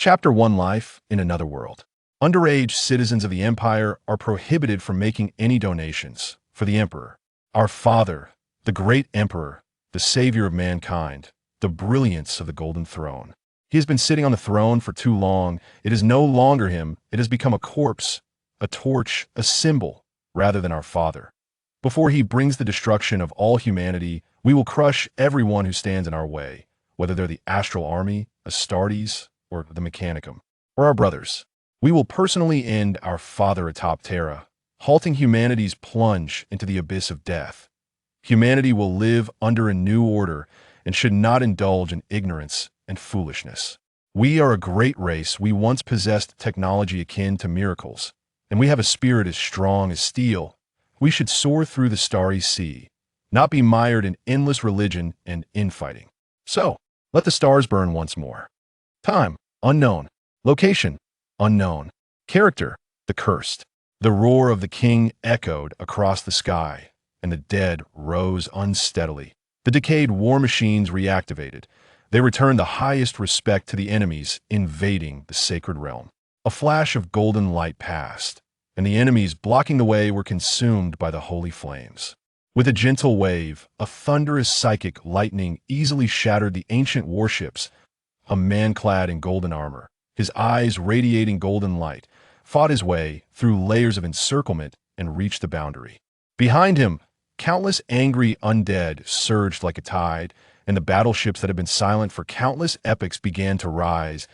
Chapter 1: Life in Another World. Underage citizens of the Empire are prohibited from making any donations for the Emperor. Our father, the great Emperor, the savior of mankind, the brilliance of the Golden Throne. He has been sitting on the throne for too long. It is no longer him. It has become a corpse, a torch, a symbol, rather than our father. Before he brings the destruction of all humanity, we will crush everyone who stands in our way, whether they're the Astral Army, Astartes, or the Mechanicum, or our brothers. We will personally end our father atop Terra, halting humanity's plunge into the abyss of death. Humanity will live under a new order and should not indulge in ignorance and foolishness. We are a great race. We once possessed technology akin to miracles, and we have a spirit as strong as steel. We should soar through the starry sea, not be mired in endless religion and infighting. So, let the stars burn once more. Time: unknown. Location: unknown. Character: the cursed. The roar of the king echoed across the sky, and the dead rose unsteadily. The decayed war machines reactivated. They returned the highest respect to the enemies invading the sacred realm. A flash of golden light passed, and the enemies blocking the way were consumed by the holy flames. With a gentle wave, a thunderous psychic lightning easily shattered the ancient warships. A man clad in golden armor, his eyes radiating golden light, fought his way through layers of encirclement and reached the boundary. Behind him, countless angry undead surged like a tide, and the battleships that had been silent for countless epochs began to rise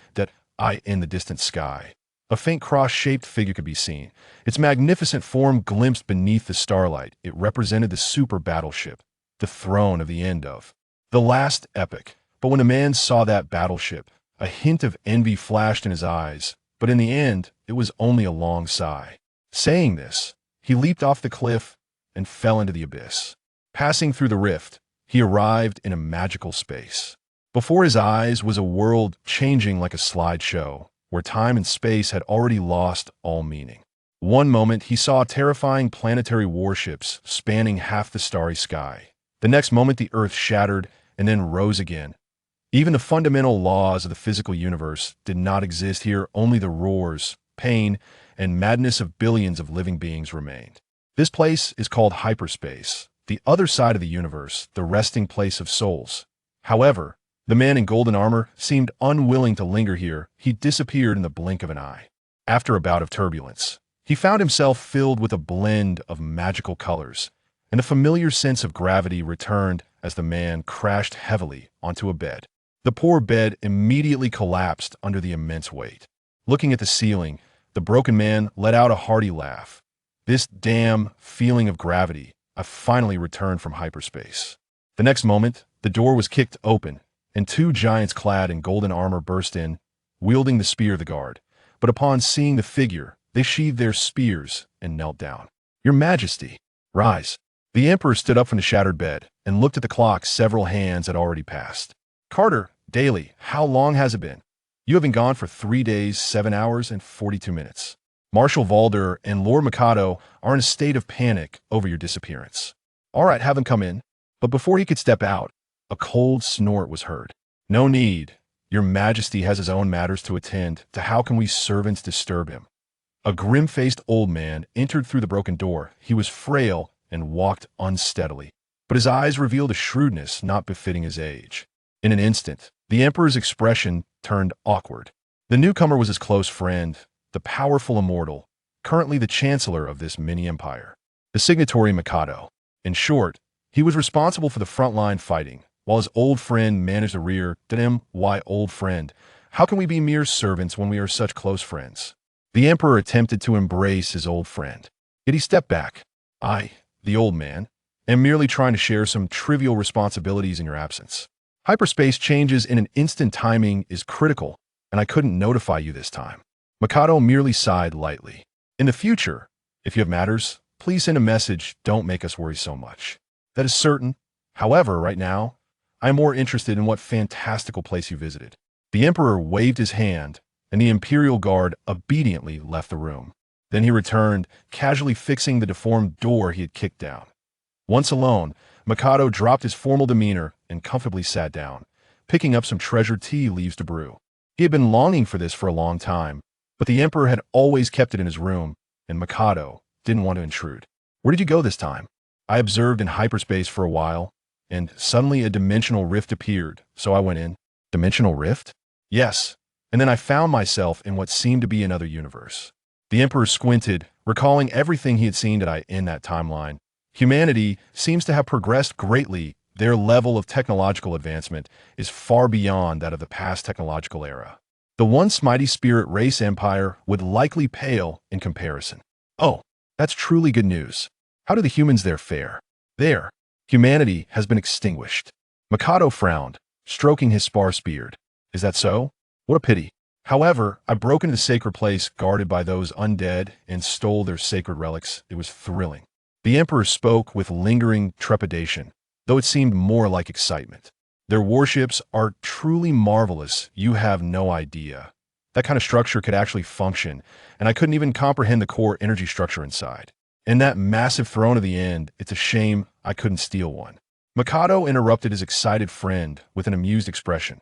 in the distant sky. A faint cross-shaped figure could be seen, its magnificent form glimpsed beneath the starlight. It represented the super battleship, the throne of the end of the last epoch. But when a man saw that battleship, a hint of envy flashed in his eyes, but in the end, it was only a long sigh. Saying this, he leaped off the cliff and fell into the abyss. Passing through the rift, he arrived in a magical space. Before his eyes was a world changing like a slideshow, where time and space had already lost all meaning. One moment, he saw terrifying planetary warships spanning half the starry sky. The next moment, the Earth shattered and then rose again. Even the fundamental laws of the physical universe did not exist here. Only the roars, pain, and madness of billions of living beings remained. This place is called hyperspace, the other side of the universe, the resting place of souls. However, the man in golden armor seemed unwilling to linger here. He disappeared in the blink of an eye. After a bout of turbulence, he found himself filled with a blend of magical colors, and a familiar sense of gravity returned as the man crashed heavily onto a bed. The poor bed immediately collapsed under the immense weight. Looking at the ceiling, the broken man let out a hearty laugh. This damn feeling of gravity. I finally returned from hyperspace. The next moment, the door was kicked open, and two giants clad in golden armor burst in, wielding the spear of the guard. But upon seeing the figure, they sheathed their spears and knelt down. "Your Majesty, rise." The Emperor stood up from the shattered bed and looked at the clock. Several hands had already passed. "Carter, Daly, how long has it been?" "You have been gone for 3 days, 7 hours, and 42 minutes. Marshal Valder and Lord Mikado are in a state of panic over your disappearance." "All right, have them come in." But before he could step out, a cold snort was heard. "No need. Your Majesty has his own matters to attend to. How can we servants disturb him?" A grim-faced old man entered through the broken door. He was frail and walked unsteadily, but his eyes revealed a shrewdness not befitting his age. In an instant, the Emperor's expression turned awkward. The newcomer was his close friend, the powerful immortal, currently the chancellor of this mini-empire, the signatory Mikado. In short, he was responsible for the frontline fighting, while his old friend managed the rear. Why old friend? How can we be mere servants when we are such close friends? The Emperor attempted to embrace his old friend, yet he stepped back. "I, the old man, am merely trying to share some trivial responsibilities in your absence. Hyperspace changes in an instant. Timing is critical, and I couldn't notify you this time." Mikado merely sighed lightly. "In the future, if you have matters, please send a message. Don't make us worry so much." "That is certain. However, right now, I am more interested in what fantastical place you visited." The Emperor waved his hand, and the Imperial Guard obediently left the room. Then he returned, casually fixing the deformed door he had kicked down. Once alone, Mikado dropped his formal demeanor and comfortably sat down, picking up some treasured tea leaves to brew. He had been longing for this for a long time, but the Emperor had always kept it in his room, and Mikado didn't want to intrude. "Where did you go this time?" I observed in hyperspace for a while, and suddenly a dimensional rift appeared, so I went in. Dimensional rift? Yes, and then I found myself in what seemed to be another universe. The Emperor squinted, recalling everything he had seen in that timeline. Humanity seems to have progressed greatly. Their level of technological advancement is far beyond that of the past technological era. The once mighty spirit race empire would likely pale in comparison. Oh, that's truly good news. How do the humans there fare? There, humanity has been extinguished. Mikado frowned, stroking his sparse beard. Is that so? What a pity. However, I broke into the sacred place guarded by those undead and stole their sacred relics. It was thrilling. The Emperor spoke with lingering trepidation, though it seemed more like excitement. Their warships are truly marvelous. You have no idea. That kind of structure could actually function, and I couldn't even comprehend the core energy structure inside. And that massive throne at the end, it's a shame I couldn't steal one. Mikado interrupted his excited friend with an amused expression.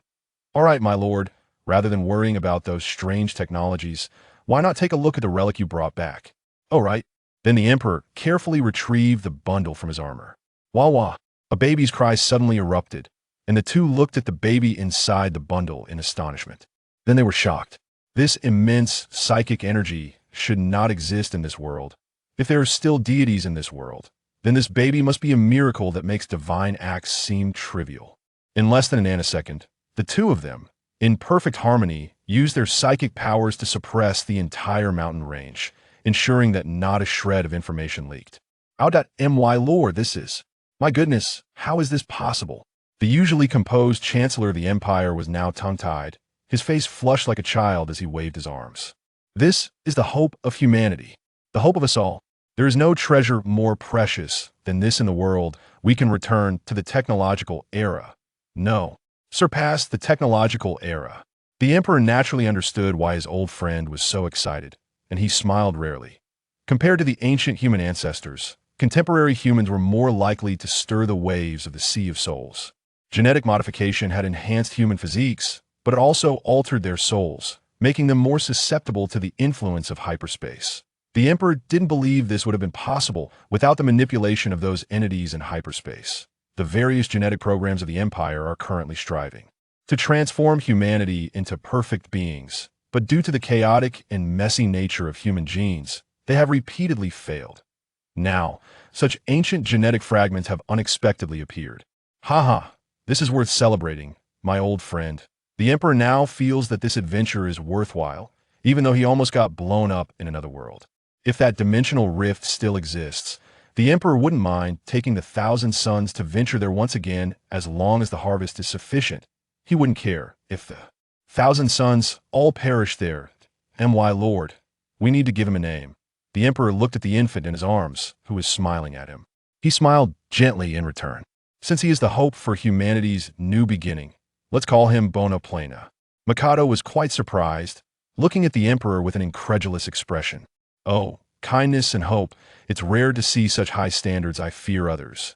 All right, my lord, rather than worrying about those strange technologies, why not take a look at the relic you brought back? All right. Then the Emperor carefully retrieved the bundle from his armor. Wah wah. A baby's cry suddenly erupted, and the two looked at the baby inside the bundle in astonishment. Then they were shocked. This immense psychic energy should not exist in this world. If there are still deities in this world, then this baby must be a miracle that makes divine acts seem trivial. In less than a nanosecond, the two of them, in perfect harmony, used their psychic powers to suppress the entire mountain range, ensuring that not a shred of information leaked. My lord, this is... My goodness, how is this possible? The usually composed Chancellor of the Empire was now tongue-tied, his face flushed like a child as he waved his arms. This is the hope of humanity, the hope of us all. There is no treasure more precious than this in the world. We can return to the technological era. No, surpass the technological era. The Emperor naturally understood why his old friend was so excited, and he smiled rarely. Compared to the ancient human ancestors, contemporary humans were more likely to stir the waves of the Sea of Souls. Genetic modification had enhanced human physiques, but it also altered their souls, making them more susceptible to the influence of hyperspace. The Emperor didn't believe this would have been possible without the manipulation of those entities in hyperspace. The various genetic programs of the Empire are currently striving to transform humanity into perfect beings, but due to the chaotic and messy nature of human genes, they have repeatedly failed. Now, such ancient genetic fragments have unexpectedly appeared. Haha, this is worth celebrating, my old friend. The Emperor now feels that this adventure is worthwhile, even though he almost got blown up in another world. If that dimensional rift still exists, the Emperor wouldn't mind taking the 1,000 suns to venture there once again as long as the harvest is sufficient. He wouldn't care if the 1,000 suns all perish there. My lord, we need to give him a name. The Emperor looked at the infant in his arms, who was smiling at him. He smiled gently in return. Since he is the hope for humanity's new beginning, let's call him Bona Plena. Mikado was quite surprised, looking at the Emperor with an incredulous expression. Oh, kindness and hope. It's rare to see such high standards. I fear others.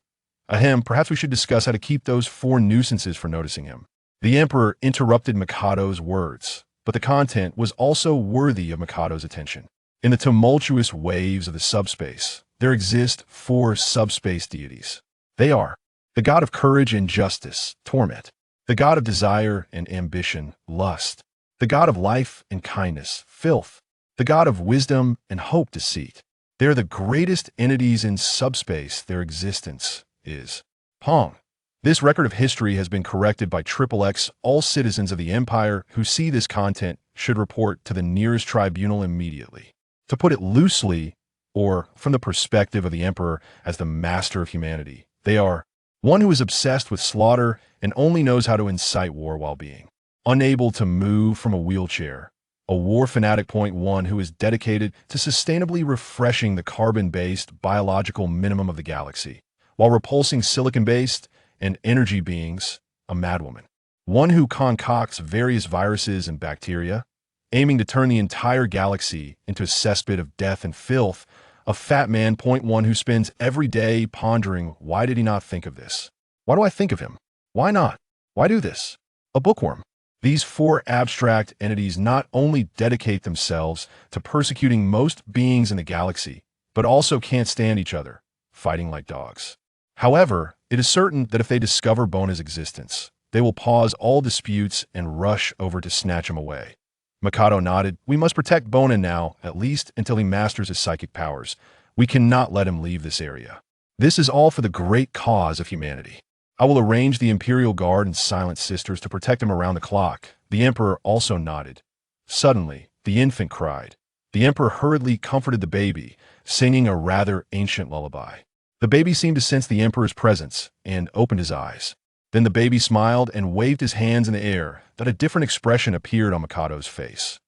Ahem, perhaps we should discuss how to keep those 4 nuisances from noticing him. The Emperor interrupted Mikado's words, but the content was also worthy of Mikado's attention. In the tumultuous waves of the subspace, there exist 4 subspace deities. They are the god of courage and justice, torment, the god of desire and ambition, lust, the god of life and kindness, filth, the god of wisdom and hope, deceit. They are the greatest entities in subspace. Their existence is Pong. This record of history has been corrected by XXX. All citizens of the Empire who see this content should report to the nearest tribunal immediately. To put it loosely, or from the perspective of the Emperor as the master of humanity, they are one who is obsessed with slaughter and only knows how to incite war while being unable to move from a wheelchair, a war fanatic. Point 1 who is dedicated to sustainably refreshing the carbon-based biological minimum of the galaxy, while repulsing silicon-based and energy beings, a madwoman. One who concocts various viruses and bacteria, aiming to turn the entire galaxy into a cesspit of death and filth, a fat man. Point 1 who spends every day pondering, why did he not think of this? Why do I think of him? Why not? Why do this? A bookworm. These four abstract entities not only dedicate themselves to persecuting most beings in the galaxy, but also can't stand each other, fighting like dogs. However, it is certain that if they discover Bona's existence, they will pause all disputes and rush over to snatch him away. Mikado nodded. We must protect Bona now, at least until he masters his psychic powers. We cannot let him leave this area. This is all for the great cause of humanity. I will arrange the Imperial Guard and Silent Sisters to protect him around the clock. The Emperor also nodded. Suddenly, the infant cried. The Emperor hurriedly comforted the baby, singing a rather ancient lullaby. The baby seemed to sense the Emperor's presence and opened his eyes. Then the baby smiled and waved his hands in the air, that a different expression appeared on Mikado's face.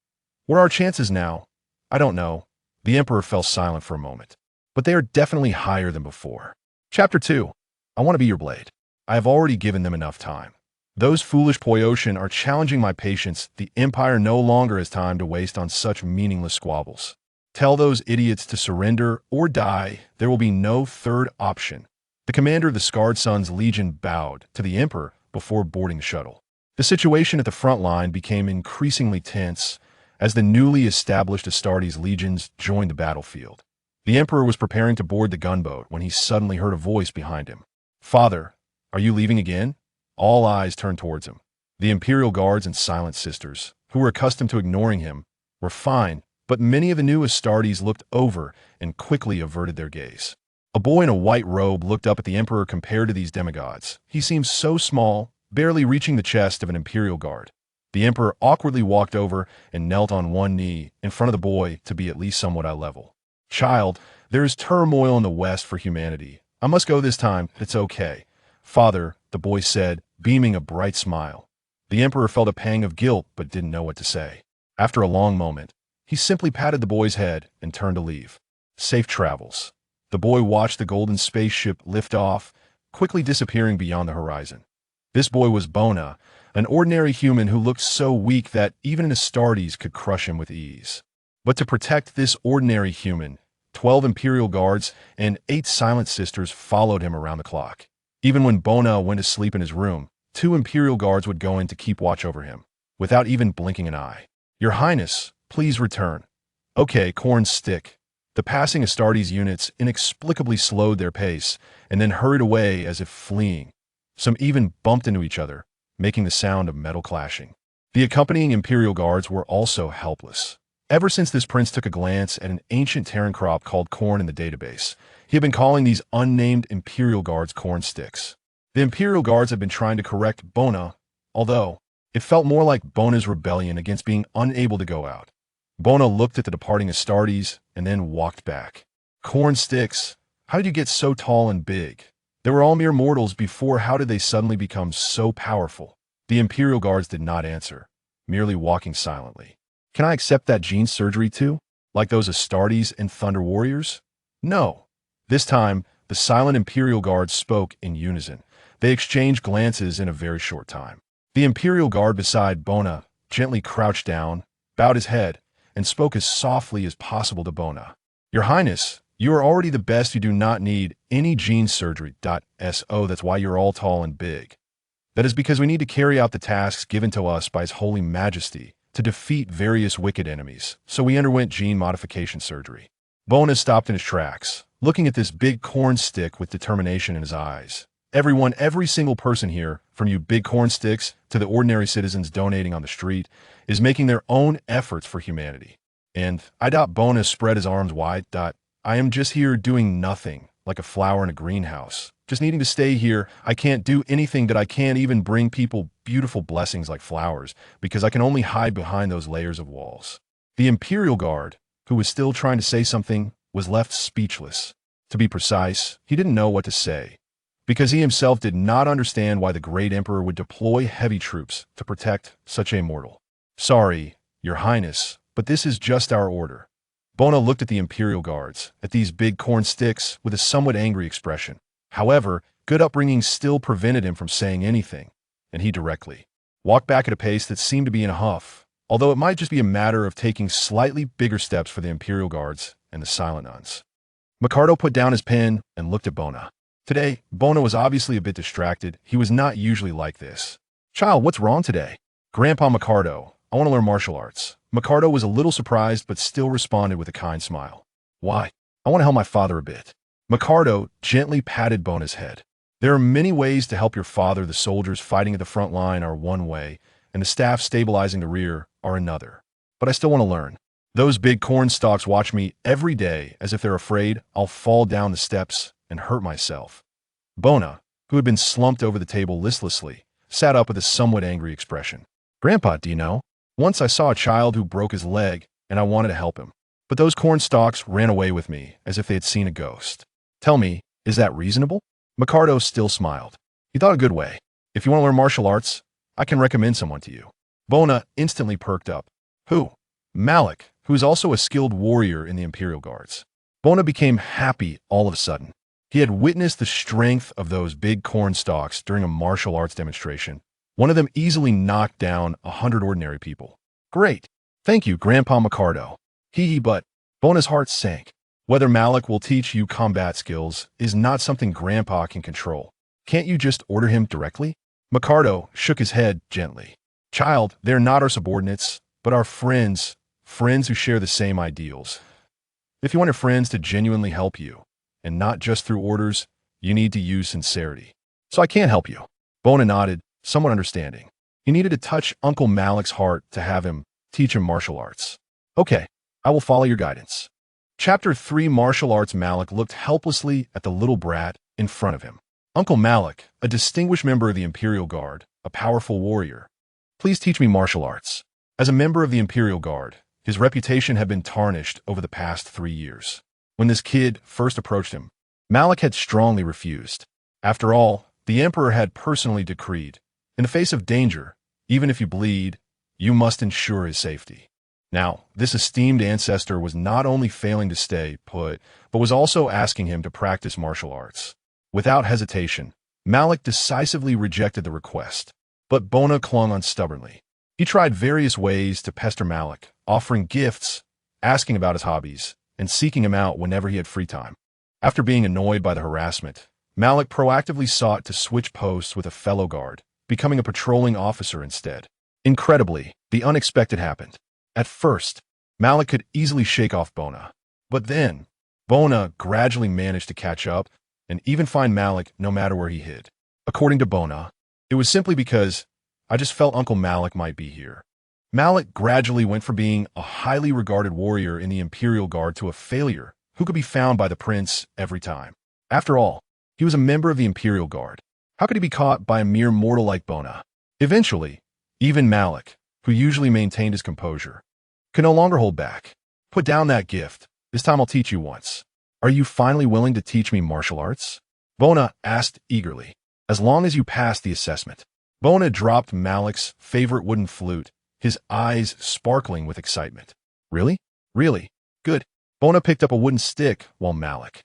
What are our chances now? I don't know. The Emperor fell silent for a moment. But they are definitely higher than before. Chapter 2. I want to be your blade. I have already given them enough time. Those foolish Poyoshan are challenging my patience. The Empire no longer has time to waste on such meaningless squabbles. Tell those idiots to surrender or die. There will be no third option. The commander of the Scarred Sun's Legion bowed to the Emperor before boarding the shuttle. The situation at the front line became increasingly tense as the newly established Astartes legions joined the battlefield. The Emperor was preparing to board the gunboat when he suddenly heard a voice behind him. Father, are you leaving again? All eyes turned towards him. The Imperial Guards and Silent Sisters, who were accustomed to ignoring him, were fine, but many of the new Astartes looked over and quickly averted their gaze. A boy in a white robe looked up at the Emperor compared to these demigods. He seemed so small, barely reaching the chest of an Imperial Guard. The Emperor awkwardly walked over and knelt on one knee in front of the boy to be at least somewhat eye level. Child, there is turmoil in the West for humanity. I must go this time. It's okay. Father, the boy said, beaming a bright smile. The Emperor felt a pang of guilt but didn't know what to say. After a long moment, he simply patted the boy's head and turned to leave. Safe travels. The boy watched the golden spaceship lift off, quickly disappearing beyond the horizon. This boy was Bona, an ordinary human who looked so weak that even an Astartes could crush him with ease. But to protect this ordinary human, 12 Imperial Guards and 8 Silent Sisters followed him around the clock. Even when Bona went to sleep in his room, 2 Imperial Guards would go in to keep watch over him, without even blinking an eye. Your Highness, please return. Okay, Corn's stick. The passing Astartes units inexplicably slowed their pace and then hurried away as if fleeing. Some even bumped into each other, making the sound of metal clashing. The accompanying Imperial Guards were also helpless. Ever since this prince took a glance at an ancient Terran crop called corn in the database, he had been calling these unnamed Imperial Guards corn sticks. The Imperial Guards had been trying to correct Bona, although it felt more like Bona's rebellion against being unable to go out. Bona looked at the departing Astartes and then walked back. Corn sticks? How did you get so tall and big? They were all mere mortals before. How did they suddenly become so powerful? The Imperial Guards did not answer, merely walking silently. Can I accept that gene surgery too? Like those Astartes and Thunder Warriors? No. This time, the silent Imperial Guards spoke in unison. They exchanged glances in a very short time. The Imperial Guard beside Bona gently crouched down, bowed his head, and spoke as softly as possible to Bona. Your Highness, you are already the best. You do not need any gene surgery. So that's why you're all tall and big. That is because we need to carry out the tasks given to us by His Holy Majesty to defeat various wicked enemies, so we underwent gene modification surgery. Bona stopped in his tracks, looking at this big corn stick with determination in his eyes. Everyone, every single person here, from you big corn sticks to the ordinary citizens donating on the street, is making their own efforts for humanity. And Bona spread his arms wide. I am just here doing nothing, like a flower in a greenhouse. Just needing to stay here. I can't do anything. That I can't even bring people beautiful blessings like flowers, because I can only hide behind those layers of walls. The Imperial Guard, who was still trying to say something, was left speechless. To be precise, he didn't know what to say, because he himself did not understand why the great Emperor would deploy heavy troops to protect such a mortal. Sorry, Your Highness, but this is just our order. Bona looked at the Imperial Guards, at these big corn sticks, with a somewhat angry expression. However, good upbringing still prevented him from saying anything, and he directly walked back at a pace that seemed to be in a huff, although it might just be a matter of taking slightly bigger steps for the Imperial Guards and the Silent Nuns. Mikado put down his pen and looked at Bona. Today, Bona was obviously a bit distracted. He was not usually like this. Child, what's wrong today? Grandpa Micardo, I want to learn martial arts. Micardo was a little surprised but still responded with a kind smile. Why? I want to help my father a bit. Micardo gently patted Bona's head. There are many ways to help your father. The soldiers fighting at the front line are one way, and the staff stabilizing the rear are another. But I still want to learn. Those big corn stalks watch me every day as if they're afraid I'll fall down the steps and hurt myself. Bona, who had been slumped over the table listlessly, sat up with a somewhat angry expression. Grandpa, do you know? Once I saw a child who broke his leg, and I wanted to help him. But those corn stalks ran away with me as if they had seen a ghost. Tell me, is that reasonable? Micardo still smiled. He thought a good way. If you want to learn martial arts, I can recommend someone to you. Bona instantly perked up. Who? Malik, who is also a skilled warrior in the Imperial Guards. Bona became happy all of a sudden. He had witnessed the strength of those big corn stalks during a martial arts demonstration. One of them easily knocked down 100 ordinary people. Great. Thank you, Grandpa Micardo. But Bona's heart sank. Whether Malik will teach you combat skills is not something Grandpa can control. Can't you just order him directly? Micardo shook his head gently. Child, they're not our subordinates, but our friends who share the same ideals. If you want your friends to genuinely help you, and not just through orders, you need to use sincerity. So I can't help you. Bona nodded, somewhat understanding. He needed to touch Uncle Malik's heart to have him teach him martial arts. Okay, I will follow your guidance. Chapter 3 Martial Arts. Malik looked helplessly at the little brat in front of him. Uncle Malik, a distinguished member of the Imperial Guard, a powerful warrior. Please teach me martial arts. As a member of the Imperial Guard, his reputation had been tarnished over the past 3 years. When this kid first approached him, Malik had strongly refused. After all, the Emperor had personally decreed, in the face of danger, even if you bleed, you must ensure his safety. Now, this esteemed ancestor was not only failing to stay put, but was also asking him to practice martial arts. Without hesitation, Malik decisively rejected the request, but Bona clung on stubbornly. He tried various ways to pester Malik, offering gifts, asking about his hobbies, and seeking him out whenever he had free time. After being annoyed by the harassment, Malik proactively sought to switch posts with a fellow guard, becoming a patrolling officer instead. Incredibly, the unexpected happened. At first, Malik could easily shake off Bona, but then, Bona gradually managed to catch up and even find Malik no matter where he hid. According to Bona, it was simply because I just felt Uncle Malik might be here. Malik gradually went from being a highly regarded warrior in the Imperial Guard to a failure who could be found by the prince every time. After all, he was a member of the Imperial Guard. How could he be caught by a mere mortal like Bona? Eventually, even Malik, who usually maintained his composure, could no longer hold back. Put down that gift. This time I'll teach you once. Are you finally willing to teach me martial arts? Bona asked eagerly. As long as you pass the assessment. Bona dropped Malik's favorite wooden flute, his eyes sparkling with excitement. Really? Really? Good. Bona picked up a wooden stick while Malik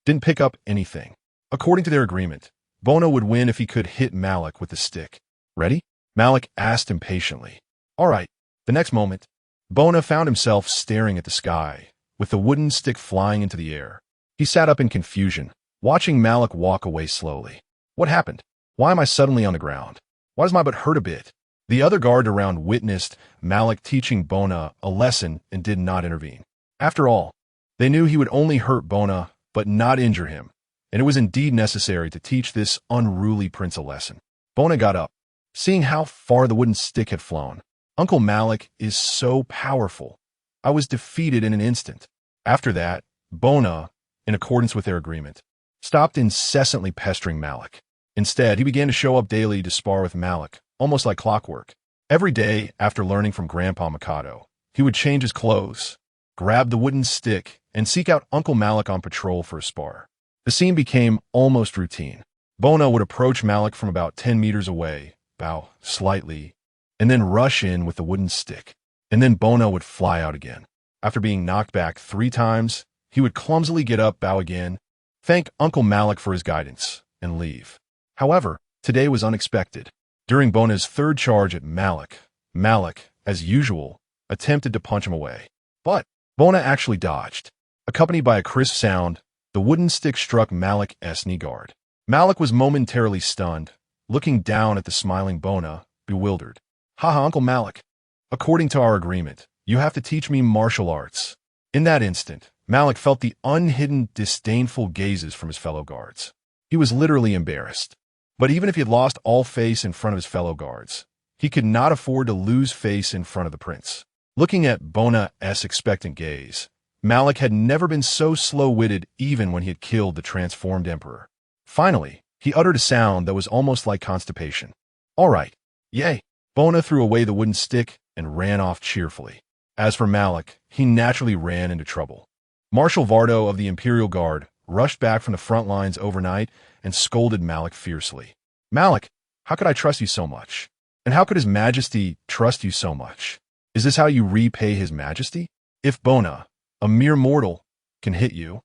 didn't pick up anything. According to their agreement, Bona would win if he could hit Malik with the stick. Ready? Malik asked impatiently. All right. The next moment, Bona found himself staring at the sky, with the wooden stick flying into the air. He sat up in confusion, watching Malik walk away slowly. What happened? Why am I suddenly on the ground? Why does my butt hurt a bit? The other guard around witnessed Malik teaching Bona a lesson and did not intervene. After all, they knew he would only hurt Bona, but not injure him, and it was indeed necessary to teach this unruly prince a lesson. Bona got up, seeing how far the wooden stick had flown. Uncle Malik is so powerful. I was defeated in an instant. After that, Bona, in accordance with their agreement, stopped incessantly pestering Malik. Instead, he began to show up daily to spar with Malik, almost like clockwork. Every day, after learning from Grandpa Mikado, he would change his clothes, grab the wooden stick, and seek out Uncle Malik on patrol for a spar. The scene became almost routine. Bona would approach Malik from about 10 meters away, bow slightly, and then rush in with the wooden stick. And then Bona would fly out again. After being knocked back 3 times, he would clumsily get up, bow again, thank Uncle Malik for his guidance, and leave. However, today was unexpected. During Bona's third charge at Malik, as usual, attempted to punch him away. But Bona actually dodged. Accompanied by a crisp sound, the wooden stick struck Malik's knee guard. Malik was momentarily stunned, looking down at the smiling Bona, bewildered. Haha, Uncle Malik. According to our agreement, you have to teach me martial arts. In that instant, Malik felt the unhidden, disdainful gazes from his fellow guards. He was literally embarrassed. But even if he had lost all face in front of his fellow guards, he could not afford to lose face in front of the prince. Looking at Bona's expectant gaze, Malik had never been so slow-witted even when he had killed the transformed emperor. Finally, he uttered a sound that was almost like constipation. All right, yay. Bona threw away the wooden stick and ran off cheerfully. As for Malik, he naturally ran into trouble. Marshal Vardo of the Imperial Guard rushed back from the front lines overnight and scolded Malik fiercely. Malik, how could I trust you so much? And how could His Majesty trust you so much? Is this how you repay His Majesty? If Bona, a mere mortal, can hit you,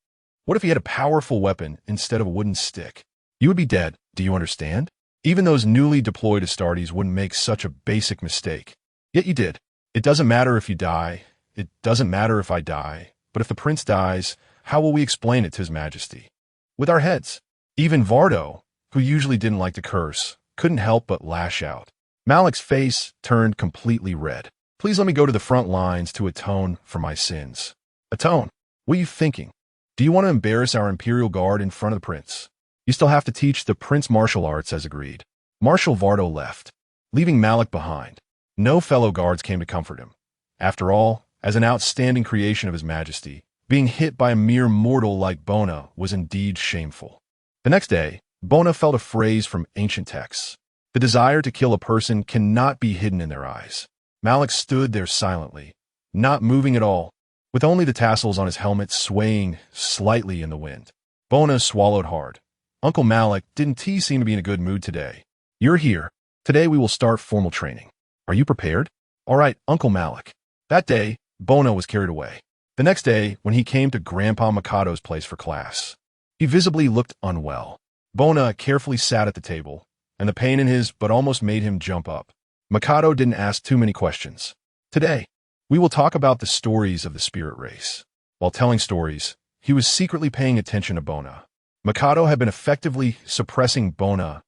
what if he had a powerful weapon instead of a wooden stick? You would be dead, do you understand? Even those newly deployed Astartes wouldn't make such a basic mistake. Yet you did. It doesn't matter if you die. It doesn't matter if I die. But if the prince dies, how will we explain it to His Majesty? With our heads. Even Vardo, who usually didn't like to curse, couldn't help but lash out. Malik's face turned completely red. Please let me go to the front lines to atone for my sins. Atone? What are you thinking? Do you want to embarrass our Imperial Guard in front of the prince? You still have to teach the prince martial arts as agreed. Marshal Vardo left, leaving Malik behind. No fellow guards came to comfort him. After all, as an outstanding creation of His Majesty, being hit by a mere mortal like Bona was indeed shameful. The next day, Bona felt a phrase from ancient texts. The desire to kill a person cannot be hidden in their eyes. Malik stood there silently, not moving at all, with only the tassels on his helmet swaying slightly in the wind. Bona swallowed hard. Uncle Malik, didn't he seem to be in a good mood today? You're here. Today we will start formal training. Are you prepared? All right, Uncle Malik. That day, Bona was carried away. The next day, when he came to Grandpa Mikado's place for class, he visibly looked unwell. Bona carefully sat at the table, and the pain in his butt almost made him jump up. Mikado didn't ask too many questions. Today, we will talk about the stories of the spirit race. While telling stories, he was secretly paying attention to Bona. Mikado had been effectively suppressing Bona's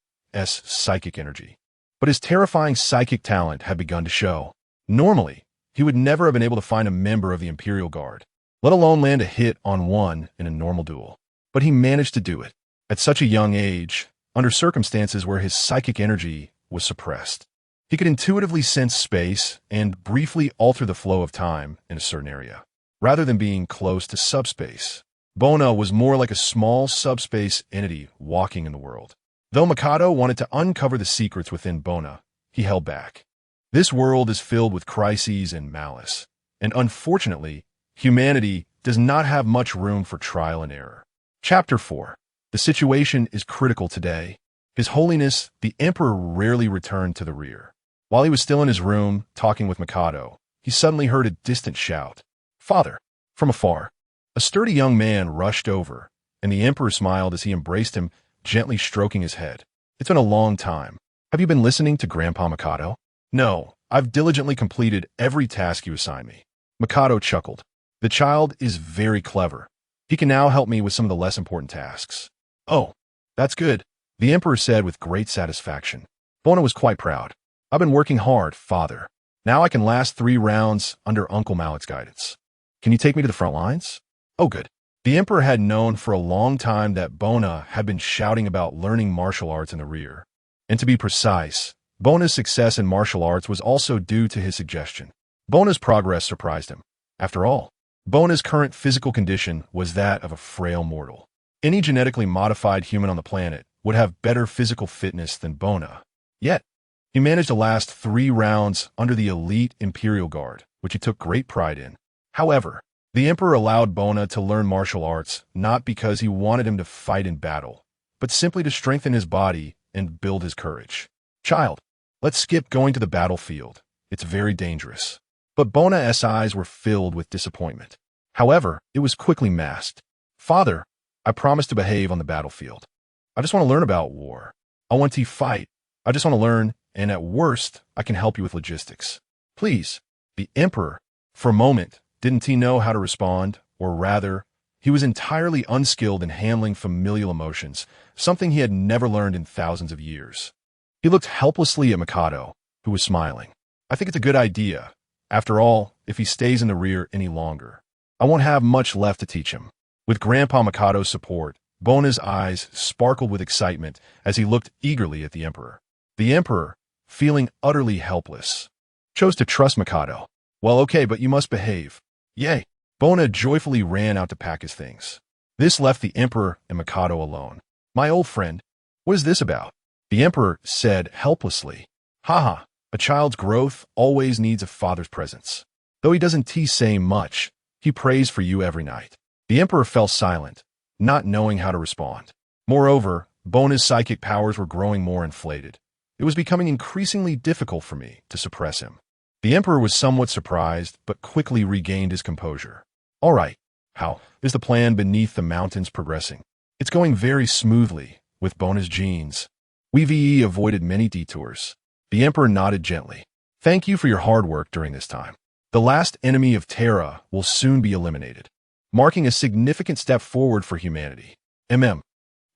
psychic energy, but his terrifying psychic talent had begun to show. Normally, he would never have been able to find a member of the Imperial Guard, let alone land a hit on one in a normal duel. But he managed to do it, at such a young age, under circumstances where his psychic energy was suppressed. He could intuitively sense space and briefly alter the flow of time in a certain area, rather than being close to subspace. Bona was more like a small subspace entity walking in the world. Though Mikado wanted to uncover the secrets within Bona, he held back. This world is filled with crises and malice, and unfortunately, humanity does not have much room for trial and error. Chapter 4. The situation is critical today. His Holiness, the Emperor, rarely returned to the rear. While he was still in his room, talking with Mikado, he suddenly heard a distant shout. Father! From afar. A sturdy young man rushed over, and the Emperor smiled as he embraced him, gently stroking his head. It's been a long time. Have you been listening to Grandpa Mikado? No, I've diligently completed every task you assigned me. Mikado chuckled. The child is very clever. He can now help me with some of the less important tasks. Oh, that's good, the Emperor said with great satisfaction. Bona was quite proud. I've been working hard, Father. Now I can last 3 rounds under Uncle Malik's guidance. Can you take me to the front lines? Oh, good. The Emperor had known for a long time that Bona had been shouting about learning martial arts in the rear. And to be precise, Bona's success in martial arts was also due to his suggestion. Bona's progress surprised him. After all, Bona's current physical condition was that of a frail mortal. Any genetically modified human on the planet would have better physical fitness than Bona. Yet, he managed to last 3 rounds under the elite Imperial Guard, which he took great pride in. However, the Emperor allowed Bona to learn martial arts not because he wanted him to fight in battle, but simply to strengthen his body and build his courage. Child, let's skip going to the battlefield. It's very dangerous. But Bona's eyes were filled with disappointment. However, it was quickly masked. Father, I promise to behave on the battlefield. I just want to learn about war. I want to fight. I just want to learn, and at worst, I can help you with logistics. Please. The Emperor, for a moment, didn't he know how to respond, or rather, he was entirely unskilled in handling familial emotions, something he had never learned in thousands of years. He looked helplessly at Mikado, who was smiling. I think it's a good idea. After all, if he stays in the rear any longer, I won't have much left to teach him. With Grandpa Mikado's support, Bona's eyes sparkled with excitement as he looked eagerly at the Emperor. The Emperor, feeling utterly helpless, chose to trust Mikado. Well, okay, but you must behave. Yay! Bona joyfully ran out to pack his things. This left the Emperor and Mikado alone. My old friend, what is this about? The Emperor said helplessly. Haha, a child's growth always needs a father's presence. Though he doesn't say much, he prays for you every night. The Emperor fell silent, not knowing how to respond. Moreover, Bona's psychic powers were growing more inflated. It was becoming increasingly difficult for me to suppress him. The Emperor was somewhat surprised, but quickly regained his composure. All right, how is the plan beneath the mountains progressing? It's going very smoothly, with Bona's genes. We've avoided many detours. The Emperor nodded gently. Thank you for your hard work during this time. The last enemy of Terra will soon be eliminated, marking a significant step forward for humanity.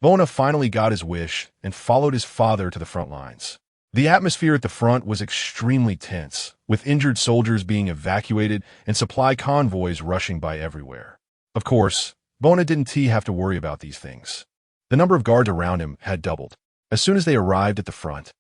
Bona finally got his wish and followed his father to the front lines. The atmosphere at the front was extremely tense, with injured soldiers being evacuated and supply convoys rushing by everywhere. Of course, Bona didn't have to worry about these things. The number of guards around him had doubled. As soon as they arrived at the front,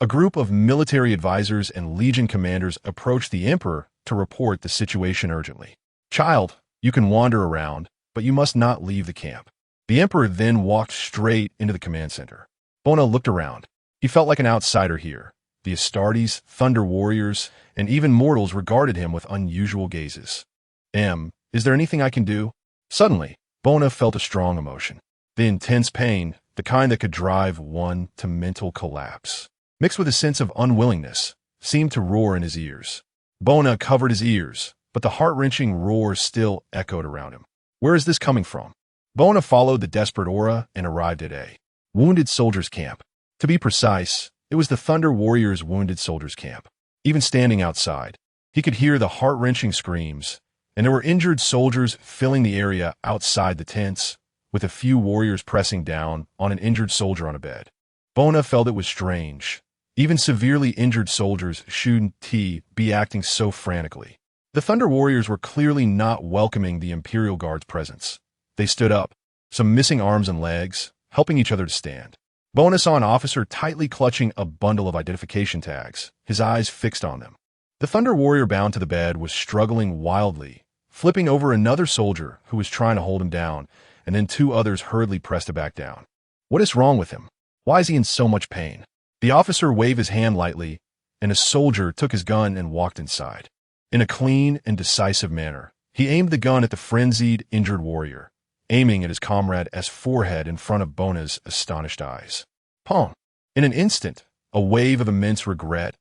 a group of military advisors and legion commanders approached the Emperor to report the situation urgently. Child, you can wander around, but you must not leave the camp. The Emperor then walked straight into the command center. Bona looked around. He felt like an outsider here. The Astartes, Thunder Warriors, and even mortals regarded him with unusual gazes. Is there anything I can do? Suddenly, Bona felt a strong emotion. The intense pain, the kind that could drive one to mental collapse, mixed with a sense of unwillingness, seemed to roar in his ears. Bona covered his ears, but the heart-wrenching roar still echoed around him. Where is this coming from? Bona followed the desperate aura and arrived at a wounded soldiers' camp. To be precise, it was the Thunder Warriors' wounded soldiers' camp. Even standing outside, he could hear the heart-wrenching screams, and there were injured soldiers filling the area outside the tents, with a few warriors pressing down on an injured soldier on a bed. Bona felt it was strange. Even severely injured soldiers shouldn't be acting so frantically. The Thunder Warriors were clearly not welcoming the Imperial Guard's presence. They stood up, some missing arms and legs, helping each other to stand. Bona saw an officer tightly clutching a bundle of identification tags, his eyes fixed on them. The Thunder Warrior bound to the bed was struggling wildly, flipping over another soldier who was trying to hold him down, and then two others hurriedly pressed him back down. What is wrong with him? Why is he in so much pain? The officer waved his hand lightly, and a soldier took his gun and walked inside. In a clean and decisive manner, he aimed the gun at the frenzied, injured warrior, aiming at his comrade's forehead in front of Bona's astonished eyes. Pong! In an instant, a wave of immense regret,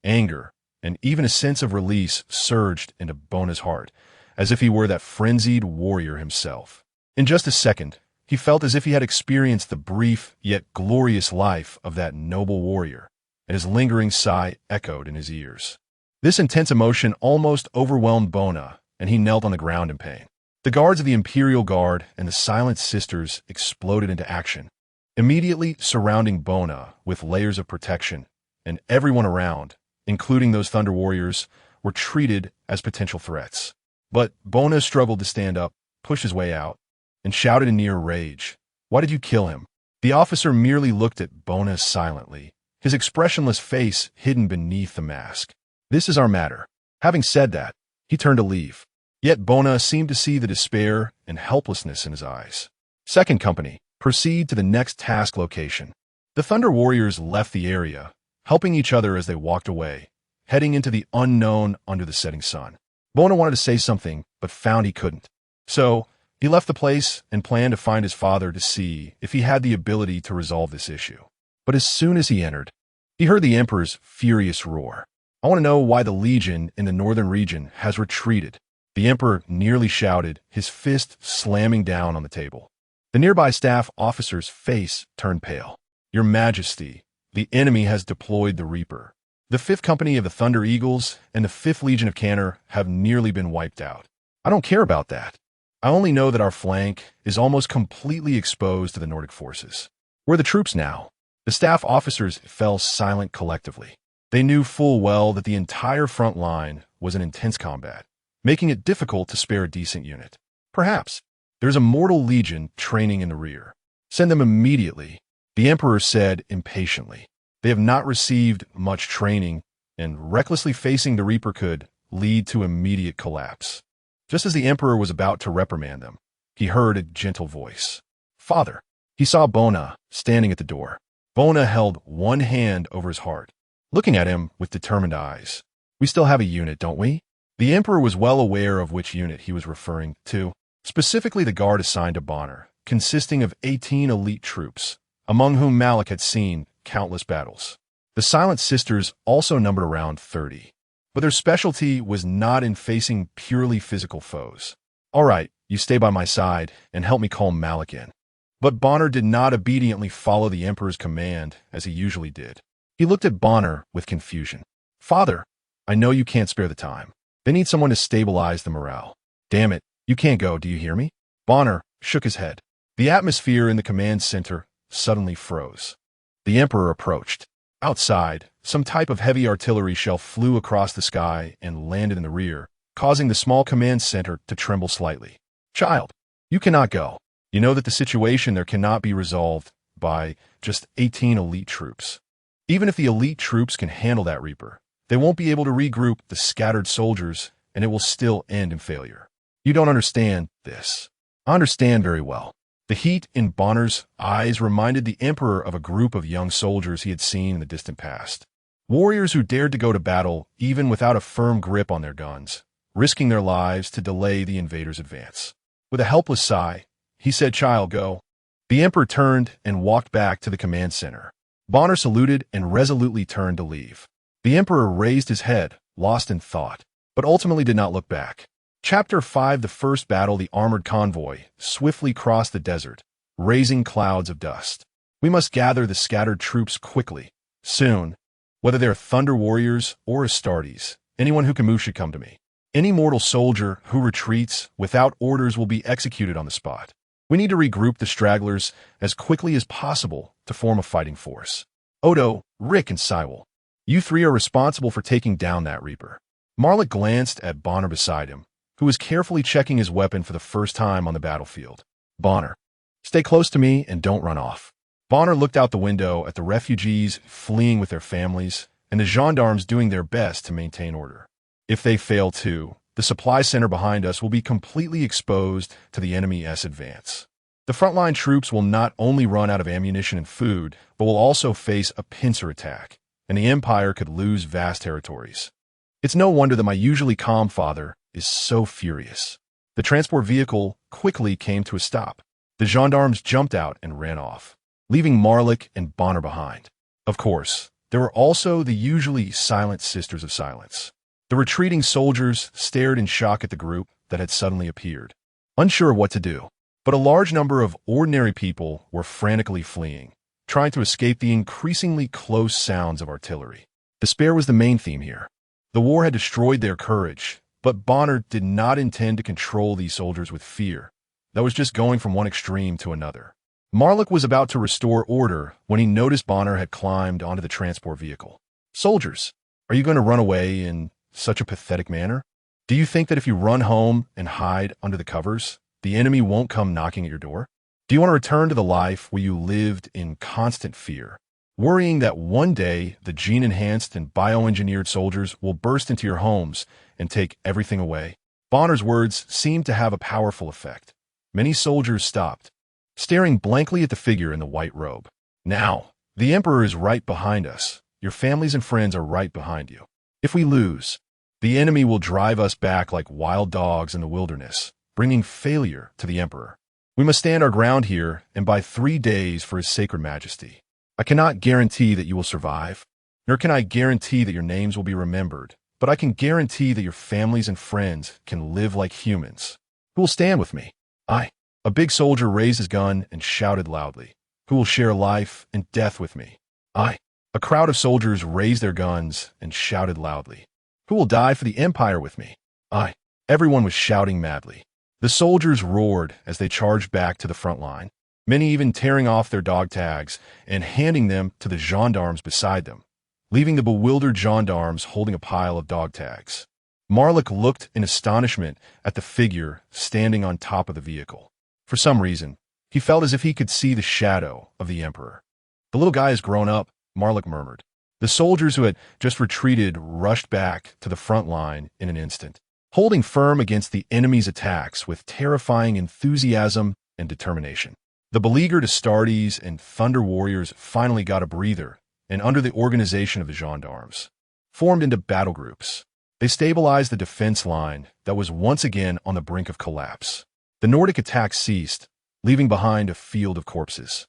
anger, and even a sense of release surged into Bona's heart, as if he were that frenzied warrior himself. In just a second, he felt as if he had experienced the brief yet glorious life of that noble warrior, and his lingering sigh echoed in his ears. This intense emotion almost overwhelmed Bona, and he knelt on the ground in pain. The guards of the Imperial Guard and the Silent Sisters exploded into action, immediately surrounding Bona with layers of protection, and everyone around, including those Thunder Warriors, were treated as potential threats. But Bona struggled to stand up, pushed his way out, and shouted in near rage, "Why did you kill him?" The officer merely looked at Bona silently, his expressionless face hidden beneath the mask. "This is our matter." Having said that, he turned to leave. Yet Bona seemed to see the despair and helplessness in his eyes. Second Company, proceed to the next task location. The Thunder Warriors left the area, helping each other as they walked away, heading into the unknown under the setting sun. Bona wanted to say something, but found he couldn't. So, he left the place and planned to find his father to see if he had the ability to resolve this issue. But as soon as he entered, he heard the Emperor's furious roar. "I want to know why the Legion in the northern region has retreated." The Emperor nearly shouted, his fist slamming down on the table. The nearby staff officer's face turned pale. "Your Majesty, the enemy has deployed the Reaper. The 5th Company of the Thunder Eagles and the 5th Legion of Canner have nearly been wiped out. I don't care about that. I only know that our flank is almost completely exposed to the Nordic forces. Where are the troops now?" The staff officers fell silent collectively. They knew full well that the entire front line was in intense combat, making it difficult to spare a decent unit. Perhaps there's a mortal legion training in the rear. Send them immediately, the Emperor said impatiently. They have not received much training, and recklessly facing the Reaper could lead to immediate collapse. Just as the Emperor was about to reprimand them, he heard a gentle voice. Father. He saw Bona standing at the door. Bona held one hand over his heart, looking at him with determined eyes. We still have a unit, don't we? The Emperor was well aware of which unit he was referring to, specifically the guard assigned to Bonner, consisting of 18 elite troops, among whom Malik had seen countless battles. The Silent Sisters also numbered around 30, but their specialty was not in facing purely physical foes. All right, you stay by my side and help me call Malik in. But Bonner did not obediently follow the Emperor's command as he usually did. He looked at Bonner with confusion. Father, I know you can't spare the time. They need someone to stabilize the morale. Damn it, you can't go, do you hear me? Bonner shook his head. The atmosphere in the command center suddenly froze. The Emperor approached. Outside, some type of heavy artillery shell flew across the sky and landed in the rear, causing the small command center to tremble slightly. Child, you cannot go. You know that the situation there cannot be resolved by just 18 elite troops. Even if the elite troops can handle that Reaper, they won't be able to regroup the scattered soldiers, and it will still end in failure. You don't understand this. I understand very well. The heat in Bonner's eyes reminded the Emperor of a group of young soldiers he had seen in the distant past. Warriors who dared to go to battle even without a firm grip on their guns, risking their lives to delay the invaders' advance. With a helpless sigh, he said, Child, go. The Emperor turned and walked back to the command center. Bonner saluted and resolutely turned to leave. The Emperor raised his head, lost in thought, but ultimately did not look back. Chapter 5 The first battle, the armored convoy swiftly crossed the desert, raising clouds of dust. We must gather the scattered troops quickly, soon. Whether they're Thunder Warriors or Astartes, anyone who can move should come to me. Any mortal soldier who retreats without orders will be executed on the spot. We need to regroup the stragglers as quickly as possible to form a fighting force. Odo, Rick, and Cywell, you three are responsible for taking down that Reaper. Marlik glanced at Bonner beside him, who was carefully checking his weapon for the first time on the battlefield. Bonner, stay close to me and don't run off. Bonner looked out the window at the refugees fleeing with their families and the gendarmes doing their best to maintain order. If they fail too, the supply center behind us will be completely exposed to the enemy's advance. The frontline troops will not only run out of ammunition and food, but will also face a pincer attack, and the Empire could lose vast territories. It's no wonder that my usually calm father is so furious. The transport vehicle quickly came to a stop. The gendarmes jumped out and ran off, leaving Marlik and Bonner behind. Of course, there were also the usually silent Sisters of Silence. The retreating soldiers stared in shock at the group that had suddenly appeared, unsure what to do. But a large number of ordinary people were frantically fleeing, trying to escape the increasingly close sounds of artillery. Despair was the main theme here. The war had destroyed their courage, but Bonner did not intend to control these soldiers with fear. That was just going from one extreme to another. Marlik was about to restore order when he noticed Bonner had climbed onto the transport vehicle. Soldiers, are you going to run away in such a pathetic manner? Do you think that if you run home and hide under the covers, the enemy won't come knocking at your door? Do you want to return to the life where you lived in constant fear, worrying that one day the gene-enhanced and bioengineered soldiers will burst into your homes and take everything away? Bonner's words seemed to have a powerful effect. Many soldiers stopped, staring blankly at the figure in the white robe. Now, the Emperor is right behind us. Your families and friends are right behind you. If we lose, the enemy will drive us back like wild dogs in the wilderness, bringing failure to the Emperor. We must stand our ground here and buy 3 days for His Sacred Majesty. I cannot guarantee that you will survive, nor can I guarantee that your names will be remembered, but I can guarantee that your families and friends can live like humans. Who will stand with me? I. A big soldier raised his gun and shouted loudly. Who will share life and death with me? I. A crowd of soldiers raised their guns and shouted loudly. Who will die for the Empire with me? I. Everyone was shouting madly. The soldiers roared as they charged back to the front line, many even tearing off their dog tags and handing them to the gendarmes beside them. leaving the bewildered gendarmes holding a pile of dog tags. Marlik looked in astonishment at the figure standing on top of the vehicle. For some reason, he felt as if he could see the shadow of the Emperor. "The little guy has grown up," Marlik murmured. The soldiers who had just retreated rushed back to the front line in an instant, holding firm against the enemy's attacks with terrifying enthusiasm and determination. The beleaguered Astartes and Thunder Warriors finally got a breather, and under the organization of the gendarmes, formed into battle groups. They stabilized the defense line that was once again on the brink of collapse. The Nordic attack ceased, leaving behind a field of corpses.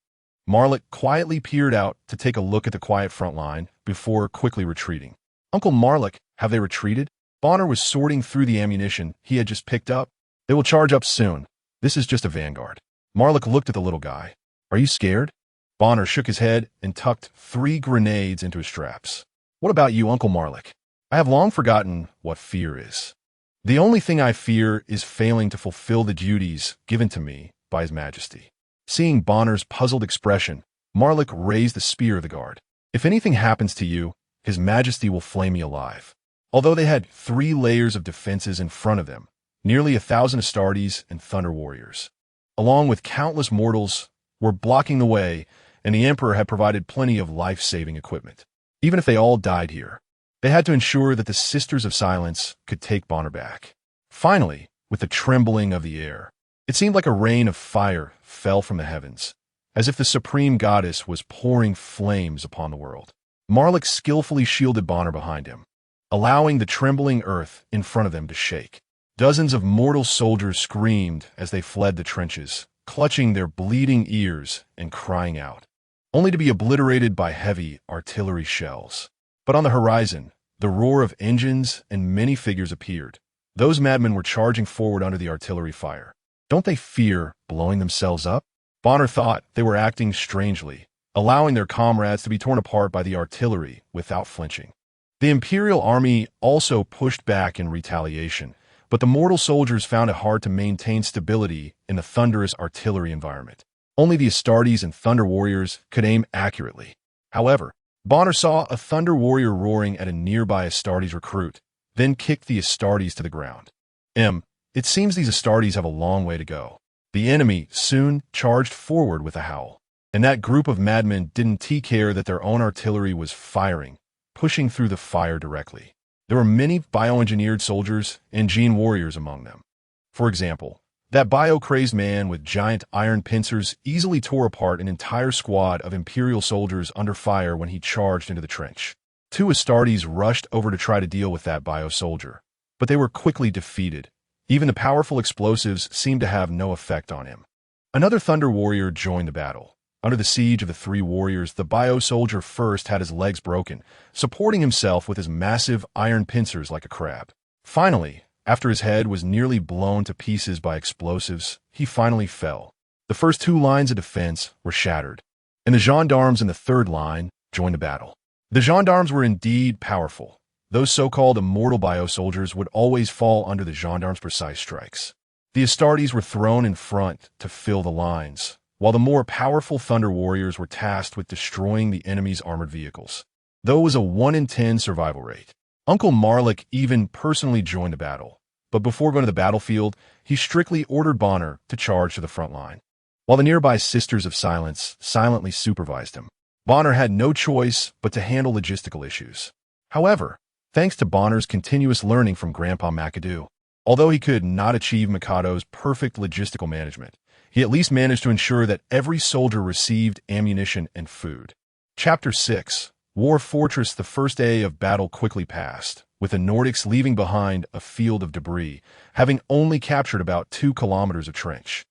Marlik quietly peered out to take a look at the quiet front line before quickly retreating. "Uncle Marlik, have they retreated?" Bonner was sorting through the ammunition he had just picked up. "They will charge up soon. This is just a vanguard." Marlik looked at the little guy. "Are you scared?" Bonner shook his head and tucked 3 grenades into his straps. "What about you, Uncle Marlik?" "I have long forgotten what fear is. The only thing I fear is failing to fulfill the duties given to me by His Majesty." Seeing Bonner's puzzled expression, Marlik raised the spear of the guard. "If anything happens to you, His Majesty will flay me alive." Although they had 3 layers of defenses in front of them, nearly 1,000 Astartes and Thunder Warriors, along with countless mortals, were blocking the way, and the Emperor had provided plenty of life-saving equipment. Even if they all died here, they had to ensure that the Sisters of Silence could take Bonner back. Finally, with the trembling of the air, it seemed like a rain of fire fell from the heavens, as if the Supreme Goddess was pouring flames upon the world. Marlik skillfully shielded Bonner behind him, allowing the trembling earth in front of them to shake. Dozens of mortal soldiers screamed as they fled the trenches, clutching their bleeding ears and crying out, only to be obliterated by heavy artillery shells. But on the horizon, the roar of engines and many figures appeared. Those madmen were charging forward under the artillery fire. Don't they fear blowing themselves up? Bonner thought they were acting strangely, allowing their comrades to be torn apart by the artillery without flinching. The Imperial army also pushed back in retaliation, but the mortal soldiers found it hard to maintain stability in the thunderous artillery environment. Only the Astartes and Thunder Warriors could aim accurately. However, Bonner saw a Thunder Warrior roaring at a nearby Astartes recruit, then kicked the Astartes to the ground. It seems these Astartes have a long way to go. The enemy soon charged forward with a howl, and that group of madmen didn't take care that their own artillery was firing, pushing through the fire directly. There were many bioengineered soldiers and gene warriors among them. For example, that bio-crazed man with giant iron pincers easily tore apart an entire squad of Imperial soldiers under fire when he charged into the trench. 2 Astartes rushed over to try to deal with that bio-soldier, but they were quickly defeated. Even the powerful explosives seemed to have no effect on him. Another Thunder Warrior joined the battle. Under the siege of the 3 warriors, the bio-soldier first had his legs broken, supporting himself with his massive iron pincers like a crab. Finally, after his head was nearly blown to pieces by explosives, he finally fell. The first 2 lines of defense were shattered, and the gendarmes in the 3rd line joined the battle. The gendarmes were indeed powerful. Those so-called immortal bio-soldiers would always fall under the gendarmes' precise strikes. The Astartes were thrown in front to fill the lines, while the more powerful Thunder Warriors were tasked with destroying the enemy's armored vehicles. Though it was a 1 in 10 survival rate, Uncle Marlik even personally joined the battle. But before going to the battlefield, he strictly ordered Bonner to charge to the front line, while the nearby Sisters of Silence silently supervised him. Bonner had no choice but to handle logistical issues. However, thanks to Bonner's continuous learning from Grandpa McAdoo, although he could not achieve Mikado's perfect logistical management, he at least managed to ensure that every soldier received ammunition and food. Chapter 6. War Fortress. The first day of battle quickly passed, with the Nordics leaving behind a field of debris, having only captured about 2 kilometers of trench.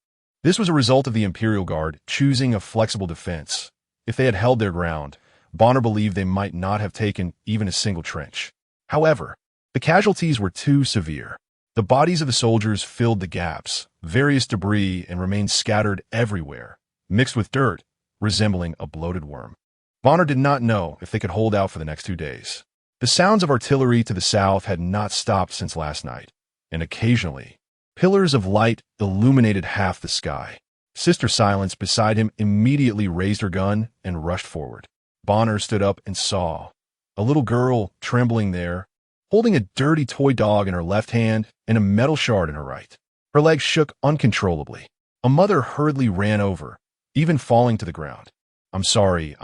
This was a result of the Imperial Guard choosing a flexible defense. If they had held their ground, Bonner believed they might not have taken even a single trench. However, the casualties were too severe. The bodies of the soldiers filled the gaps, various debris, and remained scattered everywhere, mixed with dirt, resembling a bloated worm. Bonner did not know if they could hold out for the next 2 days. The sounds of artillery to the south had not stopped since last night, and occasionally, pillars of light illuminated half the sky. Sister Silence beside him immediately raised her gun and rushed forward. Bonner stood up and saw a little girl trembling there, holding a dirty toy dog in her left hand and a metal shard in her right. Her legs shook uncontrollably. A mother hurriedly ran over, even falling to the ground. I'm sorry.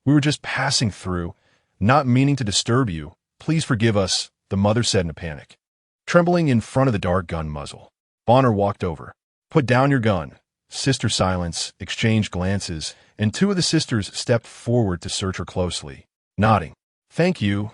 We were just passing through, not meaning to disturb you. Please forgive us, the mother said in a panic. Trembling in front of the dark gun muzzle, Bonner walked over. Put down your gun. Sister Silence exchanged glances, and two of the sisters stepped forward to search her closely, nodding. Thank you,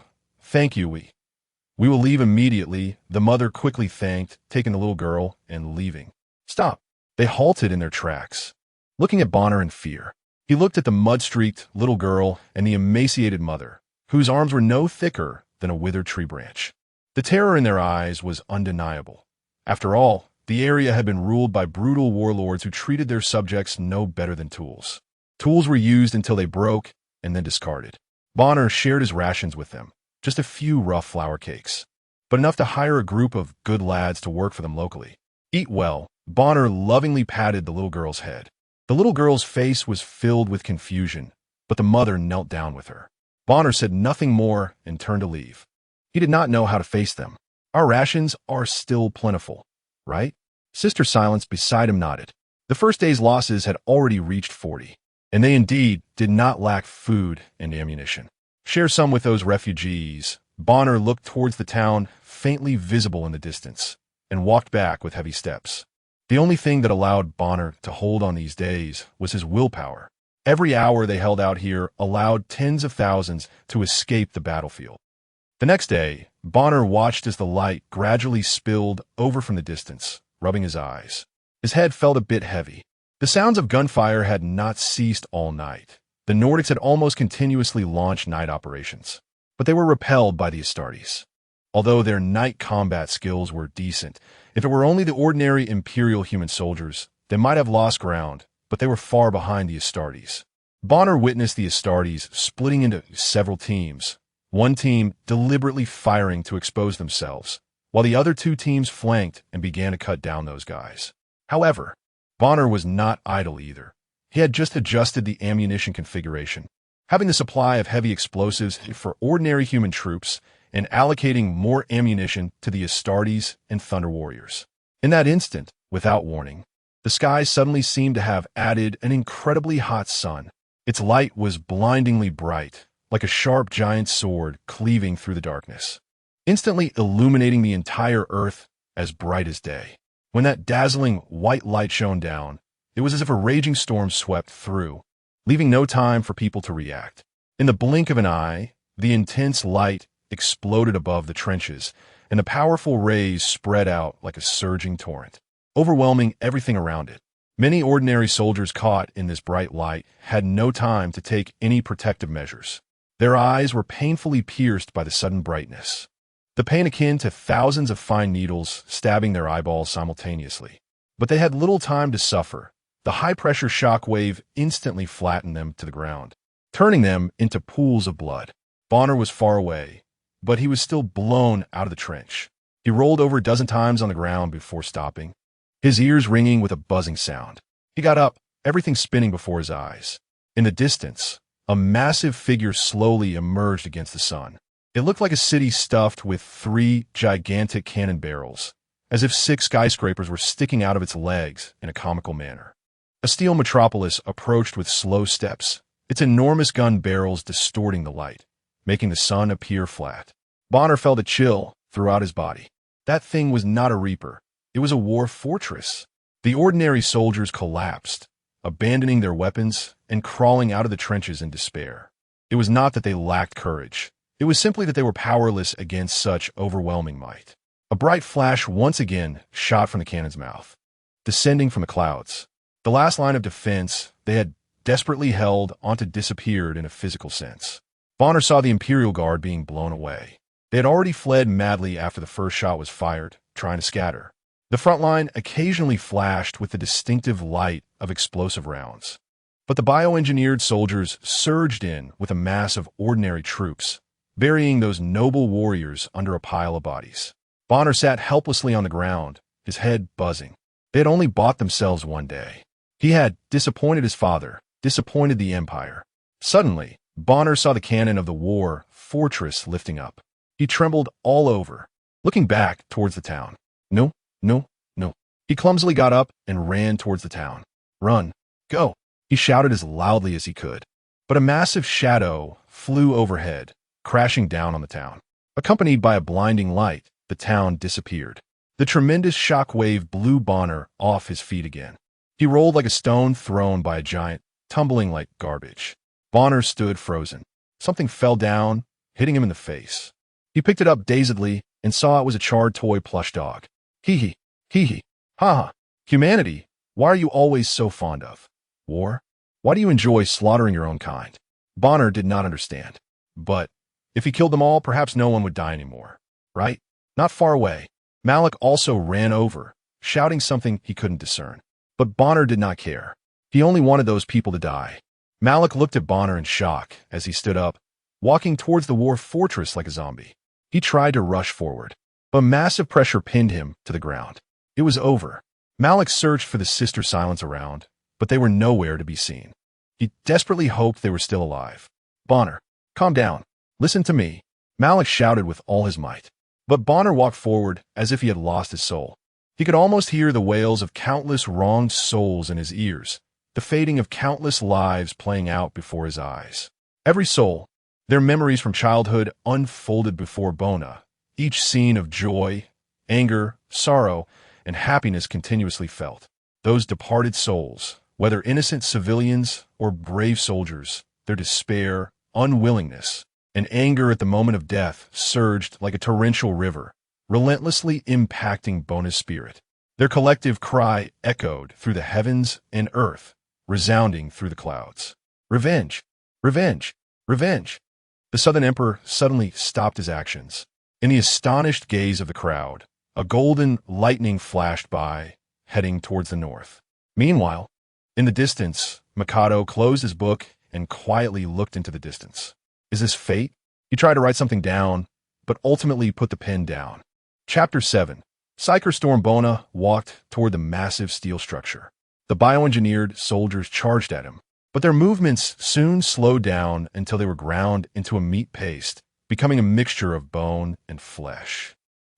we will leave immediately, the mother quickly thanked, taking the little girl and leaving. Stop. They halted in their tracks, looking at Bonner in fear. He looked at the mud-streaked little girl and the emaciated mother, whose arms were no thicker than a withered tree branch. The terror in their eyes was undeniable. After all, the area had been ruled by brutal warlords who treated their subjects no better than tools. Tools were used until they broke and then discarded. Bonner shared his rations with them, just a few rough flour cakes, but enough to hire a group of good lads to work for them locally. Eat well. Bonner lovingly patted the little girl's head. The little girl's face was filled with confusion, but the mother knelt down with her. Bonner said nothing more and turned to leave. He did not know how to face them. Our rations are still plentiful, right? Sister Silence beside him nodded. The first day's losses had already reached 40, and they indeed did not lack food and ammunition. Share some with those refugees. Bonner looked towards the town, faintly visible in the distance, and walked back with heavy steps. The only thing that allowed Bonner to hold on these days was his willpower. Every hour they held out here allowed tens of thousands to escape the battlefield. The next day, Bonner watched as the light gradually spilled over from the distance, rubbing his eyes. His head felt a bit heavy. The sounds of gunfire had not ceased all night. The Nordics had almost continuously launched night operations, but they were repelled by the Astartes. Although their night combat skills were decent, if it were only the ordinary Imperial human soldiers, they might have lost ground, but they were far behind the Astartes. Bonner witnessed the Astartes splitting into several teams, one team deliberately firing to expose themselves, while the other two teams flanked and began to cut down those guys. However, Bonner was not idle either. He had just adjusted the ammunition configuration, having the supply of heavy explosives for ordinary human troops and allocating more ammunition to the Astartes and Thunder Warriors. In that instant, without warning, the sky suddenly seemed to have added an incredibly hot sun. Its light was blindingly bright, like a sharp giant sword cleaving through the darkness, instantly illuminating the entire earth as bright as day. When that dazzling white light shone down, it was as if a raging storm swept through, leaving no time for people to react. In the blink of an eye, the intense light exploded above the trenches, and the powerful rays spread out like a surging torrent, overwhelming everything around it. Many ordinary soldiers caught in this bright light had no time to take any protective measures. Their eyes were painfully pierced by the sudden brightness, the pain akin to thousands of fine needles stabbing their eyeballs simultaneously. But they had little time to suffer. The high-pressure shock wave instantly flattened them to the ground, turning them into pools of blood. Bonner was far away, but he was still blown out of the trench. He rolled over a dozen times on the ground before stopping, his ears ringing with a buzzing sound. He got up, everything spinning before his eyes. In the distance, a massive figure slowly emerged against the sun. It looked like a city stuffed with 3 gigantic cannon barrels, as if 6 skyscrapers were sticking out of its legs in a comical manner. A steel metropolis approached with slow steps, its enormous gun barrels distorting the light, making the sun appear flat. Bonner felt a chill throughout his body. That thing was not a Reaper. It was a war fortress. The ordinary soldiers collapsed, abandoning their weapons and crawling out of the trenches in despair. It was not that they lacked courage. It was simply that they were powerless against such overwhelming might. A bright flash once again shot from the cannon's mouth, descending from the clouds. The last line of defense they had desperately held onto disappeared in a physical sense. Bonner saw the Imperial Guard being blown away. They had already fled madly after the first shot was fired, trying to scatter. The front line occasionally flashed with the distinctive light of explosive rounds. But the bioengineered soldiers surged in with a mass of ordinary troops, burying those noble warriors under a pile of bodies. Bonner sat helplessly on the ground, his head buzzing. They had only bought themselves one day. He had disappointed his father, disappointed the Empire. Suddenly, Bonner saw the cannon of the war fortress lifting up. He trembled all over, looking back towards the town. No, no, no. He clumsily got up and ran towards the town. Run. Go. He shouted as loudly as he could. But a massive shadow flew overhead, crashing down on the town. Accompanied by a blinding light, the town disappeared. The tremendous shock wave blew Bonner off his feet again. He rolled like a stone thrown by a giant, tumbling like garbage. Bonner stood frozen. Something fell down, hitting him in the face. He picked it up dazedly and saw it was a charred toy plush dog. Hee hee, ha ha. Humanity, why are you always so fond of war? Why do you enjoy slaughtering your own kind? Bonner did not understand. But if he killed them all, perhaps no one would die anymore, right? Not far away, Malik also ran over, shouting something he couldn't discern. But Bonner did not care. He only wanted those people to die. Malik looked at Bonner in shock as he stood up, walking towards the war fortress like a zombie. He tried to rush forward, but massive pressure pinned him to the ground. It was over. Malik searched for the sister silence around, but they were nowhere to be seen. He desperately hoped they were still alive. Bonner, calm down. Listen to me, Malik shouted with all his might. But Bonner walked forward as if he had lost his soul. He could almost hear the wails of countless wronged souls in his ears, the fading of countless lives playing out before his eyes. Every soul, their memories from childhood unfolded before Bona, each scene of joy, anger, sorrow, and happiness continuously felt. Those departed souls, whether innocent civilians or brave soldiers, their despair, unwillingness, and anger at the moment of death surged like a torrential river, relentlessly impacting Bona's spirit. Their collective cry echoed through the heavens and earth, resounding through the clouds. Revenge! Revenge! Revenge! The Southern Emperor suddenly stopped his actions. In the astonished gaze of the crowd, a golden lightning flashed by, heading towards the north. Meanwhile, in the distance, Mikado closed his book and quietly looked into the distance. Is this fate? He tried to write something down, but ultimately put the pen down. Chapter 7. Psyker Storm Bona walked toward the massive steel structure. The bioengineered soldiers charged at him, but their movements soon slowed down until they were ground into a meat paste, becoming a mixture of bone and flesh.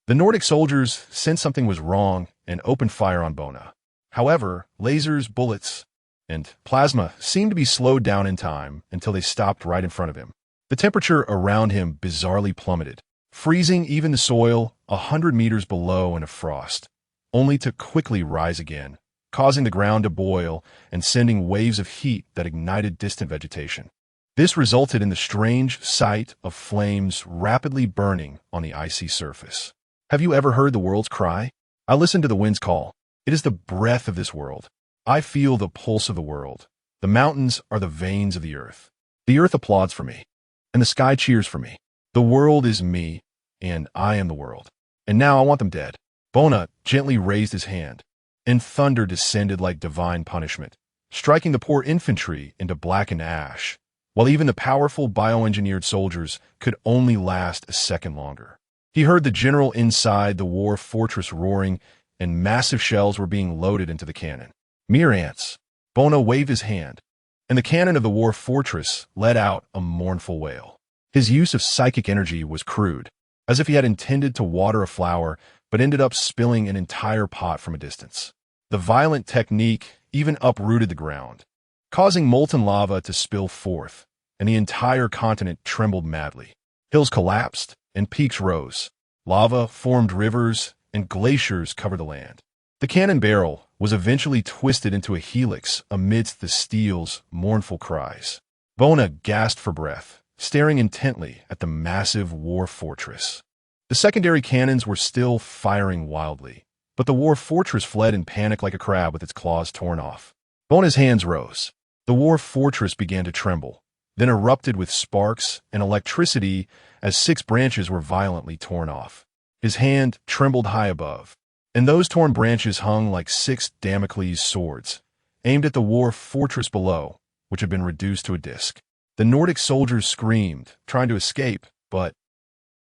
The Nordic soldiers sensed something was wrong and opened fire on Bona. However, lasers, bullets, and plasma seemed to be slowed down in time until they stopped right in front of him. The temperature around him bizarrely plummeted, freezing even the soil 100 meters below in a frost, only to quickly rise again, causing the ground to boil and sending waves of heat that ignited distant vegetation. This resulted in the strange sight of flames rapidly burning on the icy surface. Have you ever heard the world's cry? I listen to the wind's call. It is the breath of this world. I feel the pulse of the world. The mountains are the veins of the earth. The earth applauds for me, and the sky cheers for me. The world is me, and I am the world. And now I want them dead. Bona gently raised his hand, and thunder descended like divine punishment, striking the poor infantry into blackened ash, while even the powerful bioengineered soldiers could only last a second longer. He heard the general inside the war fortress roaring, and massive shells were being loaded into the cannon. Mere ants. Bona waved his hand, and the cannon of the war fortress let out a mournful wail. His use of psychic energy was crude, as if he had intended to water a flower, but ended up spilling an entire pot from a distance. The violent technique even uprooted the ground, causing molten lava to spill forth, and the entire continent trembled madly. Hills collapsed, and peaks rose. Lava formed rivers, and glaciers covered the land. The cannon barrel was eventually twisted into a helix amidst the steel's mournful cries. Bona gasped for breath, staring intently at the massive war fortress. The secondary cannons were still firing wildly, but the war fortress fled in panic like a crab with its claws torn off. Bona's hands rose. The war fortress began to tremble, then erupted with sparks and electricity as 6 branches were violently torn off. His hand trembled high above, and those torn branches hung like 6 Damocles swords, aimed at the war fortress below, which had been reduced to a disc. The Nordic soldiers screamed, trying to escape, but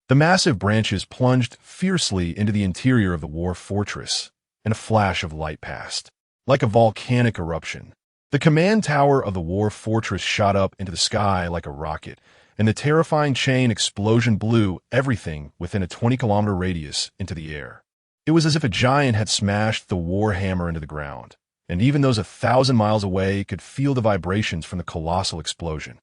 the massive branches plunged fiercely into the interior of the war fortress, and a flash of light passed. Like a volcanic eruption, The command tower of the war fortress shot up into the sky like a rocket, and the terrifying chain explosion blew everything within a 20-kilometer radius into the air. It was as if a giant had smashed the war hammer into the ground, and even those 1,000 miles away could feel the vibrations from the colossal explosion.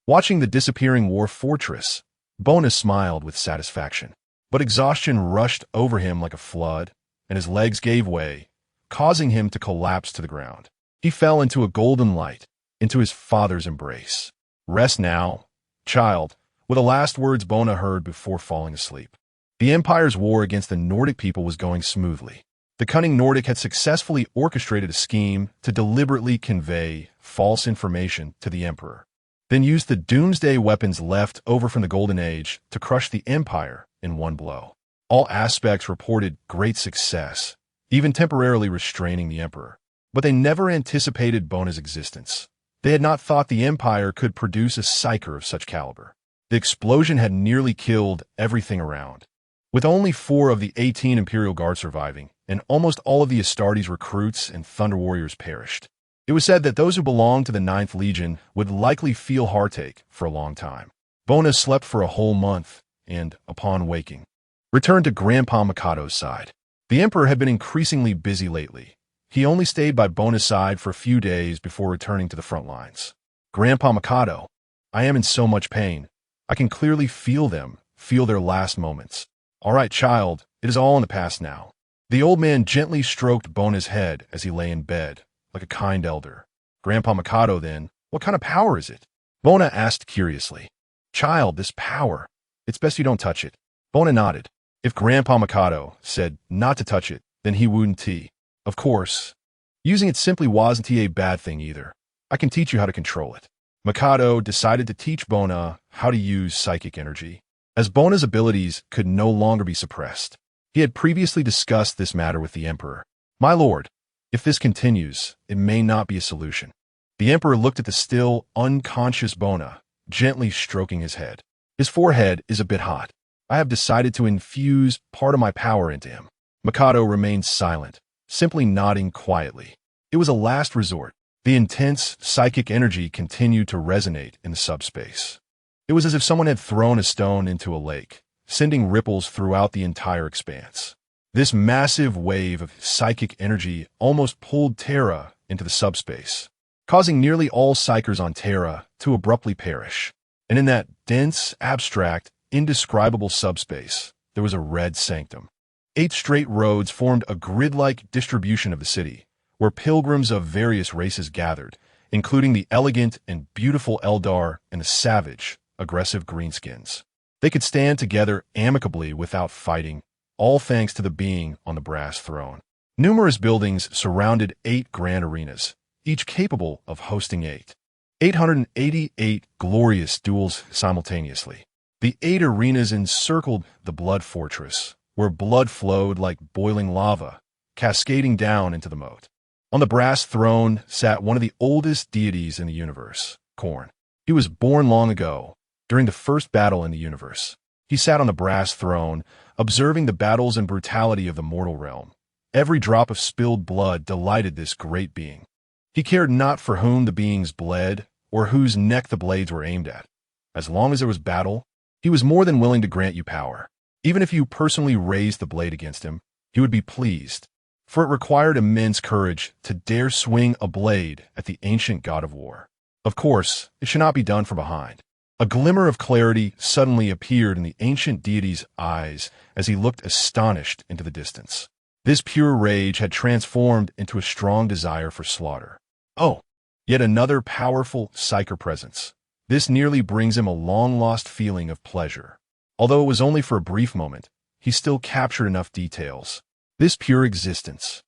Watching the disappearing war fortress, Bona smiled with satisfaction. But exhaustion rushed over him like a flood, and his legs gave way, causing him to collapse to the ground. He fell into a golden light, into his father's embrace. "Rest now, child," were the last words Bona heard before falling asleep. The Empire's war against the Nordic people was going smoothly. The cunning Nordic had successfully orchestrated a scheme to deliberately convey false information to the Emperor, then used the doomsday weapons left over from the Golden Age to crush the Empire in one blow. All aspects reported great success, even temporarily restraining the Emperor. But they never anticipated Bona's existence. They had not thought the Empire could produce a psyker of such caliber. The explosion had nearly killed everything around. With only 4 of the 18 Imperial Guard surviving, and almost all of the Astartes recruits and Thunder Warriors perished. It was said that those who belonged to the 9th Legion would likely feel heartache for a long time. Bona slept for a whole month, and, upon waking, returned to Grandpa Mikado's side. The Emperor had been increasingly busy lately. He only stayed by Bona's side for a few days before returning to the front lines. "Grandpa Mikado, I am in so much pain. I can clearly feel them, feel their last moments. All right, child, it is all in the past now." The old man gently stroked Bona's head as he lay in bed, like a kind elder. "Grandpa Mikado, then, what kind of power is it?" Bona asked curiously. "Child, this power, it's best you don't touch it." Bona nodded. If Grandpa Mikado said not to touch it, then he wouldn't. Of course, using it simply wasn't a bad thing either. "I can teach you how to control it." Mikado decided to teach Bona how to use psychic energy, as Bona's abilities could no longer be suppressed. He had previously discussed this matter with the Emperor. "My lord, if this continues, it may not be a solution." The Emperor looked at the still, unconscious Bona, gently stroking his head. "His forehead is a bit hot. I have decided to infuse part of my power into him." Mikado remained silent, simply nodding quietly. It was a last resort. The intense psychic energy continued to resonate in the subspace. It was as if someone had thrown a stone into a lake, sending ripples throughout the entire expanse. This massive wave of psychic energy almost pulled Terra into the subspace, causing nearly all psychers on Terra to abruptly perish. And in that dense, abstract, indescribable subspace, there was a red sanctum. 8 straight roads formed a grid-like distribution of the city, where pilgrims of various races gathered, including the elegant and beautiful Eldar and the savage, aggressive greenskins. They could stand together amicably without fighting, all thanks to the being on the brass throne. Numerous buildings surrounded 8 grand arenas, each capable of hosting 888 glorious duels simultaneously. The 8 arenas encircled the blood fortress, where blood flowed like boiling lava, cascading down into the moat. On the brass throne sat one of the oldest deities in the universe, Khorne. He was born long ago, during the first battle in the universe. He sat on the brass throne, observing the battles and brutality of the mortal realm. Every drop of spilled blood delighted this great being. He cared not for whom the beings bled, or whose neck the blades were aimed at. As long as there was battle, he was more than willing to grant you power. Even if you personally raised the blade against him, he would be pleased, for it required immense courage to dare swing a blade at the ancient god of war. Of course, it should not be done from behind. A glimmer of clarity suddenly appeared in the ancient deity's eyes as he looked astonished into the distance. This pure rage had transformed into a strong desire for slaughter. Oh, yet another powerful psyker presence. This nearly brings him a long-lost feeling of pleasure. Although it was only for a brief moment, he still captured enough details. This pure existence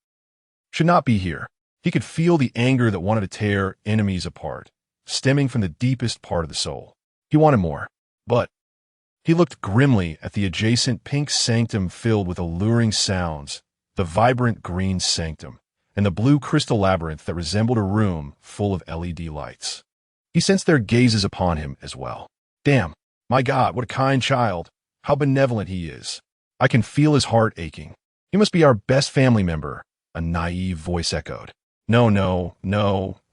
should not be here. He could feel the anger that wanted to tear enemies apart, stemming from the deepest part of the soul. He wanted more, but he looked grimly at the adjacent pink sanctum filled with alluring sounds, the vibrant green sanctum, and the blue crystal labyrinth that resembled a room full of LED lights. He sensed their gazes upon him as well. Damn, my God, what a kind child. How benevolent he is. I can feel his heart aching. He must be our best family member, a naive voice echoed. No,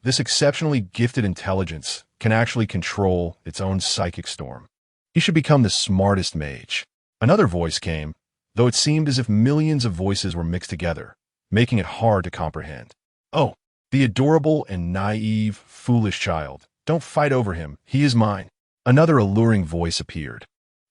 this exceptionally gifted intelligence can actually control its own psychic storm. He should become the smartest mage. Another voice came, though it seemed as if millions of voices were mixed together, making it hard to comprehend. Oh, the adorable and naive, foolish child. Don't fight over him. He is mine. Another alluring voice appeared.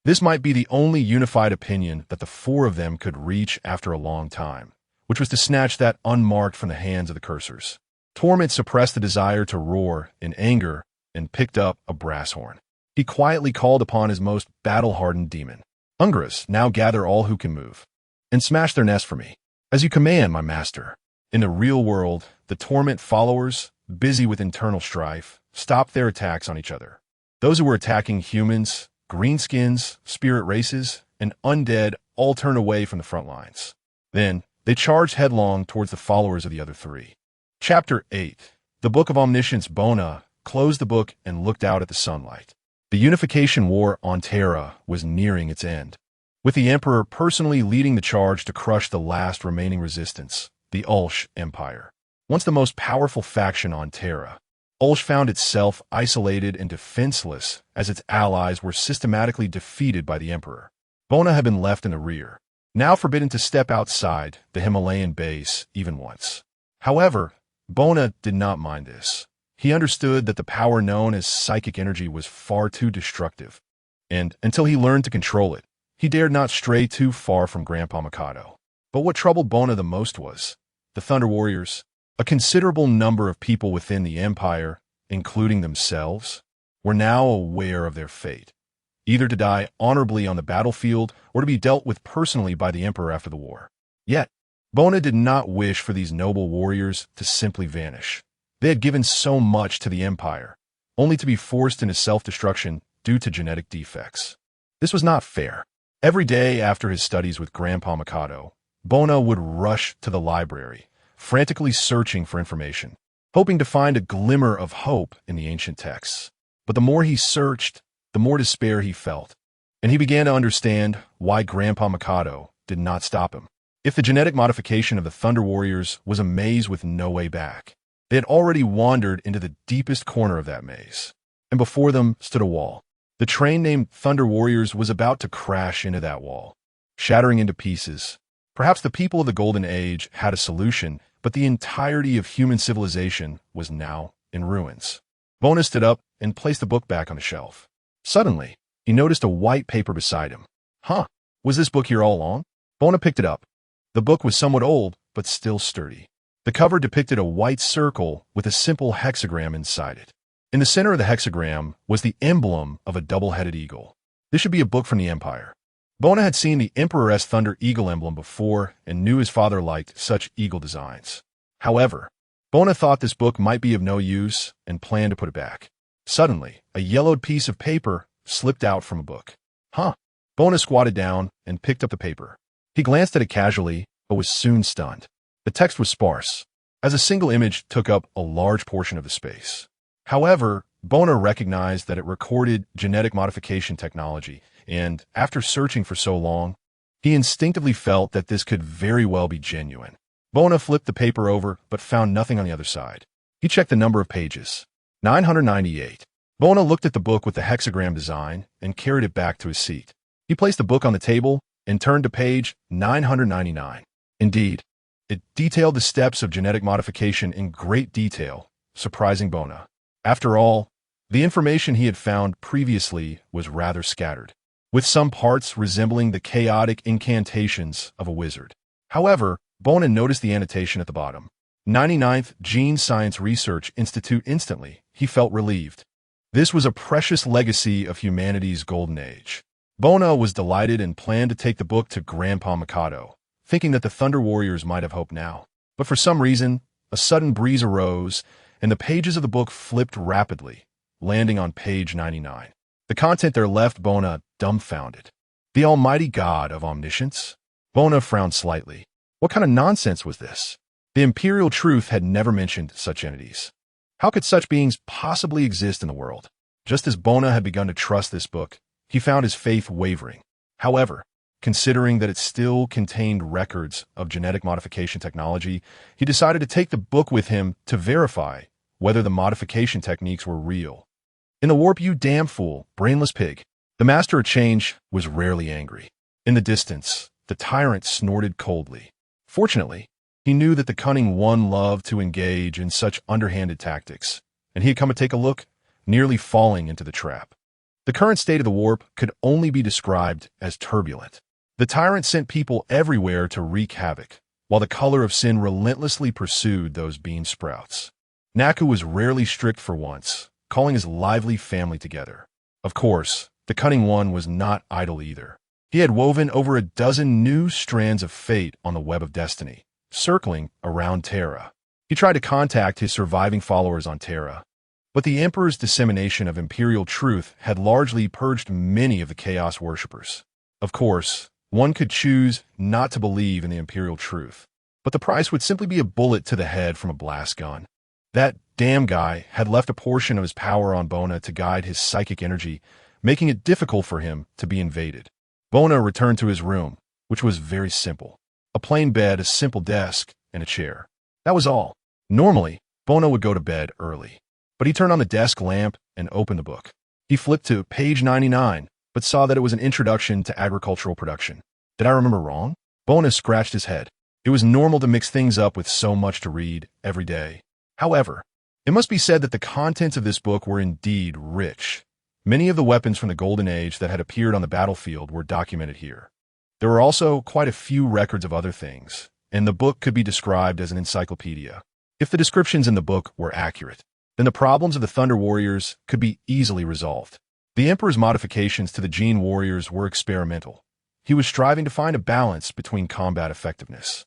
This might be the only unified opinion that the four of them could reach after a long time, which was to snatch that unmarked from the hands of the cursors. Torment suppressed the desire to roar in anger and picked up a brass horn. He quietly called upon his most battle-hardened demon. Ungras, now gather all who can move, and smash their nest for me. As you command, my master. In the real world, the Torment followers, busy with internal strife, stopped their attacks on each other. Those who were attacking humans, greenskins, spirit races, and undead all turned away from the front lines. Then, they charged headlong towards the followers of the other three. Chapter 8. The Book of Omniscience. Bona closed the book and looked out at the sunlight. The unification war on Terra was nearing its end, with the Emperor personally leading the charge to crush the last remaining resistance, the Ulsh Empire. Once the most powerful faction on Terra, Ulsh found itself isolated and defenseless as its allies were systematically defeated by the Emperor. Bona had been left in the rear, now forbidden to step outside the Himalayan base even once. However, Bona did not mind this. He understood that the power known as psychic energy was far too destructive, and until he learned to control it, he dared not stray too far from Grandpa Mikado. But what troubled Bona the most was the Thunder Warriors. A considerable number of people within the Empire, including themselves, were now aware of their fate, either to die honorably on the battlefield or to be dealt with personally by the Emperor after the war. Yet, Bona did not wish for these noble warriors to simply vanish. They had given so much to the Empire, only to be forced into self-destruction due to genetic defects. This was not fair. Every day after his studies with Grandpa Mikado, Bona would rush to the library, frantically searching for information, hoping to find a glimmer of hope in the ancient texts. But the more he searched, the more despair he felt, and he began to understand why Grandpa Mikado did not stop him. If the genetic modification of the Thunder Warriors was a maze with no way back, they had already wandered into the deepest corner of that maze, and before them stood a wall. The train named Thunder Warriors was about to crash into that wall, shattering into pieces. Perhaps the people of the Golden Age had a solution, but the entirety of human civilization was now in ruins. Bona stood up and placed the book back on the shelf. Suddenly, he noticed a white paper beside him. Huh, was this book here all along? Bona picked it up. The book was somewhat old, but still sturdy. The cover depicted a white circle with a simple hexagram inside it. In the center of the hexagram was the emblem of a double-headed eagle. This should be a book from the Empire. Bona had seen the Emperor's Thunder Eagle emblem before and knew his father liked such eagle designs. However, Bona thought this book might be of no use and planned to put it back. Suddenly, a yellowed piece of paper slipped out from a book. Huh. Bona squatted down and picked up the paper. He glanced at it casually, but was soon stunned. The text was sparse, as a single image took up a large portion of the space. However, Bona recognized that it recorded genetic modification technology, and after searching for so long, he instinctively felt that this could very well be genuine. Bona flipped the paper over, but found nothing on the other side. He checked the number of pages. 998. Bona looked at the book with the hexagram design and carried it back to his seat. He placed the book on the table and turned to page 999. Indeed, it detailed the steps of genetic modification in great detail, surprising Bona. After all, the information he had found previously was rather scattered, with some parts resembling the chaotic incantations of a wizard. However, Bona noticed the annotation at the bottom. 99th Gene Science Research Institute. Instantly, he felt relieved. This was a precious legacy of humanity's golden age. Bona was delighted and planned to take the book to Grandpa Mikado, thinking that the Thunder Warriors might have hope now. But for some reason, a sudden breeze arose, and the pages of the book flipped rapidly, landing on page 99. The content there left Bona dumbfounded. The almighty god of omniscience? Bona frowned slightly. What kind of nonsense was this? The imperial truth had never mentioned such entities. How could such beings possibly exist in the world? Just as Bona had begun to trust this book, he found his faith wavering. However, considering that it still contained records of genetic modification technology, he decided to take the book with him to verify whether the modification techniques were real. In the warp, you damn fool, brainless pig. The master of change was rarely angry. In the distance, the tyrant snorted coldly. Fortunately, he knew that the cunning one loved to engage in such underhanded tactics, and he had come to take a look, nearly falling into the trap. The current state of the warp could only be described as turbulent. The tyrant sent people everywhere to wreak havoc, while the color of sin relentlessly pursued those bean sprouts. Naku was rarely strict for once, calling his lively family together. Of course, the cunning one was not idle either. He had woven over a dozen new strands of fate on the web of destiny, circling around Terra. He tried to contact his surviving followers on Terra, but the Emperor's dissemination of imperial truth had largely purged many of the Chaos worshippers. Of course, one could choose not to believe in the imperial truth, but the price would simply be a bullet to the head from a blast gun. That damn guy had left a portion of his power on Bona to guide his psychic energy, making it difficult for him to be invaded. Bona returned to his room, which was very simple. A plain bed, a simple desk, and a chair. That was all. Normally, Bona would go to bed early, but he turned on the desk lamp and opened the book. He flipped to page 99, but saw that it was an introduction to agricultural production. Did I remember wrong? Bona scratched his head. It was normal to mix things up with so much to read every day. However, it must be said that the contents of this book were indeed rich. Many of the weapons from the Golden Age that had appeared on the battlefield were documented here. There were also quite a few records of other things, and the book could be described as an encyclopedia. If the descriptions in the book were accurate, then the problems of the Thunder Warriors could be easily resolved. The Emperor's modifications to the Gene Warriors were experimental. He was striving to find a balance between combat effectiveness.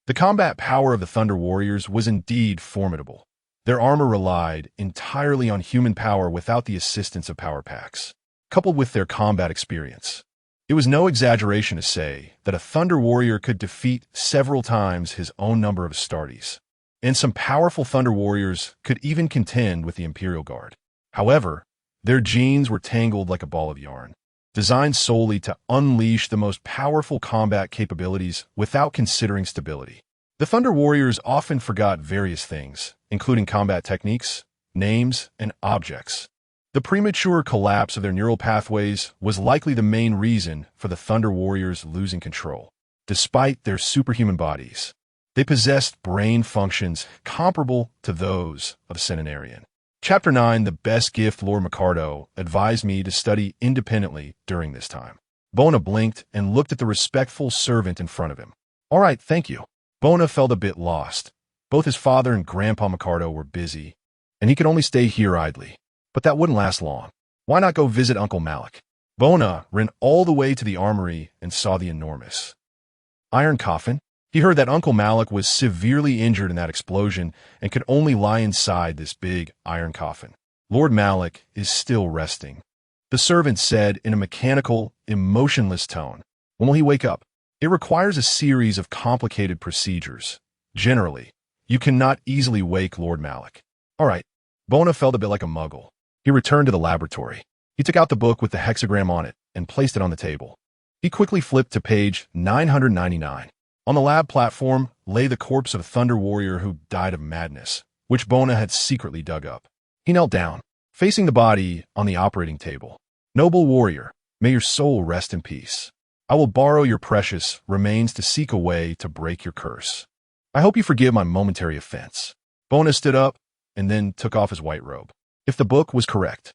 The combat power of the Thunder Warriors was indeed formidable. Their armor relied entirely on human power without the assistance of power packs, coupled with their combat experience. It was no exaggeration to say that a Thunder Warrior could defeat several times his own number of Astartes, and some powerful Thunder Warriors could even contend with the Imperial Guard. However, their genes were tangled like a ball of yarn, designed solely to unleash the most powerful combat capabilities without considering stability. The Thunder Warriors often forgot various things, including combat techniques, names, and objects. The premature collapse of their neural pathways was likely the main reason for the Thunder Warriors losing control. Despite their superhuman bodies, they possessed brain functions comparable to those of a centenarian. Chapter 9, The Best Gift Lord Micardo advised me to study independently during this time. Bona blinked and looked at the respectful servant in front of him. All right, thank you. Bona felt a bit lost. Both his father and Grandpa Micardo were busy, and he could only stay here idly. But that wouldn't last long. Why not go visit Uncle Malik? Bona ran all the way to the armory and saw the enormous iron coffin. He heard that Uncle Malik was severely injured in that explosion and could only lie inside this big iron coffin. Lord Malik is still resting, the servant said in a mechanical, emotionless tone. When will he wake up? It requires a series of complicated procedures. Generally, you cannot easily wake Lord Malik. All right. Bona felt a bit like a muggle. He returned to the laboratory. He took out the book with the hexagram on it and placed it on the table. He quickly flipped to page 999. On the lab platform lay the corpse of a Thunder Warrior who died of madness, which Bona had secretly dug up. He knelt down, facing the body on the operating table. Noble warrior, may your soul rest in peace. I will borrow your precious remains to seek a way to break your curse. I hope you forgive my momentary offense. Bona stood up and then took off his white robe. If the book was correct,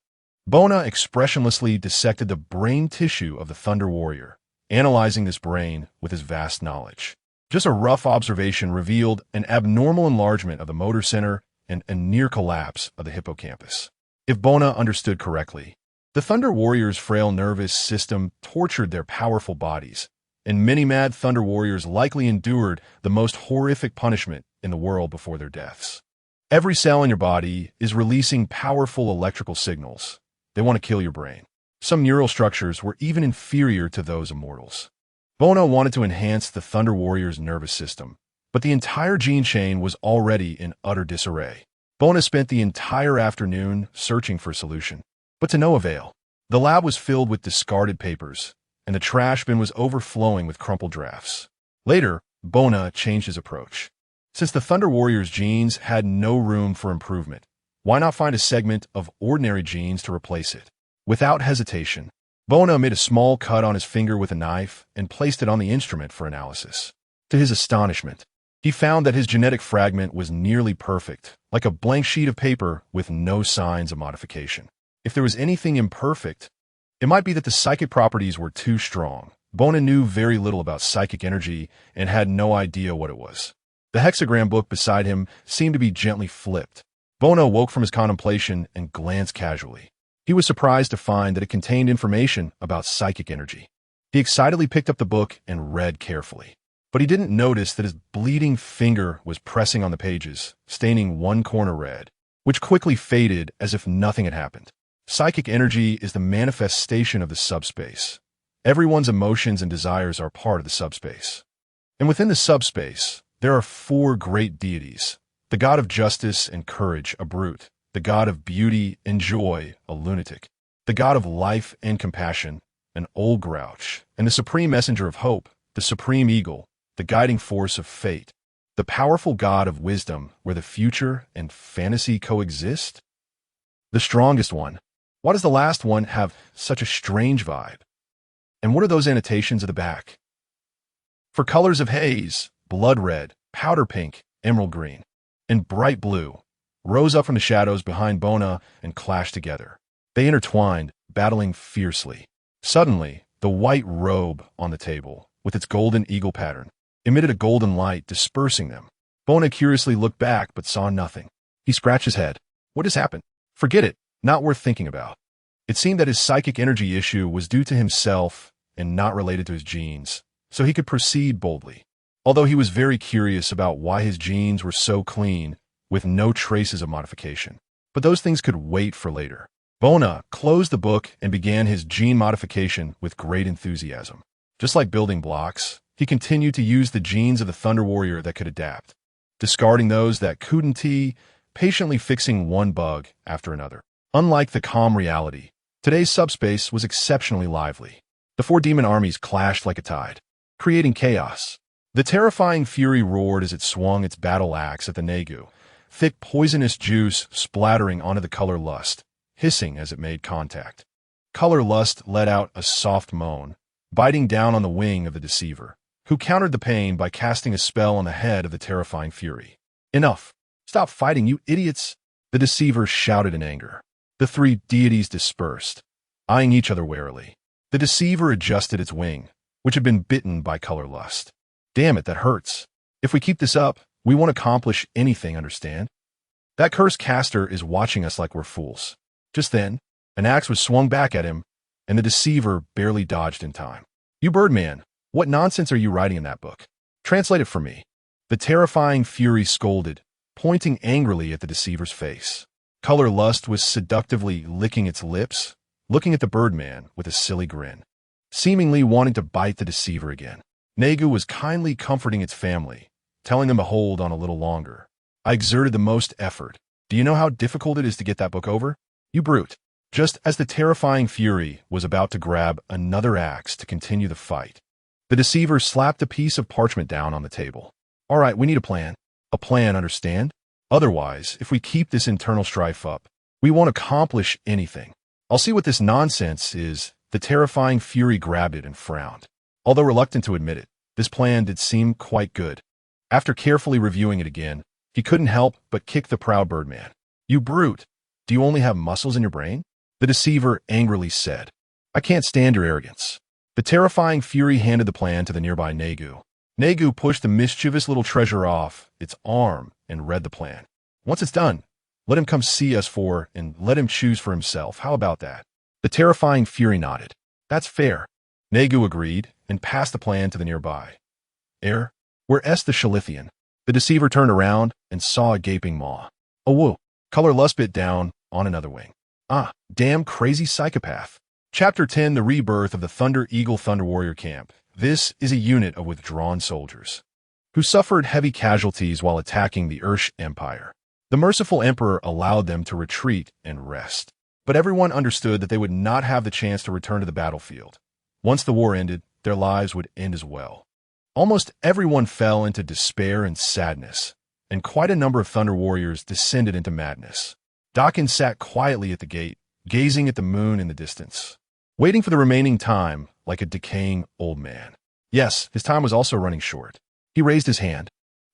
Bona expressionlessly dissected the brain tissue of the Thunder Warrior, analyzing this brain with his vast knowledge. Just a rough observation revealed an abnormal enlargement of the motor center and a near collapse of the hippocampus. If Bona understood correctly, the Thunder Warriors' frail nervous system tortured their powerful bodies, and many mad Thunder Warriors likely endured the most horrific punishment in the world before their deaths. Every cell in your body is releasing powerful electrical signals. They want to kill your brain. Some neural structures were even inferior to those of mortals. Bona wanted to enhance the Thunder Warriors' nervous system, but the entire gene chain was already in utter disarray. Bona spent the entire afternoon searching for a solution, but to no avail. The lab was filled with discarded papers, and the trash bin was overflowing with crumpled drafts. Later, Bona changed his approach. Since the Thunder Warriors' genes had no room for improvement, Why not find a segment of ordinary genes to replace it? Without hesitation, Bona made a small cut on his finger with a knife and placed it on the instrument for analysis. To his astonishment, he found that his genetic fragment was nearly perfect, like a blank sheet of paper with no signs of modification. If there was anything imperfect, it might be that the psychic properties were too strong. Bona knew very little about psychic energy and had no idea what it was. The hexagram book beside him seemed to be gently flipped. Bona woke from his contemplation and glanced casually. He was surprised to find that it contained information about psychic energy. He excitedly picked up the book and read carefully. But he didn't notice that his bleeding finger was pressing on the pages, staining one corner red, which quickly faded as if nothing had happened. Psychic energy is the manifestation of the subspace. Everyone's emotions and desires are part of the subspace. And within the subspace, there are 4 great deities: the god of justice and courage, a brute; the god of beauty and joy, a lunatic; the god of life and compassion, an old grouch; and the supreme messenger of hope, the supreme eagle, the guiding force of fate, the powerful god of wisdom, where the future and fantasy coexist. The strongest one. Why does the last one have such a strange vibe? And what are those annotations at the back? For colors of haze, blood red, powder pink, emerald green, and bright blue rose up from the shadows behind Bona and clashed together. They intertwined, battling fiercely. Suddenly, the white robe on the table, with its golden eagle pattern, emitted a golden light, dispersing them. Bona curiously looked back but saw nothing. He scratched his head. What has happened? Forget it. Not worth thinking about. It seemed that his psychic energy issue was due to himself and not related to his genes, so he could proceed boldly. Although he was very curious about why his genes were so clean, with no traces of modification. But those things could wait for later. Bona closed the book and began his gene modification with great enthusiasm. Just like building blocks, he continued to use the genes of the Thunder Warrior that could adapt, discarding those that couldn't, patiently fixing one bug after another. Unlike the calm reality, today's subspace was exceptionally lively. The 4 demon armies clashed like a tide, creating chaos. The terrifying fury roared as it swung its battle axe at the Nagu, thick poisonous juice splattering onto the color lust, hissing as it made contact. Color lust let out a soft moan, biting down on the wing of the deceiver, who countered the pain by casting a spell on the head of the terrifying fury. Enough! Stop fighting, you idiots! The deceiver shouted in anger. The 3 deities dispersed, eyeing each other warily. The deceiver adjusted its wing, which had been bitten by color lust. Damn it, that hurts. If we keep this up, we won't accomplish anything, understand? That cursed caster is watching us like we're fools. Just then, an axe was swung back at him, and the deceiver barely dodged in time. You Birdman, what nonsense are you writing in that book? Translate it for me. The terrifying fury scolded, pointing angrily at the deceiver's face. Color lust was seductively licking its lips, looking at the Birdman with a silly grin, seemingly wanting to bite the deceiver again. Nagu was kindly comforting its family, telling them to hold on a little longer. I exerted the most effort. Do you know how difficult it is to get that book over? You brute. Just as the terrifying fury was about to grab another axe to continue the fight, the deceiver slapped a piece of parchment down on the table. All right, we need a plan. A plan, understand? Otherwise, if we keep this internal strife up, we won't accomplish anything. I'll see what this nonsense is. The terrifying fury grabbed it and frowned. Although reluctant to admit it, this plan did seem quite good. After carefully reviewing it again, he couldn't help but kick the proud Birdman. You brute! Do you only have muscles in your brain? The deceiver angrily said. I can't stand your arrogance. The terrifying fury handed the plan to the nearby Nagu. Nagu pushed the mischievous little treasure off its arm and read the plan. Once it's done, let him come see us and let him choose for himself. How about that? The terrifying fury nodded. That's fair. Nagu agreed and passed the plan to the nearby. Where est the Shalithian? The deceiver turned around and saw a gaping maw. Oh whoa! Color lust bit down on another wing. Ah, damn crazy psychopath. Chapter 10, The Rebirth of the Thunder Eagle Thunder Warrior Camp. This is a unit of withdrawn soldiers who suffered heavy casualties while attacking the Ursh Empire. The merciful emperor allowed them to retreat and rest, but everyone understood that they would not have the chance to return to the battlefield. Once the war ended, their lives would end as well. Almost everyone fell into despair and sadness, and quite a number of Thunder Warriors descended into madness. Dakin sat quietly at the gate, gazing at the moon in the distance, waiting for the remaining time like a decaying old man. Yes, his time was also running short. He raised his hand.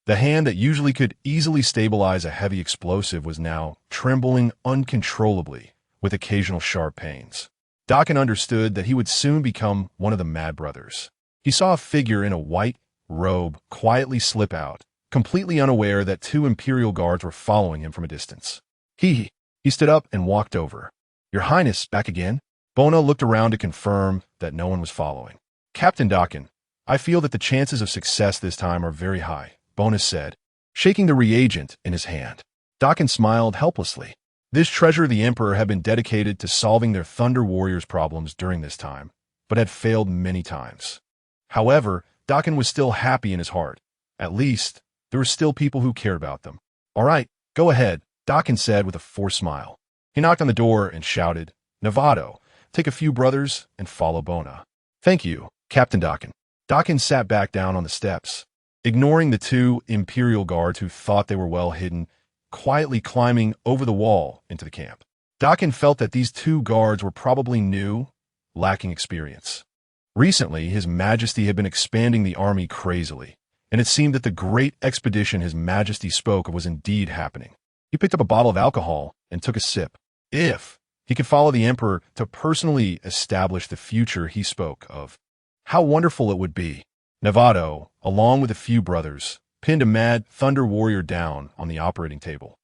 The hand that usually could easily stabilize a heavy explosive was now trembling uncontrollably with occasional sharp pains. Dakin understood that he would soon become one of the Mad Brothers. He saw a figure in a white robe quietly slip out, completely unaware that two Imperial guards were following him from a distance. He stood up and walked over. Your Highness, back again? Bona looked around to confirm that no one was following. Captain Dakin, I feel that the chances of success this time are very high, Bona said, shaking the reagent in his hand. Dakin smiled helplessly. This treasure of the Emperor had been dedicated to solving their Thunder Warriors' problems during this time, but had failed many times. However, Dakin was still happy in his heart. At least, there were still people who cared about them. All right, go ahead, Dakin said with a forced smile. He knocked on the door and shouted, Novato, take a few brothers and follow Bona. Thank you, Captain Dakin. Dakin sat back down on the steps, ignoring the two Imperial guards who thought they were well hidden, quietly climbing over the wall into the camp. Dakin felt that these two guards were probably new, lacking experience. Recently, His Majesty had been expanding the army crazily, and it seemed that the great expedition His Majesty spoke of was indeed happening. He picked up a bottle of alcohol and took a sip. If he could follow the Emperor to personally establish the future he spoke of, how wonderful it would be. Novato, along with a few brothers, pinned a mad Thunder Warrior down on the operating table.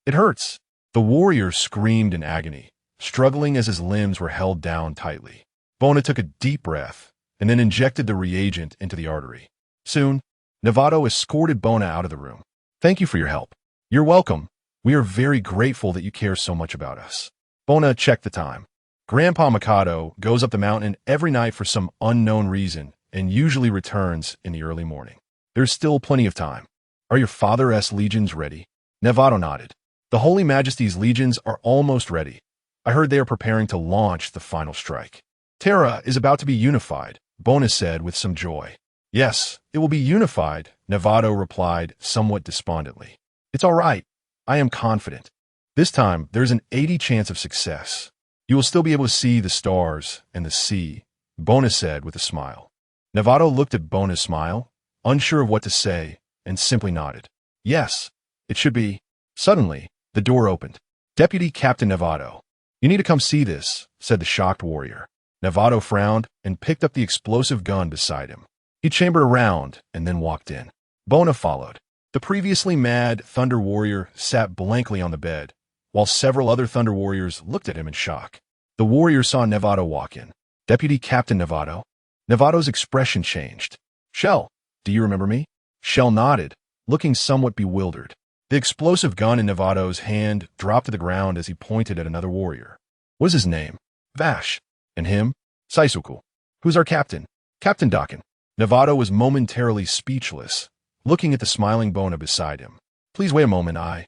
It hurts. The warrior screamed in agony, struggling as his limbs were held down tightly. Bona took a deep breath and then injected the reagent into the artery. Soon, Novato escorted Bona out of the room. Thank you for your help. You're welcome. We are very grateful that you care so much about us. Bona checked the time. Grandpa Mikado goes up the mountain every night for some unknown reason and usually returns in the early morning. There's still plenty of time. Are your father's legions ready? Novato nodded. The Holy Majesty's legions are almost ready. I heard they are preparing to launch the final strike. Terra is about to be unified, Bona said with some joy. Yes, it will be unified, Novato replied somewhat despondently. It's all right. I am confident. This time, there's an 80% chance of success. You will still be able to see the stars and the sea, Bona said with a smile. Novato looked at Bona's smile, unsure of what to say, and simply nodded. Yes, it should be. Suddenly, the door opened. Deputy Captain Novato. You need to come see this, said the shocked warrior. Novato frowned and picked up the explosive gun beside him. He chambered around and then walked in. Bona followed. The previously mad Thunder Warrior sat blankly on the bed, while several other Thunder Warriors looked at him in shock. The warrior saw Novato walk in. Deputy Captain Novato. Novato's expression changed. Shell, do you remember me? Shell nodded, looking somewhat bewildered. The explosive gun in Novato's hand dropped to the ground as he pointed at another warrior. What is his name? Vash. And him? Saisuku. Who's our captain? Captain Dakin. Novato was momentarily speechless, looking at the smiling Bona beside him. Please wait a moment, I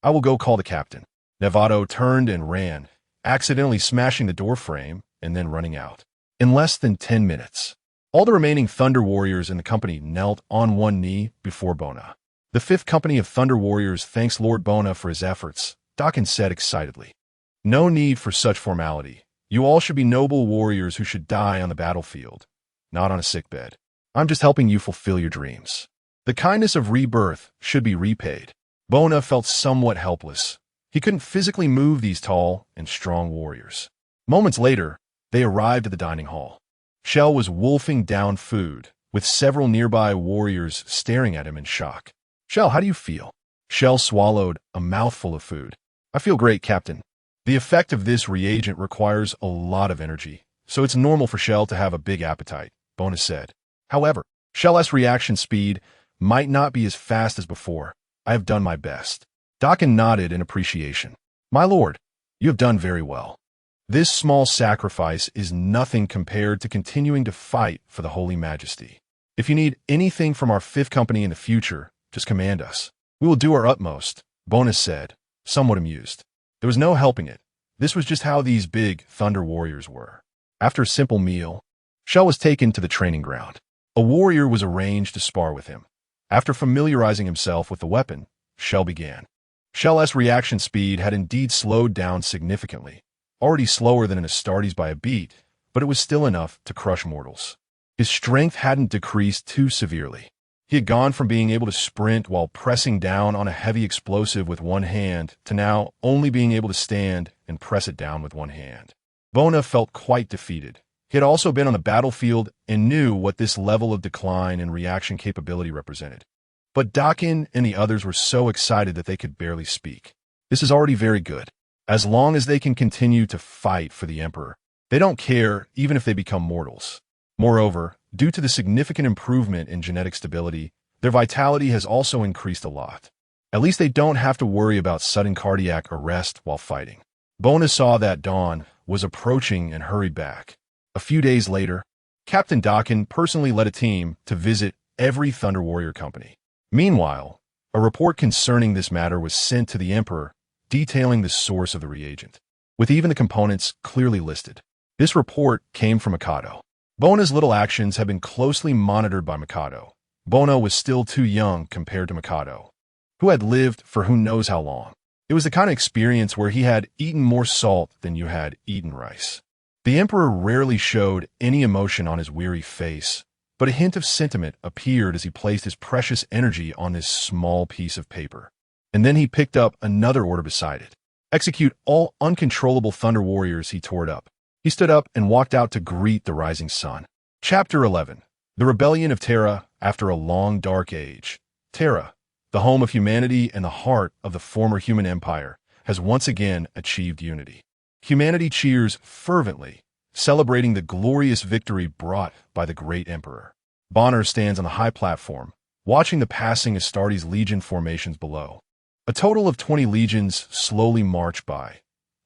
will go call the captain. Novato turned and ran, accidentally smashing the door frame and then running out. In less than 10 minutes, all the remaining Thunder Warriors in the company knelt on one knee before Bona. The 5th Company of Thunder Warriors thanks Lord Bona for his efforts, Dakin said excitedly. No need for such formality. You all should be noble warriors who should die on the battlefield, not on a sickbed. I'm just helping you fulfill your dreams. The kindness of rebirth should be repaid. Bona felt somewhat helpless. He couldn't physically move these tall and strong warriors. Moments later, they arrived at the dining hall. Shell was wolfing down food, with several nearby warriors staring at him in shock. Shell, how do you feel? Shell swallowed a mouthful of food. I feel great, Captain. The effect of this reagent requires a lot of energy, so it's normal for Shell to have a big appetite, Bona said. However, Shell's reaction speed might not be as fast as before. I have done my best. Dakin nodded in appreciation. My lord, you have done very well. This small sacrifice is nothing compared to continuing to fight for the Holy Majesty. If you need anything from our 5th Company in the future, just command us. We will do our utmost, Bona said, somewhat amused. There was no helping it. This was just how these big Thunder Warriors were. After a simple meal, Shell was taken to the training ground. A warrior was arranged to spar with him. After familiarizing himself with the weapon, Shell began. Shell's reaction speed had indeed slowed down significantly, already slower than an Astartes by a beat, but it was still enough to crush mortals. His strength hadn't decreased too severely. He had gone from being able to sprint while pressing down on a heavy explosive with one hand to now only being able to stand and press it down with one hand. Bona felt quite defeated. He had also been on the battlefield and knew what this level of decline in reaction capability represented. But Dakin and the others were so excited that they could barely speak. This is already very good. As long as they can continue to fight for the Emperor, they don't care even if they become mortals. Moreover, due to the significant improvement in genetic stability, their vitality has also increased a lot. At least they don't have to worry about sudden cardiac arrest while fighting. Bona saw that dawn was approaching and hurried back. A few days later, Captain Dakin personally led a team to visit every Thunder Warrior company. Meanwhile, a report concerning this matter was sent to the Emperor, detailing the source of the reagent, with even the components clearly listed. This report came from Mikado. Bona's little actions had been closely monitored by Mikado. Bona was still too young compared to Mikado, who had lived for who knows how long. It was the kind of experience where he had eaten more salt than you had eaten rice. The Emperor rarely showed any emotion on his weary face, but a hint of sentiment appeared as he placed his precious energy on this small piece of paper. And then he picked up another order beside it. Execute all uncontrollable Thunder Warriors, he tore it up. He stood up and walked out to greet the rising sun. Chapter 11. The Rebellion of Terra after a long dark age. Terra, the home of humanity and the heart of the former human empire, has once again achieved unity. Humanity cheers fervently, celebrating the glorious victory brought by the great Emperor. Bonner stands on the high platform, watching the passing Astartes legion formations below. A total of 20 legions slowly march by.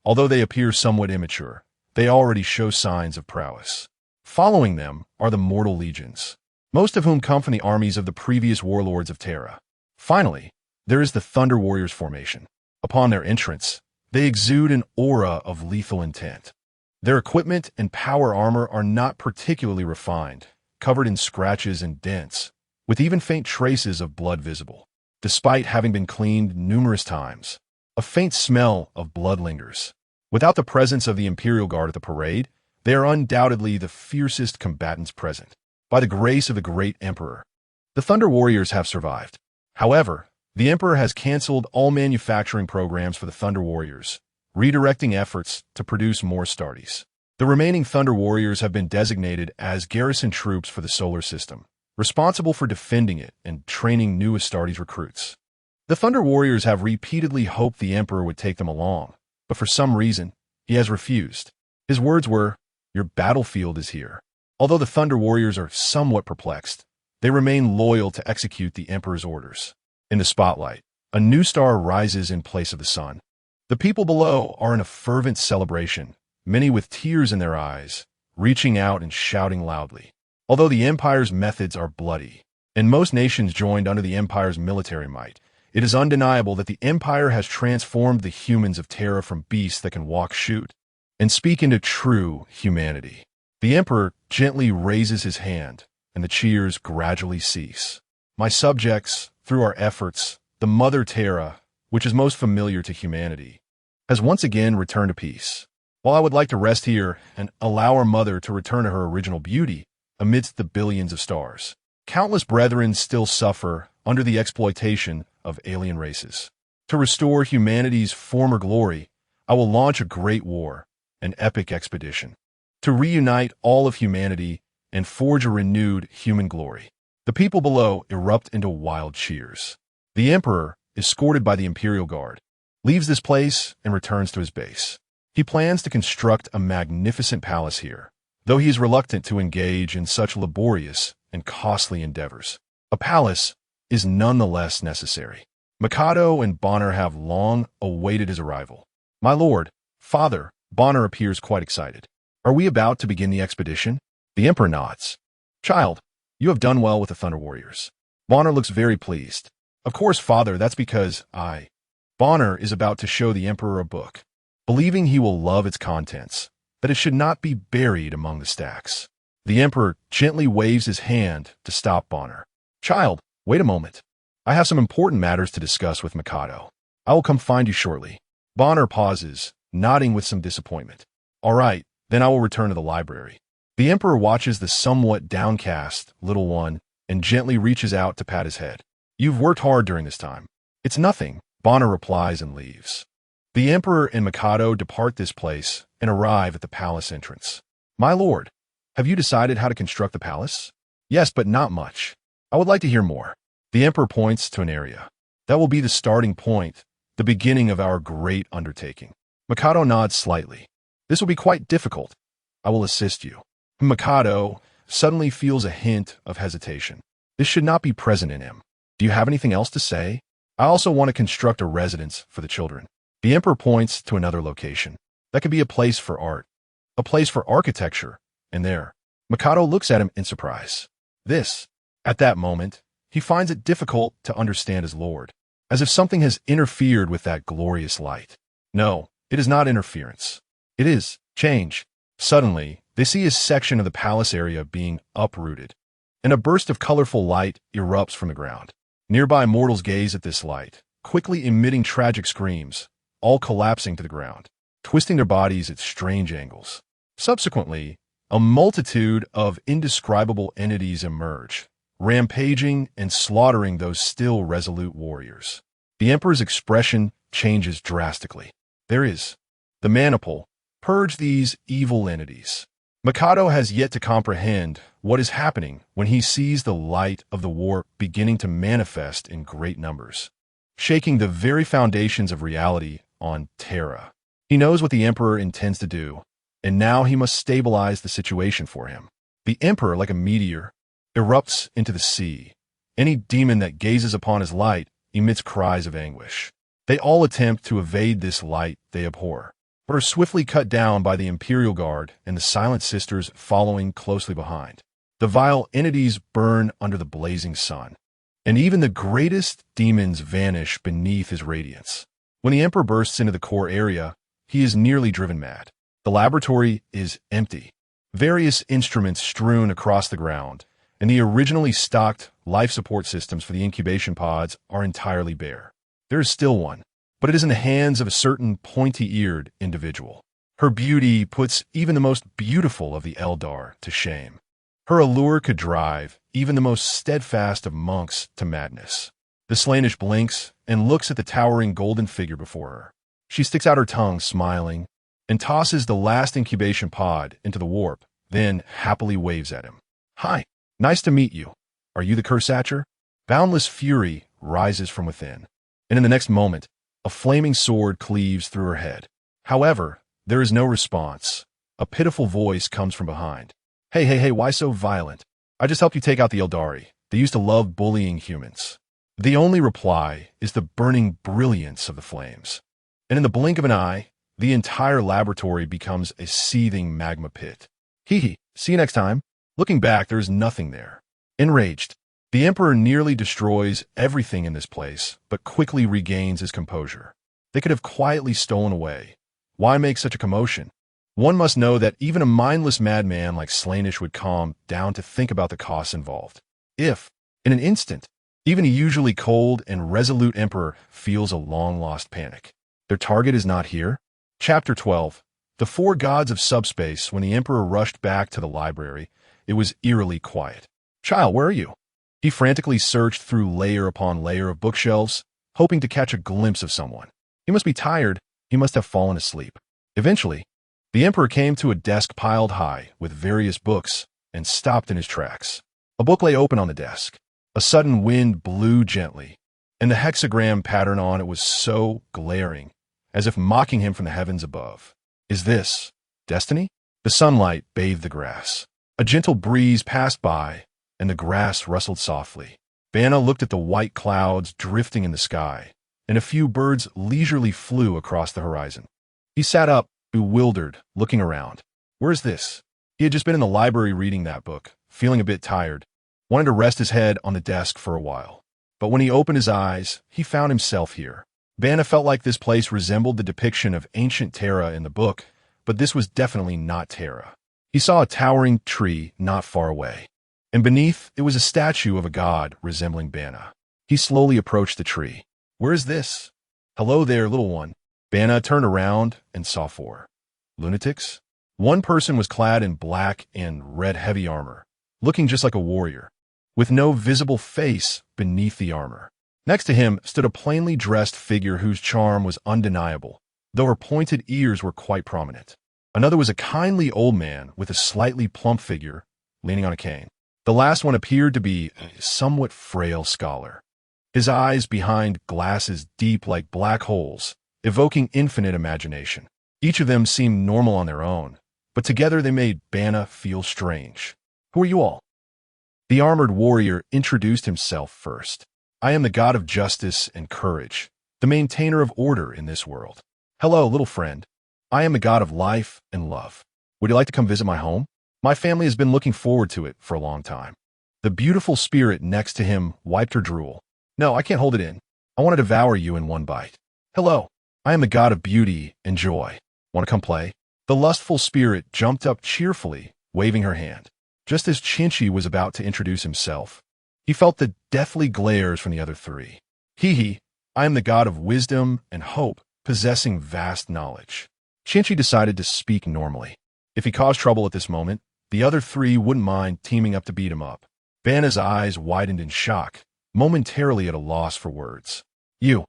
Although they appear somewhat immature, they already show signs of prowess. Following them are the mortal legions, most of whom come from the armies of the previous warlords of Terra. Finally, there is the Thunder Warriors formation. Upon their entrance, they exude an aura of lethal intent. Their equipment and power armor are not particularly refined, covered in scratches and dents, with even faint traces of blood visible. Despite having been cleaned numerous times, a faint smell of blood lingers. Without the presence of the Imperial Guard at the parade, they are undoubtedly the fiercest combatants present. By the grace of the great Emperor, the Thunder Warriors have survived. However, the Emperor has canceled all manufacturing programs for the Thunder Warriors, redirecting efforts to produce more Astartes. The remaining Thunder Warriors have been designated as garrison troops for the solar system, responsible for defending it and training new Astartes recruits. The Thunder Warriors have repeatedly hoped the Emperor would take them along, but for some reason, he has refused. His words were, "Your battlefield is here." Although the Thunder Warriors are somewhat perplexed, they remain loyal to execute the Emperor's orders. In the spotlight, a new star rises in place of the sun. The people below are in a fervent celebration, many with tears in their eyes, reaching out and shouting loudly. Although the Empire's methods are bloody, and most nations joined under the Empire's military might, it is undeniable that the Empire has transformed the humans of Terra from beasts that can walk, shoot, and speak into true humanity. The Emperor gently raises his hand, and the cheers gradually cease. My subjects, through our efforts, the Mother Terra, which is most familiar to humanity, has once again returned to peace. While I would like to rest here and allow our mother to return to her original beauty amidst the billions of stars, countless brethren still suffer under the exploitation of alien races. To restore humanity's former glory, I will launch a great war, an epic expedition, to reunite all of humanity and forge a renewed human glory. The people below erupt into wild cheers. The Emperor, escorted by the Imperial Guard, leaves this place and returns to his base. He plans to construct a magnificent palace here, though he is reluctant to engage in such laborious and costly endeavors. A palace is nonetheless necessary. Mikado and Bonner have long awaited his arrival. My lord, father, Bonner appears quite excited. Are we about to begin the expedition? The Emperor nods. Child, you have done well with the Thunder Warriors. Bonner looks very pleased. Of course, father, that's because Bonner is about to show the Emperor a book, believing he will love its contents, that it should not be buried among the stacks. The Emperor gently waves his hand to stop Bonner. Child, wait a moment. I have some important matters to discuss with Mikado. I will come find you shortly. Bonner pauses, nodding with some disappointment. All right, then I will return to the library. The Emperor watches the somewhat downcast little one and gently reaches out to pat his head. You've worked hard during this time. It's nothing, Bonner replies and leaves. The Emperor and Mikado depart this place and arrive at the palace entrance. My lord, have you decided how to construct the palace? Yes, but not much. I would like to hear more. The Emperor points to an area. That will be the starting point, the beginning of our great undertaking. Mikado nods slightly. This will be quite difficult. I will assist you. Mikado suddenly feels a hint of hesitation. This should not be present in him. Do you have anything else to say? I also want to construct a residence for the children. The Emperor points to another location. That could be a place for art, a place for architecture, and there. Mikado looks at him in surprise. At that moment, he finds it difficult to understand his lord, as if something has interfered with that glorious light. No, it is not interference. It is change. Suddenly, they see a section of the palace area being uprooted, and a burst of colorful light erupts from the ground. Nearby mortals gaze at this light, quickly emitting tragic screams, all collapsing to the ground, twisting their bodies at strange angles. Subsequently, a multitude of indescribable entities emerge, rampaging and slaughtering those still resolute warriors. The Emperor's expression changes drastically. There is the maniple. Purge these evil entities. Mikado has yet to comprehend what is happening when he sees the light of the war beginning to manifest in great numbers, shaking the very foundations of reality on Terra. He knows what the Emperor intends to do, and now he must stabilize the situation for him. The Emperor, like a meteor, erupts into the sea. Any demon that gazes upon his light emits cries of anguish. They all attempt to evade this light they abhor, but are swiftly cut down by the Imperial Guard and the Silent Sisters following closely behind. The vile entities burn under the blazing sun, and even the greatest demons vanish beneath his radiance. When the Emperor bursts into the core area, he is nearly driven mad. The laboratory is empty. Various instruments strewn across the ground, and the originally stocked life support systems for the incubation pods are entirely bare. There is still one, but it is in the hands of a certain pointy-eared individual. Her beauty puts even the most beautiful of the Eldar to shame. Her allure could drive even the most steadfast of monks to madness. The Slaanesh blinks and looks at the towering golden figure before her. She sticks out her tongue, smiling, and tosses the last incubation pod into the warp, then happily waves at him. Hi, nice to meet you. Are you the Cursatcher? Boundless fury rises from within, and in the next moment, a flaming sword cleaves through her head. However, there is no response. A pitiful voice comes from behind. Hey, why so violent? I just helped you take out the Eldari. They used to love bullying humans. The only reply is the burning brilliance of the flames. And in the blink of an eye, the entire laboratory becomes a seething magma pit. See you next time. Looking back, there is nothing there. Enraged, the Emperor nearly destroys everything in this place, but quickly regains his composure. They could have quietly stolen away. Why make such a commotion? One must know that even a mindless madman like Slaanesh would calm down to think about the costs involved. If, in an instant, even a usually cold and resolute Emperor feels a long-lost panic. Their target is not here. Chapter 12. The Four Gods of Subspace. When the Emperor rushed back to the library, it was eerily quiet. Child, where are you? He frantically searched through layer upon layer of bookshelves, hoping to catch a glimpse of someone. He must be tired. He must have fallen asleep. Eventually, the Emperor came to a desk piled high with various books and stopped in his tracks. A book lay open on the desk. A sudden wind blew gently, and the hexagram pattern on it was so glaring, as if mocking him from the heavens above. Is this destiny? The sunlight bathed the grass. A gentle breeze passed by, and the grass rustled softly. Banna looked at the white clouds drifting in the sky, and a few birds leisurely flew across the horizon. He sat up, bewildered, looking around. Where is this? He had just been in the library reading that book, feeling a bit tired, wanted to rest his head on the desk for a while. But when he opened his eyes, he found himself here. Banna felt like this place resembled the depiction of ancient Terra in the book, but this was definitely not Terra. He saw a towering tree not far away, and beneath it was a statue of a god resembling Banna. He slowly approached the tree. Where is this? Hello there, little one. Bana turned around and saw four lunatics. One person was clad in black and red heavy armor, looking just like a warrior, with no visible face beneath the armor. Next to him stood a plainly dressed figure whose charm was undeniable, though her pointed ears were quite prominent. Another was a kindly old man with a slightly plump figure, leaning on a cane. The last one appeared to be a somewhat frail scholar, his eyes behind glasses deep like black holes, evoking infinite imagination. Each of them seemed normal on their own, but together they made Bana feel strange. Who are you all? The armored warrior introduced himself first. I am the god of justice and courage, the maintainer of order in this world. Hello, little friend. I am the god of life and love. Would you like to come visit my home? My family has been looking forward to it for a long time. The beautiful spirit next to him wiped her drool. No, I can't hold it in. I want to devour you in one bite. Hello, I am the god of beauty and joy. Want to come play? The lustful spirit jumped up cheerfully, waving her hand. Just as Chinchi was about to introduce himself, he felt the deathly glares from the other three. Hee, I am the god of wisdom and hope, possessing vast knowledge. Chinchi decided to speak normally. If he caused trouble at this moment, the other three wouldn't mind teaming up to beat him up. Bana's eyes widened in shock, momentarily at a loss for words. You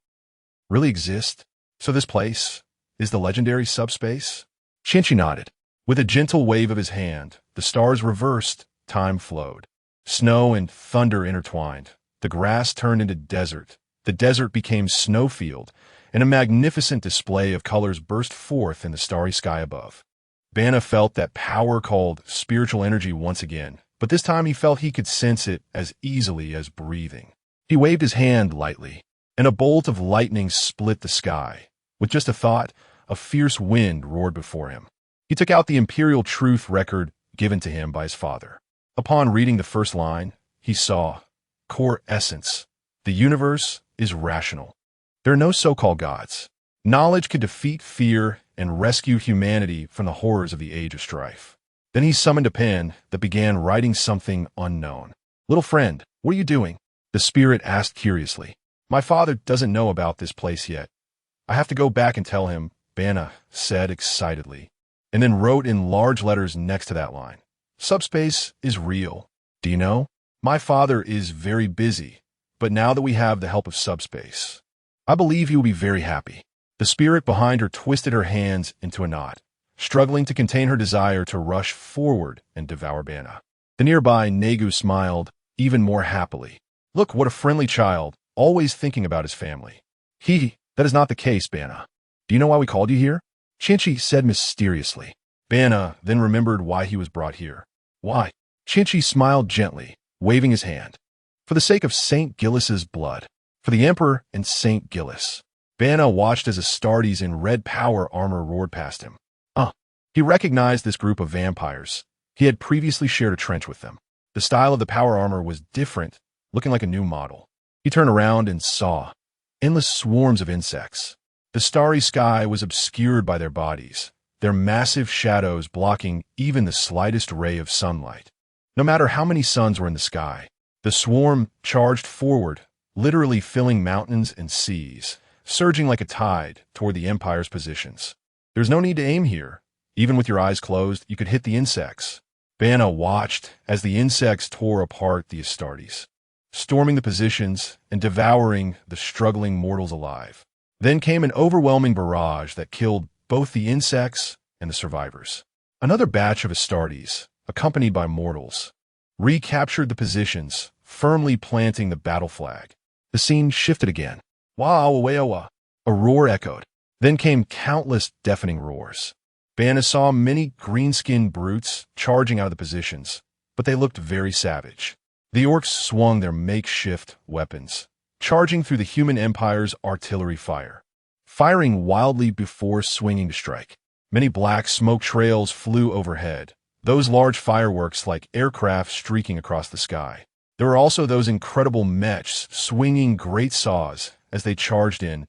really exist? So this place is the legendary subspace? Chinchi nodded. With a gentle wave of his hand, the stars reversed, time flowed. Snow and thunder intertwined. The grass turned into desert. The desert became snowfield, and a magnificent display of colors burst forth in the starry sky above. Bana felt that power called spiritual energy once again, but this time he felt he could sense it as easily as breathing. He waved his hand lightly, and a bolt of lightning split the sky. With just a thought, a fierce wind roared before him. He took out the Imperial Truth record given to him by his father. Upon reading the first line, he saw, core essence. The universe is rational. There are no so-called gods. Knowledge can defeat fear and rescue humanity from the horrors of the age of strife. Then he summoned a pen that began writing something unknown. Little friend, what are you doing? The spirit asked curiously. My father doesn't know about this place yet. I have to go back and tell him, Bana said excitedly, and then wrote in large letters next to that line. Subspace is real. Do you know? My father is very busy, but now that we have the help of subspace, I believe he will be very happy. The spirit behind her twisted her hands into a knot, struggling to contain her desire to rush forward and devour Bana. The nearby Negu smiled even more happily. Look, what a friendly child, always thinking about his family. That is not the case, Bana. Do you know why we called you here? Chinchi said mysteriously. Bana then remembered why he was brought here. Why? Chinchi smiled gently, waving his hand. For the sake of St. Gillis's blood. For the Emperor and St. Gillis. Bana watched as Astartes in red power armor roared past him. He recognized this group of vampires. He had previously shared a trench with them. The style of the power armor was different, looking like a new model. He turned around and saw endless swarms of insects. The starry sky was obscured by their bodies, their massive shadows blocking even the slightest ray of sunlight. No matter how many suns were in the sky, the swarm charged forward, literally filling mountains and seas, surging like a tide toward the Empire's positions. There's no need to aim here. Even with your eyes closed, you could hit the insects. Bana watched as the insects tore apart the Astartes, storming the positions and devouring the struggling mortals alive. Then came an overwhelming barrage that killed both the insects and the survivors. Another batch of Astartes, accompanied by mortals, recaptured the positions, firmly planting the battle flag. The scene shifted again. Wow, a roar echoed. Then came countless deafening roars. Bana saw many green-skinned brutes charging out of the positions, but they looked very savage. The orcs swung their makeshift weapons, charging through the human empire's artillery fire, firing wildly before swinging to strike. Many black smoke trails flew overhead, those large fireworks like aircraft streaking across the sky. There were also those incredible mechs swinging great saws as they charged in,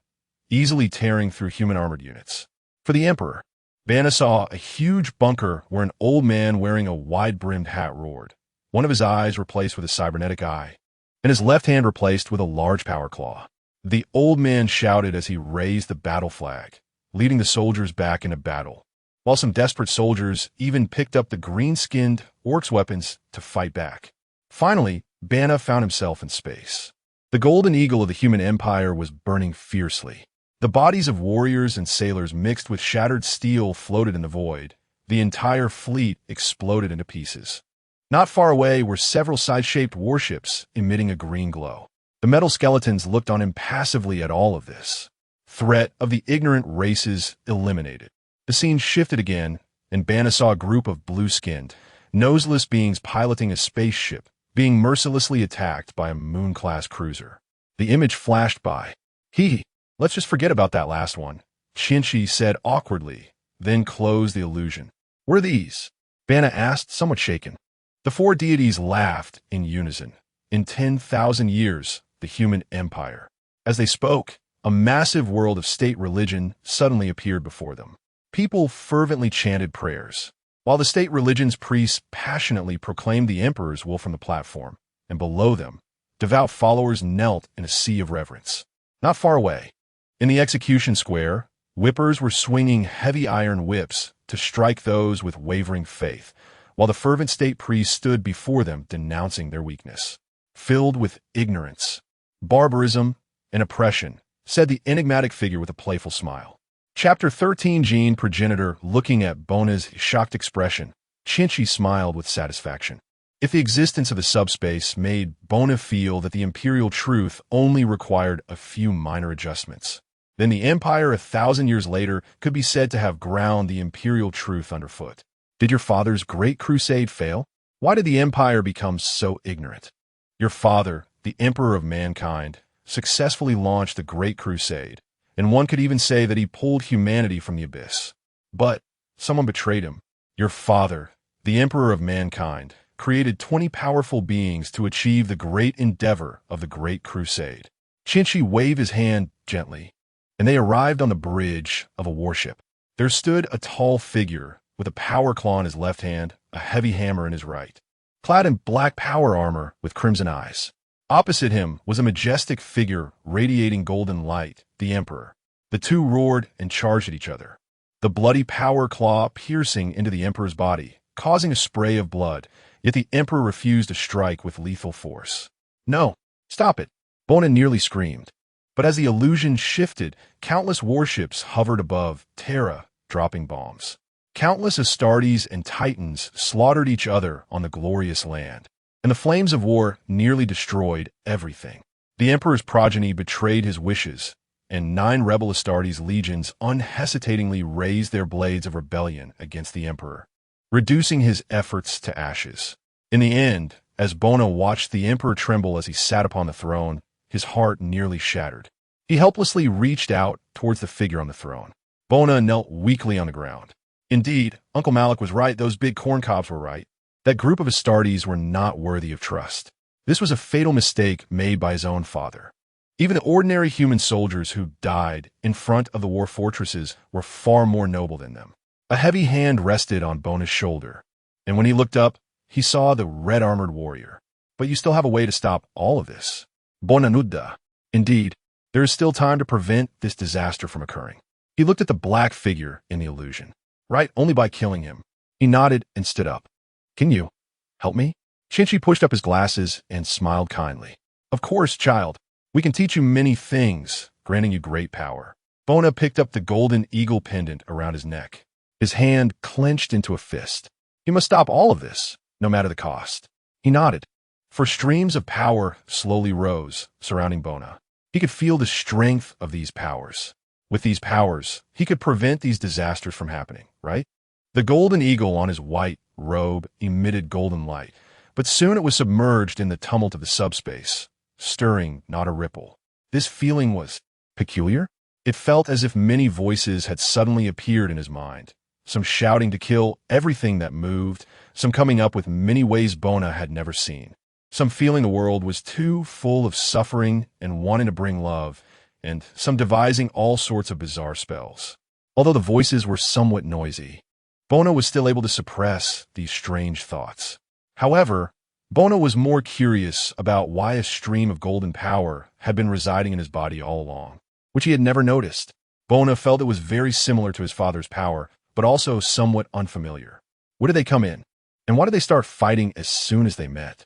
easily tearing through human armored units. For the Emperor, Bana saw a huge bunker where an old man wearing a wide-brimmed hat roared, one of his eyes replaced with a cybernetic eye, and his left hand replaced with a large power claw. The old man shouted as he raised the battle flag, leading the soldiers back into battle, while some desperate soldiers even picked up the green-skinned orcs' weapons to fight back. Finally, Bana found himself in space. The golden eagle of the human empire was burning fiercely. The bodies of warriors and sailors mixed with shattered steel floated in the void. The entire fleet exploded into pieces. Not far away were several side-shaped warships emitting a green glow. The metal skeletons looked on impassively at all of this. Threat of the ignorant races eliminated. The scene shifted again, and Bana saw a group of blue-skinned, noseless beings piloting a spaceship, being mercilessly attacked by a moon-class cruiser. The image flashed by. Let's just forget about that last one, Shinchi said awkwardly, then closed the illusion. What are these? Bana asked, somewhat shaken. The four deities laughed in unison. In 10,000 years, the human empire. As they spoke, a massive world of state religion suddenly appeared before them. People fervently chanted prayers, while the state religion's priests passionately proclaimed the emperor's will from the platform, and below them, devout followers knelt in a sea of reverence. Not far away, in the execution square, whippers were swinging heavy iron whips to strike those with wavering faith, while the fervent state priests stood before them denouncing their weakness. Filled with ignorance, barbarism, and oppression, said the enigmatic figure with a playful smile. Chapter 13. Gene Progenitor. Looking at Bona's shocked expression, Shinchi smiled with satisfaction. If the existence of the subspace made Bona feel that the imperial truth only required a few minor adjustments, then the empire 1,000 years later could be said to have ground the imperial truth underfoot. Did your father's great crusade fail? Why did the empire become so ignorant? Your father, the emperor of mankind, successfully launched the Great Crusade, and one could even say that he pulled humanity from the abyss. But someone betrayed him. Your father, the emperor of mankind, created 20 powerful beings to achieve the great endeavor of the Great Crusade. Shinchi waved his hand gently, and they arrived on the bridge of a warship. There stood a tall figure with a power claw in his left hand, a heavy hammer in his right, clad in black power armor with crimson eyes. Opposite him was a majestic figure radiating golden light, the Emperor. The two roared and charged at each other, the bloody power claw piercing into the Emperor's body, causing a spray of blood, yet the Emperor refused to strike with lethal force. No, stop it, Bona nearly screamed. But as the illusion shifted, countless warships hovered above Terra, dropping bombs. Countless Astartes and Titans slaughtered each other on the glorious land, and the flames of war nearly destroyed everything. The Emperor's progeny betrayed his wishes, and 9 rebel Astartes legions unhesitatingly raised their blades of rebellion against the Emperor, reducing his efforts to ashes. In the end, as Bona watched the Emperor tremble as he sat upon the throne, his heart nearly shattered. He helplessly reached out towards the figure on the throne. Bona knelt weakly on the ground. Indeed, Uncle Malik was right, those big corncobs were right. That group of Astartes were not worthy of trust. This was a fatal mistake made by his own father. Even the ordinary human soldiers who died in front of the war fortresses were far more noble than them. A heavy hand rested on Bona's shoulder, and when he looked up, he saw the red-armored warrior. But you still have a way to stop all of this. Bona nudda. Indeed, there is still time to prevent this disaster from occurring. He looked at the black figure in the illusion. Right, only by killing him. He nodded and stood up. Can you help me? Shinchi pushed up his glasses and smiled kindly. Of course, child. We can teach you many things, granting you great power. Bona picked up the golden eagle pendant around his neck. His hand clenched into a fist. He must stop all of this, no matter the cost. He nodded. For streams of power slowly rose, surrounding Bona. He could feel the strength of these powers. With these powers, he could prevent these disasters from happening, right? The golden eagle on his white robe emitted golden light, but soon it was submerged in the tumult of the subspace, stirring not a ripple. This feeling was peculiar. It felt as if many voices had suddenly appeared in his mind, some shouting to kill everything that moved, some coming up with many ways Bona had never seen, some feeling the world was too full of suffering and wanting to bring love, and some devising all sorts of bizarre spells. Although the voices were somewhat noisy, Bona was still able to suppress these strange thoughts. However, Bona was more curious about why a stream of golden power had been residing in his body all along, which he had never noticed. Bona felt it was very similar to his father's power, but also somewhat unfamiliar. Where did they come in? And why did they start fighting as soon as they met?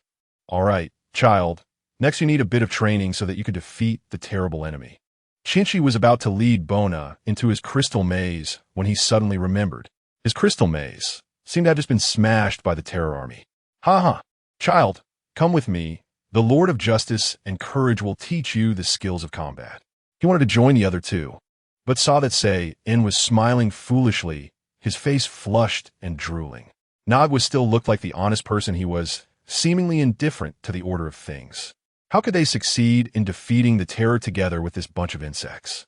All right, child. Next you need a bit of training so that you could defeat the terrible enemy. Shinchi was about to lead Bona into his crystal maze when he suddenly remembered. His crystal maze seemed to have just been smashed by the Terra army. Ha! Child, come with me. The Lord of Justice and Courage will teach you the skills of combat. He wanted to join the other two, but saw that In was smiling foolishly, his face flushed and drooling. Nog was still looked like the honest person he was, seemingly indifferent to the order of things. How could they succeed in defeating the Terror together with this bunch of insects?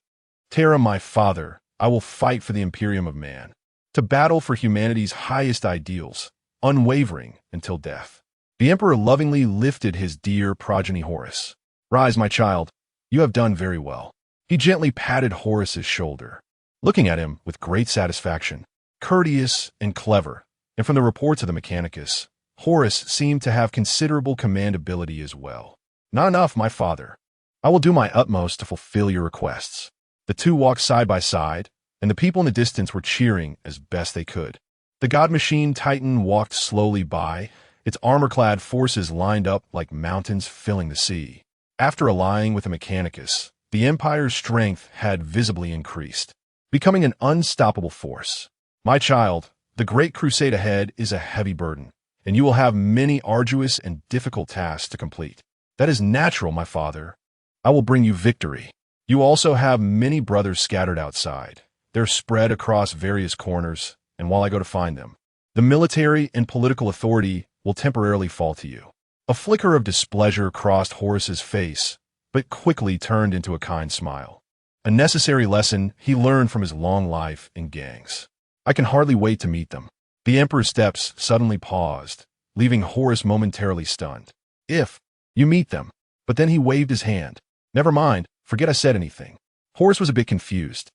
Terra, my father, I will fight for the Imperium of Man, to battle for humanity's highest ideals, unwavering until death. The Emperor lovingly lifted his dear progeny Horus. Rise, my child. You have done very well. He gently patted Horus's shoulder, looking at him with great satisfaction. Courteous and clever, and from the reports of the Mechanicus, Horus seemed to have considerable command ability as well. Not enough, my father. I will do my utmost to fulfill your requests. The two walked side by side, and the people in the distance were cheering as best they could. The God Machine Titan walked slowly by, its armor-clad forces lined up like mountains filling the sea. After allying with the Mechanicus, the Empire's strength had visibly increased, becoming an unstoppable force. My child, the great crusade ahead is a heavy burden, and you will have many arduous and difficult tasks to complete. That is natural, my father. I will bring you victory. You also have many brothers scattered outside. They're spread across various corners, and while I go to find them, the military and political authority will temporarily fall to you. A flicker of displeasure crossed Horus's face, but quickly turned into a kind smile. A necessary lesson he learned from his long life in gangs. I can hardly wait to meet them. The Emperor's steps suddenly paused, leaving Horus momentarily stunned. If you meet them. But then he waved his hand. Never mind, forget I said anything. Horus was a bit confused,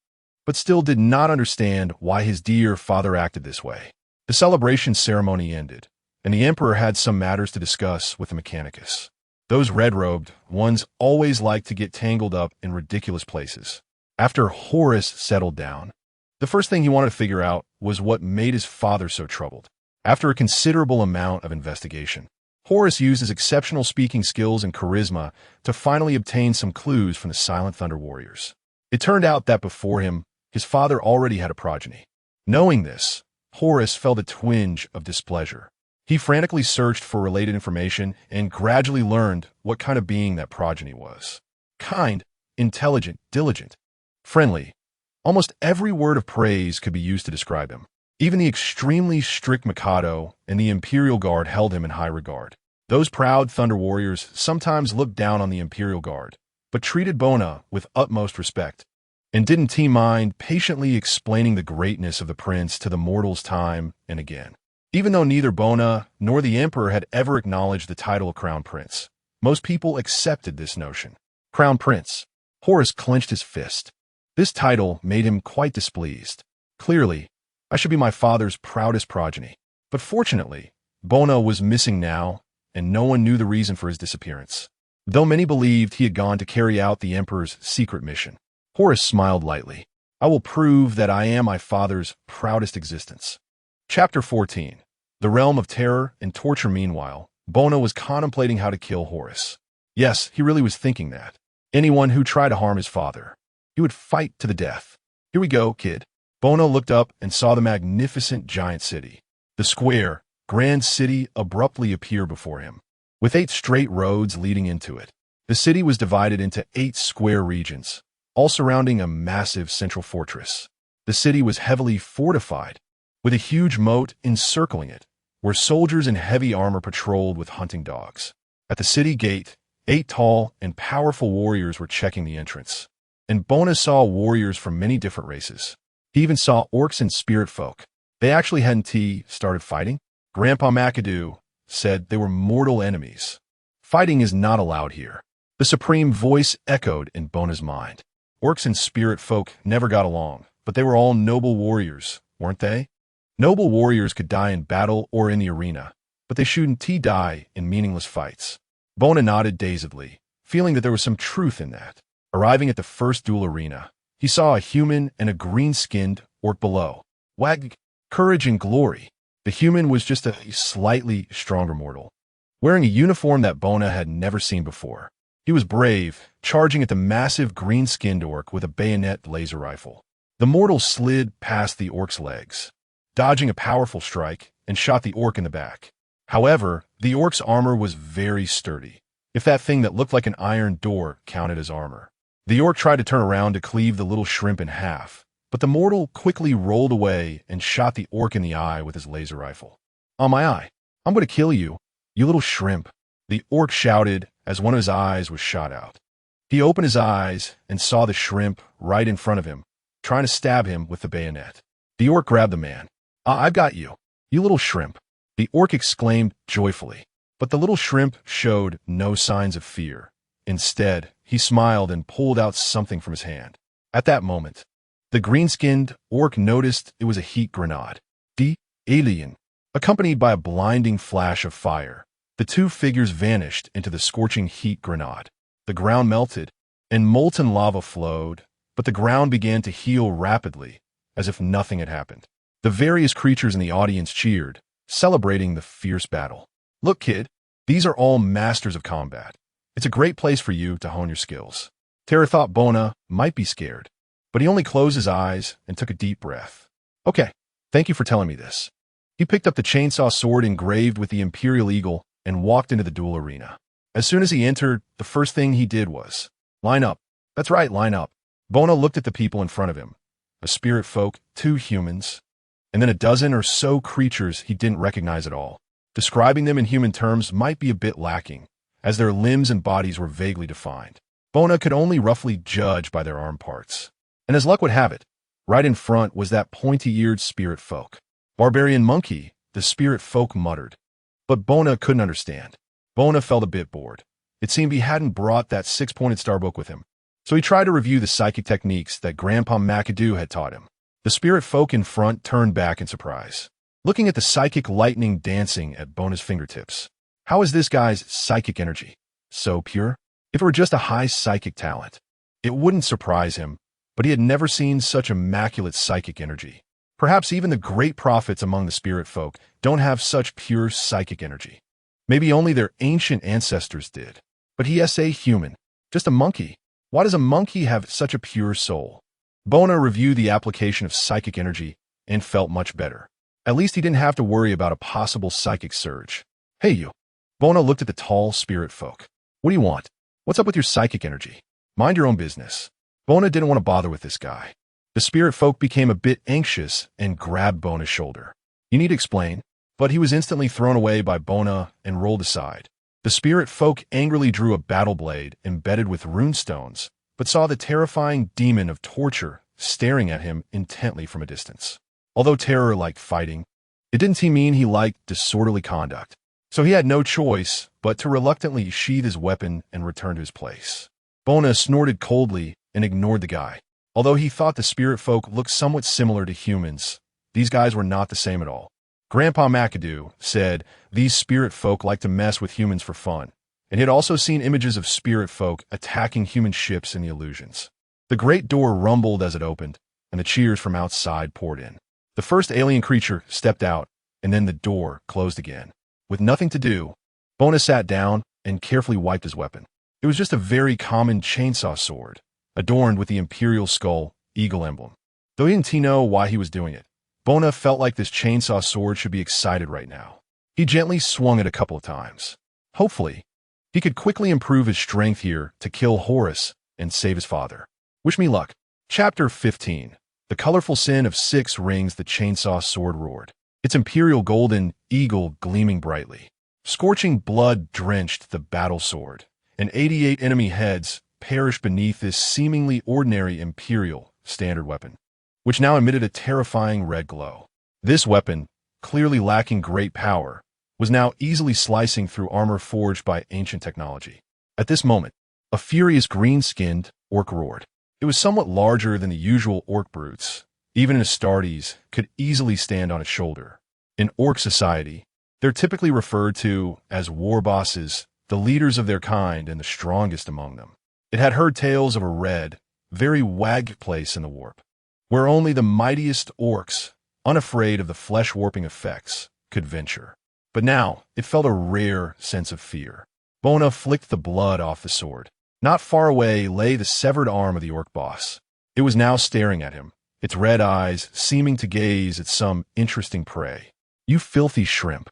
but still did not understand why his dear father acted this way. The celebration ceremony ended, and the Emperor had some matters to discuss with the Mechanicus. Those red-robed ones always like to get tangled up in ridiculous places. After Horus settled down, the first thing he wanted to figure out was what made his father so troubled. After a considerable amount of investigation, Horus used his exceptional speaking skills and charisma to finally obtain some clues from the Silent Thunder Warriors. It turned out that before him, his father already had a progeny. Knowing this, Horus felt a twinge of displeasure. He frantically searched for related information and gradually learned what kind of being that progeny was. Kind, intelligent, diligent, friendly. Almost every word of praise could be used to describe him. Even the extremely strict Mikado and the Imperial Guard held him in high regard. Those proud Thunder Warriors sometimes looked down on the Imperial Guard, but treated Bona with utmost respect, and didn't he mind patiently explaining the greatness of the prince to the mortals time and again. Even though neither Bona nor the Emperor had ever acknowledged the title of Crown Prince, most people accepted this notion. Crown Prince. Horus clenched his fist. This title made him quite displeased. Clearly, I should be my father's proudest progeny. But fortunately, Bona was missing now, and no one knew the reason for his disappearance. Though many believed he had gone to carry out the Emperor's secret mission, Horus smiled lightly. I will prove that I am my father's proudest existence. Chapter 14. The Realm of Terror and Torture. Meanwhile, Bona was contemplating how to kill Horus. Yes, he really was thinking that. Anyone who tried to harm his father, he would fight to the death. Here we go, kid. Bona looked up and saw the magnificent giant city. The square, grand city abruptly appeared before him, with 8 straight roads leading into it. The city was divided into 8 square regions, all surrounding a massive central fortress. The city was heavily fortified, with a huge moat encircling it, where soldiers in heavy armor patrolled with hunting dogs. At the city gate, 8 tall and powerful warriors were checking the entrance, and Bona saw warriors from many different races. He even saw orcs and spirit folk. They actually hadn't started fighting. Grandpa McAdoo said they were mortal enemies. Fighting is not allowed here. The supreme voice echoed in Bona's mind. Orcs and spirit folk never got along, but they were all noble warriors, weren't they? Noble warriors could die in battle or in the arena, but they shouldn't die in meaningless fights. Bona nodded dazedly, feeling that there was some truth in that. Arriving at the first duel arena, he saw a human and a green-skinned orc below. Wag, courage and glory. The human was just a slightly stronger mortal, wearing a uniform that Bona had never seen before. He was brave, charging at the massive green-skinned orc with a bayonet laser rifle. The mortal slid past the orc's legs, dodging a powerful strike, and shot the orc in the back. However, the orc's armor was very sturdy, if that thing that looked like an iron door counted as armor. The orc tried to turn around to cleave the little shrimp in half, but the mortal quickly rolled away and shot the orc in the eye with his laser rifle. "On my eye. I'm going to kill you, you little shrimp," the orc shouted as one of his eyes was shot out. He opened his eyes and saw the shrimp right in front of him, trying to stab him with the bayonet. The orc grabbed the man. I've got you, you little shrimp," the orc exclaimed joyfully. But the little shrimp showed no signs of fear. Instead, he smiled and pulled out something from his hand. At that moment, the green-skinned orc noticed it was a heat grenade. The alien, accompanied by a blinding flash of fire, the two figures vanished into the scorching heat grenade. The ground melted, and molten lava flowed, but the ground began to heal rapidly, as if nothing had happened. The various creatures in the audience cheered, celebrating the fierce battle. "Look, kid, these are all masters of combat. It's a great place for you to hone your skills." Terra thought Bona might be scared, but he only closed his eyes and took a deep breath. "Okay, thank you for telling me this." He picked up the chainsaw sword engraved with the Imperial Eagle and walked into the duel arena. As soon as he entered, the first thing he did was, "Line up." "That's right, line up." Bona looked at the people in front of him. A spirit folk, 2 humans, and then a dozen or so creatures he didn't recognize at all. Describing them in human terms might be a bit lacking, as their limbs and bodies were vaguely defined. Bona could only roughly judge by their arm parts. And as luck would have it, right in front was that pointy-eared spirit folk. "Barbarian monkey," the spirit folk muttered. But Bona couldn't understand. Bona felt a bit bored. It seemed he hadn't brought that 6-pointed star book with him. So he tried to review the psychic techniques that Grandpa McAdoo had taught him. The spirit folk in front turned back in surprise, looking at the psychic lightning dancing at Bona's fingertips. How is this guy's psychic energy so pure? If it were just a high psychic talent, it wouldn't surprise him, but he had never seen such immaculate psychic energy. Perhaps even the great prophets among the spirit folk don't have such pure psychic energy. Maybe only their ancient ancestors did. But he is a human, just a monkey. Why does a monkey have such a pure soul? Bona reviewed the application of psychic energy and felt much better. At least he didn't have to worry about a possible psychic surge. "Hey, you." Bona looked at the tall spirit folk. "What do you want? What's up with your psychic energy? Mind your own business." Bona didn't want to bother with this guy. The spirit folk became a bit anxious and grabbed Bona's shoulder. "You need to explain." But he was instantly thrown away by Bona and rolled aside. The spirit folk angrily drew a battle blade embedded with runestones, but saw the terrifying demon of torture staring at him intently from a distance. Although Terror liked fighting, it didn't mean he liked disorderly conduct. So he had no choice but to reluctantly sheathe his weapon and return to his place. Bona snorted coldly and ignored the guy. Although he thought the spirit folk looked somewhat similar to humans, these guys were not the same at all. Grandpa McAdoo said these spirit folk like to mess with humans for fun, and he had also seen images of spirit folk attacking human ships in the illusions. The great door rumbled as it opened, and the cheers from outside poured in. The first alien creature stepped out, and then the door closed again. With nothing to do, Bona sat down and carefully wiped his weapon. It was just a very common chainsaw sword, adorned with the Imperial Skull Eagle emblem. Though he didn't know why he was doing it, Bona felt like this chainsaw sword should be excited right now. He gently swung it a couple of times. Hopefully, he could quickly improve his strength here to kill Horus and save his father. Wish me luck. Chapter 15. The colorful sin of 6 rings. The chainsaw sword roared, its imperial golden eagle gleaming brightly. Scorching blood drenched the battle sword, and 88 enemy heads perished beneath this seemingly ordinary imperial standard weapon, which now emitted a terrifying red glow. This weapon, clearly lacking great power, was now easily slicing through armor forged by ancient technology. At this moment, a furious green-skinned orc roared. It was somewhat larger than the usual orc brutes. Even an Astartes could easily stand on its shoulder. In orc society, They're typically referred to as war bosses, the leaders of their kind and the strongest among them. It had heard tales of a red, very wag place in the warp, where only the mightiest orcs, unafraid of the flesh-warping effects, could venture. But now, it felt a rare sense of fear. Bona flicked the blood off the sword. Not far away lay the severed arm of the orc boss. It was now staring at him, its red eyes seeming to gaze at some interesting prey. "You filthy shrimp!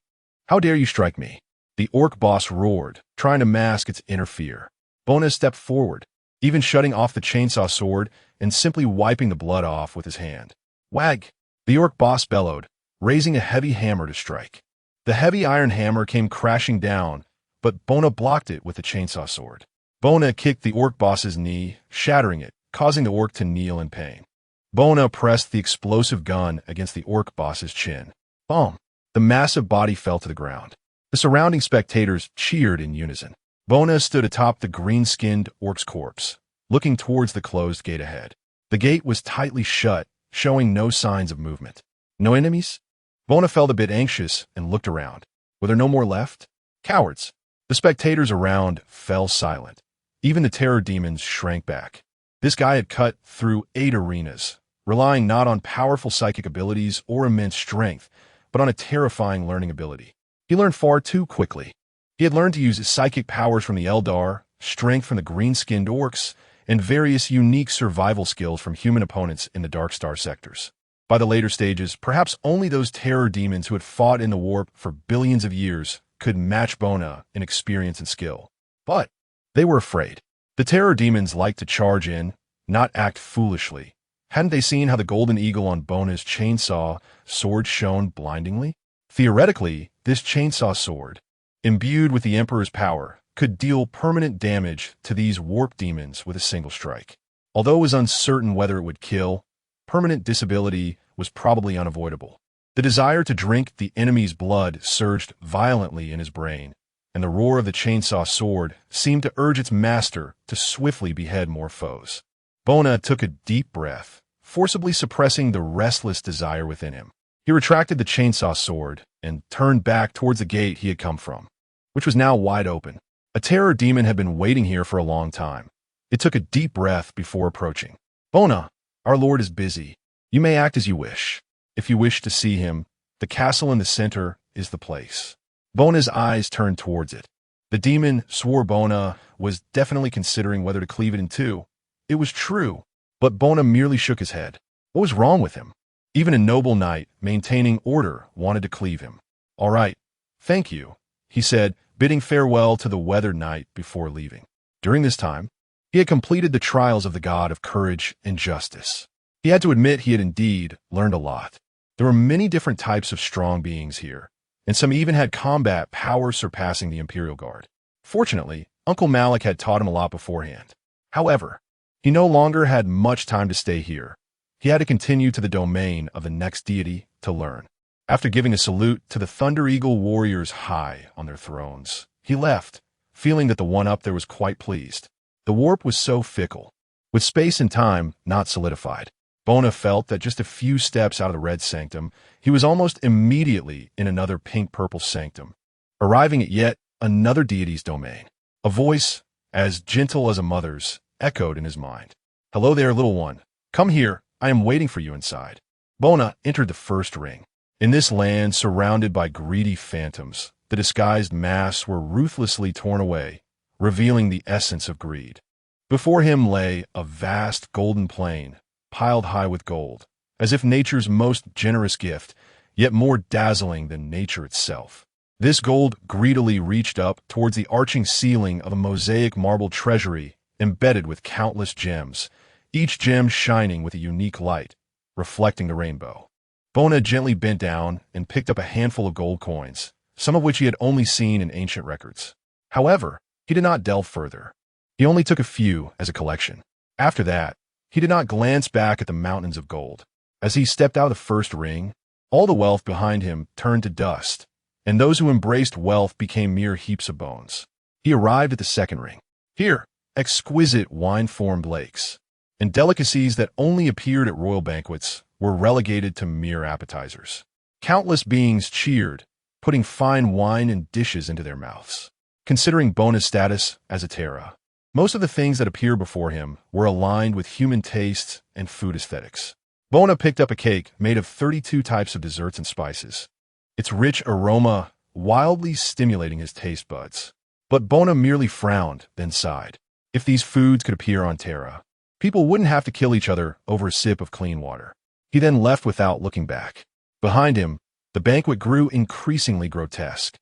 How dare you strike me?" The orc boss roared, trying to mask its inner fear. Bona stepped forward, even shutting off the chainsaw sword and simply wiping the blood off with his hand. "Wag!" The orc boss bellowed, raising a heavy hammer to strike. The heavy iron hammer came crashing down, but Bona blocked it with the chainsaw sword. Bona kicked the orc boss's knee, shattering it, causing the orc to kneel in pain. Bona pressed the explosive gun against the orc boss's chin. Boom! The massive body fell to the ground. The surrounding spectators cheered in unison. Bona stood atop the green-skinned orc's corpse, looking towards the closed gate ahead. The gate was tightly shut, showing no signs of movement. No enemies? Bona felt a bit anxious and looked around. Were there no more left? Cowards! The spectators around fell silent. Even the terror demons shrank back. This guy had cut through 8 arenas, relying not on powerful psychic abilities or immense strength, but on a terrifying learning ability. He learned far too quickly. He had learned to use his psychic powers from the Eldar, strength from the green-skinned orcs, and various unique survival skills from human opponents in the Dark Star sectors. By the later stages, perhaps only those terror demons who had fought in the warp for billions of years could match Bona in experience and skill. But they were afraid. The terror demons liked to charge in, not act foolishly. Hadn't they seen how the golden eagle on Bona's chainsaw sword shone blindingly? Theoretically, this chainsaw sword, imbued with the Emperor's power, could deal permanent damage to these warp demons with a single strike. Although it was uncertain whether it would kill, permanent disability was probably unavoidable. The desire to drink the enemy's blood surged violently in his brain, and the roar of the chainsaw sword seemed to urge its master to swiftly behead more foes. Bona took a deep breath, forcibly suppressing the restless desire within him. He retracted the chainsaw sword and turned back towards the gate he had come from, which was now wide open. A terror demon had been waiting here for a long time. It took a deep breath before approaching. "Bona, our lord is busy. You may act as you wish. If you wish to see him, the castle in the center is the place." Bona's eyes turned towards it. The demon swore Bona was definitely considering whether to cleave it in two. It was true, but Bona merely shook his head. What was wrong with him? Even a noble knight, maintaining order, wanted to cleave him. "All right, thank you," he said, bidding farewell to the weathered knight before leaving. During this time, he had completed the trials of the god of courage and justice. He had to admit he had indeed learned a lot. There were many different types of strong beings here, and some even had combat power surpassing the Imperial Guard. Fortunately, Uncle Malik had taught him a lot beforehand. However, he no longer had much time to stay here. He had to continue to the domain of the next deity to learn. After giving a salute to the Thunder Eagle warriors high on their thrones, he left, feeling that the one up there was quite pleased. The warp was so fickle, with space and time not solidified. Bona felt that just a few steps out of the red sanctum, he was almost immediately in another pink-purple sanctum, arriving at yet another deity's domain. A voice, as gentle as a mother's, echoed in his mind. "Hello there, little one. Come here, I am waiting for you inside." Bona entered the first ring. In this land surrounded by greedy phantoms, the disguised masks were ruthlessly torn away, revealing the essence of greed. Before him lay a vast golden plain, piled high with gold, as if nature's most generous gift, yet more dazzling than nature itself. This gold greedily reached up towards the arching ceiling of a mosaic marble treasury embedded with countless gems, each gem shining with a unique light, reflecting the rainbow. Bona gently bent down and picked up a handful of gold coins, some of which he had only seen in ancient records. However, he did not delve further. He only took a few as a collection. After that, he did not glance back at the mountains of gold. As he stepped out of the first ring, all the wealth behind him turned to dust, and those who embraced wealth became mere heaps of bones. He arrived at the second ring. Here, exquisite wine-formed lakes, and delicacies that only appeared at royal banquets were relegated to mere appetizers. Countless beings cheered, putting fine wine and dishes into their mouths. Considering Bona's status as a Terra, most of the things that appear before him were aligned with human tastes and food aesthetics. Bona picked up a cake made of 32 types of desserts and spices, its rich aroma wildly stimulating his taste buds. But Bona merely frowned, then sighed. If these foods could appear on Terra, people wouldn't have to kill each other over a sip of clean water. He then left without looking back. Behind him, the banquet grew increasingly grotesque.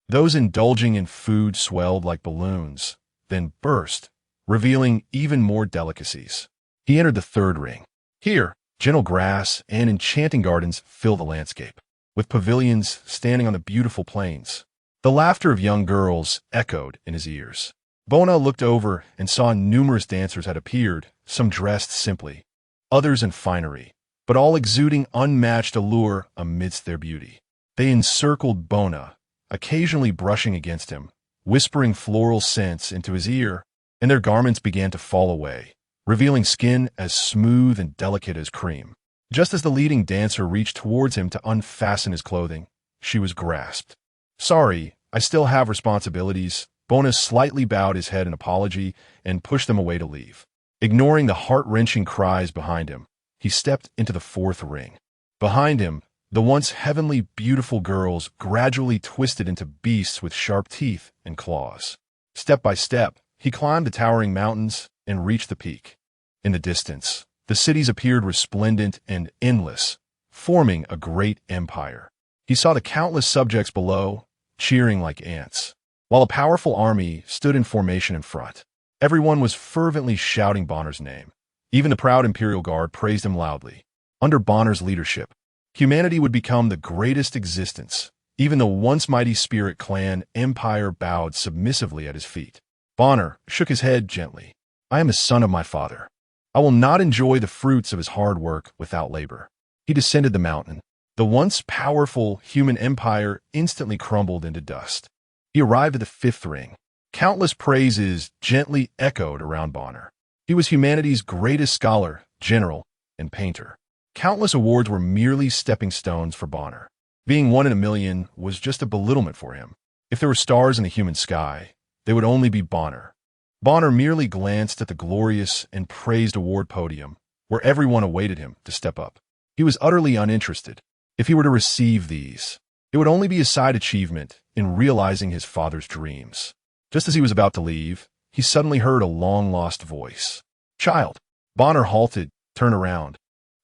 Those indulging in food swelled like balloons, then burst, revealing even more delicacies. He entered the third ring. Here, gentle grass and enchanting gardens fill the landscape, with pavilions standing on the beautiful plains. The laughter of young girls echoed in his ears. Bona looked over and saw numerous dancers had appeared, some dressed simply, others in finery, but all exuding unmatched allure amidst their beauty. They encircled Bona, occasionally brushing against him, whispering floral scents into his ear, and their garments began to fall away, revealing skin as smooth and delicate as cream. Just as the leading dancer reached towards him to unfasten his clothing, she was grasped. "Sorry, I still have responsibilities." Bona slightly bowed his head in apology and pushed them away to leave. Ignoring the heart-wrenching cries behind him, he stepped into the fourth ring. Behind him, the once heavenly beautiful girls gradually twisted into beasts with sharp teeth and claws. Step by step, he climbed the towering mountains and reached the peak. In the distance, the cities appeared resplendent and endless, forming a great empire. He saw the countless subjects below, cheering like ants, while a powerful army stood in formation in front. Everyone was fervently shouting Bonner's name. Even the proud Imperial Guard praised him loudly. Under Bonner's leadership, humanity would become the greatest existence. Even the once mighty Spirit Clan Empire bowed submissively at his feet. Bonner shook his head gently. "I am a son of my father. I will not enjoy the fruits of his hard work without labor." He descended the mountain. The once powerful human empire instantly crumbled into dust. He arrived at the fifth ring. Countless praises gently echoed around Bonner. He was humanity's greatest scholar, general, and painter. Countless awards were merely stepping stones for Bonner. Being one in a million was just a belittlement for him. If there were stars in the human sky, they would only be Bonner. Bonner merely glanced at the glorious and praised award podium, where everyone awaited him to step up. He was utterly uninterested. If he were to receive these, it would only be a side achievement in realizing his father's dreams. Just as he was about to leave, he suddenly heard a long-lost voice. "Child." Bonner halted, turned around,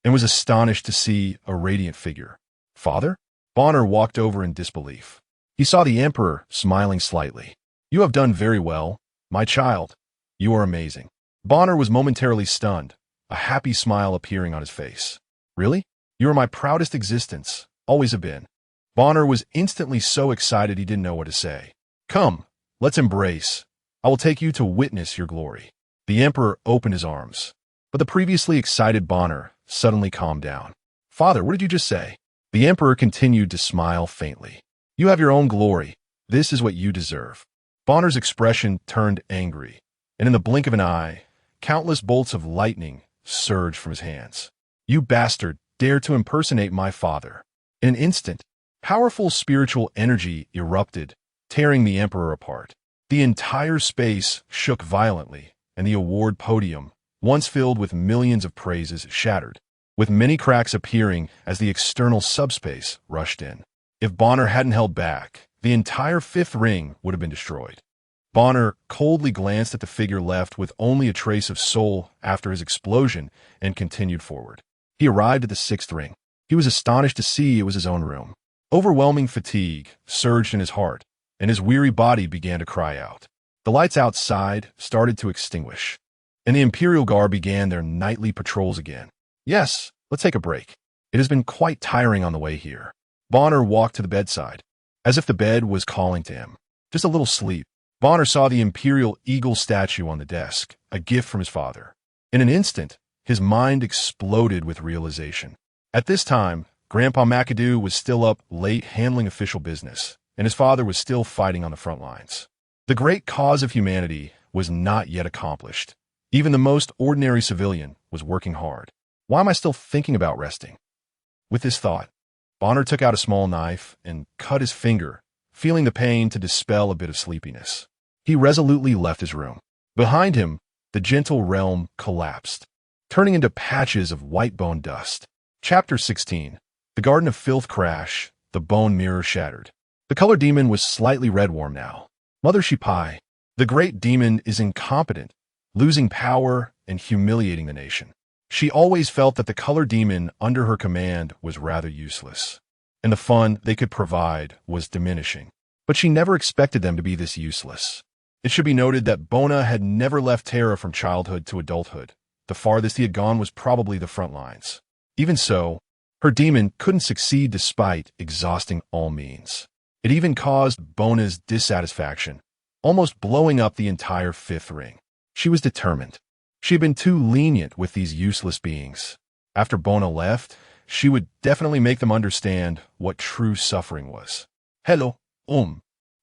and was astonished to see a radiant figure. "Father?" Bonner walked over in disbelief. He saw the Emperor smiling slightly. "You have done very well, my child. You are amazing." Bonner was momentarily stunned, a happy smile appearing on his face. "Really? You are my proudest existence, always have been." Bonner was instantly so excited he didn't know what to say. "Come, let's embrace. I will take you to witness your glory." The Emperor opened his arms, but the previously excited Bonner suddenly calmed down. "Father, what did you just say?" The Emperor continued to smile faintly. "You have your own glory. This is what you deserve." Bonner's expression turned angry, and in the blink of an eye, countless bolts of lightning surged from his hands. "You bastard, dare to impersonate my father." In an instant, powerful spiritual energy erupted, tearing the Emperor apart. The entire space shook violently, and the award podium, once filled with millions of praises, shattered, with many cracks appearing as the external subspace rushed in. If Bonner hadn't held back, the entire fifth ring would have been destroyed. Bonner coldly glanced at the figure left with only a trace of soul after his explosion and continued forward. He arrived at the sixth ring. He was astonished to see it was his own room. Overwhelming fatigue surged in his heart, and his weary body began to cry out. The lights outside started to extinguish, and the Imperial Guard began their nightly patrols again. "Yes, let's take a break. It has been quite tiring on the way here." Bonner walked to the bedside, as if the bed was calling to him. Just a little sleep. Bonner saw the Imperial Eagle statue on the desk, a gift from his father. In an instant, his mind exploded with realization. At this time, Grandpa McAdoo was still up late handling official business, and his father was still fighting on the front lines. The great cause of humanity was not yet accomplished. Even the most ordinary civilian was working hard. Why am I still thinking about resting? With this thought, Bonner took out a small knife and cut his finger, feeling the pain to dispel a bit of sleepiness. He resolutely left his room. Behind him, the gentle realm collapsed, turning into patches of white bone dust. Chapter 16. The Garden of Filth Crash, the Bone Mirror Shattered. The color demon was slightly red-warm now. Mother Shipai, the great demon is incompetent, losing power and humiliating the nation. She always felt that the color demon under her command was rather useless, and the fun they could provide was diminishing. But she never expected them to be this useless. It should be noted that Bona had never left Terra from childhood to adulthood. The farthest he had gone was probably the front lines. Even so, her demon couldn't succeed despite exhausting all means. It even caused Bona's dissatisfaction, almost blowing up the entire fifth ring. She was determined. She had been too lenient with these useless beings. After Bona left, she would definitely make them understand what true suffering was. Hello,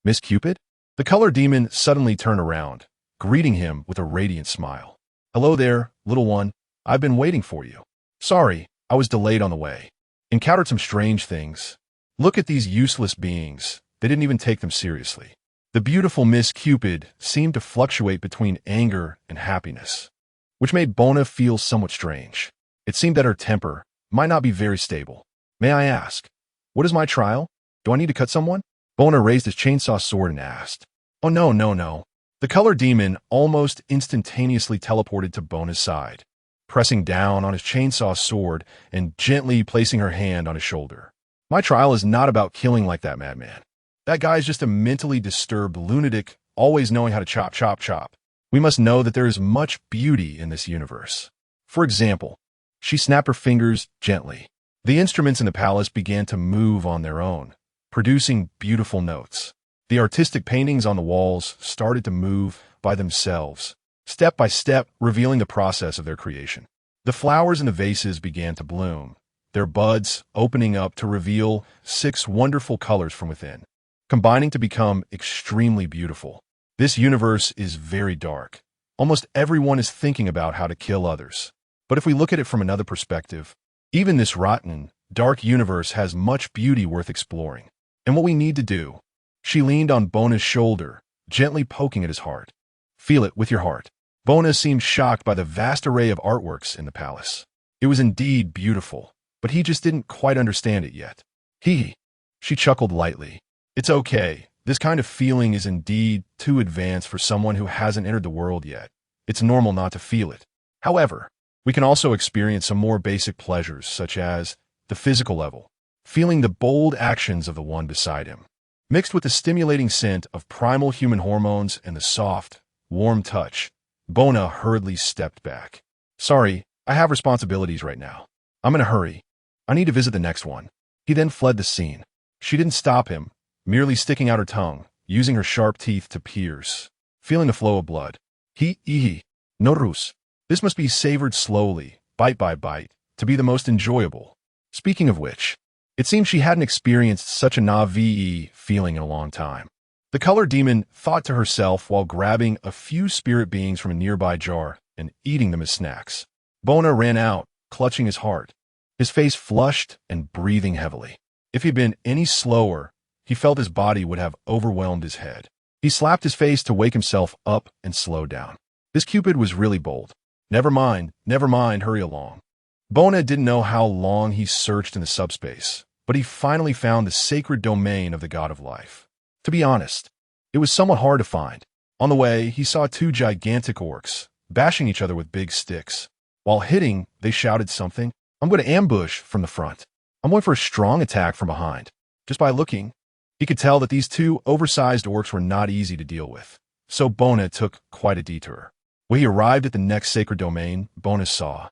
Miss Cupid? The color demon suddenly turned around, greeting him with a radiant smile. Hello there, little one. I've been waiting for you. Sorry, I was delayed on the way. Encountered some strange things. Look at these useless beings. They didn't even take them seriously. The beautiful Miss Cupid seemed to fluctuate between anger and happiness, which made Bona feel somewhat strange. It seemed that her temper might not be very stable. May I ask, what is my trial? Do I need to cut someone? Bona raised his chainsaw sword and asked. Oh no. The color demon almost instantaneously teleported to Bona's side, pressing down on his chainsaw sword and gently placing her hand on his shoulder. My trial is not about killing like that madman. That guy is just a mentally disturbed lunatic, always knowing how to chop. We must know that there is much beauty in this universe. For example, she snapped her fingers gently. The instruments in the palace began to move on their own, producing beautiful notes. The artistic paintings on the walls started to move by themselves, step by step, revealing the process of their creation. The flowers in the vases began to bloom, their buds opening up to reveal 6 wonderful colors from within, combining to become extremely beautiful. This universe is very dark. Almost everyone is thinking about how to kill others. But if we look at it from another perspective, even this rotten, dark universe has much beauty worth exploring. And what we need to do. She leaned on Bona's shoulder, gently poking at his heart. Feel it with your heart. Bona seemed shocked by the vast array of artworks in the palace. It was indeed beautiful, but he just didn't quite understand it yet. She chuckled lightly. It's okay. This kind of feeling is indeed too advanced for someone who hasn't entered the world yet. It's normal not to feel it. However, we can also experience some more basic pleasures, such as the physical level, feeling the bold actions of the one beside him, mixed with the stimulating scent of primal human hormones and the soft, warm touch. Bona hurriedly stepped back. Sorry, I have responsibilities right now. I'm in a hurry. I need to visit the next one. He then fled the scene. She didn't stop him, merely sticking out her tongue, using her sharp teeth to pierce, feeling the flow of blood. Norus. This must be savored slowly, bite by bite, to be the most enjoyable. Speaking of which, it seemed she hadn't experienced such a na-ve feeling in a long time. The color demon thought to herself while grabbing a few spirit beings from a nearby jar and eating them as snacks. Bona ran out, clutching his heart, his face flushed and breathing heavily. If he'd been any slower, he felt his body would have overwhelmed his head. He slapped his face to wake himself up and slow down. This Cupid was really bold. Never mind, hurry along. Bona didn't know how long he searched in the subspace, but he finally found the sacred domain of the god of life. To be honest, it was somewhat hard to find. On the way, he saw 2 gigantic orcs, bashing each other with big sticks. While hitting, they shouted something. I'm going to ambush from the front. I'm going for a strong attack from behind. Just by looking, he could tell that these 2 oversized orcs were not easy to deal with. So Bona took quite a detour. When he arrived at the next sacred domain, Bona saw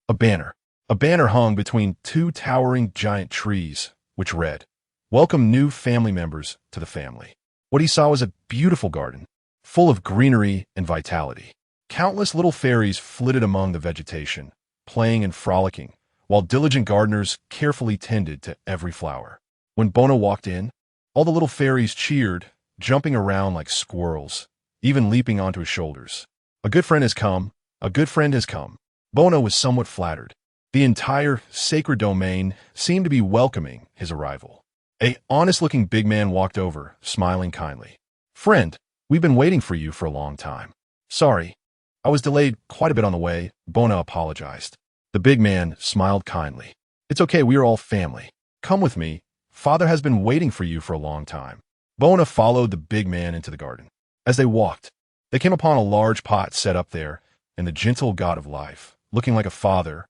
a banner. A banner hung between 2 towering giant trees, which read, "Welcome new family members to the family." What he saw was a beautiful garden, full of greenery and vitality. Countless little fairies flitted among the vegetation, playing and frolicking, while diligent gardeners carefully tended to every flower. When Bona walked in, all the little fairies cheered, jumping around like squirrels, even leaping onto his shoulders. A good friend has come. A good friend has come. Bona was somewhat flattered. The entire sacred domain seemed to be welcoming his arrival. A honest-looking big man walked over, smiling kindly. "Friend, we've been waiting for you for a long time." "Sorry, I was delayed quite a bit on the way," Bona apologized. The big man smiled kindly. "It's okay, we are all family. Come with me. Father has been waiting for you for a long time." Bona followed the big man into the garden. As they walked, they came upon a large pot set up there, and the gentle god of life, looking like a father,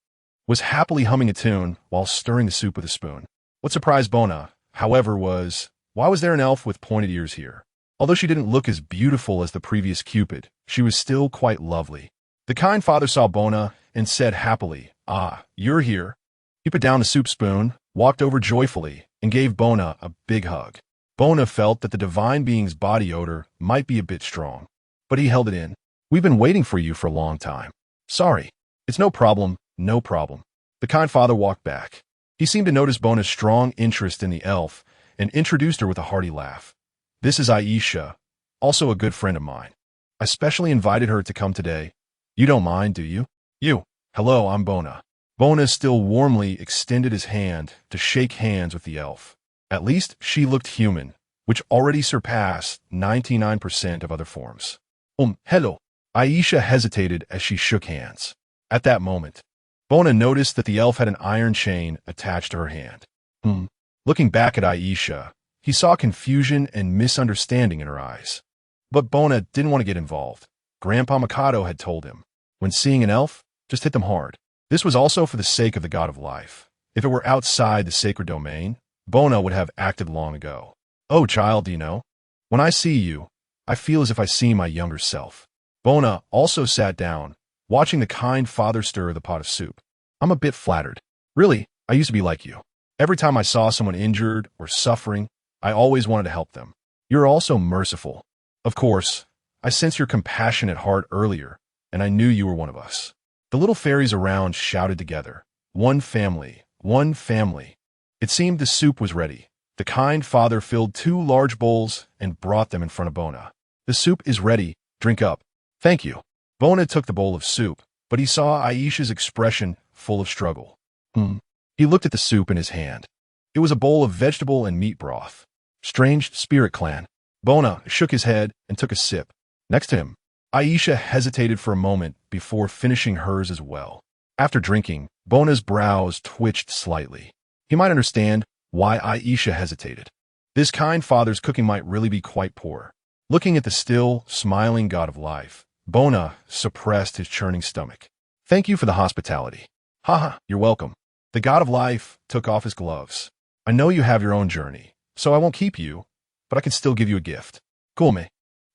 was happily humming a tune while stirring the soup with a spoon. What surprised Bona, however, was, why was there an elf with pointed ears here? Although she didn't look as beautiful as the previous Cupid, she was still quite lovely. The kind father saw Bona and said happily, "Ah, you're here." He put down the soup spoon, walked over joyfully, and gave Bona a big hug. Bona felt that the divine being's body odor might be a bit strong, but he held it in. "We've been waiting for you for a long time." "Sorry." "It's no problem, no problem." The kind father walked back. He seemed to notice Bona's strong interest in the elf and introduced her with a hearty laugh. "This is Aisha, also a good friend of mine. I specially invited her to come today. You don't mind, do you?" "You. Hello, I'm Bona." Bona still warmly extended his hand to shake hands with the elf. At least she looked human, which already surpassed 99% of other forms. Hello." Aisha hesitated as she shook hands. At that moment, Bona noticed that the elf had an iron chain attached to her hand. Looking back at Aisha, he saw confusion and misunderstanding in her eyes. But Bona didn't want to get involved. Grandpa Mikado had told him, when seeing an elf, just hit them hard. This was also for the sake of the god of life. If it were outside the sacred domain, Bona would have acted long ago. "Oh, child, do you know? When I see you, I feel as if I see my younger self." Bona also sat down, watching the kind father stir the pot of soup. "I'm a bit flattered. Really, I used to be like you. Every time I saw someone injured or suffering, I always wanted to help them. You're also merciful. Of course, I sensed your compassionate heart earlier, and I knew you were one of us." The little fairies around shouted together, "One family, one family." It seemed the soup was ready. The kind father filled 2 large bowls and brought them in front of Bona. "The soup is ready. Drink up." "Thank you." Bona took the bowl of soup, but he saw Aisha's expression full of struggle. He looked at the soup in his hand. It was a bowl of vegetable and meat broth. Strange spirit clan. Bona shook his head and took a sip. Next to him, Aisha hesitated for a moment before finishing hers as well. After drinking, Bona's brows twitched slightly. He might understand why Aisha hesitated. This kind father's cooking might really be quite poor. Looking at the still, smiling god of life, Bona suppressed his churning stomach. "Thank you for the hospitality." "Haha, you're welcome." The god of life took off his gloves. "I know you have your own journey, so I won't keep you, but I can still give you a gift." "Come,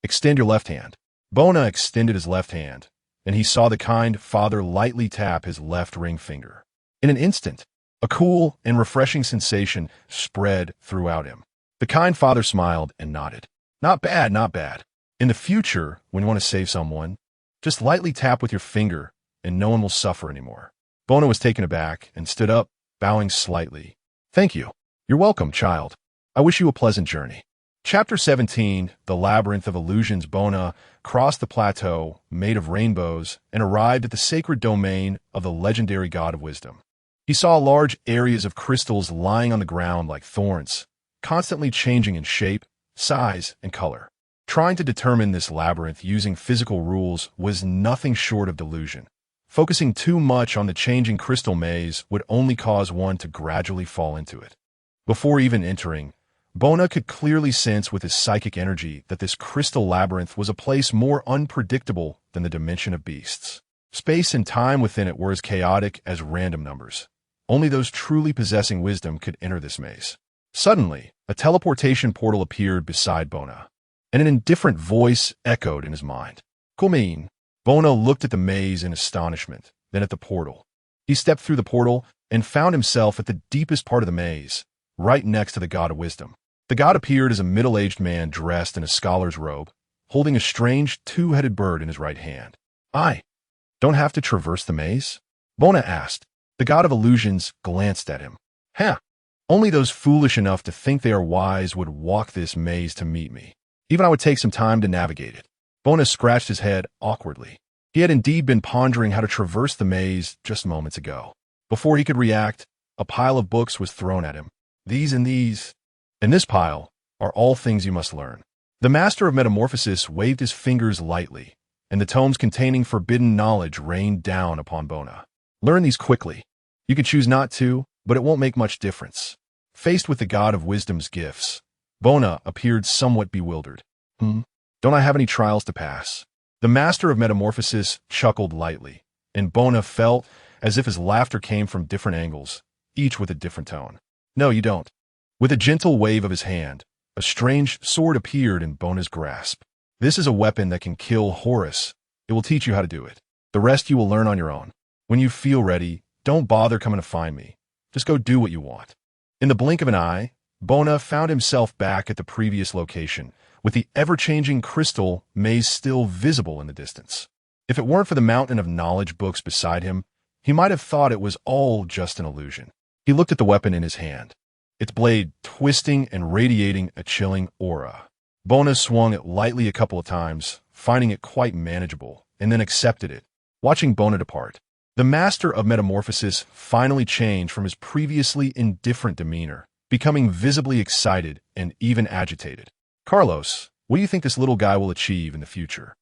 extend your left hand." Bona extended his left hand, and he saw the kind father lightly tap his left ring finger. In an instant, a cool and refreshing sensation spread throughout him. The kind father smiled and nodded. "Not bad, not bad. In the future, when you want to save someone, just lightly tap with your finger, and no one will suffer anymore." Bona was taken aback and stood up, bowing slightly. "Thank you." "You're welcome, child. I wish you a pleasant journey." Chapter 17, The Labyrinth of Illusions. Bona crossed the plateau made of rainbows and arrived at the sacred domain of the legendary god of wisdom. He saw large areas of crystals lying on the ground like thorns, constantly changing in shape, size, and color. Trying to determine this labyrinth using physical rules was nothing short of delusion. Focusing too much on the changing crystal maze would only cause one to gradually fall into it. Before even entering, Bona could clearly sense with his psychic energy that this crystal labyrinth was a place more unpredictable than the dimension of beasts. Space and time within it were as chaotic as random numbers. Only those truly possessing wisdom could enter this maze. Suddenly, a teleportation portal appeared beside Bona, and an indifferent voice echoed in his mind. "Come in." Bona looked at the maze in astonishment, then at the portal. He stepped through the portal and found himself at the deepest part of the maze, right next to the god of wisdom. The god appeared as a middle-aged man dressed in a scholar's robe, holding a strange 2-headed bird in his right hand. "I don't have to traverse the maze?" Bona asked. The god of illusions glanced at him. Only those foolish enough to think they are wise would walk this maze to meet me. Even I would take some time to navigate it." Bona scratched his head awkwardly. He had indeed been pondering how to traverse the maze just moments ago. Before he could react, a pile of books was thrown at him. These and these, and this pile, are all things you must learn. The Master of Metamorphosis waved his fingers lightly, and the tomes containing forbidden knowledge rained down upon Bona. Learn these quickly. You can choose not to, but it won't make much difference. Faced with the god of wisdom's gifts, Bona appeared somewhat bewildered. Don't I have any trials to pass? The Master of Metamorphosis chuckled lightly, and Bona felt as if his laughter came from different angles, each with a different tone. No, you don't. With a gentle wave of his hand, a strange sword appeared in Bona's grasp. This is a weapon that can kill Horus. It will teach you how to do it. The rest you will learn on your own. When you feel ready, don't bother coming to find me. Just go do what you want. In the blink of an eye, Bona found himself back at the previous location, with the ever-changing crystal maze still visible in the distance. If it weren't for the mountain of knowledge books beside him, he might have thought it was all just an illusion. He looked at the weapon in his hand, its blade twisting and radiating a chilling aura. Bona swung it lightly a couple of times, finding it quite manageable, and then accepted it. Watching Bona depart, the Master of Metamorphosis finally changed from his previously indifferent demeanor, becoming visibly excited and even agitated. Carlos, what do you think this little guy will achieve in the future?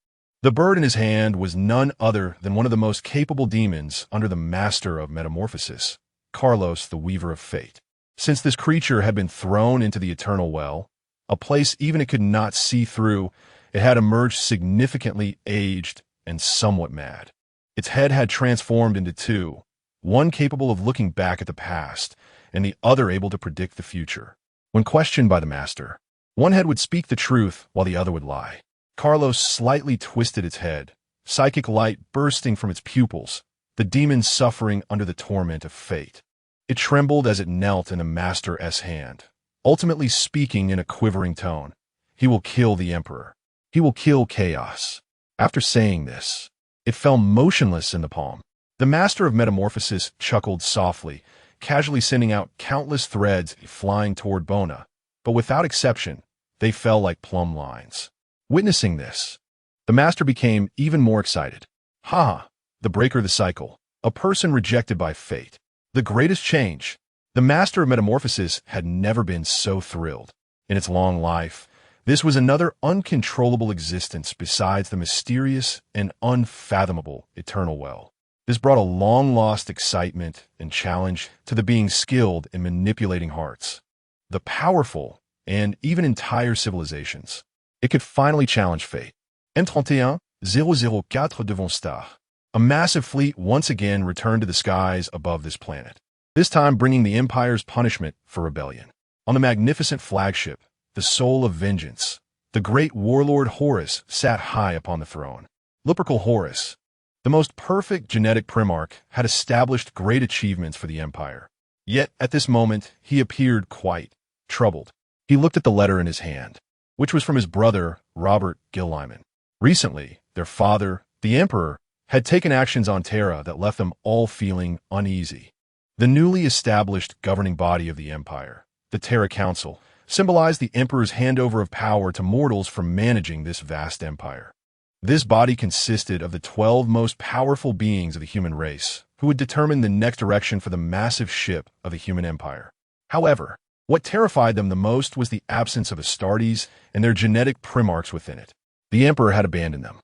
The bird in his hand was none other than one of the most capable demons under the Master of Metamorphosis, Carlos, the Weaver of Fate. Since this creature had been thrown into the Eternal Well, a place even it could not see through, it had emerged significantly aged and somewhat mad. Its head had transformed into two, one capable of looking back at the past, and the other able to predict the future. When questioned by the Master, one head would speak the truth while the other would lie. Carlos slightly twisted its head, psychic light bursting from its pupils, the demon suffering under the torment of fate. It trembled as it knelt in the Master's hand, ultimately speaking in a quivering tone. He will kill the Emperor. He will kill chaos. After saying this, it fell motionless in the palm. The Master of Metamorphosis chuckled softly, casually sending out countless threads flying toward Bona, but without exception, they fell like plumb lines. Witnessing this, the Master became even more excited. Ha! The breaker of the cycle, a person rejected by fate. The greatest change. The Master of Metamorphosis had never been so thrilled. In its long life, this was another uncontrollable existence besides the mysterious and unfathomable Eternal Well. This brought a long-lost excitement and challenge to the being skilled in manipulating hearts, the powerful, and even entire civilizations. It could finally challenge fate. M31-004 devant Star. A massive fleet once again returned to the skies above this planet, this time bringing the Empire's punishment for rebellion. On the magnificent flagship, the Soul of Vengeance, the great warlord Horus sat high upon the throne. Lupercal Horus, the most perfect genetic primarch, had established great achievements for the Empire. Yet, at this moment, he appeared quite troubled. He looked at the letter in his hand, which was from his brother, Robert Gilliman. Recently, their father, the Emperor, had taken actions on Terra that left them all feeling uneasy. The newly established governing body of the Empire, the Terra Council, symbolized the Emperor's handover of power to mortals for managing this vast empire. This body consisted of the 12 most powerful beings of the human race, who would determine the next direction for the massive ship of the human empire. However, what terrified them the most was the absence of Astartes and their genetic primarchs within it. The Emperor had abandoned them.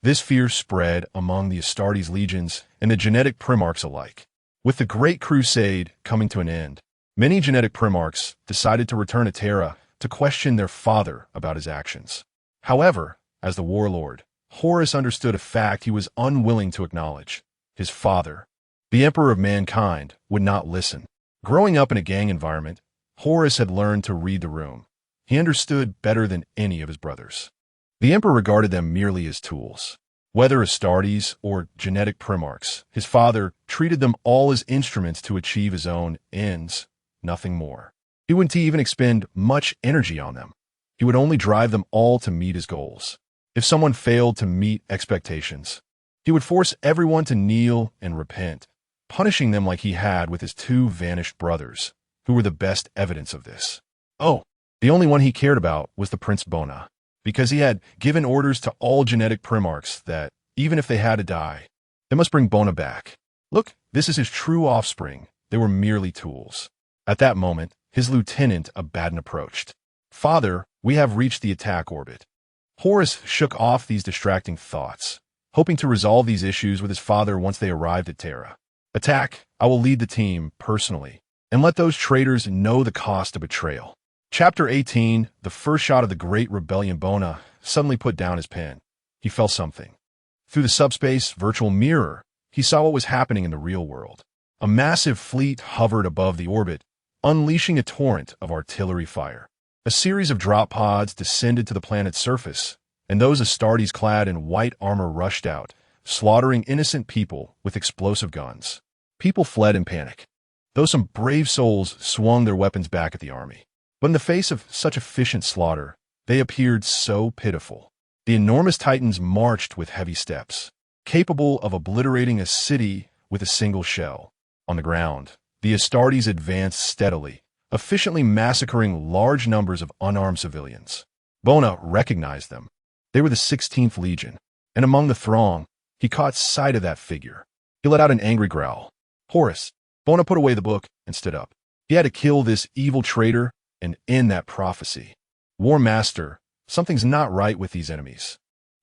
This fear spread among the Astartes legions and the genetic primarchs alike. With the Great Crusade coming to an end, many genetic primarchs decided to return to Terra to question their father about his actions. However, as the warlord, Horus understood a fact he was unwilling to acknowledge. His father, the Emperor of mankind, would not listen. Growing up in a gang environment, Horus had learned to read the room. He understood better than any of his brothers. The Emperor regarded them merely as tools. Whether Astartes or genetic primarchs, his father treated them all as instruments to achieve his own ends, nothing more. He wouldn't even expend much energy on them. He would only drive them all to meet his goals. If someone failed to meet expectations, he would force everyone to kneel and repent, punishing them like he had with his two vanished brothers, who were the best evidence of this. Oh, the only one he cared about was the Prince Bona, because he had given orders to all genetic primarchs that, even if they had to die, they must bring Bona back. Look, This is his true offspring. They were merely tools. At that moment, his lieutenant Abaddon approached. "Father, we have reached the attack orbit." Horus shook off these distracting thoughts, hoping to resolve these issues with his father once they arrived at Terra. "Attack! I will lead the team, personally, and let those traitors know the cost of betrayal." Chapter 18, the first shot of the Great Rebellion. Bona suddenly put down his pen. He felt something. Through the subspace virtual mirror, he saw what was happening in the real world. A massive fleet hovered above the orbit, unleashing a torrent of artillery fire. A series of drop pods descended to the planet's surface, and those Astartes clad in white armor rushed out, slaughtering innocent people with explosive guns. People fled in panic, though some brave souls swung their weapons back at the army. But in the face of such efficient slaughter, they appeared so pitiful. The enormous titans marched with heavy steps, capable of obliterating a city with a single shell. On the ground, the Astartes advanced steadily, efficiently massacring large numbers of unarmed civilians. Bona recognized them. They were the 16th Legion, and among the throng, he caught sight of that figure. He let out an angry growl. "Horus!" Bona put away the book and stood up. He had to kill this evil traitor and end that prophecy. "War Master, something's not right with these enemies."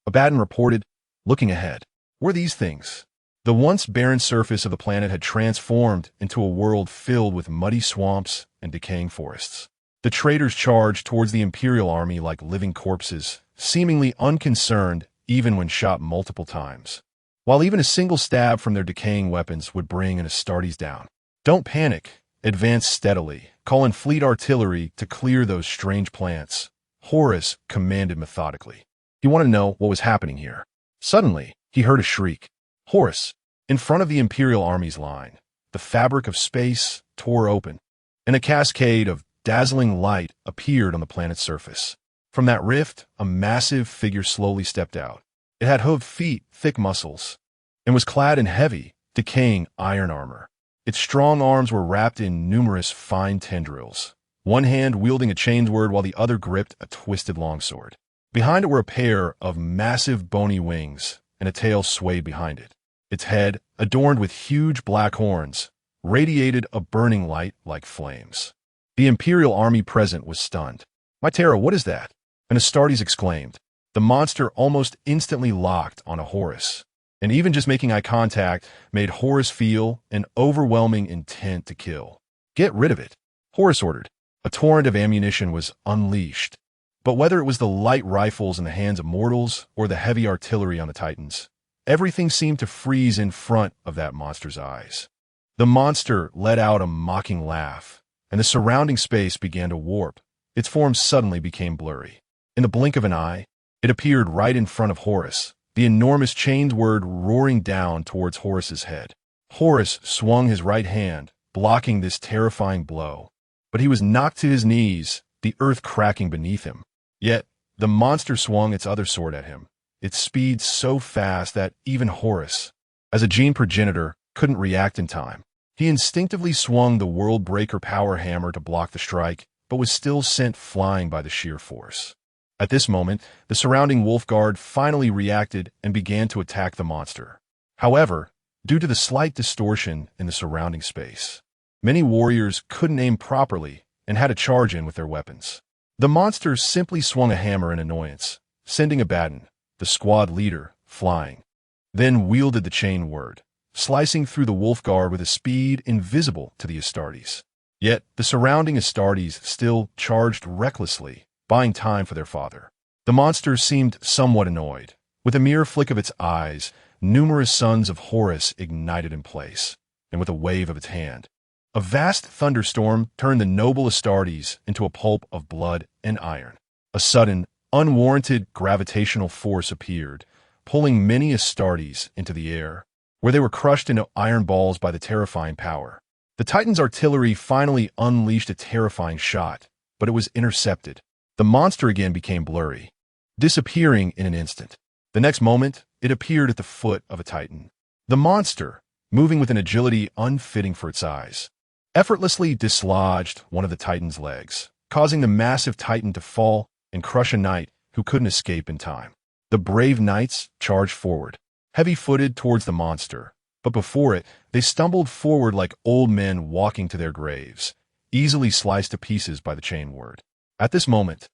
Abaddon reported, looking ahead. "Were these things?" The once barren surface of the planet had transformed into a world filled with muddy swamps and decaying forests. The traitors charged towards the Imperial army like living corpses, seemingly unconcerned even when shot multiple times, while even a single stab from their decaying weapons would bring an Astartes down. "Don't panic. Advance steadily. Call in fleet artillery to clear those strange plants," Horus commanded methodically. He wanted to know what was happening here. Suddenly, he heard a shriek. "Horus!" In front of the Imperial army's line, the fabric of space tore open, and a cascade of dazzling light appeared on the planet's surface. From that rift, a massive figure slowly stepped out. It had hooved feet, thick muscles, and was clad in heavy, decaying iron armor. Its strong arms were wrapped in numerous fine tendrils, one hand wielding a chainsword while the other gripped a twisted longsword. Behind it were a pair of massive bony wings, and a tail swayed behind it. Its head, adorned with huge black horns, radiated a burning light like flames. The Imperial army present was stunned. "My Terra, what is that?" An Astartes exclaimed. The monster almost instantly locked on a Horus, and even just making eye contact made Horus feel an overwhelming intent to kill. "Get rid of it," Horus ordered. A torrent of ammunition was unleashed, but whether it was the light rifles in the hands of mortals or the heavy artillery on the Titans, everything seemed to freeze in front of that monster's eyes. The monster let out a mocking laugh, and the surrounding space began to warp. Its form suddenly became blurry. In the blink of an eye, it appeared right in front of Horus, the enormous chainsword roaring down towards Horus's head. Horus swung his right hand, blocking this terrifying blow, but he was knocked to his knees, the earth cracking beneath him. Yet, the monster swung its other sword at him, its speed so fast that even Horus, as a gene progenitor, couldn't react in time. He instinctively swung the World Breaker power hammer to block the strike, but was still sent flying by the sheer force. At this moment, the surrounding Wolf Guard finally reacted and began to attack the monster. However, due to the slight distortion in the surrounding space, many warriors couldn't aim properly and had to charge in with their weapons. The monster simply swung a hammer in annoyance, sending Abaddon, the squad leader, flying, then wielded the chain word, slicing through the Wolf Guard with a speed invisible to the Astartes. Yet, the surrounding Astartes still charged recklessly, buying time for their father. The monster seemed somewhat annoyed. With a mere flick of its eyes, numerous sons of Horus ignited in place, and with a wave of its hand, a vast thunderstorm turned the noble Astartes into a pulp of blood and iron. A sudden, unwarranted gravitational force appeared, pulling many Astartes into the air, where they were crushed into iron balls by the terrifying power. The Titan's artillery finally unleashed a terrifying shot, but it was intercepted. The monster again became blurry, disappearing in an instant. The next moment, it appeared at the foot of a Titan. The monster, moving with an agility unfitting for its size, effortlessly dislodged one of the Titan's legs, causing the massive Titan to fall and crush a knight who couldn't escape in time. The brave knights charged forward, heavy-footed towards the monster, But before it, they stumbled forward like old men walking to their graves, easily sliced to pieces by the chain word. At this moment,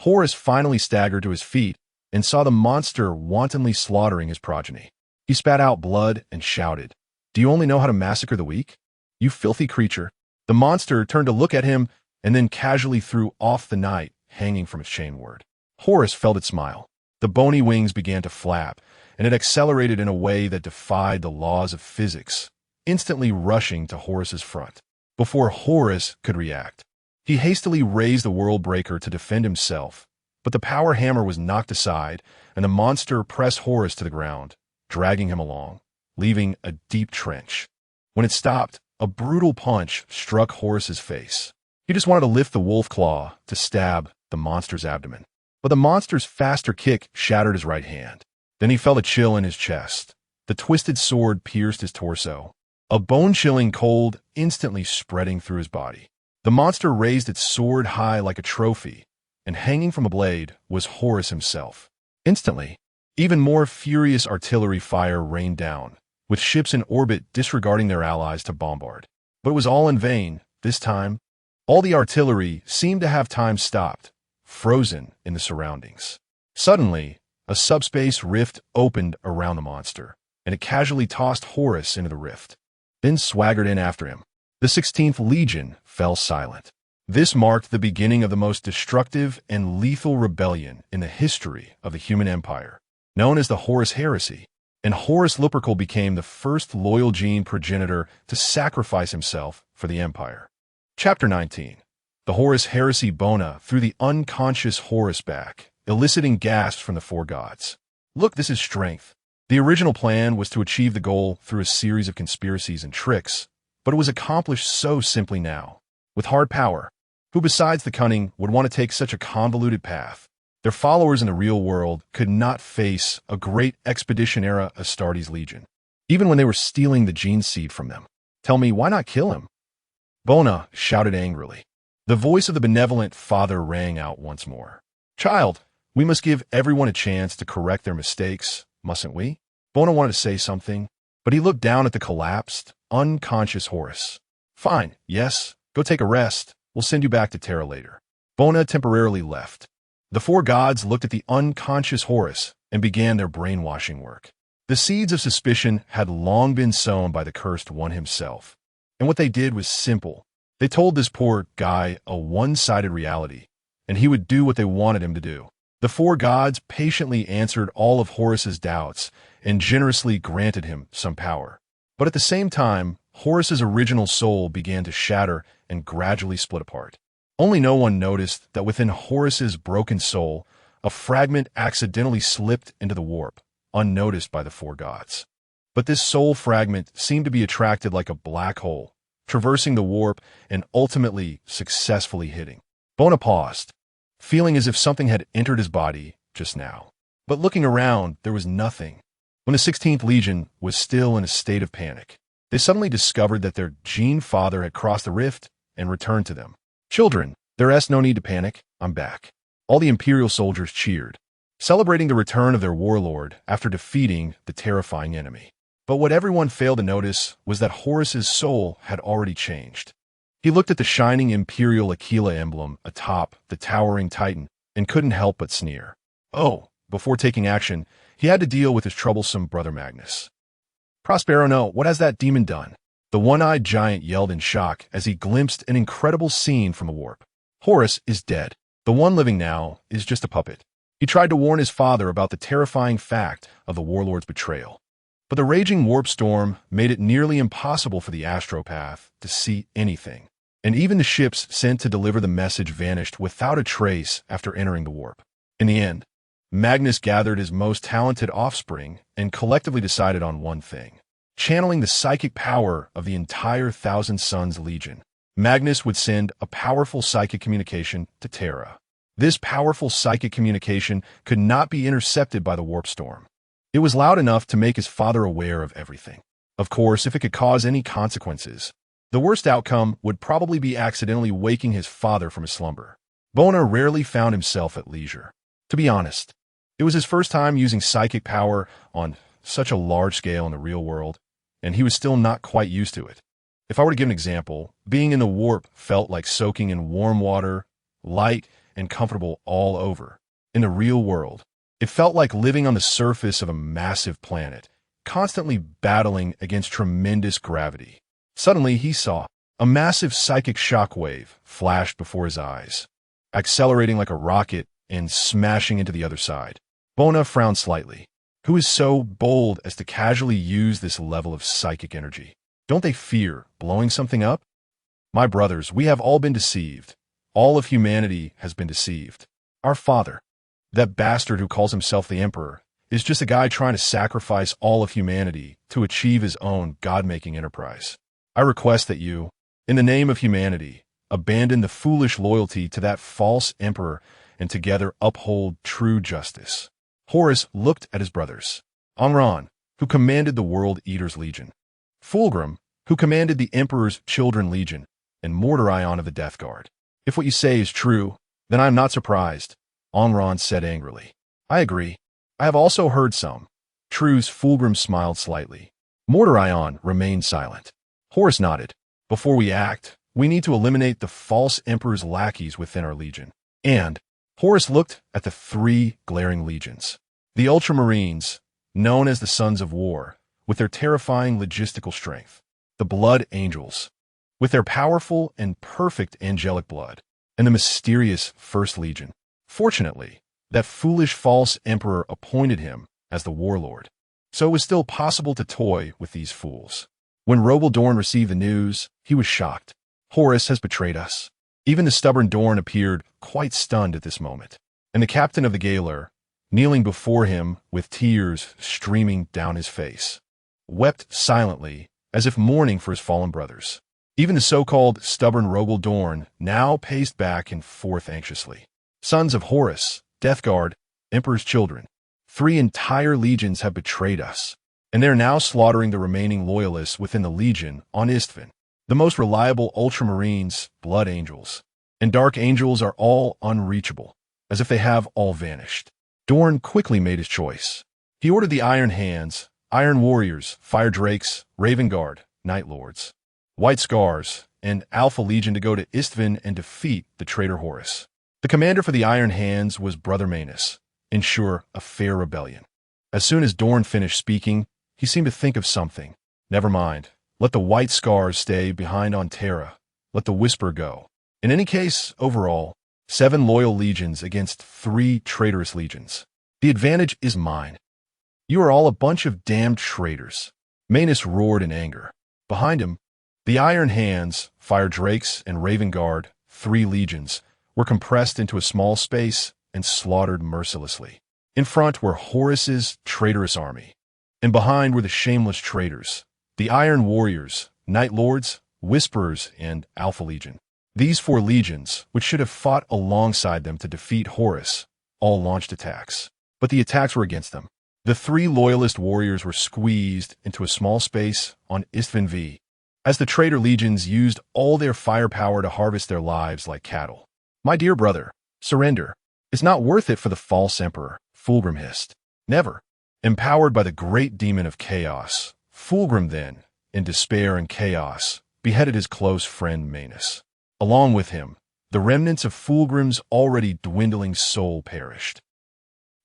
Horus finally staggered to his feet and saw the monster wantonly slaughtering his progeny. He spat out blood and shouted, "Do you only know how to massacre the weak? You filthy creature." The monster turned to look at him and then casually threw off the knight hanging from its chain word. Horus felt it smile. The bony wings began to flap, and it accelerated in a way that defied the laws of physics, instantly rushing to Horus's front. Before Horus could react, he hastily raised the world breaker to defend himself, but the power hammer was knocked aside, and the monster pressed Horus to the ground, dragging him along, leaving a deep trench. When it stopped, a brutal punch struck Horus's face. He just wanted to lift the wolf claw to stab the monster's abdomen, but the monster's faster kick shattered his right hand. Then he felt a chill in his chest. The twisted sword pierced his torso, a bone-chilling cold instantly spreading through his body. The monster raised its sword high like a trophy, and hanging from a blade was Horus himself. Instantly, even more furious artillery fire rained down, with ships in orbit disregarding their allies to bombard. But it was all in vain. This time, all the artillery seemed to have time stopped, frozen in the surroundings. Suddenly, a subspace rift opened around the monster, and it casually tossed Horus into the rift, then swaggered in after him. The 16th Legion fell silent. This marked the beginning of the most destructive and lethal rebellion in the history of the human empire, known as the Horus Heresy, and Horus Lupercal became the first loyal gene progenitor to sacrifice himself for the empire. Chapter 19. The Horus Heresy. Bona threw the unconscious Horus back, eliciting gasps from the four gods. "Look, this is strength." The original plan was to achieve the goal through a series of conspiracies and tricks, but it was accomplished so simply now. With hard power, who besides the cunning would want to take such a convoluted path? Their followers in the real world could not face a great expedition-era Astartes legion, even when they were stealing the gene seed from them. "Tell me, why not kill him?" Bona shouted angrily. The voice of the benevolent father rang out once more. "Child, we must give everyone a chance to correct their mistakes, mustn't we?" Bona wanted to say something, but he looked down at the collapsed, unconscious Horus. "Fine, yes, go take a rest. We'll send you back to Terra later." Bona temporarily left. The four gods looked at the unconscious Horus and began their brainwashing work. The seeds of suspicion had long been sown by the cursed one himself, and what they did was simple. They told this poor guy a one-sided reality, and he would do what they wanted him to do. The four gods patiently answered all of Horus's doubts and generously granted him some power. But at the same time, Horus's original soul began to shatter and gradually split apart. Only no one noticed that within Horus's broken soul, a fragment accidentally slipped into the warp, unnoticed by the four gods. But this soul fragment seemed to be attracted like a black hole, traversing the warp and ultimately successfully hitting. Bona paused, feeling as if something had entered his body just now. But looking around, there was nothing. When the 16th Legion was still in a state of panic, they suddenly discovered that their gene father had crossed the rift and returned to them. "Children, there's no need to panic. I'm back." All the Imperial soldiers cheered, celebrating the return of their warlord after defeating the terrifying enemy. But what everyone failed to notice was that Horus's soul had already changed. He looked at the shining Imperial Aquila emblem atop the towering Titan and couldn't help but sneer. Oh, before taking action, he had to deal with his troublesome brother Magnus. "Prospero, no, what has that demon done?" The one-eyed giant yelled in shock as he glimpsed an incredible scene from the warp. "Horus is dead. The one living now is just a puppet. He tried to warn his father about the terrifying fact of the warlord's betrayal. But the raging warp storm made it nearly impossible for the astropath to see anything, and even the ships sent to deliver the message vanished without a trace after entering the warp. In the end, Magnus gathered his most talented offspring and collectively decided on one thing: channeling the psychic power of the entire Thousand Sons Legion. Magnus would send a powerful psychic communication to Terra. This powerful psychic communication could not be intercepted by the warp storm. It was loud enough to make his father aware of everything. Of course, if it could cause any consequences, the worst outcome would probably be accidentally waking his father from his slumber. Bona rarely found himself at leisure. To be honest, it was his first time using psychic power on such a large scale in the real world, and he was still not quite used to it. If I were to give an example, being in the warp felt like soaking in warm water, light and comfortable all over. In the real world, it felt like living on the surface of a massive planet, constantly battling against tremendous gravity. Suddenly, he saw a massive psychic shockwave flashed before his eyes, accelerating like a rocket and smashing into the other side. Bona frowned slightly. Who is so bold as to casually use this level of psychic energy? Don't they fear blowing something up? My brothers, we have all been deceived. All of humanity has been deceived. Our father, that bastard who calls himself the Emperor, is just a guy trying to sacrifice all of humanity to achieve his own God-making enterprise. I request that you, in the name of humanity, abandon the foolish loyalty to that false emperor and together uphold true justice. Horus looked at his brothers. Angron, who commanded the World Eaters Legion. Fulgrim, who commanded the Emperor's Children Legion, and Mordorion of the Death Guard. If what you say is true, then I am not surprised, Angron said angrily. I agree. I have also heard some. True's Fulgrim smiled slightly. Mordorion remained silent. Horus nodded. Before we act, we need to eliminate the false Emperor's lackeys within our legion. And Horus looked at the 3 glaring legions. The Ultramarines, known as the Sons of War, with their terrifying logistical strength. The Blood Angels, with their powerful and perfect angelic blood. And the mysterious First Legion. Fortunately, that foolish false emperor appointed him as the warlord. So it was still possible to toy with these fools. When Roble Dorn received the news, he was shocked. Horus has betrayed us. Even the stubborn Dorn appeared quite stunned at this moment. And the captain of the Galar, kneeling before him with tears streaming down his face, wept silently as if mourning for his fallen brothers. Even the so-called stubborn Roble Dorn now paced back and forth anxiously. Sons of Horus, Death Guard, Emperor's Children. 3 entire legions have betrayed us, and they're now slaughtering the remaining loyalists within the legion on Isstvan. The most reliable Ultramarines, Blood Angels, and Dark Angels are all unreachable, as if they have all vanished. Dorn quickly made his choice. He ordered the Iron Hands, Iron Warriors, Fire Drakes, Raven Guard, Night Lords, White Scars, and Alpha Legion to go to Isstvan and defeat the traitor Horus. The commander for the Iron Hands was Brother Manus. Ensure a fair rebellion. As soon as Dorn finished speaking, he seemed to think of something. Never mind. Let the White Scars stay behind on Terra. Let the Whisper go. In any case, overall, 7 loyal legions against 3 traitorous legions. The advantage is mine. You are all a bunch of damned traitors. Manus roared in anger. Behind him, the Iron Hands, Fire Drakes, and Raven Guard, 3 legions, were compressed into a small space and slaughtered mercilessly. In front were Horus's traitorous army, and behind were the shameless traitors, the Iron Warriors, Night Lords, Whisperers, and Alpha Legion. These 4 legions, which should have fought alongside them to defeat Horus, all launched attacks. But the attacks were against them. The 3 loyalist warriors were squeezed into a small space on Isstvan V, as the traitor legions used all their firepower to harvest their lives like cattle. My dear brother, surrender. It's not worth it for the false emperor, Fulgrim hissed. Never. Empowered by the great demon of chaos, Fulgrim then, in despair and chaos, beheaded his close friend Manus. Along with him, the remnants of Fulgrim's already dwindling soul perished.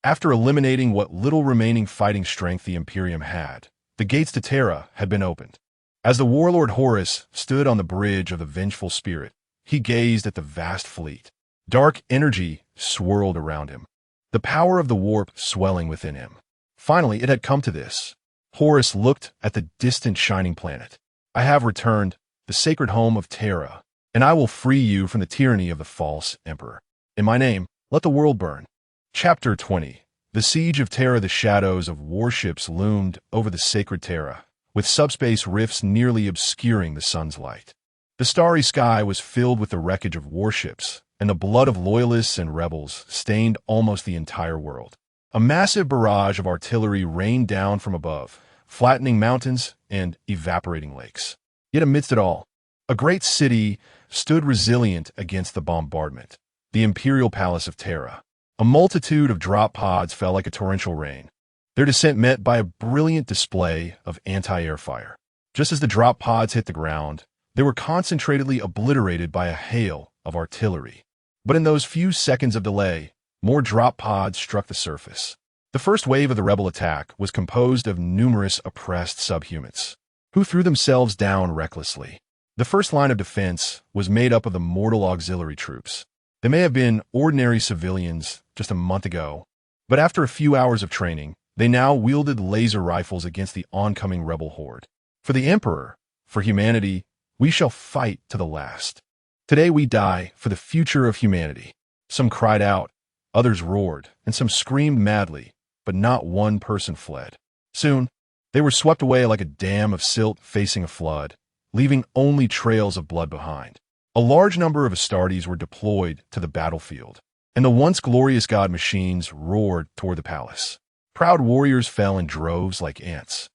After eliminating what little remaining fighting strength the Imperium had, the gates to Terra had been opened. As the warlord Horus stood on the bridge of the vengeful spirit, he gazed at the vast fleet. Dark energy swirled around him, the power of the warp swelling within him. Finally, it had come to this. Horus looked at the distant shining planet. I have returned, the sacred home of Terra, and I will free you from the tyranny of the false emperor. In my name, let the world burn. Chapter 20. The siege of Terra. The shadows of warships loomed over the sacred Terra, with subspace rifts nearly obscuring the sun's light. The starry sky was filled with the wreckage of warships, and the blood of loyalists and rebels stained almost the entire world. A massive barrage of artillery rained down from above, flattening mountains and evaporating lakes. Yet amidst it all, a great city stood resilient against the bombardment, the imperial palace of Terra. A multitude of drop pods fell like a torrential rain, their descent met by a brilliant display of anti-air fire. Just as the drop pods hit the ground, they were concentratedly obliterated by a hail of artillery. But in those few seconds of delay, more drop pods struck the surface. The first wave of the rebel attack was composed of numerous oppressed subhumans, who threw themselves down recklessly. The first line of defense was made up of the mortal auxiliary troops. They may have been ordinary civilians just a month ago, but after a few hours of training, they now wielded laser rifles against the oncoming rebel horde. For the Emperor, for humanity, we shall fight to the last. Today we die for the future of humanity. Some cried out, others roared, and some screamed madly, but not one person fled. Soon, they were swept away like a dam of silt facing a flood, leaving only trails of blood behind. A large number of Astartes were deployed to the battlefield, and the once glorious god machines roared toward the palace. Proud warriors fell in droves like ants,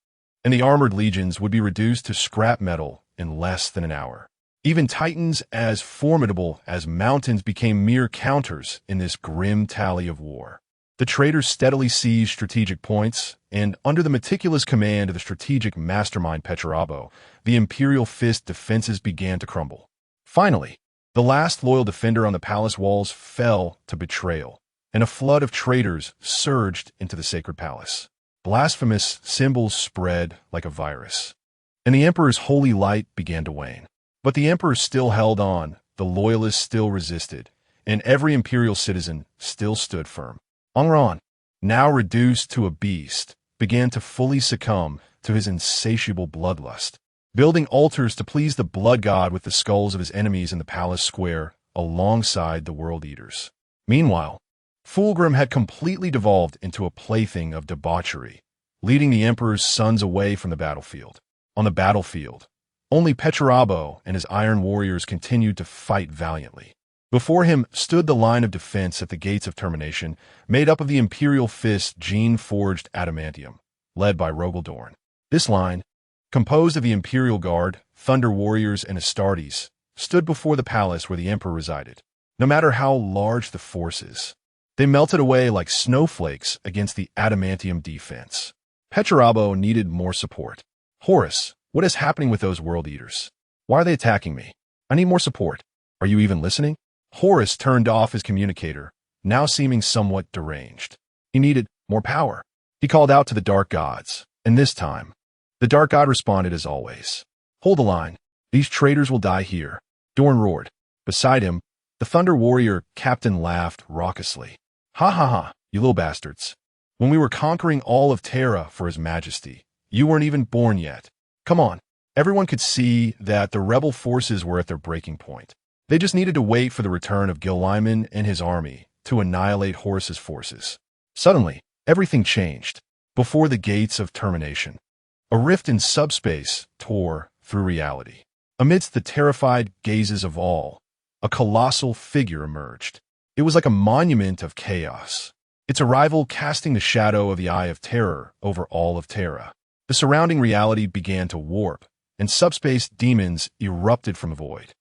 and the armored legions would be reduced to scrap metal in less than an hour. Even titans as formidable as mountains became mere counters in this grim tally of war. The traitors steadily seized strategic points, and under the meticulous command of the strategic mastermind Petrarabo, the Imperial Fist defenses began to crumble. Finally, the last loyal defender on the palace walls fell to betrayal, and a flood of traitors surged into the sacred palace. Blasphemous symbols spread like a virus, and the Emperor's holy light began to wane. But the Emperor still held on, the loyalists still resisted, and every imperial citizen still stood firm. Angron, now reduced to a beast, began to fully succumb to his insatiable bloodlust, building altars to please the blood god with the skulls of his enemies in the palace square alongside the world eaters. Meanwhile, Fulgrim had completely devolved into a plaything of debauchery, leading the Emperor's sons away from the battlefield. On the battlefield, only Petrarabo and his iron warriors continued to fight valiantly. Before him stood the line of defense at the gates of termination, made up of the Imperial Fist's gene-forged adamantium, led by Rogaldorn. This line, composed of the Imperial Guard, Thunder Warriors, and Astartes, stood before the palace where the Emperor resided. No matter how large the forces, they melted away like snowflakes against the adamantium defense. Petrarabo needed more support. Horus, what is happening with those world eaters? Why are they attacking me? I need more support. Are you even listening? Horus turned off his communicator, now seeming somewhat deranged. He needed more power. He called out to the dark gods, and this time, the dark god responded as always. Hold the line. These traitors will die here. Dorn roared. Beside him, the Thunder Warrior Captain laughed raucously. Ha ha ha, you little bastards. When we were conquering all of Terra for His Majesty, you weren't even born yet. Come on. Everyone could see that the rebel forces were at their breaking point. They just needed to wait for the return of Gil-Lyman and his army to annihilate Horus's forces. Suddenly, everything changed. Before the gates of termination, a rift in subspace tore through reality. Amidst the terrified gazes of all, a colossal figure emerged. It was like a monument of chaos, its arrival casting the shadow of the Eye of Terror over all of Terra. The surrounding reality began to warp, and subspace demons erupted from the void.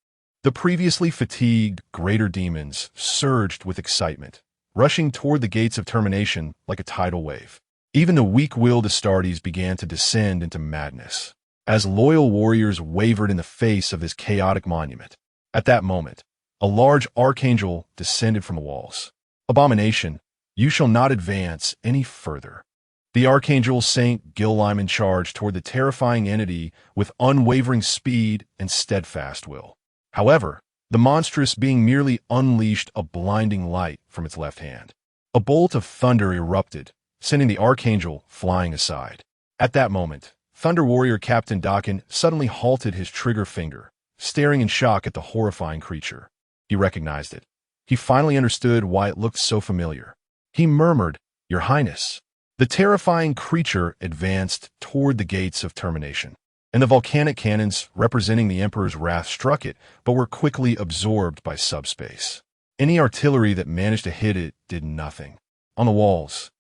The previously fatigued greater demons surged with excitement, rushing toward the gates of termination like a tidal wave. Even the weak-willed Astartes began to descend into madness, as loyal warriors wavered in the face of this chaotic monument. At that moment, a large archangel descended from the walls. Abomination, you shall not advance any further. The archangel Saint Gil-Lyman charged toward the terrifying entity with unwavering speed and steadfast will. However, the monstrous being merely unleashed a blinding light from its left hand. A bolt of thunder erupted, sending the archangel flying aside. At that moment, Thunder Warrior Captain Dakin suddenly halted his trigger finger, staring in shock at the horrifying creature. He recognized it. He finally understood why it looked so familiar. He murmured, "Your Highness." The terrifying creature advanced toward the gates of termination, and the volcanic cannons representing the Emperor's wrath struck it, but were quickly absorbed by subspace. Any artillery that managed to hit it did nothing. On the walls,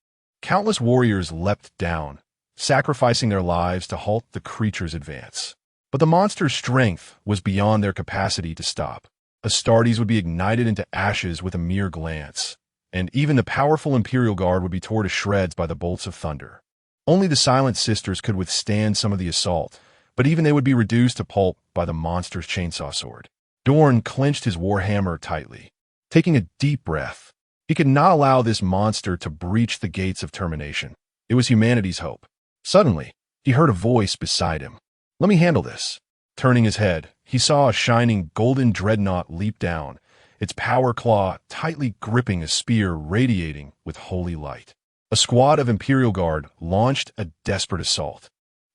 countless warriors leapt down, sacrificing their lives to halt the creature's advance. But the monster's strength was beyond their capacity to stop. Astartes would be ignited into ashes with a mere glance, and even the powerful Imperial Guard would be torn to shreds by the bolts of thunder. Only the Silent Sisters could withstand some of the assault, but even they would be reduced to pulp by the monster's chainsaw sword. Dorn clenched his warhammer tightly, taking a deep breath. He could not allow this monster to breach the gates of termination. It was humanity's hope. Suddenly, he heard a voice beside him. "Let me handle this." Turning his head, he saw a shining golden dreadnought leap down, its power claw tightly gripping a spear radiating with holy light. A squad of Imperial Guard launched a desperate assault.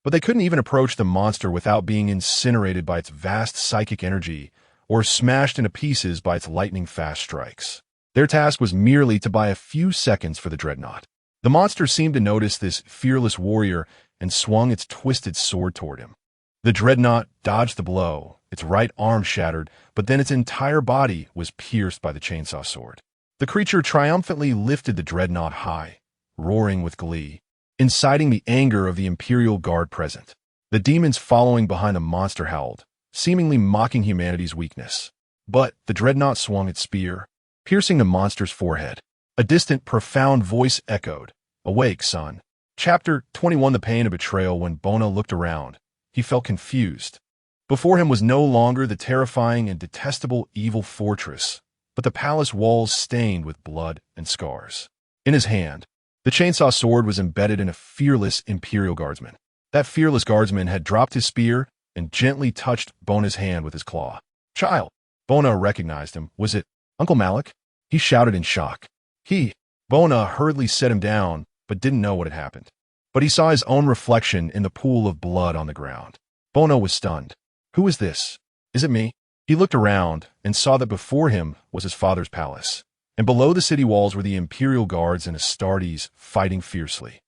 But they couldn't even approach the monster without being incinerated by its vast psychic energy or smashed into pieces by its lightning-fast strikes. Their task was merely to buy a few seconds for the dreadnought. The monster seemed to notice this fearless warrior and swung its twisted sword toward him. The dreadnought dodged the blow, its right arm shattered, but then its entire body was pierced by the chainsaw sword. The creature triumphantly lifted the dreadnought high, roaring with glee, inciting the anger of the Imperial Guard present. The demons following behind the monster howled, seemingly mocking humanity's weakness. But the dreadnought swung its spear, piercing the monster's forehead. A distant, profound voice echoed, "Awake, son." Chapter 21. The pain of betrayal. When Bona looked around, he felt confused. Before him was no longer the terrifying and detestable evil fortress, but the palace walls stained with blood and scars. In his hand, the chainsaw sword was embedded in a fearless Imperial Guardsman. That fearless guardsman had dropped his spear and gently touched Bona's hand with his claw. "Child!" Bona recognized him. "Was it Uncle Malik?" He shouted in shock. Bona hurriedly set him down, but didn't know what had happened. But he saw his own reflection in the pool of blood on the ground. Bona was stunned. "Who is this? Is it me?" He looked around and saw that before him was his father's palace, and below the city walls were the Imperial Guards and Astartes fighting fiercely.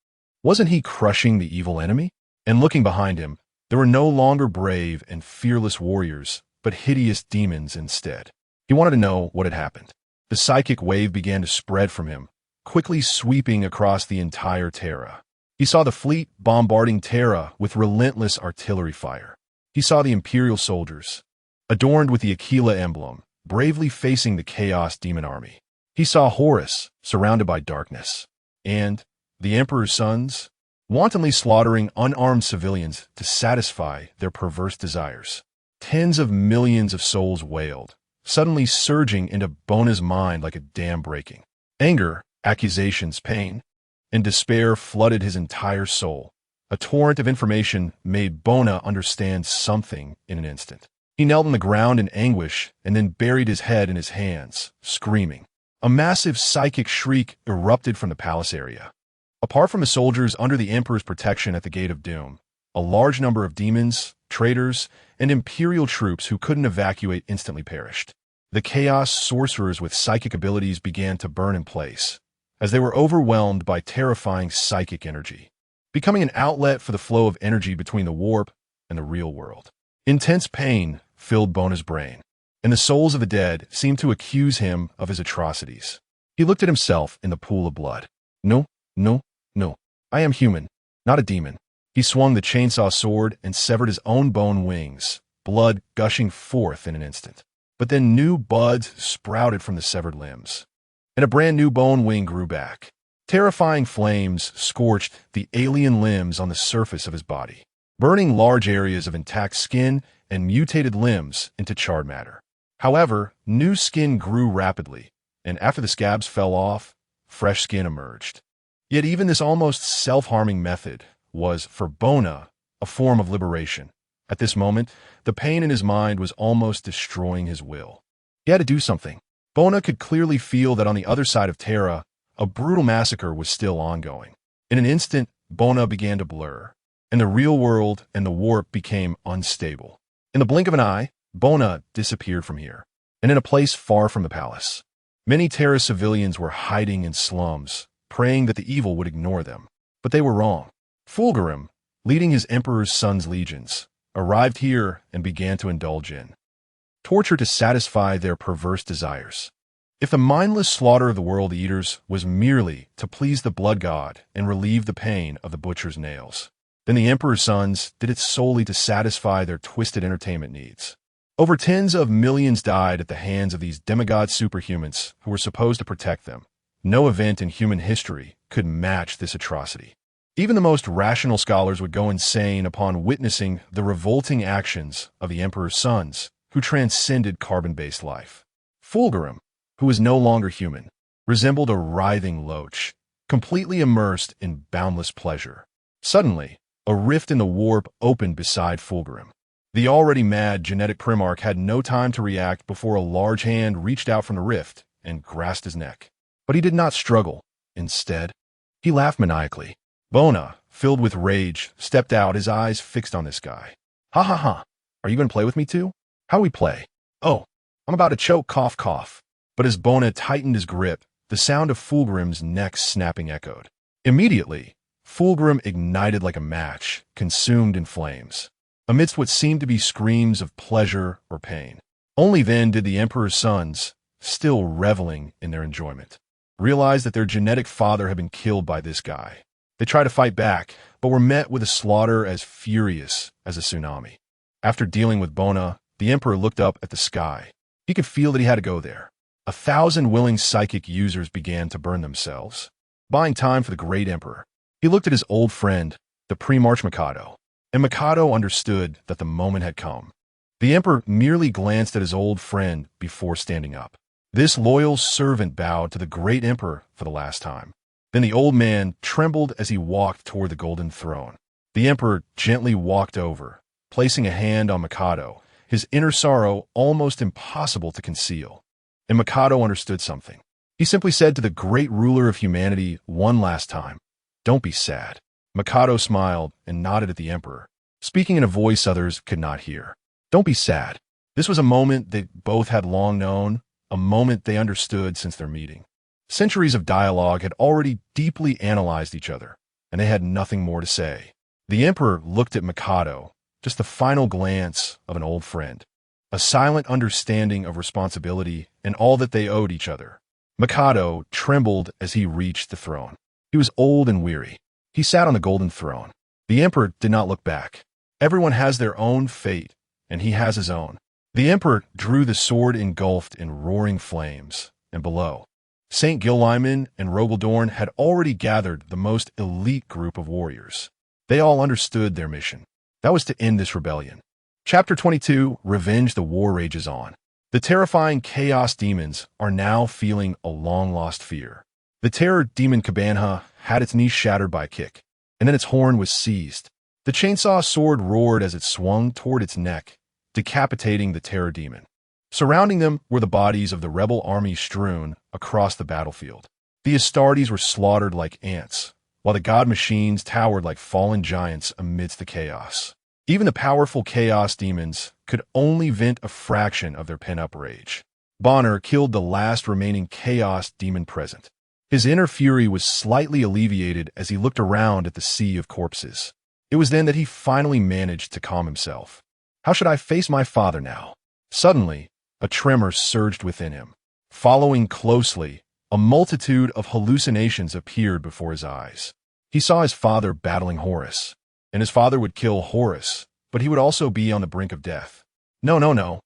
Wasn't he crushing the evil enemy? And looking behind him, there were no longer brave and fearless warriors, but hideous demons instead. He wanted to know what had happened. The psychic wave began to spread from him, quickly sweeping across the entire Terra. He saw the fleet bombarding Terra with relentless artillery fire. He saw the Imperial soldiers, adorned with the Aquila emblem, bravely facing the Chaos Demon army. He saw Horus, surrounded by darkness, and the Emperor's sons, wantonly slaughtering unarmed civilians to satisfy their perverse desires. Tens of millions of souls wailed, suddenly surging into Bona's mind like a dam breaking. Anger, accusations, pain, and despair flooded his entire soul. A torrent of information made Bona understand something in an instant. He knelt on the ground in anguish and then buried his head in his hands, screaming. A massive psychic shriek erupted from the palace area. Apart from the soldiers under the Emperor's protection at the Gate of Doom, a large number of demons, traitors, and Imperial troops who couldn't evacuate instantly perished. The Chaos sorcerers with psychic abilities began to burn in place, as they were overwhelmed by terrifying psychic energy, becoming an outlet for the flow of energy between the warp and the real world. Intense pain filled Bona's brain, and the souls of the dead seemed to accuse him of his atrocities. He looked at himself in the pool of blood. No. I am human, not a demon. He swung the chainsaw sword and severed his own bone wings, blood gushing forth in an instant. But then new buds sprouted from the severed limbs, and a brand new bone wing grew back. Terrifying flames scorched the alien limbs on the surface of his body, burning large areas of intact skin and mutated limbs into charred matter. However, new skin grew rapidly, and after the scabs fell off, fresh skin emerged. Yet even this almost self-harming method was, for Bona, a form of liberation. At this moment, the pain in his mind was almost destroying his will. He had to do something. Bona could clearly feel that on the other side of Terra, a brutal massacre was still ongoing. In an instant, Bona began to blur, and the real world and the warp became unstable. In the blink of an eye, Bona disappeared from here, and in a place far from the palace. Many Terra civilians were hiding in slums, praying that the evil would ignore them. But they were wrong. Fulgrim, leading his Emperor's Son's legions, arrived here and began to indulge in torture to satisfy their perverse desires. If the mindless slaughter of the World Eaters was merely to please the Blood God and relieve the pain of the butcher's nails, then the Emperor's sons did it solely to satisfy their twisted entertainment needs. Over tens of millions died at the hands of these demigod superhumans who were supposed to protect them. No event in human history could match this atrocity. Even the most rational scholars would go insane upon witnessing the revolting actions of the Emperor's sons, who transcended carbon-based life. Fulgrim, who was no longer human, resembled a writhing loach, completely immersed in boundless pleasure. Suddenly, a rift in the warp opened beside Fulgrim. The already mad genetic Primarch had no time to react before a large hand reached out from the rift and grasped his neck. But he did not struggle. Instead, he laughed maniacally. Bona, filled with rage, stepped out, his eyes fixed on this guy. Ha ha ha. Are you going to play with me too? How we play? Oh, I'm about to choke, cough, cough. But as Bona tightened his grip, the sound of Fulgrim's neck snapping echoed. Immediately, Fulgrim ignited like a match, consumed in flames, amidst what seemed to be screams of pleasure or pain. Only then did the Emperor's sons, still reveling in their enjoyment, realize that their genetic father had been killed by this guy. They tried to fight back, but were met with a slaughter as furious as a tsunami. After dealing with Bona, the Emperor looked up at the sky. He could feel that he had to go there. 1,000 willing psychic users began to burn themselves, buying time for the great Emperor. He looked at his old friend, the Primarch Mikado, and Mikado understood that the moment had come. The Emperor merely glanced at his old friend before standing up. This loyal servant bowed to the great Emperor for the last time. Then the old man trembled as he walked toward the golden throne. The Emperor gently walked over, placing a hand on Mikado, his inner sorrow almost impossible to conceal. And Mikado understood something. He simply said to the great ruler of humanity one last time, "Don't be sad." Mikado smiled and nodded at the Emperor, speaking in a voice others could not hear. Don't be sad. This was a moment they both had long known, a moment they understood since their meeting. Centuries of dialogue had already deeply analyzed each other, and they had nothing more to say. The Emperor looked at Mikado, just the final glance of an old friend, a silent understanding of responsibility and all that they owed each other. Mikado trembled as he reached the throne. He was old and weary. He sat on the golden throne. The Emperor did not look back. Everyone has their own fate, and he has his own. The Emperor drew the sword engulfed in roaring flames, and below, St. Gilliman and Rogaldorn had already gathered the most elite group of warriors. They all understood their mission. That was to end this rebellion. Chapter 22, Revenge. The war rages on. The terrifying chaos demons are now feeling a long-lost fear. The terror demon Cabanha had its knee shattered by a kick, and then its horn was seized. The chainsaw sword roared as it swung toward its neck, decapitating the terror demon. Surrounding them were the bodies of the rebel army strewn across the battlefield. The Astartes were slaughtered like ants, while the god machines towered like fallen giants amidst the chaos. Even the powerful chaos demons could only vent a fraction of their pent-up rage. Bonner killed the last remaining chaos demon present. His inner fury was slightly alleviated as he looked around at the sea of corpses. It was then that he finally managed to calm himself. How should I face my father now? Suddenly, a tremor surged within him. Following closely, a multitude of hallucinations appeared before his eyes. He saw his father battling Horus, and his father would kill Horus, but he would also be on the brink of death. No.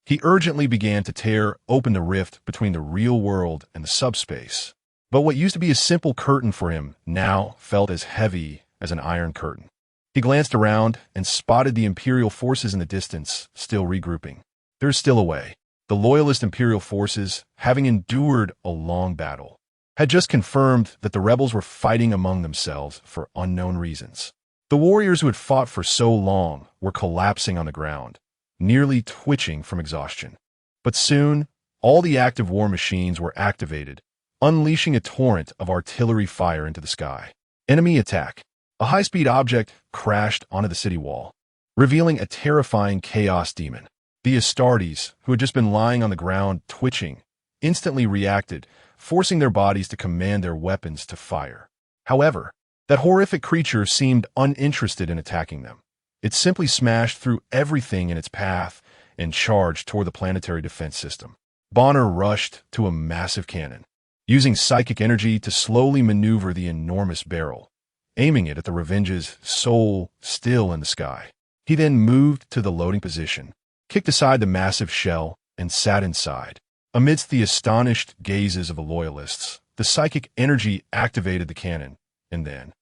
He urgently began to tear open the rift between the real world and the subspace. But what used to be a simple curtain for him now felt as heavy as an iron curtain. He glanced around and spotted the Imperial forces in the distance, still regrouping. There is still a way. The loyalist Imperial forces, having endured a long battle, had just confirmed that the rebels were fighting among themselves for unknown reasons. The warriors who had fought for so long were collapsing on the ground, nearly twitching from exhaustion. But soon, all the active war machines were activated, unleashing a torrent of artillery fire into the sky. Enemy attack. A high-speed object crashed onto the city wall, revealing a terrifying chaos demon. The Astartes, who had just been lying on the ground twitching, instantly reacted, forcing their bodies to command their weapons to fire. However, that horrific creature seemed uninterested in attacking them. It simply smashed through everything in its path and charged toward the planetary defense system. Bonner rushed to a massive cannon, using psychic energy to slowly maneuver the enormous barrel, aiming it at the Revenge's soul still in the sky. He then moved to the loading position, kicked aside the massive shell, and sat inside. Amidst the astonished gazes of the loyalists, the psychic energy activated the cannon, and then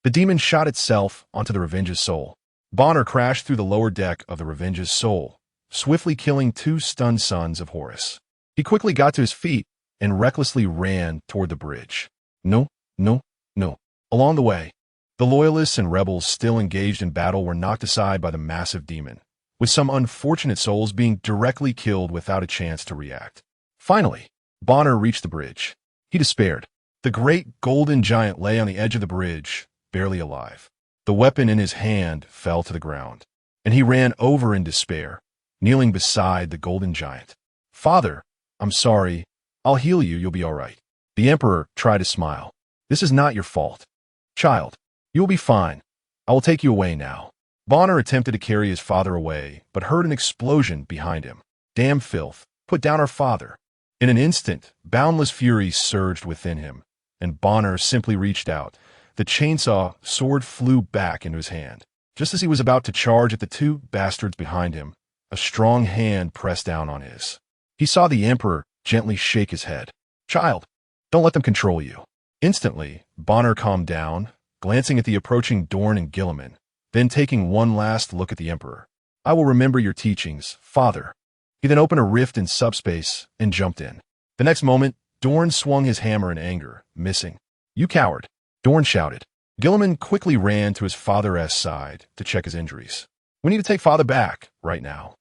The demon shot itself onto the Revenge's soul. Bonner crashed through the lower deck of the Revenge's soul, swiftly killing 2 stunned sons of Horus. He quickly got to his feet and recklessly ran toward the bridge. No, no, no. Along the way, the loyalists and rebels still engaged in battle were knocked aside by the massive demon, with some unfortunate souls being directly killed without a chance to react. Finally, Bonner reached the bridge. He despaired. The great golden giant lay on the edge of the bridge, barely alive. The weapon in his hand fell to the ground, and he ran over in despair, kneeling beside the golden giant. "Father, I'm sorry. I'll heal you. You'll be all right." The emperor tried to smile. "This is not your fault. Child, you will be fine. I will take you away now." Bonner attempted to carry his father away, but heard an explosion behind him. "Damn filth! Put down our father!" In an instant, boundless fury surged within him, and Bonner simply reached out. The chainsaw sword flew back into his hand. Just as he was about to charge at the 2 bastards behind him, a strong hand pressed down on his. He saw the emperor gently shake his head. "Child, don't let them control you." Instantly, Bonner calmed down, glancing at the approaching Dorn and Guilliman, then taking one last look at the emperor. "I will remember your teachings, father." He then opened a rift in subspace and jumped in. The next moment, Dorn swung his hammer in anger, missing. "You coward!" Dorn shouted. Guilliman quickly ran to his father's side to check his injuries. "We need to take father back, right now."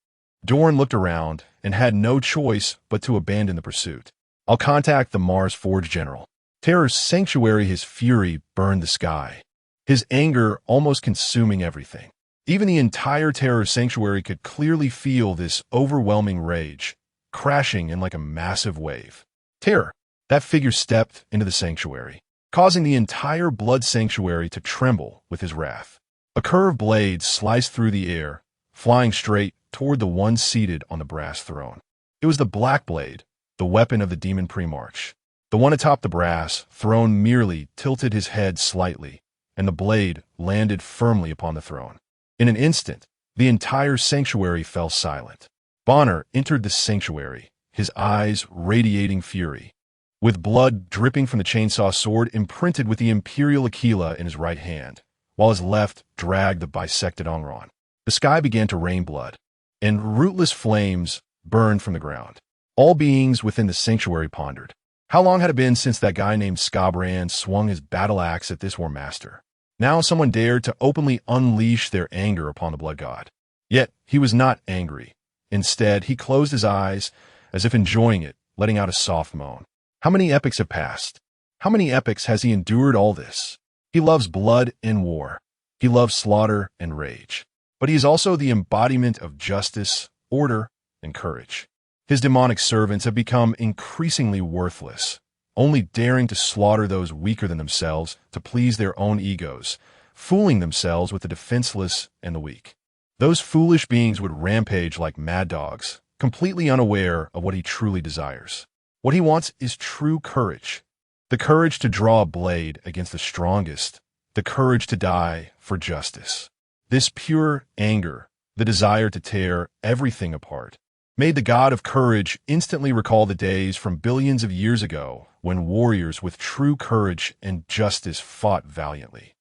Dorn looked around and had no choice but to abandon the pursuit. "I'll contact the Mars Forge General." Terra's sanctuary, his fury burned the sky, his anger almost consuming everything. Even the entire Terra sanctuary could clearly feel this overwhelming rage, crashing in like a massive wave. Terra, that figure stepped into the sanctuary, causing the entire blood sanctuary to tremble with his wrath. A curved blade sliced through the air, flying straight toward the one seated on the brass throne. It was the Black Blade, the weapon of the demon Primarch. The one atop the brass throne merely tilted his head slightly, and the blade landed firmly upon the throne. In an instant, the entire sanctuary fell silent. Bonner entered the sanctuary, his eyes radiating fury, with blood dripping from the chainsaw sword imprinted with the Imperial Aquila in his right hand, while his left dragged the bisected Ongron. The sky began to rain blood, and rootless flames burned from the ground. All beings within the sanctuary pondered. How long had it been since that guy named Scabran swung his battle axe at this War Master? Now someone dared to openly unleash their anger upon the Blood God. Yet he was not angry. Instead, he closed his eyes as if enjoying it, letting out a soft moan. How many epochs have passed? How many epochs has he endured all this? He loves blood and war. He loves slaughter and rage. But he is also the embodiment of justice, order, and courage. His demonic servants have become increasingly worthless, only daring to slaughter those weaker than themselves to please their own egos, fooling themselves with the defenseless and the weak. Those foolish beings would rampage like mad dogs, completely unaware of what he truly desires. What he wants is true courage. The courage to draw a blade against the strongest, the courage to die for justice. This pure anger, the desire to tear everything apart, made the god of courage instantly recall the days from billions of years ago when warriors with true courage and justice fought valiantly.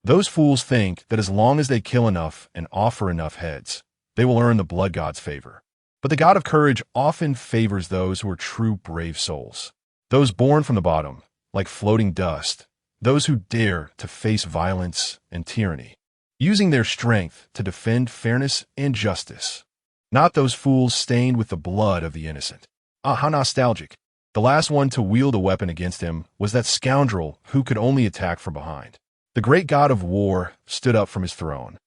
Those fools think that as long as they kill enough and offer enough heads, they will earn the blood god's favor. But the god of courage often favors those who are true brave souls, those born from the bottom, like floating dust, those who dare to face violence and tyranny, using their strength to defend fairness and justice. Not those fools stained with the blood of the innocent. Ah, how nostalgic. The last one to wield a weapon against him was that scoundrel who could only attack from behind. The great god of war stood up from his throne,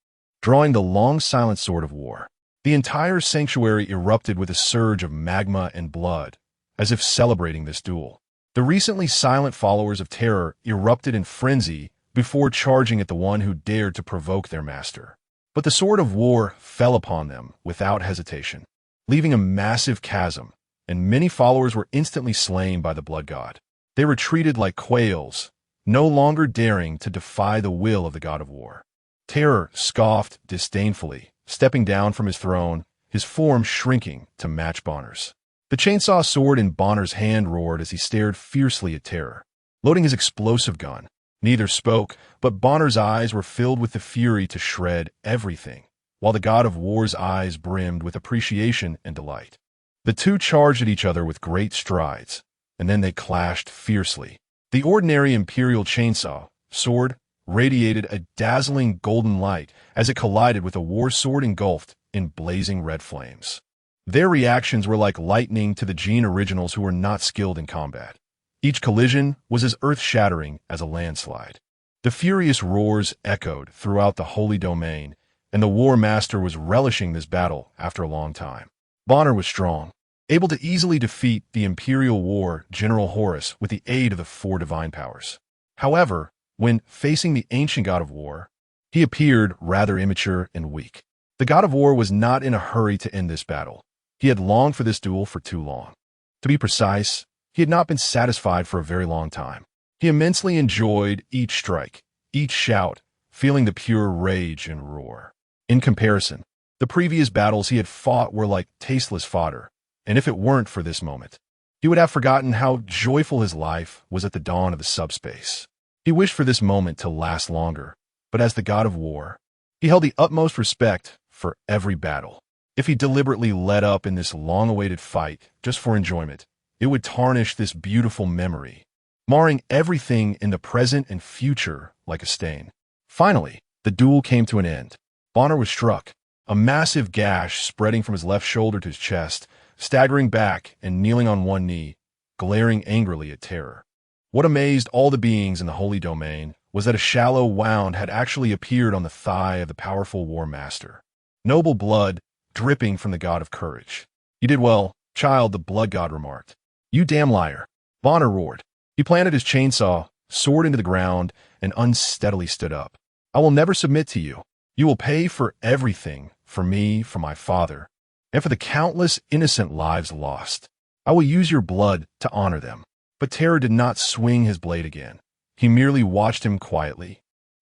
drawing the long silent sword of war. The entire sanctuary erupted with a surge of magma and blood, as if celebrating this duel. The recently silent followers of Terror erupted in frenzy before charging at the one who dared to provoke their master. But the sword of war fell upon them without hesitation, leaving a massive chasm, and many followers were instantly slain by the blood god. They retreated like quails, no longer daring to defy the will of the god of war. Terror scoffed disdainfully, stepping down from his throne, his form shrinking to match Bonner's. The chainsaw sword in Bonner's hand roared as he stared fiercely at Terror. Loading his explosive gun, Neither spoke, but Bonner's eyes were filled with the fury to shred everything, while the god of war's eyes brimmed with appreciation and delight. The two charged at each other with great strides, and then they clashed fiercely. The ordinary imperial chainsaw, sword, radiated a dazzling golden light as it collided with a war sword engulfed in blazing red flames. Their reactions were like lightning to the Gene originals who were not skilled in combat. Each collision was as earth-shattering as a landslide. The furious roars echoed throughout the holy domain, and the war master was relishing this battle after a long time. Bonner was strong, able to easily defeat the Imperial War General Horus with the aid of the four divine powers. However, when facing the ancient god of war, he appeared rather immature and weak. The god of war was not in a hurry to end this battle. He had longed for this duel for too long. To be precise, he had not been satisfied for a very long time. He immensely enjoyed each strike, each shout, feeling the pure rage and roar. In comparison, the previous battles he had fought were like tasteless fodder, and if it weren't for this moment, he would have forgotten how joyful his life was at the dawn of the subspace. He wished for this moment to last longer, but as the god of war, he held the utmost respect for every battle. If he deliberately let up in this long-awaited fight just for enjoyment, it would tarnish this beautiful memory, marring everything in the present and future like a stain. Finally, the duel came to an end. Bonner was struck, a massive gash spreading from his left shoulder to his chest, staggering back and kneeling on one knee, glaring angrily at Terra. What amazed all the beings in the holy domain was that a shallow wound had actually appeared on the thigh of the powerful war master. Noble blood dripping from the god of courage. "You did well, child," the blood god remarked. "You damn liar," Bonner roared. He planted his chainsaw, sword into the ground, and unsteadily stood up. "I will never submit to you. You will pay for everything, for me, for my father, and for the countless innocent lives lost. I will use your blood to honor them." But Terra did not swing his blade again. He merely watched him quietly,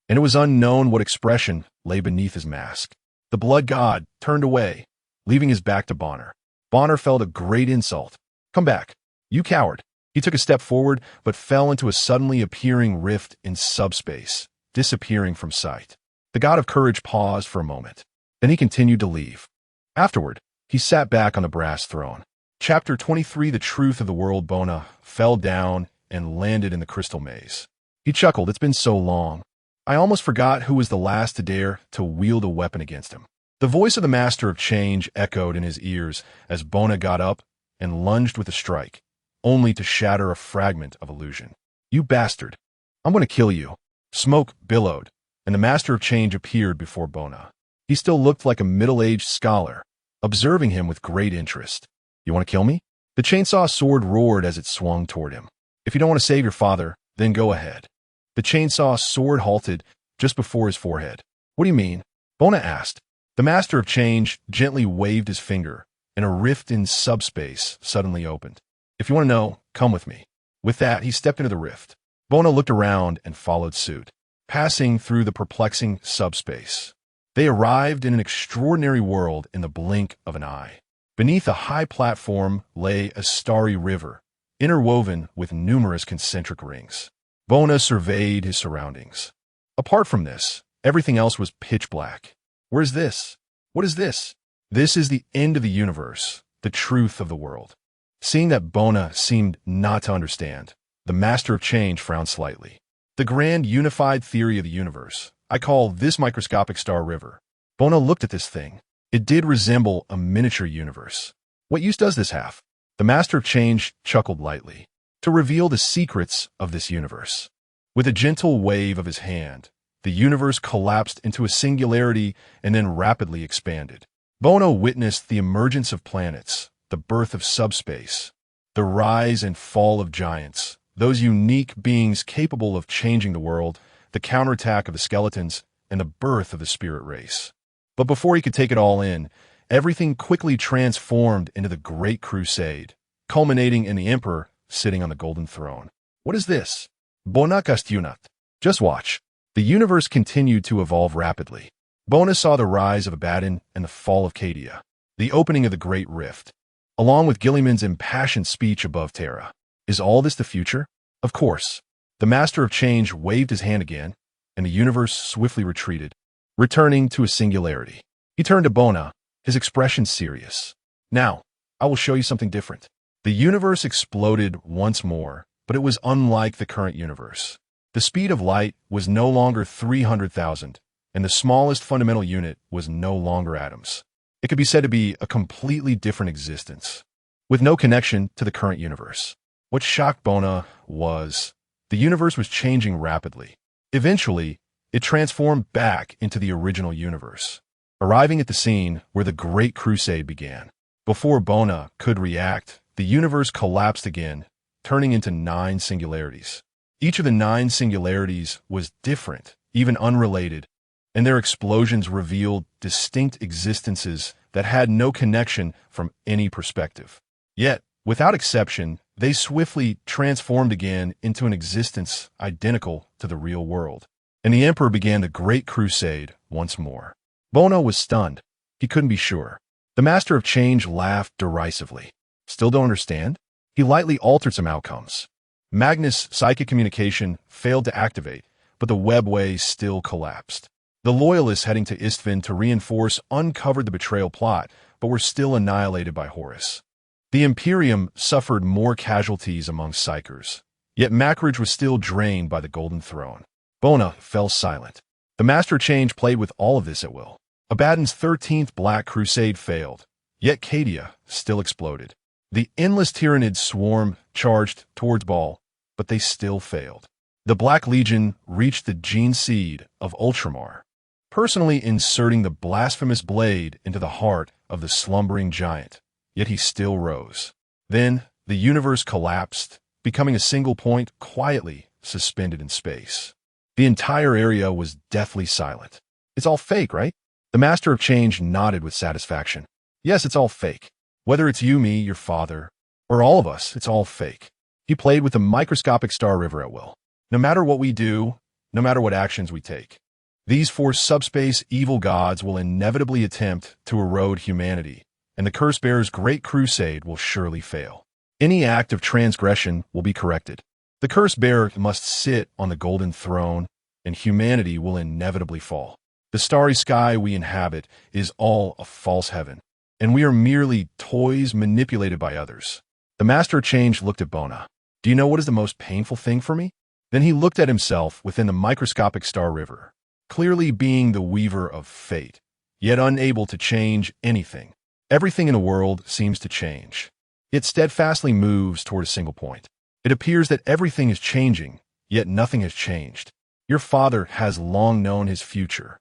and it was unknown what expression lay beneath his mask. The blood god turned away, leaving his back to Bonner. Bonner felt a great insult. "Come back, you coward." He took a step forward, but fell into a suddenly appearing rift in subspace, disappearing from sight. The god of courage paused for a moment. Then he continued to leave. Afterward, he sat back on the brass throne. Chapter 23, The Truth of the World. Bona fell down and landed in the crystal maze. He chuckled. "It's been so long. I almost forgot who was the last to dare to wield a weapon against him." The voice of the Master of Change echoed in his ears as Bona got up and lunged with a strike, only to shatter a fragment of illusion. "You bastard! I'm going to kill you." Smoke billowed, and the Master of Change appeared before Bona. He still looked like a middle-aged scholar, observing him with great interest. "You want to kill me?" The chainsaw sword roared as it swung toward him. "If you don't want to save your father, then go ahead." The chainsaw sword halted just before his forehead. "What do you mean?" Bona asked. The Master of Change gently waved his finger, and a rift in subspace suddenly opened. "If you want to know, come with me." With that, he stepped into the rift. Bona looked around and followed suit, passing through the perplexing subspace. They arrived in an extraordinary world in the blink of an eye. Beneath a high platform lay a starry river, interwoven with numerous concentric rings. Bona surveyed his surroundings. Apart from this, everything else was pitch black. "Where's this? What is this?" "This is the end of the universe, the truth of the world." Seeing that Bona seemed not to understand, the Master of Change frowned slightly. "The grand unified theory of the universe. I call this microscopic star river." Bona looked at this thing. It did resemble a miniature universe. "What use does this have?" The Master of Change chuckled lightly. "To reveal the secrets of this universe." With a gentle wave of his hand, the universe collapsed into a singularity and then rapidly expanded. Bona witnessed the emergence of planets, the birth of subspace, the rise and fall of giants, those unique beings capable of changing the world, the counterattack of the skeletons, and the birth of the spirit race. But before he could take it all in, everything quickly transformed into the Great Crusade, culminating in the Emperor sitting on the golden throne. "What is this?" Bona castunat. Just watch. The universe continued to evolve rapidly. Bona saw the rise of Abaddon and the fall of Cadia, the opening of the Great Rift, along with Gilliman's impassioned speech above Terra. "Is all this the future?" "Of course." The Master of Change waved his hand again, and the universe swiftly retreated, returning to a singularity. He turned to Bona, his expression serious. Now, I will show you something different. The universe exploded once more, but it was unlike the current universe. The speed of light was no longer 300,000, and the smallest fundamental unit was no longer atoms. It could be said to be a completely different existence, with no connection to the current universe. What shocked Bona was the universe was changing rapidly. Eventually, it transformed back into the original universe, arriving at the scene where the Great Crusade began. Before Bona could react, the universe collapsed again, turning into 9 singularities. Each of the 9 singularities was different, even unrelated, and their explosions revealed distinct existences that had no connection from any perspective. Yet, without exception, they swiftly transformed again into an existence identical to the real world. And the Emperor began the Great Crusade once more. Bona was stunned. He couldn't be sure. The Master of Change laughed derisively. Still don't understand? He lightly altered some outcomes. Magnus' psychic communication failed to activate, but the webway still collapsed. The Loyalists heading to Istvin to reinforce uncovered the betrayal plot, but were still annihilated by Horus. The Imperium suffered more casualties among Psychers, yet Makridge was still drained by the Golden Throne. Bona fell silent. The Master Change played with all of this at will. Abaddon's 13th Black Crusade failed, yet Cadia still exploded. The endless Tyrannid swarm charged towards Baal, but they still failed. The Black Legion reached the gene seed of Ultramar, personally inserting the blasphemous blade into the heart of the slumbering giant, yet he still rose. Then the universe collapsed, becoming a single point quietly suspended in space. The entire area was deathly silent. It's all fake, right? The Master of Change nodded with satisfaction. Yes, it's all fake. Whether it's you, me, your father, or all of us, it's all fake. He played with the microscopic star river at will. No matter what we do, no matter what actions we take, these 4 subspace evil gods will inevitably attempt to erode humanity, and the Curse-Bearer's Great Crusade will surely fail. Any act of transgression will be corrected. The Curse-Bearer must sit on the Golden Throne, and humanity will inevitably fall. The starry sky we inhabit is all a false heaven, and we are merely toys manipulated by others. The Master Change looked at Bona. Do you know what is the most painful thing for me? Then he looked at himself within the microscopic star river, clearly being the weaver of fate, yet unable to change anything. Everything in the world seems to change. It steadfastly moves toward a single point. It appears that everything is changing, yet nothing has changed. Your father has long known his future,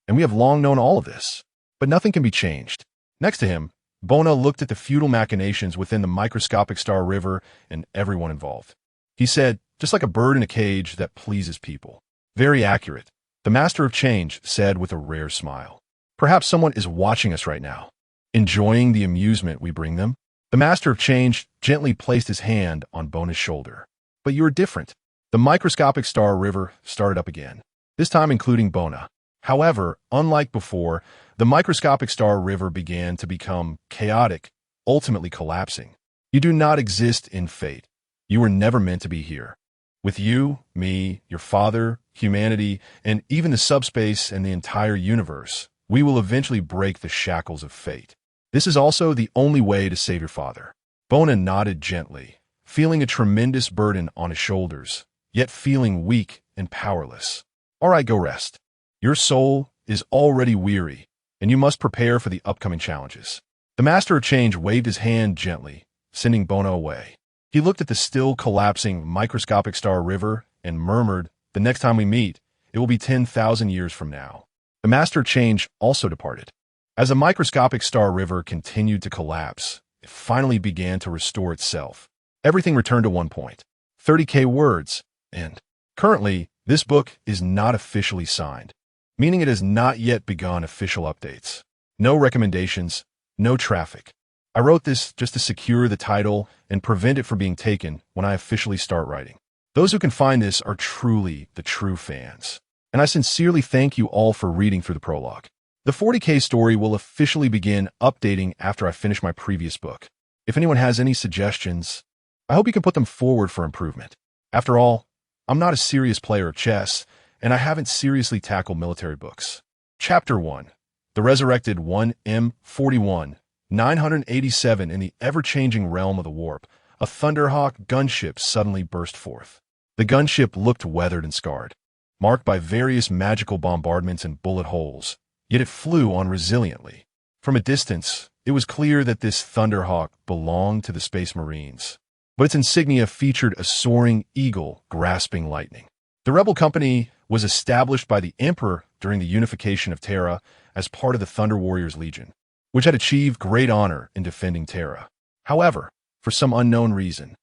and we have long known all of this, but nothing can be changed. Next to him, Bona looked at the futile machinations within the microscopic star river and everyone involved. He said, just like a bird in a cage that pleases people. Very accurate, the Master of Change said with a rare smile. Perhaps someone is watching us right now, enjoying the amusement we bring them. The Master of Change gently placed his hand on Bona's shoulder. But you are different. The microscopic star river started up again, this time including Bona. However, unlike before, the microscopic star river began to become chaotic, ultimately collapsing. You do not exist in fate. You were never meant to be here. With you, me, your father, humanity, and even the subspace and the entire universe, we will eventually break the shackles of fate. This is also the only way to save your father. Bona nodded gently, feeling a tremendous burden on his shoulders, yet feeling weak and powerless. All right, go rest. Your soul is already weary, and you must prepare for the upcoming challenges. The Master of Change waved his hand gently, sending Bona away. He looked at the still collapsing microscopic star river and murmured, the next time we meet, it will be 10,000 years from now. The Master of Change also departed. As the microscopic star river continued to collapse, it finally began to restore itself. Everything returned to one point. 30K words, and currently, this book is not officially signed, meaning it has not yet begun official updates. No recommendations, no traffic. I wrote this just to secure the title and prevent it from being taken when I officially start writing. Those who can find this are truly the true fans, and I sincerely thank you all for reading through the prologue. The 40K story will officially begin updating after I finish my previous book. If anyone has any suggestions, I hope you can put them forward for improvement. After all, I'm not a serious player of chess, and I haven't seriously tackled military books. Chapter 1. The Resurrected 1M41, 987. In the ever-changing realm of the warp, a Thunderhawk gunship suddenly burst forth. The gunship looked weathered and scarred, marked by various magical bombardments and bullet holes, yet it flew on resiliently. From a distance, it was clear that this Thunderhawk belonged to the Space Marines, but its insignia featured a soaring eagle grasping lightning. The rebel company was established by the Emperor during the unification of Terra as part of the Thunder Warriors Legion, which had achieved great honor in defending Terra. However, for some unknown reason,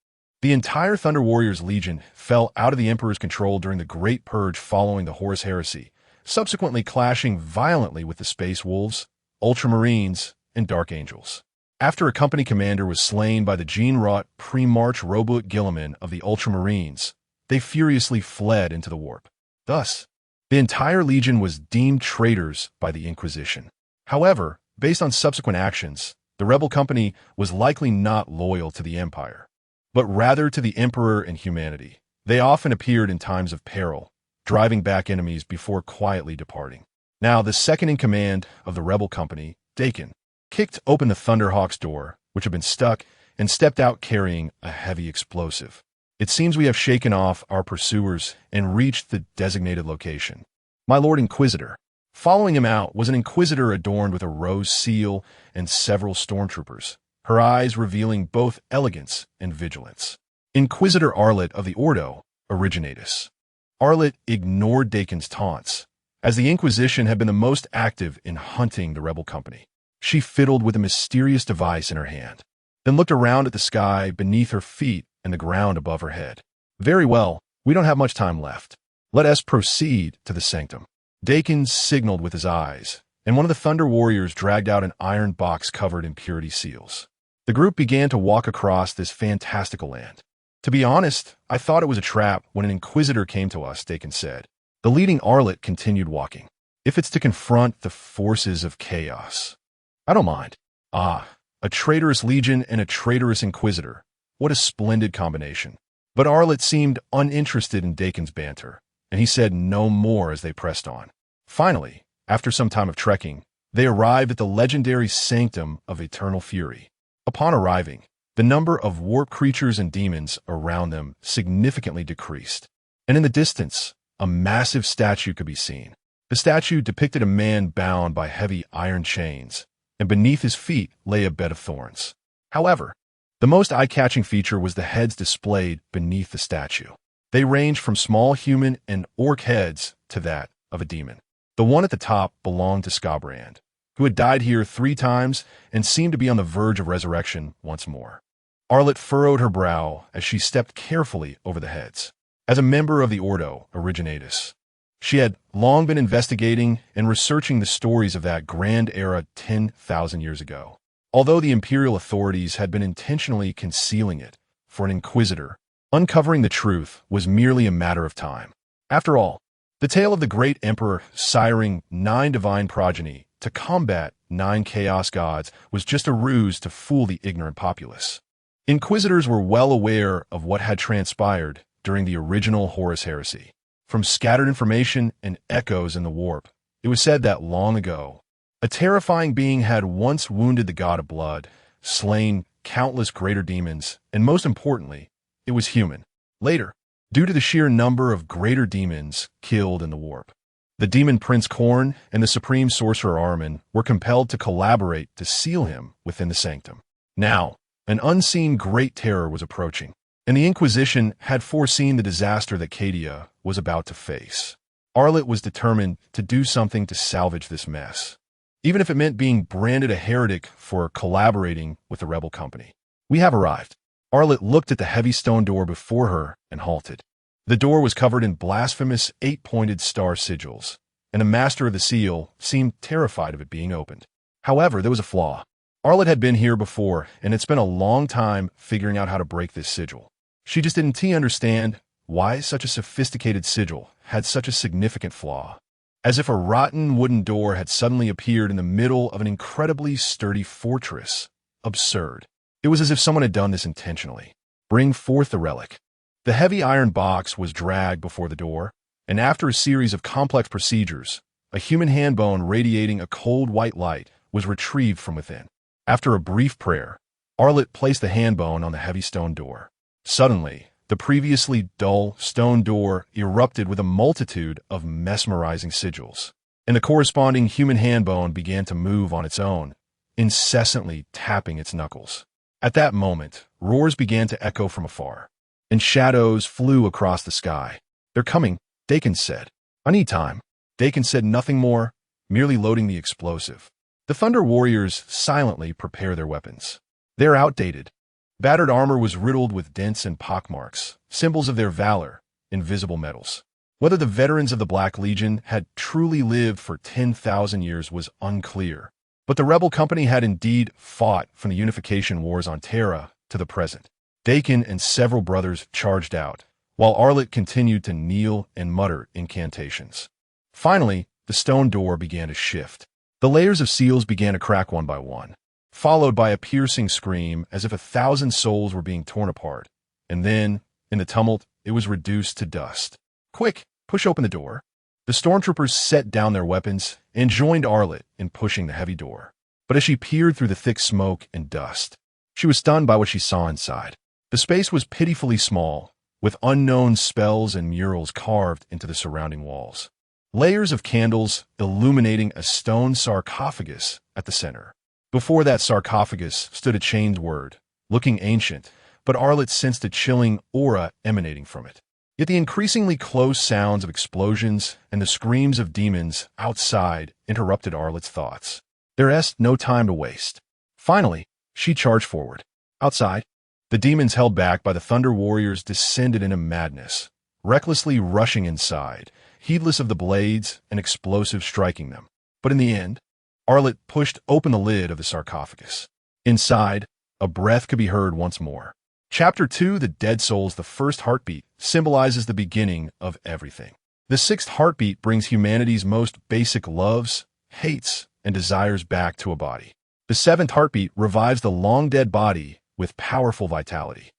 the entire Thunder Warriors Legion fell out of the Emperor's control during the Great Purge following the Horus Heresy, subsequently clashing violently with the Space Wolves, Ultramarines, and Dark Angels. After a company commander was slain by the gene-wrought pre-March Roboot Gilliman of the Ultramarines, they furiously fled into the warp. Thus, the entire Legion was deemed traitors by the Inquisition. However, based on subsequent actions, the rebel company was likely not loyal to the Empire, but rather to the Emperor and humanity. They often appeared in times of peril, driving back enemies before quietly departing. Now, the second in command of the rebel company, Dakin, kicked open the Thunderhawk's door, which had been stuck, and stepped out carrying a heavy explosive. It seems we have shaken off our pursuers and reached the designated location. My Lord Inquisitor. Following him out was an Inquisitor adorned with a rose seal and several stormtroopers, her eyes revealing both elegance and vigilance. Inquisitor Arlet of the Ordo Originatus. Arlet ignored Dakin's taunts, as the Inquisition had been the most active in hunting the rebel company. She fiddled with a mysterious device in her hand, then looked around at the sky beneath her feet and the ground above her head. Very well, we don't have much time left. Let us proceed to the sanctum. Dakin signaled with his eyes, and one of the Thunder Warriors dragged out an iron box covered in purity seals. The group began to walk across this fantastical land. To be honest, I thought it was a trap when an Inquisitor came to us, Dakin said. The leading Arlet continued walking. If it's to confront the forces of chaos, I don't mind. Ah, a traitorous legion and a traitorous Inquisitor. What a splendid combination. But Arlet seemed uninterested in Dakin's banter, and he said no more as they pressed on. Finally, after some time of trekking, they arrived at the legendary Sanctum of Eternal Fury. Upon arriving, the number of warp creatures and demons around them significantly decreased, and in the distance, a massive statue could be seen. The statue depicted a man bound by heavy iron chains, and beneath his feet lay a bed of thorns. However, the most eye-catching feature was the heads displayed beneath the statue. They ranged from small human and orc heads to that of a demon. The one at the top belonged to Skabrand, who had died here 3 times and seemed to be on the verge of resurrection once more. Arlet furrowed her brow as she stepped carefully over the heads. As a member of the Ordo Originatus, she had long been investigating and researching the stories of that grand era 10,000 years ago. Although the imperial authorities had been intentionally concealing it, for an Inquisitor, uncovering the truth was merely a matter of time. After all, the tale of the great Emperor siring 9 divine progeny to combat 9 chaos gods was just a ruse to fool the ignorant populace. Inquisitors were well aware of what had transpired during the original Horus Heresy. From scattered information and echoes in the warp, it was said that long ago, a terrifying being had once wounded the god of blood, slain countless greater demons, and most importantly, it was human. Later, due to the sheer number of greater demons killed in the warp, the demon Prince Korn and the supreme sorcerer Armin were compelled to collaborate to seal him within the sanctum. Now, an unseen great terror was approaching, and the Inquisition had foreseen the disaster that Cadia was about to face. Arlet was determined to do something to salvage this mess, even if it meant being branded a heretic for collaborating with the rebel company. We have arrived. Arlet looked at the heavy stone door before her and halted. The door was covered in blasphemous 8-pointed star sigils, and the master of the seal seemed terrified of it being opened. However, there was a flaw. Arlet had been here before and had spent a long time figuring out how to break this sigil. She just didn't understand why such a sophisticated sigil had such a significant flaw. As if a rotten wooden door had suddenly appeared in the middle of an incredibly sturdy fortress. Absurd. It was as if someone had done this intentionally. Bring forth the relic. The heavy iron box was dragged before the door, and after a series of complex procedures, a human hand bone radiating a cold white light was retrieved from within. After a brief prayer, Arlet placed the hand bone on the heavy stone door. Suddenly, the previously dull stone door erupted with a multitude of mesmerizing sigils, and the corresponding human hand bone began to move on its own, incessantly tapping its knuckles. At that moment, roars began to echo from afar, and shadows flew across the sky. "They're coming," Dakin said. "I need time." Dakin said nothing more, merely loading the explosive. The Thunder Warriors silently prepare their weapons. They're outdated. Battered armor was riddled with dents and pockmarks, symbols of their valor, invisible medals. Whether the veterans of the Black Legion had truly lived for 10,000 years was unclear, but the rebel company had indeed fought from the unification wars on Terra to the present. Dakin and several brothers charged out, while Arlet continued to kneel and mutter incantations. Finally, the stone door began to shift. The layers of seals began to crack one by one, followed by a piercing scream as if 1,000 souls were being torn apart. And then, in the tumult, it was reduced to dust. "Quick, push open the door." The stormtroopers set down their weapons and joined Arlet in pushing the heavy door. But as she peered through the thick smoke and dust, she was stunned by what she saw inside. The space was pitifully small, with unknown spells and murals carved into the surrounding walls. Layers of candles illuminating a stone sarcophagus at the center. Before that sarcophagus stood a chained word, looking ancient, but Arlet sensed a chilling aura emanating from it. Yet the increasingly close sounds of explosions and the screams of demons outside interrupted Arlet's thoughts. There was no time to waste. Finally, she charged forward. Outside, the demons held back by the Thunder Warriors descended into madness, recklessly rushing inside, heedless of the blades and explosives striking them. But in the end, Arlet pushed open the lid of the sarcophagus. Inside, a breath could be heard once more. Chapter 2, The Dead Souls, the first heartbeat, symbolizes the beginning of everything. The sixth heartbeat brings humanity's most basic loves, hates, and desires back to a body. The seventh heartbeat revives the long-dead body with powerful vitality.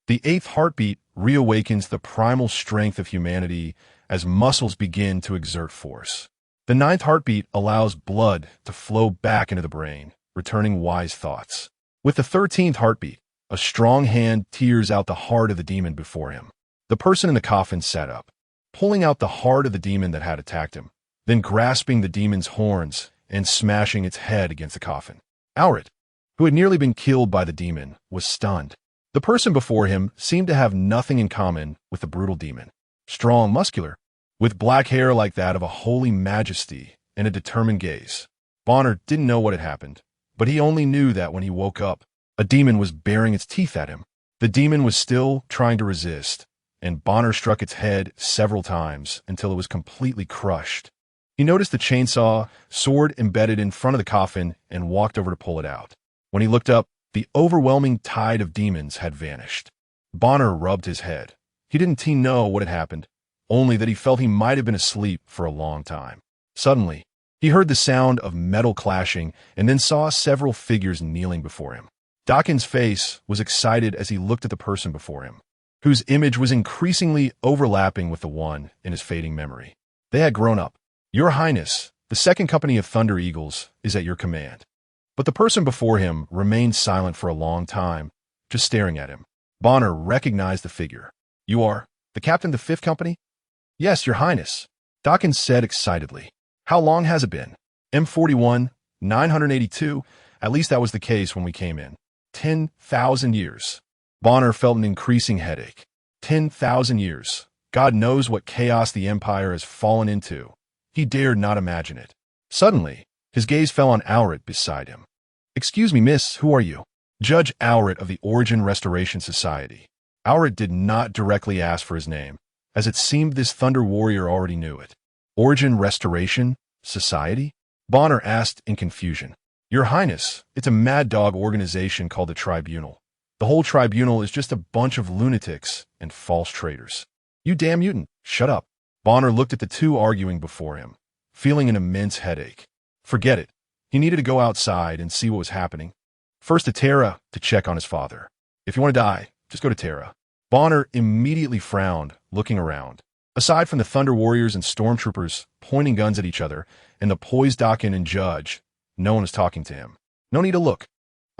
The eighth heartbeat reawakens the primal strength of humanity as muscles begin to exert force. The ninth heartbeat allows blood to flow back into the brain, returning wise thoughts. With the 13th heartbeat, a strong hand tears out the heart of the demon before him. The person in the coffin sat up, pulling out the heart of the demon that had attacked him, then grasping the demon's horns and smashing its head against the coffin. Auret, who had nearly been killed by the demon, was stunned. The person before him seemed to have nothing in common with the brutal demon. Strong, muscular, with black hair like that of a holy majesty and a determined gaze. Bonner didn't know what had happened, but he only knew that when he woke up, a demon was baring its teeth at him. The demon was still trying to resist, and Bonner struck its head several times until it was completely crushed. He noticed the chainsaw sword embedded in front of the coffin and walked over to pull it out. When he looked up, the overwhelming tide of demons had vanished. Bonner rubbed his head. He didn't know what had happened, only that he felt he might have been asleep for a long time. Suddenly, he heard the sound of metal clashing and then saw several figures kneeling before him. Dakin's face was excited as he looked at the person before him, whose image was increasingly overlapping with the one in his fading memory. They had grown up. "Your Highness, the second company of Thunder Eagles is at your command." But the person before him remained silent for a long time, just staring at him. Bonner recognized the figure. "You are the captain of the 5th Company?" "Yes, Your Highness," Dakin said excitedly. "How long has it been?" "M41, 982, at least that was the case when we came in. 10,000 years. Bonner felt an increasing headache. 10,000 years. God knows what chaos the Empire has fallen into. He dared not imagine it. Suddenly, his gaze fell on Auret beside him. "Excuse me, miss, who are you?" "Judge Auret of the Origin Restoration Society." Auret did not directly ask for his name, as it seemed this Thunder Warrior already knew it. "Origin Restoration Society?" Bonner asked in confusion. "Your Highness, it's a mad dog organization called the Tribunal. The whole Tribunal is just a bunch of lunatics and false traitors." "You damn mutant, shut up." Bonner looked at the two arguing before him, feeling an immense headache. Forget it. He needed to go outside and see what was happening. First to Terra to check on his father. If you want to die, just go to Terra. Bonner immediately frowned, looking around. Aside from the Thunder Warriors and Stormtroopers pointing guns at each other, and the poised Dakin and Judge, no one was talking to him. No need to look.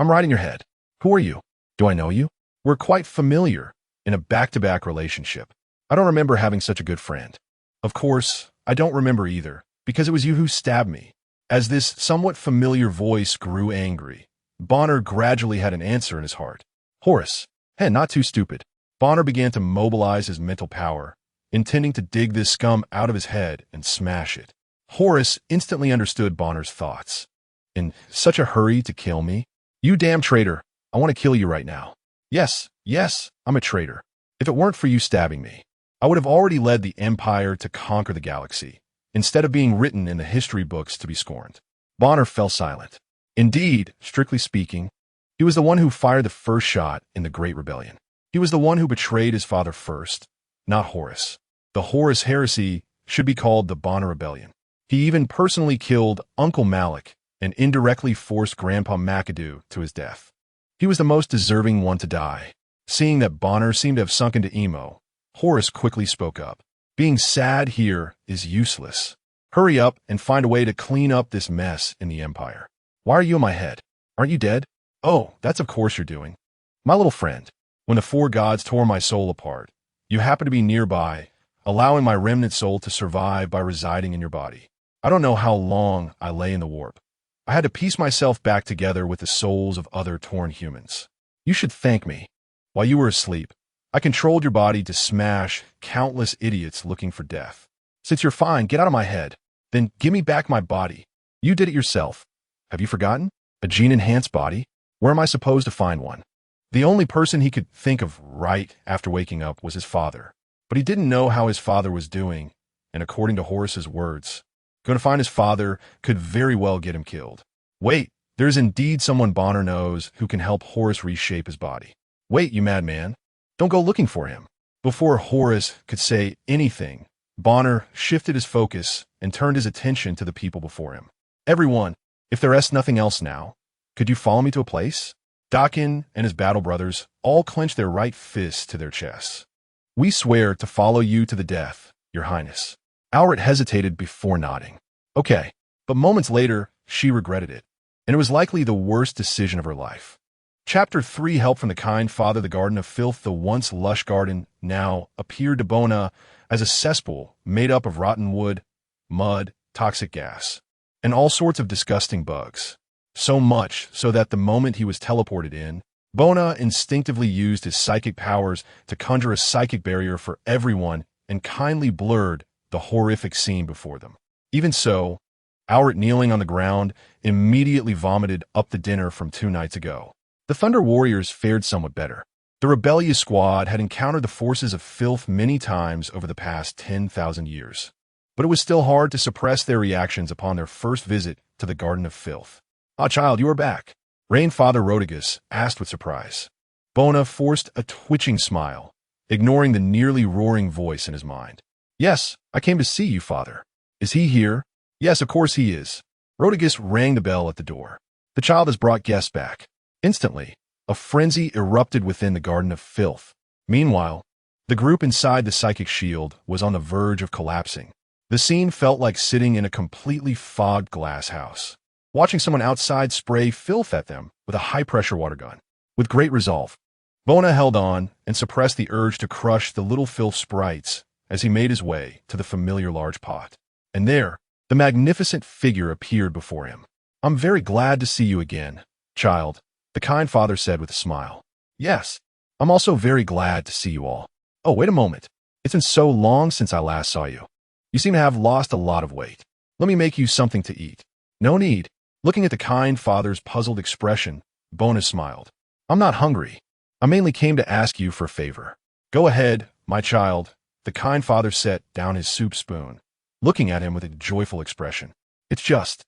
I'm right in your head. Who are you? Do I know you? We're quite familiar in a back-to-back relationship. I don't remember having such a good friend. Of course, I don't remember either, because it was you who stabbed me. As this somewhat familiar voice grew angry, Bonner gradually had an answer in his heart. Horus. Hey, not too stupid. Bonner began to mobilize his mental power, intending to dig this scum out of his head and smash it. Horus instantly understood Bonner's thoughts. In such a hurry to kill me? You damn traitor. I want to kill you right now. Yes, I'm a traitor. If it weren't for you stabbing me, I would have already led the Empire to conquer the galaxy, instead of being written in the history books to be scorned. Bonner fell silent. Indeed, strictly speaking, he was the one who fired the first shot in the Great Rebellion. He was the one who betrayed his father first, not Horus. The Horus heresy should be called the Bonner Rebellion. He even personally killed Uncle Malik and indirectly forced Grandpa McAdoo to his death. He was the most deserving one to die. Seeing that Bonner seemed to have sunk into emo, Horus quickly spoke up. Being sad here is useless. Hurry up and find a way to clean up this mess in the Empire. Why are you in my head? Aren't you dead? Oh, that's of course you're doing. My little friend, when the four gods tore my soul apart, you happened to be nearby, allowing my remnant soul to survive by residing in your body. I don't know how long I lay in the warp. I had to piece myself back together with the souls of other torn humans. You should thank me. While you were asleep, I controlled your body to smash countless idiots looking for death. Since you're fine, get out of my head. Then give me back my body. You did it yourself. Have you forgotten? A gene-enhanced body? Where am I supposed to find one? The only person he could think of right after waking up was his father. But he didn't know how his father was doing, and according to Horus's words, going to find his father could very well get him killed. Wait, there's indeed someone Bonner knows who can help Horus reshape his body. Wait, you madman. Don't go looking for him. Before Horus could say anything, Bonner shifted his focus and turned his attention to the people before him. Everyone, if there is nothing else now, could you follow me to a place? Dakin and his battle brothers all clenched their right fists to their chests. We swear to follow you to the death, Your Highness. Owrit hesitated before nodding. Okay, but moments later, she regretted it, and it was likely the worst decision of her life. Chapter 3 Help from the Kind Father. The Garden of Filth, the once lush garden, now appeared to Bona as a cesspool made up of rotten wood, mud, toxic gas, and all sorts of disgusting bugs. So much so that the moment he was teleported in, Bona instinctively used his psychic powers to conjure a psychic barrier for everyone and kindly blurred the horrific scene before them. Even so, Owrit, kneeling on the ground, immediately vomited up the dinner from 2 nights ago. The Thunder Warriors fared somewhat better. The rebellious squad had encountered the forces of filth many times over the past 10,000 years, but it was still hard to suppress their reactions upon their first visit to the Garden of Filth. Ah, child, you are back, Rain Father Rodigus asked with surprise. Bona forced a twitching smile, ignoring the nearly roaring voice in his mind. Yes, I came to see you, Father. Is he here? Yes, of course he is. Rodigus rang the bell at the door. The child has brought guests back. Instantly, a frenzy erupted within the Garden of Filth. Meanwhile, the group inside the psychic shield was on the verge of collapsing. The scene felt like sitting in a completely fogged glass house, watching someone outside spray filth at them with a high-pressure water gun. With great resolve, Bona held on and suppressed the urge to crush the little filth sprites as he made his way to the familiar large pot. And there, the magnificent figure appeared before him. I'm very glad to see you again, child, the kind father said with a smile. Yes, I'm also very glad to see you all. Oh, wait a moment. It's been so long since I last saw you. You seem to have lost a lot of weight. Let me make you something to eat. No need. Looking at the kind father's puzzled expression, Bona smiled. I'm not hungry. I mainly came to ask you for a favor. Go ahead, my child. The kind father set down his soup spoon, looking at him with a joyful expression. It's just,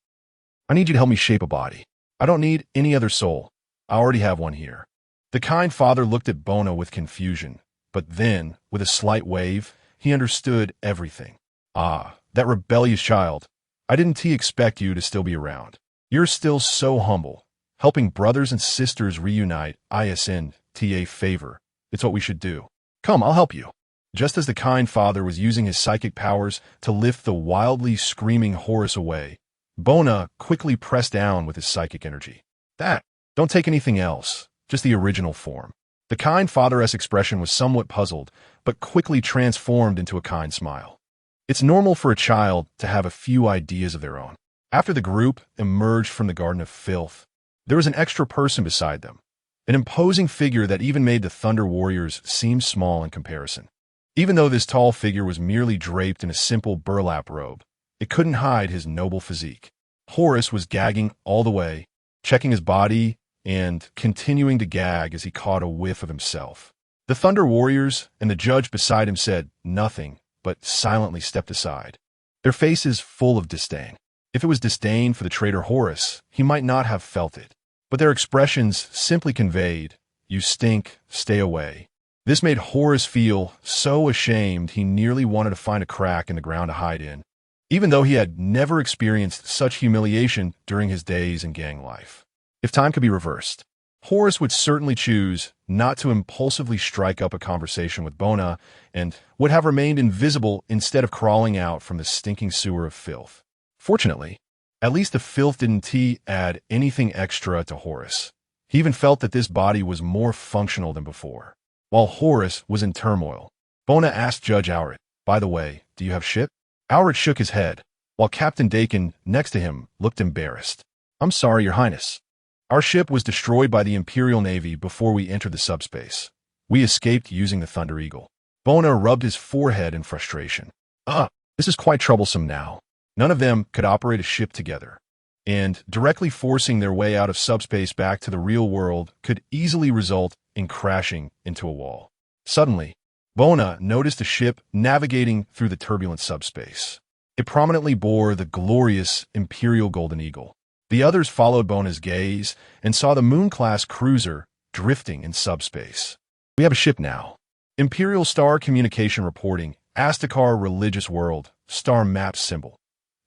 I need you to help me shape a body. I don't need any other soul. I already have one here. The kind father looked at Bona with confusion, but then, with a slight wave, he understood everything. Ah, that rebellious child. I didn't expect you to still be around. You're still so humble. Helping brothers and sisters reunite, ISN, TA favor. It's what we should do. Come, I'll help you. Just as the kind father was using his psychic powers to lift the wildly screaming Horus away, Bona quickly pressed down with his psychic energy. That, don't take anything else, just the original form. The kind father's expression was somewhat puzzled, but quickly transformed into a kind smile. It's normal for a child to have a few ideas of their own. After the group emerged from the Garden of Filth, there was an extra person beside them, an imposing figure that even made the Thunder Warriors seem small in comparison. Even though this tall figure was merely draped in a simple burlap robe, it couldn't hide his noble physique. Horus was gagging all the way, checking his body and continuing to gag as he caught a whiff of himself. The Thunder Warriors and the judge beside him said nothing, but silently stepped aside, their faces full of disdain. If it was disdain for the traitor Horus, he might not have felt it, but their expressions simply conveyed, "You stink, stay away." This made Horus feel so ashamed he nearly wanted to find a crack in the ground to hide in, even though he had never experienced such humiliation during his days in gang life. If time could be reversed, Horus would certainly choose not to impulsively strike up a conversation with Bona and would have remained invisible instead of crawling out from the stinking sewer of filth. Fortunately, at least the filth didn't add anything extra to Horus. He even felt that this body was more functional than before. While Horus was in turmoil, Bona asked Judge Auret, "By the way, do you have ship?" Auret shook his head, while Captain Dakin next to him looked embarrassed. "I'm sorry, Your Highness. Our ship was destroyed by the Imperial Navy before we entered the subspace. We escaped using the Thunder Eagle." Bona rubbed his forehead in frustration. This is quite troublesome now. None of them could operate a ship together, and directly forcing their way out of subspace back to the real world could easily result in crashing into a wall. Suddenly, Bona noticed a ship navigating through the turbulent subspace. It prominently bore the glorious Imperial Golden Eagle. The others followed Bona's gaze and saw the Moon-class cruiser drifting in subspace. "We have a ship now." Imperial Star Communication reporting, Astakar Religious World, Star Map Symbol.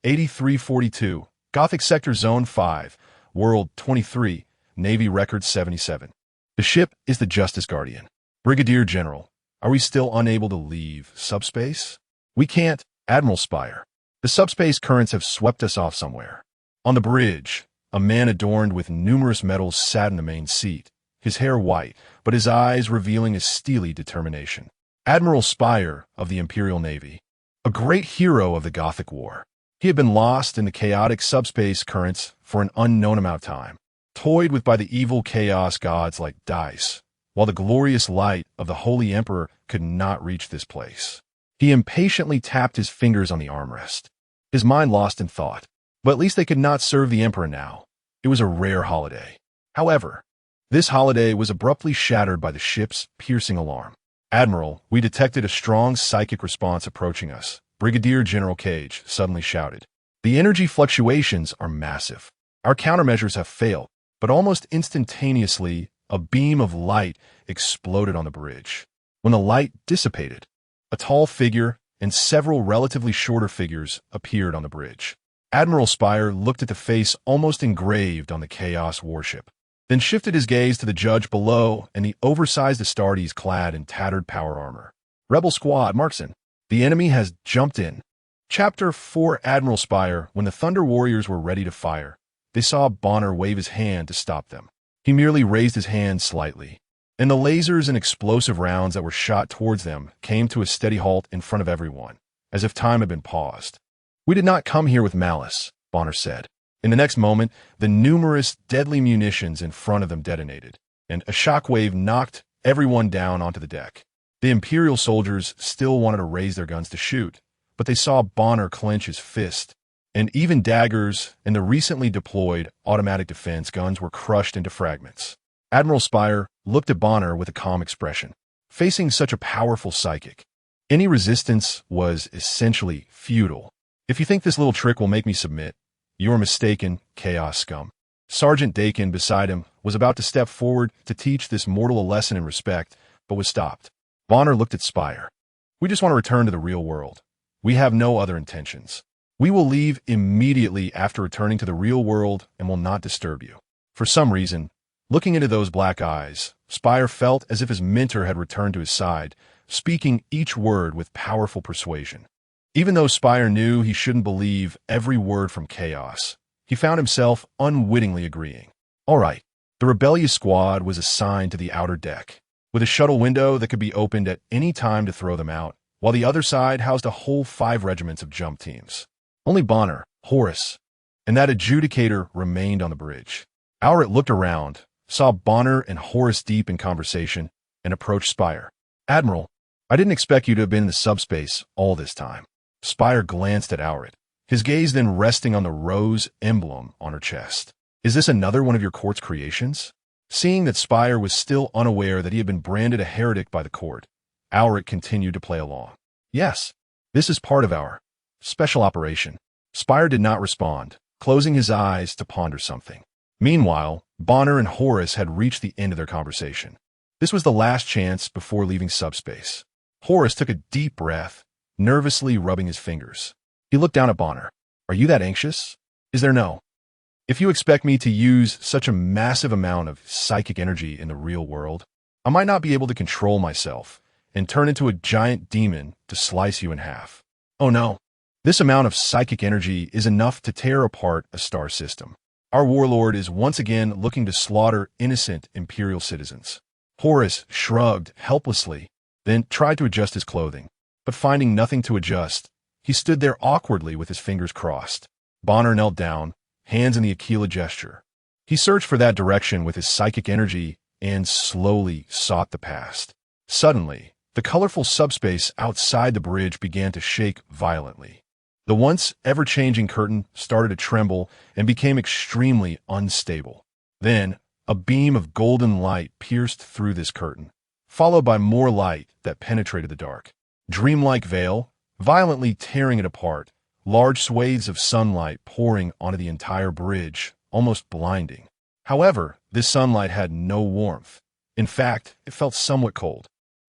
8342, Gothic Sector Zone 5, World 23, Navy Record 77. The ship is the Justice Guardian. Brigadier General, are we still unable to leave subspace? We can't, Admiral Spire. The subspace currents have swept us off somewhere. On the bridge, a man adorned with numerous medals sat in the main seat, his hair white, but his eyes revealing a steely determination. Admiral Spire of the Imperial Navy, a great hero of the Gothic War. He had been lost in the chaotic subspace currents for an unknown amount of time, toyed with by the evil chaos gods like dice, while the glorious light of the Holy Emperor could not reach this place. He impatiently tapped his fingers on the armrest, his mind lost in thought. But at least they could not serve the Emperor now. It was a rare holiday. However, this holiday was abruptly shattered by the ship's piercing alarm. "Admiral, we detected a strong psychic response approaching us," Brigadier General Cage suddenly shouted. "The energy fluctuations are massive. Our countermeasures have failed," but almost instantaneously, a beam of light exploded on the bridge. When the light dissipated, a tall figure and several relatively shorter figures appeared on the bridge. Admiral Spire looked at the face almost engraved on the Chaos warship, then shifted his gaze to the judge below and the oversized Astartes clad in tattered power armor. "Rebel squad, Markson. The enemy has jumped in." Chapter 4. Admiral Spire. When the Thunder Warriors were ready to fire, they saw Bonner wave his hand to stop them. He merely raised his hand slightly, and the lasers and explosive rounds that were shot towards them came to a steady halt in front of everyone, as if time had been paused. "We did not come here with malice," Bonner said. In the next moment, the numerous deadly munitions in front of them detonated, and a shockwave knocked everyone down onto the deck. The Imperial soldiers still wanted to raise their guns to shoot, but they saw Bonner clench his fist, and even daggers and the recently deployed automatic defense guns were crushed into fragments. Admiral Spire looked at Bonner with a calm expression. Facing such a powerful psychic, any resistance was essentially futile. "If you think this little trick will make me submit, you're mistaken, Chaos scum." Sergeant Dakin beside him was about to step forward to teach this mortal a lesson in respect, but was stopped. Bonner looked at Spire. "We just want to return to the real world. We have no other intentions. We will leave immediately after returning to the real world and will not disturb you." For some reason, looking into those black eyes, Spire felt as if his mentor had returned to his side, speaking each word with powerful persuasion. Even though Spire knew he shouldn't believe every word from Chaos, he found himself unwittingly agreeing. All right, the rebellious squad was assigned to the outer deck, with a shuttle window that could be opened at any time to throw them out, while the other side housed a whole 5 regiments of jump teams. Only Bonner, Horace, and that adjudicator remained on the bridge. Owrit looked around, saw Bonner and Horace deep in conversation, and approached Spire. "Admiral, I didn't expect you to have been in the subspace all this time." Spire glanced at Owrit, his gaze then resting on the rose emblem on her chest. "Is this another one of your court's creations?" Seeing that Spire was still unaware that he had been branded a heretic by the court, Owrit continued to play along. "Yes, this is part of our special operation." Spire did not respond, closing his eyes to ponder something. Meanwhile, Bonner and Horace had reached the end of their conversation. This was the last chance before leaving subspace. Horace took a deep breath, nervously rubbing his fingers. He looked down at Bonner. "Are you that anxious? Is there no? If you expect me to use such a massive amount of psychic energy in the real world, I might not be able to control myself and turn into a giant demon to slice you in half. Oh no. This amount of psychic energy is enough to tear apart a star system. Our warlord is once again looking to slaughter innocent Imperial citizens." Horace shrugged helplessly, then tried to adjust his clothing. But finding nothing to adjust, he stood there awkwardly with his fingers crossed. Bonner knelt down, hands in the Aquila gesture. He searched for that direction with his psychic energy and slowly sought the past. Suddenly, the colorful subspace outside the bridge began to shake violently. The once ever-changing curtain started to tremble and became extremely unstable. Then, a beam of golden light pierced through this curtain, followed by more light that penetrated the dark. Dreamlike veil, violently tearing it apart, large swathes of sunlight pouring onto the entire bridge, almost blinding. However, this sunlight had no warmth. In fact, it felt somewhat cold.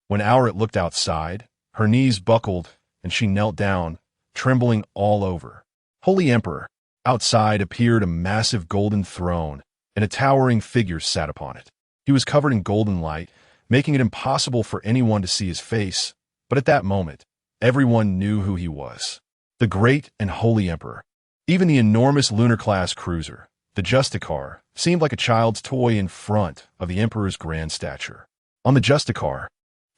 When Owrit looked outside, her knees buckled and she knelt down, trembling all over. Holy Emperor! Outside appeared a massive golden throne, and a towering figure sat upon it. He was covered in golden light, making it impossible for anyone to see his face, but at that moment, everyone knew who he was. The great and holy Emperor. Even the enormous lunar-class cruiser, the Justicar, seemed like a child's toy in front of the Emperor's grand stature. On the Justicar,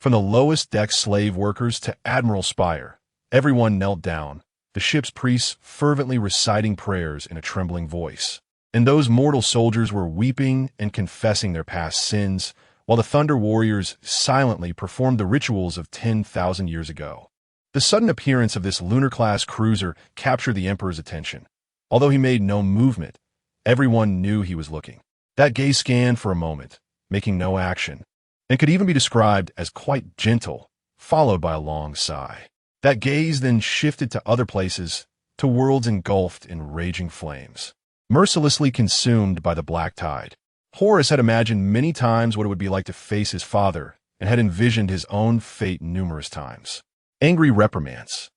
from the lowest deck slave workers to Admiral Spire, everyone knelt down, the ship's priests fervently reciting prayers in a trembling voice. And those mortal soldiers were weeping and confessing their past sins, while the Thunder Warriors silently performed the rituals of 10,000 years ago. The sudden appearance of this lunar-class cruiser captured the Emperor's attention. Although he made no movement, everyone knew he was looking. That gaze scanned for a moment, making no action, and could even be described as quite gentle, followed by a long sigh. That gaze then shifted to other places, to worlds engulfed in raging flames, mercilessly consumed by the black tide. Horace had imagined many times what it would be like to face his father, and had envisioned his own fate numerous times. Angry reprimands,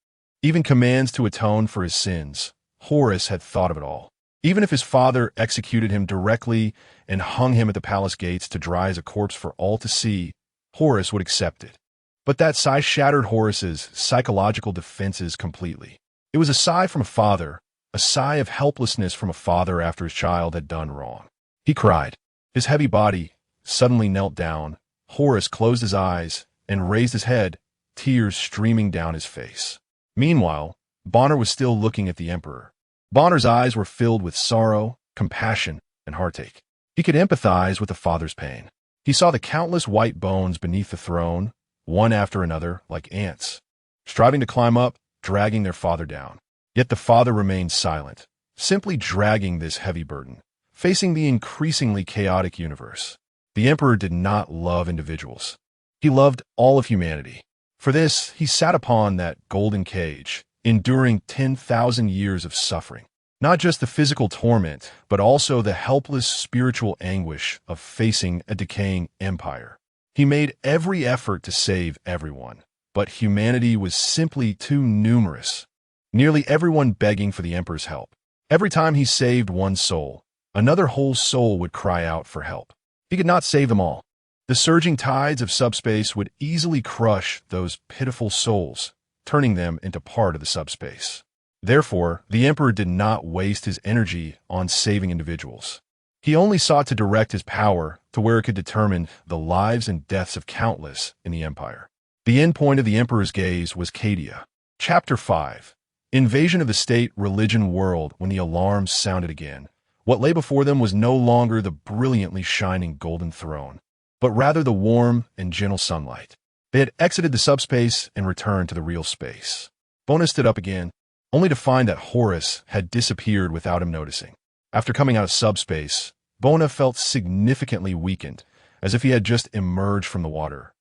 even commands to atone for his sins. Horace had thought of it all. Even if his father executed him directly and hung him at the palace gates to dry as a corpse for all to see, Horace would accept it. But that sigh shattered Horace's psychological defenses completely. It was a sigh from a father, a sigh of helplessness from a father after his child had done wrong. He cried. His heavy body suddenly knelt down. Horace closed his eyes and raised his head, tears streaming down his face. Meanwhile, Bonner was still looking at the Emperor. Bonner's eyes were filled with sorrow, compassion, and heartache. He could empathize with the father's pain. He saw the countless white bones beneath the throne, one after another, like ants, striving to climb up, dragging their father down. Yet the father remained silent, simply dragging this heavy burden, facing the increasingly chaotic universe. The Emperor did not love individuals. He loved all of humanity. For this, he sat upon that golden cage, enduring 10,000 years of suffering. Not just the physical torment, but also the helpless spiritual anguish of facing a decaying empire. He made every effort to save everyone, but humanity was simply too numerous, nearly everyone begging for the Emperor's help. Every time he saved one soul, another whole soul would cry out for help. He could not save them all. The surging tides of subspace would easily crush those pitiful souls, turning them into part of the subspace. Therefore, the Emperor did not waste his energy on saving individuals. He only sought to direct his power to where it could determine the lives and deaths of countless in the Empire. The end point of the Emperor's gaze was Cadia. Chapter 5. Invasion of the State Religion World. When the alarms sounded again, what lay before them was no longer the brilliantly shining golden throne, but rather the warm and gentle sunlight. They had exited the subspace and returned to the real space. Bona stood up again, only to find that Horus had disappeared without him noticing. After coming out of subspace, Bona felt significantly weakened, as if he had just emerged from the water.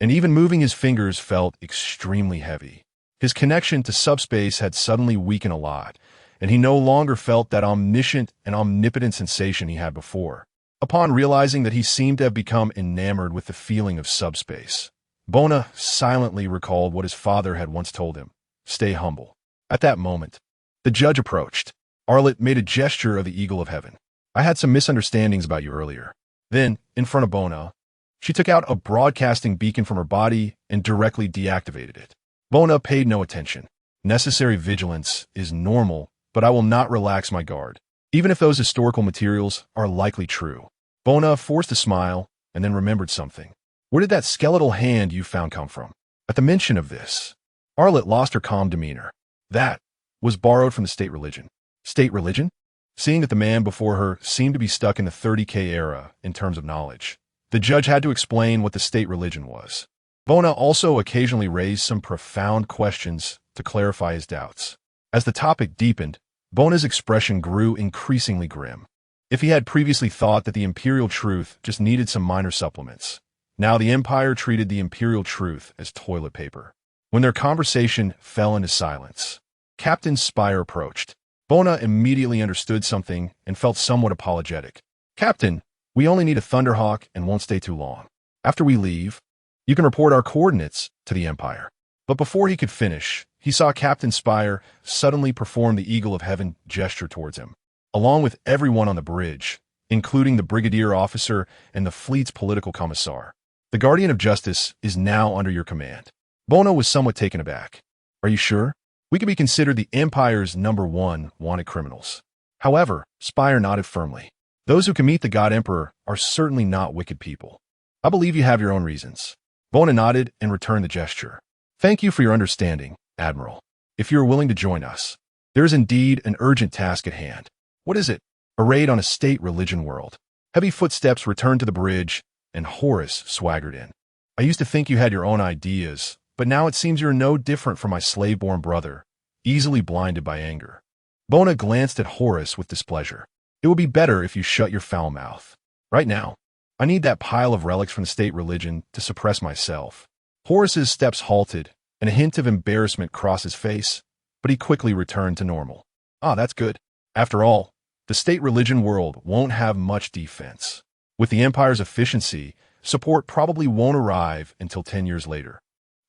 And even moving his fingers felt extremely heavy. His connection to subspace had suddenly weakened a lot, and he no longer felt that omniscient and omnipotent sensation he had before. Upon realizing that he seemed to have become enamored with the feeling of subspace, Bona silently recalled what his father had once told him: stay humble. At that moment, the judge approached. Arlet made a gesture of the Eagle of Heaven. I had some misunderstandings about you earlier. Then, in front of Bona, she took out a broadcasting beacon from her body and directly deactivated it. Bona paid no attention. Necessary vigilance is normal, but I will not relax my guard, even if those historical materials are likely true. Bona forced a smile and then remembered something. Where did that skeletal hand you found come from? At the mention of this, Arlet lost her calm demeanor. That was borrowed from the state religion. State religion? Seeing that the man before her seemed to be stuck in the 30K era in terms of knowledge, the judge had to explain what the state religion was. Bona also occasionally raised some profound questions to clarify his doubts. As the topic deepened, Bona's expression grew increasingly grim. If he had previously thought that the imperial truth just needed some minor supplements, now the Empire treated the imperial truth as toilet paper. When their conversation fell into silence, Captain Spire approached. Bona immediately understood something and felt somewhat apologetic. Captain, we only need a Thunderhawk and won't stay too long. After we leave, you can report our coordinates to the Empire. But before he could finish, he saw Captain Spire suddenly perform the Eagle of Heaven gesture towards him. Along with everyone on the bridge, including the brigadier officer and the fleet's political commissar, the Guardian of Justice is now under your command. Bona was somewhat taken aback. Are you sure? We could be considered the Empire's #1 wanted criminals. However, Spire nodded firmly. Those who can meet the God Emperor are certainly not wicked people. I believe you have your own reasons. Bona nodded and returned the gesture. Thank you for your understanding, Admiral. If you are willing to join us, there is indeed an urgent task at hand. What is it? A raid on a state religion world. Heavy footsteps returned to the bridge, and Horus swaggered in. I used to think you had your own ideas, but now it seems you're no different from my slave-born brother, easily blinded by anger. Bona glanced at Horus with displeasure. It would be better if you shut your foul mouth. Right now, I need that pile of relics from the state religion to suppress myself. Horus's steps halted, and a hint of embarrassment crossed his face, but he quickly returned to normal. Ah, that's good. After all, the state religion world won't have much defense. With the Empire's efficiency, support probably won't arrive until 10 years later.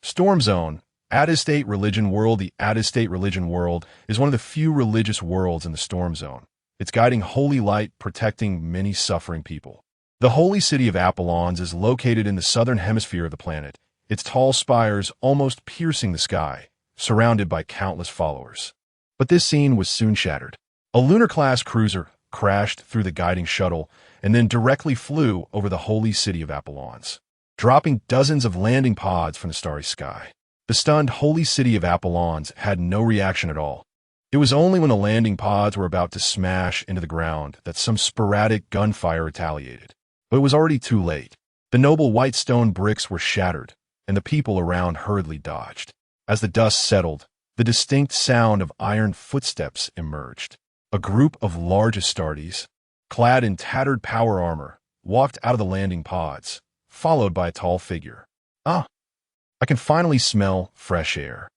Storm Zone, Adeptus State Religion World. The Adeptus State Religion World is one of the few religious worlds in the Storm Zone. It's guiding holy light, protecting many suffering people. The holy city of Apollons is located in the southern hemisphere of the planet, its tall spires almost piercing the sky, surrounded by countless followers. But this scene was soon shattered. A lunar-class cruiser crashed through the guiding shuttle and then directly flew over the holy city of Apollons, dropping dozens of landing pods from the starry sky. The stunned holy city of Apollons had no reaction at all. It was only when the landing pods were about to smash into the ground that some sporadic gunfire retaliated. But it was already too late. The noble white stone bricks were shattered, and the people around hurriedly dodged. As the dust settled, the distinct sound of iron footsteps emerged. A group of large Astartes, clad in tattered power armor, walked out of the landing pods, followed by a tall figure. Ah, I can finally smell fresh air,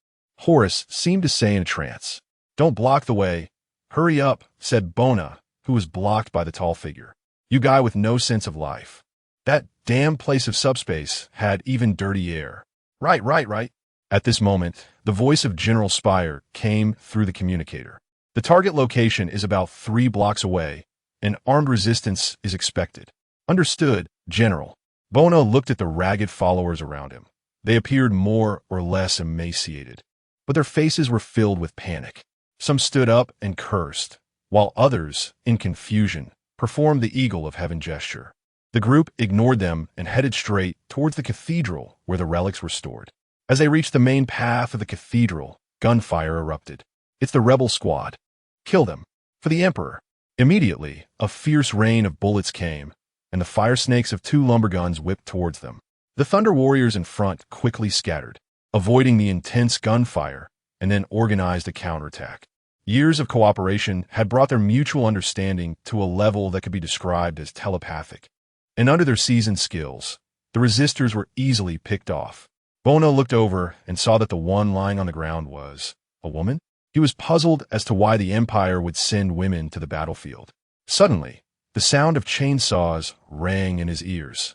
Horus seemed to say in a trance. Don't block the way. Hurry up, said Bona, who was blocked by the tall figure. You guy with no sense of life. That damn place of subspace had even dirty air. Right. At this moment, the voice of General Spire came through the communicator. The target location is about 3 blocks away, and armed resistance is expected. Understood, General. Bona looked at the ragged followers around him. They appeared more or less emaciated, but their faces were filled with panic. Some stood up and cursed, while others, in confusion, performed the eagle of heaven gesture. The group ignored them and headed straight towards the cathedral where the relics were stored. As they reached the main path of the cathedral, gunfire erupted. "It's the rebel squad. Kill them. For the Emperor." Immediately, a fierce rain of bullets came, and the fire snakes of 2 lumberguns whipped towards them. The Thunder Warriors in front quickly scattered, avoiding the intense gunfire, and then organized a counterattack. Years of cooperation had brought their mutual understanding to a level that could be described as telepathic. And under their seasoned skills, the resistors were easily picked off. Bona looked over and saw that the one lying on the ground was a woman. He was puzzled as to why the Empire would send women to the battlefield. Suddenly, the sound of chainsaws rang in his ears,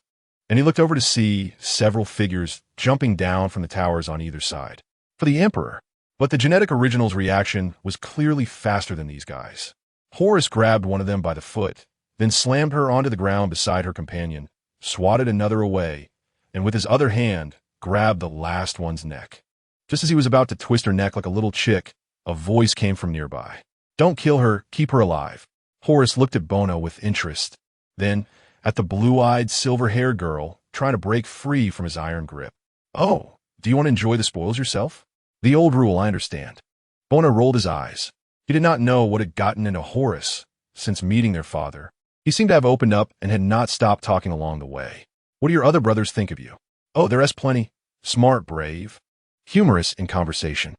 and he looked over to see several figures jumping down from the towers on either side. For the Emperor. But the genetic original's reaction was clearly faster than these guys. Horus grabbed one of them by the foot, then slammed her onto the ground beside her companion, swatted another away, and with his other hand, grabbed the last one's neck. Just as he was about to twist her neck like a little chick, a voice came from nearby. "Don't kill her, keep her alive." Horus looked at Bona with interest, then at the blue-eyed, silver-haired girl trying to break free from his iron grip. "Oh, do you want to enjoy the spoils yourself?" "The old rule, I understand." Bona rolled his eyes. He did not know what had gotten into Horus since meeting their father. He seemed to have opened up and had not stopped talking along the way. "What do your other brothers think of you?" "Oh, there's plenty. Smart, brave, humorous in conversation."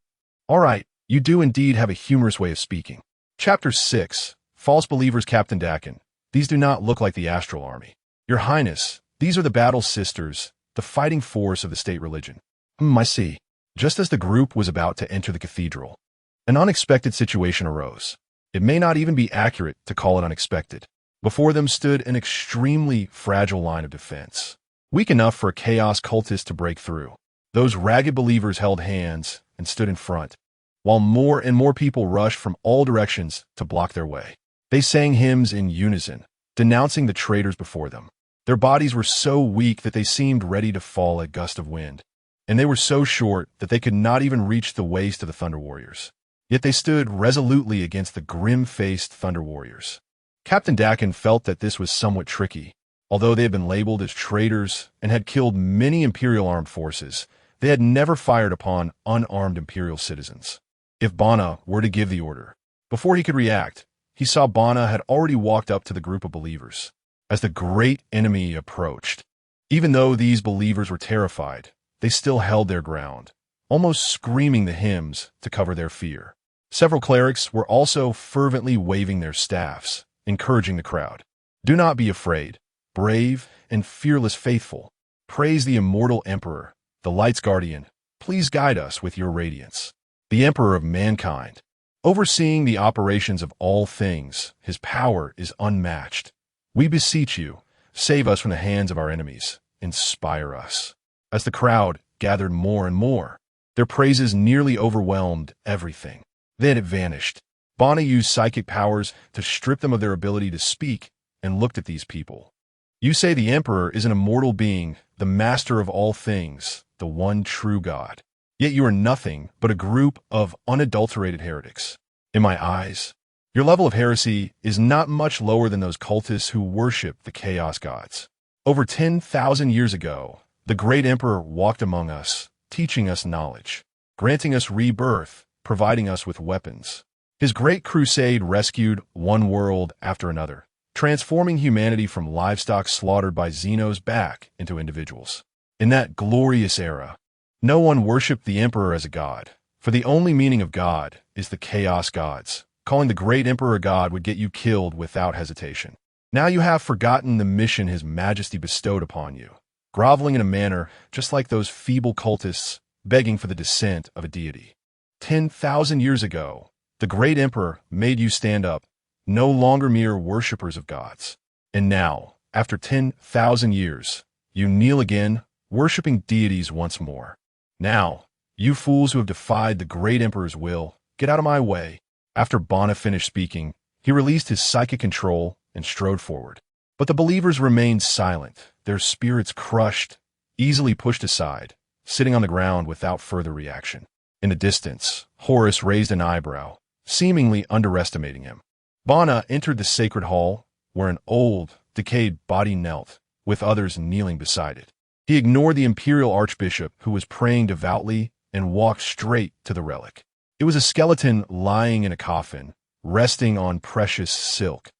"All right, you do indeed have a humorous way of speaking." Chapter 6. False Believers. Captain Dakin. "These do not look like the Astral Army." "Your Highness, these are the Battle Sisters, the fighting force of the state religion." I see." Just as the group was about to enter the cathedral, an unexpected situation arose. It may not even be accurate to call it unexpected. Before them stood an extremely fragile line of defense, weak enough for a chaos cultist to break through. Those ragged believers held hands and stood in front, while more and more people rushed from all directions to block their way. They sang hymns in unison, denouncing the traitors before them. Their bodies were so weak that they seemed ready to fall at a gust of wind, and they were so short that they could not even reach the waist of the Thunder Warriors. Yet they stood resolutely against the grim-faced Thunder Warriors. Captain Dakin felt that this was somewhat tricky. Although they had been labeled as traitors and had killed many Imperial armed forces, they had never fired upon unarmed Imperial citizens. If Bona were to give the order, before he could react, he saw Bona had already walked up to the group of believers. As the great enemy approached, even though these believers were terrified, they still held their ground, almost screaming the hymns to cover their fear. Several clerics were also fervently waving their staffs, encouraging the crowd. "Do not be afraid, brave and fearless faithful. Praise the immortal Emperor, the Light's Guardian. Please guide us with your radiance. The Emperor of mankind. Overseeing the operations of all things, his power is unmatched. We beseech you, save us from the hands of our enemies. Inspire us." As the crowd gathered more and more, their praises nearly overwhelmed everything. Then it vanished. Bona used psychic powers to strip them of their ability to speak and looked at these people. "You say the Emperor is an immortal being, the master of all things, the one true God. Yet you are nothing but a group of unadulterated heretics. In my eyes, your level of heresy is not much lower than those cultists who worship the Chaos Gods. Over 10,000 years ago, the great Emperor walked among us, teaching us knowledge, granting us rebirth, providing us with weapons. His great crusade rescued one world after another, transforming humanity from livestock slaughtered by Xenos back into individuals. In that glorious era, no one worshipped the Emperor as a god, for the only meaning of God is the Chaos Gods. Calling the great Emperor a god would get you killed without hesitation. Now you have forgotten the mission His Majesty bestowed upon you, groveling in a manner just like those feeble cultists begging for the descent of a deity. 10,000 years ago, the great Emperor made you stand up, no longer mere worshippers of gods. And now, after 10,000 years, you kneel again, worshipping deities once more. Now, you fools who have defied the great Emperor's will, get out of my way." After Bona finished speaking, he released his psychic control and strode forward. But the believers remained silent, their spirits crushed, easily pushed aside, sitting on the ground without further reaction. In the distance, Horus raised an eyebrow, seemingly underestimating him. Bana entered the sacred hall, where an old, decayed body knelt, with others kneeling beside it. He ignored the imperial archbishop, who was praying devoutly, and walked straight to the relic. It was a skeleton lying in a coffin, resting on precious silk,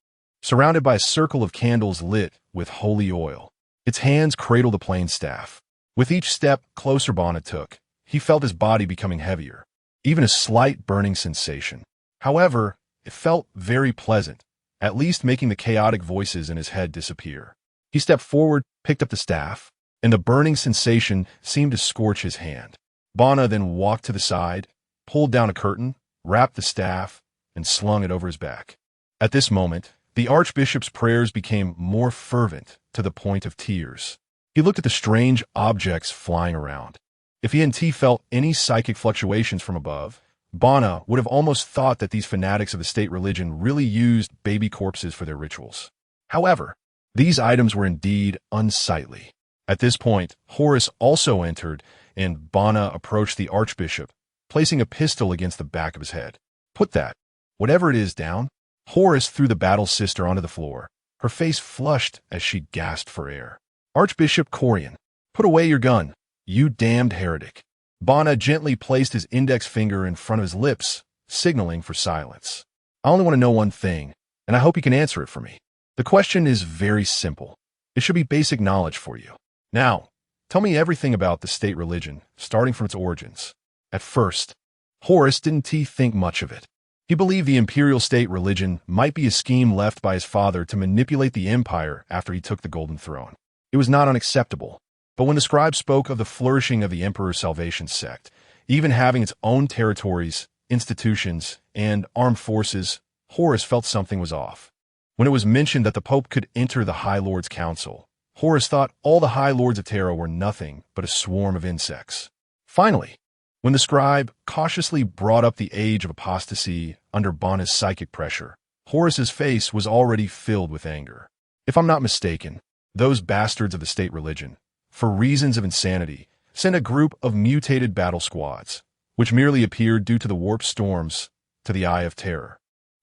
surrounded by a circle of candles lit with holy oil. Its hands cradled a plain staff. With each step closer Bana took, he felt his body becoming heavier, even a slight burning sensation. However, it felt very pleasant, at least making the chaotic voices in his head disappear. He stepped forward, picked up the staff, and the burning sensation seemed to scorch his hand. Bana then walked to the side, pulled down a curtain, wrapped the staff, and slung it over his back. At this moment, the archbishop's prayers became more fervent to the point of tears. He looked at the strange objects flying around. If he hadn't felt any psychic fluctuations from above, Bana would have almost thought that these fanatics of the state religion really used baby corpses for their rituals. However, these items were indeed unsightly. At this point, Horus also entered, and Bana approached the archbishop, placing a pistol against the back of his head. "Put that, whatever it is, down." Horus threw the battle sister onto the floor, her face flushed as she gasped for air. "Archbishop Corian, put away your gun, you damned heretic." Bana gently placed his index finger in front of his lips, signaling for silence. "I only want to know one thing, and I hope you can answer it for me. The question is very simple. It should be basic knowledge for you. Now, tell me everything about the state religion, starting from its origins." At first, Horus didn't think much of it. He believed the imperial state religion might be a scheme left by his father to manipulate the empire after he took the Golden Throne. It was not unacceptable. But when the scribe spoke of the flourishing of the Emperor's Salvation sect, even having its own territories, institutions, and armed forces, Horus felt something was off. When it was mentioned that the Pope could enter the High Lords' Council, Horus thought all the High Lords of Terra were nothing but a swarm of insects. Finally, when the scribe cautiously brought up the age of apostasy under Bana's psychic pressure, Horus's face was already filled with anger. If I'm not mistaken, those bastards of the state religion, for reasons of insanity, sent a group of mutated battle squads, which merely appeared due to the warp storms, to the Eye of Terror,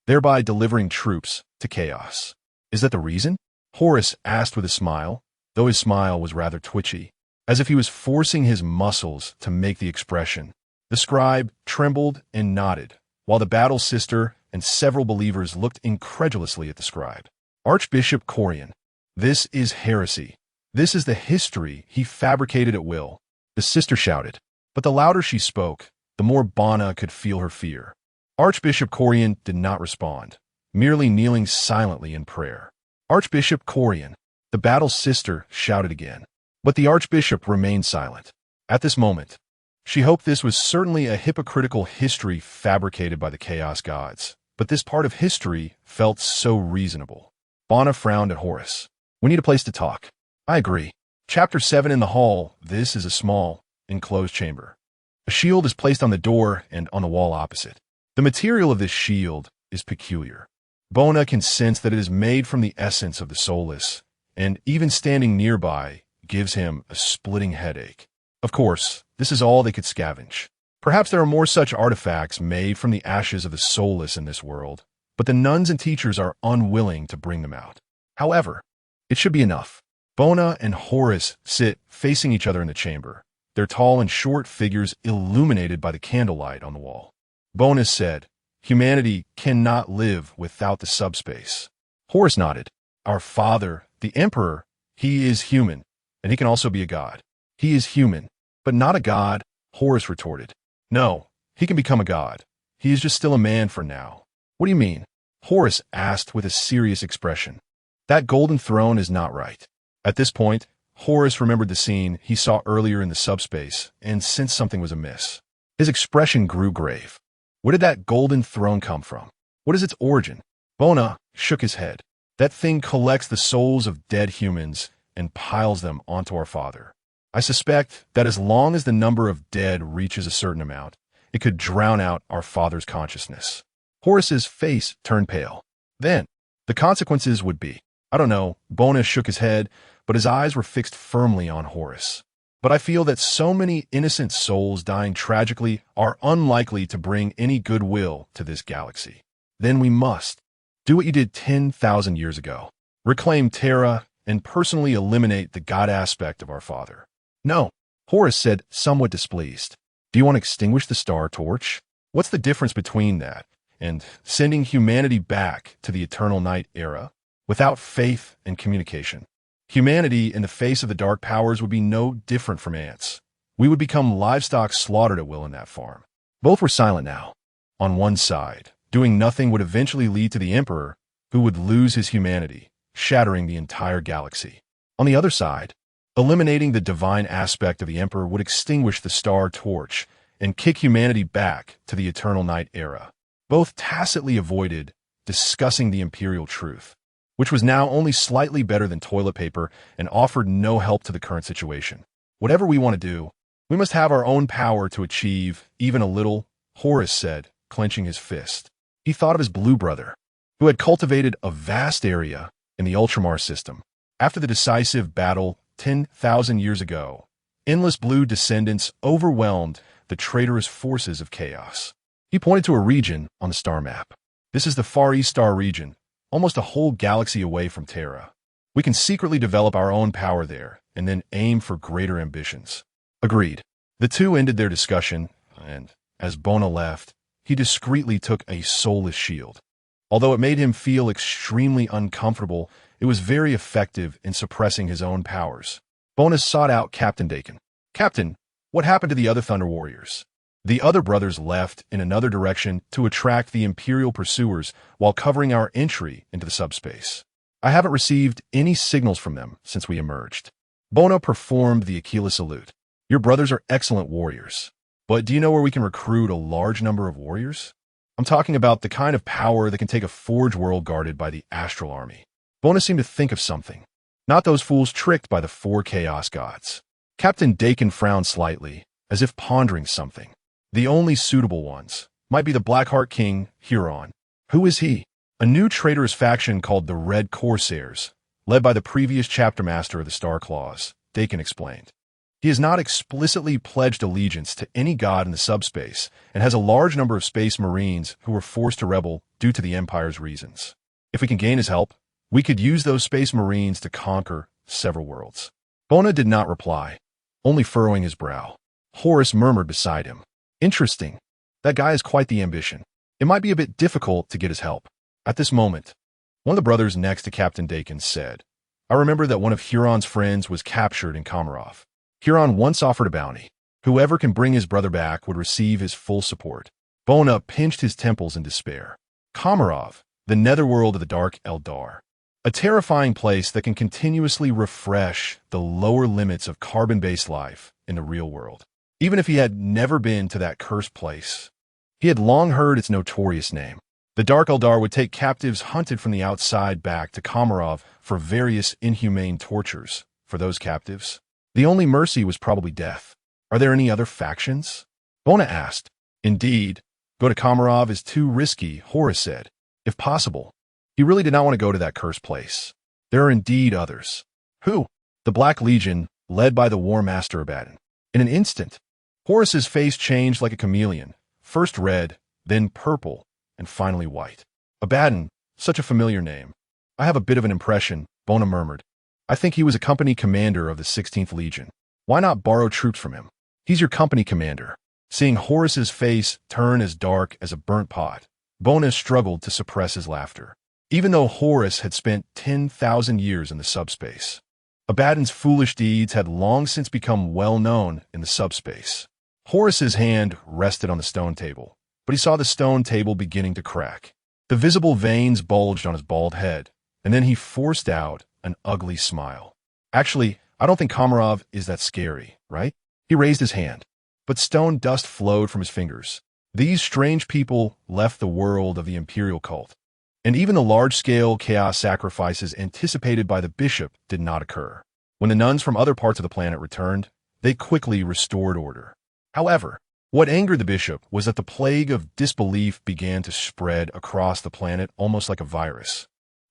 thereby delivering troops to chaos. Is that the reason? Horus asked with a smile, though his smile was rather twitchy, as if he was forcing his muscles to make the expression. The scribe trembled and nodded, while the battle sister and several believers looked incredulously at the scribe. "Archbishop Corian, this is heresy. This is the history he fabricated at will," the sister shouted. But the louder she spoke, the more Bana could feel her fear. Archbishop Corian did not respond, merely kneeling silently in prayer. "Archbishop Corian," the battle sister shouted again. But the archbishop remained silent. At this moment, she hoped this was certainly a hypocritical history fabricated by the chaos gods, but this part of history felt so reasonable. Bana frowned at Horus. "We need a place to talk." "I agree." Chapter 7 in the hall. This is a small, enclosed chamber. A shield is placed on the door and on the wall opposite. The material of this shield is peculiar. Bana can sense that it is made from the essence of the soulless, and even standing nearby gives him a splitting headache. Of course, this is all they could scavenge. Perhaps there are more such artifacts made from the ashes of the soulless in this world, but the nuns and teachers are unwilling to bring them out. However, it should be enough. Bana and Horus sit facing each other in the chamber, their tall and short figures illuminated by the candlelight on the wall. Bana said, "Humanity cannot live without the subspace." Horus nodded. "Our father, the Emperor, he is human, and he can also be a god." "He is human, but not a god," Horus retorted. "No, he can become a god. He is just still a man for now." "What do you mean?" Horus asked with a serious expression. "That golden throne is not right." At this point, Horus remembered the scene he saw earlier in the subspace and sensed something was amiss. His expression grew grave. Where did that golden throne come from? What is its origin? Bana shook his head. "That thing collects the souls of dead humans and piles them onto our father. I suspect that as long as the number of dead reaches a certain amount, it could drown out our father's consciousness." Horus's face turned pale. "Then, the consequences would be..." I don't know, Bona shook his head, but his eyes were fixed firmly on Horus. But I feel that so many innocent souls dying tragically are unlikely to bring any goodwill to this galaxy. Then we must do what you did 10,000 years ago. Reclaim Terra and personally eliminate the God aspect of our Father. No, Horus said, somewhat displeased. Do you want to extinguish the star torch? What's the difference between that and sending humanity back to the eternal night era? Without faith and communication, humanity in the face of the dark powers would be no different from ants. We would become livestock slaughtered at will in that farm. Both were silent now. On one side, doing nothing would eventually lead to the Emperor, who would lose his humanity, shattering the entire galaxy. On the other side, eliminating the divine aspect of the Emperor would extinguish the star torch and kick humanity back to the eternal night era. Both tacitly avoided discussing the imperial truth, which was now only slightly better than toilet paper and offered no help to the current situation. Whatever we want to do, we must have our own power to achieve even a little, Horus said, clenching his fist. He thought of his blue brother, who had cultivated a vast area in the Ultramar system. After the decisive battle 10,000 years ago, endless blue descendants overwhelmed the traitorous forces of chaos. He pointed to a region on the star map. This is the Far East Star region, almost a whole galaxy away from Terra. We can secretly develop our own power there and then aim for greater ambitions. Agreed. The two ended their discussion, and as Bona left, he discreetly took a soulless shield. Although it made him feel extremely uncomfortable, it was very effective in suppressing his own powers. Bona sought out Captain Dakin. Captain, what happened to the other Thunder Warriors? The other brothers left in another direction to attract the Imperial pursuers while covering our entry into the subspace. I haven't received any signals from them since we emerged. Bona performed the Aquila salute. Your brothers are excellent warriors. But do you know where we can recruit a large number of warriors? I'm talking about the kind of power that can take a forge world guarded by the Astral Army. Bona seemed to think of something. Not those fools tricked by the 4 Chaos Gods. Captain Dakin frowned slightly, as if pondering something. The only suitable ones might be the Blackheart King, Huron. Who is he? A new traitorous faction called the Red Corsairs, led by the previous chapter master of the Star Claws, Dakin explained. He has not explicitly pledged allegiance to any god in the subspace and has a large number of space marines who were forced to rebel due to the Empire's reasons. If we can gain his help, we could use those space marines to conquer several worlds. Bona did not reply, only furrowing his brow. Horus murmured beside him. Interesting. That guy has quite the ambition. It might be a bit difficult to get his help. At this moment, one of the brothers next to Captain Dakin said, I remember that one of Huron's friends was captured in Komarov. Huron once offered a bounty. Whoever can bring his brother back would receive his full support. Bona pinched his temples in despair. Komarov, the netherworld of the Dark Eldar. A terrifying place that can continuously refresh the lower limits of carbon-based life in the real world. Even if he had never been to that cursed place, he had long heard its notorious name. The Dark Eldar would take captives hunted from the outside back to Komarov for various inhumane tortures. For those captives, the only mercy was probably death. Are there any other factions? Bona asked. Indeed, go to Komarov is too risky, Horus said. If possible, he really did not want to go to that cursed place. There are indeed others. Who? The Black Legion, led by the War Master Abaddon. In an instant, Horus's face changed like a chameleon, first red, then purple, and finally white. Abaddon, such a familiar name. I have a bit of an impression, Bona murmured. I think he was a company commander of the 16th Legion. Why not borrow troops from him? He's your company commander. Seeing Horus's face turn as dark as a burnt pot, Bona struggled to suppress his laughter. Even though Horus had spent 10,000 years in the subspace, Abaddon's foolish deeds had long since become well known in the subspace. Horus's hand rested on the stone table, but he saw the stone table beginning to crack. The visible veins bulged on his bald head, and then he forced out an ugly smile. Actually, I don't think Komarov is that scary, right? He raised his hand, but stone dust flowed from his fingers. These strange people left the world of the imperial cult, and even the large-scale chaos sacrifices anticipated by the bishop did not occur. When the nuns from other parts of the planet returned, they quickly restored order. However, what angered the bishop was that the plague of disbelief began to spread across the planet almost like a virus.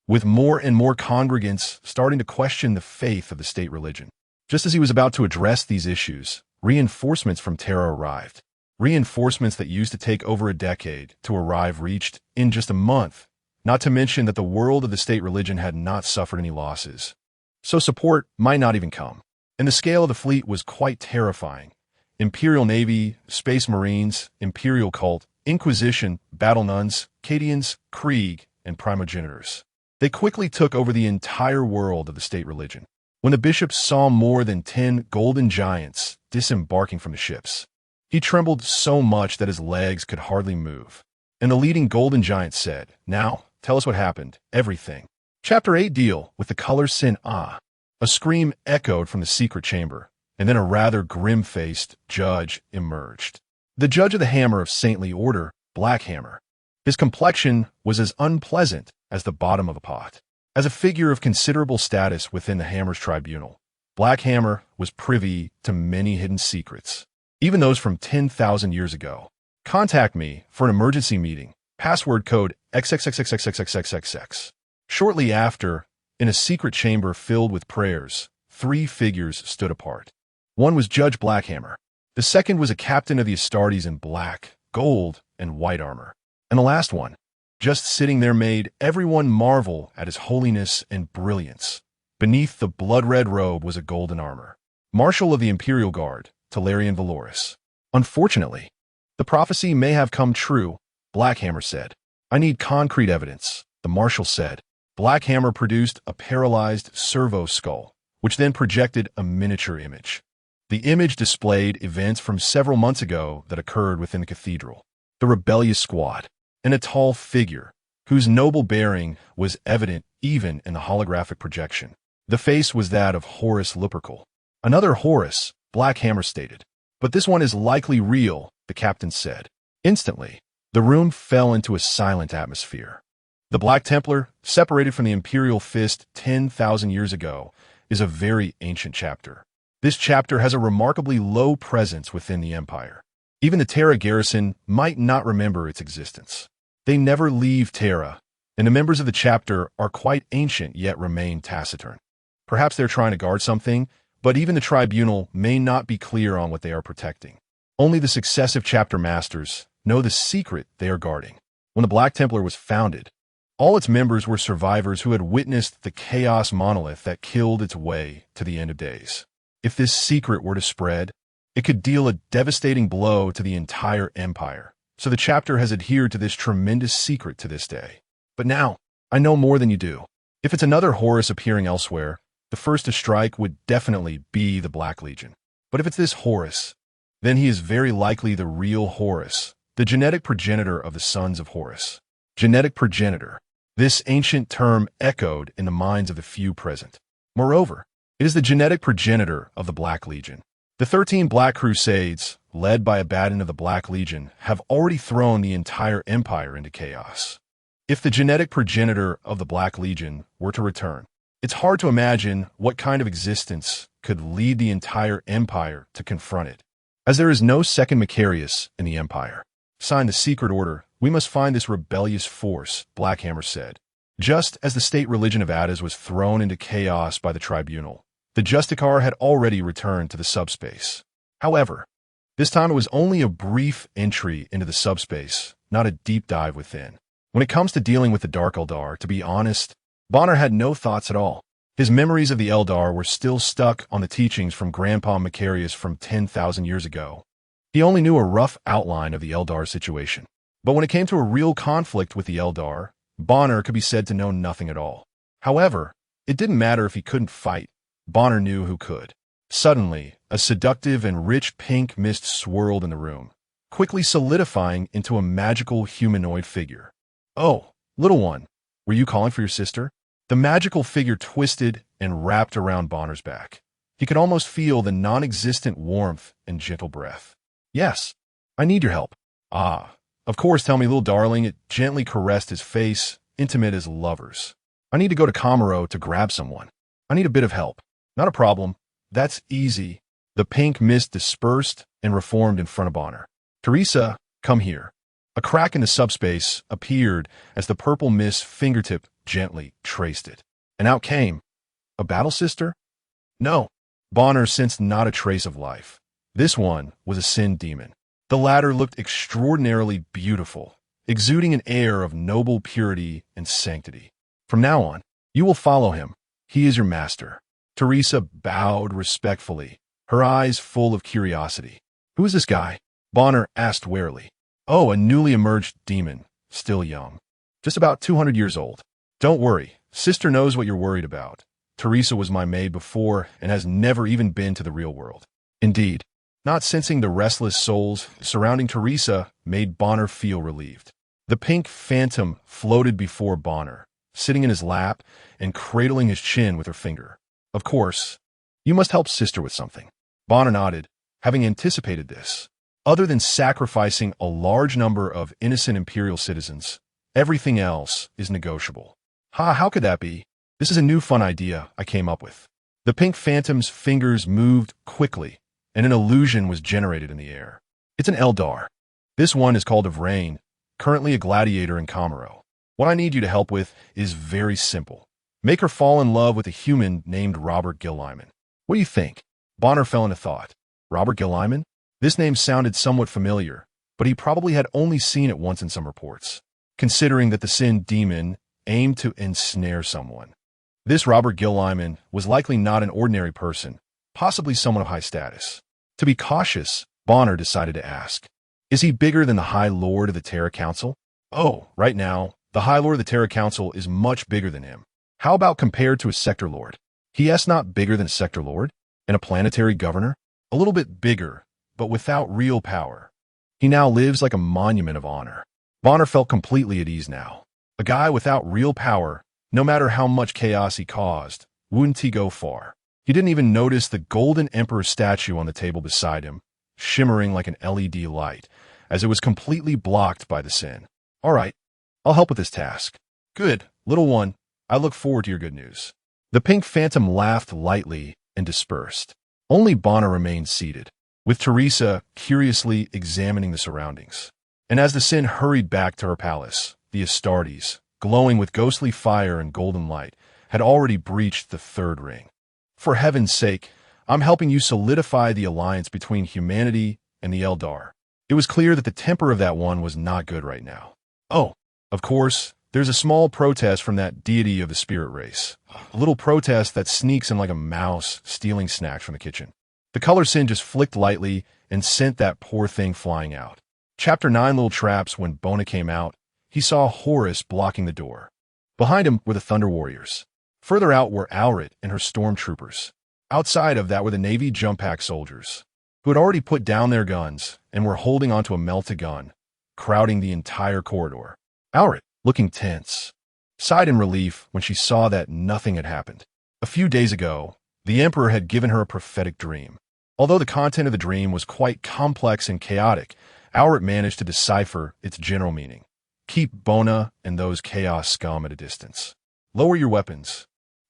with more and more congregants starting to question the faith of the state religion. Just as he was about to address these issues, reinforcements from Terra arrived. Reinforcements that used to take over a decade to arrive reached in just a month, not to mention that the world of the state religion had not suffered any losses. So support might not even come. And the scale of the fleet was quite terrifying. Imperial Navy, Space Marines, Imperial Cult, Inquisition, Battle Nuns, Cadians, Krieg, and Primogenitors. They quickly took over the entire world of the state religion. When the bishop saw more than 10 golden giants disembarking from the ships, he trembled so much that his legs could hardly move. And the leading golden giant said, "Now, tell us what happened, everything." Chapter 8 deal with the color sin Ah. A scream echoed from the secret chamber, and then a rather grim-faced judge emerged. The judge of the Hammer of Saintly Order, Black Hammer. His complexion was as unpleasant as the bottom of a pot. As a figure of considerable status within the Hammer's tribunal, Black Hammer was privy to many hidden secrets, even those from 10,000 years ago. Contact me for an emergency meeting. Password code XXXXXXXXX. Shortly after, in a secret chamber filled with prayers, 3 figures stood apart. One was Judge Blackhammer. The second was a captain of the Astartes in black, gold, and white armor. And the last one, just sitting there, made everyone marvel at his holiness and brilliance. Beneath the blood-red robe was a golden armor. Marshal of the Imperial Guard, Talarian Valoris. Unfortunately, the prophecy may have come true, Blackhammer said. I need concrete evidence, the Marshal said. Blackhammer produced a paralyzed servo skull, which then projected a miniature image. The image displayed events from several months ago that occurred within the cathedral. The rebellious squad, and a tall figure, whose noble bearing was evident even in the holographic projection. The face was that of Horus Lupercal. Another Horus, Blackhammer stated. But this one is likely real, the captain said. Instantly, the room fell into a silent atmosphere. The Black Templar, separated from the Imperial Fist 10,000 years ago, is a very ancient chapter. This chapter has a remarkably low presence within the Empire. Even the Terra garrison might not remember its existence. They never leave Terra, and the members of the chapter are quite ancient yet remain taciturn. Perhaps they're trying to guard something, but even the tribunal may not be clear on what they are protecting. Only the successive chapter masters know the secret they are guarding. When the Black Templar was founded, all its members were survivors who had witnessed the chaos monolith that killed its way to the end of days. If this secret were to spread, it could deal a devastating blow to the entire empire. So the chapter has adhered to this tremendous secret to this day. But now, I know more than you do. If it's another Horus appearing elsewhere, the first to strike would definitely be the Black Legion. But if it's this Horus, then he is very likely the real Horus, the genetic progenitor of the sons of Horus. Genetic progenitor. This ancient term echoed in the minds of the few present. Moreover, it is the genetic progenitor of the Black Legion. The 13 Black Crusades, led by Abaddon of the Black Legion, have already thrown the entire empire into chaos. If the genetic progenitor of the Black Legion were to return, it's hard to imagine what kind of existence could lead the entire empire to confront it. As there is no second Mechanicus in the empire. Sign the secret order. We must find this rebellious force, Blackhammer said. Just as the state religion of Adeptus was thrown into chaos by the tribunal, the Justicar had already returned to the subspace. However, this time it was only a brief entry into the subspace, not a deep dive within. When it comes to dealing with the Dark Eldar, to be honest, Bonner had no thoughts at all. His memories of the Eldar were still stuck on the teachings from Grandpa Mechanicus from 10,000 years ago. He only knew a rough outline of the Eldar situation. But when it came to a real conflict with the Eldar, Bonner could be said to know nothing at all. However, it didn't matter if he couldn't fight. Bonner knew who could. Suddenly, a seductive and rich pink mist swirled in the room, quickly solidifying into a magical humanoid figure. "Oh, little one, were you calling for your sister?" The magical figure twisted and wrapped around Bonner's back. He could almost feel the non-existent warmth and gentle breath. "Yes, I need your help." "Ah, of course, tell me, little darling." It gently caressed his face, intimate as lovers. "I need to go to Kamaro to grab someone. I need a bit of help." "Not a problem. That's easy." The pink mist dispersed and reformed in front of Bonner. "Teresa, come here." A crack in the subspace appeared as the purple mist fingertip gently traced it. And out came a battle sister? No. Bonner sensed not a trace of life. This one was a sin demon. The latter looked extraordinarily beautiful, exuding an air of noble purity and sanctity. From now on, you will follow him. He is your master. Teresa bowed respectfully, her eyes full of curiosity. Who is this guy? Bonner asked warily. Oh, a newly emerged demon, still young. Just about 200 years old. Don't worry, sister knows what you're worried about. Teresa was my maid before and has never even been to the real world. Indeed, not sensing the restless souls surrounding Teresa made Bonner feel relieved. The pink phantom floated before Bonner, sitting in his lap and cradling his chin with her finger. Of course, you must help sister with something. Bonner nodded, having anticipated this. Other than sacrificing a large number of innocent imperial citizens, everything else is negotiable. How could that be? This is a new fun idea I came up with. The pink phantom's fingers moved quickly, and an illusion was generated in the air. It's an Eldar. This one is called of Rain, currently a gladiator in Comoro. What I need you to help with is very simple. Make her fall in love with a human named Robert Gilliman. What do you think? Bonner fell into thought. Robert Gilliman? This name sounded somewhat familiar, but he probably had only seen it once in some reports, considering that the sin demon aimed to ensnare someone. This Robert Gilliman was likely not an ordinary person, possibly someone of high status. To be cautious, Bonner decided to ask, is he bigger than the High Lord of the Terra Council? Oh, right now, the High Lord of the Terra Council is much bigger than him. How about compared to a Sector Lord? He is not bigger than a Sector Lord? And a planetary governor? A little bit bigger, but without real power. He now lives like a monument of honor. Bonner felt completely at ease now. A guy without real power, no matter how much chaos he caused, wouldn't he go far? He didn't even notice the golden emperor statue on the table beside him, shimmering like an LED light, as it was completely blocked by the sin. All right, I'll help with this task. Good, little one, I look forward to your good news. The pink phantom laughed lightly and dispersed. Only Bonner remained seated, with Teresa curiously examining the surroundings. And as the sin hurried back to her palace, the Astartes, glowing with ghostly fire and golden light, had already breached the third ring. For heaven's sake, I'm helping you solidify the alliance between humanity and the Eldar. It was clear that the temper of that one was not good right now. Oh, of course, there's a small protest from that deity of the spirit race. A little protest that sneaks in like a mouse stealing snacks from the kitchen. The color sin just flicked lightly and sent that poor thing flying out. Chapter 9 Little Traps. When Bona came out, he saw Horus blocking the door. Behind him were the Thunder Warriors. Further out were Auret and her stormtroopers. Outside of that were the Navy jump pack soldiers, who had already put down their guns and were holding onto a melta gun, crowding the entire corridor. Auret, looking tense, sighed in relief when she saw that nothing had happened. A few days ago, the Emperor had given her a prophetic dream. Although the content of the dream was quite complex and chaotic, Auret managed to decipher its general meaning. Keep Bona and those chaos scum at a distance. Lower your weapons,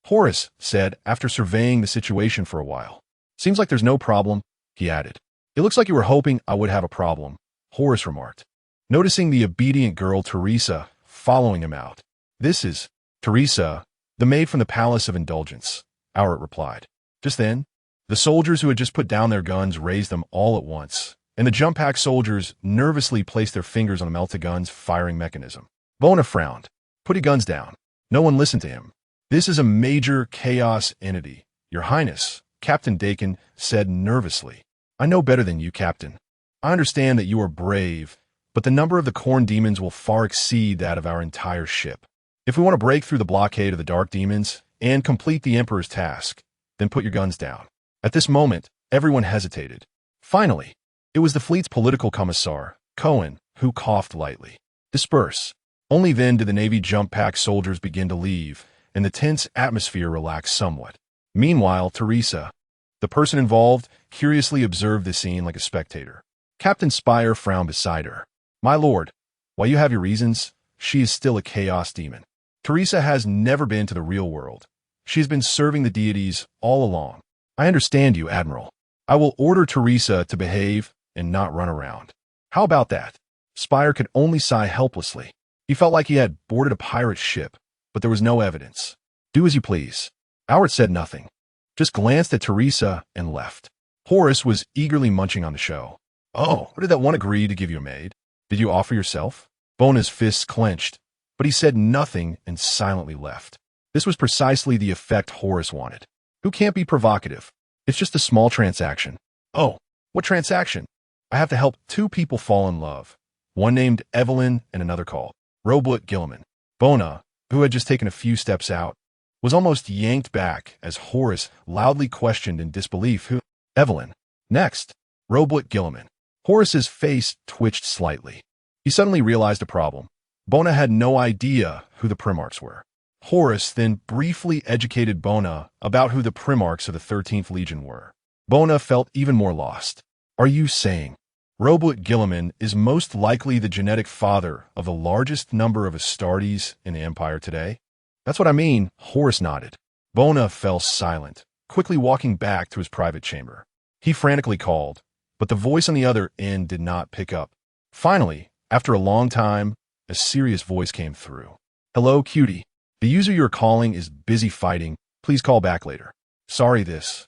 Horus said after surveying the situation for a while. Seems like there's no problem, he added. It looks like you were hoping I would have a problem, Horus remarked, noticing the obedient girl Teresa following him out. This is Teresa, the maid from the Palace of Indulgence, Auret replied. Just then, the soldiers who had just put down their guns raised them all at once, and the jump pack soldiers nervously placed their fingers on the melta gun's firing mechanism. Bona frowned. Put your guns down. No one listened to him. This is a major chaos entity, Your Highness, Captain Dakin said nervously. I know better than you, Captain. I understand that you are brave, but the number of the Khorne demons will far exceed that of our entire ship. If we want to break through the blockade of the Dark Demons and complete the Emperor's task, then put your guns down. At this moment, everyone hesitated. Finally, it was the fleet's political commissar, Cohen, who coughed lightly. Disperse. Only then did the Navy jump pack soldiers begin to leave, and the tense atmosphere relaxed somewhat. Meanwhile, Teresa, the person involved, curiously observed the scene like a spectator. Captain Spire frowned beside her. My lord, while you have your reasons, she is still a chaos demon. Teresa has never been to the real world. She has been serving the deities all along. I understand you, Admiral. I will order Teresa to behave and not run around. How about that? Spire could only sigh helplessly. He felt like he had boarded a pirate ship, but there was no evidence. Do as you please. Howard said nothing, just glanced at Teresa and left. Horace was eagerly munching on the show. Oh, what did that one agree to give you a maid? Did you offer yourself? Bona's fists clenched, but he said nothing and silently left. This was precisely the effect Horace wanted. Who can't be provocative? It's just a small transaction. Oh, what transaction? I have to help two people fall in love. One named Evelyn and another called Robert Gilliman. Bona, who had just taken a few steps out, was almost yanked back as Horace loudly questioned in disbelief who. Evelyn. Next, Robert Gilliman. Horace's face twitched slightly. He suddenly realized a problem. Bona had no idea who the Primarchs were. Horace then briefly educated Bona about who the Primarchs of the 13th Legion were. Bona felt even more lost. Are you saying Robert Gilliman is most likely the genetic father of the largest number of Astartes in the Empire today? That's what I mean, Horace nodded. Bona fell silent, quickly walking back to his private chamber. He frantically called, but the voice on the other end did not pick up. Finally, after a long time, a serious voice came through. Hello, cutie. The user you're calling is busy fighting. Please call back later. Sorry this.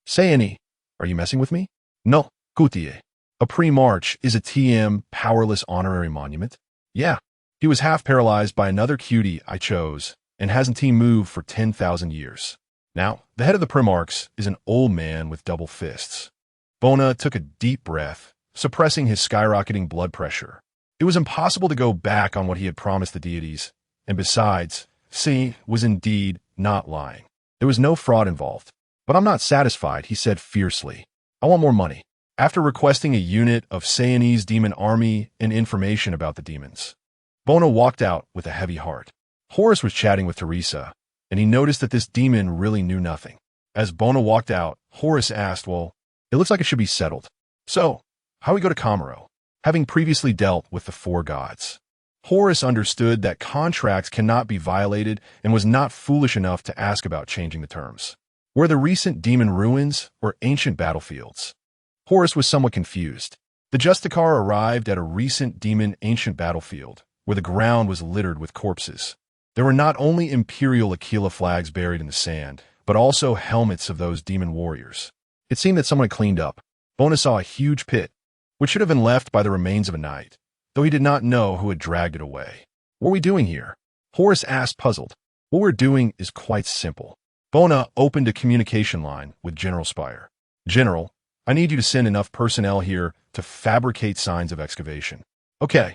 Say any. Are you messing with me? No, cutie. A pre-march is a TM powerless honorary monument? Yeah. He was half paralyzed by another cutie I chose and hasn't moved for 10,000 years. Now, the head of the Primarchs is an old man with double fists. Bona took a deep breath, suppressing his skyrocketing blood pressure. It was impossible to go back on what he had promised the deities, and besides, C was indeed not lying. There was no fraud involved. But I'm not satisfied, he said fiercely. I want more money. After requesting a unit of Sayanese demon army and information about the demons, Bona walked out with a heavy heart. Horace was chatting with Teresa, and he noticed that this demon really knew nothing. As Bona walked out, Horace asked, well, it looks like it should be settled. So, how do we go to Camaro? Having previously dealt with the four gods. Horace understood that contracts cannot be violated and was not foolish enough to ask about changing the terms. Were the recent demon ruins or ancient battlefields? Horace was somewhat confused. The Justicar arrived at a recent demon ancient battlefield, where the ground was littered with corpses. There were not only Imperial Aquila flags buried in the sand, but also helmets of those demon warriors. It seemed that someone had cleaned up. Bona saw a huge pit, which should have been left by the remains of a knight, though he did not know who had dragged it away. What are we doing here? Horace asked, puzzled. What we're doing is quite simple. Bona opened a communication line with General Spire. General, I need you to send enough personnel here to fabricate signs of excavation. Okay,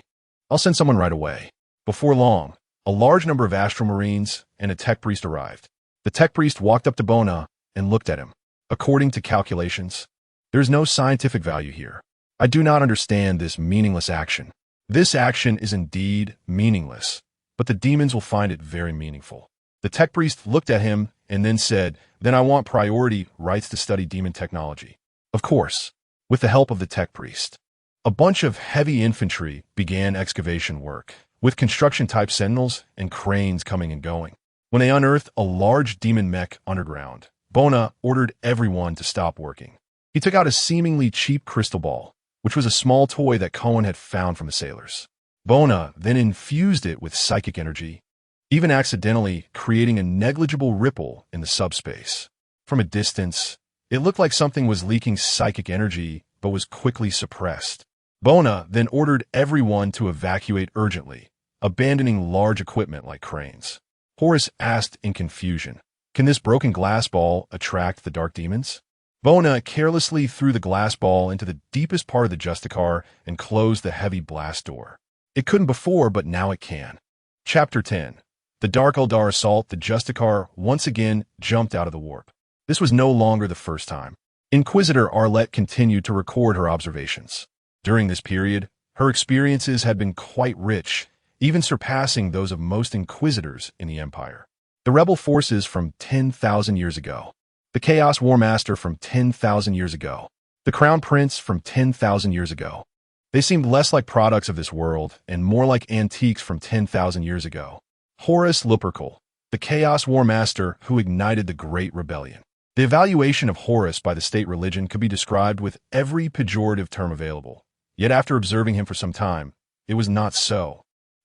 I'll send someone right away. Before long, a large number of Astral Marines and a tech priest arrived. The tech priest walked up to Bona and looked at him. According to calculations, there is no scientific value here. I do not understand this meaningless action. This action is indeed meaningless, but the demons will find it very meaningful. The tech priest looked at him and then said, then I want priority rights to study demon technology. Of course, with the help of the tech priest. A bunch of heavy infantry began excavation work, with construction-type sentinels and cranes coming and going. When they unearthed a large demon mech underground, Bona ordered everyone to stop working. He took out a seemingly cheap crystal ball, which was a small toy that Cohen had found from the sailors. Bona then infused it with psychic energy, even accidentally creating a negligible ripple in the subspace. From a distance, it looked like something was leaking psychic energy, but was quickly suppressed. Bona then ordered everyone to evacuate urgently, abandoning large equipment like cranes. Horace asked in confusion, can this broken glass ball attract the dark demons? Bona carelessly threw the glass ball into the deepest part of the Justicar and closed the heavy blast door. It couldn't before, but now it can. Chapter 10. The Dark Eldar assault. The Justicar once again jumped out of the warp. This was no longer the first time. Inquisitor Arlette continued to record her observations. During this period, her experiences had been quite rich, even surpassing those of most Inquisitors in the Empire. The rebel forces from 10,000 years ago. The Chaos War Master from 10,000 years ago. The Crown Prince from 10,000 years ago. They seemed less like products of this world and more like antiques from 10,000 years ago. Horus Lupercal, the Chaos War Master who ignited the Great Rebellion. The evaluation of Horus by the state religion could be described with every pejorative term available. Yet after observing him for some time, it was not so.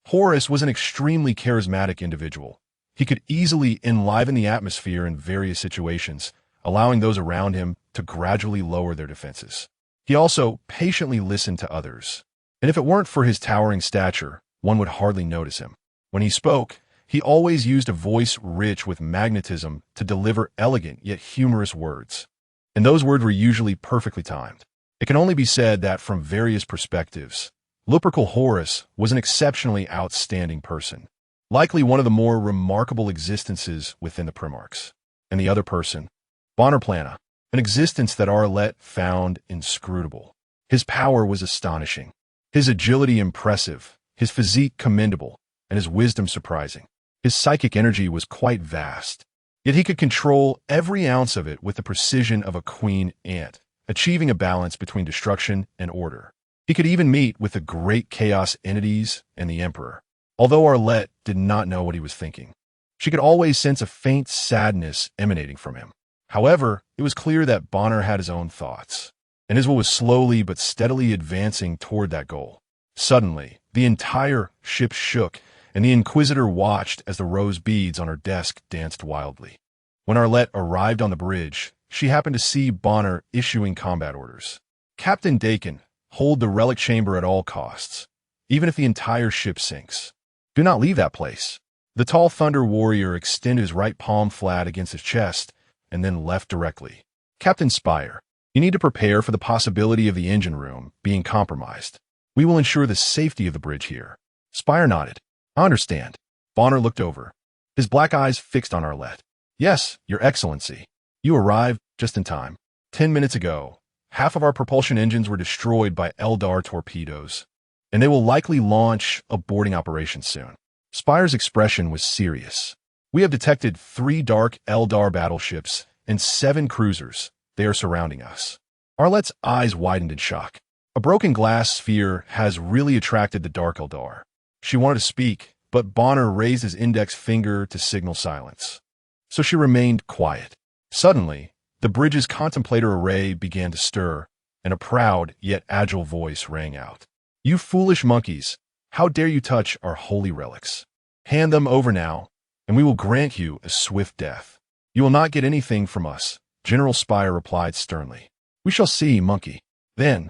Horus was an extremely charismatic individual, He could easily enliven the atmosphere in various situations, allowing those around him to gradually lower their defenses. He also patiently listened to others, and if it weren't for his towering stature, one would hardly notice him. When he spoke, he always used a voice rich with magnetism to deliver elegant yet humorous words, and those words were usually perfectly timed. It can only be said that from various perspectives, Lupercal Horus was an exceptionally outstanding person, likely one of the more remarkable existences within the Primarchs. And the other person, Bonner Plana, an existence that Arlette found inscrutable. His power was astonishing, his agility impressive, his physique commendable, and his wisdom surprising. His psychic energy was quite vast, yet he could control every ounce of it with the precision of a queen ant, achieving a balance between destruction and order. He could even meet with the great chaos entities and the Emperor. Although Arlette did not know what he was thinking, she could always sense a faint sadness emanating from him. However, it was clear that Bonner had his own thoughts, and his will was slowly but steadily advancing toward that goal. Suddenly, the entire ship shook, and the Inquisitor watched as the rose beads on her desk danced wildly. When Arlette arrived on the bridge, she happened to see Bonner issuing combat orders. Captain Dakin, hold the relic chamber at all costs, even if the entire ship sinks. Do not leave that place. The tall Thunder Warrior extended his right palm flat against his chest and then left directly. Captain Spire, you need to prepare for the possibility of the engine room being compromised. We will ensure the safety of the bridge here. Spire nodded. I understand. Bonner looked over, his black eyes fixed on Arlette. Yes, Your Excellency. You arrived just in time. 10 minutes ago, half of our propulsion engines were destroyed by Eldar torpedoes, and they will likely launch a boarding operation soon. Spire's expression was serious. We have detected 3 dark Eldar battleships and 7 cruisers. They are surrounding us. Arlette's eyes widened in shock. A broken glass sphere has really attracted the dark Eldar. She wanted to speak, but Bonner raised his index finger to signal silence. So she remained quiet. Suddenly, the bridge's contemplator array began to stir, and a proud yet agile voice rang out. You foolish monkeys, how dare you touch our holy relics? Hand them over now, and we will grant you a swift death. You will not get anything from us, General Spire replied sternly. We shall see, monkey. Then,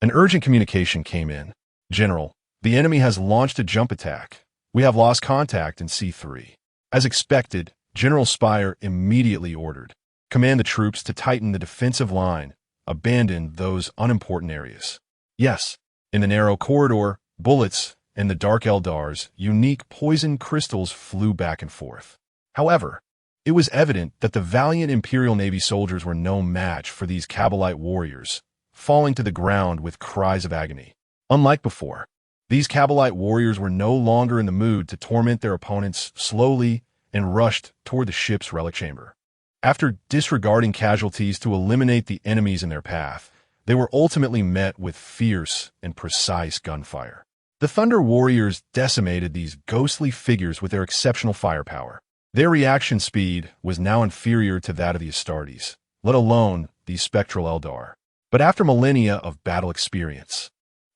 an urgent communication came in. General, the enemy has launched a jump attack. We have lost contact in C3. As expected, General Spire immediately ordered, command the troops to tighten the defensive line, abandon those unimportant areas. Yes, in the narrow corridor, bullets and the dark Eldar's unique poison crystals flew back and forth. However, it was evident that the valiant Imperial Navy soldiers were no match for these Kabbalite warriors, falling to the ground with cries of agony. Unlike before, these Kabbalite warriors were no longer in the mood to torment their opponents slowly and rushed toward the ship's relic chamber. After disregarding casualties to eliminate the enemies in their path, they were ultimately met with fierce and precise gunfire. The Thunder Warriors decimated these ghostly figures with their exceptional firepower. Their reaction speed was now inferior to that of the Astartes, let alone these spectral Eldar. But after millennia of battle experience,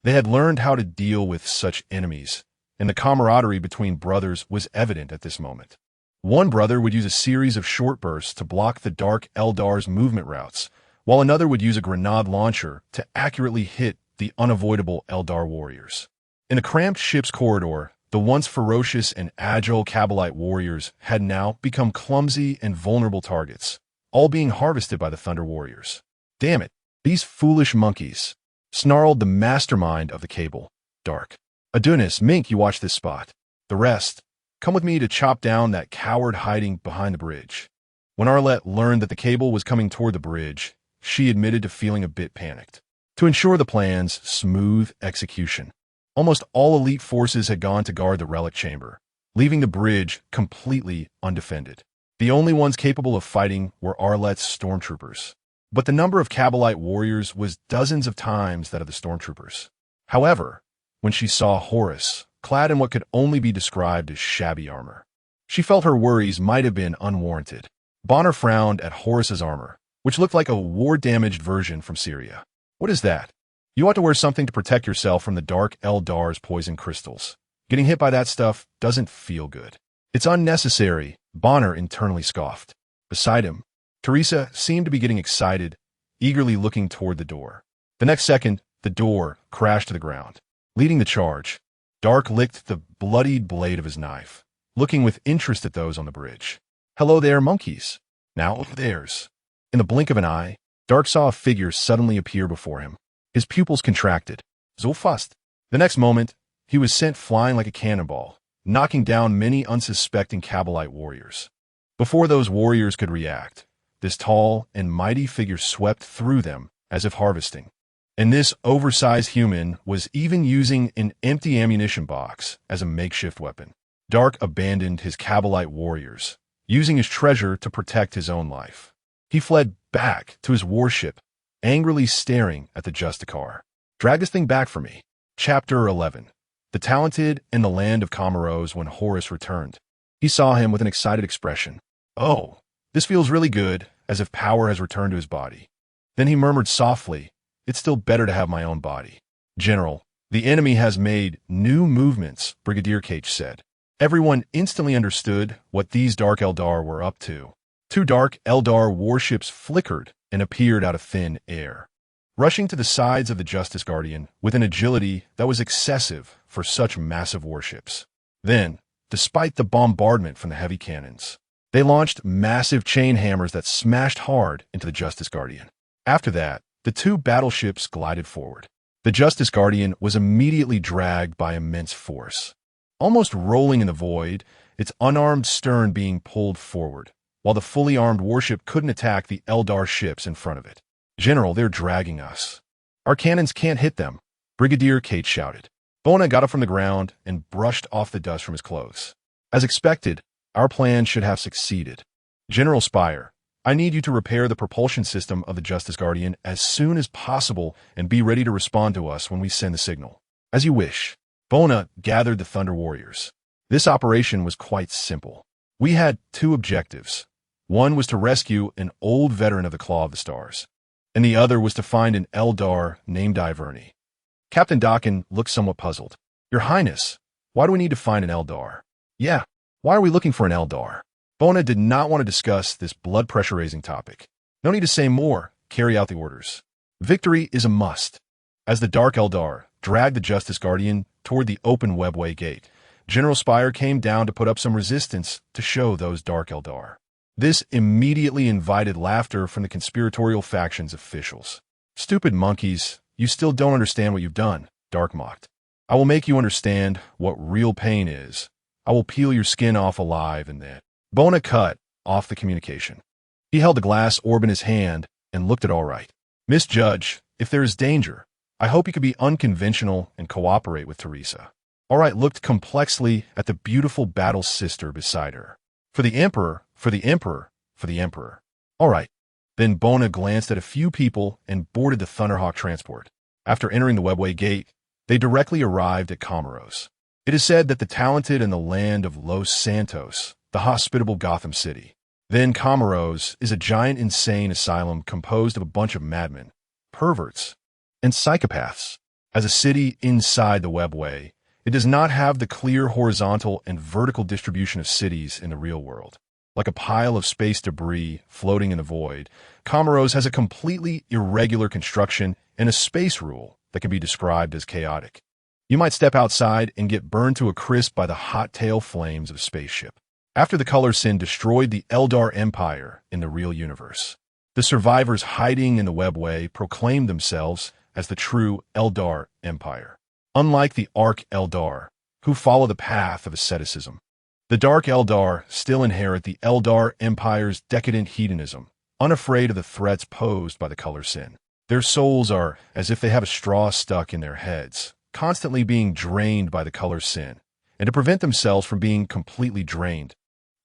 they had learned how to deal with such enemies, and the camaraderie between brothers was evident at this moment. One brother would use a series of short bursts to block the dark Eldar's movement routes, while another would use a grenade launcher to accurately hit the unavoidable Eldar warriors. In a cramped ship's corridor, the once ferocious and agile Kabbalite warriors had now become clumsy and vulnerable targets, all being harvested by the Thunder Warriors. Damn it, these foolish monkeys, snarled the mastermind of the cable, Dark. Adonis, Mink, you watch this spot. The rest, come with me to chop down that coward hiding behind the bridge. When Arlette learned that the cable was coming toward the bridge, she admitted to feeling a bit panicked. To ensure the plan's smooth execution, almost all elite forces had gone to guard the relic chamber, leaving the bridge completely undefended. The only ones capable of fighting were Arlette's stormtroopers, but the number of Kabbalite warriors was dozens of times that of the stormtroopers. However, when she saw Horus, clad in what could only be described as shabby armor, she felt her worries might have been unwarranted. Bonner frowned at Horus's armor, which looked like a war-damaged version from Syria. What is that? You ought to wear something to protect yourself from the dark Eldar's poison crystals. Getting hit by that stuff doesn't feel good. It's unnecessary, Bonner internally scoffed. Beside him, Teresa seemed to be getting excited, eagerly looking toward the door. The next second, the door crashed to the ground. Leading the charge, Dark licked the bloodied blade of his knife, looking with interest at those on the bridge. "Hello there, monkeys." "Now theirs." In the blink of an eye, Dark saw a figure suddenly appear before him. His pupils contracted. So fast. The next moment, he was sent flying like a cannonball, knocking down many unsuspecting Kabbalite warriors. Before those warriors could react, this tall and mighty figure swept through them as if harvesting. And this oversized human was even using an empty ammunition box as a makeshift weapon. Dark abandoned his Kabbalite warriors, using his treasure to protect his own life. He fled back to his warship, angrily staring at the Justicar. "Drag this thing back for me." Chapter 11. The Talented in the Land of Comoros. When Horus returned, he saw him with an excited expression. "Oh, this feels really good," as if power has returned to his body. Then he murmured softly, "It's still better to have my own body." "General, the enemy has made new movements," Brigadier Cage said. Everyone instantly understood what these Dark Eldar were up to. 2 Dark Eldar warships flickered and appeared out of thin air, rushing to the sides of the Justice Guardian with an agility that was excessive for such massive warships. Then, despite the bombardment from the heavy cannons, they launched massive chain hammers that smashed hard into the Justice Guardian. After that, the 2 battleships glided forward. The Justice Guardian was immediately dragged by immense force, almost rolling in the void, its unarmed stern being pulled forward, while the fully armed warship couldn't attack the Eldar ships in front of it. "General, they're dragging us. Our cannons can't hit them," Brigadier Cage shouted. Bona got up from the ground and brushed off the dust from his clothes. "As expected, our plan should have succeeded. General Spire, I need you to repair the propulsion system of the Justice Guardian as soon as possible and be ready to respond to us when we send the signal." "As you wish." Bona gathered the Thunder Warriors. This operation was quite simple. We had 2 objectives. One was to rescue an old veteran of the Claw of the Stars, and the other was to find an Eldar named Iverney. Captain Dakin looked somewhat puzzled. "Your Highness, why do we need to find an Eldar?" "Yeah, why are we looking for an Eldar?" Bona did not want to discuss this blood pressure-raising topic. "No need to say more. Carry out the orders." Victory is a must. As the Dark Eldar dragged the Justice Guardian toward the open webway gate, General Spire came down to put up some resistance to show those Dark Eldar. This immediately invited laughter from the conspiratorial faction's officials. "Stupid monkeys, you still don't understand what you've done," Dark mocked. "I will make you understand what real pain is. I will peel your skin off alive and then..." Bona cut off the communication. He held the glass orb in his hand and looked at All Right. "Miss Judge, if there is danger, I hope you could be unconventional and cooperate with Teresa." All Right looked complexly at the beautiful battle sister beside her. "For the Emperor, for the Emperor, for the Emperor." "All right." Then Bona glanced at a few people and boarded the Thunderhawk transport. After entering the webway gate, they directly arrived at Comoros. It is said that the talented in the land of Los Santos, the hospitable Gotham City. Then Comoros is a giant insane asylum composed of a bunch of madmen, perverts, and psychopaths. As a city inside the webway, it does not have the clear horizontal and vertical distribution of cities in the real world. Like a pile of space debris floating in the void, Comoros has a completely irregular construction and a space rule that can be described as chaotic. You might step outside and get burned to a crisp by the hot tail flames of a spaceship. After the Color Sin destroyed the Eldar Empire in the real universe, the survivors hiding in the webway proclaimed themselves as the true Eldar Empire. Unlike the Arc Eldar, who follow the path of asceticism, the Dark Eldar still inherit the Eldar Empire's decadent hedonism, unafraid of the threats posed by the Color Sin. Their souls are as if they have a straw stuck in their heads, constantly being drained by the Color Sin, and to prevent themselves from being completely drained,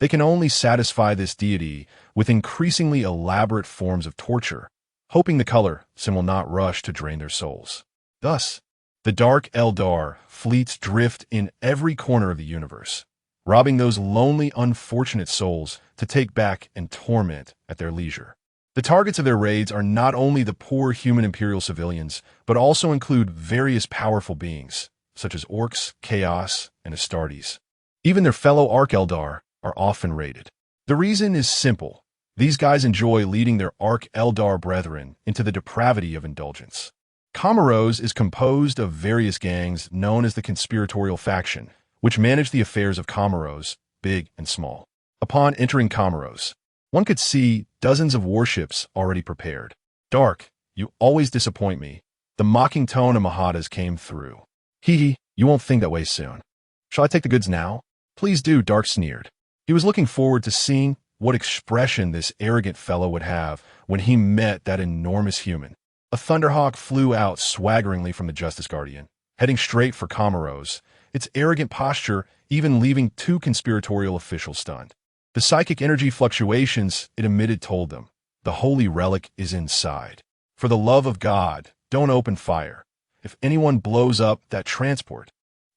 they can only satisfy this deity with increasingly elaborate forms of torture, hoping the Color Sin will not rush to drain their souls. Thus, the Dark Eldar fleets drift in every corner of the universe, robbing those lonely, unfortunate souls to take back and torment at their leisure. The targets of their raids are not only the poor human Imperial civilians, but also include various powerful beings, such as Orcs, Chaos, and Astartes. Even their fellow Ark-Eldar are often raided. The reason is simple. These guys enjoy leading their Ark-Eldar brethren into the depravity of indulgence. Comoros is composed of various gangs known as the Conspiratorial Faction, which manage the affairs of Comoros, big and small. Upon entering Comoros, one could see dozens of warships already prepared. Dark, you always disappoint me. The mocking tone of Mahada's came through. Hee, you won't think that way soon. Shall I take the goods now? Please do, Dark sneered. He was looking forward to seeing what expression this arrogant fellow would have when he met that enormous human. A Thunderhawk flew out swaggeringly from the Justice Guardian, heading straight for Comoros, its arrogant posture even leaving two conspiratorial officials stunned. The psychic energy fluctuations it emitted told them, the holy relic is inside. For the love of God, don't open fire. If anyone blows up that transport,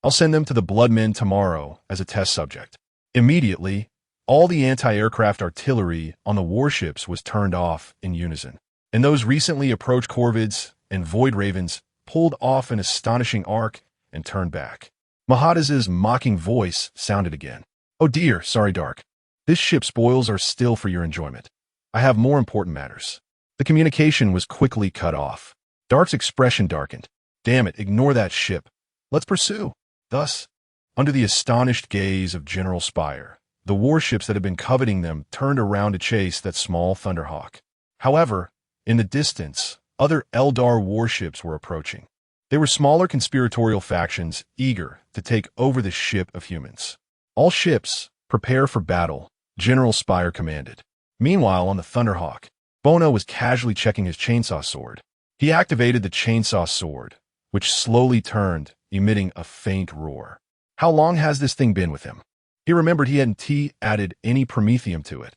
I'll send them to the Bloodmen tomorrow as a test subject. Immediately, all the anti-aircraft artillery on the warships was turned off in unison, and those recently approached Corvids and Void Ravens pulled off an astonishing arc and turned back. Mahada's mocking voice sounded again. Oh dear, sorry Dark. This ship's spoils are still for your enjoyment. I have more important matters. The communication was quickly cut off. Dark's expression darkened. Damn it, ignore that ship. Let's pursue. Thus, under the astonished gaze of General Spire, the warships that had been coveting them turned around to chase that small Thunderhawk. However, in the distance, other Eldar warships were approaching. They were smaller conspiratorial factions eager to take over the ship of humans. All ships, prepare for battle, General Spire commanded. Meanwhile, on the Thunderhawk, Bona was casually checking his chainsaw sword. He activated the chainsaw sword, which slowly turned, emitting a faint roar. How long has this thing been with him? He remembered he hadn't added any promethium to it.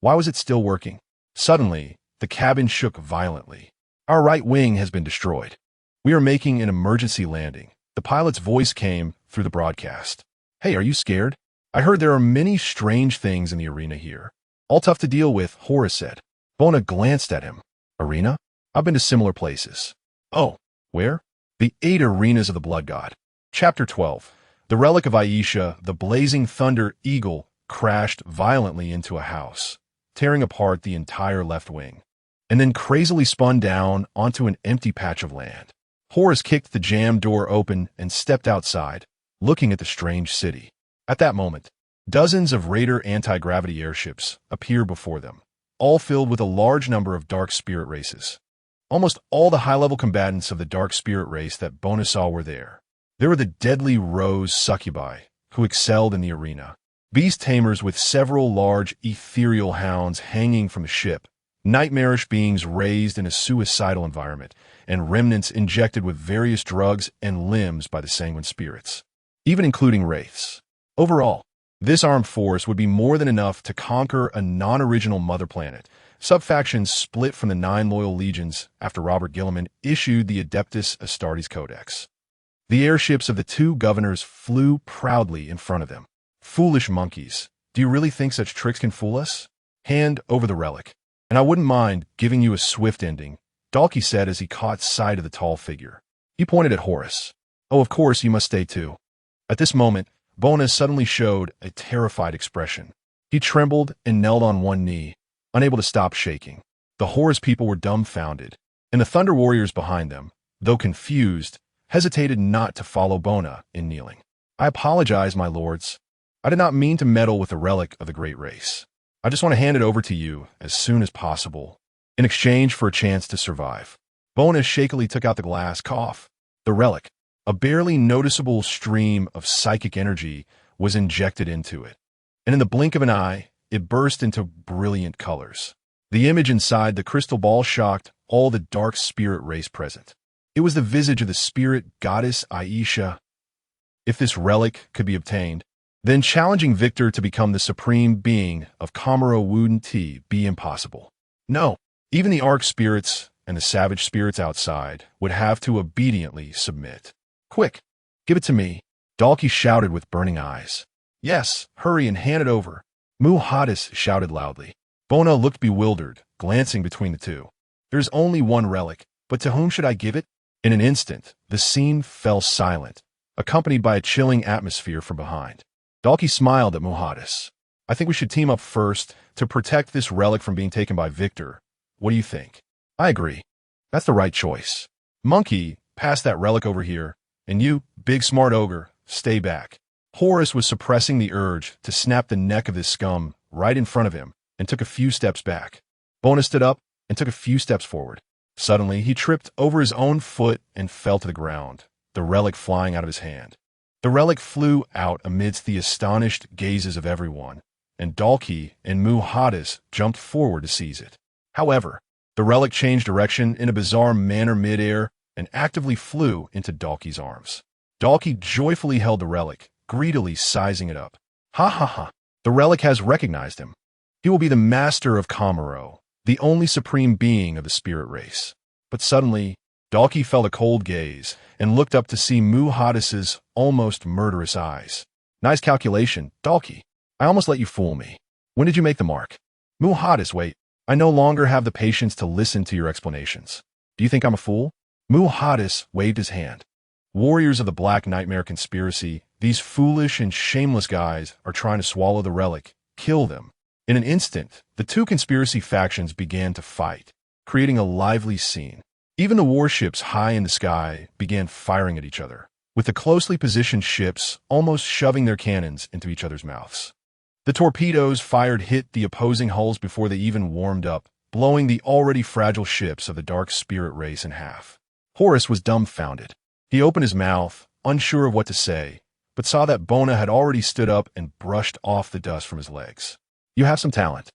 Why was it still working? Suddenly, the cabin shook violently. Our right wing has been destroyed. We are making an emergency landing. The pilot's voice came through the broadcast. Hey, are you scared? I heard there are many strange things in the arena here. All tough to deal with, Horus said. Bona glanced at him. Arena? I've been to similar places. Oh, where? The 8 arenas of the Blood God. Chapter 12. The relic of Aisha, the blazing thunder eagle, crashed violently into a house, tearing apart the entire left wing, and then crazily spun down onto an empty patch of land. Horus kicked the jammed door open and stepped outside, looking at the strange city. At that moment, dozens of Raider anti-gravity airships appeared before them, all filled with a large number of dark spirit races. Almost all the high-level combatants of the dark spirit race that Bona saw were there. There were the deadly Rose succubi, who excelled in the arena, beast tamers with several large ethereal hounds hanging from the ship, nightmarish beings raised in a suicidal environment, and remnants injected with various drugs and limbs by the sanguine spirits, even including wraiths. Overall, this armed force would be more than enough to conquer a non-original mother planet. Subfactions split from the 9 loyal legions after Robert Gilliman issued the Adeptus Astartes Codex. The airships of the 2 governors flew proudly in front of them. Foolish monkeys, do you really think such tricks can fool us? Hand over the relic, and I wouldn't mind giving you a swift ending, Dalki said as he caught sight of the tall figure. He pointed at Horus. Oh, of course you must stay too. At this moment, Bona suddenly showed a terrified expression. He trembled and knelt on one knee, unable to stop shaking. The Horus people were dumbfounded, and the Thunder Warriors behind them, though confused, hesitated not to follow Bona in kneeling. I apologize, my lords. I did not mean to meddle with the relic of the great race. I just want to hand it over to you as soon as possible, in exchange for a chance to survive. Bona shakily took out the glass cough. The relic, a barely noticeable stream of psychic energy, was injected into it, and in the blink of an eye, it burst into brilliant colors. The image inside the crystal ball shocked all the dark spirit race present. It was the visage of the spirit goddess Aisha. If this relic could be obtained, then challenging Victor to become the supreme being of Komoro wouldn't be impossible. No, even the arc spirits and the savage spirits outside would have to obediently submit. Quick, give it to me, Dalki shouted with burning eyes. Yes, hurry and hand it over, Muhadis shouted loudly. Bona looked bewildered, glancing between the two. There's only one relic, but to whom should I give it? In an instant, the scene fell silent, accompanied by a chilling atmosphere from behind. Dalki smiled at Muhadis. I think we should team up first to protect this relic from being taken by Victor. What do you think? I agree. That's the right choice. Monkey, pass that relic over here, and you, big smart ogre, stay back. Horus was suppressing the urge to snap the neck of this scum right in front of him and took a few steps back. Bona stood up and took a few steps forward. Suddenly, he tripped over his own foot and fell to the ground, the relic flying out of his hand. The relic flew out amidst the astonished gazes of everyone, and Dalki and Muhadis jumped forward to seize it. However, the relic changed direction in a bizarre manner mid-air and actively flew into Dalki's arms. Dalki joyfully held the relic, greedily sizing it up. Ha ha ha! The relic has recognized him. He will be the master of Kamaro, the only supreme being of the spirit race. But suddenly, Dalki felt a cold gaze and looked up to see Muhadis's almost murderous eyes. Nice calculation, Dalki. I almost let you fool me. When did you make the mark? Muhadis, wait. I no longer have the patience to listen to your explanations. Do you think I'm a fool? Muhadis waved his hand. Warriors of the Black Nightmare Conspiracy, these foolish and shameless guys are trying to swallow the relic. Kill them. In an instant, the two conspiracy factions began to fight, creating a lively scene. Even the warships high in the sky began firing at each other, with the closely positioned ships almost shoving their cannons into each other's mouths. The torpedoes fired hit the opposing hulls before they even warmed up, blowing the already fragile ships of the Dark Spirit race in half. Horus was dumbfounded. He opened his mouth, unsure of what to say, but saw that Bona had already stood up and brushed off the dust from his legs. You have some talent.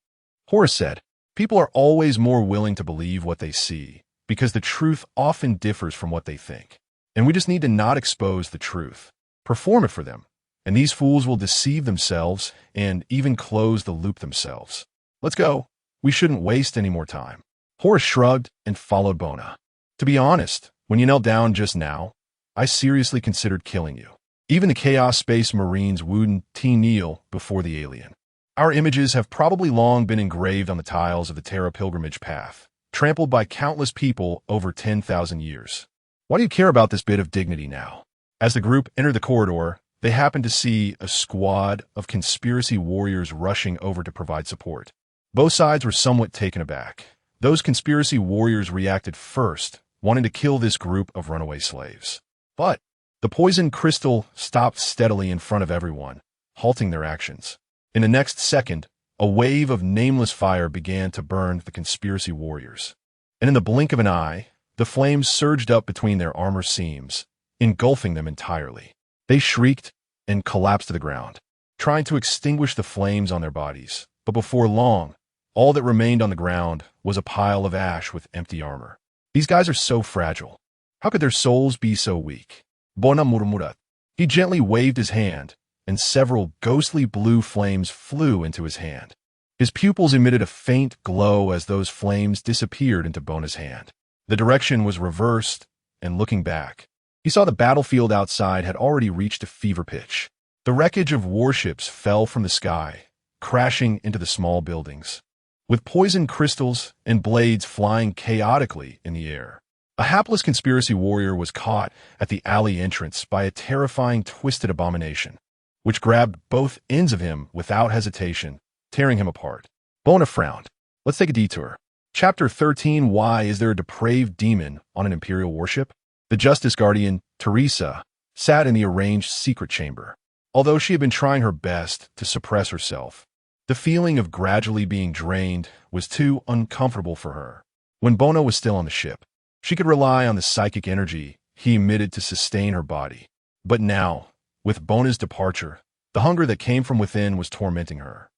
Horus said, people are always more willing to believe what they see, because the truth often differs from what they think. And we just need to not expose the truth. Perform it for them, and these fools will deceive themselves and even close the loop themselves. Let's go. We shouldn't waste any more time. Horus shrugged and followed Bona. To be honest, when you knelt down just now, I seriously considered killing you. Even the Chaos Space Marines wouldn't kneel before the alien. Our images have probably long been engraved on the tiles of the Terra pilgrimage path, trampled by countless people over 10,000 years. Why do you care about this bit of dignity now? As the group entered the corridor, they happened to see a squad of conspiracy warriors rushing over to provide support. Both sides were somewhat taken aback. Those conspiracy warriors reacted first, wanting to kill this group of runaway slaves. But the poison crystal stopped steadily in front of everyone, halting their actions. In the next second, a wave of nameless fire began to burn the conspiracy warriors. And in the blink of an eye, the flames surged up between their armor seams, engulfing them entirely. They shrieked and collapsed to the ground, trying to extinguish the flames on their bodies. But before long, all that remained on the ground was a pile of ash with empty armor. These guys are so fragile. How could their souls be so weak? Bona murmurat. He gently waved his hand, and several ghostly blue flames flew into his hand. His pupils emitted a faint glow as those flames disappeared into Bona's hand. The direction was reversed, and looking back, he saw the battlefield outside had already reached a fever pitch. The wreckage of warships fell from the sky, crashing into the small buildings, with poison crystals and blades flying chaotically in the air. A hapless conspiracy warrior was caught at the alley entrance by a terrifying twisted abomination, which grabbed both ends of him without hesitation, tearing him apart. Bona frowned. Let's take a detour. Chapter 13. Why is there a depraved demon on an Imperial warship? The Justice Guardian, Teresa, sat in the arranged secret chamber. Although she had been trying her best to suppress herself, the feeling of gradually being drained was too uncomfortable for her. When Bona was still on the ship, she could rely on the psychic energy he emitted to sustain her body. But now, with Bona's departure, the hunger that came from within was tormenting her.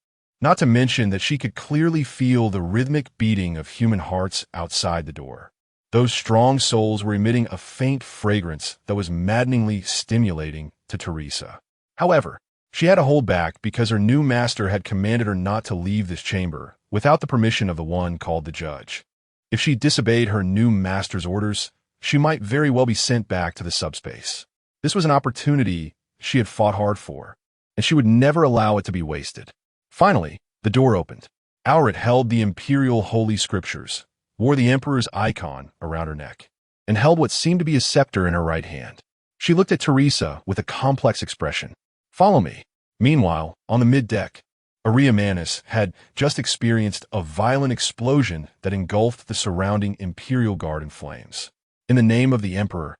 Not to mention that she could clearly feel the rhythmic beating of human hearts outside the door. Those strong souls were emitting a faint fragrance that was maddeningly stimulating to Teresa. However, she had to hold back because her new master had commanded her not to leave this chamber without the permission of the one called the judge. If she disobeyed her new master's orders, she might very well be sent back to the subspace. This was an opportunity she had fought hard for, and she would never allow it to be wasted. Finally, the door opened. Auret held the imperial holy scriptures, wore the emperor's icon around her neck, and held what seemed to be a scepter in her right hand. She looked at Teresa with a complex expression. Follow me. Meanwhile, on the mid-deck, Ariamanus had just experienced a violent explosion that engulfed the surrounding Imperial Guard in flames. In the name of the Emperor,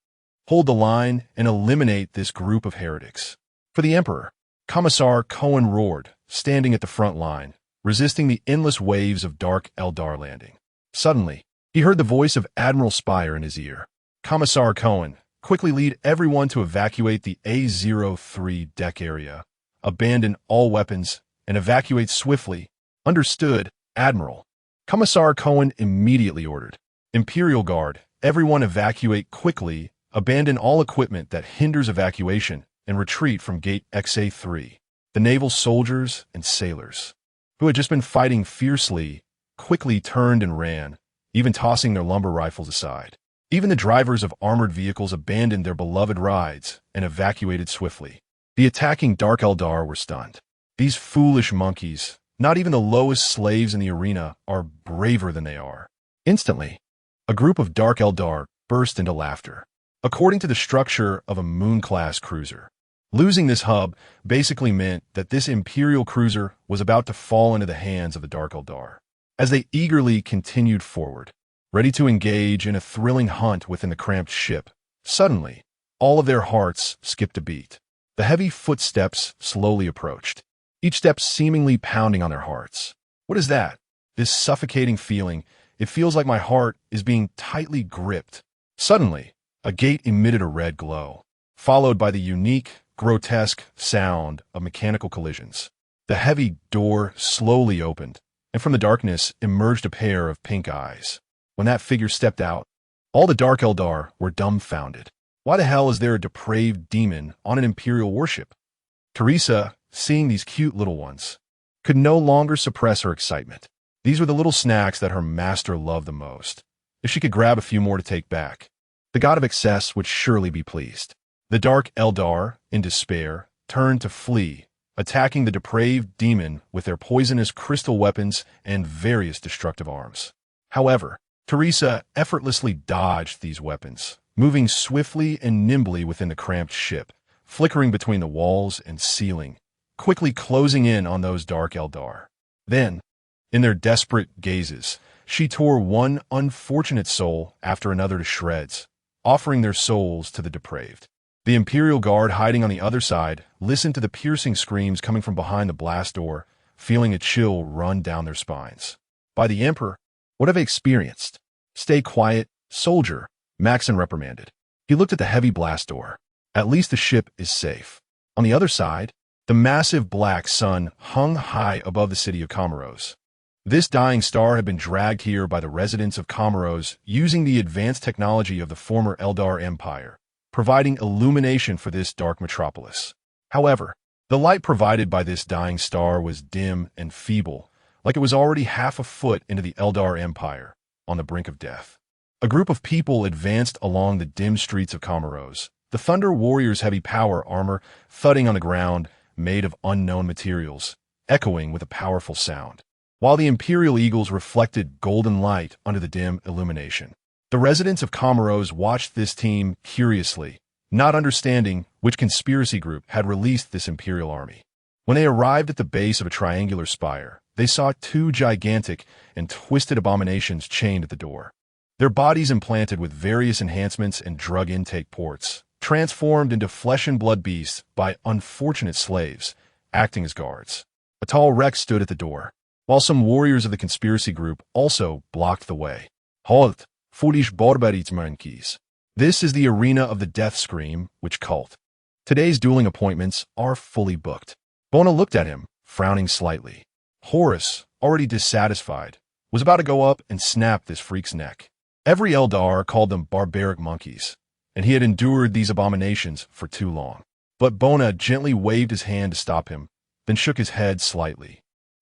hold the line and eliminate this group of heretics. For the Emperor, Commissar Cohen roared, standing at the front line, resisting the endless waves of dark Eldar landing. Suddenly, he heard the voice of Admiral Spire in his ear. Commissar Cohen, quickly lead everyone to evacuate the A03 deck area. Abandon all weapons and evacuate swiftly. Understood, Admiral. Commissar Cohen immediately ordered. Imperial Guard, everyone evacuate quickly, abandon all equipment that hinders evacuation, and retreat from Gate XA3. The naval soldiers and sailors, who had just been fighting fiercely, quickly turned and ran, even tossing their lumber rifles aside. Even the drivers of armored vehicles abandoned their beloved rides and evacuated swiftly. The attacking Dark Eldar were stunned. These foolish monkeys, not even the lowest slaves in the arena, are braver than they are. Instantly, a group of Dark Eldar burst into laughter. According to the structure of a Moon-class cruiser, losing this hub basically meant that this Imperial cruiser was about to fall into the hands of the Dark Eldar. As they eagerly continued forward, ready to engage in a thrilling hunt within the cramped ship, suddenly, all of their hearts skipped a beat. The heavy footsteps slowly approached, each step seemingly pounding on their hearts. What is that? This suffocating feeling. It feels like my heart is being tightly gripped. Suddenly, a gate emitted a red glow, followed by the unique, grotesque sound of mechanical collisions. The heavy door slowly opened, and from the darkness emerged a pair of pink eyes. When that figure stepped out, all the Dark Eldar were dumbfounded. Why the hell is there a depraved demon on an Imperial warship? Teresa, seeing these cute little ones, could no longer suppress her excitement. These were the little snacks that her master loved the most. If she could grab a few more to take back, the god of excess would surely be pleased. The Dark Eldar, in despair, turned to flee, attacking the depraved demon with their poisonous crystal weapons and various destructive arms. However, Teresa effortlessly dodged these weapons, moving swiftly and nimbly within the cramped ship, flickering between the walls and ceiling, quickly closing in on those Dark Eldar. Then, in their desperate gazes, she tore one unfortunate soul after another to shreds, offering their souls to the depraved. The Imperial Guard hiding on the other side listened to the piercing screams coming from behind the blast door, feeling a chill run down their spines. By the Emperor, what have they experienced? Stay quiet, soldier, Maxon reprimanded. He looked at the heavy blast door. At least the ship is safe. On the other side, the massive black sun hung high above the city of Comoros. This dying star had been dragged here by the residents of Comoros using the advanced technology of the former Eldar Empire, providing illumination for this dark metropolis. However, the light provided by this dying star was dim and feeble, like it was already half a foot into the Eldar Empire, on the brink of death. A group of people advanced along the dim streets of Comoros, the Thunder Warrior's heavy power armor thudding on the ground, made of unknown materials, echoing with a powerful sound, while the Imperial Eagles reflected golden light under the dim illumination. The residents of Comoros watched this team curiously, not understanding which conspiracy group had released this Imperial army. When they arrived at the base of a triangular spire, they saw two gigantic and twisted abominations chained at the door. Their bodies implanted with various enhancements and drug intake ports, transformed into flesh and blood beasts by unfortunate slaves, acting as guards. A tall Rex stood at the door, while some warriors of the conspiracy group also blocked the way. Halt, foolish Mechanicus. This is the arena of the death scream, which cult. Today's dueling appointments are fully booked. Bona looked at him, frowning slightly. Horus, already dissatisfied, was about to go up and snap this freak's neck. Every Eldar called them barbaric monkeys, and he had endured these abominations for too long. But Bona gently waved his hand to stop him, then shook his head slightly.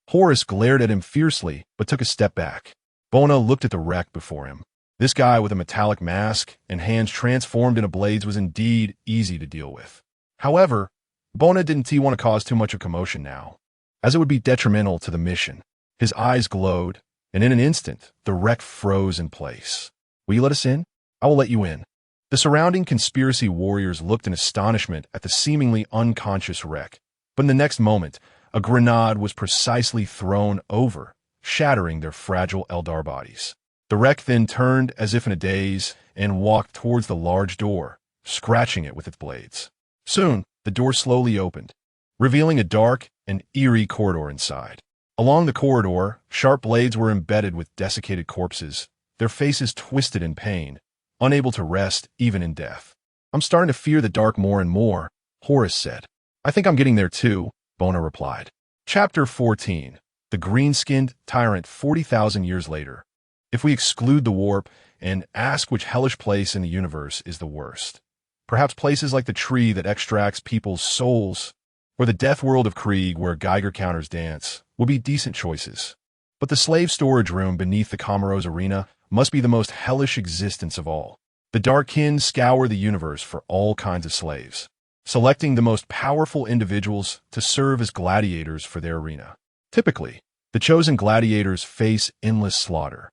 Horus glared at him fiercely, but took a step back. Bona looked at the wreck before him. This guy with a metallic mask and hands transformed into blades was indeed easy to deal with. However, Bona didn't want to cause too much of commotion now, as it would be detrimental to the mission. His eyes glowed, and in an instant, the wreck froze in place. Will you let us in? I will let you in. The surrounding conspiracy warriors looked in astonishment at the seemingly unconscious wreck, But in the next moment, a grenade was precisely thrown over, shattering their fragile Eldar bodies. The wreck then turned as if in a daze and walked towards the large door, scratching it with its blades. Soon, the door slowly opened, revealing a dark and eerie corridor inside. Along the corridor, sharp blades were embedded with desiccated corpses, their faces twisted in pain, unable to rest even in death. "I'm starting to fear the dark more and more," Horus said. "I think I'm getting there too," Bona replied. Chapter 14. The Green-Skinned Tyrant 40,000 years later. If we exclude the warp and ask which hellish place in the universe is the worst, perhaps places like the tree that extracts people's souls, or the death world of Krieg where Geiger counters dance, would be decent choices. But the slave storage room beneath the Comoros arena must be the most hellish existence of all. The Darkkin scour the universe for all kinds of slaves, selecting the most powerful individuals to serve as gladiators for their arena. Typically, the chosen gladiators face endless slaughter,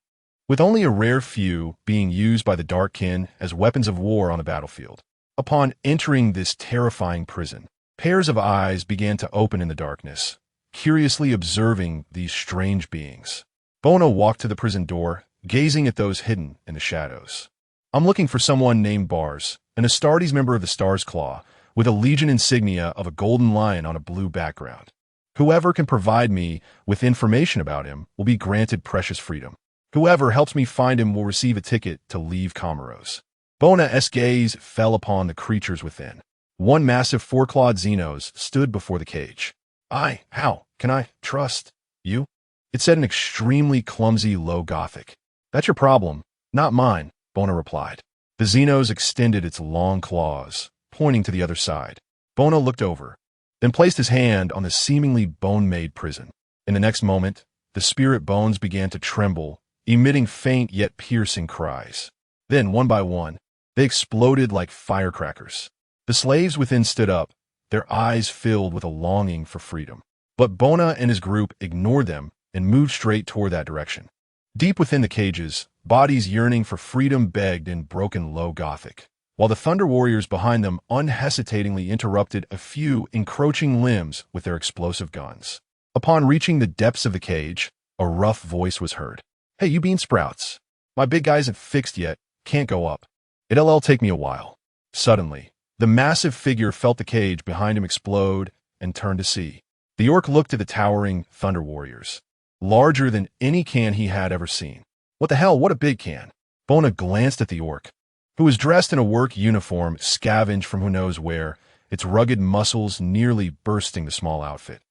with only a rare few being used by the Darkkin as weapons of war on the battlefield. Upon entering this terrifying prison, pairs of eyes began to open in the darkness, curiously observing these strange beings. Bona walked to the prison door, gazing at those hidden in the shadows. "I'm looking for someone named Bars, an Astartes member of the Star's Claw, with a legion insignia of a golden lion on a blue background. Whoever can provide me with information about him will be granted precious freedom. Whoever helps me find him will receive a ticket to leave Comoros." Bona's gaze fell upon the creatures within. One massive four-clawed Xenos stood before the cage. How can I trust you?" It said in extremely clumsy low Gothic. "That's your problem, not mine," Bona replied. The Xenos extended its long claws, pointing to the other side. Bona looked over, then placed his hand on the seemingly bone-made prison. In the next moment, the spirit bones began to tremble, emitting faint yet piercing cries. Then, one by one, they exploded like firecrackers. The slaves within stood up, their eyes filled with a longing for freedom. But Bona and his group ignored them and moved straight toward that direction. Deep within the cages, bodies yearning for freedom begged in broken low Gothic, while the Thunder Warriors behind them unhesitatingly interrupted a few encroaching limbs with their explosive guns. Upon reaching the depths of the cage, a rough voice was heard. "Hey, you bean sprouts. My big guy isn't fixed yet, can't go up. It'll take me a while." Suddenly, the massive figure felt the cage behind him explode and turned to see. The orc looked at the towering Thunder Warriors, larger than any can he had ever seen. "What the hell, what a big can." Bona glanced at the orc, who was dressed in a work uniform scavenged from who knows where, its rugged muscles nearly bursting the small outfit,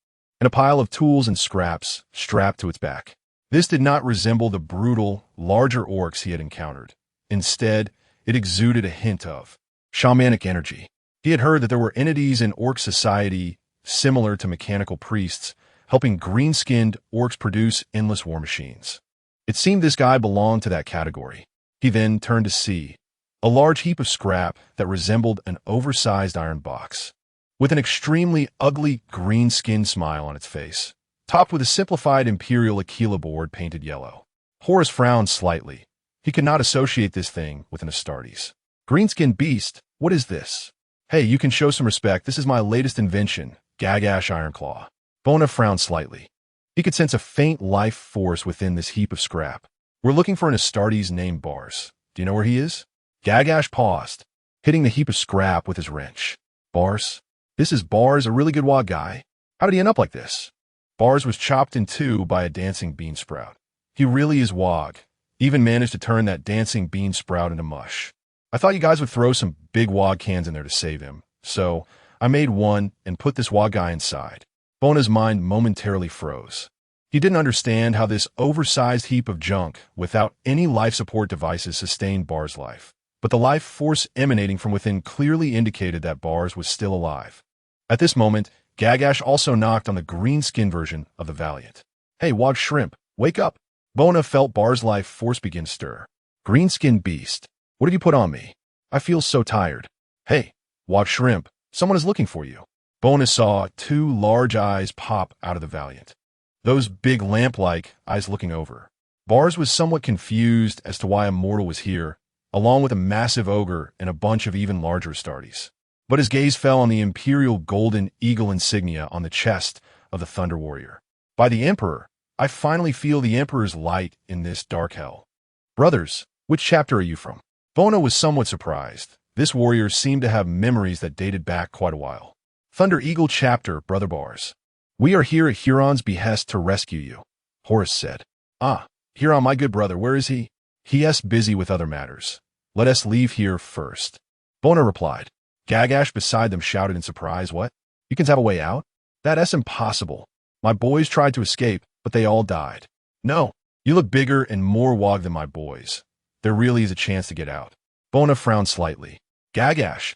and a pile of tools and scraps strapped to its back. This did not resemble the brutal, larger orcs he had encountered. Instead, it exuded a hint of shamanic energy. He had heard that there were entities in orc society similar to mechanical priests, helping green-skinned orcs produce endless war machines. It seemed this guy belonged to that category. He then turned to see a large heap of scrap that resembled an oversized iron box, with an extremely ugly green-skinned smile on its face, topped with a simplified Imperial Aquila board painted yellow. Horus frowned slightly. He could not associate this thing with an Astartes. "Green-skinned beast, what is this?" "Hey, you can show some respect. This is my latest invention, Gagash Ironclaw." Bona frowned slightly. He could sense a faint life force within this heap of scrap. "We're looking for an Astartes named Bars. Do you know where he is?" Gagash paused, hitting the heap of scrap with his wrench. "Bars? This is Bars, a really good wog guy. How did he end up like this?" Bars was chopped in two by a dancing bean sprout. "He really is wog. Even managed to turn that dancing bean sprout into mush. I thought you guys would throw some big wog cans in there to save him, so I made one and put this wog guy inside." Bona's mind momentarily froze. He didn't understand how this oversized heap of junk without any life support devices sustained Bars' life. But the life force emanating from within clearly indicated that Bars was still alive. At this moment, Gagash also knocked on the green-skin version of the Valiant. "Hey, Wog Shrimp, wake up." Bona felt Bars' life force begin to stir. "Green-skinned beast, what have you put on me? I feel so tired." "Hey, Wog Shrimp, someone is looking for you." Bona saw two large eyes pop out of the Valiant. Those big lamp-like eyes looking over. Bars was somewhat confused as to why a mortal was here, along with a massive ogre and a bunch of even larger Astartes. But his gaze fell on the imperial golden eagle insignia on the chest of the Thunder Warrior. By the Emperor, I finally feel the Emperor's light in this dark hell. Brothers, which chapter are you from? Bona was somewhat surprised. This warrior seemed to have memories that dated back quite a while. Thunder Eagle chapter, Brother Bars. We are here at Huron's behest to rescue you, Horus said. Ah, Huron, my good brother, where is he? He is busy with other matters. Let us leave here first. Bona replied. Gagash beside them shouted in surprise, What? You can have a way out? That's impossible. My boys tried to escape, but they all died. No, you look bigger and more wog than my boys. There really is a chance to get out. Bona frowned slightly. Gagash,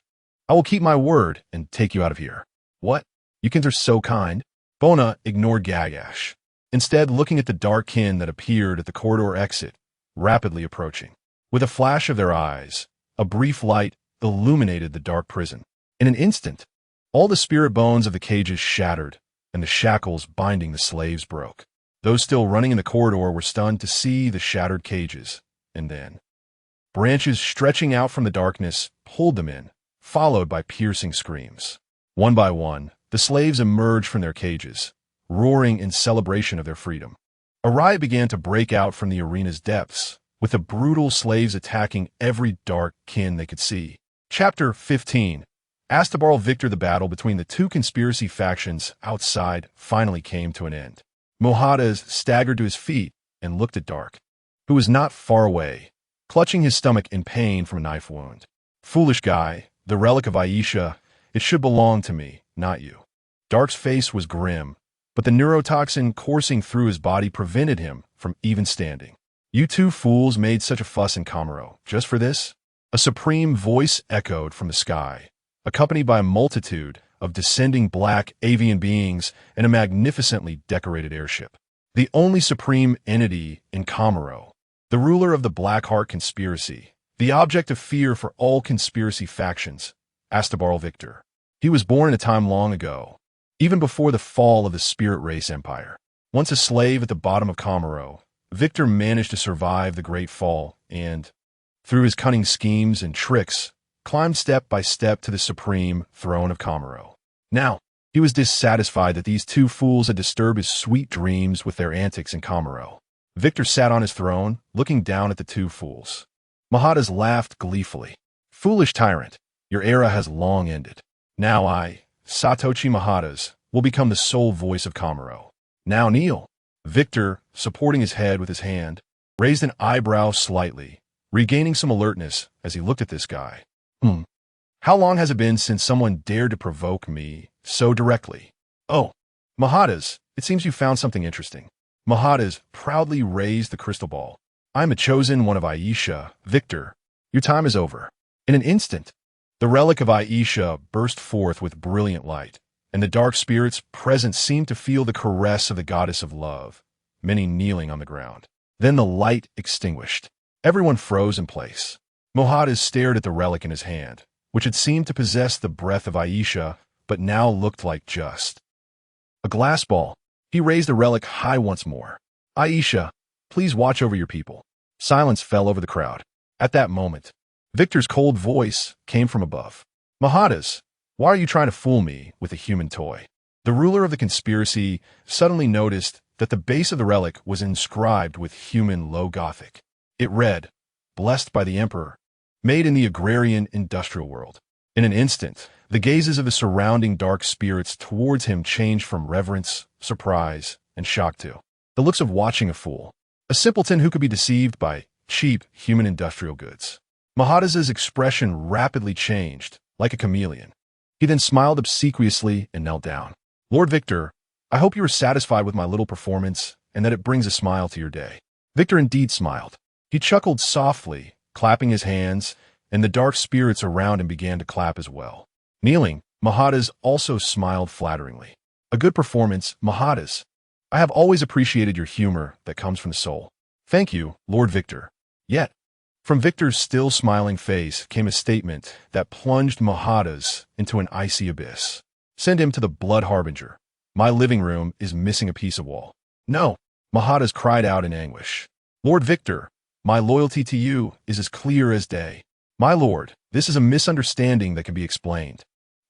I will keep my word and take you out of here. What? You are so kind. Bona ignored Gagash, instead looking at the dark kin that appeared at the corridor exit, rapidly approaching. With a flash of their eyes, a brief light illuminated the dark prison. In an instant, all the spirit bones of the cages shattered, and the shackles binding the slaves broke. Those still running in the corridor were stunned to see the shattered cages, and then branches stretching out from the darkness pulled them in, followed by piercing screams. One by one, the slaves emerged from their cages, roaring in celebration of their freedom. A riot began to break out from the arena's depths, with the brutal slaves attacking every dark kin they could see. Chapter 15. Astartes Victor. The battle between the two conspiracy factions outside finally came to an end. Mohades staggered to his feet and looked at Dark, who was not far away, clutching his stomach in pain from a knife wound. Foolish guy, the relic of Aisha, it should belong to me, not you. Dark's face was grim, but the neurotoxin coursing through his body prevented him from even standing. You two fools made such a fuss in Kamaro, just for this? A supreme voice echoed from the sky, accompanied by a multitude of descending black avian beings and a magnificently decorated airship. The only supreme entity in Kamaro, the ruler of the Blackheart conspiracy, the object of fear for all conspiracy factions, Astartes Victor. He was born in a time long ago, even before the fall of the Spirit Race Empire. Once a slave at the bottom of Kamaro, Victor managed to survive the Great Fall and, through his cunning schemes and tricks, climbed step by step to the supreme throne of Kamaro. Now, he was dissatisfied that these two fools had disturbed his sweet dreams with their antics in Kamaro. Victor sat on his throne, looking down at the two fools. Mohades laughed gleefully. Foolish tyrant, your era has long ended. Now I, Satoshi Mohades, will become the sole voice of Kamaro. Now kneel. Victor, supporting his head with his hand, raised an eyebrow slightly, regaining some alertness as he looked at this guy. How long has it been since someone dared to provoke me so directly? Oh, Mohades, it seems you found something interesting. Mohades proudly raised the crystal ball. I am a chosen one of Aisha. Victor, your time is over. In an instant, the relic of Aisha burst forth with brilliant light, and the dark spirits present seemed to feel the caress of the goddess of love, many kneeling on the ground. Then the light extinguished. Everyone froze in place. Mohades stared at the relic in his hand, which had seemed to possess the breath of Aisha, but now looked like just a glass ball. He raised the relic high once more. Aisha, please watch over your people. Silence fell over the crowd. At that moment, Victor's cold voice came from above. Mohades, why are you trying to fool me with a human toy? The ruler of the conspiracy suddenly noticed that the base of the relic was inscribed with human Low Gothic. It read, Blessed by the Emperor, made in the agrarian industrial world. In an instant, the gazes of the surrounding dark spirits towards him changed from reverence, surprise, and shock to the looks of watching a fool, a simpleton who could be deceived by cheap human industrial goods. Mohades' expression rapidly changed, like a chameleon. He then smiled obsequiously and knelt down. Lord Victor, I hope you are satisfied with my little performance and that it brings a smile to your day. Victor indeed smiled. He chuckled softly, clapping his hands, and the dark spirits around him began to clap as well. Kneeling, Mohades also smiled flatteringly. A good performance, Mohades. I have always appreciated your humor that comes from the soul. Thank you, Lord Victor. Yet, from Victor's still smiling face came a statement that plunged Mohades into an icy abyss. Send him to the Blood Harbinger. My living room is missing a piece of wall. No, Mohades cried out in anguish. Lord Victor, my loyalty to you is as clear as day. My lord, this is a misunderstanding that can be explained.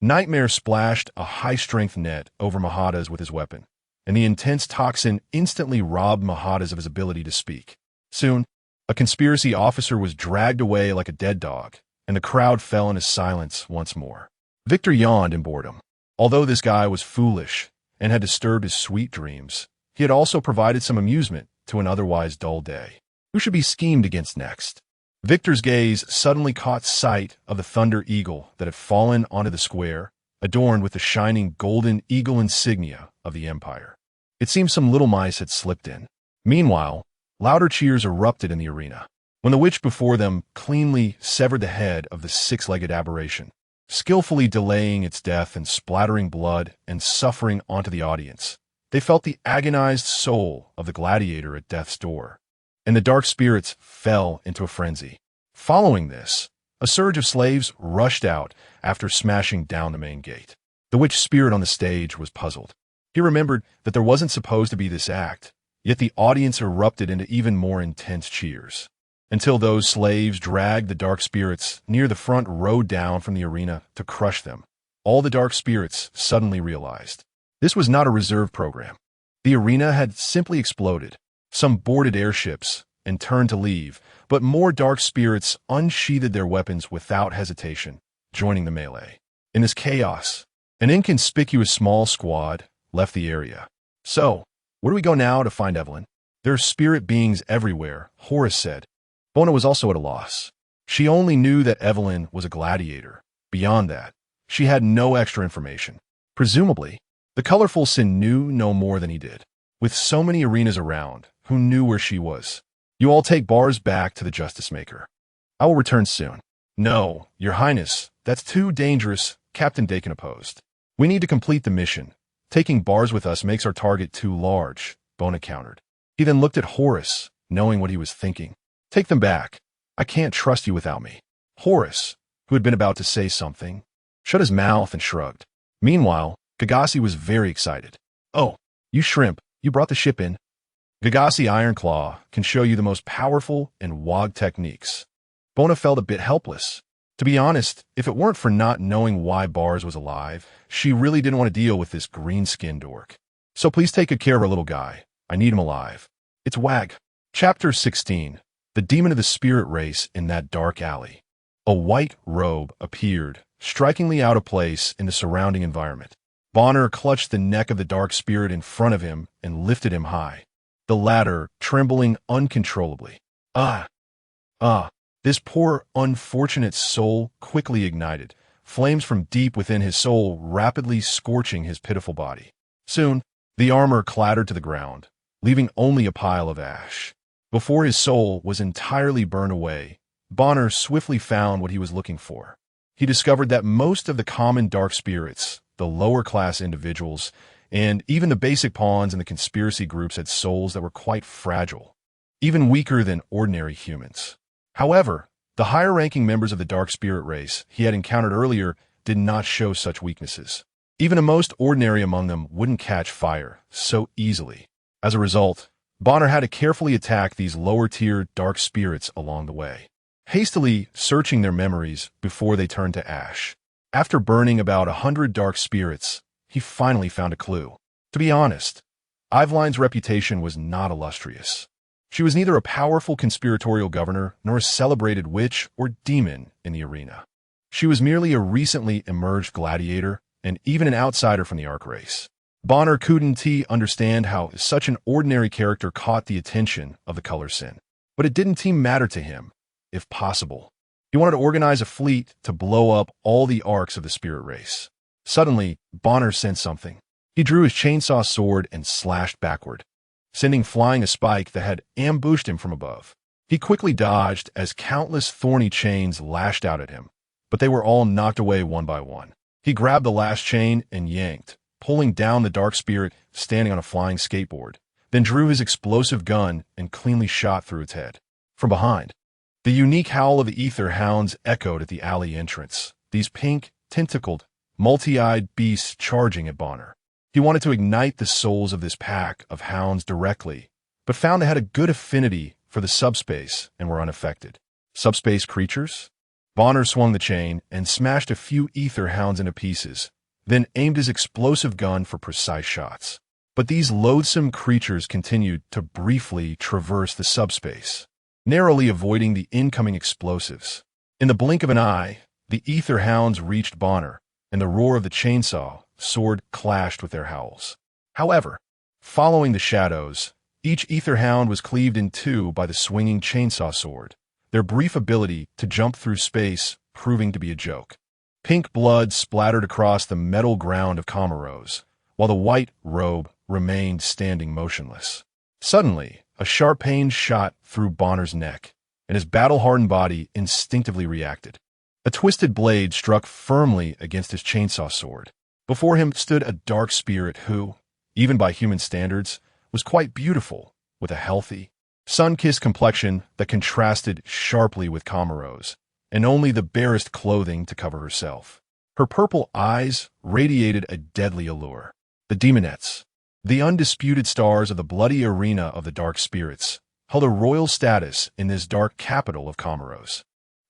Nightmare splashed a high-strength net over Mahada's with his weapon, and the intense toxin instantly robbed Mahada's of his ability to speak. Soon, a conspiracy officer was dragged away like a dead dog, and the crowd fell into silence once more. Victor yawned in boredom. Although this guy was foolish and had disturbed his sweet dreams, he had also provided some amusement to an otherwise dull day. Who should be schemed against next? Victor's gaze suddenly caught sight of the thunder eagle that had fallen onto the square, adorned with the shining golden eagle insignia of the Empire. It seemed some little mice had slipped in. Meanwhile, louder cheers erupted in the arena, when the witch before them cleanly severed the head of the six-legged aberration, skillfully delaying its death and splattering blood and suffering onto the audience. They felt the agonized soul of the gladiator at death's door, and the dark spirits fell into a frenzy. Following this, a surge of slaves rushed out after smashing down the main gate. The witch spirit on the stage was puzzled. He remembered that there wasn't supposed to be this act, yet the audience erupted into even more intense cheers, until those slaves dragged the dark spirits near the front row down from the arena to crush them. All the dark spirits suddenly realized this was not a reserve program. The arena had simply exploded. Some boarded airships and turned to leave, but more dark spirits unsheathed their weapons without hesitation, joining the melee. In this chaos, an inconspicuous small squad left the area. So, where do we go now to find Evelyn? There are spirit beings everywhere, Horace said. Bona was also at a loss. She only knew that Evelyn was a gladiator. Beyond that, she had no extra information. Presumably, the colorful Sin knew no more than he did. With so many arenas around, who knew where she was? You all take bars back to the Justice Maker. I will return soon. No, Your Highness, that's too dangerous, Captain Dakin opposed. We need to complete the mission. Taking bars with us makes our target too large, Bona countered. He then looked at Horace, knowing what he was thinking. Take them back. I can't trust you without me. Horace, who had been about to say something, shut his mouth and shrugged. Meanwhile, Gagassi was very excited. Oh, you shrimp, you brought the ship in. Gagassi Ironclaw can show you the most powerful and WOG techniques. Bona felt a bit helpless. To be honest, if it weren't for not knowing why Bars was alive, she really didn't want to deal with this green-skinned dork. So please take good care of our little guy. I need him alive. It's WAG. Chapter 16. The Demon of the Spirit Race in That Dark Alley. A white robe appeared, strikingly out of place in the surrounding environment. Bonner clutched the neck of the dark spirit in front of him and lifted him high, the latter trembling uncontrollably. This poor, unfortunate soul quickly ignited, flames from deep within his soul rapidly scorching his pitiful body. Soon, the armor clattered to the ground, leaving only a pile of ash. Before his soul was entirely burned away, Bonner swiftly found what he was looking for. He discovered that most of the common dark spirits, the lower-class individuals, and even the basic pawns in the conspiracy groups had souls that were quite fragile, even weaker than ordinary humans. However, the higher-ranking members of the dark spirit race he had encountered earlier did not show such weaknesses. Even the most ordinary among them wouldn't catch fire so easily. As a result, Bonner had to carefully attack these lower-tier dark spirits along the way, hastily searching their memories before they turned to ash. After burning about 100 dark spirits, he finally found a clue. To be honest, Iveline's reputation was not illustrious. She was neither a powerful conspiratorial governor nor a celebrated witch or demon in the arena. She was merely a recently emerged gladiator and even an outsider from the Ark race. Bonner couldn't understand how such an ordinary character caught the attention of the Color Sin, but it didn't matter to him, if possible. He wanted to organize a fleet to blow up all the arcs of the spirit race. Suddenly, Bonner sensed something. He drew his chainsaw sword and slashed backward, sending flying a spike that had ambushed him from above. He quickly dodged as countless thorny chains lashed out at him, but they were all knocked away one by one. He grabbed the last chain and yanked, pulling down the dark spirit standing on a flying skateboard, then drew his explosive gun and cleanly shot through its head. From behind, the unique howl of the ether hounds echoed at the alley entrance, these pink, tentacled, multi-eyed beasts charging at Bonner. He wanted to ignite the souls of this pack of hounds directly, but found they had a good affinity for the subspace and were unaffected. Subspace creatures? Bonner swung the chain and smashed a few ether hounds into pieces, then aimed his explosive gun for precise shots. But these loathsome creatures continued to briefly traverse the subspace, narrowly avoiding the incoming explosives. In the blink of an eye, the ether hounds reached Bonner, and the roar of the chainsaw sword clashed with their howls. However, following the shadows, each ether hound was cleaved in two by the swinging chainsaw sword, their brief ability to jump through space proving to be a joke. Pink blood splattered across the metal ground of Comoros, while the white robe remained standing motionless. Suddenly, a sharp pain shot through Bonner's neck, and his battle-hardened body instinctively reacted. A twisted blade struck firmly against his chainsaw sword. Before him stood a dark spirit who, even by human standards, was quite beautiful, with a healthy, sun-kissed complexion that contrasted sharply with Comoros, and only the barest clothing to cover herself. Her purple eyes radiated a deadly allure. The demonettes, the undisputed stars of the bloody arena of the dark spirits, held a royal status in this dark capital of Comoros.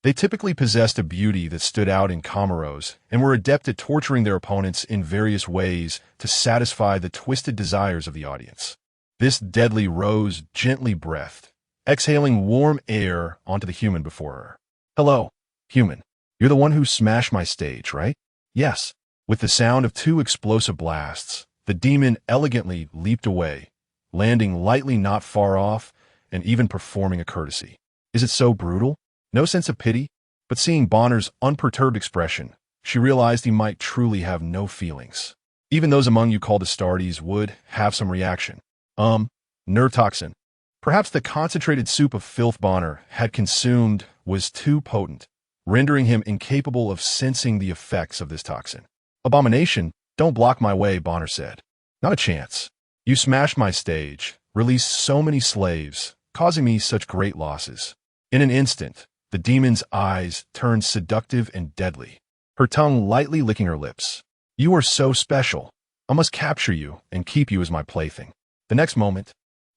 They typically possessed a beauty that stood out in Comoros and were adept at torturing their opponents in various ways to satisfy the twisted desires of the audience. This deadly rose gently breathed, exhaling warm air onto the human before her. "Hello, human. You're the one who smashed my stage, right?" "Yes." With the sound of two explosive blasts, the demon elegantly leaped away, landing lightly not far off and even performing a courtesy. "Is it so brutal?" No sense of pity, but seeing Bonner's unperturbed expression, she realized he might truly have no feelings. Even those among you called Astartes would have some reaction. Nerve toxin. Perhaps the concentrated soup of filth Bonner had consumed was too potent, rendering him incapable of sensing the effects of this toxin. "Abomination, don't block my way," Bonner said. "Not a chance. You smashed my stage, released so many slaves, causing me such great losses." In an instant, the demon's eyes turned seductive and deadly, her tongue lightly licking her lips. "You are so special. I must capture you and keep you as my plaything." The next moment,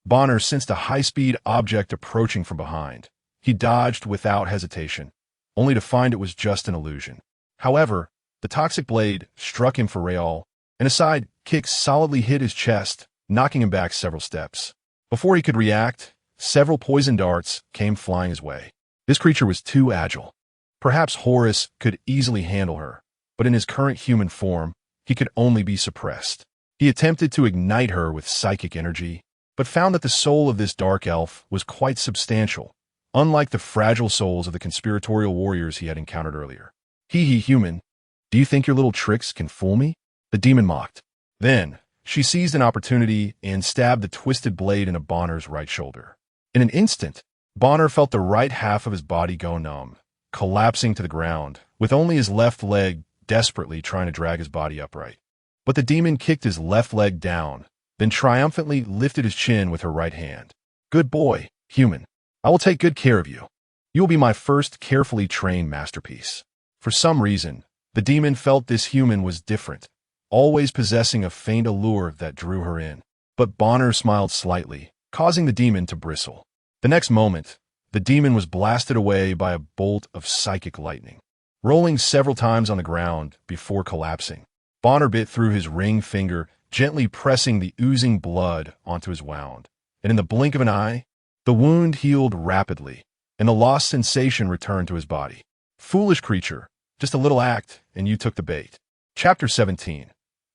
Bonner sensed a high-speed object approaching from behind. He dodged without hesitation, only to find it was just an illusion. However, the toxic blade struck him for real, and a side kick solidly hit his chest, knocking him back several steps. Before he could react, several poison darts came flying his way. This creature was too agile. Perhaps Horus could easily handle her, but in his current human form, he could only be suppressed. He attempted to ignite her with psychic energy, but found that the soul of this dark elf was quite substantial, unlike the fragile souls of the conspiratorial warriors he had encountered earlier. "Hee, human, do you think your little tricks can fool me?" the demon mocked. Then, she seized an opportunity and stabbed the twisted blade into Bonner's right shoulder. In an instant, Bonner felt the right half of his body go numb, collapsing to the ground, with only his left leg desperately trying to drag his body upright. But the demon kicked his left leg down, then triumphantly lifted his chin with her right hand. "Good boy, human. I will take good care of you. You will be my first carefully trained masterpiece." For some reason, the demon felt this human was different, always possessing a faint allure that drew her in. But Bonner smiled slightly, causing the demon to bristle. The next moment, the demon was blasted away by a bolt of psychic lightning, rolling several times on the ground before collapsing. Bonner bit through his ring finger, gently pressing the oozing blood onto his wound, and in the blink of an eye, the wound healed rapidly, and the lost sensation returned to his body. "Foolish creature, just a little act, and you took the bait." Chapter 17.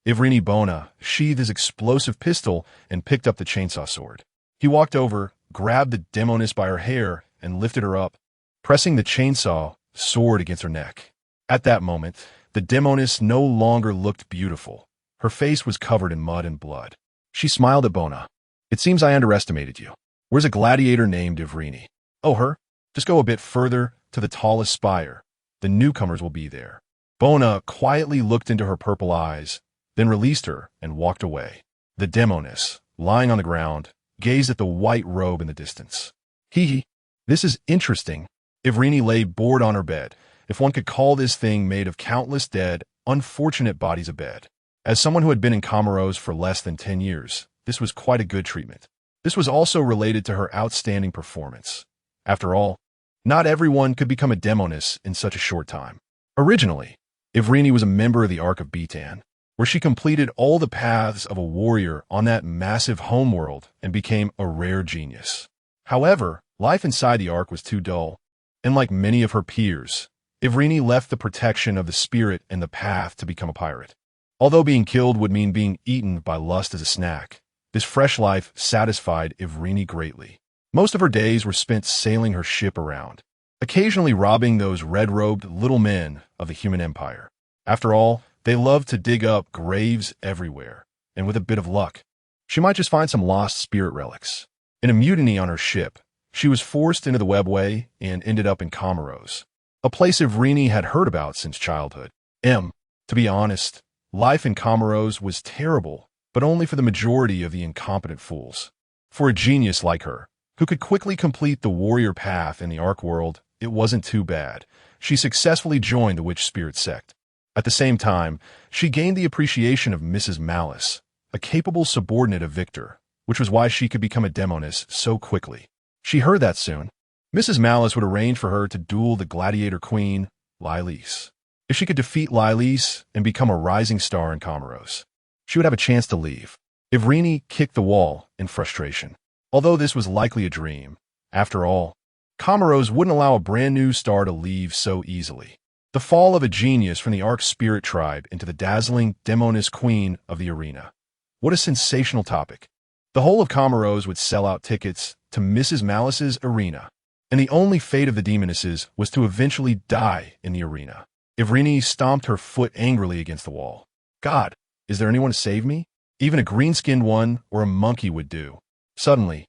Ivrini Bona sheathed his explosive pistol and picked up the chainsaw sword. He walked over, grabbed the demoness by her hair, and lifted her up, pressing the chainsaw sword against her neck. At that moment, the demoness no longer looked beautiful. Her face was covered in mud and blood. She smiled at Bona. "It seems I underestimated you. Where's a gladiator named Ivrini?" "Oh, her? Just go a bit further to the tallest spire. The newcomers will be there." Bona quietly looked into her purple eyes, then released her and walked away. The demoness, lying on the ground, gazed at the white robe in the distance. "Hee, this is interesting." Ivrini lay bored on her bed, if one could call this thing made of countless dead, unfortunate bodies a bed. As someone who had been in Comoros for less than 10 years, this was quite a good treatment. This was also related to her outstanding performance. After all, Not everyone could become a demoness in such a short time. Originally, Ivrini was a member of the Ark of Betan, where she completed all the paths of a warrior on that massive homeworld and became a rare genius. However, life inside the Ark was too dull, and like many of her peers, Ivrini left the protection of the spirit and the path to become a pirate. Although being killed would mean being eaten by lust as a snack, this fresh life satisfied Ivrini greatly. Most of her days were spent sailing her ship around, occasionally robbing those red-robed little men of the human empire. After all, they loved to dig up graves everywhere, and with a bit of luck, she might just find some lost spirit relics. In a mutiny on her ship, she was forced into the webway and ended up in Comoros, a place Ivrini had heard about since childhood. To be honest, life in Comoros was terrible, but only for the majority of the incompetent fools. For a genius like her, who could quickly complete the warrior path in the Ark world, it wasn't too bad. She successfully joined the witch spirit sect. At the same time, she gained the appreciation of Mrs. Malice, a capable subordinate of Victor, which was why she could become a demoness so quickly. She heard that soon. Mrs. Malice would arrange for her to duel the gladiator queen, Lilise. If she could defeat Lilise and become a rising star in Comoros, she would have a chance to leave. Ivrini kicked the wall in frustration. Although this was likely a dream, after all, Comoros wouldn't allow a brand new star to leave so easily. The fall of a genius from the Ark spirit tribe into the dazzling demoness queen of the arena. What a sensational topic. The whole of Comoros would sell out tickets to Mrs. Malice's arena, and the only fate of the demonesses was to eventually die in the arena. Ivrini stomped her foot angrily against the wall. God, is there anyone to save me? Even a green-skinned one or a monkey would do. Suddenly,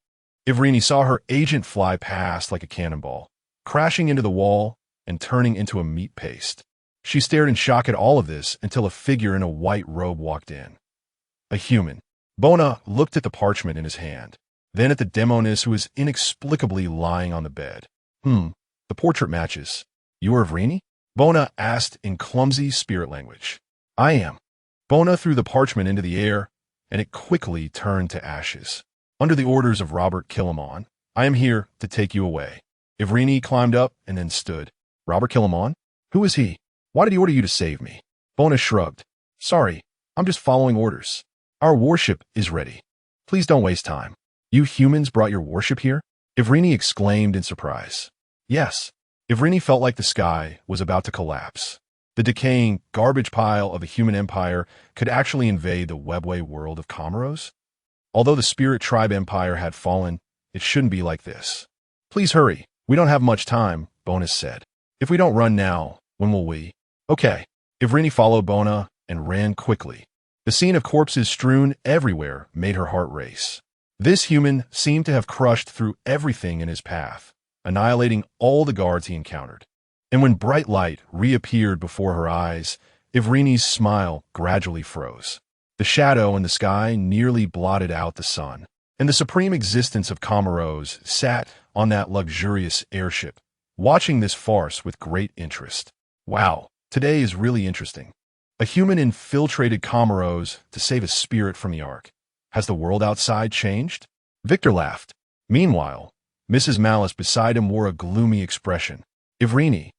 Ivrini saw her agent fly past like a cannonball, crashing into the wall and turning into a meat paste. She stared in shock at all of this until a figure in a white robe walked in. A human. Bona looked at the parchment in his hand, then at the demoness who was inexplicably lying on the bed. The portrait matches. You are Ivrini? Bona asked in clumsy spirit language. I am. Bona threw the parchment into the air, and it quickly turned to ashes. Under the orders of Robert Killamon, I am here to take you away. Ivrini climbed up and then stood. Robert Killamon? Who is he? Why did he order you to save me? Bona shrugged. Sorry, I'm just following orders. Our warship is ready. Please don't waste time. You humans brought your warship here? Ivrini exclaimed in surprise. Yes. Ivrini felt like the sky was about to collapse. The decaying garbage pile of the human empire could actually invade the webway world of Comoros? Although the spirit tribe empire had fallen, it shouldn't be like this. Please hurry. We don't have much time, Bonus said. If we don't run now, when will we? Okay. Ivrini followed Bona and ran quickly. The scene of corpses strewn everywhere made her heart race. This human seemed to have crushed through everything in his path, annihilating all the guards he encountered. And when bright light reappeared before her eyes, Ivrini's smile gradually froze. The shadow in the sky nearly blotted out the sun, and the supreme existence of Comoros sat on that luxurious airship, watching this farce with great interest. Wow, today is really interesting. A human infiltrated Comoros to save a spirit from the Ark. Has the world outside changed? Victor laughed. Meanwhile, Mrs. Malice beside him wore a gloomy expression. Ivrini,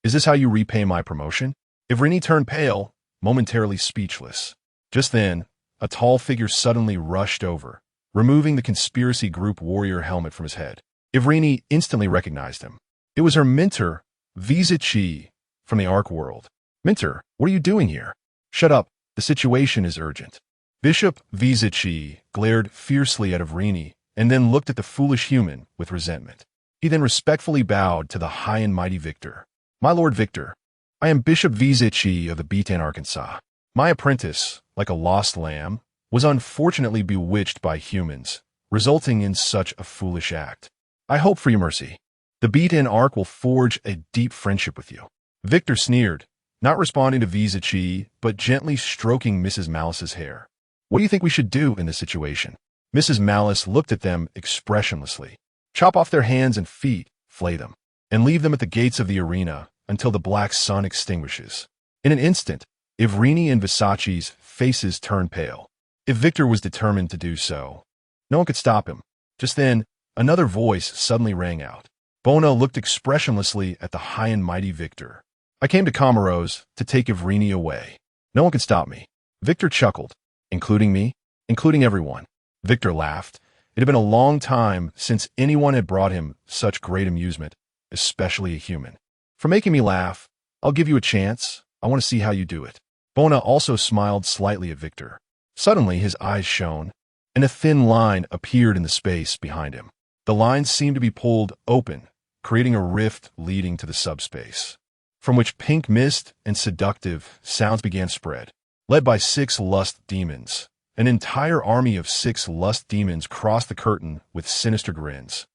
is this how you repay my promotion? Ivrini turned pale, momentarily speechless. Just then, a tall figure suddenly rushed over, removing the conspiracy group warrior helmet from his head. Ivrini instantly recognized him. It was her mentor, Vizichi, from the Ark world. Mentor, what are you doing here? Shut up, the situation is urgent. Bishop Vizichi glared fiercely at Ivrini and then looked at the foolish human with resentment. He then respectfully bowed to the high and mighty Victor. My lord Victor, I am Bishop Vizichi of the Betan, Arkansas. My apprentice, like a lost lamb, was unfortunately bewitched by humans, resulting in such a foolish act. I hope for your mercy. The Betan Ark will forge a deep friendship with you. Victor sneered, not responding to Vizichi, but gently stroking Mrs. Malice's hair. What do you think we should do in this situation? Mrs. Malice looked at them expressionlessly. Chop off their hands and feet, flay them, and leave them at the gates of the arena until the black sun extinguishes. In an instant, Ivrini and Visachi's faces turned pale. If Victor was determined to do so, no one could stop him. Just then, another voice suddenly rang out. Bona looked expressionlessly at the high and mighty Victor. I came to Comoros to take Ivrini away. No one can stop me. Victor chuckled. Including me? Including everyone. Victor laughed. It had been a long time since anyone had brought him such great amusement, especially a human. For making me laugh, I'll give you a chance. I want to see how you do it. Bona also smiled slightly at Victor. Suddenly, his eyes shone, and a thin line appeared in the space behind him. The line seemed to be pulled open, creating a rift leading to the subspace, from which pink mist and seductive sounds began to spread. Led by 6 lust demons, an entire army of 6 lust demons crossed the curtain with sinister grins.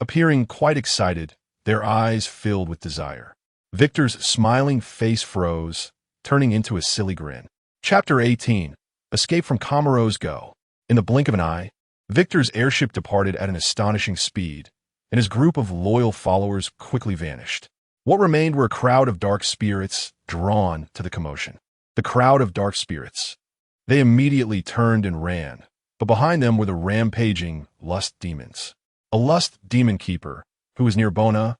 Appearing quite excited, their eyes filled with desire. Victor's smiling face froze, turning into a silly grin. Chapter 18. Escape from Comoros Go. In the blink of an eye, Victor's airship departed at an astonishing speed, and his group of loyal followers quickly vanished. What remained were a crowd of dark spirits drawn to the commotion. The crowd of dark spirits. They immediately turned and ran, but behind them were the rampaging lust demons. A lust demon keeper, who was near Bona,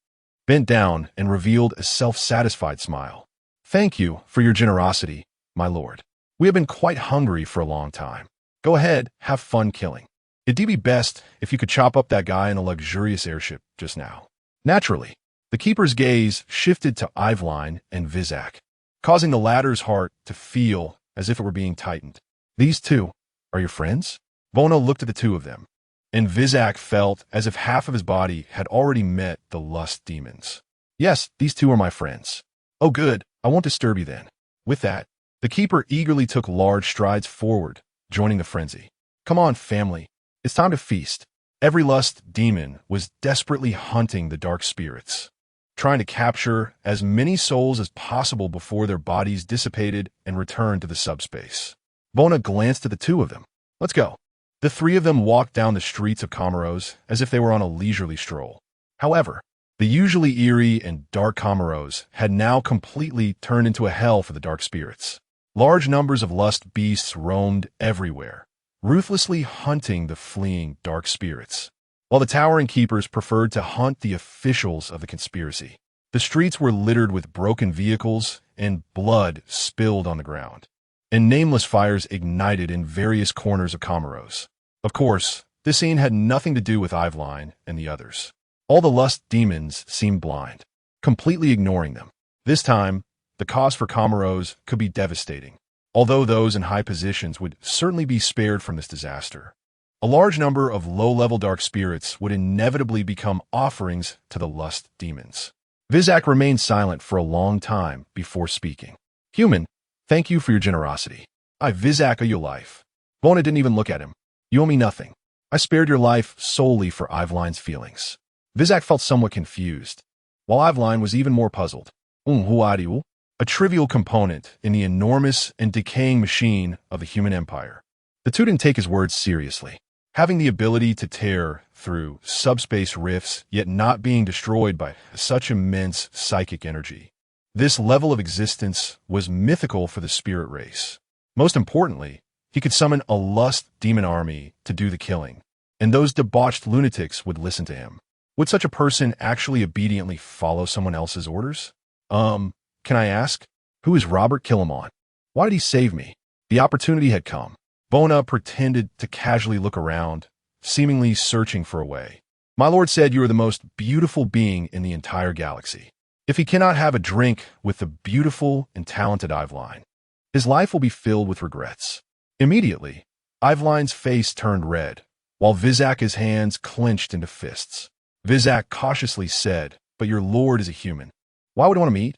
bent down and revealed a self-satisfied smile. Thank you for your generosity, my lord. We have been quite hungry for a long time. Go ahead, have fun killing. It'd be best if you could chop up that guy in a luxurious airship just now. Naturally, the keeper's gaze shifted to Iveline and Vizak, causing the latter's heart to feel as if it were being tightened. These two are your friends? Bona looked at the two of them, and Vizak felt as if half of his body had already met the lust demons. Yes, these two are my friends. Oh good, I won't disturb you then. With that, the keeper eagerly took large strides forward, joining the frenzy. Come on, family. It's time to feast. Every lust demon was desperately hunting the dark spirits, trying to capture as many souls as possible before their bodies dissipated and returned to the subspace. Bona glanced at the two of them. Let's go. The three of them walked down the streets of Comoros as if they were on a leisurely stroll. However, the usually eerie and dark Comoros had now completely turned into a hell for the dark spirits. Large numbers of lust beasts roamed everywhere, ruthlessly hunting the fleeing dark spirits, while the towering keepers preferred to hunt the officials of the conspiracy. The streets were littered with broken vehicles and blood spilled on the ground, and nameless fires ignited in various corners of Comoros. Of course, this scene had nothing to do with Iveline and the others. All the lust demons seemed blind, completely ignoring them. This time, the cost for Comoros could be devastating, although those in high positions would certainly be spared from this disaster. A large number of low-level dark spirits would inevitably become offerings to the lust demons. Vizak remained silent for a long time before speaking. Human, thank you for your generosity. I Vizak owe you life. Bona didn't even look at him. You owe me nothing. I spared your life solely for Iveline's feelings. Vizak felt somewhat confused, while Iveline was even more puzzled. A trivial component in the enormous and decaying machine of the human empire. The two didn't take his words seriously. Having the ability to tear through subspace rifts, yet not being destroyed by such immense psychic energy. This level of existence was mythical for the spirit race. Most importantly, he could summon a lust demon army to do the killing, and those debauched lunatics would listen to him. Would such a person actually obediently follow someone else's orders? Can I ask? Who is Robert Killamon? Why did he save me? The opportunity had come. Bona pretended to casually look around, seemingly searching for a way. My lord said you are the most beautiful being in the entire galaxy. If he cannot have a drink with the beautiful and talented Iveline, his life will be filled with regrets. Immediately, Iveline's face turned red, while Vizak's hands clenched into fists. Vizak cautiously said, but your lord is a human. Why would I want to meet?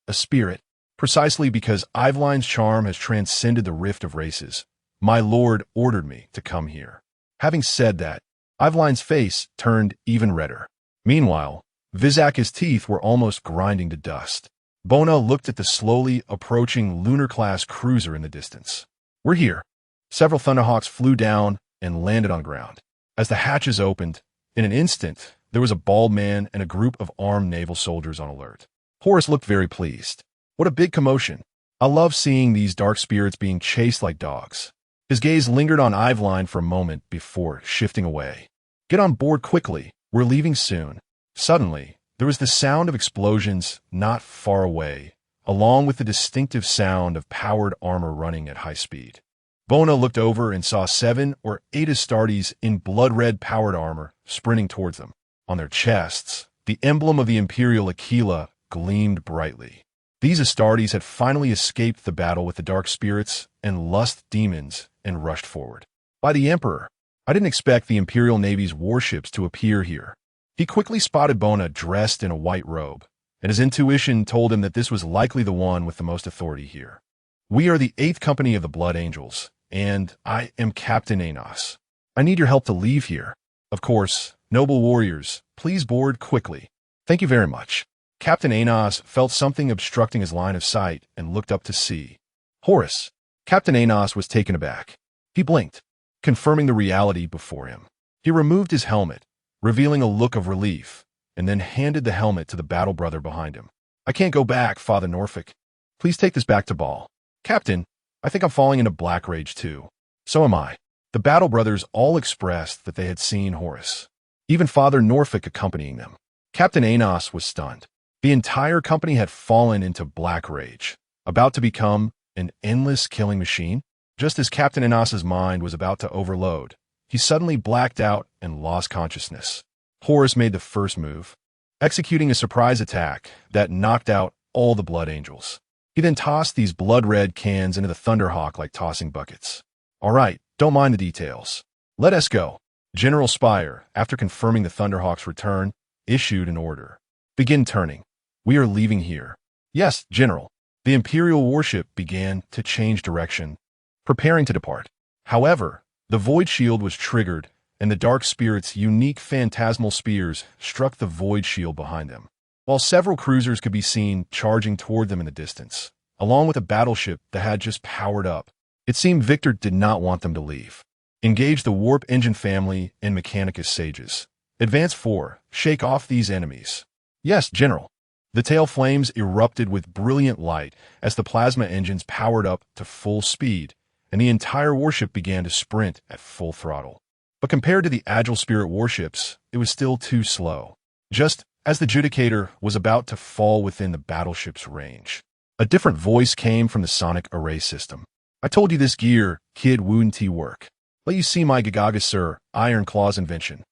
A spirit. Precisely because Iveline's charm has transcended the rift of races. My lord ordered me to come here. Having said that, Iveline's face turned even redder. Meanwhile, Vizak's teeth were almost grinding to dust. Bona looked at the slowly approaching lunar-class cruiser in the distance. We're here. Several Thunderhawks flew down and landed on the ground. As the hatches opened, in an instant, there was a bald man and a group of armed naval soldiers on alert. Horace looked very pleased. What a big commotion. I love seeing these dark spirits being chased like dogs. His gaze lingered on Iveline for a moment before shifting away. Get on board quickly. We're leaving soon. Suddenly, there was the sound of explosions not far away, along with the distinctive sound of powered armor running at high speed. Bona looked over and saw 7 or 8 Astartes in blood-red powered armor sprinting towards them. On their chests, the emblem of the Imperial Aquila gleamed brightly. These Astartes had finally escaped the battle with the dark spirits and lust demons and rushed forward. By the Emperor, I didn't expect the Imperial Navy's warships to appear here. He quickly spotted Bona dressed in a white robe, and his intuition told him that this was likely the one with the most authority here. We are the 8th Company of the Blood Angels, and I am Captain Anos. I need your help to leave here. Of course, noble warriors, please board quickly. Thank you very much. Captain Anos felt something obstructing his line of sight and looked up to see Horus. Captain Anos was taken aback. He blinked, confirming the reality before him. He removed his helmet, revealing a look of relief, and then handed the helmet to the battle brother behind him. I can't go back, Father Norfolk. Please take this back to Ball. Captain, I think I'm falling into black rage too. So am I. The battle brothers all expressed that they had seen Horus, even Father Norfolk accompanying them. Captain Anos was stunned. The entire company had fallen into black rage, about to become an endless killing machine. Just as Captain Anos's mind was about to overload, he suddenly blacked out and lost consciousness. Horus made the first move, executing a surprise attack that knocked out all the Blood Angels. He then tossed these blood-red cans into the Thunderhawk like tossing buckets. All right, don't mind the details. Let us go. General Spire, after confirming the Thunderhawk's return, issued an order. Begin turning. We are leaving here. Yes, General. The Imperial warship began to change direction, preparing to depart. However, the Void Shield was triggered, and the Dark Spirit's unique phantasmal spears struck the Void Shield behind them, while several cruisers could be seen charging toward them in the distance, along with a battleship that had just powered up. It seemed Victor did not want them to leave. Engage the Warp Engine family and Mechanicus sages. Advance 4. Shake off these enemies. Yes, General. The tail flames erupted with brilliant light as the plasma engines powered up to full speed, and the entire warship began to sprint at full throttle. But compared to the Agile Spirit warships, it was still too slow. Just as the Judicator was about to fall within the battleship's range, a different voice came from the sonic array system. I told you this gear, kid, wouldn't work. Let you see my Gagaga Sir Iron Claw's invention.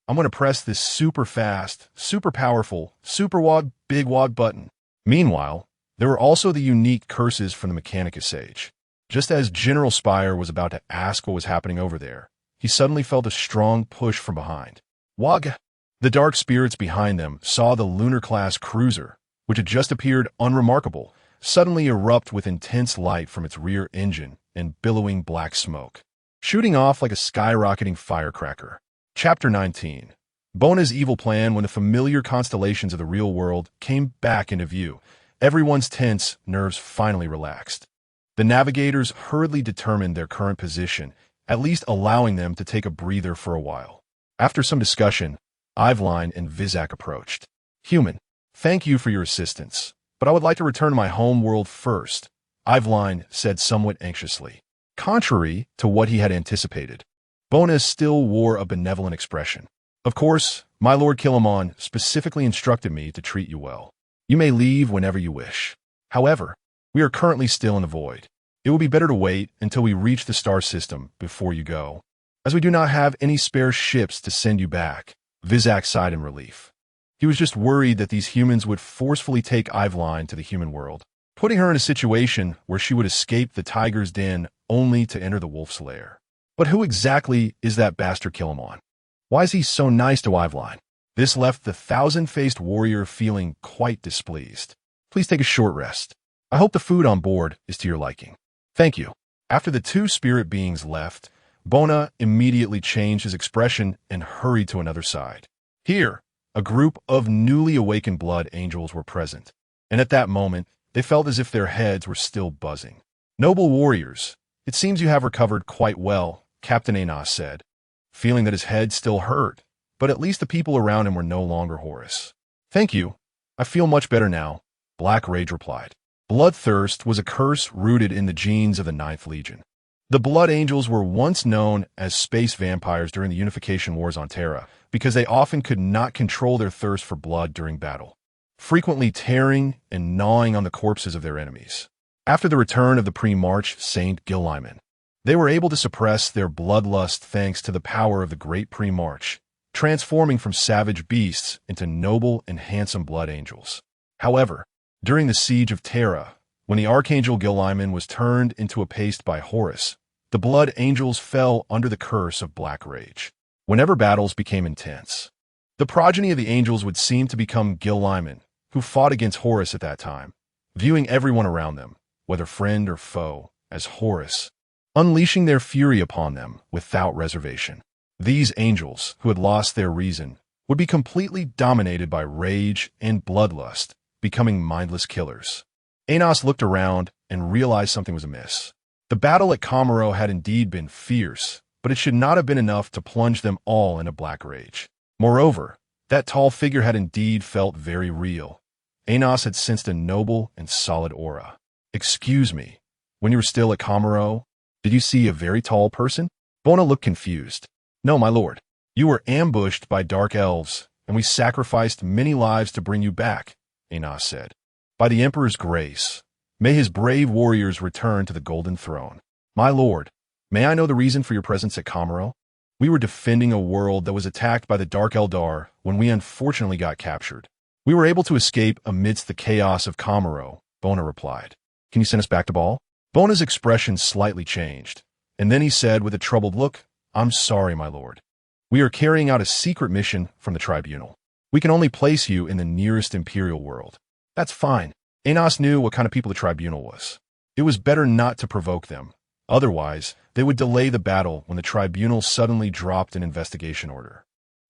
I'm going to press this super fast, super powerful, super wad, big wad button. Meanwhile, there were also the unique curses from the Mechanicus sage. Just as General Spire was about to ask what was happening over there, he suddenly felt a strong push from behind. Wag! The dark spirits behind them saw the lunar-class cruiser, which had just appeared unremarkable, suddenly erupt with intense light from its rear engine and billowing black smoke, shooting off like a skyrocketing firecracker. Chapter 19. Bona's evil plan when the familiar constellations of the real world came back into view. Everyone's tense nerves finally relaxed. The navigators hurriedly determined their current position, at least allowing them to take a breather for a while. After some discussion, Iveline and Vizak approached. Human, thank you for your assistance, but I would like to return to my home world first, Iveline said somewhat anxiously. Contrary to what he had anticipated, Bona still wore a benevolent expression. Of course, my Lord Kilimon specifically instructed me to treat you well. You may leave whenever you wish. However, we are currently still in the void. It will be better to wait until we reach the star system before you go, as we do not have any spare ships to send you back. Vizak sighed in relief. He was just worried that these humans would forcefully take Iveline to the human world, putting her in a situation where she would escape the tiger's den only to enter the wolf's lair. But who exactly is that bastard Kilimon? Why is he so nice to Iveline? This left the thousand-faced warrior feeling quite displeased. Please take a short rest. I hope the food on board is to your liking. Thank you. After the two spirit beings left, Bona immediately changed his expression and hurried to another side. Here, a group of newly awakened blood angels were present, and at that moment, they felt as if their heads were still buzzing. Noble warriors, it seems you have recovered quite well, Captain Anos said, feeling that his head still hurt, but at least the people around him were no longer Horus. Thank you. I feel much better now, Black Rage replied. Bloodthirst was a curse rooted in the genes of the Ninth Legion. The Blood Angels were once known as space vampires during the Unification Wars on Terra, because they often could not control their thirst for blood during battle, frequently tearing and gnawing on the corpses of their enemies. After the return of the pre-March Saint Guilliman, they were able to suppress their bloodlust thanks to the power of the great pre-March, transforming from savage beasts into noble and handsome blood angels. However, during the siege of Terra, when the Archangel Guilliman was turned into a paste by Horus, the blood angels fell under the curse of black rage. Whenever battles became intense, the progeny of the angels would seem to become Guilliman, who fought against Horus at that time, viewing everyone around them, whether friend or foe, as Horus, unleashing their fury upon them without reservation. These angels, who had lost their reason, would be completely dominated by rage and bloodlust, becoming mindless killers. Anos looked around and realized something was amiss. The battle at Comoro had indeed been fierce, but it should not have been enough to plunge them all into black rage. Moreover, that tall figure had indeed felt very real. Anos had sensed a noble and solid aura. "Excuse me, when you were still at Comoro, did you see a very tall person?" Bona looked confused. "No, my lord. You were ambushed by dark elves, and we sacrificed many lives to bring you back," Anos said. "By the Emperor's grace, may his brave warriors return to the Golden Throne. My lord, may I know the reason for your presence at Comoro?" "We were defending a world that was attacked by the Dark Eldar when we unfortunately got captured. We were able to escape amidst the chaos of Comoro," Bona replied. "Can you send us back to Baal?" Bona's expression slightly changed, and then he said with a troubled look, "I'm sorry, my lord. We are carrying out a secret mission from the tribunal. We can only place you in the nearest Imperial world." "That's fine." Anos knew what kind of people the tribunal was. It was better not to provoke them. Otherwise, they would delay the battle when the tribunal suddenly dropped an investigation order.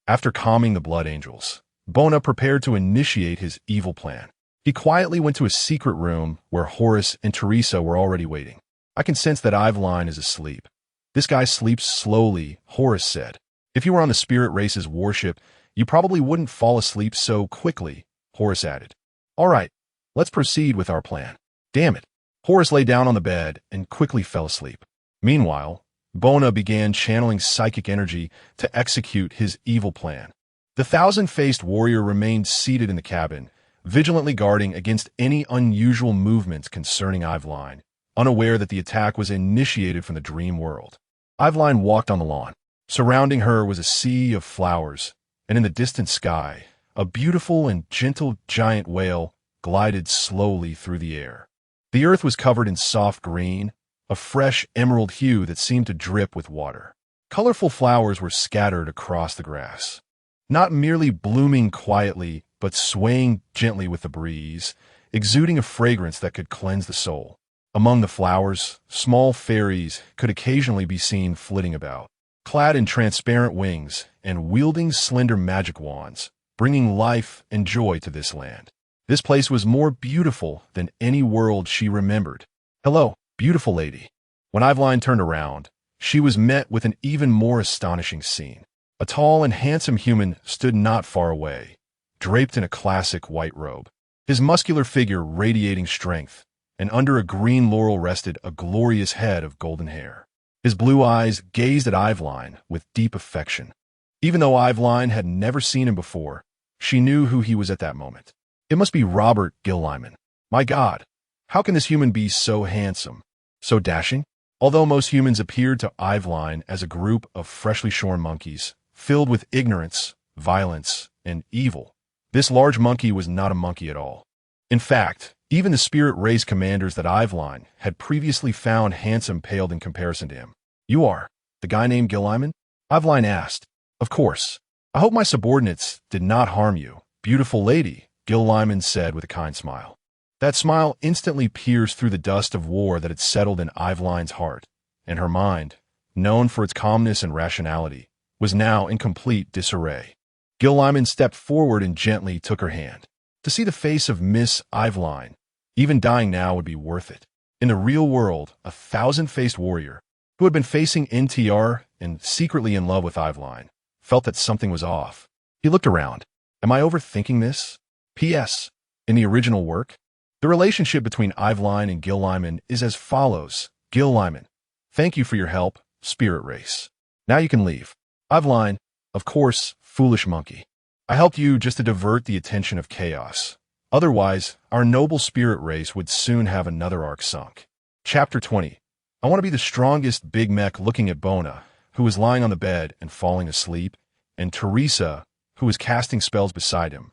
After calming the blood angels, Bona prepared to initiate his evil plan. He quietly went to a secret room where Horus and Teresa were already waiting. "I can sense that Iveline is asleep." "This guy sleeps slowly," Horus said. "If you were on the spirit race's warship, you probably wouldn't fall asleep so quickly," Horus added. "All right, let's proceed with our plan." "Damn it." Horus lay down on the bed and quickly fell asleep. Meanwhile, Bona began channeling psychic energy to execute his evil plan. The thousand-faced warrior remained seated in the cabin, vigilantly guarding against any unusual movements concerning Iveline, unaware that the attack was initiated from the dream world. Iveline walked on the lawn. Surrounding her was a sea of flowers, and in the distant sky, a beautiful and gentle giant whale glided slowly through the air. The earth was covered in soft green, a fresh emerald hue that seemed to drip with water. Colorful flowers were scattered across the grass, not merely blooming quietly, but swaying gently with the breeze, exuding a fragrance that could cleanse the soul. Among the flowers, small fairies could occasionally be seen flitting about, clad in transparent wings and wielding slender magic wands, bringing life and joy to this land. This place was more beautiful than any world she remembered. "Hello, beautiful lady." When Iveline turned around, she was met with an even more astonishing scene. A tall and handsome human stood not far away, draped in a classic white robe, his muscular figure radiating strength, and under a green laurel rested a glorious head of golden hair. His blue eyes gazed at Iveline with deep affection. Even though Iveline had never seen him before, she knew who he was at that moment. It must be Robert Guilliman. My God, how can this human be so handsome, so dashing? Although most humans appeared to Iveline as a group of freshly shorn monkeys, filled with ignorance, violence, and evil, this large monkey was not a monkey at all. In fact, even the spirit race commanders that Iveline had previously found handsome paled in comparison to him. "You are the guy named Guilliman?" Iveline asked. "Of course. I hope my subordinates did not harm you, beautiful lady," Guilliman said with a kind smile. That smile instantly pierced through the dust of war that had settled in Iveline's heart, and her mind, known for its calmness and rationality, was now in complete disarray. Guilliman stepped forward and gently took her hand. To see the face of Miss Iveline, even dying now would be worth it. In the real world, a thousand-faced warrior, who had been facing NTR and secretly in love with Iveline, felt that something was off. He looked around. Am I overthinking this? P.S. In the original work, the relationship between Iveline and Guilliman is as follows. Guilliman, thank you for your help, spirit race. Now you can leave. Iveline, of course, Foolish monkey. I helped you just to divert the attention of chaos. Otherwise, our noble spirit race would soon have another arc sunk. Chapter 20. I want to be the strongest Big Mech looking at Bona, who was lying on the bed and falling asleep, and Teresa, who was casting spells beside him.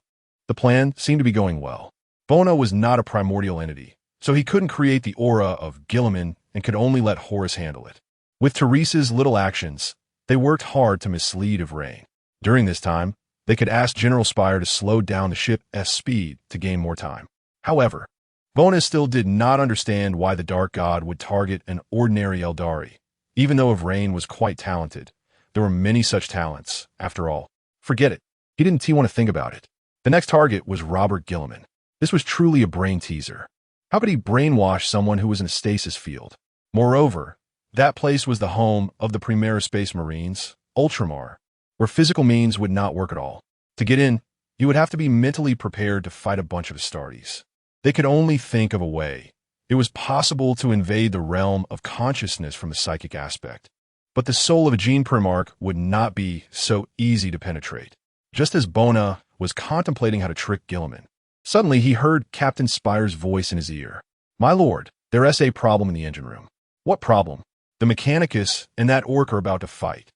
The plan seemed to be going well. Bona was not a primordial entity, so he couldn't create the aura of Gilliman and could only let Horus handle it. With Teresa's little actions, they worked hard to mislead Ivrain. During this time, they could ask General Spire to slow down the ship's speed to gain more time. However, Bona still did not understand why the Dark God would target an ordinary Eldari. Even though Ivrain was quite talented, there were many such talents, after all. Forget it. He didn't want to think about it. The next target was Robert Gilliman. This was truly a brain teaser. How could he brainwash someone who was in a stasis field? Moreover, that place was the home of the Primera Space Marines, Ultramar, where physical means would not work at all. To get in, you would have to be mentally prepared to fight a bunch of Astartes. They could only think of a way. It was possible to invade the realm of consciousness from the psychic aspect. But the soul of a Gene Primarch would not be so easy to penetrate. Just as Bona was contemplating how to trick Gilliman, suddenly he heard Captain Spire's voice in his ear. "My lord, there's a problem in the engine room." "What problem?" "The Mechanicus and that orc are about to fight."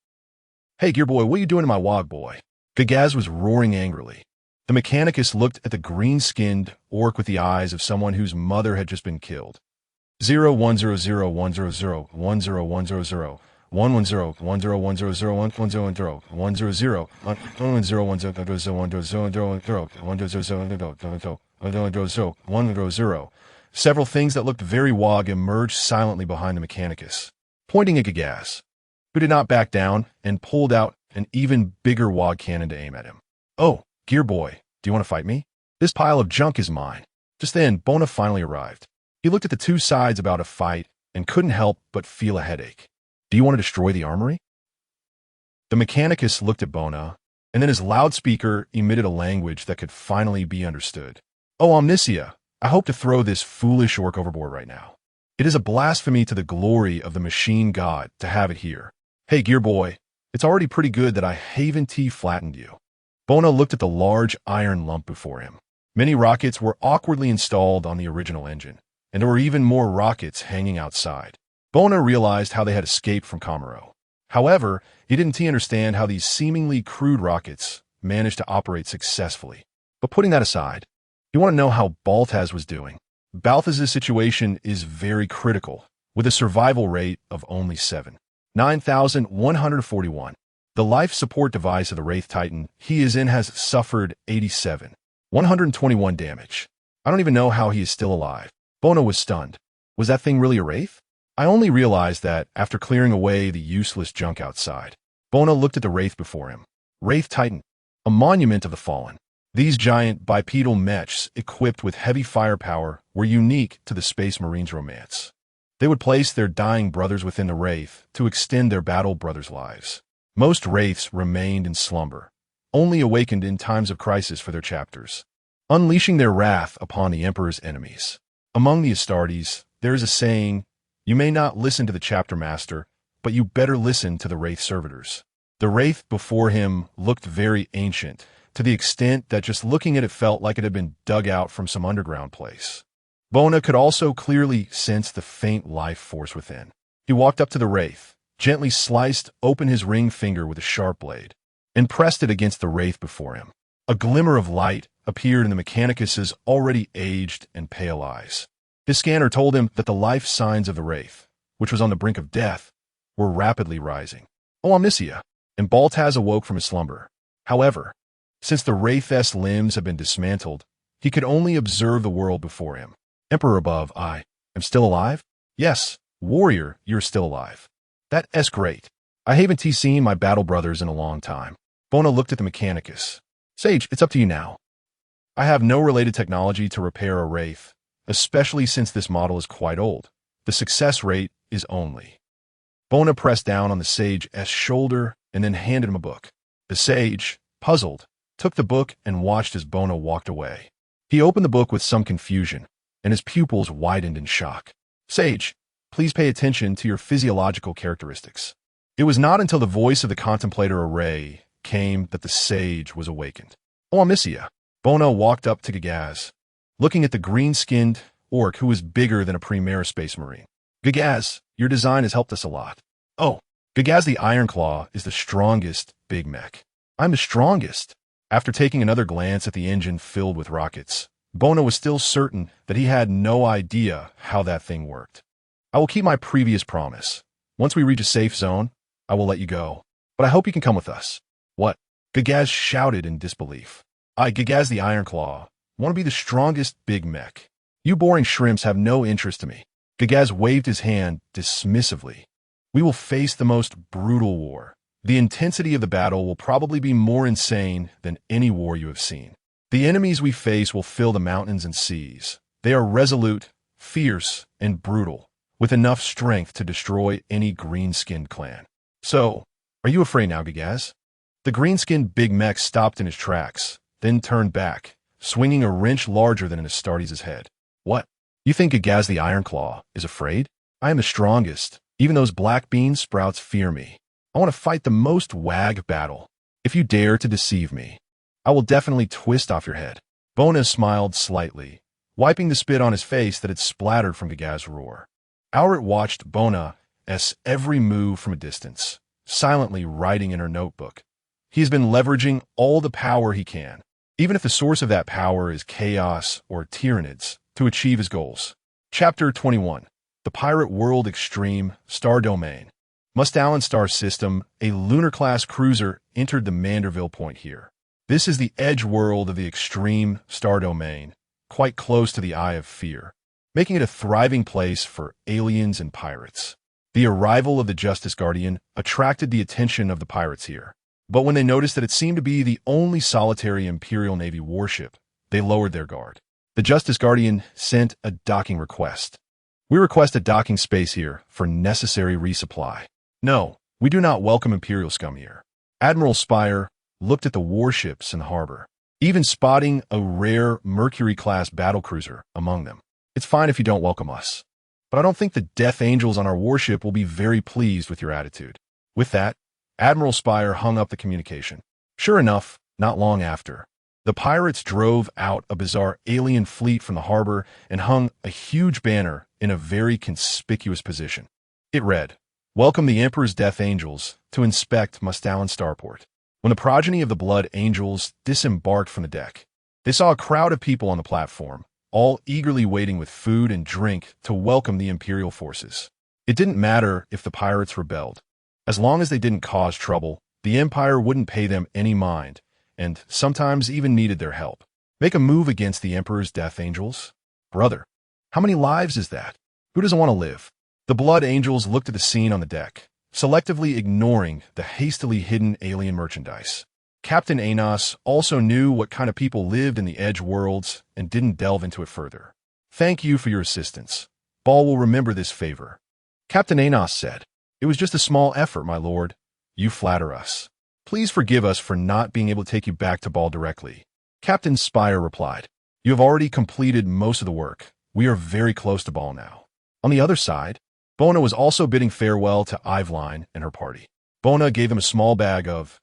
"Hey, Gearboy, what are you doing to my wog boy?" Gagaz was roaring angrily. The Mechanicus looked at the green-skinned orc with the eyes of someone whose mother had just been killed. 01001001001010 Several things that looked very wog emerged silently behind the Mechanicus, pointing at Gagaz, who did not back down and pulled out an even bigger wog cannon to aim at him. "Oh, Gearboy, do you want to fight me? This pile of junk is mine." Just then, Bona finally arrived. He looked at the two sides about to fight and couldn't help but feel a headache. "Do you want to destroy the armory?" The Mechanicus looked at Bona, and then his loudspeaker emitted a language that could finally be understood. "Oh, Omnisia, I hope to throw this foolish orc overboard right now. It is a blasphemy to the glory of the machine god to have it here. Hey, Gearboy, it's already pretty good that I haven't flattened you." Bona looked at the large iron lump before him. Many rockets were awkwardly installed on the original engine, and there were even more rockets hanging outside. Bona realized how they had escaped from Kamaro. However, he didn't understand how these seemingly crude rockets managed to operate successfully. But putting that aside, you want to know how Balthaz was doing. Balthaz's situation is very critical, with a survival rate of only 9,141. The life support device of the Wraith Titan he is in has suffered 121 damage. I don't even know how he is still alive. Bona was stunned. Was that thing really a Wraith? I only realized that after clearing away the useless junk outside. Bona looked at the Wraith before him. Wraith Titan, a monument of the fallen. These giant bipedal mechs equipped with heavy firepower were unique to the Space Marines romance. They would place their dying brothers within the Wraith to extend their battle brothers' lives. Most Wraiths remained in slumber, only awakened in times of crisis for their chapters, unleashing their wrath upon the Emperor's enemies. Among the Astartes, there is a saying, "You may not listen to the chapter master, but you better listen to the Wraith servitors." The Wraith before him looked very ancient, to the extent that just looking at it felt like it had been dug out from some underground place. Bona could also clearly sense the faint life force within. He walked up to the Wraith, gently sliced open his ring finger with a sharp blade, and pressed it against the Wraith before him. A glimmer of light appeared in the Mechanicus's already aged and pale eyes. His scanner told him that the life signs of the Wraith, which was on the brink of death, were rapidly rising. "Oh, Omnisia," and Balthaz awoke from his slumber. However, since the Wraith's limbs had been dismantled, he could only observe the world before him. "Emperor above, I am still alive?" "Yes, warrior, you're still alive." "That's great. I haven't seen my battle brothers in a long time." Bona looked at the Mechanicus. "Sage, it's up to you now. I have no related technology to repair a Wraith, especially since this model is quite old. The success rate is only." Bona pressed down on the Sage's shoulder and then handed him a book. The Sage, puzzled, took the book and watched as Bona walked away. He opened the book with some confusion, and his pupils widened in shock. "Sage, please pay attention to your physiological characteristics." It was not until the voice of the contemplator array came that the sage was awakened. "Oh, I miss ya." Bona walked up to Gagaz, looking at the green-skinned orc who was bigger than a Primera Space Marine. "Gagaz, your design has helped us a lot." "Oh, Gagaz the Ironclaw is the strongest big mech." "I'm the strongest." After taking another glance at the engine filled with rockets, Bona was still certain that he had no idea how that thing worked. "I will keep my previous promise. Once we reach a safe zone, I will let you go. But I hope you can come with us." "What?" Gagaz shouted in disbelief. "I, Gagaz the Ironclaw, want to be the strongest big mech. You boring shrimps have no interest to me." Gagaz waved his hand dismissively. "We will face the most brutal war. The intensity of the battle will probably be more insane than any war you have seen. The enemies we face will fill the mountains and seas. They are resolute, fierce, and brutal, with enough strength to destroy any green-skinned clan. So, are you afraid now, Gagaz?" The green-skinned big mech stopped in his tracks, then turned back, swinging a wrench larger than an Astartes' head. "What? You think Gagaz the Ironclaw is afraid? I am the strongest. Even those black bean sprouts fear me. I want to fight the most wag battle. If you dare to deceive me, I will definitely twist off your head." Bona smiled slightly, wiping the spit on his face that had splattered from Gagaz's roar. Owrit watched Bona's every move from a distance, silently writing in her notebook. He has been leveraging all the power he can, even if the source of that power is chaos or tyrannids, to achieve his goals. Chapter 21. The Pirate World Extreme Star Domain. Mustalin Star System, a lunar-class cruiser, entered the Manderville Point here. This is the edge world of the Extreme Star Domain, quite close to the Eye of Fear, making it a thriving place for aliens and pirates. The arrival of the Justice Guardian attracted the attention of the pirates here, but when they noticed that it seemed to be the only solitary Imperial Navy warship, they lowered their guard. The Justice Guardian sent a docking request. "We request a docking space here for necessary resupply." "No, we do not welcome Imperial scum here." Admiral Spire looked at the warships in the harbor, even spotting a rare Mercury-class battlecruiser among them. "It's fine if you don't welcome us, but I don't think the Death Angels on our warship will be very pleased with your attitude." With that, Admiral Spire hung up the communication. Sure enough, not long after, the pirates drove out a bizarre alien fleet from the harbor and hung a huge banner in a very conspicuous position. It read, "Welcome the Emperor's Death Angels to inspect Mustalin Starport." When the progeny of the Blood Angels disembarked from the deck, they saw a crowd of people on the platform, all eagerly waiting with food and drink to welcome the Imperial forces. It didn't matter if the pirates rebelled. As long as they didn't cause trouble, the Empire wouldn't pay them any mind, and sometimes even needed their help. Make a move against the Emperor's Death Angels? Brother, how many lives is that? Who doesn't want to live? The Blood Angels looked at the scene on the deck, selectively ignoring the hastily hidden alien merchandise. Captain Anos also knew what kind of people lived in the Edge worlds and didn't delve into it further. "Thank you for your assistance. Ball will remember this favor." Captain Anos said, "It was just a small effort, my lord. You flatter us. Please forgive us for not being able to take you back to Ball directly." Captain Spire replied, "You have already completed most of the work. We are very close to Ball now." On the other side, Bona was also bidding farewell to Iveline and her party. Bona gave them a small bag of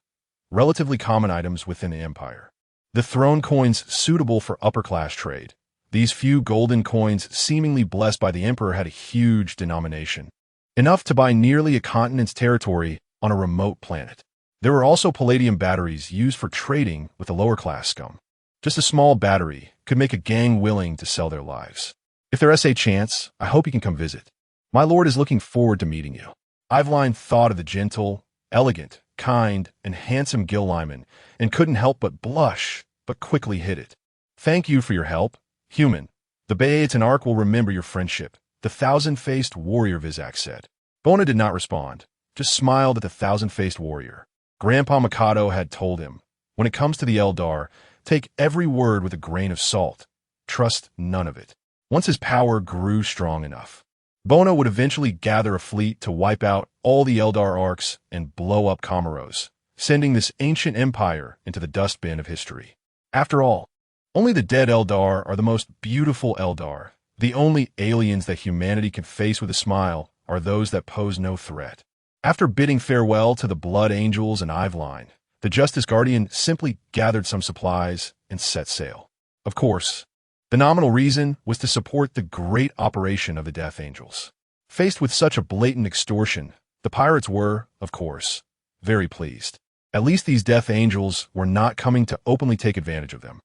relatively common items within the Empire. The throne coins suitable for upper-class trade. These few golden coins seemingly blessed by the Emperor had a huge denomination, enough to buy nearly a continent's territory on a remote planet. There were also palladium batteries used for trading with the lower-class scum. Just a small battery could make a gang willing to sell their lives. "If there's a chance, I hope you can come visit. My lord is looking forward to meeting you." Iveline thought of the gentle, elegant, kind, and handsome Gil Lyman and couldn't help but blush, but quickly hid it. "Thank you for your help, human. The Bayates and Ark will remember your friendship," the thousand-faced warrior Vizak said. Bona did not respond, just smiled at the thousand-faced warrior. Grandpa Mikado had told him, when it comes to the Eldar, take every word with a grain of salt. Trust none of it. Once his power grew strong enough, Bona would eventually gather a fleet to wipe out all the Eldar arcs and blow up Comoros, sending this ancient empire into the dustbin of history. After all, only the dead Eldar are the most beautiful Eldar. The only aliens that humanity can face with a smile are those that pose no threat. After bidding farewell to the Blood Angels and Iveline, The Justice Guardian simply gathered some supplies and set sail. Of course, the nominal reason was to support the great operation of the Death Angels. Faced with such a blatant extortion, the pirates were, of course, very pleased. At least these Death Angels were not coming to openly take advantage of them.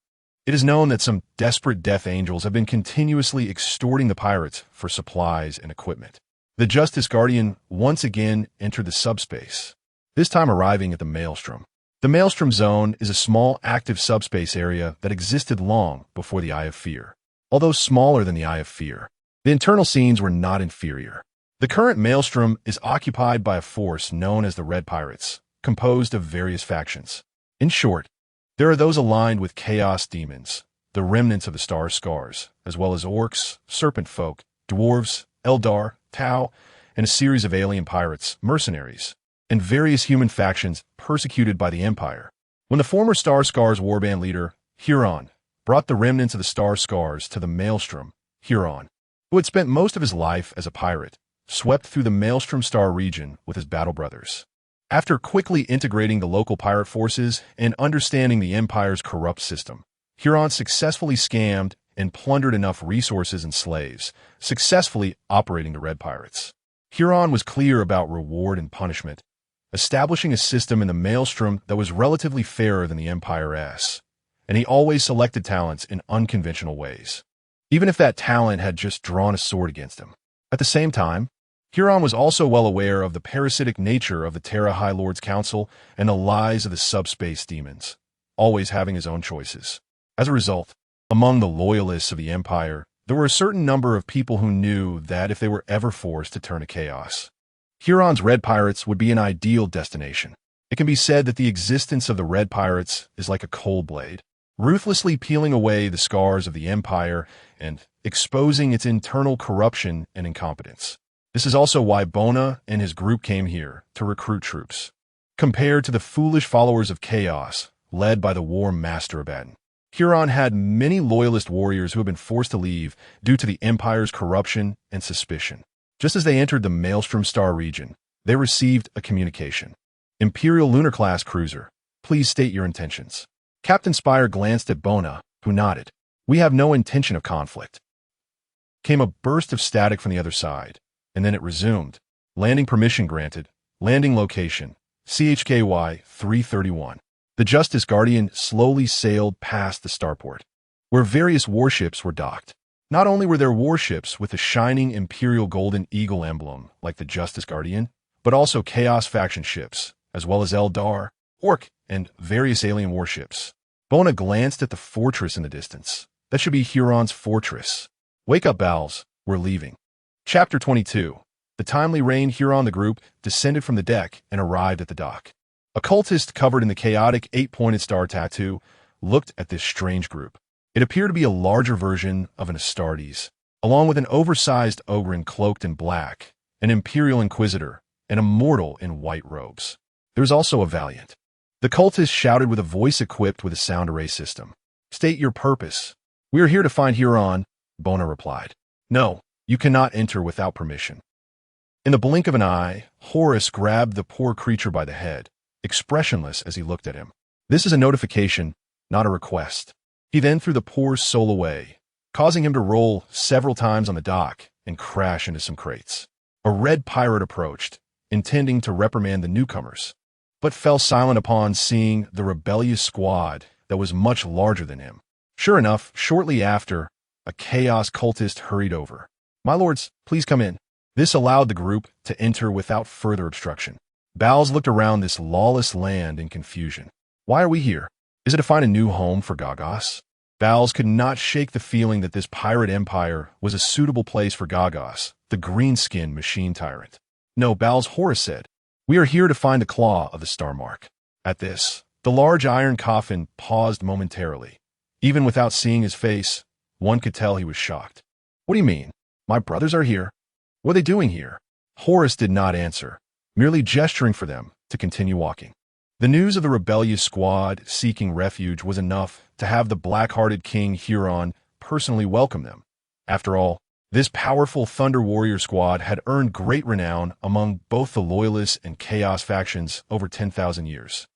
It is known that some desperate Death Angels have been continuously extorting the pirates for supplies and equipment. The Justice Guardian once again entered the subspace, this time arriving at the Maelstrom. The Maelstrom Zone is a small active subspace area that existed long before the Eye of Fear. Although smaller than the Eye of Fear, the internal scenes were not inferior. The current Maelstrom is occupied by a force known as the Red Pirates, composed of various factions. In short, there are those aligned with chaos demons, the remnants of the Star Scars, as well as orcs, serpent folk, dwarves, Eldar, Tau, and a series of alien pirates, mercenaries, and various human factions persecuted by the Empire. When the former Star Scars warband leader, Huron, brought the remnants of the Star Scars to the Maelstrom, Huron, who had spent most of his life as a pirate, swept through the Maelstrom Star region with his battle brothers. After quickly integrating the local pirate forces and understanding the Empire's corrupt system, Huron successfully scammed and plundered enough resources and slaves, successfully operating the Red Pirates. Huron was clear about reward and punishment, establishing a system in the Maelstrom that was relatively fairer than the Empire's, and he always selected talents in unconventional ways, even if that talent had just drawn a sword against him. At the same time, Huron was also well aware of the parasitic nature of the Terra High Lords Council and the lies of the subspace demons, always having his own choices. As a result, among the loyalists of the Empire, there were a certain number of people who knew that if they were ever forced to turn to chaos, Huron's Red Pirates would be an ideal destination. It can be said that the existence of the Red Pirates is like a cold blade, ruthlessly peeling away the scars of the Empire and exposing its internal corruption and incompetence. This is also why Bona and his group came here to recruit troops. Compared to the foolish followers of chaos, led by the War Master Abaddon, Huron had many loyalist warriors who had been forced to leave due to the Empire's corruption and suspicion. Just as they entered the Maelstrom Star region, they received a communication. Imperial Lunar-class cruiser, please state your intentions. Captain Spire glanced at Bona, who nodded. We have no intention of conflict. Came a burst of static from the other side, and then it resumed. Landing permission granted. Landing location, CHKY 331. The Justice Guardian slowly sailed past the starport, where various warships were docked. Not only were there warships with the shining Imperial Golden Eagle emblem, like the Justice Guardian, but also Chaos faction ships, as well as Eldar, Orc, and various alien warships. Bona glanced at the fortress in the distance. That should be Huron's fortress. Wake up, Bowels. We're leaving. Chapter 22. The timely rain Huron the group descended from the deck and arrived at the dock. A cultist covered in the chaotic 8-pointed star tattoo looked at this strange group. It appeared to be a larger version of an Astartes, along with an oversized Ogren cloaked in black, an Imperial Inquisitor, and a mortal in white robes. There was also a Valiant. The cultist shouted with a voice equipped with a sound array system. State your purpose. We are here to find Huron, Bona replied. No, you cannot enter without permission. In the blink of an eye, Horus grabbed the poor creature by the head, expressionless as he looked at him. This is a notification, not a request. He then threw the poor soul away, causing him to roll several times on the dock and crash into some crates. A red pirate approached, intending to reprimand the newcomers, but fell silent upon seeing the rebellious squad that was much larger than him. Sure enough, shortly after, a chaos cultist hurried over. My lords, please come in. This allowed the group to enter without further obstruction. Bowles looked around this lawless land in confusion. Why are we here? Is it to find a new home for Gagos? Bowles could not shake the feeling that this pirate empire was a suitable place for Gagos, the green-skinned machine tyrant. No, Bowles, Horus said. We are here to find the claw of the Star Mark. At this, the large iron coffin paused momentarily. Even without seeing his face, one could tell he was shocked. What do you mean? My brothers are here. What are they doing here? Horus did not answer, merely gesturing for them to continue walking. The news of the rebellious squad seeking refuge was enough to have the black-hearted King Huron personally welcome them. After all, this powerful Thunder Warrior squad had earned great renown among both the Loyalists and Chaos factions over 10,000 years.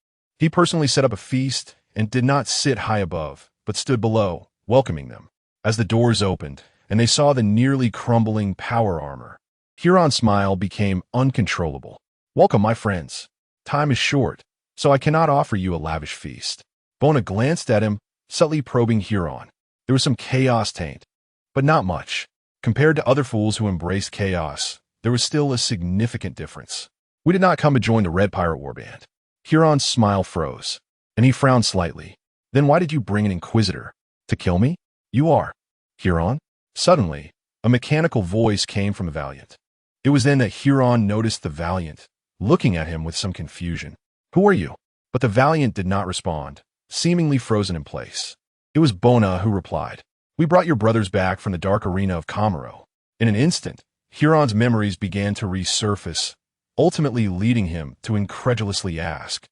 He personally set up a feast and did not sit high above, but stood below, welcoming them. As the doors opened, and they saw the nearly crumbling power armor, Huron's smile became uncontrollable. "Welcome, my friends. Time is short, so I cannot offer you a lavish feast." Bona glanced at him, subtly probing Huron. There was some chaos taint, but not much. Compared to other fools who embraced chaos, there was still a significant difference. "We did not come to join the Red Pirate Warband." Huron's smile froze, and he frowned slightly. "Then why did you bring an Inquisitor? To kill me? You are Huron?" Suddenly, a mechanical voice came from the Valiant. It was then that Huron noticed the Valiant, looking at him with some confusion. "Who are you?" But the Valiant did not respond, seemingly frozen in place. It was Bona who replied. "We brought your brothers back from the dark arena of Comero." In an instant, Huron's memories began to resurface, ultimately leading him to incredulously ask,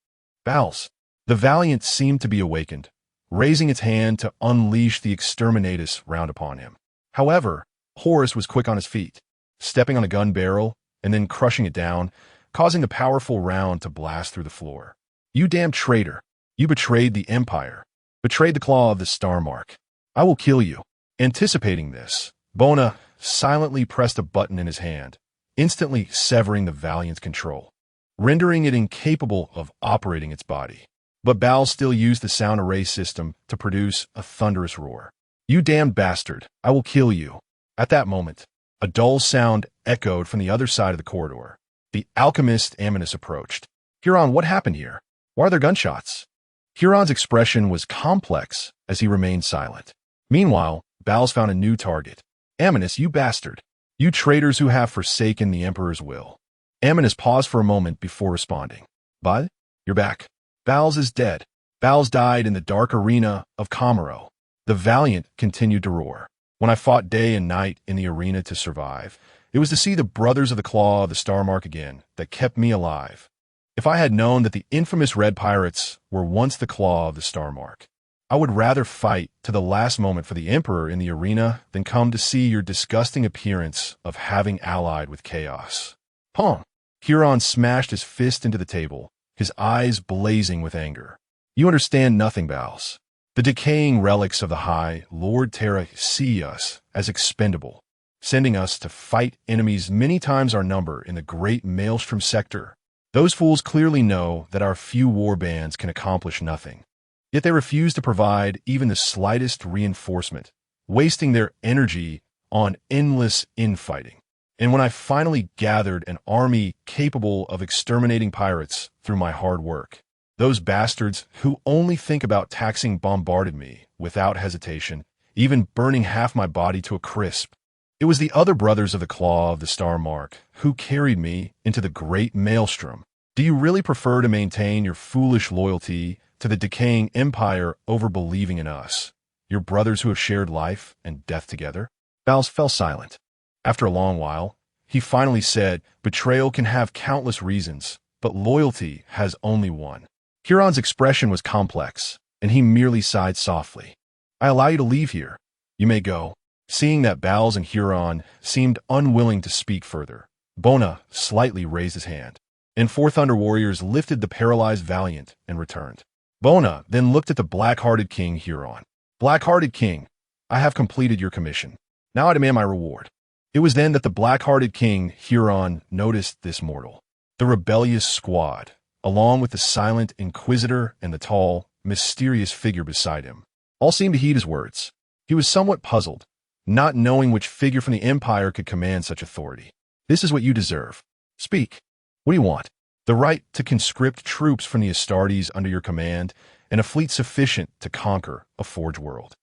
"Bals?" The Valiant seemed to be awakened, raising its hand to unleash the exterminatus round upon him. However, Horus was quick on his feet, stepping on a gun barrel and then crushing it down, causing the powerful round to blast through the floor. "You damned traitor! You betrayed the Empire, betrayed the claw of the Star Mark. I will kill you." Anticipating this, Bona silently pressed a button in his hand, instantly severing the Valiant's control, rendering it incapable of operating its body. But Bal still used the sound array system to produce a thunderous roar. "You damned bastard, I will kill you." At that moment, a dull sound echoed from the other side of the corridor. The alchemist Aminus approached. "Huron, what happened here? Why are there gunshots?" Huron's expression was complex as he remained silent. Meanwhile, Bals found a new target. "Aminus, you bastard. You traitors who have forsaken the Emperor's will." Aminus paused for a moment before responding. "Bud, you're back. Bals is dead. Bals died in the dark arena of Comero." The Valiant continued to roar. "When I fought day and night in the arena to survive, it was to see the brothers of the Claw of the Star Mark again that kept me alive. If I had known that the infamous Red Pirates were once the Claw of the Star Mark, I would rather fight to the last moment for the Emperor in the arena than come to see your disgusting appearance of having allied with chaos." "Pum!" Huron smashed his fist into the table, his eyes blazing with anger. "You understand nothing, Bals. The decaying relics of the High Lord Terra see us as expendable, sending us to fight enemies many times our number in the great Maelstrom sector. Those fools clearly know that our few war bands can accomplish nothing. Yet they refuse to provide even the slightest reinforcement, wasting their energy on endless infighting. And when I finally gathered an army capable of exterminating pirates through my hard work, those bastards who only think about taxing bombarded me without hesitation, even burning half my body to a crisp. It was the other brothers of the Claw of the Star Mark who carried me into the great Maelstrom. Do you really prefer to maintain your foolish loyalty to the decaying empire over believing in us, your brothers who have shared life and death together?" Bals fell silent. After a long while, he finally said, "Betrayal can have countless reasons, but loyalty has only one." Huron's expression was complex, and he merely sighed softly. "I allow you to leave here. You may go." Seeing that Bals and Huron seemed unwilling to speak further, Bona slightly raised his hand, and 4 Thunder Warriors lifted the paralyzed Valiant and returned. Bona then looked at the black-hearted King Huron. "Black-hearted King, I have completed your commission. Now I demand my reward." It was then that the black-hearted King Huron noticed this mortal. The rebellious squad, along with the silent Inquisitor and the tall, mysterious figure beside him, all seemed to heed his words. He was somewhat puzzled, not knowing which figure from the Empire could command such authority. "This is what you deserve. Speak. What do you want?" "The right to conscript troops from the Astartes under your command, and a fleet sufficient to conquer a Forge world."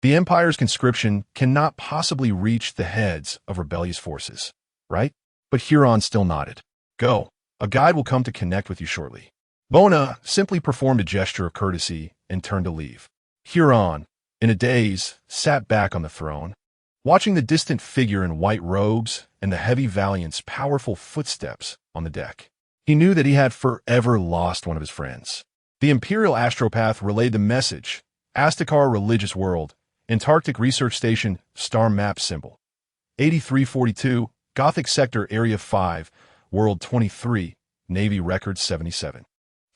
The Empire's conscription cannot possibly reach the heads of rebellious forces, right?" But Huron still nodded. "Go. A guide will come to connect with you shortly." Bona simply performed a gesture of courtesy and turned to leave. Huron, in a daze, sat back on the throne, watching the distant figure in white robes and the heavy Valiant's powerful footsteps on the deck. He knew that he had forever lost one of his friends. The Imperial Astropath relayed the message: Astakar Religious World, Antarctic Research Station, Star Map Symbol. 8342, Gothic Sector Area 5, World 23, Navy Record 77.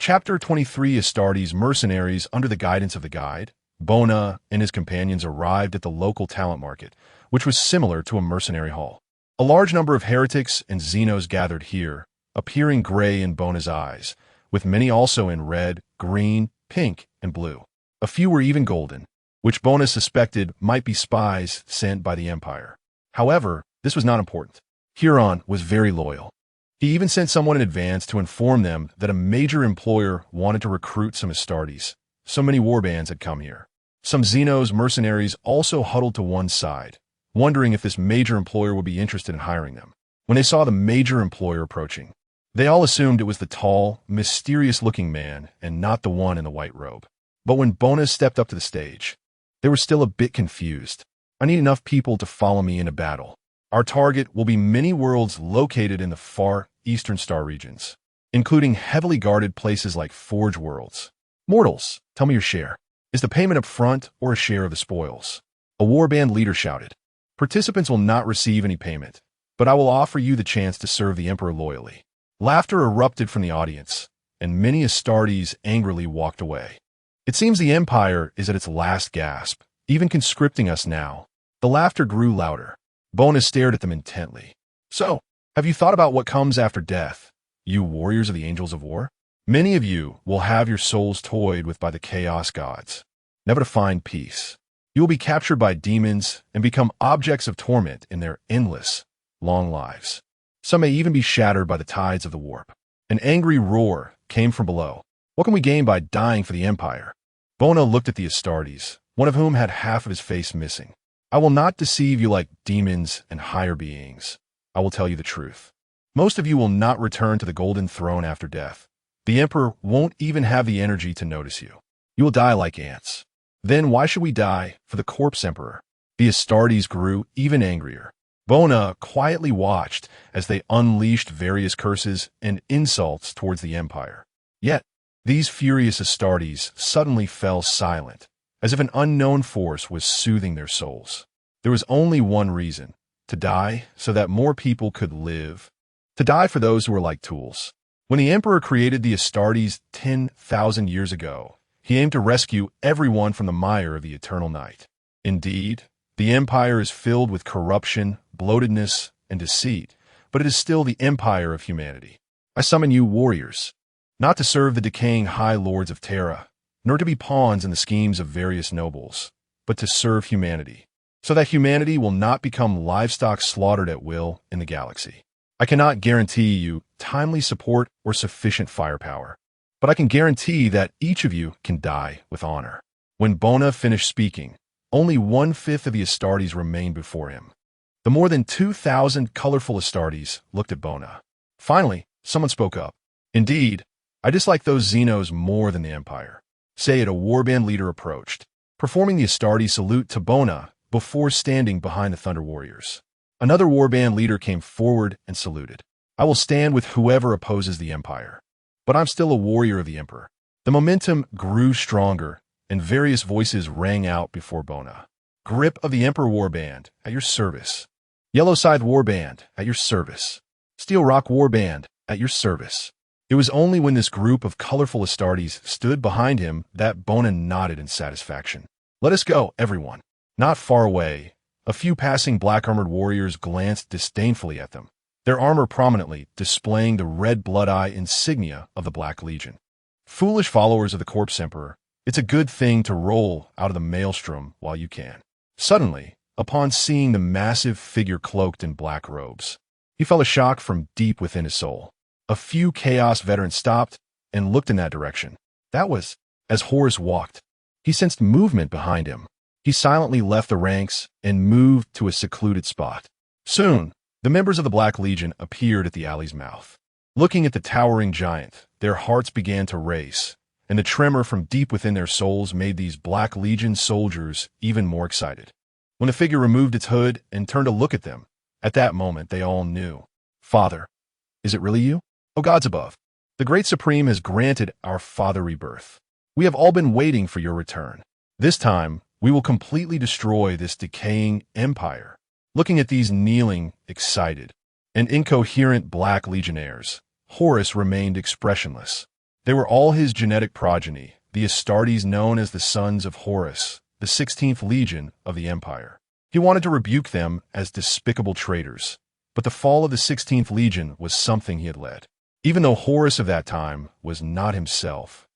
Chapter 23 Astartes mercenaries under the guidance of the guide. Bona and his companions arrived at the local talent market, which was similar to a mercenary hall. A large number of heretics and Xenos gathered here, appearing gray in Bona's eyes, with many also in red, green, pink, and blue. A few were even golden, which Bona suspected might be spies sent by the Empire. However, this was not important. Huron was very loyal. He even sent someone in advance to inform them that a major employer wanted to recruit some Astartes. So many warbands had come here. Some Xenos mercenaries also huddled to one side, wondering if this major employer would be interested in hiring them. When they saw the major employer approaching, they all assumed it was the tall, mysterious-looking man and not the one in the white robe. But when Bona stepped up to the stage, they were still a bit confused. I need enough people to follow me into battle. Our target will be many worlds located in the far eastern star regions, including heavily guarded places like Forge worlds. Mortals, tell me your share. Is the payment up front or a share of the spoils? A warband leader shouted. Participants will not receive any payment, but I will offer you the chance to serve the Emperor loyally. Laughter erupted from the audience, and many Astartes angrily walked away. It seems the Empire is at its last gasp, even conscripting us now. The laughter grew louder. Bona stared at them intently. So, have you thought about what comes after death, you warriors of the Angels of War? Many of you will have your souls toyed with by the Chaos Gods, never to find peace. You will be captured by demons and become objects of torment in their endless, long lives. Some may even be shattered by the tides of the warp. An angry roar came from below. What can we gain by dying for the Empire? Bona looked at the Astartes, one of whom had half of his face missing. I will not deceive you like demons and higher beings. I will tell you the truth. Most of you will not return to the Golden Throne after death. The Emperor won't even have the energy to notice you. You will die like ants. Then why should we die for the corpse Emperor? The Astartes grew even angrier. Bona quietly watched as they unleashed various curses and insults towards the Empire. Yet, these furious Astartes suddenly fell silent, as if an unknown force was soothing their souls. There was only one reason: to die so that more people could live. To die for those who were like tools. When the Emperor created the Astartes 10,000 years ago, he aimed to rescue everyone from the mire of the eternal night. Indeed, the Empire is filled with corruption, bloatedness, and deceit, but it is still the Empire of humanity. I summon you warriors, not to serve the decaying high lords of Terra, nor to be pawns in the schemes of various nobles, but to serve humanity, so that humanity will not become livestock slaughtered at will in the galaxy. I cannot guarantee you timely support or sufficient firepower, but I can guarantee that each of you can die with honor. When Bona finished speaking, only 1/5 of the Astartes remained before him. The more than 2,000 colorful Astartes looked at Bona. Finally, someone spoke up. Indeed, I dislike those Xenos more than the Empire. Say it, a warband leader approached, performing the Astartes salute to Bona before standing behind the Thunder Warriors. Another warband leader came forward and saluted. I will stand with whoever opposes the Empire, but I'm still a warrior of the Emperor. The momentum grew stronger, and various voices rang out before Bona. Grip of the Emperor Warband, at your service. Yellow Scythe Warband, at your service. Steel Rock Warband, at your service. It was only when this group of colorful Astartes stood behind him that Bona nodded in satisfaction. Let us go, everyone. Not far away, a few passing black-armored warriors glanced disdainfully at them, their armor prominently displaying the red blood-eye insignia of the Black Legion. Foolish followers of the Corpse Emperor, it's a good thing to roll out of the maelstrom while you can. Suddenly, upon seeing the massive figure cloaked in black robes, he felt a shock from deep within his soul. A few Chaos veterans stopped and looked in that direction. That was, as Horus walked, he sensed movement behind him. He silently left the ranks and moved to a secluded spot. Soon, the members of the Black Legion appeared at the alley's mouth. Looking at the towering giant, their hearts began to race, and the tremor from deep within their souls made these Black Legion soldiers even more excited. When the figure removed its hood and turned to look at them, at that moment they all knew. Father, is it really you? O gods above, the Great Supreme has granted our Father rebirth. We have all been waiting for your return. This time, we will completely destroy this decaying empire. Looking at these kneeling, excited, and incoherent Black Legionnaires, Horus remained expressionless. They were all his genetic progeny, the Astartes known as the sons of Horus, the 16th Legion of the Empire. He wanted to rebuke them as despicable traitors, but the fall of the 16th Legion was something he had led. Even though Horus of that time was not himself,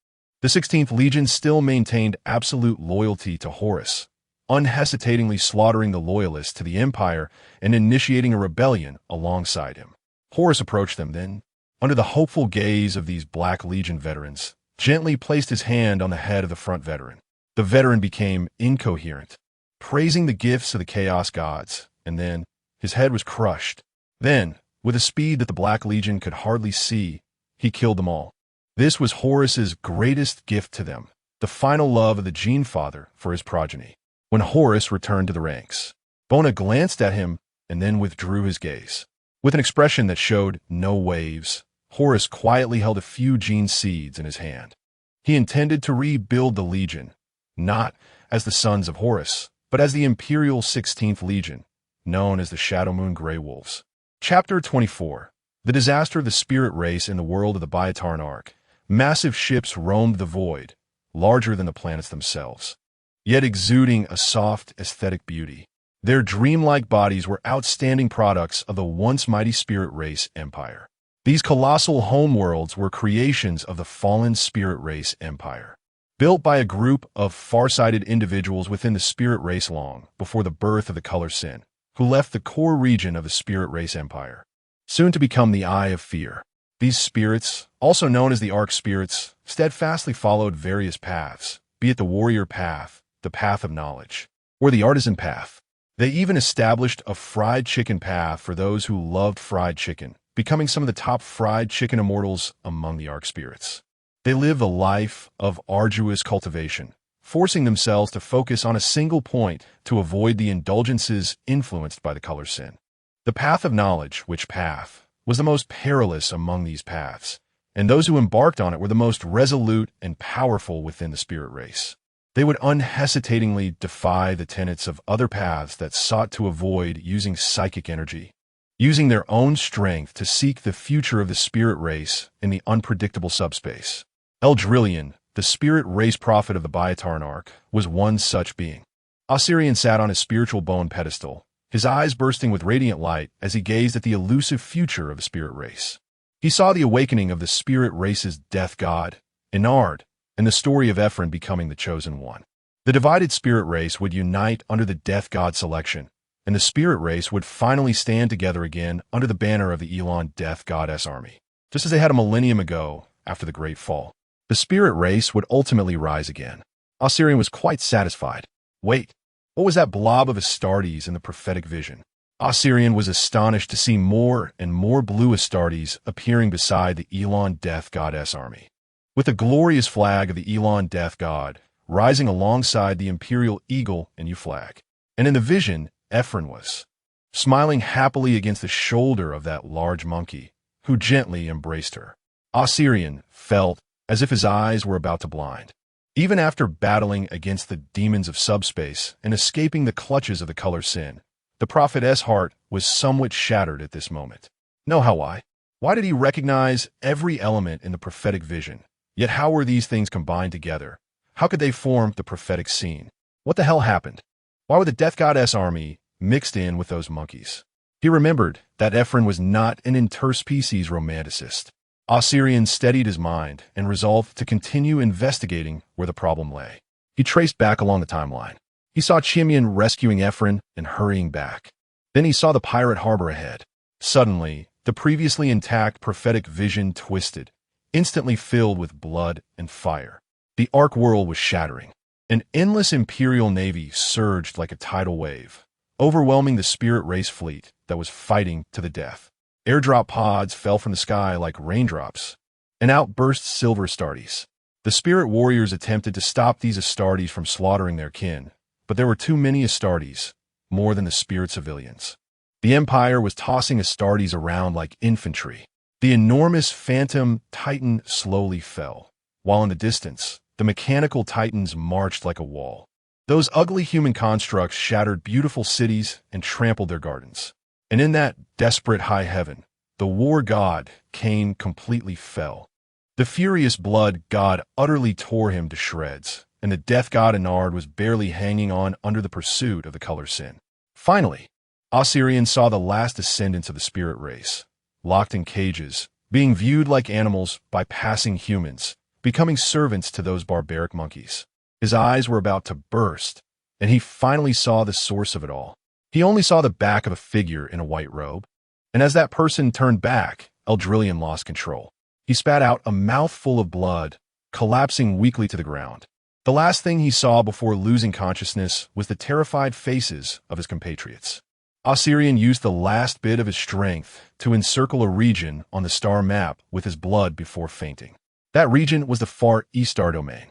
the 16th Legion still maintained absolute loyalty to Horus, unhesitatingly slaughtering the loyalists to the Empire and initiating a rebellion alongside him. Horus approached them then, under the hopeful gaze of these Black Legion veterans, gently placed his hand on the head of the front veteran. The veteran became incoherent, praising the gifts of the Chaos Gods, and then his head was crushed. Then, with a speed that the Black Legion could hardly see, he killed them all. This was Horus's greatest gift to them, the final love of the Gene Father for his progeny. When Horus returned to the ranks, Bona glanced at him and then withdrew his gaze. With an expression that showed no waves, Horus quietly held a few gene seeds in his hand. He intended to rebuild the Legion, not as the sons of Horus, but as the Imperial 16th Legion, known as the Shadow Moon Grey Wolves. Chapter 24. The disaster of the spirit race in the world of the Biotaran Arc. Massive ships roamed the void, larger than the planets themselves, yet exuding a soft, aesthetic beauty. Their dreamlike bodies were outstanding products of the once mighty spirit race empire. These colossal homeworlds were creations of the fallen spirit race empire, built by a group of far-sighted individuals within the spirit race long before the birth of the Color Sin, who left the core region of the spirit race empire, soon to become the Eye of Fear. These spirits, also known as the Arc Spirits, steadfastly followed various paths, be it the warrior path, the path of knowledge, or the artisan path. They even established a fried chicken path for those who loved fried chicken, becoming some of the top fried chicken immortals among the Arc Spirits. They lived a life of arduous cultivation, forcing themselves to focus on a single point to avoid the indulgences influenced by the Color Sin. The path of knowledge, which path, was the most perilous among these paths, and those who embarked on it were the most resolute and powerful within the spirit race. They would unhesitatingly defy the tenets of other paths that sought to avoid using psychic energy, using their own strength to seek the future of the spirit race in the unpredictable subspace. Eldrillion, the spirit race prophet of the Biotaran Arc, was one such being. Osirian sat on his spiritual bone pedestal, his eyes bursting with radiant light as he gazed at the elusive future of the spirit race. He saw the awakening of the spirit race's death god, Inard, and the story of Ephron becoming the chosen one. The divided spirit race would unite under the death god selection, and the spirit race would finally stand together again under the banner of the Elon death goddess army, just as they had a millennium ago after the Great Fall. The spirit race would ultimately rise again. Osirian was quite satisfied. Wait, what was that blob of Astartes in the prophetic vision? Osirian was astonished to see more and more blue Astartes appearing beside the Elon death goddess army, with the glorious flag of the Elon death god rising alongside the imperial eagle and U-flag. And in the vision, Ephron was smiling happily against the shoulder of that large monkey, who gently embraced her. Osirian felt as if his eyes were about to blind. Even after battling against the demons of subspace and escaping the clutches of the Color Sin, the prophet's heart was somewhat shattered at this moment. Know how why? Why did he recognize every element in the prophetic vision? Yet how were these things combined together? How could they form the prophetic scene? What the hell happened? Why were the death goddess army mixed in with those monkeys? He remembered that Ephron was not an interspecies romanticist. Osirian steadied his mind and resolved to continue investigating where the problem lay. He traced back along the timeline. He saw Chimian rescuing Ephron and hurrying back. Then he saw the pirate harbor ahead. Suddenly, the previously intact prophetic vision twisted, instantly filled with blood and fire. The Arc world was shattering. An endless imperial navy surged like a tidal wave, overwhelming the spirit race fleet that was fighting to the death. Airdrop pods fell from the sky like raindrops, and out burst silver Astartes. The spirit warriors attempted to stop these Astartes from slaughtering their kin, but there were too many Astartes, more than the spirit civilians. The Empire was tossing Astartes around like infantry. The enormous phantom Titan slowly fell, while in the distance, the mechanical Titans marched like a wall. Those ugly human constructs shattered beautiful cities and trampled their gardens. And in that desperate high heaven, the war god, Cain, completely fell. The furious blood god utterly tore him to shreds, and the death god Anard was barely hanging on under the pursuit of the color sin. Finally, Osirian saw the last descendants of the spirit race, locked in cages, being viewed like animals by passing humans, becoming servants to those barbaric monkeys. His eyes were about to burst, and he finally saw the source of it all. He only saw the back of a figure in a white robe, and as that person turned back, Eldrillion lost control. He spat out a mouthful of blood, collapsing weakly to the ground. The last thing he saw before losing consciousness was the terrified faces of his compatriots. Osirian used the last bit of his strength to encircle a region on the star map with his blood before fainting. That region was the far east star domain.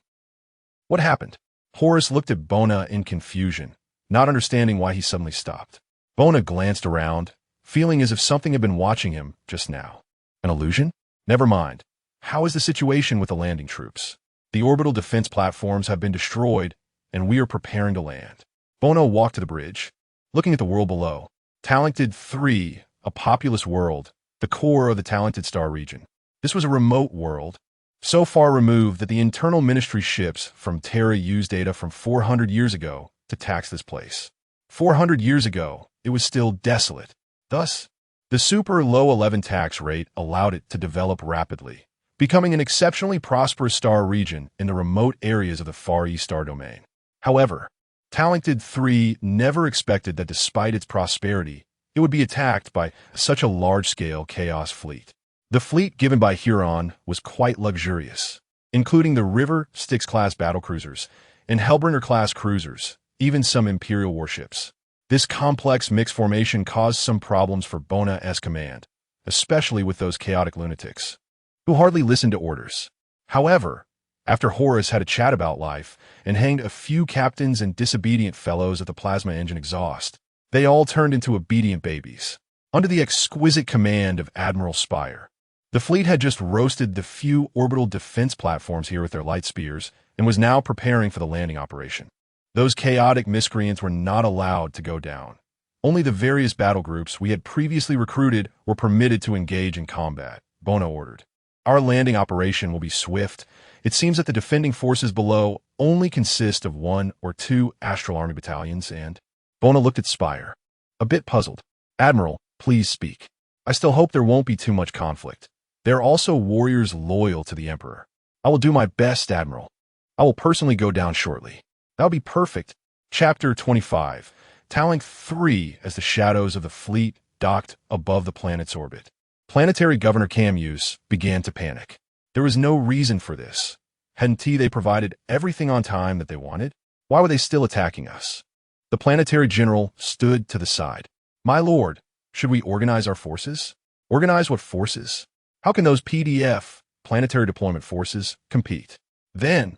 What happened? Horus looked at Bona in confusion, not understanding why he suddenly stopped. Bona glanced around, feeling as if something had been watching him just now. An illusion? Never mind. How is the situation with the landing troops? The orbital defense platforms have been destroyed, and we are preparing to land. Bona walked to the bridge, looking at the world below. Talented 3, a populous world, the core of the Talented Star region. This was a remote world, so far removed that the internal ministry ships from Terra used data from 400 years ago to tax this place. 400 years ago, it was still desolate. Thus, the super low 11 tax rate allowed it to develop rapidly, becoming an exceptionally prosperous star region in the remote areas of the Far East star domain. However, Talented 3 never expected that despite its prosperity, it would be attacked by such a large-scale chaos fleet. The fleet given by Huron was quite luxurious, including the River Styx-class battlecruisers and Hellbringer-class cruisers, even some Imperial warships. This complex mixed formation caused some problems for Bona-S command, especially with those chaotic lunatics, who hardly listened to orders. However, after Horus had a chat about life and hanged a few captains and disobedient fellows at the plasma engine exhaust, they all turned into obedient babies. Under the exquisite command of Admiral Spire, the fleet had just roasted the few orbital defense platforms here with their light spears and was now preparing for the landing operation. Those chaotic miscreants were not allowed to go down. Only the various battle groups we had previously recruited were permitted to engage in combat, Bona ordered. Our landing operation will be swift. It seems that the defending forces below only consist of 1 or 2 Astral Army battalions and... Bona looked at Spire, a bit puzzled. Admiral, please speak. I still hope there won't be too much conflict. There are also warriors loyal to the Emperor. I will do my best, Admiral. I will personally go down shortly. That would be perfect. Chapter 25. Talent 3 as the shadows of the fleet docked above the planet's orbit. Planetary Governor Camus began to panic. There was no reason for this. Hadn't they provided everything on time that they wanted? Why were they still attacking us? The Planetary General stood to the side. My lord, should we organize our forces? Organize what forces? How can those PDF, Planetary Deployment Forces, compete? Then,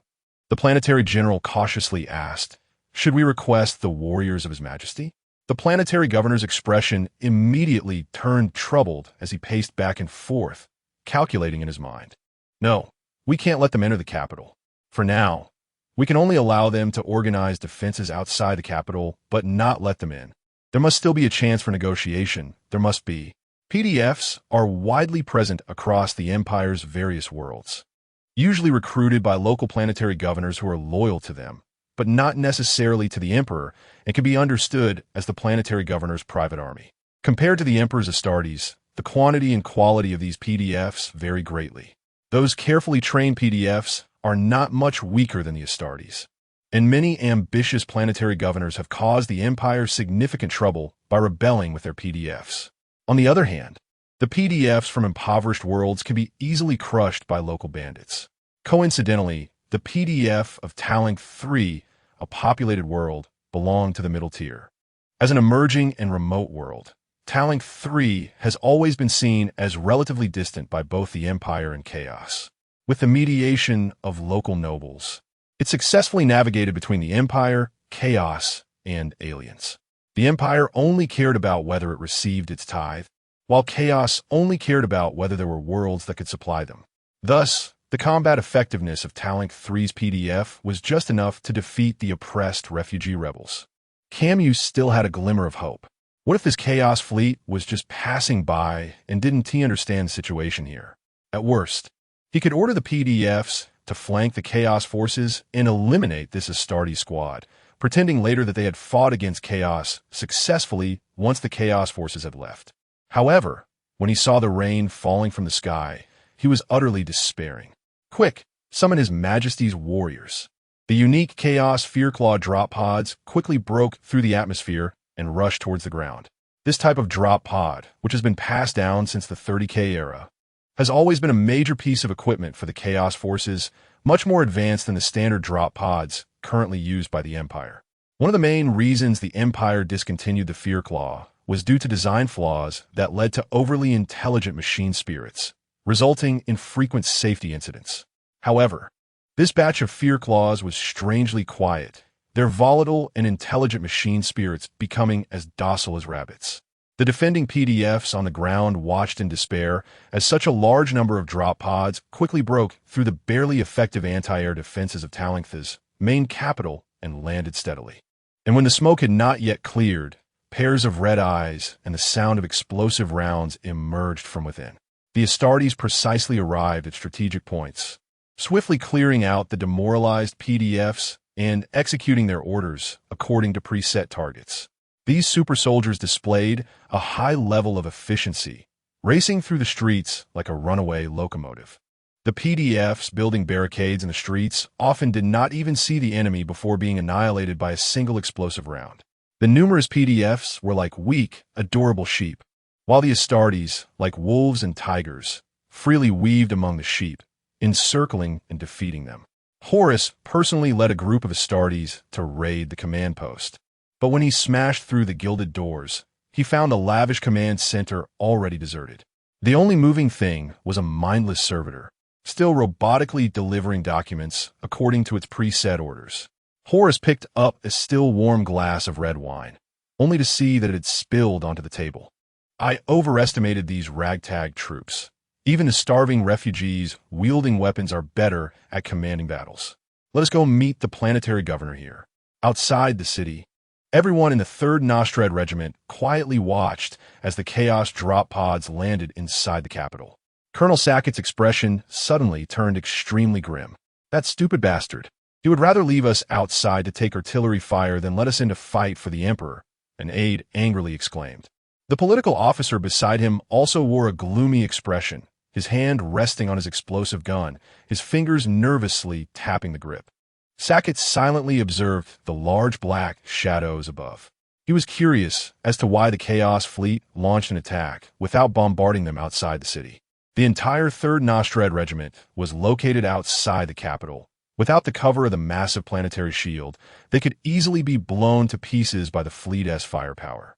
the Planetary General cautiously asked, should we request the warriors of His Majesty? The Planetary Governor's expression immediately turned troubled as he paced back and forth, calculating in his mind. No, we can't let them enter the capital. For now, we can only allow them to organize defenses outside the capital, but not let them in. There must still be a chance for negotiation. There must be. PDFs are widely present across the Empire's various worlds, usually recruited by local planetary governors who are loyal to them, but not necessarily to the Emperor, and can be understood as the planetary governor's private army. Compared to the Emperor's Astartes, the quantity and quality of these PDFs vary greatly. Those carefully trained PDFs are not much weaker than the Astartes, and many ambitious planetary governors have caused the Empire significant trouble by rebelling with their PDFs. On the other hand, the PDFs from impoverished worlds can be easily crushed by local bandits. Coincidentally, the PDF of Talent 3, a populated world, belonged to the middle tier. As an emerging and remote world, Talent 3 has always been seen as relatively distant by both the Empire and Chaos. With the mediation of local nobles, it successfully navigated between the Empire, Chaos, and aliens. The Empire only cared about whether it received its tithe, while Chaos only cared about whether there were worlds that could supply them. Thus, the combat effectiveness of Talent 3's PDF was just enough to defeat the oppressed refugee rebels. Camus still had a glimmer of hope. What if this Chaos fleet was just passing by and didn't he understand the situation here? At worst, He could order the PDFs to flank the Chaos forces and eliminate this Astartes squad, pretending later that they had fought against Chaos successfully once the Chaos forces had left. However, when he saw the rain falling from the sky, he was utterly despairing. Quick, summon His Majesty's warriors. The unique Chaos Fearclaw drop pods quickly broke through the atmosphere and rushed towards the ground. This type of drop pod, which has been passed down since the 30K era, has always been a major piece of equipment for the Chaos forces, much more advanced than the standard drop pods currently used by the Empire. One of the main reasons the Empire discontinued the Fearclaw was due to design flaws that led to overly intelligent machine spirits, resulting in frequent safety incidents. However, this batch of Fearclaws was strangely quiet, their volatile and intelligent machine spirits becoming as docile as rabbits. The defending PDFs on the ground watched in despair as such a large number of drop pods quickly broke through the barely effective anti-air defenses of Talingtha's main capital and landed steadily. And when the smoke had not yet cleared, pairs of red eyes and the sound of explosive rounds emerged from within. The Astartes precisely arrived at strategic points, swiftly clearing out the demoralized PDFs and executing their orders according to preset targets. These super soldiers displayed a high level of efficiency, racing through the streets like a runaway locomotive. The PDFs building barricades in the streets often did not even see the enemy before being annihilated by a single explosive round. The numerous PDFs were like weak, adorable sheep, while the Astartes, like wolves and tigers, freely weaved among the sheep, encircling and defeating them. Horus personally led a group of Astartes to raid the command post. But when he smashed through the gilded doors, he found the lavish command center already deserted. The only moving thing was a mindless servitor, still robotically delivering documents according to its preset orders. Horus picked up a still warm glass of red wine, only to see that it had spilled onto the table. I overestimated these ragtag troops. Even the starving refugees wielding weapons are better at commanding battles. Let us go meet the planetary governor here. Outside the city, everyone in the 3rd Nostrad Regiment quietly watched as the Chaos drop pods landed inside the capital. Colonel Sackett's expression suddenly turned extremely grim. That stupid bastard. He would rather leave us outside to take artillery fire than let us in to fight for the Emperor, an aide angrily exclaimed. The political officer beside him also wore a gloomy expression, his hand resting on his explosive gun, his fingers nervously tapping the grip. Sackett silently observed the large black shadows above. He was curious as to why the Chaos fleet launched an attack without bombarding them outside the city. The entire 3rd Nostrad Regiment was located outside the capital. Without the cover of the massive planetary shield, they could easily be blown to pieces by the fleet's firepower.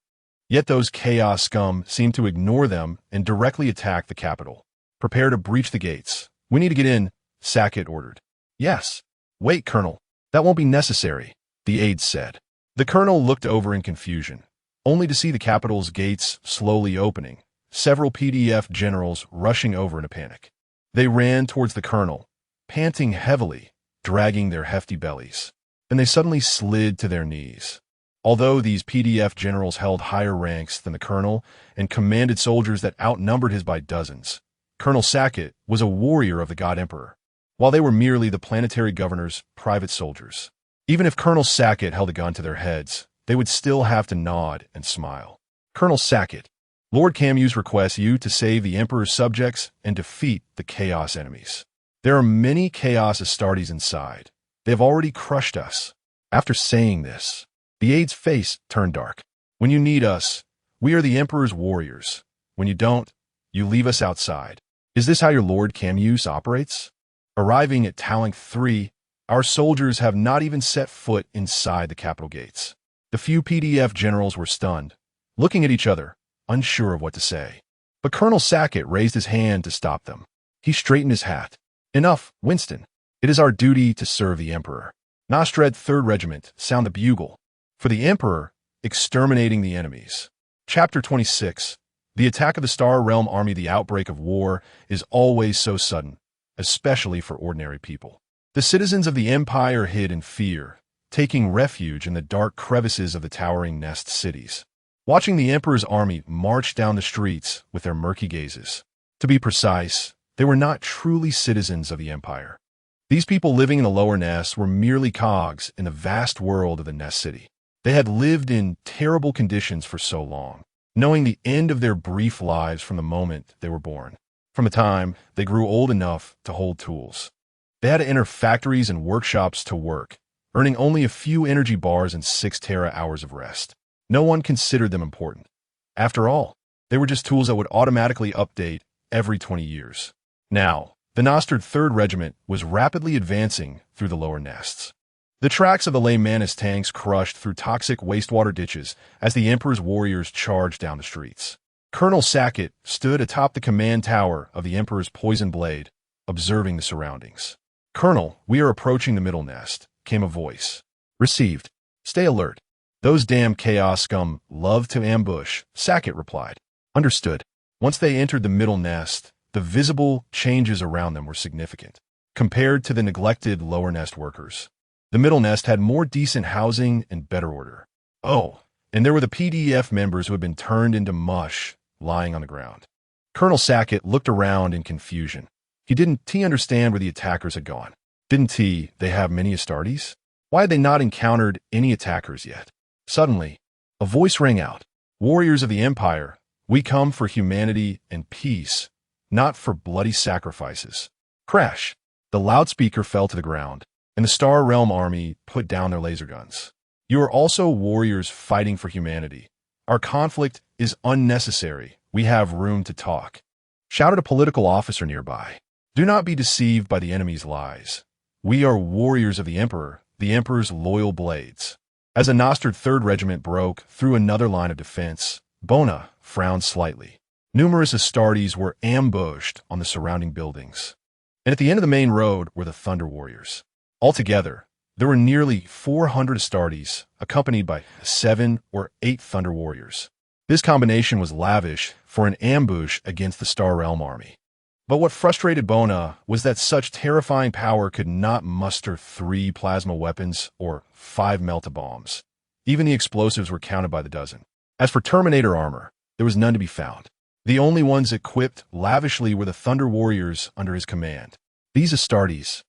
Yet those Chaos scum seemed to ignore them and directly attack the capital. Prepare to breach the gates. We need to get in, Sackett ordered. Yes. Wait, Colonel. That won't be necessary, the aide said. The colonel looked over in confusion, only to see the capital's gates slowly opening, several PDF generals rushing over in a panic. They ran towards the colonel, panting heavily, dragging their hefty bellies. Then they suddenly slid to their knees. Although these PDF generals held higher ranks than the colonel and commanded soldiers that outnumbered his by dozens, Colonel Sackett was a warrior of the God Emperor, while they were merely the planetary governor's private soldiers. Even if Colonel Sackett held a gun to their heads, they would still have to nod and smile. Colonel Sackett, Lord Camus requests you to save the Emperor's subjects and defeat the Chaos enemies. There are many Chaos Astartes inside. They have already crushed us. After saying this, the aide's face turned dark. When you need us, we are the Emperor's warriors. When you don't, you leave us outside. Is this how your Lord Camus operates? Arriving at Talink 3, our soldiers have not even set foot inside the capital gates. The few PDF generals were stunned, looking at each other, unsure of what to say. But Colonel Sackett raised his hand to stop them. He straightened his hat. Enough, Winston. It is our duty to serve the Emperor. Nostrad 3rd Regiment, sound the bugle. For the Emperor, exterminating the enemies. Chapter 26. The attack of the Star Realm Army. The outbreak of war is always so sudden, especially for ordinary people. The citizens of the Empire hid in fear, taking refuge in the dark crevices of the towering nest cities, watching the Emperor's army march down the streets with their murky gazes. To be precise, They were not truly citizens of the Empire. These people living in the lower Nest were merely cogs in the vast world of the Nest City. They had lived in terrible conditions for so long, knowing the end of their brief lives from the moment they were born, from the time they grew old enough to hold tools. They had to enter factories and workshops to work, earning only a few energy bars and 6 Terra hours of rest. No one considered them important. After all, they were just tools that would automatically update every 20 years. Now, the Nostard 3rd Regiment was rapidly advancing through the lower nests. The tracks of the Laymanis tanks crushed through toxic wastewater ditches as the Emperor's warriors charged down the streets. Colonel Sackett stood atop the command tower of the Emperor's poison blade, observing the surroundings. "Colonel, we are approaching the middle nest," came a voice. "Received. Stay alert. Those damn chaos scum love to ambush," Sackett replied. "Understood." Once they entered the middle nest, the visible changes around them were significant, compared to the neglected lower nest workers. The middle nest had more decent housing and better order. Oh, and there were the PDF members who had been turned into mush, lying on the ground. Colonel Sackett looked around in confusion. Didn't he understand where the attackers had gone? Didn't they have many Astartes? Why had they not encountered any attackers yet? Suddenly, a voice rang out. "Warriors of the Empire, we come for humanity and peace, not for bloody sacrifices." Crash! The loudspeaker fell to the ground, and the Star Realm army put down their laser guns. "You are also warriors fighting for humanity. Our conflict is unnecessary. We have room to talk," shouted a political officer nearby. "Do not be deceived by the enemy's lies. We are warriors of the Emperor's loyal blades." As the Nostard 3rd Regiment broke through another line of defense, Bona frowned slightly. Numerous Astartes were ambushed on the surrounding buildings. And at the end of the main road were the Thunder Warriors. Altogether, there were nearly 400 Astartes, accompanied by 7 or 8 Thunder Warriors. This combination was lavish for an ambush against the Star Realm army. But what frustrated Bona was that such terrifying power could not muster 3 plasma weapons or 5 melta-bombs. Even the explosives were counted by the dozen. As for Terminator armor, there was none to be found. The only ones equipped lavishly were the Thunder Warriors under his command. These Astartes,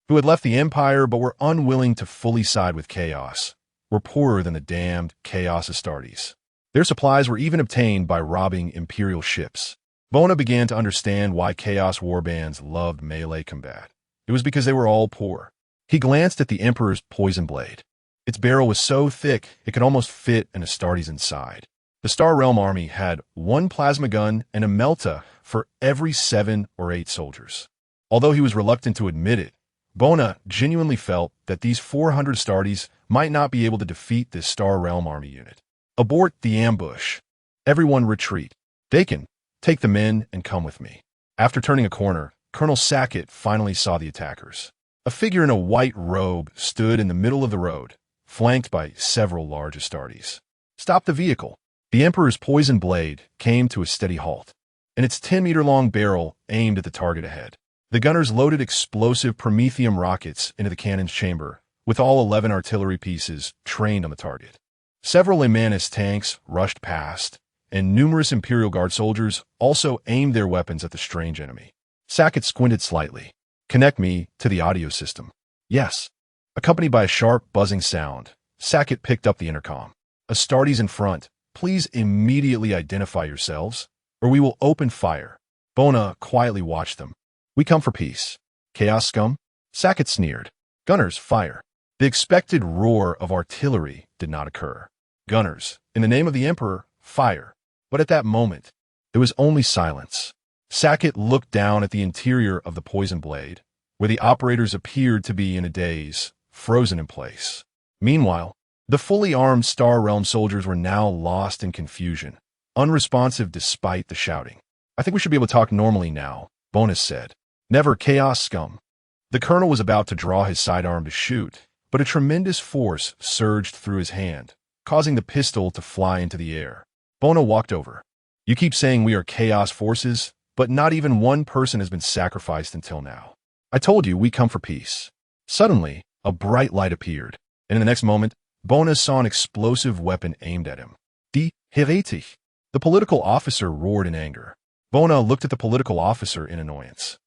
who had left the Empire but were unwilling to fully side with Chaos, were poorer than the damned Chaos Astartes. Their supplies were even obtained by robbing Imperial ships. Bona began to understand why Chaos warbands loved melee combat. It was because they were all poor. He glanced at the Emperor's poison blade. Its barrel was so thick it could almost fit an Astartes inside. The Star Realm army had 1 plasma gun and a melta for every 7 or 8 soldiers. Although he was reluctant to admit it, Bona genuinely felt that these 400 Astartes might not be able to defeat this Star Realm army unit. "Abort the ambush. Everyone retreat. Dakin, take the men and come with me." After turning a corner, Colonel Sackett finally saw the attackers. A figure in a white robe stood in the middle of the road, flanked by several large Astartes. "Stop the vehicle." The Emperor's poison blade came to a steady halt, and its 10-meter-long barrel aimed at the target ahead. The gunners loaded explosive promethium rockets into the cannon's chamber, with all 11 artillery pieces trained on the target. Several Laymanis tanks rushed past, and numerous Imperial Guard soldiers also aimed their weapons at the strange enemy. Sackett squinted slightly. "Connect me to the audio system." "Yes." Accompanied by a sharp, buzzing sound, Sackett picked up the intercom. "Astartes in front, please immediately identify yourselves, or we will open fire." Bona quietly watched them. "We come for peace." "Chaos scum?" Sackett sneered. "Gunners, fire." The expected roar of artillery did not occur. "Gunners, in the name of the Emperor, fire." But at that moment, there was only silence. Sackett looked down at the interior of the poison blade, where the operators appeared to be in a daze, frozen in place. Meanwhile, the fully armed Star Realm soldiers were now lost in confusion, unresponsive despite the shouting. "I think we should be able to talk normally now," Bonus said. "Never, Chaos scum." The colonel was about to draw his sidearm to shoot, but a tremendous force surged through his hand, causing the pistol to fly into the air. Bona walked over. "You keep saying we are Chaos forces, but not even one person has been sacrificed until now. I told you we come for peace." Suddenly, a bright light appeared, and in the next moment, Bona saw an explosive weapon aimed at him. "Die-Heretic!" The political officer roared in anger. Bona looked at the political officer in annoyance.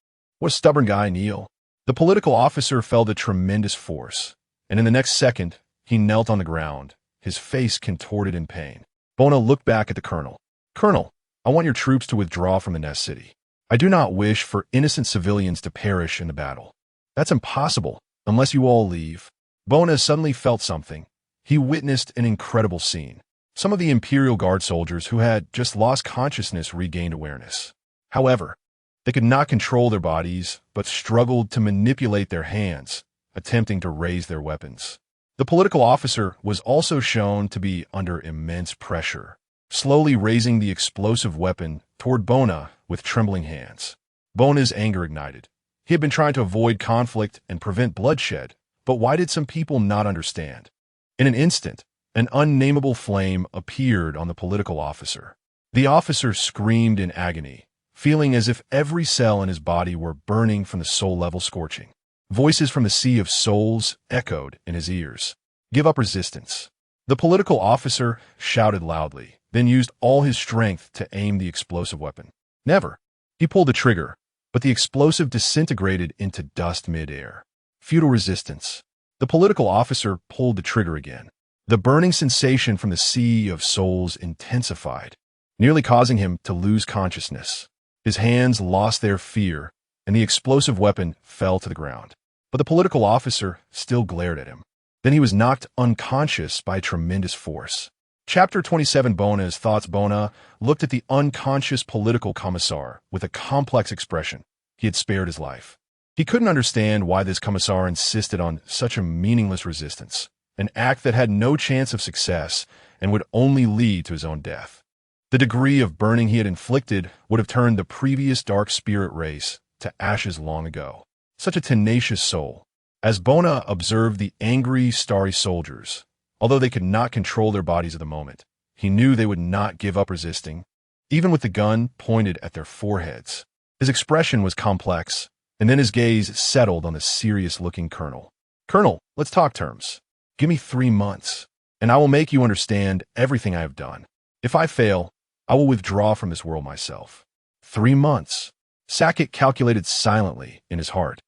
What a stubborn guy, Neil. The political officer felt a tremendous force, and in the next second, he knelt on the ground, his face contorted in pain. Bona looked back at the colonel. Colonel, I want your troops to withdraw from the Nest City. I do not wish for innocent civilians to perish in the battle. That's impossible, unless you all leave. Bona suddenly felt something. He witnessed an incredible scene. Some of the Imperial Guard soldiers who had just lost consciousness regained awareness. However, they could not control their bodies, but struggled to manipulate their hands, attempting to raise their weapons. The political officer was also shown to be under immense pressure, slowly raising the explosive weapon toward Bona with trembling hands. Bona's anger ignited. He had been trying to avoid conflict and prevent bloodshed, but why did some people not understand? In an instant, an unnameable flame appeared on the political officer. The officer screamed in agony, feeling as if every cell in his body were burning from the soul-level scorching. Voices from the Sea of Souls echoed in his ears. Give up resistance. The political officer shouted loudly, then used all his strength to aim the explosive weapon. Never. He pulled the trigger, but the explosive disintegrated into dust mid-air. Futile resistance. The political officer pulled the trigger again. The burning sensation from the Sea of Souls intensified, nearly causing him to lose consciousness. His hands lost their fear, and the explosive weapon fell to the ground. But the political officer still glared at him. Then he was knocked unconscious by a tremendous force. Chapter 27 Bona's thoughts. Bona looked at the unconscious political commissar with a complex expression. He had spared his life. He couldn't understand why this commissar insisted on such a meaningless resistance, an act that had no chance of success and would only lead to his own death. The degree of burning he had inflicted would have turned the previous dark spirit race to ashes long ago. Such a tenacious soul. As Bona observed the angry, starry soldiers, although they could not control their bodies at the moment, he knew they would not give up resisting, even with the gun pointed at their foreheads. His expression was complex, and then his gaze settled on the serious-looking colonel. Colonel, let's talk terms. Give me 3 months, and I will make you understand everything I have done. If I fail, I will withdraw from this world myself. 3 months. Sackett calculated silently in his heart.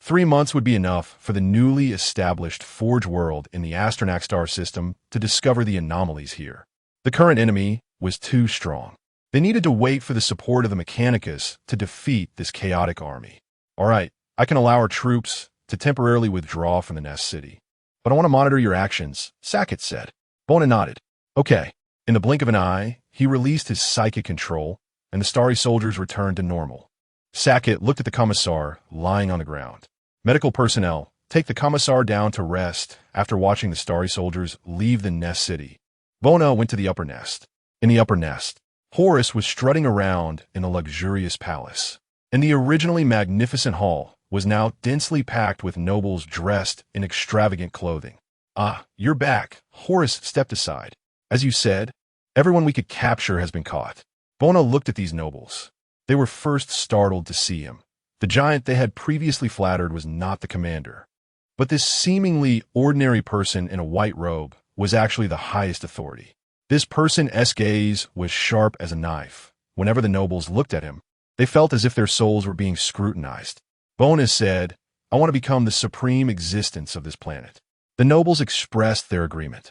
3 months would be enough for the newly established Forge world in the Astra star system to discover the anomalies here. The current enemy was too strong. They needed to wait for the support of the Mechanicus to defeat this chaotic army. All right, I can allow our troops to temporarily withdraw from the Nest City. But I want to monitor your actions, Sackett said. Bona nodded. Okay. In the blink of an eye, he released his psychic control, and the starry soldiers returned to normal. Sackett looked at the commissar lying on the ground. Medical personnel, take the commissar down to rest after watching the starry soldiers leave the Nest City. Bona went to the upper nest. In the upper nest, Horus was strutting around in a luxurious palace, and the originally magnificent hall was now densely packed with nobles dressed in extravagant clothing. Ah, you're back. Horus stepped aside. As you said, everyone we could capture has been caught. Bona looked at these nobles. They were first startled to see him. The giant they had previously flattered was not the commander. But this seemingly ordinary person in a white robe was actually the highest authority. This person's gaze was sharp as a knife. Whenever the nobles looked at him, they felt as if their souls were being scrutinized. Bona said, I want to become the supreme existence of this planet. The nobles expressed their agreement.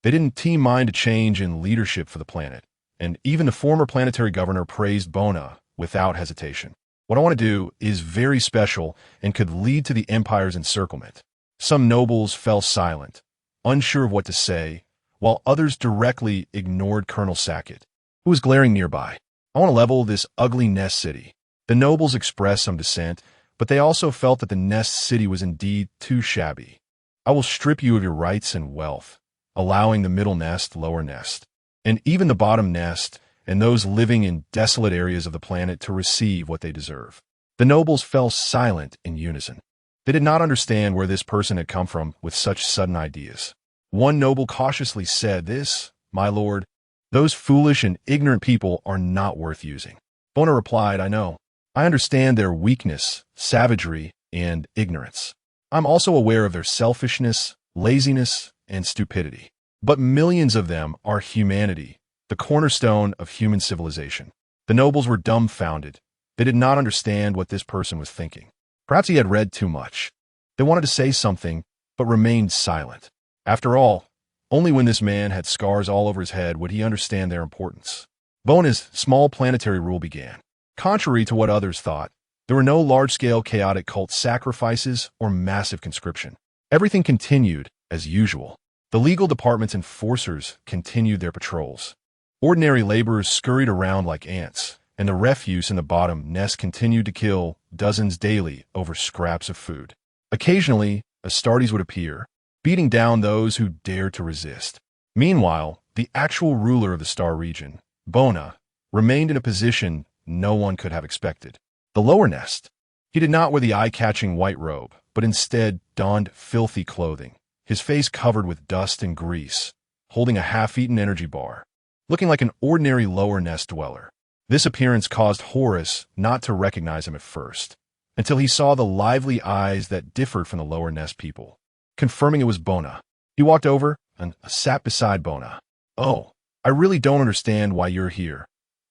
They didn't mind a change in leadership for the planet, and even the former planetary governor praised Bona without hesitation. What I want to do is very special and could lead to the Empire's encirclement. Some nobles fell silent, unsure of what to say, while others directly ignored Colonel Sackett, who was glaring nearby. I want to level this ugly Nest City. The nobles expressed some dissent, but they also felt that the Nest City was indeed too shabby. I will strip you of your rights and wealth, allowing the middle nest, lower nest, and even the bottom nest, and those living in desolate areas of the planet to receive what they deserve. The nobles fell silent in unison. They did not understand where this person had come from with such sudden ideas. One noble cautiously said, This, my lord, those foolish and ignorant people are not worth using. Bona replied, I know. I understand their weakness, savagery, and ignorance. I'm also aware of their selfishness, laziness, and stupidity. But millions of them are humanity, the cornerstone of human civilization. The nobles were dumbfounded, They did not understand what this person was thinking. Perhaps he had read too much. They wanted to say something, but remained silent. After all, only when this man had scars all over his head would he understand their importance. Bona's small planetary rule began. Contrary to what others thought, there were no large-scale chaotic cult sacrifices or massive conscription. Everything continued as usual. The legal department's enforcers continued their patrols. Ordinary laborers scurried around like ants, and the refuse in the bottom nest continued to kill dozens daily over scraps of food. Occasionally, Astartes would appear, beating down those who dared to resist. Meanwhile, the actual ruler of the Star region, Bona, remained in a position no one could have expected. The lower nest. He did not wear the eye-catching white robe, but instead donned filthy clothing, his face covered with dust and grease, holding a half-eaten energy bar, looking like an ordinary lower nest dweller. This appearance caused Horus not to recognize him at first, until he saw the lively eyes that differed from the lower nest people, confirming it was Bona. He walked over and sat beside Bona. "Oh, I really don't understand why you're here.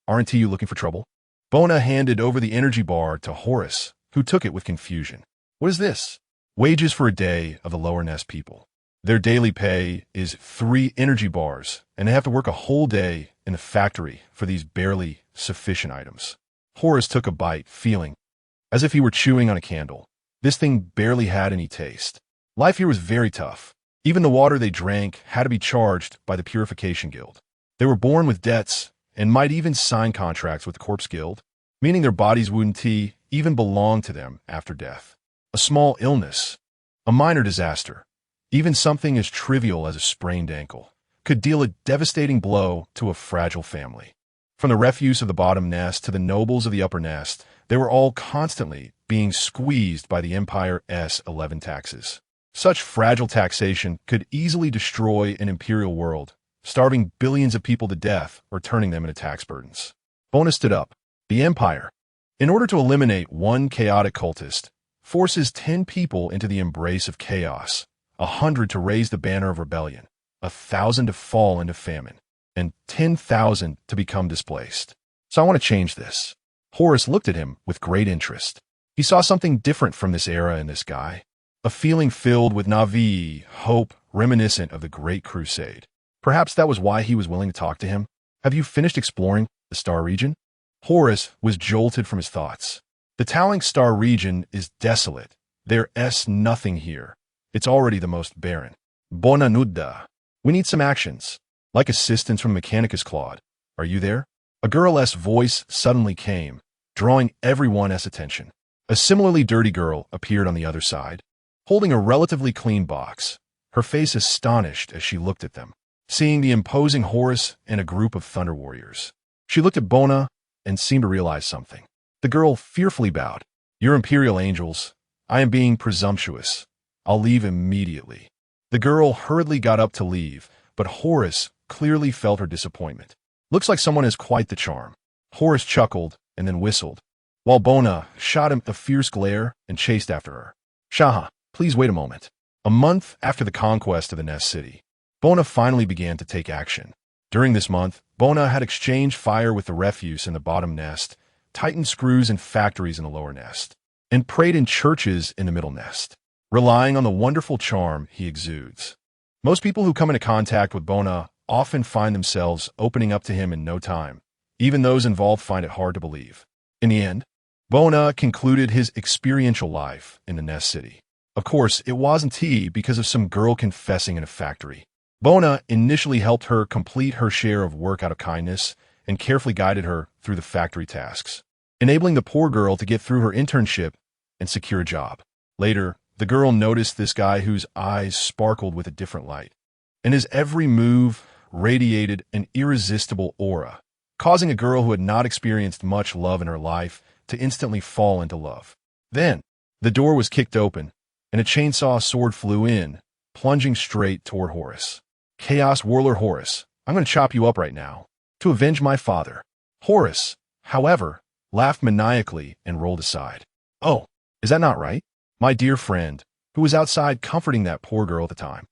Aren't you looking for trouble?" Bona handed over the energy bar to Horus, who took it with confusion. "What is this?" "Wages for a day of the lower nest people. Their daily pay is 3 energy bars, and they have to work a whole day in the factory for these barely sufficient items." Horus took a bite, feeling as if he were chewing on a candle. This thing barely had any taste. Life here was very tough. Even the water they drank had to be charged by the Purification Guild. They were born with debts and might even sign contracts with the Corpse Guild, meaning their bodies wouldn't even belong to them after death. A small illness, a minor disaster, even something as trivial as a sprained ankle, could deal a devastating blow to a fragile family. From the refuse of the bottom nest to the nobles of the upper nest, they were all constantly being squeezed by the Empire's 11 taxes. Such fragile taxation could easily destroy an imperial world, starving billions of people to death or turning them into tax burdens. Bona stood up. The Empire, in order to eliminate one chaotic cultist, forces 10 people into the embrace of chaos, 100 to raise the banner of rebellion, 1,000 to fall into famine, and 10,000 to become displaced. So I want to change this. Horus looked at him with great interest. He saw something different from this era in this guy, a feeling filled with Navi, hope, reminiscent of the Great Crusade. Perhaps that was why he was willing to talk to him. "Have you finished exploring the Star region?" Horus was jolted from his thoughts. The towering Star region is desolate. There's nothing here. It's already the most barren. Bona nuda. We need some actions. Like assistance from Mechanicus Claude. Are you there? A girl's voice suddenly came, drawing everyone's attention. A similarly dirty girl appeared on the other side, holding a relatively clean box, her face astonished as she looked at them, seeing the imposing Horus and a group of Thunder Warriors. She looked at Bona and seemed to realize something. The girl fearfully bowed. "Your Imperial Angels, I am being presumptuous. I'll leave immediately." The girl hurriedly got up to leave, but Horus clearly felt her disappointment. "Looks like someone has quite the charm." Horus chuckled and then whistled, while Bona shot him a fierce glare and chased after her. "Shaha, please wait a moment." A month after the conquest of the Nest City, Bona finally began to take action. During this month, Bona had exchanged fire with the refuse in the bottom nest, tightened screws in factories in the lower nest, and prayed in churches in the middle nest, relying on the wonderful charm he exudes. Most people who come into contact with Bona often find themselves opening up to him in no time. Even those involved find it hard to believe. In the end, Bona concluded his experiential life in the Nest City. Of course, it wasn't he because of some girl confessing in a factory. Bona initially helped her complete her share of work out of kindness and carefully guided her through the factory tasks, enabling the poor girl to get through her internship and secure a job. Later, the girl noticed this guy whose eyes sparkled with a different light, and his every move radiated an irresistible aura, causing a girl who had not experienced much love in her life to instantly fall into love. Then, the door was kicked open, and a chainsaw sword flew in, plunging straight toward Horus. "Chaos Warlord Horus, I'm going to chop you up right now, to avenge my father." Horus, however, laughed maniacally and rolled aside. "Oh, is that not right? My dear friend, who was outside comforting that poor girl at the time.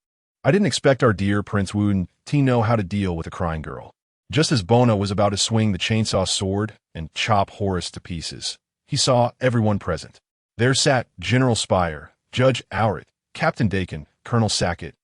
I didn't expect our dear Prince Wooden to know how to deal with a crying girl." Just as Bona was about to swing the chainsaw sword and chop Horus to pieces, he saw everyone present. There sat General Spire, Judge Auret, Captain Dakin, Colonel Sackett,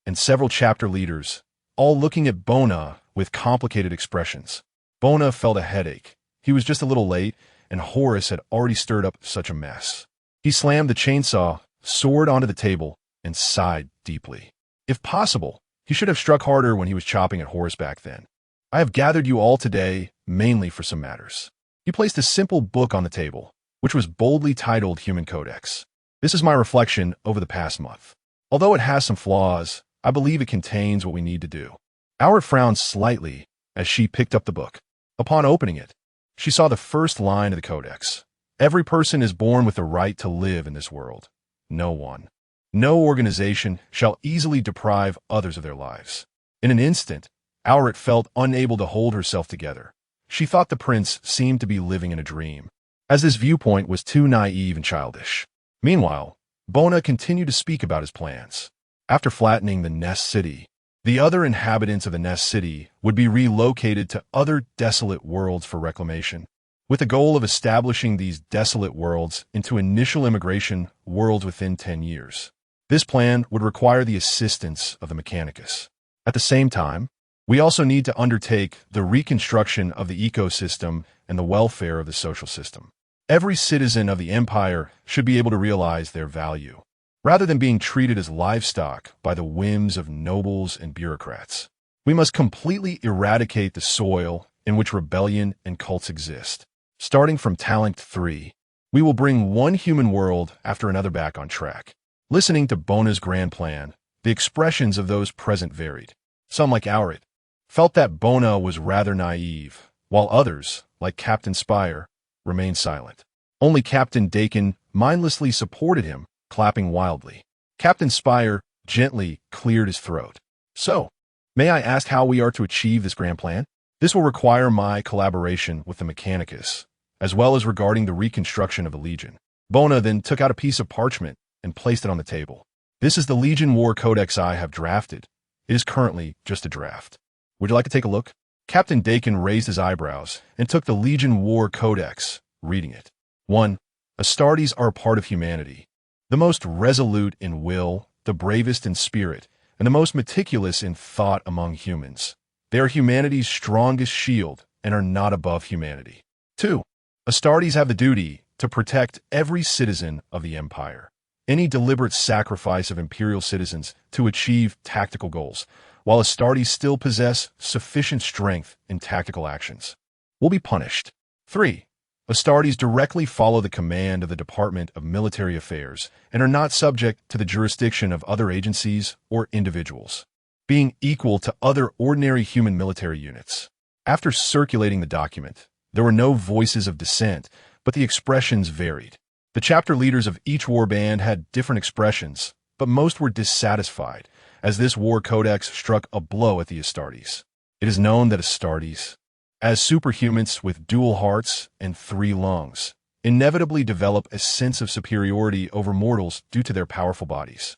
and several chapter leaders, all looking at Bona with complicated expressions. Bona felt a headache. He was just a little late, and Horus had already stirred up such a mess. He slammed the chainsaw sword onto the table and sighed deeply. If possible, he should have struck harder when he was chopping at Horus back then. I have gathered you all today mainly for some matters. He placed a simple book on the table, which was boldly titled Human Codex. This is my reflection over the past month. Although it has some flaws, I believe it contains what we need to do. Auret frowned slightly as she picked up the book. Upon opening it, she saw the first line of the Codex. Every person is born with the right to live in this world. No one, no organization shall easily deprive others of their lives. In an instant, Auret felt unable to hold herself together. She thought the prince seemed to be living in a dream, as this viewpoint was too naive and childish. Meanwhile, Bona continued to speak about his plans. After flattening the Nest City, the other inhabitants of the Nest City would be relocated to other desolate worlds for reclamation, with the goal of establishing these desolate worlds into initial immigration worlds within 10 years. This plan would require the assistance of the Mechanicus. At the same time, we also need to undertake the reconstruction of the ecosystem and the welfare of the social system. Every citizen of the Empire should be able to realize their value, rather than being treated as livestock by the whims of nobles and bureaucrats. We must completely eradicate the soil in which rebellion and cults exist. Starting from Talent 3, we will bring one human world after another back on track. Listening to Bona's grand plan, the expressions of those present varied. Some, like Auret, felt that Bona was rather naive, while others, like Captain Spire, remained silent. Only Captain Dakin mindlessly supported him, clapping wildly. Captain Spire gently cleared his throat. So, may I ask how we are to achieve this grand plan? This will require my collaboration with the Mechanicus, as well as regarding the reconstruction of the Legion. Bona then took out a piece of parchment and placed it on the table. This is the Legion War Codex I have drafted. It is currently just a draft. Would you like to take a look? Captain Dakin raised his eyebrows and took the Legion War Codex, reading it. 1. Astartes are a part of humanity, the most resolute in will, the bravest in spirit, and the most meticulous in thought among humans. They are humanity's strongest shield and are not above humanity. 2. Astartes have the duty to protect every citizen of the Empire. Any deliberate sacrifice of Imperial citizens to achieve tactical goals, while Astartes still possess sufficient strength in tactical actions, will be punished. 3. Astartes directly follow the command of the Department of Military Affairs and are not subject to the jurisdiction of other agencies or individuals, being equal to other ordinary human military units. After circulating the document, there were no voices of dissent, but the expressions varied. The chapter leaders of each warband had different expressions, but most were dissatisfied, as this war codex struck a blow at the Astartes. It is known that Astartes, as superhumans with dual hearts and 3 lungs, inevitably develop a sense of superiority over mortals due to their powerful bodies.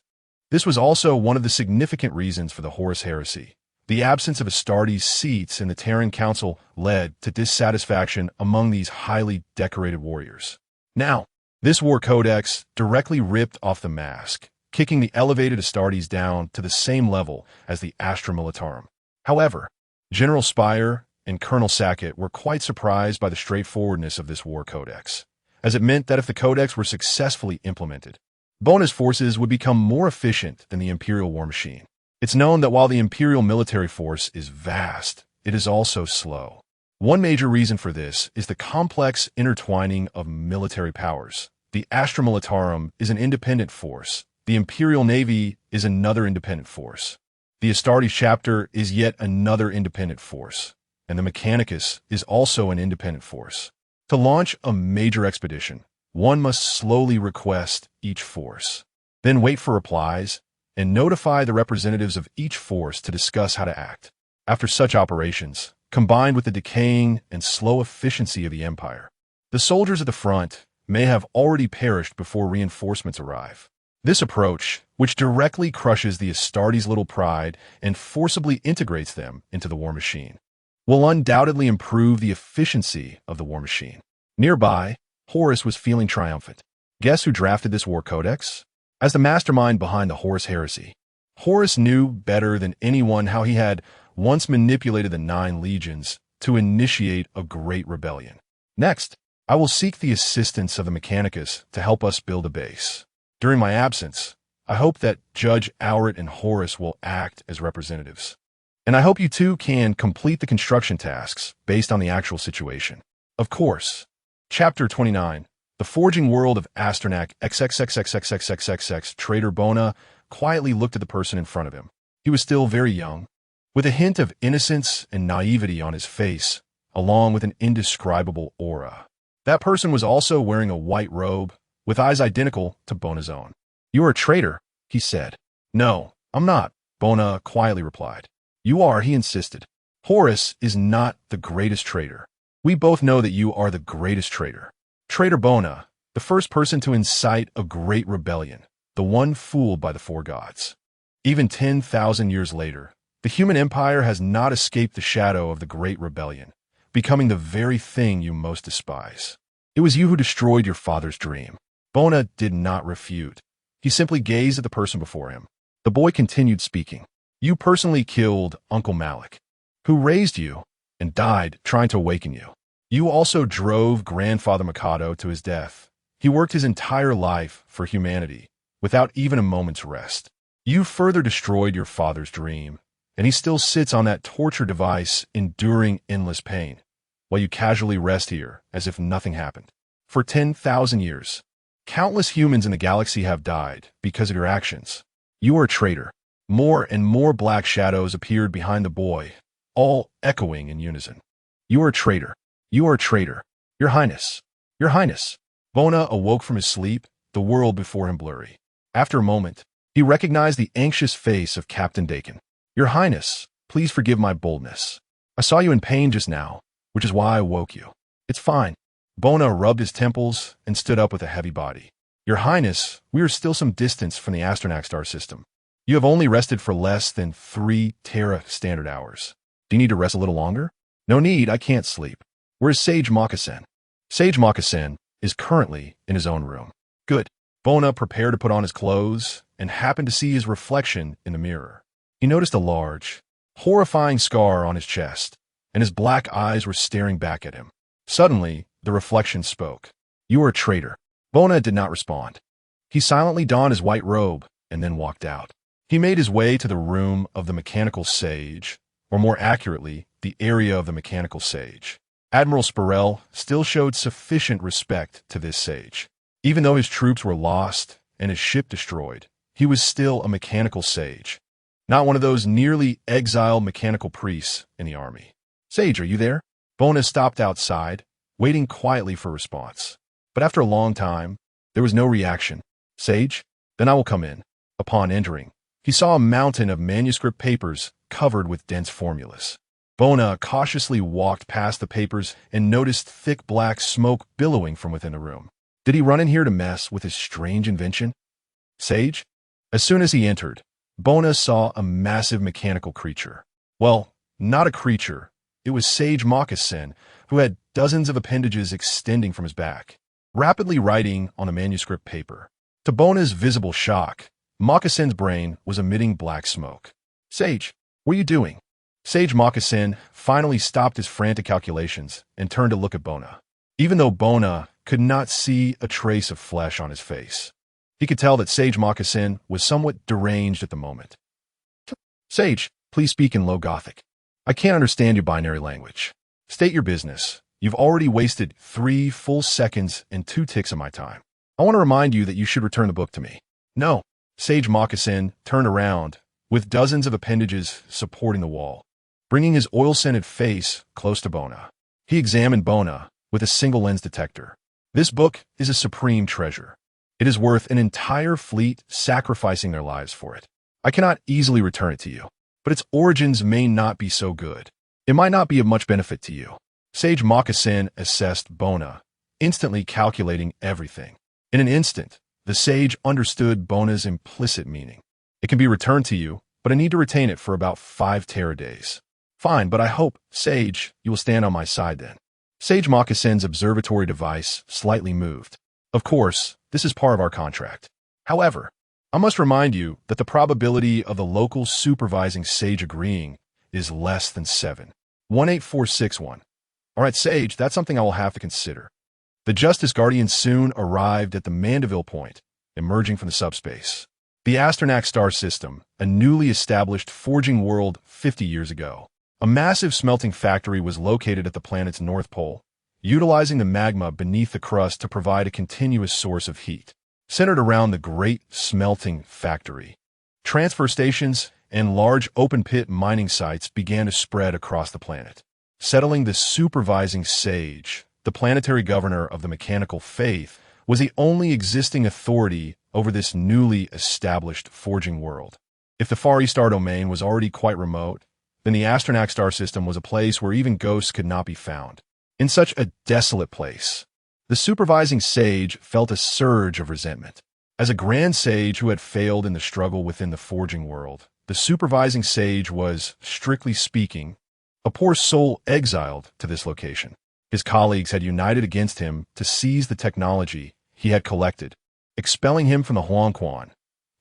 This was also one of the significant reasons for the Horus heresy. The absence of Astartes' seats in the Terran Council led to dissatisfaction among these highly decorated warriors. Now, this war codex directly ripped off the mask, kicking the elevated Astartes down to the same level as the Astra Militarum. However, General Spire and Colonel Sackett were quite surprised by the straightforwardness of this war codex, as it meant that if the codex were successfully implemented, Bona's forces would become more efficient than the Imperial war machine. It's known that while the Imperial military force is vast, it is also slow. One major reason for this is the complex intertwining of military powers. The Astra Militarum is an independent force. The Imperial Navy is another independent force. The Astartes chapter is yet another independent force. And the Mechanicus is also an independent force. To launch a major expedition, one must slowly request each force, then wait for replies, and notify the representatives of each force to discuss how to act. After such operations, combined with the decaying and slow efficiency of the Empire, the soldiers at the front may have already perished before reinforcements arrive. This approach, which directly crushes the Astartes' little pride and forcibly integrates them into the war machine, will undoubtedly improve the efficiency of the war machine. Nearby, Horus was feeling triumphant. Guess who drafted this war codex? As the mastermind behind the Horus heresy, Horus knew better than anyone how he had once manipulated the 9 legions to initiate a great rebellion. Next, I will seek the assistance of the Mechanicus to help us build a base. During my absence, I hope that Judge Auret and Horus will act as representatives. And I hope you two can complete the construction tasks based on the actual situation. Of course. Chapter 29. The Forging World of Asternak XXXXXXXXX. Trader Bona quietly looked at the person in front of him. He was still very young, with a hint of innocence and naivety on his face, along with an indescribable aura. That person was also wearing a white robe, with eyes identical to Bona's own. "You are a traitor," he said. "No, I'm not," Bona quietly replied. "You are," he insisted. "Horus is not the greatest traitor. We both know that you are the greatest traitor. Traitor Bona, the first person to incite a great rebellion, the one fooled by the 4 gods. Even 10,000 years later, the human empire has not escaped the shadow of the great rebellion, becoming the very thing you most despise. It was you who destroyed your father's dream." Bona did not refute. He simply gazed at the person before him. The boy continued speaking. "You personally killed Uncle Malik, who raised you and died trying to awaken you. You also drove Grandfather Mikado to his death. He worked his entire life for humanity, without even a moment's rest. You further destroyed your father's dream, and he still sits on that torture device enduring endless pain, while you casually rest here as if nothing happened. For 10,000 years, countless humans in the galaxy have died because of your actions. You are a traitor." More and more black shadows appeared behind the boy, all echoing in unison. "You are a traitor. You are a traitor. Your Highness. Your Highness." Bona awoke from his sleep, the world before him blurry. After a moment, he recognized the anxious face of Captain Dakin. "Your Highness, please forgive my boldness. I saw you in pain just now, which is why I woke you." "It's fine." Bona rubbed his temples and stood up with a heavy body. "Your Highness, we are still some distance from the Asternak star system. You have only rested for less than 3 Terra standard hours. Do you need to rest a little longer?" "No need, I can't sleep." "Where's Sage Moccasin?" "Sage Moccasin is currently in his own room." "Good." Bona prepared to put on his clothes and happened to see his reflection in the mirror. He noticed a large, horrifying scar on his chest, and his black eyes were staring back at him. Suddenly, the reflection spoke. "You are a traitor." Bona did not respond. He silently donned his white robe and then walked out. He made his way to the room of the mechanical sage, or more accurately, the area of the mechanical sage. Admiral Spirell still showed sufficient respect to this sage. Even though his troops were lost and his ship destroyed, he was still a mechanical sage, not one of those nearly exiled mechanical priests in the army. "Sage, are you there?" Bona stopped outside, waiting quietly for a response. But after a long time, there was no reaction. "Sage? Then I will come in." Upon entering, he saw a mountain of manuscript papers covered with dense formulas. Bona cautiously walked past the papers and noticed thick black smoke billowing from within the room. Did he run in here to mess with his strange invention? "Sage?" As soon as he entered, Bona saw a massive mechanical creature. Well, not a creature. It was Sage Moccasin, who had dozens of appendages extending from his back, rapidly writing on a manuscript paper. To Bona's visible shock, Moccasin's brain was emitting black smoke. "Sage, what are you doing?" Sage Moccasin finally stopped his frantic calculations and turned to look at Bona. Even though Bona could not see a trace of flesh on his face, he could tell that Sage Moccasin was somewhat deranged at the moment. "Sage, please speak in Low Gothic. I can't understand your binary language. State your business. You've already wasted 3 full seconds and 2 ticks of my time. I want to remind you that you should return the book to me." "No." Sage Moccasin turned around, with dozens of appendages supporting the wall, bringing his oil-scented face close to Bona. He examined Bona with a single lens detector. "This book is a supreme treasure. It is worth an entire fleet sacrificing their lives for it. I cannot easily return it to you, but its origins may not be so good. It might not be of much benefit to you." Sage Moccasin assessed Bona, instantly calculating everything. In an instant, the sage understood Bona's implicit meaning. "It can be returned to you, but I need to retain it for about 5 Terra days." "Fine, but I hope, Sage, you will stand on my side then." Sage Moccassin's observatory device slightly moved. Of course, this is part of our contract. However, I must remind you that the probability of the local supervising Sage agreeing is less than 7. 18461. All right, Sage, that's something I will have to consider. The Justice Guardian soon arrived at the Mandeville Point, emerging from the subspace. The Astra star system, a newly established forging world 50 years ago. A massive smelting factory was located at the planet's north pole, utilizing the magma beneath the crust to provide a continuous source of heat. Centered around the Great Smelting Factory, transfer stations and large open-pit mining sites began to spread across the planet. Settling the supervising Sage, the planetary governor of the mechanical faith, was the only existing authority over this newly established forging world. If the Far East Star domain was already quite remote, then the Astronax star system was a place where even ghosts could not be found. In such a desolate place, the supervising Sage felt a surge of resentment. As a grand sage who had failed in the struggle within the forging world, the supervising Sage was, strictly speaking, a poor soul exiled to this location. His colleagues had united against him to seize the technology he had collected, expelling him from the Huangquan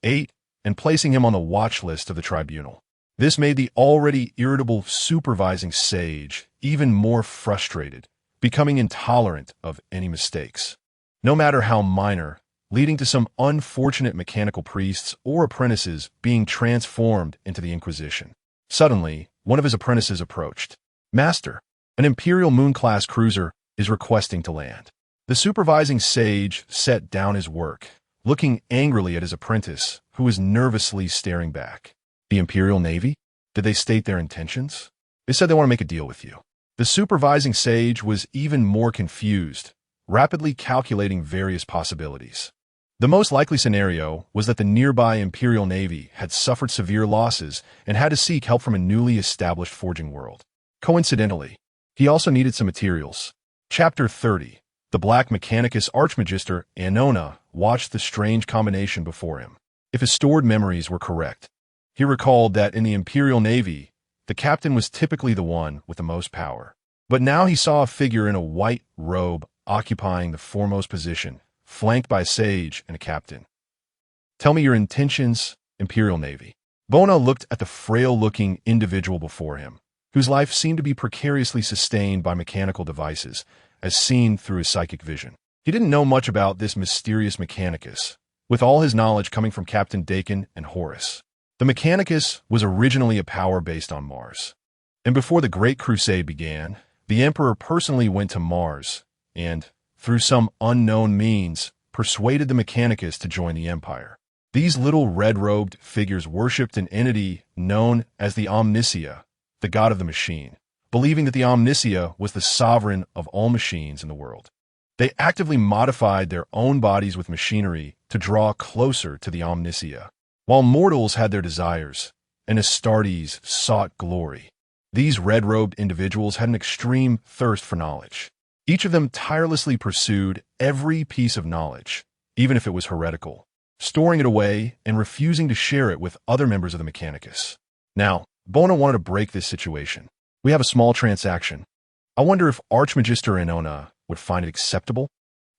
8 and placing him on the watch list of the tribunal. This made the already irritable supervising Sage even more frustrated, becoming intolerant of any mistakes, no matter how minor, leading to some unfortunate mechanical priests or apprentices being transformed into the Inquisition. Suddenly, one of his apprentices approached. Master, an Imperial Moon-class cruiser is requesting to land. The supervising Sage set down his work, looking angrily at his apprentice, who was nervously staring back. The Imperial Navy? Did they state their intentions? They said they want to make a deal with you. The supervising Sage was even more confused, rapidly calculating various possibilities. The most likely scenario was that the nearby Imperial Navy had suffered severe losses and had to seek help from a newly established forging world. Coincidentally, he also needed some materials. Chapter 30. The Black Mechanicus Archmagister Annona watched the strange combination before him. If his stored memories were correct, he recalled that in the Imperial Navy, the captain was typically the one with the most power. But now he saw a figure in a white robe occupying the foremost position, flanked by a sage and a captain. Tell me your intentions, Imperial Navy. Bona looked at the frail-looking individual before him, whose life seemed to be precariously sustained by mechanical devices, as seen through his psychic vision. He didn't know much about this mysterious Mechanicus, with all his knowledge coming from Captain Dakin and Horus. The Mechanicus was originally a power based on Mars, and before the Great Crusade began, the Emperor personally went to Mars and, through some unknown means, persuaded the Mechanicus to join the Empire. These little red-robed figures worshipped an entity known as the Omnicia, the god of the machine, believing that the Omnicia was the sovereign of all machines in the world. They actively modified their own bodies with machinery to draw closer to the Omnicia. While mortals had their desires, and Astartes sought glory, these red-robed individuals had an extreme thirst for knowledge. Each of them tirelessly pursued every piece of knowledge, even if it was heretical, storing it away and refusing to share it with other members of the Mechanicus. Now, Bona wanted to break this situation. We have a small transaction. I wonder if Archmagister Annona would find it acceptable?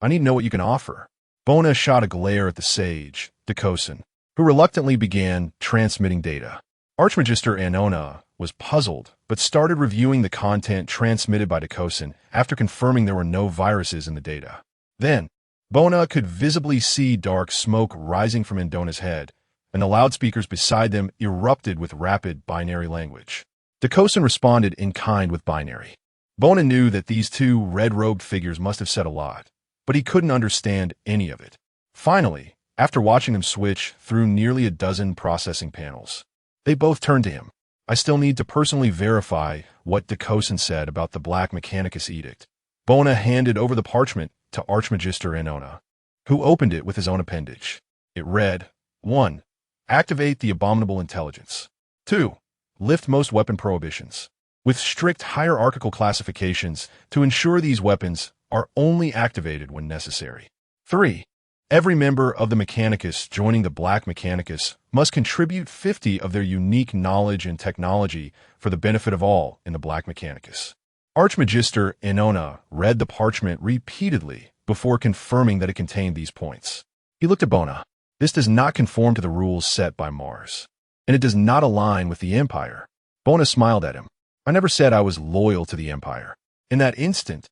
I need to know what you can offer. Bona shot a glare at the sage, Decosin, who reluctantly began transmitting data. Archmagister Annona was puzzled, but started reviewing the content transmitted by Decosin after confirming there were no viruses in the data. Then, Bona could visibly see dark smoke rising from Andona's head, and the loudspeakers beside them erupted with rapid binary language. Decosin responded in kind with binary. Bona knew that these two red-robed figures must have said a lot, but he couldn't understand any of it. Finally, after watching them switch through nearly a dozen processing panels, they both turned to him. I still need to personally verify what Decosin said about the Black Mechanicus Edict. Bona handed over the parchment to Archmagister Annona, who opened it with his own appendage. It read, 1. Activate the abominable intelligence. 2. Lift most weapon prohibitions, with strict hierarchical classifications to ensure these weapons are only activated when necessary. 3. Every member of the Mechanicus joining the Black Mechanicus must contribute 50 of their unique knowledge and technology for the benefit of all in the Black Mechanicus. Archmagister Inona read the parchment repeatedly before confirming that it contained these points. He looked at Bona. This does not conform to the rules set by Mars, and it does not align with the Empire. Bona smiled at him. I never said I was loyal to the Empire. In that instant,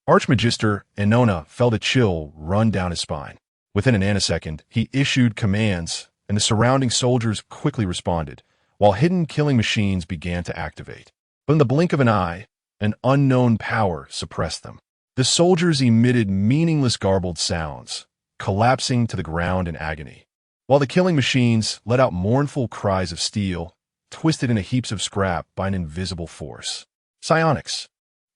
Archmagister Inona felt a chill run down his spine. Within a nanosecond, he issued commands, and the surrounding soldiers quickly responded, while hidden killing machines began to activate. But in the blink of an eye, an unknown power suppressed them. The soldiers emitted meaningless garbled sounds, collapsing to the ground in agony, while the killing machines let out mournful cries of steel, twisted into heaps of scrap by an invisible force. Psionics.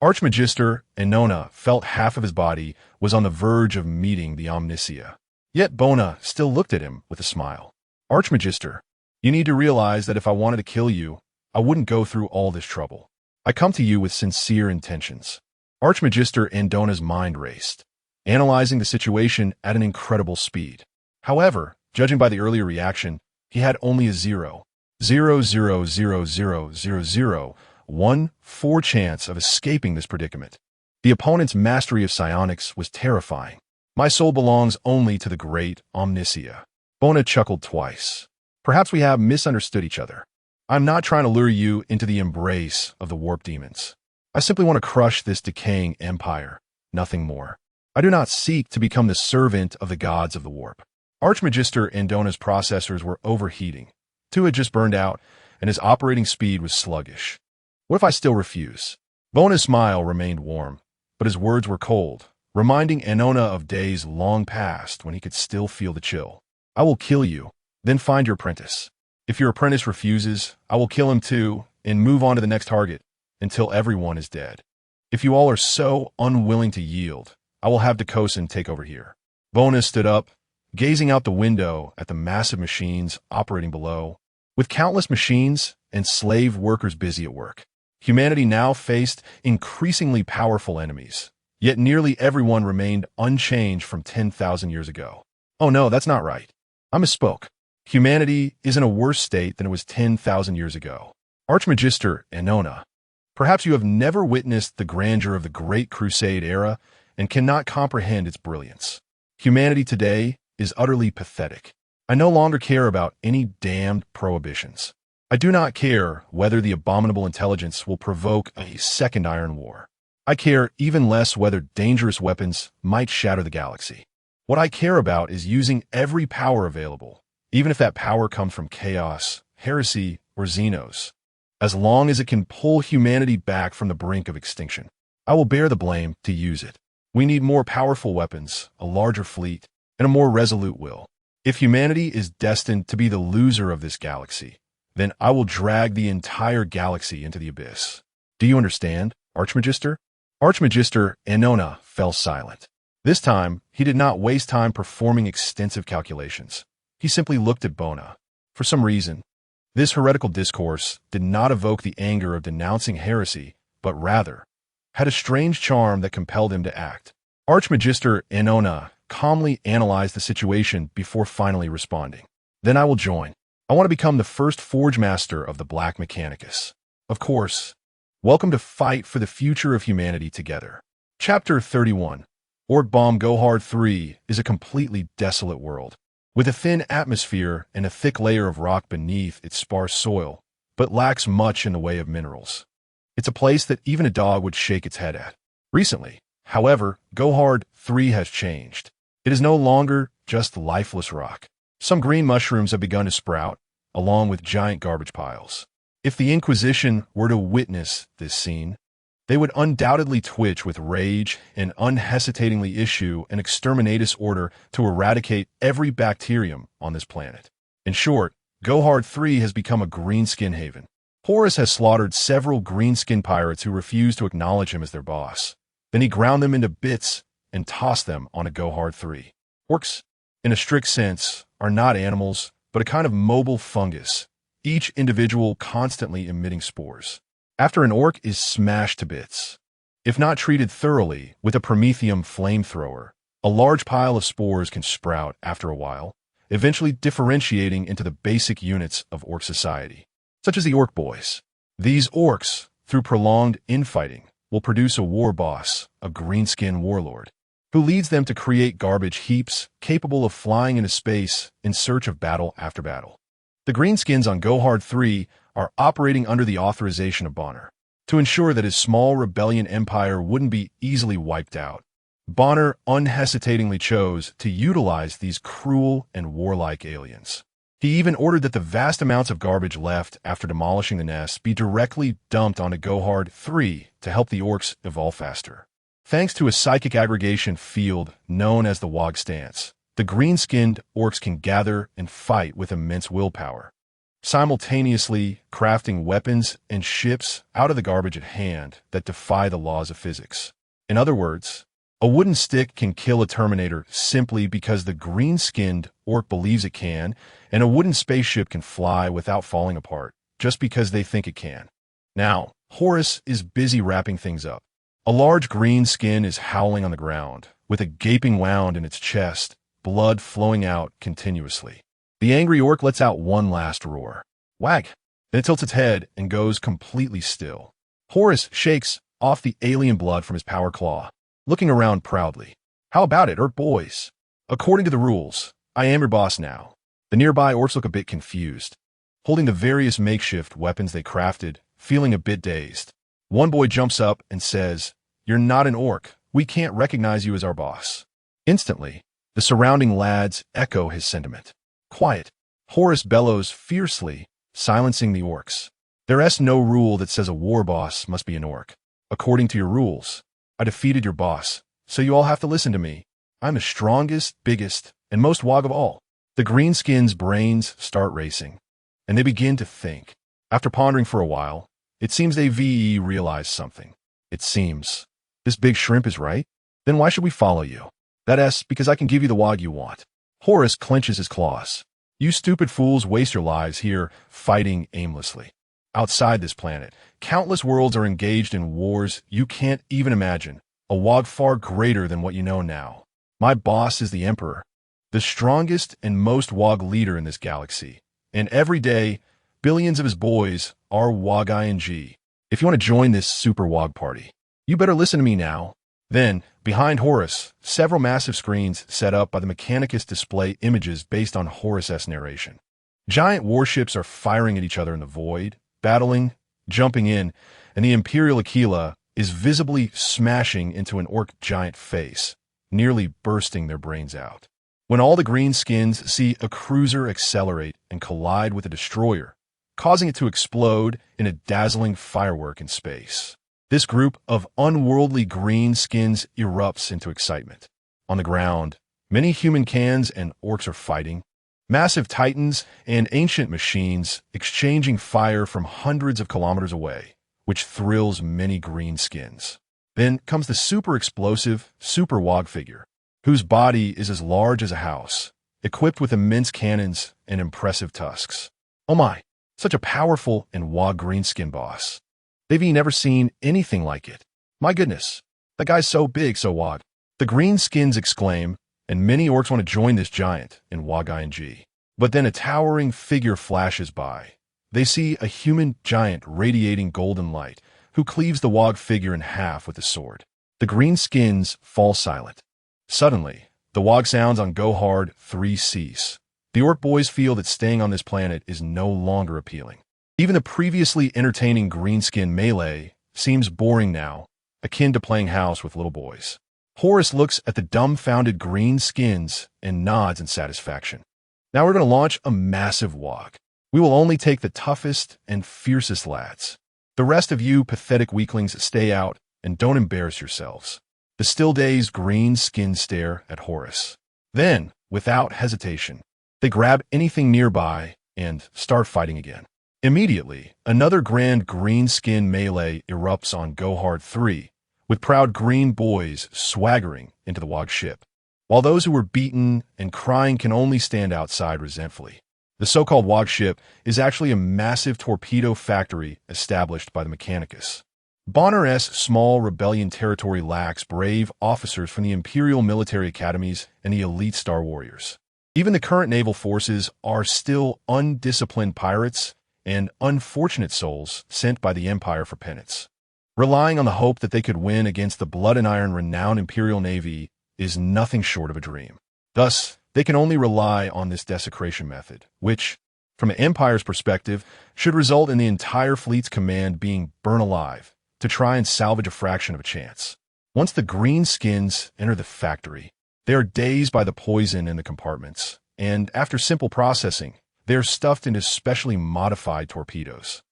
Archmagister Inona felt half of his body was on the verge of meeting the Omnisia. Yet Bona still looked at him with a smile. Archmagister, you need to realize that if I wanted to kill you, I wouldn't go through all this trouble. I come to you with sincere intentions. Archmagister Indona's mind raced, analyzing the situation at an incredible speed. However, judging by the earlier reaction, he had only a 0.00000014 chance of escaping this predicament. The opponent's mastery of psionics was terrifying. My soul belongs only to the great Omnisia. Bona chuckled twice. Perhaps we have misunderstood each other. I'm not trying to lure you into the embrace of the warp demons. I simply want to crush this decaying empire, nothing more. I do not seek to become the servant of the gods of the warp. Archmagister Indona's processors were overheating. 2 had just burned out, and his operating speed was sluggish. What if I still refuse? Bona's smile remained warm, but his words were cold, reminding Inona of days long past when he could still feel the chill. I will kill you, then find your apprentice. If your apprentice refuses, I will kill him too and move on to the next target until everyone is dead. If you all are so unwilling to yield, I will have Dekosin take over here. Bona stood up, gazing out the window at the massive machines operating below. With countless machines and slave workers busy at work, humanity now faced increasingly powerful enemies, yet nearly everyone remained unchanged from 10,000 years ago. Oh no, that's not right. I misspoke. Humanity is in a worse state than it was 10,000 years ago. Archmagister Inona, perhaps you have never witnessed the grandeur of the Great Crusade era and cannot comprehend its brilliance. Humanity today is utterly pathetic. I no longer care about any damned prohibitions. I do not care whether the abominable intelligence will provoke a second Iron War. I care even less whether dangerous weapons might shatter the galaxy. What I care about is using every power available, even if that power comes from chaos, heresy, or Xenos. As long as it can pull humanity back from the brink of extinction, I will bear the blame to use it. We need more powerful weapons, a larger fleet, and a more resolute will. If humanity is destined to be the loser of this galaxy, then I will drag the entire galaxy into the abyss. Do you understand, Archmagister? Archmagister Inona fell silent. This time, he did not waste time performing extensive calculations. He simply looked at Bona. For some reason, this heretical discourse did not evoke the anger of denouncing heresy, but rather had a strange charm that compelled him to act. Archmagister Inona calmly analyzed the situation before finally responding. Then I will join. I want to become the first Forge Master of the Black Mechanicus. Of course, welcome to fight for the future of humanity together. Chapter 31. Orc Bomb Gohard 3 is a completely desolate world, with a thin atmosphere and a thick layer of rock beneath its sparse soil, but lacks much in the way of minerals. It's a place that even a dog would shake its head at. Recently, however, Gohard 3 has changed. It is no longer just lifeless rock. Some green mushrooms have begun to sprout, along with giant garbage piles. If the Inquisition were to witness this scene, they would undoubtedly twitch with rage and unhesitatingly issue an exterminatus order to eradicate every bacterium on this planet. In short, Gohard 3 has become a greenskin haven. Horus has slaughtered several greenskin pirates who refused to acknowledge him as their boss. Then he ground them into bits and tossed them on a Gohard 3. Orcs, in a strict sense, are not animals, but a kind of mobile fungus, each individual constantly emitting spores. After an orc is smashed to bits, if not treated thoroughly with a promethium flamethrower, a large pile of spores can sprout after a while, eventually differentiating into the basic units of orc society, such as the Orc Boys. These orcs, through prolonged infighting, will produce a war boss, a greenskin warlord, who leads them to create garbage heaps capable of flying into space in search of battle after battle. The greenskins on Gohard 3 are operating under the authorization of Bonner to ensure that his small rebellion empire wouldn't be easily wiped out. Bonner unhesitatingly chose to utilize these cruel and warlike aliens. He even ordered that the vast amounts of garbage left after demolishing the nest be directly dumped onto Gohard 3 to help the orcs evolve faster. Thanks to a psychic aggregation field known as the Wog Stance, the green-skinned orcs can gather and fight with immense willpower, simultaneously crafting weapons and ships out of the garbage at hand that defy the laws of physics. In other words, a wooden stick can kill a Terminator simply because the green-skinned orc believes it can, and a wooden spaceship can fly without falling apart just because they think it can. Now, Horus is busy wrapping things up. A large green skin is howling on the ground, with a gaping wound in its chest, blood flowing out continuously. The angry orc lets out one last roar. Wag! Then it tilts its head and goes completely still. Horus shakes off the alien blood from his power claw, looking around proudly. How about it, orc boys? According to the rules, I am your boss now. The nearby orcs look a bit confused, holding the various makeshift weapons they crafted, feeling a bit dazed. One boy jumps up and says, "You're not an orc. We can't recognize you as our boss." Instantly, the surrounding lads echo his sentiment. Quiet. Horus bellows fiercely, silencing the orcs. There's no rule that says a war boss must be an orc. According to your rules, I defeated your boss, so you all have to listen to me. I'm the strongest, biggest, and most wog of all. The greenskins' brains start racing, and they begin to think. After pondering for a while, it seems they realize something. It seems. This big shrimp is right? Then why should we follow you? That's because I can give you the wog you want. Horus clenches his claws. You stupid fools waste your lives here fighting aimlessly. Outside this planet, countless worlds are engaged in wars you can't even imagine, a wog far greater than what you know now. My boss is the Emperor, the strongest and most wog leader in this galaxy, and every day, billions of his boys are wog ing. If you want to join this super wog party, you better listen to me now. Then, behind Horus, several massive screens set up by the Mechanicus display images based on Horus' narration. Giant warships are firing at each other in the void, battling, jumping in, and the Imperial Aquila is visibly smashing into an orc giant face, nearly bursting their brains out. When all the greenskins see a cruiser accelerate and collide with a destroyer, causing it to explode in a dazzling firework in space. This group of unworldly greenskins erupts into excitement. On the ground, many human cans and orcs are fighting, massive titans and ancient machines exchanging fire from hundreds of kilometers away, which thrills many greenskins. Then comes the super explosive, super wog figure, whose body is as large as a house, equipped with immense cannons and impressive tusks. Oh my, such a powerful and wog greenskin boss. They've never seen anything like it. My goodness, that guy's so big, so wog. The greenskins exclaim, and many orcs want to join this giant in wog ing. But then a towering figure flashes by. They see a human giant radiating golden light, who cleaves the wog figure in half with a sword. The greenskins fall silent. Suddenly, the wog sounds on Gohard 3 cease. The orc boys feel that staying on this planet is no longer appealing. Even the previously entertaining greenskin melee seems boring now, akin to playing house with little boys. Horus looks at the dumbfounded greenskins and nods in satisfaction. Now we're going to launch a massive wog. We will only take the toughest and fiercest lads. The rest of you pathetic weaklings stay out and don't embarrass yourselves. The still-dazed greenskins stare at Horus. Then, without hesitation, they grab anything nearby and start fighting again. Immediately, another grand greenskin melee erupts on Gohard 3, with proud green boys swaggering into the wog ship, while those who were beaten and crying can only stand outside resentfully. The so-called wog ship is actually a massive torpedo factory established by the Mechanicus. Bonner's small rebellion territory lacks brave officers from the Imperial military academies and the elite Star Warriors. Even the current naval forces are still undisciplined pirates and unfortunate souls sent by the Empire for penance. Relying on the hope that they could win against the blood and iron renowned Imperial Navy is nothing short of a dream. Thus, they can only rely on this desecration method, which, from an Empire's perspective, should result in the entire fleet's command being burned alive to try and salvage a fraction of a chance. Once the green skins enter the factory, they are dazed by the poison in the compartments, and after simple processing, they are stuffed into specially modified torpedoes.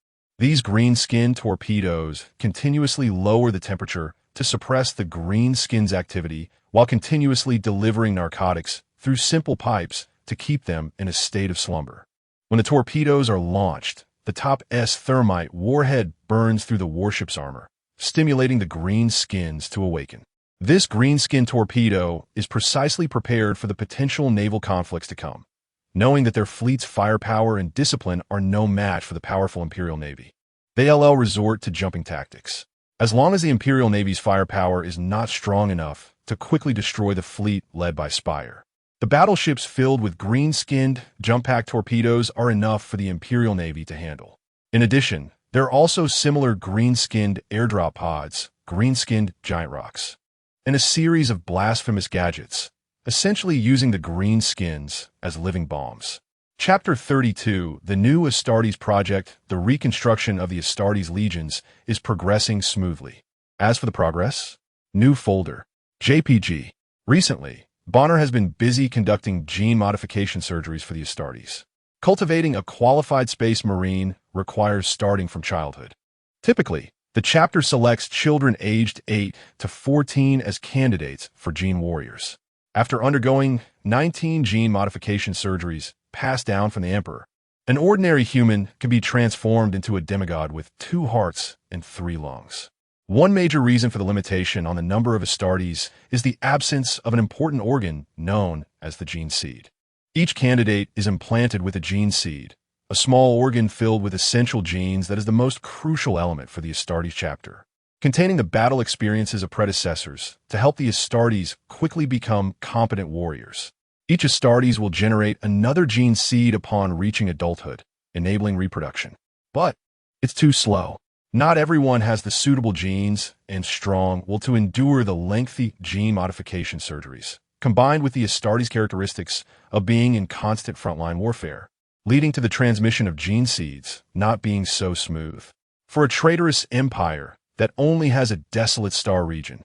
These green-skin torpedoes continuously lower the temperature to suppress the green skin's activity while continuously delivering narcotics through simple pipes to keep them in a state of slumber. When the torpedoes are launched, the top S thermite warhead burns through the warship's armor, stimulating the green skins to awaken. This green skin torpedo is precisely prepared for the potential naval conflicts to come, knowing that their fleet's firepower and discipline are no match for the powerful Imperial Navy. They resort to jumping tactics. As long as the Imperial Navy's firepower is not strong enough to quickly destroy the fleet led by Spire, the battleships filled with green-skinned, jump-pack torpedoes are enough for the Imperial Navy to handle. In addition, there are also similar green-skinned airdrop pods, green-skinned giant rocks, and a series of blasphemous gadgets, essentially using the green skins as living bombs. Chapter 32, the new Astartes project, the reconstruction of the Astartes legions, is progressing smoothly. As for the progress, new folder, JPG. Recently, Bonner has been busy conducting gene modification surgeries for the Astartes. Cultivating a qualified space marine requires starting from childhood. Typically, the chapter selects children aged 8 to 14 as candidates for gene warriors. After undergoing 19 gene modification surgeries passed down from the Emperor, an ordinary human can be transformed into a demigod with 2 hearts and 3 lungs. One major reason for the limitation on the number of Astartes is the absence of an important organ known as the gene seed. Each candidate is implanted with a gene seed, a small organ filled with essential genes that is the most crucial element for the Astartes chapter, containing the battle experiences of predecessors to help the Astartes quickly become competent warriors. Each Astartes will generate another gene seed upon reaching adulthood, enabling reproduction. But it's too slow. Not everyone has the suitable genes and strong will to endure the lengthy gene modification surgeries, combined with the Astartes characteristics of being in constant frontline warfare, leading to the transmission of gene seeds not being so smooth. For a traitorous empire that only has a desolate star region,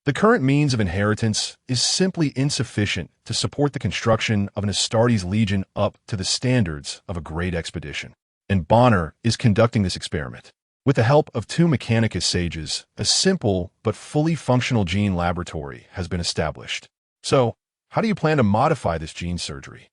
the current means of inheritance is simply insufficient to support the construction of an Astartes legion up to the standards of a great expedition. And Bonner is conducting this experiment. With the help of 2 Mechanicus sages, a simple but fully functional gene laboratory has been established. So, how do you plan to modify this gene surgery?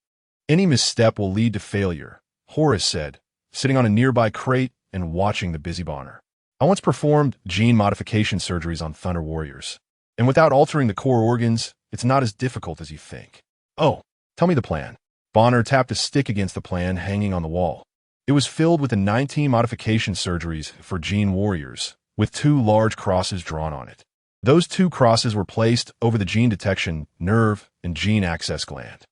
Any misstep will lead to failure, Horus said, sitting on a nearby crate and watching the busy Bonner. I once performed gene modification surgeries on Thunder Warriors, and without altering the core organs, it's not as difficult as you think. Oh, tell me the plan. Bonner tapped a stick against the plan hanging on the wall. It was filled with the 19 modification surgeries for gene warriors, with 2 large crosses drawn on it. Those 2 crosses were placed over the gene detection, nerve, and gene access gland.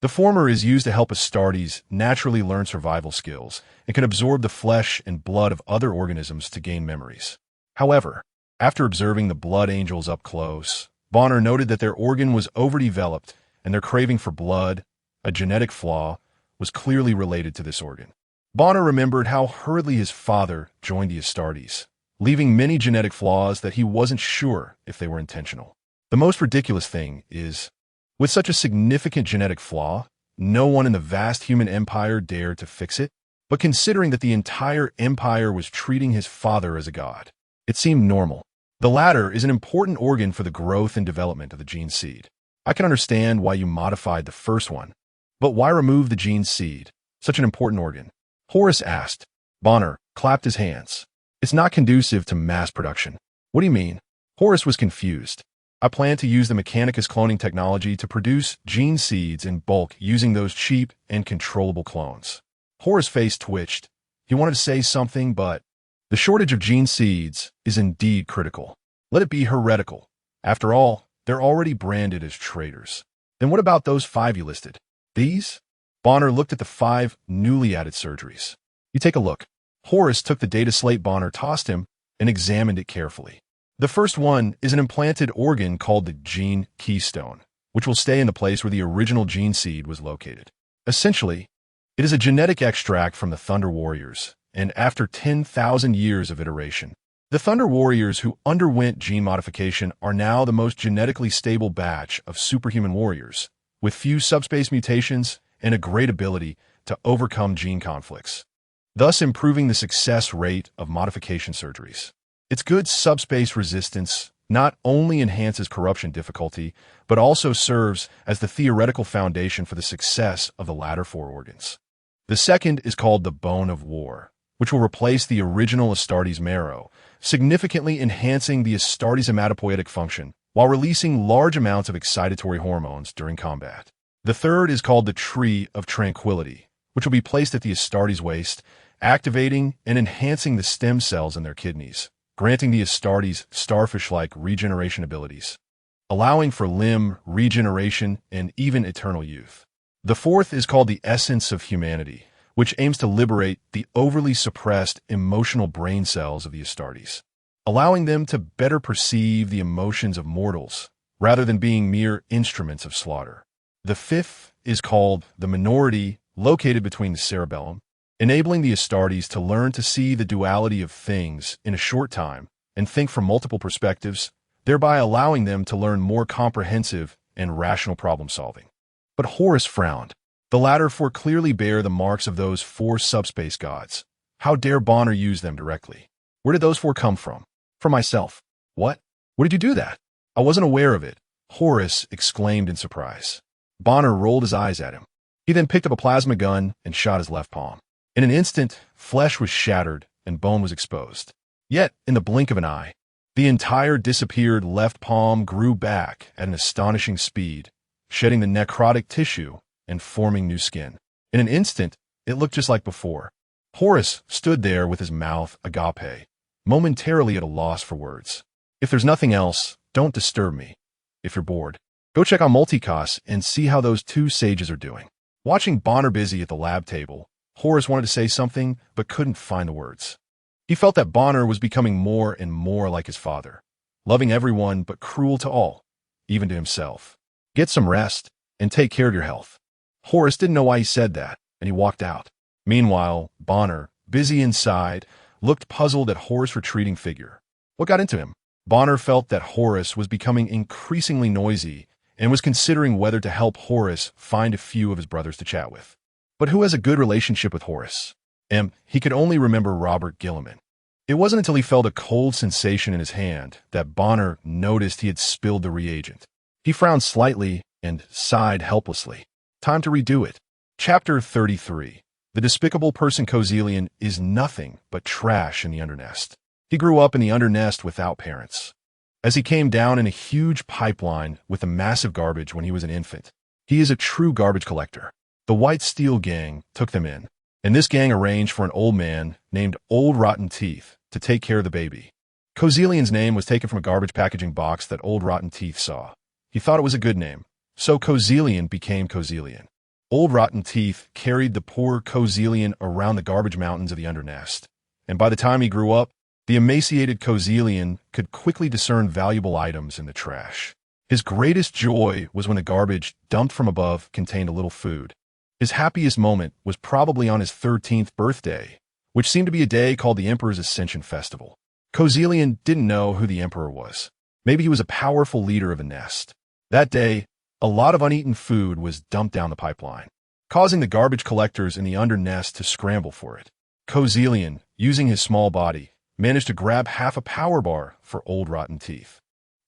The former is used to help Astartes naturally learn survival skills and can absorb the flesh and blood of other organisms to gain memories. However, after observing the blood angels up close, Bonner noted that their organ was overdeveloped and their craving for blood, a genetic flaw, was clearly related to this organ. Bonner remembered how hurriedly his father joined the Astartes, leaving many genetic flaws that he wasn't sure if they were intentional. The most ridiculous thing is, with such a significant genetic flaw, no one in the vast human empire dared to fix it, but considering that the entire empire was treating his father as a god, it seemed normal. The latter is an important organ for the growth and development of the gene seed. I can understand why you modified the first one, but why remove the gene seed, such an important organ? Horus asked. Bonner clapped his hands. It's not conducive to mass production. What do you mean? Horus was confused. I plan to use the Mechanicus cloning technology to produce gene seeds in bulk using those cheap and controllable clones. Horus' face twitched. He wanted to say something, but the shortage of gene seeds is indeed critical. Let it be heretical. After all, they're already branded as traitors. Then what about those 5 you listed? These? Bonner looked at the 5 newly added surgeries. You take a look. Horus took the data slate Bonner tossed him and examined it carefully. The first one is an implanted organ called the gene keystone, which will stay in the place where the original gene seed was located. Essentially, it is a genetic extract from the Thunder Warriors, and after 10,000 years of iteration, the Thunder Warriors who underwent gene modification are now the most genetically stable batch of superhuman warriors, with few subspace mutations and a great ability to overcome gene conflicts, thus improving the success rate of modification surgeries. Its good subspace resistance not only enhances corruption difficulty, but also serves as the theoretical foundation for the success of the latter four organs. The second is called the Bone of War, which will replace the original Astartes marrow, significantly enhancing the Astartes hematopoietic function while releasing large amounts of excitatory hormones during combat. The third is called the Tree of Tranquility, which will be placed at the Astartes waist, activating and enhancing the stem cells in their kidneys, granting the Astartes starfish-like regeneration abilities, allowing for limb regeneration and even eternal youth. The fourth is called the Essence of Humanity, which aims to liberate the overly suppressed emotional brain cells of the Astartes, allowing them to better perceive the emotions of mortals rather than being mere instruments of slaughter. The fifth is called the Minority, located between the cerebellum, enabling the Astartes to learn to see the duality of things in a short time and think from multiple perspectives, thereby allowing them to learn more comprehensive and rational problem solving. But Horus frowned. The latter four clearly bear the marks of those four subspace gods. How dare Bonner use them directly? Where did those four come from? From myself. What? What did you do that? I wasn't aware of it, Horus exclaimed in surprise. Bonner rolled his eyes at him. He then picked up a plasma gun and shot his left palm. In an instant, flesh was shattered and bone was exposed. Yet, in the blink of an eye, the entire disappeared left palm grew back at an astonishing speed, shedding the necrotic tissue and forming new skin. In an instant, it looked just like before. Horus stood there with his mouth agape, momentarily at a loss for words. If there's nothing else, don't disturb me. If you're bored, go check on Multicos and see how those two sages are doing. Watching Bonner busy at the lab table, Horus wanted to say something, but couldn't find the words. He felt that Bonner was becoming more and more like his father, loving everyone but cruel to all, even to himself. Get some rest and take care of your health. Horus didn't know why he said that, and he walked out. Meanwhile, Bonner, busy inside, looked puzzled at Horus' retreating figure. What got into him? Bonner felt that Horus was becoming increasingly noisy and was considering whether to help Horus find a few of his brothers to chat with. But who has a good relationship with Horus? He could only remember Robert Gilliman. It wasn't until he felt a cold sensation in his hand that Bonner noticed he had spilled the reagent. He frowned slightly and sighed helplessly. Time to redo it. Chapter 33. The despicable person Kozelian is nothing but trash in the undernest. He grew up in the undernest without parents. As he came down in a huge pipeline with a massive garbage when he was an infant, he is a true garbage collector. The White Steel Gang took them in, and this gang arranged for an old man named Old Rotten Teeth to take care of the baby. Kozelian's name was taken from a garbage packaging box that Old Rotten Teeth saw. He thought it was a good name, so Kozelian became Kozelian. Old Rotten Teeth carried the poor Kozelian around the garbage mountains of the undernest, and by the time he grew up, the emaciated Kozelian could quickly discern valuable items in the trash. His greatest joy was when the garbage dumped from above contained a little food. His happiest moment was probably on his 13th birthday, which seemed to be a day called the Emperor's Ascension Festival. Kozelian didn't know who the Emperor was. Maybe he was a powerful leader of a nest. That day, a lot of uneaten food was dumped down the pipeline, causing the garbage collectors in the undernest to scramble for it. Kozelian, using his small body, managed to grab half a power bar for Old Rotten Teeth,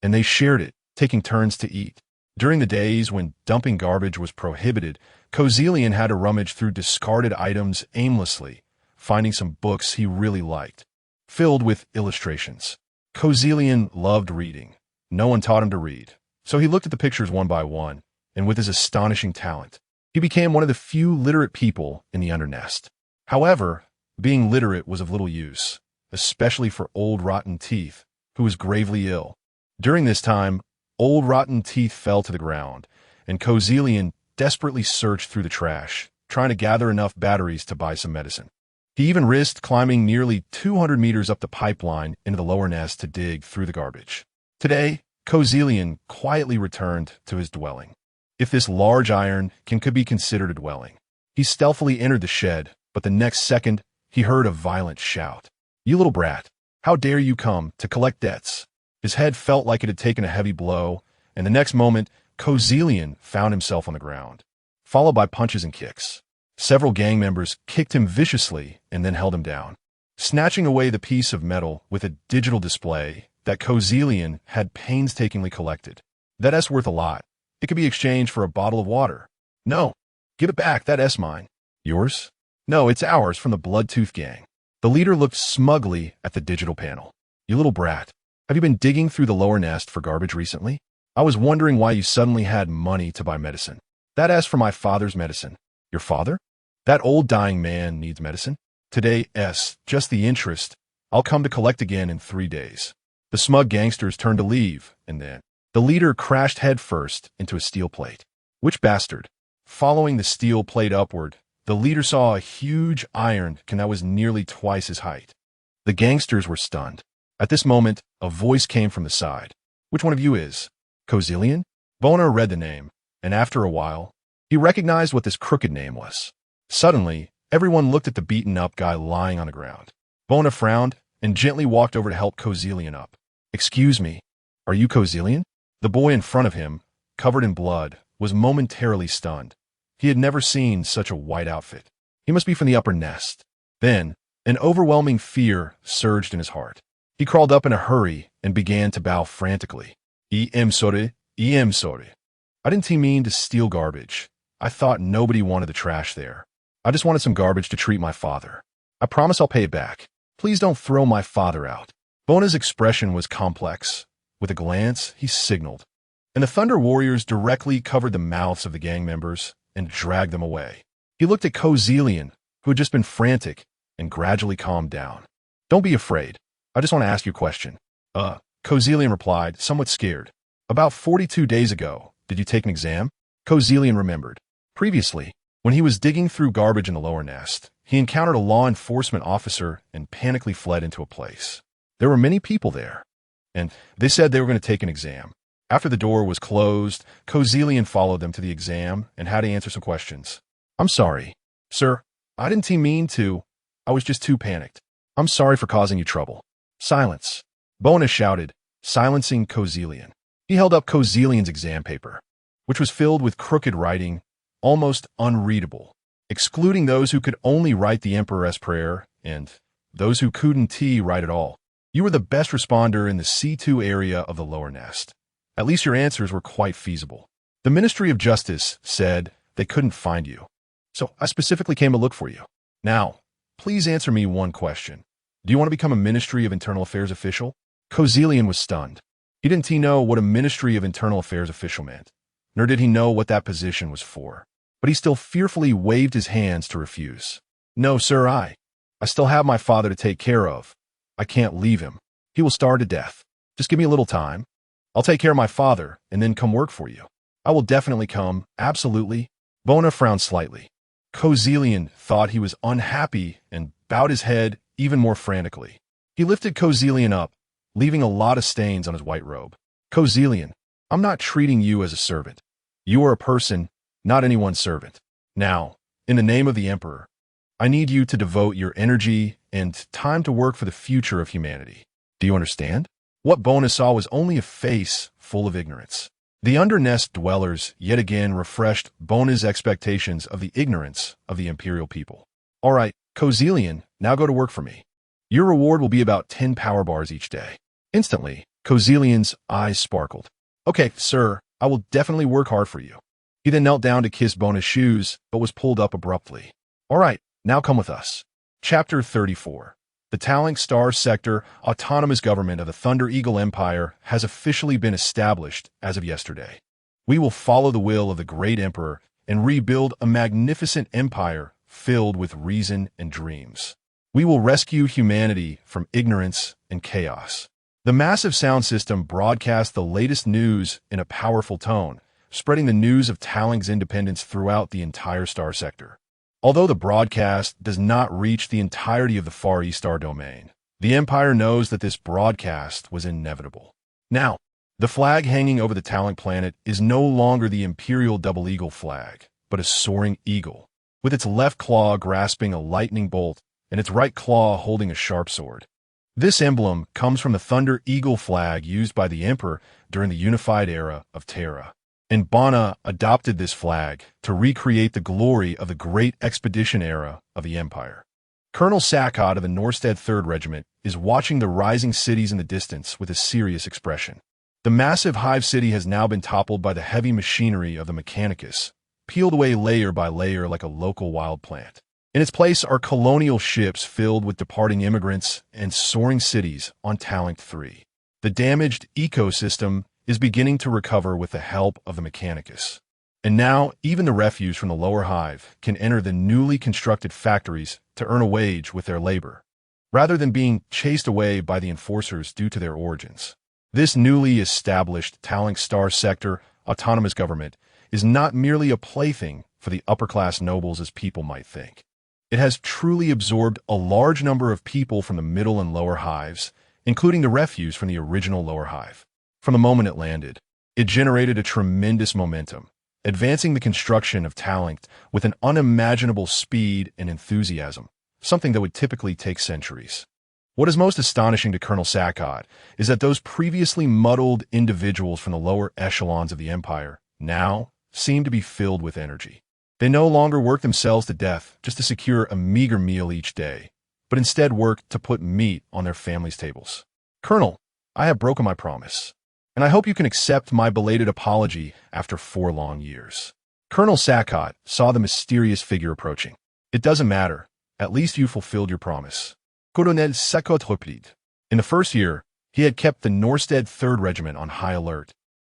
and they shared it, taking turns to eat. During the days when dumping garbage was prohibited, Kozelian had to rummage through discarded items aimlessly, finding some books he really liked, filled with illustrations. Kozelian loved reading. No one taught him to read, so he looked at the pictures one by one, and with his astonishing talent, he became one of the few literate people in the undernest. However, being literate was of little use, especially for Old Rotten Teeth, who was gravely ill. During this time, Old Rotten Teeth fell to the ground, and Kozelian desperately searched through the trash, trying to gather enough batteries to buy some medicine. He even risked climbing nearly 200 meters up the pipeline into the lower nest to dig through the garbage. Today, Kozelian quietly returned to his dwelling. If this large iron could be considered a dwelling. He stealthily entered the shed, but the next second, he heard a violent shout. "You little brat, how dare you come to collect debts?" His head felt like it had taken a heavy blow, and the next moment, Kozelian found himself on the ground, followed by punches and kicks. Several gang members kicked him viciously and then held him down, snatching away the piece of metal with a digital display that Kozelian had painstakingly collected. "That S worth a lot. It could be exchanged for a bottle of water." "No, give it back, that S mine." "Yours?" "No, it's ours from the Bloodtooth gang." The leader looked smugly at the digital panel. "You little brat, have you been digging through the lower nest for garbage recently? I was wondering why you suddenly had money to buy medicine." "That S for my father's medicine." "Your father? That old dying man needs medicine." "Today, S, just the interest. I'll come to collect again in 3 days." The smug gangsters turned to leave, and then the leader crashed headfirst into a steel plate. "Which bastard?" Following the steel plate upward, the leader saw a huge iron can that was nearly twice his height. The gangsters were stunned. At this moment, a voice came from the side. "Which one of you is Kozelian?" Bona read the name, and after a while, he recognized what this crooked name was. Suddenly, everyone looked at the beaten-up guy lying on the ground. Bona frowned and gently walked over to help Kozelian up. "Excuse me, are you Kozelian?" The boy in front of him, covered in blood, was momentarily stunned. He had never seen such a white outfit. He must be from the upper nest. Then, an overwhelming fear surged in his heart. He crawled up in a hurry and began to bow frantically. "I'm sorry, I'm sorry. I didn't mean to steal garbage. I thought nobody wanted the trash there. I just wanted some garbage to treat my father. I promise I'll pay it back. Please don't throw my father out." Bona's expression was complex. With a glance, he signaled, and the Thunder Warriors directly covered the mouths of the gang members and dragged them away. He looked at Kozelian, who had just been frantic, and gradually calmed down. "Don't be afraid. I just want to ask you a question." Kozelian replied, somewhat scared. "About 42 days ago, did you take an exam?" Kozelian remembered. Previously, when he was digging through garbage in the lower nest, he encountered a law enforcement officer and panically fled into a place. There were many people there, and they said they were going to take an exam. After the door was closed, Kozelian followed them to the exam and had to answer some questions. "I'm sorry, sir. I didn't mean to. I was just too panicked. I'm sorry for causing you trouble." "Silence," Bona shouted, silencing Kozelian. He held up Kozelian's exam paper, which was filled with crooked writing, almost unreadable, excluding those who could only write the Emperor's prayer and those who couldn't write at all. "You were the best responder in the C2 area of the lower nest. At least your answers were quite feasible. The Ministry of Justice said they couldn't find you, so I specifically came to look for you. Now, please answer me one question. Do you want to become a Ministry of Internal Affairs official?" Kozelian was stunned. He didn't know what a Ministry of Internal Affairs official meant, nor did he know what that position was for. But he still fearfully waved his hands to refuse. "No, sir, I still have my father to take care of. I can't leave him. He will starve to death. Just give me a little time. I'll take care of my father and then come work for you." "I will definitely come, absolutely." Bona frowned slightly. Kozelian thought he was unhappy and bowed his head even more frantically. He lifted Kozelian up, leaving a lot of stains on his white robe. "Kozelian, I'm not treating you as a servant. You are a person, not anyone's servant. Now, in the name of the Emperor, I need you to devote your energy and time to work for the future of humanity. Do you understand?" What Bona saw was only a face full of ignorance. The undernest dwellers yet again refreshed Bona's expectations of the ignorance of the imperial people. "All right, Kozelian, now go to work for me. Your reward will be about 10 power bars each day." Instantly, Kozelian's eyes sparkled. "Okay, sir, I will definitely work hard for you." He then knelt down to kiss Bona's shoes, but was pulled up abruptly. "All right, now come with us." Chapter 34. The Talink Star Sector Autonomous Government of the Thunder Eagle Empire has officially been established as of yesterday. We will follow the will of the great Emperor and rebuild a magnificent empire filled with reason and dreams. We will rescue humanity from ignorance and chaos. The massive sound system broadcast the latest news in a powerful tone, spreading the news of Talink's independence throughout the entire star sector. Although the broadcast does not reach the entirety of the Far East Star domain, the Empire knows that this broadcast was inevitable. Now, the flag hanging over the Talent planet is no longer the Imperial Double Eagle flag, but a soaring eagle, with its left claw grasping a lightning bolt and its right claw holding a sharp sword. This emblem comes from the Thunder Eagle flag used by the Emperor during the unified era of Terra. And Bana adopted this flag to recreate the glory of the Great Expedition era of the Empire. Colonel Sackott of the Norstead 3rd Regiment is watching the rising cities in the distance with a serious expression. The massive hive city has now been toppled by the heavy machinery of the Mechanicus, peeled away layer by layer like a local wild plant. In its place are colonial ships filled with departing immigrants and soaring cities on Talent 3. The damaged ecosystem is beginning to recover with the help of the Mechanicus. And now, even the refuse from the lower hive can enter the newly constructed factories to earn a wage with their labor, rather than being chased away by the enforcers due to their origins. This newly established Talent Star Sector autonomous government is not merely a plaything for the upper-class nobles as people might think. It has truly absorbed a large number of people from the middle and lower hives, including the refuse from the original lower hive. From the moment it landed, it generated a tremendous momentum, advancing the construction of Talent with an unimaginable speed and enthusiasm, something that would typically take centuries. What is most astonishing to Colonel Sackott is that those previously muddled individuals from the lower echelons of the Empire now seem to be filled with energy. They no longer work themselves to death just to secure a meager meal each day, but instead work to put meat on their families' tables. Colonel, I have broken my promise, and I hope you can accept my belated apology after 4 long years. Colonel Sackott saw the mysterious figure approaching. It doesn't matter. At least you fulfilled your promise. Colonel Sackott replied. In the first year, he had kept the Norstead 3rd Regiment on high alert,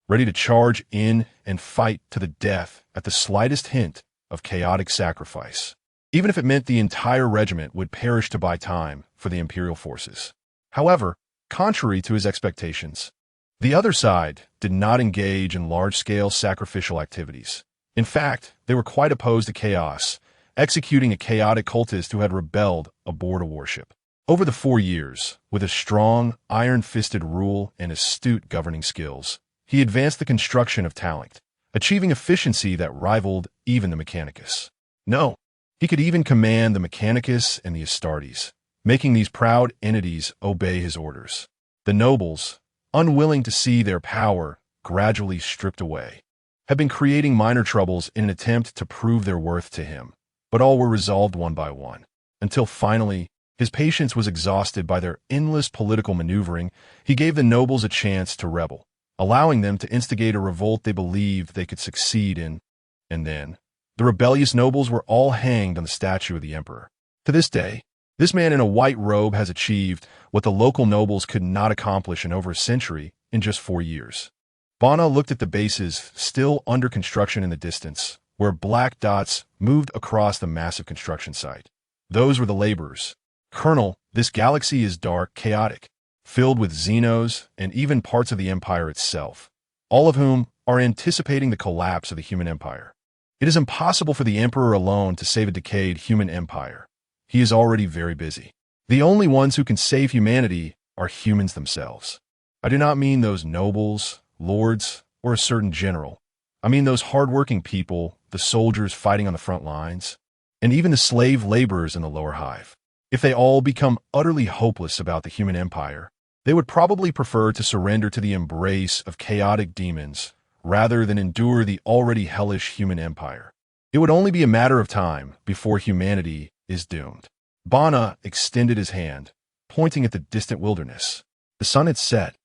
ready to charge in and fight to the death at the slightest hint of chaotic sacrifice, even if it meant the entire regiment would perish to buy time for the Imperial forces. However, contrary to his expectations, the other side did not engage in large-scale sacrificial activities. In fact, they were quite opposed to chaos, executing a chaotic cultist who had rebelled aboard a warship. Over the 4 years, with a strong, iron-fisted rule and astute governing skills, he advanced the construction of Talent, achieving efficiency that rivaled even the Mechanicus. No, he could even command the Mechanicus and the Astartes, making these proud entities obey his orders. The nobles, unwilling to see their power gradually stripped away, had been creating minor troubles in an attempt to prove their worth to him, but all were resolved one by one, until finally, his patience was exhausted by their endless political maneuvering. He gave the nobles a chance to rebel, allowing them to instigate a revolt they believed they could succeed in, and then, the rebellious nobles were all hanged on the statue of the Emperor. To this day, this man in a white robe has achieved what the local nobles could not accomplish in over a century in just 4 years. Bana looked at the bases still under construction in the distance, where black dots moved across the massive construction site. Those were the laborers. Colonel, this galaxy is dark, chaotic, filled with Xenos and even parts of the Empire itself, all of whom are anticipating the collapse of the human empire. It is impossible for the Emperor alone to save a decayed human empire. He is already very busy. The only ones who can save humanity are humans themselves. I do not mean those nobles, lords, or a certain general. I mean those hardworking people, the soldiers fighting on the front lines, and even the slave laborers in the lower hive. If they all become utterly hopeless about the human empire, they would probably prefer to surrender to the embrace of chaotic demons rather than endure the already hellish human empire. It would only be a matter of time before humanity is doomed. Bana extended his hand, pointing at the distant wilderness. The sun had set,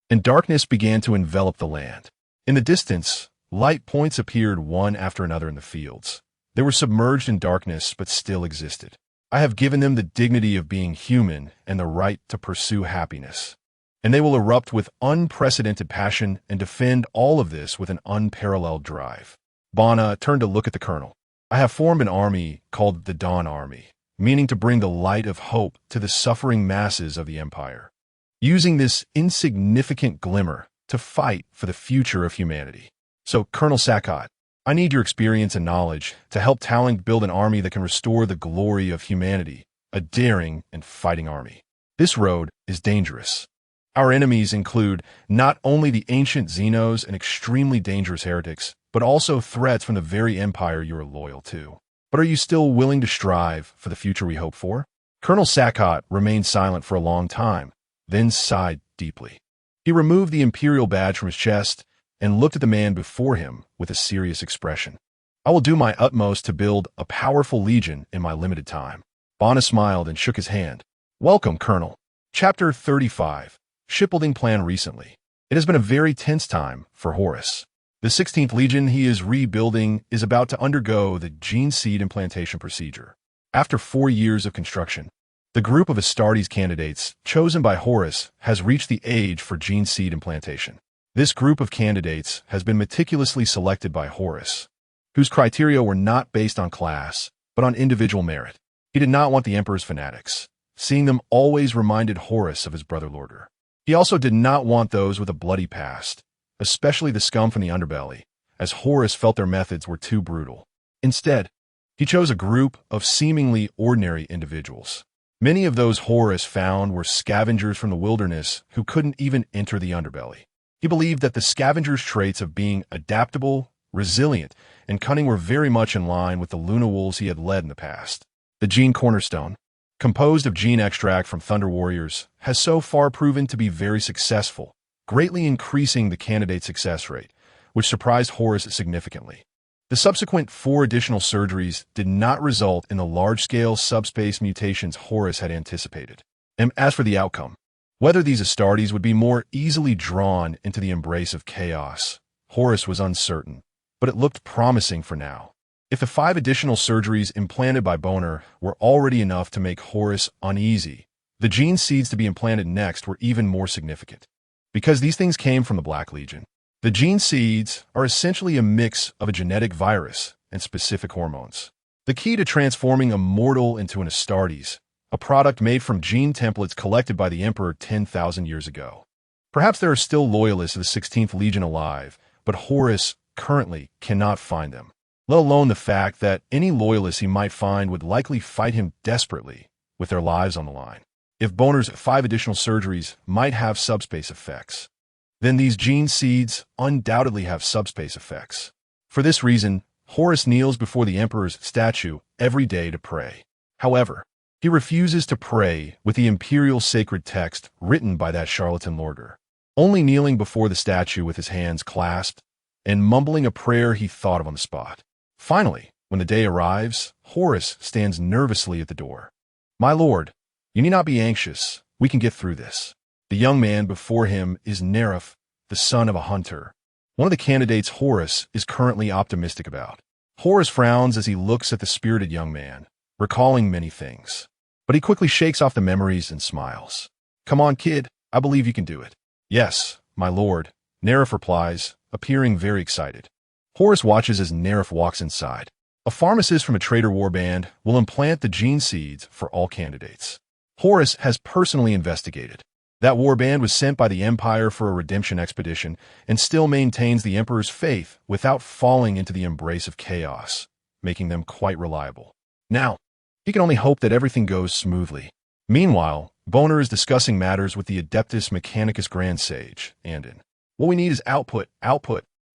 and darkness began to envelop the land. In the distance, light points appeared one after another in the fields. They were submerged in darkness but still existed. I have given them the dignity of being human and the right to pursue happiness. And they will erupt with unprecedented passion and defend all of this with an unparalleled drive. Bana turned to look at the colonel. I have formed an army called the Dawn Army, meaning to bring the light of hope to the suffering masses of the Empire, using this insignificant glimmer to fight for the future of humanity. So, Colonel Sackott, I need your experience and knowledge to help Talent build an army that can restore the glory of humanity, a daring and fighting army. This road is dangerous. Our enemies include not only the ancient Xenos and extremely dangerous heretics, but also threats from the very empire you are loyal to. But are you still willing to strive for the future we hope for? Colonel Sackott remained silent for a long time, then sighed deeply. He removed the imperial badge from his chest and looked at the man before him with a serious expression. I will do my utmost to build a powerful legion in my limited time. Bana smiled and shook his hand. Welcome, Colonel. Chapter 35. Shipbuilding plan recently. It has been a very tense time for Horus. The 16th Legion he is rebuilding is about to undergo the gene seed implantation procedure. After 4 years of construction, the group of Astartes candidates chosen by Horus has reached the age for gene seed implantation. This group of candidates has been meticulously selected by Horus, whose criteria were not based on class, but on individual merit. He did not want the Emperor's fanatics. Seeing them always reminded Horus of his brother Lorder. He also did not want those with a bloody past, especially the scum from the underbelly, as Horus felt their methods were too brutal. Instead, he chose a group of seemingly ordinary individuals. Many of those Horus found were scavengers from the wilderness who couldn't even enter the underbelly. He believed that the scavengers' traits of being adaptable, resilient, and cunning were very much in line with the Luna Wolves he had led in the past. The Gene Cornerstone, composed of gene extract from Thunder Warriors, has so far proven to be very successful, greatly increasing the candidate success rate, which surprised Horus significantly. The subsequent 4 additional surgeries did not result in the large-scale subspace mutations Horus had anticipated. And as for the outcome, whether these Astartes would be more easily drawn into the embrace of chaos, Horus was uncertain, but it looked promising for now. If the 5 additional surgeries implanted by Boner were already enough to make Horus uneasy, the gene seeds to be implanted next were even more significant. Because these things came from the Black Legion, the gene seeds are essentially a mix of a genetic virus and specific hormones. The key to transforming a mortal into an Astartes, a product made from gene templates collected by the Emperor 10,000 years ago. Perhaps there are still loyalists of the 16th Legion alive, but Horus currently cannot find them, let alone the fact that any loyalists he might find would likely fight him desperately with their lives on the line. If Boner's 5 additional surgeries might have subspace effects, then these gene seeds undoubtedly have subspace effects. For this reason, Horus kneels before the Emperor's statue every day to pray. However, he refuses to pray with the imperial sacred text written by that charlatan Lorder, only kneeling before the statue with his hands clasped and mumbling a prayer he thought of on the spot. Finally, when the day arrives, Horus stands nervously at the door. "My lord, you need not be anxious. We can get through this." The young man before him is Nerif, the son of a hunter, one of the candidates Horus is currently optimistic about. Horus frowns as he looks at the spirited young man, recalling many things. But he quickly shakes off the memories and smiles. "Come on, kid. I believe you can do it." "Yes, my lord," Nerif replies, appearing very excited. Horus watches as Nerif walks inside. A pharmacist from a traitor warband will implant the gene seeds for all candidates. Horus has personally investigated. That warband was sent by the Empire for a redemption expedition and still maintains the Emperor's faith without falling into the embrace of chaos, making them quite reliable. Now, he can only hope that everything goes smoothly. Meanwhile, Boner is discussing matters with the Adeptus Mechanicus Grand Sage, Andin. "What we need is output.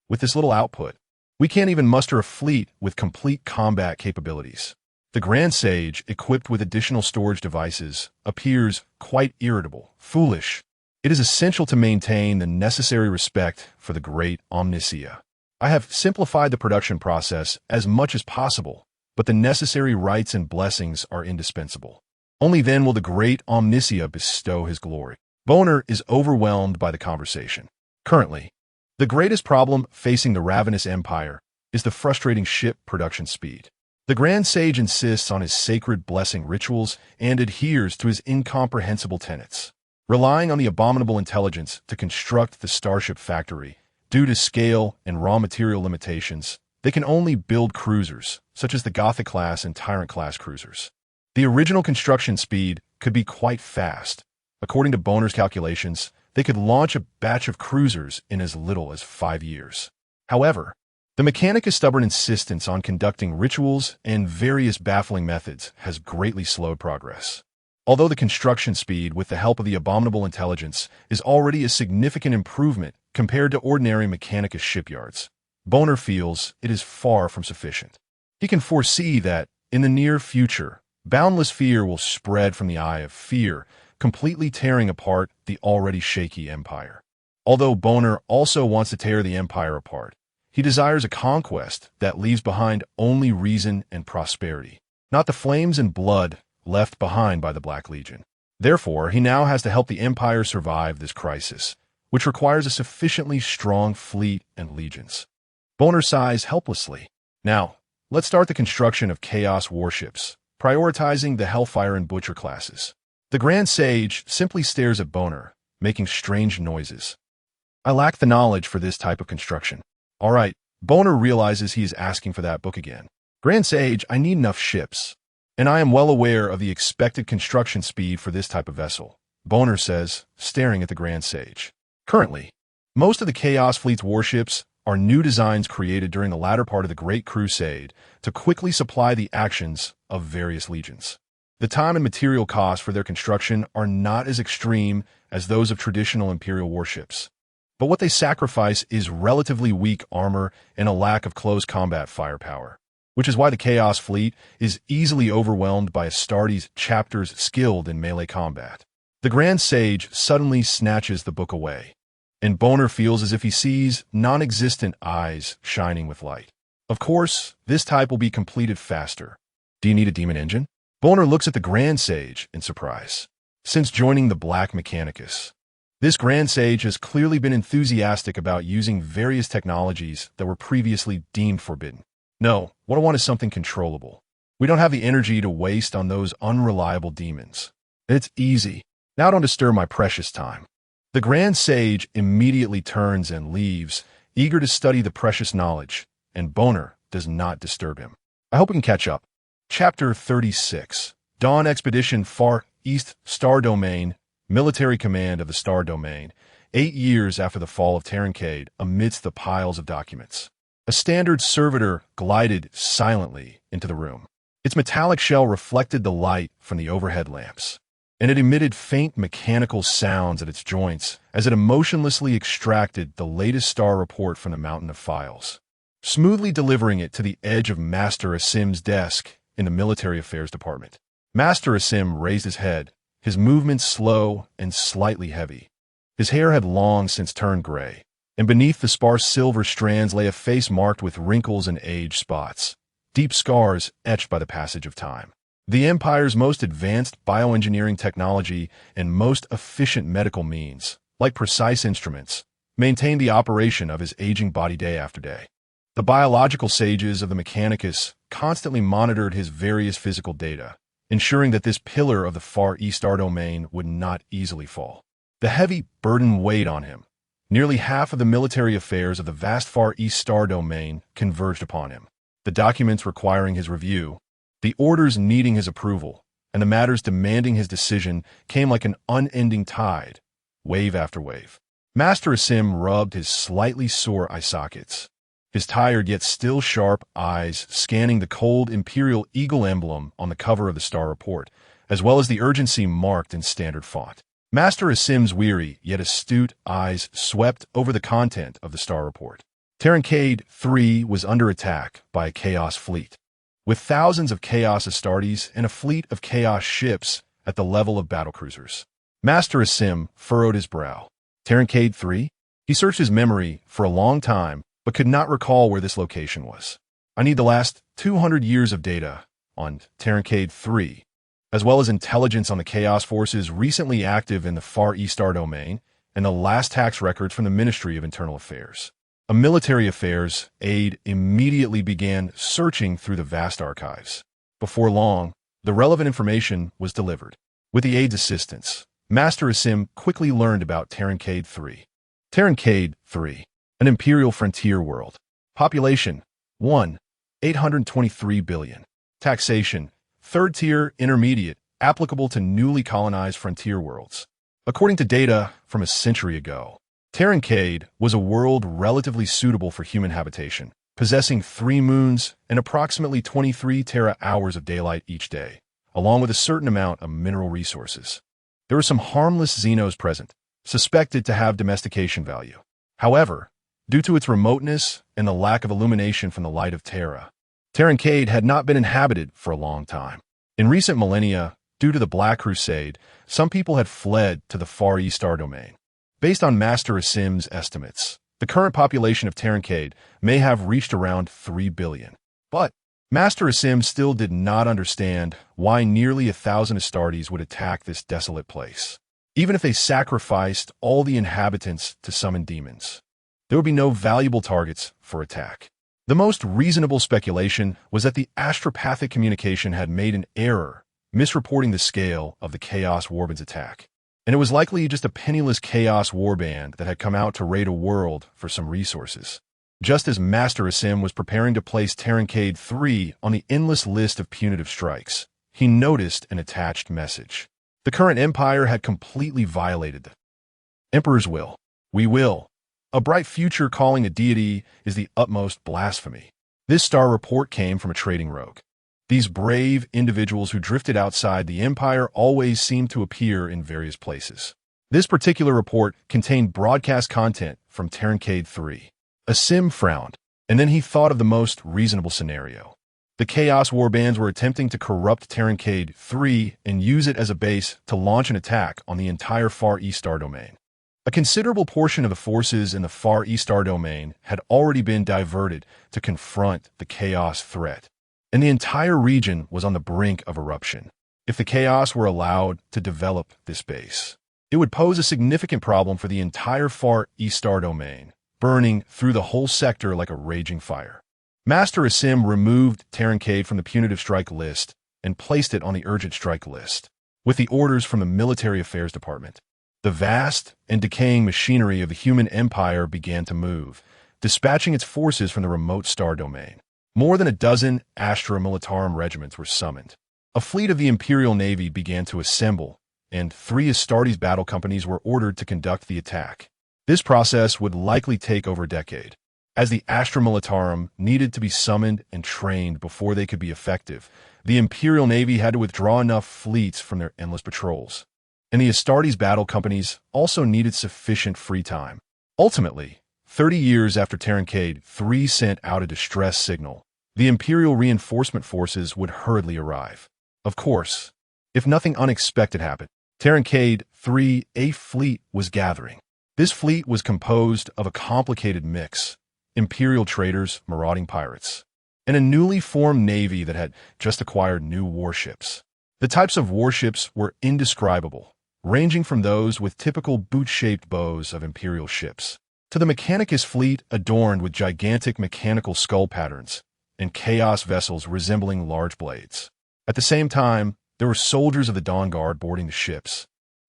With this little output, we can't even muster a fleet with complete combat capabilities." The Grand Sage, equipped with additional storage devices, appears quite irritable, foolish. "It is essential to maintain the necessary respect for the great Omnicia. I have simplified the production process as much as possible, but the necessary rites and blessings are indispensable. Only then will the great Omnicia bestow his glory." Boner is overwhelmed by the conversation. Currently, the greatest problem facing the ravenous empire is the frustrating ship production speed. The Grand Sage insists on his sacred blessing rituals and adheres to his incomprehensible tenets. Relying on the abominable intelligence to construct the Starship factory, due to scale and raw material limitations, they can only build cruisers, such as the Gothic-class and Tyrant-class cruisers. The original construction speed could be quite fast. According to Boner's calculations, they could launch a batch of cruisers in as little as 5 years. However, The Mechanicus' stubborn insistence on conducting rituals and various baffling methods has greatly slowed progress. Although the construction speed, with the help of the abominable intelligence, is already a significant improvement compared to ordinary Mechanicus shipyards, Boner feels it is far from sufficient. He can foresee that, in the near future, boundless fear will spread from the eye of fear, completely tearing apart the already shaky empire. Although Boner also wants to tear the empire apart, he desires a conquest that leaves behind only reason and prosperity, not the flames and blood left behind by the Black Legion. Therefore, he now has to help the empire survive this crisis, which requires a sufficiently strong fleet and legions. Boner sighs helplessly. Now, let's start the construction of Chaos warships, prioritizing the Hellfire and Butcher classes. The Grand Sage simply stares at Boner, making strange noises. I lack the knowledge for this type of construction. All right, Boner realizes he is asking for that book again. Grand Sage, I need enough ships, and I am well aware of the expected construction speed for this type of vessel, Boner says, staring at the Grand Sage. Currently, most of the Chaos Fleet's warships are new designs created during the latter part of the Great Crusade to quickly supply the actions of various legions. The time and material costs for their construction are not as extreme as those of traditional Imperial warships, but what they sacrifice is relatively weak armor and a lack of close combat firepower, which is why the Chaos Fleet is easily overwhelmed by Astartes' chapters skilled in melee combat. The Grand Sage suddenly snatches the book away, and Boner feels as if he sees non-existent eyes shining with light. Of course, this type will be completed faster. Do you need a demon engine? Boner looks at the Grand Sage in surprise. Since joining the Black Mechanicus, this Grand Sage has clearly been enthusiastic about using various technologies that were previously deemed forbidden. No, what I want is something controllable. We don't have the energy to waste on those unreliable demons. It's easy. Now don't disturb my precious time. The Grand Sage immediately turns and leaves, eager to study the precious knowledge, and Boner does not disturb him. I hope we can catch up. Chapter 36. Dawn Expedition Far East Star Domain. Military Command of the Star Domain, 8 years after the fall of Terrancade, amidst the piles of documents. A standard servitor glided silently into the room. Its metallic shell reflected the light from the overhead lamps, and it emitted faint mechanical sounds at its joints as it emotionlessly extracted the latest star report from the mountain of files, smoothly delivering it to the edge of Master Asim's desk in the Military Affairs Department. Master Asim raised his head, his movements slow and slightly heavy. His hair had long since turned gray, and beneath the sparse silver strands lay a face marked with wrinkles and age spots, deep scars etched by the passage of time. The Empire's most advanced bioengineering technology and most efficient medical means, like precise instruments, maintained the operation of his aging body day after day. The biological sages of the Mechanicus constantly monitored his various physical data, ensuring that this pillar of the Far East Star Domain would not easily fall. The heavy burden weighed on him. Nearly half of the military affairs of the vast Far East Star Domain converged upon him. The documents requiring his review, the orders needing his approval, and the matters demanding his decision came like an unending tide, wave after wave. Master Asim rubbed his slightly sore eye sockets, his tired yet still sharp eyes scanning the cold Imperial Eagle emblem on the cover of the Star Report, as well as the urgency marked in standard font. Master Asim's weary yet astute eyes swept over the content of the Star Report. Terrancade 3 was under attack by a Chaos fleet, with thousands of Chaos Astartes and a fleet of Chaos ships at the level of battlecruisers. Master Asim furrowed his brow. Terrancade 3? He searched his memory for a long time, but could not recall where this location was. I need the last 200 years of data on Terrancade 3, as well as intelligence on the Chaos forces recently active in the Far East Star Domain, and the last tax records from the Ministry of Internal Affairs. A military affairs aide immediately began searching through the vast archives. Before long, the relevant information was delivered. With the aide's assistance, Master Asim quickly learned about Terrancade 3. Terrancade 3. An imperial frontier world. Population 1,823 billion. Taxation 3rd tier intermediate, applicable to newly colonized frontier worlds. According to data from a century ago, Terrancade was a world relatively suitable for human habitation. possessing 3 moons and approximately 23 tera-hours of daylight each day, along with a certain amount of mineral resources. There were some harmless xenos present, suspected to have domestication value. However, due to its remoteness and the lack of illumination from the light of Terra, Terrancade had not been inhabited for a long time. In recent millennia, due to the Black Crusade, some people had fled to the Far East star domain. Based on Master Asim's estimates, the current population of Terrancade may have reached around 3 billion. But Master Asim still did not understand why nearly 1,000 Astartes would attack this desolate place. Even if they sacrificed all the inhabitants to summon demons, there would be no valuable targets for attack. The most reasonable speculation was that the astropathic communication had made an error, misreporting the scale of the Chaos Warband's attack. And it was likely just a penniless Chaos Warband that had come out to raid a world for some resources. Just as Master Asim was preparing to place Terrancade 3 on the endless list of punitive strikes, he noticed an attached message. The current empire had completely violated the Emperor's will. We will. A bright future calling a deity is the utmost blasphemy. This star report came from a trading rogue. These brave individuals who drifted outside the empire always seemed to appear in various places. This particular report contained broadcast content from Terrancade 3. Asim frowned, and then he thought of the most reasonable scenario. The Chaos Warbands were attempting to corrupt Terrancade 3 and use it as a base to launch an attack on the entire Far East star domain. A considerable portion of the forces in the Far East star domain had already been diverted to confront the Chaos threat, and the entire region was on the brink of eruption. If the Chaos were allowed to develop this base, it would pose a significant problem for the entire Far East star domain, burning through the whole sector like a raging fire. Master Asim removed Terrancade from the punitive strike list and placed it on the urgent strike list, with the orders from the Military Affairs Department. The vast and decaying machinery of the human empire began to move, dispatching its forces from the remote star domain. More than a dozen Astra Militarum regiments were summoned. A fleet of the Imperial Navy began to assemble, and 3 Astartes battle companies were ordered to conduct the attack. This process would likely take over a decade, as the Astra Militarum needed to be summoned and trained before they could be effective. The Imperial Navy had to withdraw enough fleets from their endless patrols, and the Astartes battle companies also needed sufficient free time. Ultimately, 30 years after Terrancade 3 sent out a distress signal, the Imperial reinforcement forces would hurriedly arrive. Of course, if nothing unexpected happened, Terrancade 3, a fleet was gathering. This fleet was composed of a complicated mix: Imperial traders, marauding pirates, and a newly formed navy that had just acquired new warships. The types of warships were indescribable, ranging from those with typical boot-shaped bows of Imperial ships, to the Mechanicus fleet adorned with gigantic mechanical skull patterns and chaos vessels resembling large blades. At the same time, there were soldiers of the Dawn Guard boarding the ships,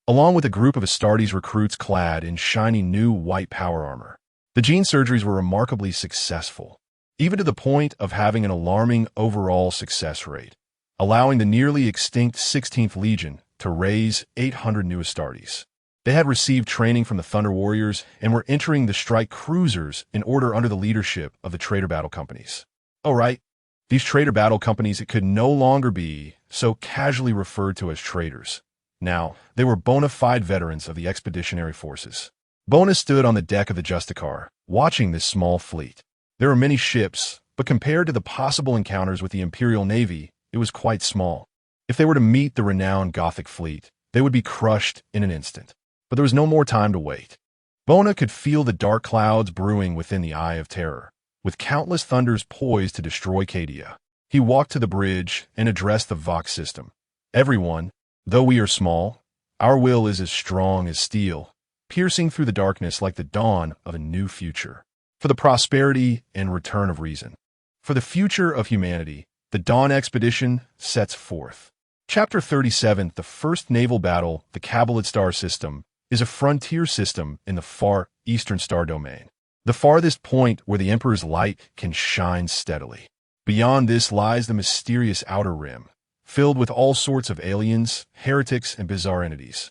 along with a group of Astartes recruits clad in shiny new white power armor. The gene surgeries were remarkably successful, even to the point of having an alarming overall success rate, allowing the nearly extinct 16th Legion to raise 800 new Astartes. They had received training from the Thunder Warriors and were entering the strike cruisers in order under the leadership of the trader battle companies. Oh, right. These trader battle companies could no longer be so casually referred to as traders. Now, they were bona fide veterans of the expeditionary forces. Bona stood on the deck of the Justicar, watching this small fleet. There were many ships, but compared to the possible encounters with the Imperial Navy, it was quite small. If they were to meet the renowned Gothic fleet, they would be crushed in an instant. But there was no more time to wait. Bona could feel the dark clouds brewing within the Eye of Terror, with countless thunders poised to destroy Cadia. He walked to the bridge and addressed the Vox system. Everyone, though we are small, our will is as strong as steel, piercing through the darkness like the dawn of a new future. For the prosperity and return of reason. For the future of humanity, the Dawn Expedition sets forth. Chapter 37, the first naval battle, the Cabalid Star System, is a frontier system in the far eastern star domain, the farthest point where the Emperor's light can shine steadily. Beyond this lies the mysterious Outer Rim, filled with all sorts of aliens, heretics, and bizarre entities.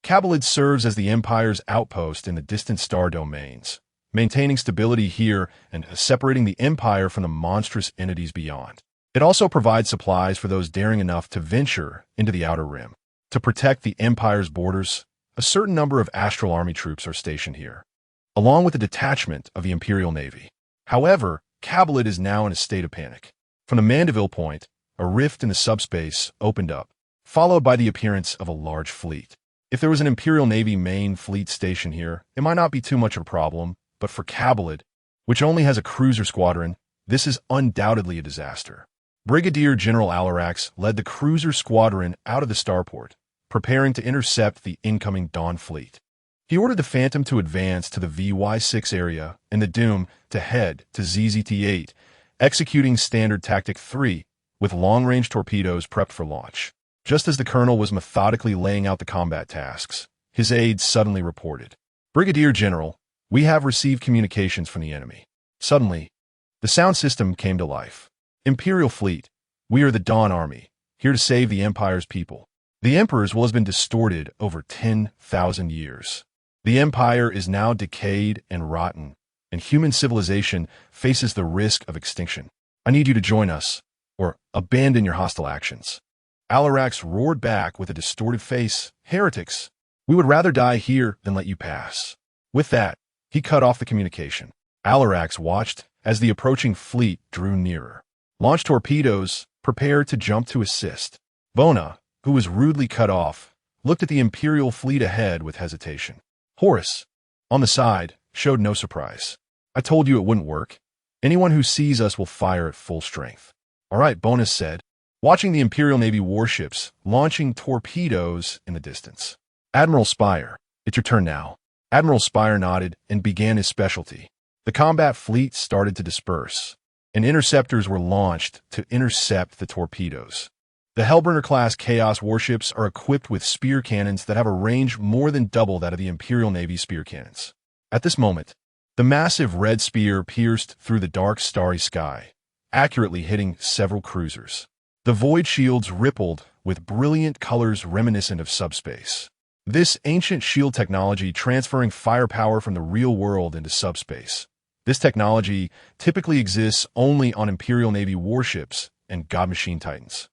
Cabalid serves as the Empire's outpost in the distant star domains, maintaining stability here and separating the Empire from the monstrous entities beyond. It also provides supplies for those daring enough to venture into the Outer Rim. To protect the Empire's borders, a certain number of Astral Army troops are stationed here, along with a detachment of the Imperial Navy. However, Cabalid is now in a state of panic. From the Mandeville Point, a rift in the subspace opened up, followed by the appearance of a large fleet. If there was an Imperial Navy main fleet station here, it might not be too much of a problem, but for Cabalid, which only has a cruiser squadron, this is undoubtedly a disaster. Brigadier General Alarax led the cruiser squadron out of the starport, preparing to intercept the incoming Dawn fleet. He ordered the Phantom to advance to the VY6 area and the Doom to head to ZZT-8, executing Standard Tactic 3 with long-range torpedoes prepped for launch. Just as the colonel was methodically laying out the combat tasks, his aide suddenly reported, "Brigadier General, we have received communications from the enemy." Suddenly, the sound system came to life. "Imperial Fleet, we are the Dawn Army, here to save the Empire's people. The Emperor's will has been distorted over 10,000 years. The Empire is now decayed and rotten, and human civilization faces the risk of extinction. I need you to join us, or abandon your hostile actions." Alarax roared back with a distorted face, "Heretics, we would rather die here than let you pass." With that, he cut off the communication. Alarax watched as the approaching fleet drew nearer. Launch torpedoes, prepared to jump to assist. Bona, who was rudely cut off, looked at the Imperial fleet ahead with hesitation. Horus, on the side, showed no surprise. "I told you it wouldn't work. Anyone who sees us will fire at full strength." "All right," Bonus said, watching the Imperial Navy warships launching torpedoes in the distance. "Admiral Spire, it's your turn now." Admiral Spire nodded and began his specialty. The combat fleet started to disperse, and interceptors were launched to intercept the torpedoes. The Hellburner-class Chaos warships are equipped with spear cannons that have a range more than double that of the Imperial Navy spear cannons. At this moment, the massive red spear pierced through the dark starry sky, accurately hitting several cruisers. The void shields rippled with brilliant colors reminiscent of subspace. This ancient shield technology transferring firepower from the real world into subspace. This technology typically exists only on Imperial Navy warships and God Machine Titans.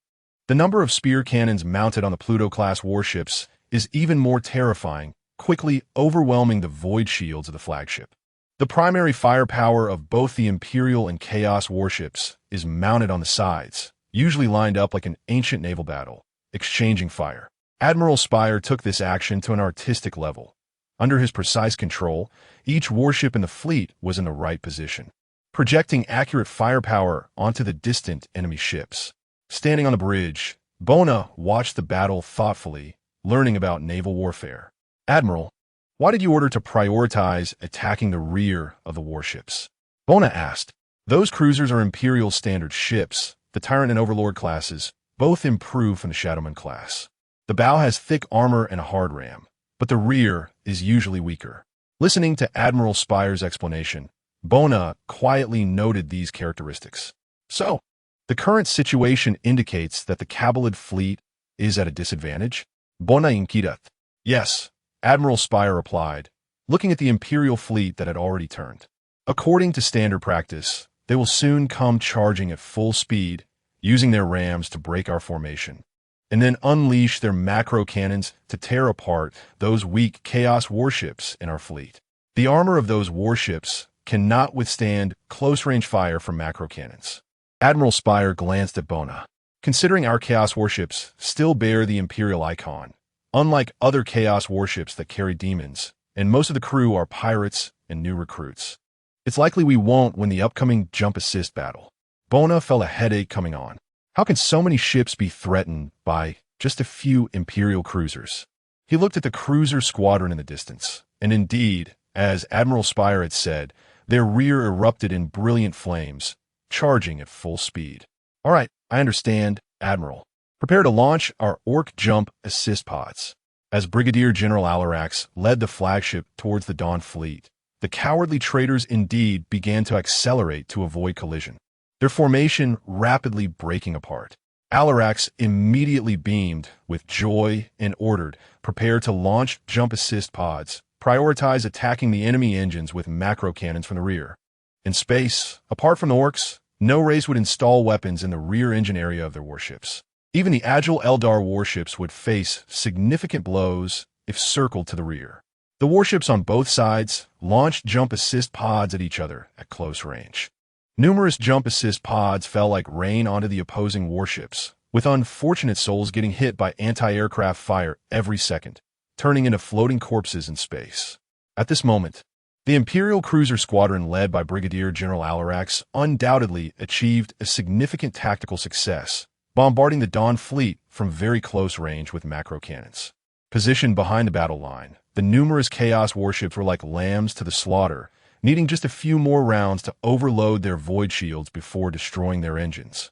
The number of spear cannons mounted on the Pluto-class warships is even more terrifying, quickly overwhelming the void shields of the flagship. The primary firepower of both the Imperial and Chaos warships is mounted on the sides, usually lined up like an ancient naval battle, exchanging fire. Admiral Spire took this action to an artistic level. Under his precise control, each warship in the fleet was in the right position, projecting accurate firepower onto the distant enemy ships. Standing on the bridge, Bona watched the battle thoughtfully, learning about naval warfare. "Admiral, why did you order to prioritize attacking the rear of the warships?" Bona asked. "Those cruisers are Imperial standard ships, the Tyrant and Overlord classes, both improved from the Shadowman class. The bow has thick armor and a hard ram, but the rear is usually weaker." Listening to Admiral Spire's explanation, Bona quietly noted these characteristics. "So, the current situation indicates that the Cabalid fleet is at a disadvantage?" Bona inquirat. "Yes," Admiral Spire replied, looking at the Imperial fleet that had already turned. "According to standard practice, they will soon come charging at full speed, using their rams to break our formation, and then unleash their macro cannons to tear apart those weak Chaos warships in our fleet. The armor of those warships cannot withstand close-range fire from macro cannons." Admiral Spire glanced at Bona. "Considering our Chaos warships still bear the Imperial icon, unlike other Chaos warships that carry demons, and most of the crew are pirates and new recruits, it's likely we won't win the upcoming jump assist battle." Bona felt a headache coming on. How can so many ships be threatened by just a few Imperial cruisers? He looked at the cruiser squadron in the distance, and indeed, as Admiral Spire had said, their rear erupted in brilliant flames, charging at full speed. "All right, I understand, Admiral. Prepare to launch our Orc Jump Assist Pods." As Brigadier General Alarax led the flagship towards the Dawn fleet, the cowardly traitors indeed began to accelerate to avoid collision, their formation rapidly breaking apart. Alarax immediately beamed with joy and ordered, "Prepare to launch Jump Assist Pods, prioritize attacking the enemy engines with macro cannons from the rear. In space, apart from the orcs, no race would install weapons in the rear engine area of their warships. Even the agile Eldar warships would face significant blows if circled to the rear. The warships on both sides launched jump assist pods at each other at close range. Numerous jump assist pods fell like rain onto the opposing warships, with unfortunate souls getting hit by anti-aircraft fire every second, turning into floating corpses in space. At this moment, the Imperial cruiser squadron led by Brigadier General Alarax undoubtedly achieved a significant tactical success, bombarding the Dawn fleet from very close range with macro cannons. Positioned behind the battle line, the numerous Chaos warships were like lambs to the slaughter, needing just a few more rounds to overload their void shields before destroying their engines,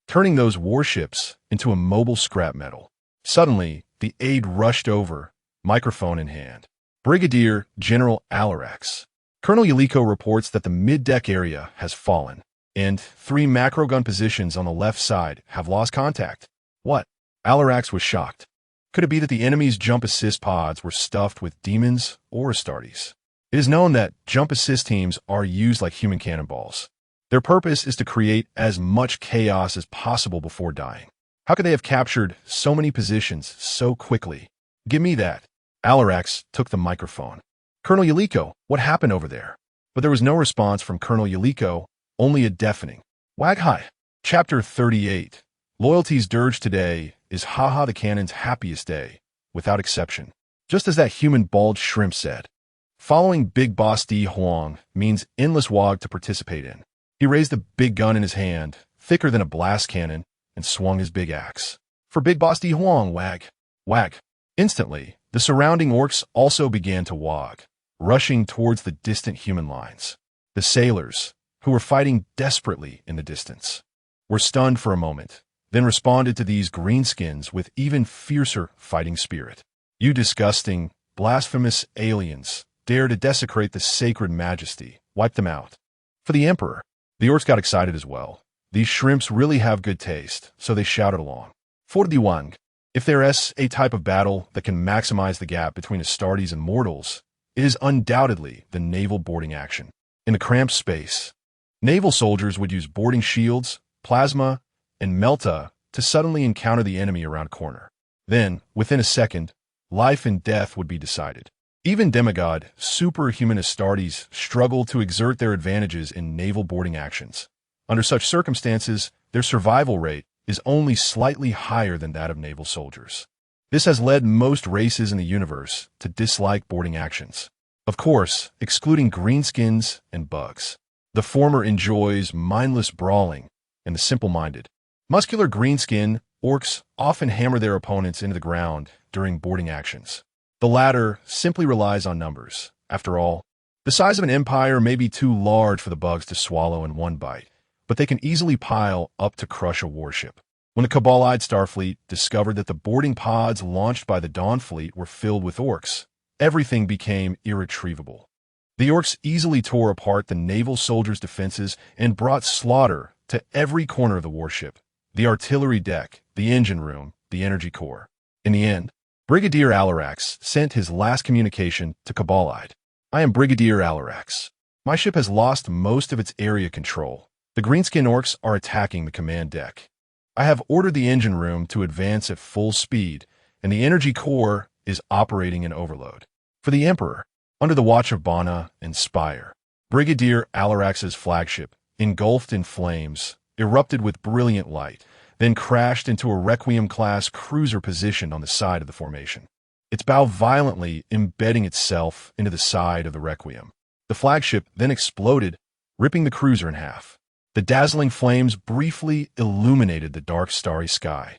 turning those warships into a mobile scrap metal. Suddenly, the aide rushed over, microphone in hand. Brigadier General Alarax. Colonel Yaliko reports that the mid-deck area has fallen, and 3 macro gun positions on the left side have lost contact. What? Alarax was shocked. Could it be that the enemy's jump assist pods were stuffed with demons or Astartes? It is known that jump assist teams are used like human cannonballs. Their purpose is to create as much chaos as possible before dying. How could they have captured so many positions so quickly? Give me that. Alarax took the microphone. Colonel Yaliko, what happened over there? But there was no response from Colonel Yaliko, only a deafening wag-hi. Chapter 38. Loyalty's dirge today is haha the cannon's happiest day, without exception. Just as that human bald shrimp said. Following Big Boss D Huang means endless wog to participate in. He raised a big gun in his hand, thicker than a blast cannon, and swung his big axe. For Big Boss D Huang, wag. Wag. Instantly, the surrounding orcs also began to wog, rushing towards the distant human lines. The sailors, who were fighting desperately in the distance, were stunned for a moment, then responded to these greenskins with even fiercer fighting spirit. You disgusting, blasphemous aliens dare to desecrate the sacred majesty. Wipe them out. For the Emperor, the orcs got excited as well. These shrimps really have good taste, so they shouted along. For if there is a type of battle that can maximize the gap between Astartes and mortals, it is undoubtedly the naval boarding action. In the cramped space, naval soldiers would use boarding shields, plasma, and melta to suddenly encounter the enemy around a corner. Then, within a second, life and death would be decided. Even demigod, superhuman Astartes struggle to exert their advantages in naval boarding actions. Under such circumstances, their survival rate is only slightly higher than that of naval soldiers. This has led most races in the universe to dislike boarding actions. Of course, excluding greenskins and bugs. The former enjoys mindless brawling, and the simple-minded, muscular greenskin orcs often hammer their opponents into the ground during boarding actions. The latter simply relies on numbers. After all, the size of an empire may be too large for the bugs to swallow in one bite, but they can easily pile up to crush a warship. When the Cabal-eyed Starfleet discovered that the boarding pods launched by the Dawn fleet were filled with orcs, everything became irretrievable. The orcs easily tore apart the naval soldiers' defenses and brought slaughter to every corner of the warship, the artillery deck, the engine room, the energy core. In the end, Brigadier Alarax sent his last communication to Cabal-eyed. I am Brigadier Alarax. My ship has lost most of its area control. The greenskin orcs are attacking the command deck. I have ordered the engine room to advance at full speed, and the energy core is operating in overload. For the Emperor, under the watch of Bana and Spire, Brigadier Alarax's flagship, engulfed in flames, erupted with brilliant light, then crashed into a Requiem-class cruiser positioned on the side of the formation. Its bow violently embedding itself into the side of the Requiem. The flagship then exploded, ripping the cruiser in half. The dazzling flames briefly illuminated the dark starry sky,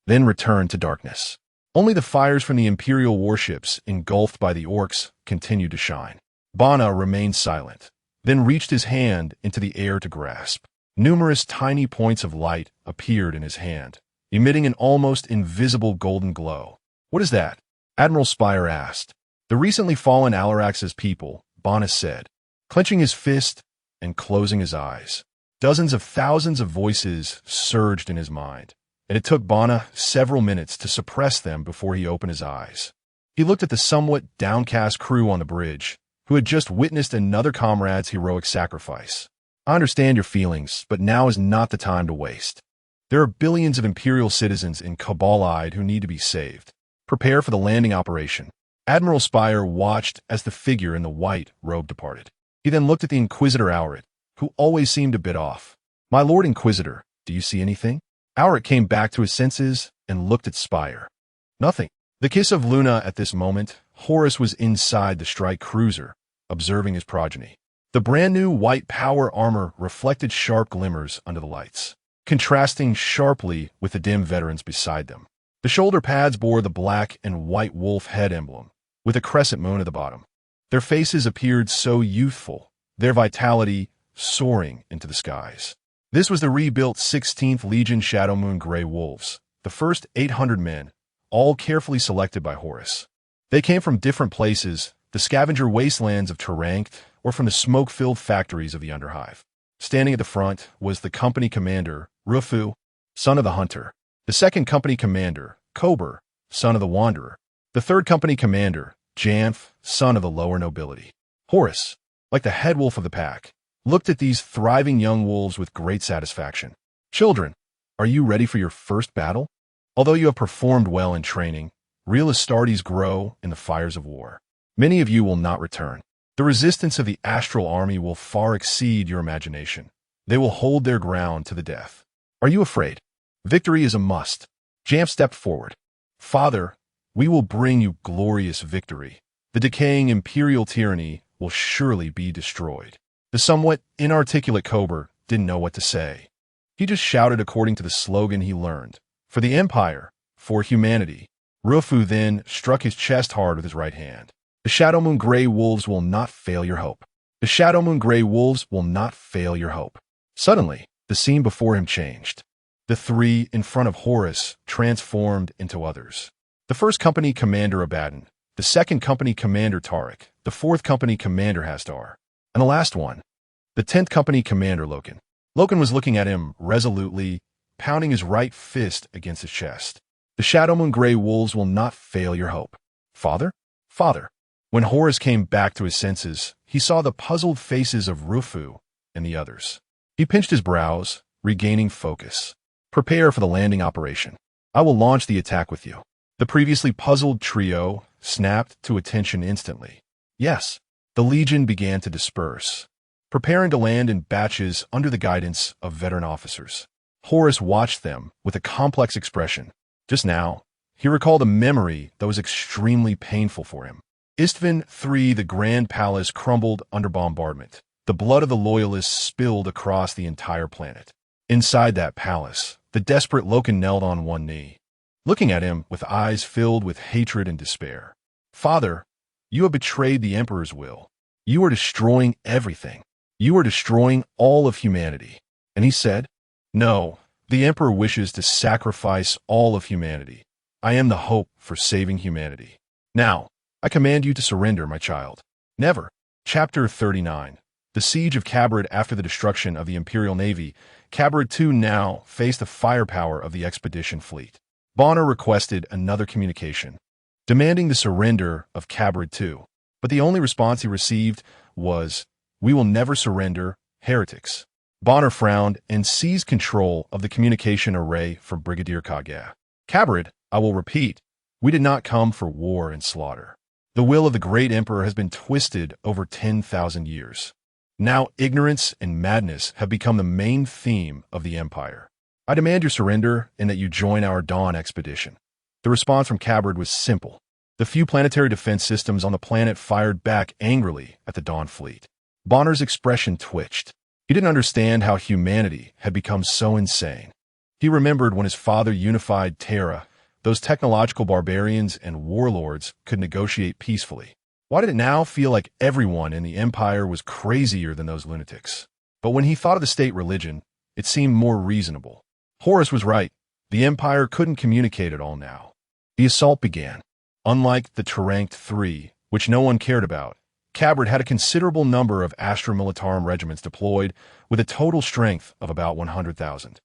then returned to darkness. Only the fires from the Imperial warships, engulfed by the orcs, continued to shine. Bana remained silent, then reached his hand into the air to grasp. Numerous tiny points of light appeared in his hand, emitting an almost invisible golden glow. What is that? Admiral Spire asked. The recently fallen Alarax's people, Bana said, clenching his fist and closing his eyes. Dozens of thousands of voices surged in his mind, and it took Bana several minutes to suppress them before he opened his eyes. He looked at the somewhat downcast crew on the bridge, who had just witnessed another comrade's heroic sacrifice. I understand your feelings, but now is not the time to waste. There are billions of Imperial citizens in Cabal-Ide who need to be saved. Prepare for the landing operation. Admiral Spire watched as the figure in the white robe departed. He then looked at the Inquisitor Auret, who always seemed a bit off. My Lord Inquisitor, do you see anything? Auret came back to his senses and looked at Spire. Nothing. The kiss of Luna at this moment, Horus was inside the strike cruiser, observing his progeny. The brand-new white power armor reflected sharp glimmers under the lights, contrasting sharply with the dim veterans beside them. The shoulder pads bore the black and white wolf head emblem, with a crescent moon at the bottom. Their faces appeared so youthful, their vitality soaring into the skies. This was the rebuilt 16th Legion Shadow Moon Grey Wolves, the first 800 men, all carefully selected by Horus. They came from different places, the scavenger wastelands of Terra, or from the smoke-filled factories of the Underhive. Standing at the front was the company commander, Rufu, son of the Hunter. The second company commander, Kober, son of the Wanderer. The third company commander, Janf, son of the lower nobility. Horus, like the head wolf of the pack, looked at these thriving young wolves with great satisfaction. Children, are you ready for your first battle? Although you have performed well in training, real Astartes grow in the fires of war. Many of you will not return. The resistance of the astral army will far exceed your imagination. They will hold their ground to the death. Are you afraid? Victory is a must. Janf stepped forward. Father, we will bring you glorious victory. The decaying imperial tyranny will surely be destroyed. The somewhat inarticulate Kober didn't know what to say. He just shouted according to the slogan he learned. For the Empire, for humanity. Rufu then struck his chest hard with his right hand. The Shadow Moon Grey Wolves will not fail your hope. The Shadow Moon Grey Wolves will not fail your hope. Suddenly, the scene before him changed. The three in front of Horus transformed into others. The first company commander Abaddon, the second company commander Tarek, the fourth company commander Hastar, and the last one, the 10th company commander Loken. Loken was looking at him resolutely, pounding his right fist against his chest. The Shadow Moon Grey Wolves will not fail your hope. Father? Father. When Horus came back to his senses, he saw the puzzled faces of Rufu and the others. He pinched his brows, regaining focus. Prepare for the landing operation. I will launch the attack with you. The previously puzzled trio snapped to attention instantly. Yes, the Legion began to disperse, preparing to land in batches under the guidance of veteran officers. Horus watched them with a complex expression. Just now, he recalled a memory that was extremely painful for him. Istvan III, the Grand Palace crumbled under bombardment. The blood of the Loyalists spilled across the entire planet. Inside that palace, the desperate Loken knelt on one knee, looking at him with eyes filled with hatred and despair. Father, you have betrayed the Emperor's will. You are destroying everything. You are destroying all of humanity. And he said, No, the Emperor wishes to sacrifice all of humanity. I am the hope for saving humanity. Now, I command you to surrender, my child. Never. Chapter 39. The Siege of Kabrid after the destruction of the Imperial Navy. Kabrid II now faced the firepower of the expedition fleet. Bonner requested another communication, demanding the surrender of Kabrid II. But the only response he received was, We will never surrender, heretics. Bonner frowned and seized control of the communication array from Brigadier Kaga. Kabrid, I will repeat, we did not come for war and slaughter. The will of the great emperor has been twisted over 10,000 years. Now ignorance and madness have become the main theme of the empire. I demand your surrender and that you join our Dawn expedition. The response from Kabrid was simple. The few planetary defense systems on the planet fired back angrily at the Dawn fleet. Bonner's expression twitched. He didn't understand how humanity had become so insane. He remembered when his father unified Terra, those technological barbarians and warlords could negotiate peacefully. Why did it now feel like everyone in the Empire was crazier than those lunatics? But when he thought of the state religion, it seemed more reasonable. Horus was right. The Empire couldn't communicate at all now. The assault began. Unlike the Terra III, which no one cared about, Kabrid had a considerable number of Astra Militarum regiments deployed with a total strength of about 100,000.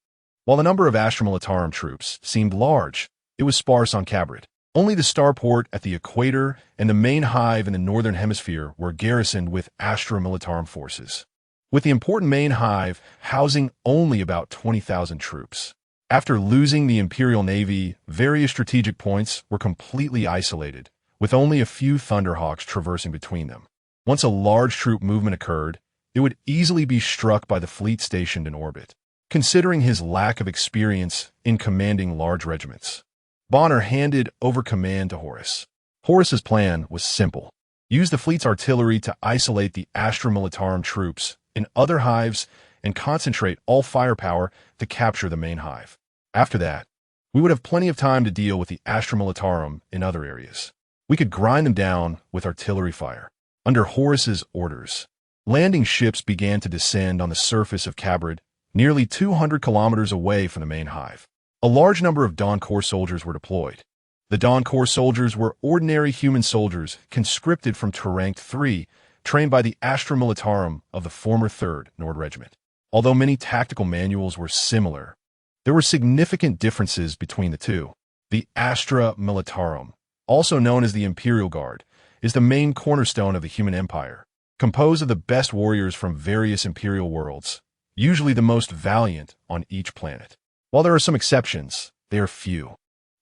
While the number of Astra Militarum troops seemed large, it was sparse on Kabrid. Only the starport at the equator and the main hive in the northern hemisphere were garrisoned with Astra Militarum forces, with the important main hive housing only about 20,000 troops. After losing the Imperial Navy, various strategic points were completely isolated, with only a few Thunderhawks traversing between them. Once a large troop movement occurred, it would easily be struck by the fleet stationed in orbit. Considering his lack of experience in commanding large regiments, Bonner handed over command to Horus. Horus's plan was simple. Use the fleet's artillery to isolate the Astra Militarum troops in other hives and concentrate all firepower to capture the main hive. After that, we would have plenty of time to deal with the Astra Militarum in other areas. We could grind them down with artillery fire. Under Horus's orders, landing ships began to descend on the surface of Kabrid, nearly 200 kilometers away from the main hive. A large number of Dawn Corps soldiers were deployed. The Dawn Corps soldiers were ordinary human soldiers conscripted from Terra 3, trained by the Astra Militarum of the former 3rd Nord Regiment. Although many tactical manuals were similar, there were significant differences between the two. The Astra Militarum, also known as the Imperial Guard, is the main cornerstone of the human empire, composed of the best warriors from various imperial worlds, usually the most valiant on each planet. While there are some exceptions, they are few.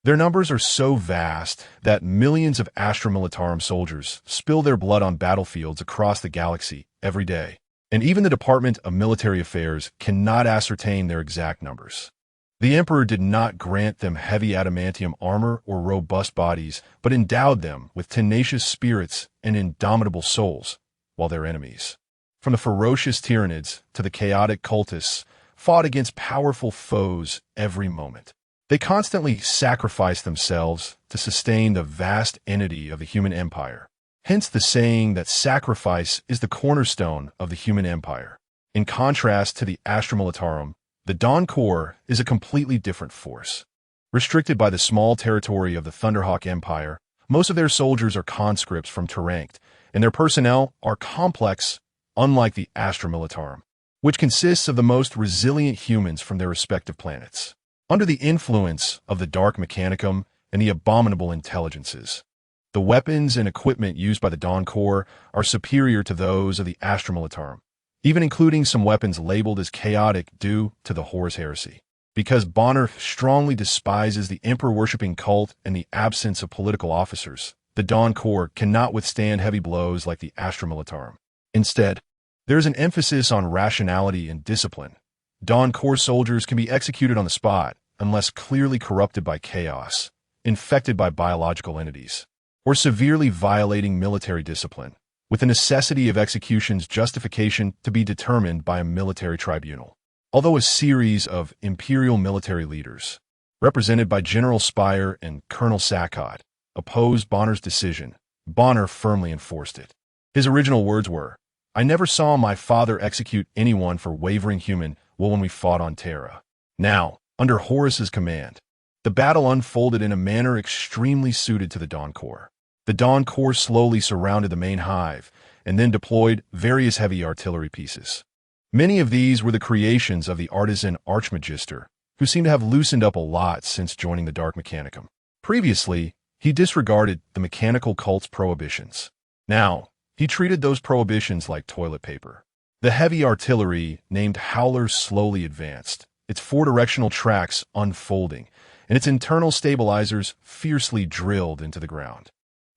Their numbers are so vast that millions of Astra Militarum soldiers spill their blood on battlefields across the galaxy every day, and even the Department of Military Affairs cannot ascertain their exact numbers. The Emperor did not grant them heavy adamantium armor or robust bodies, but endowed them with tenacious spirits and indomitable souls, while their enemies, from the ferocious Tyranids to the chaotic cultists, fought against powerful foes every moment. They constantly sacrificed themselves to sustain the vast entity of the human empire. Hence the saying that sacrifice is the cornerstone of the human empire. In contrast to the Astra Militarum, the Dawn Corps is a completely different force. Restricted by the small territory of the Thunderhawk Empire, most of their soldiers are conscripts from Terra, and their personnel are complex, unlike the Astra Militarum, which consists of the most resilient humans from their respective planets, under the influence of the Dark Mechanicum and the abominable intelligences. The weapons and equipment used by the Dawn Corps are superior to those of the Astra Militarum, even including some weapons labeled as chaotic due to the Horus heresy. Because Bonner strongly despises the emperor-worshipping cult and the absence of political officers, the Dawn Corps cannot withstand heavy blows like the Astra Militarum. Instead, there is an emphasis on rationality and discipline. Dawn Corps soldiers can be executed on the spot unless clearly corrupted by chaos, infected by biological entities, or severely violating military discipline, with the necessity of execution's justification to be determined by a military tribunal. Although a series of imperial military leaders, represented by General Spire and Colonel Saccott, opposed Bonner's decision, Bonner firmly enforced it. His original words were, "I never saw my father execute anyone for wavering human when we fought on Terra." Now, under Horus's command, the battle unfolded in a manner extremely suited to the Dawn Corps. The Dawn Corps slowly surrounded the main hive and then deployed various heavy artillery pieces. Many of these were the creations of the artisan Archmagister, who seemed to have loosened up a lot since joining the Dark Mechanicum. Previously, he disregarded the mechanical cult's prohibitions. Now, he treated those prohibitions like toilet paper. The heavy artillery, named Howler, slowly advanced, its four-directional tracks unfolding, and its internal stabilizers fiercely drilled into the ground.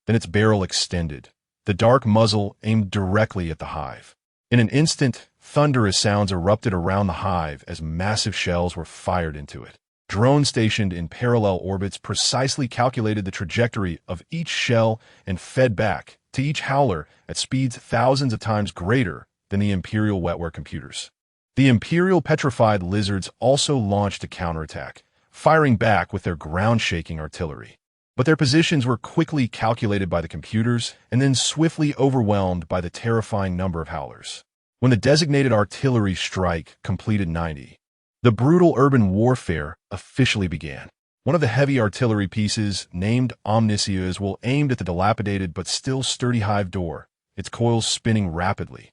Then its barrel extended, the dark muzzle aimed directly at the hive. In an instant, thunderous sounds erupted around the hive as massive shells were fired into it. Drones stationed in parallel orbits precisely calculated the trajectory of each shell and fed back to each howler at speeds thousands of times greater than the Imperial wetware computers. The Imperial petrified lizards also launched a counterattack, firing back with their ground-shaking artillery. But their positions were quickly calculated by the computers and then swiftly overwhelmed by the terrifying number of howlers. When the designated artillery strike completed 90, the brutal urban warfare officially began. One of the heavy artillery pieces, named Omniscience, will aimed at the dilapidated but still sturdy hive door, its coils spinning rapidly,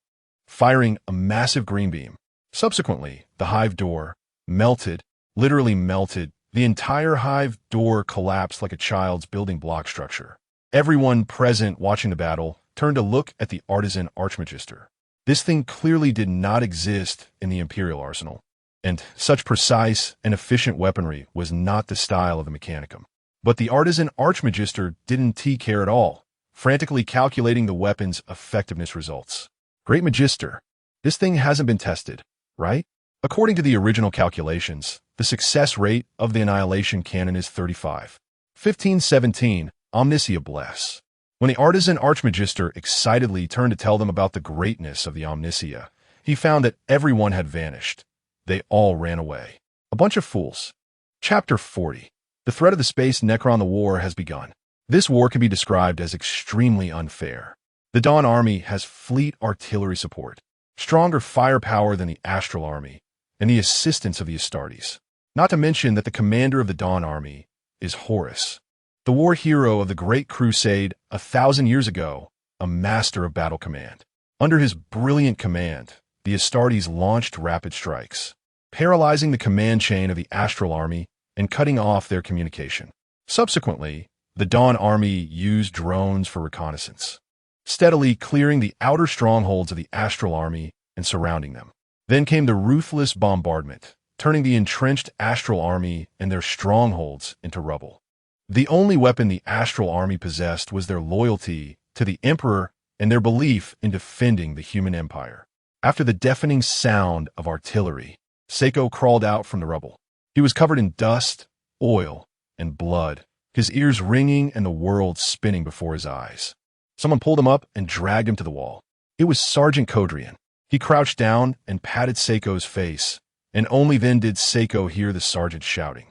firing a massive green beam. Subsequently, the hive door melted, literally melted, the entire hive door collapsed like a child's building block structure. Everyone present watching the battle turned to look at the artisan archmagister. This thing clearly did not exist in the Imperial arsenal, and such precise and efficient weaponry was not the style of the Mechanicum. But the artisan archmagister didn't care at all, frantically calculating the weapon's effectiveness results. Great Magister, this thing hasn't been tested, right? According to the original calculations, the success rate of the annihilation cannon is 35. 1517, Omnicia bless. When the artisan archmagister excitedly turned to tell them about the greatness of the Omnicia, he found that everyone had vanished. They all ran away. A bunch of fools. Chapter 40. The threat of the space Necron the war has begun. This war can be described as extremely unfair. The Dawn Army has fleet artillery support, stronger firepower than the Astral Army, and the assistance of the Astartes. Not to mention that the commander of the Dawn Army is Horus, the war hero of the Great Crusade 1,000 years ago, a master of battle command. Under his brilliant command, the Astartes launched rapid strikes, paralyzing the command chain of the Astral Army and cutting off their communication. Subsequently, the Dawn Army used drones for reconnaissance, steadily clearing the outer strongholds of the Astral Army and surrounding them. Then came the ruthless bombardment, turning the entrenched Astral Army and their strongholds into rubble. The only weapon the Astral Army possessed was their loyalty to the Emperor and their belief in defending the human empire. After the deafening sound of artillery, Seiko crawled out from the rubble. He was covered in dust, oil, and blood, his ears ringing and the world spinning before his eyes. Someone pulled him up and dragged him to the wall. It was Sergeant Kodrian. He crouched down and patted Seiko's face, and only then did Seiko hear the sergeant shouting,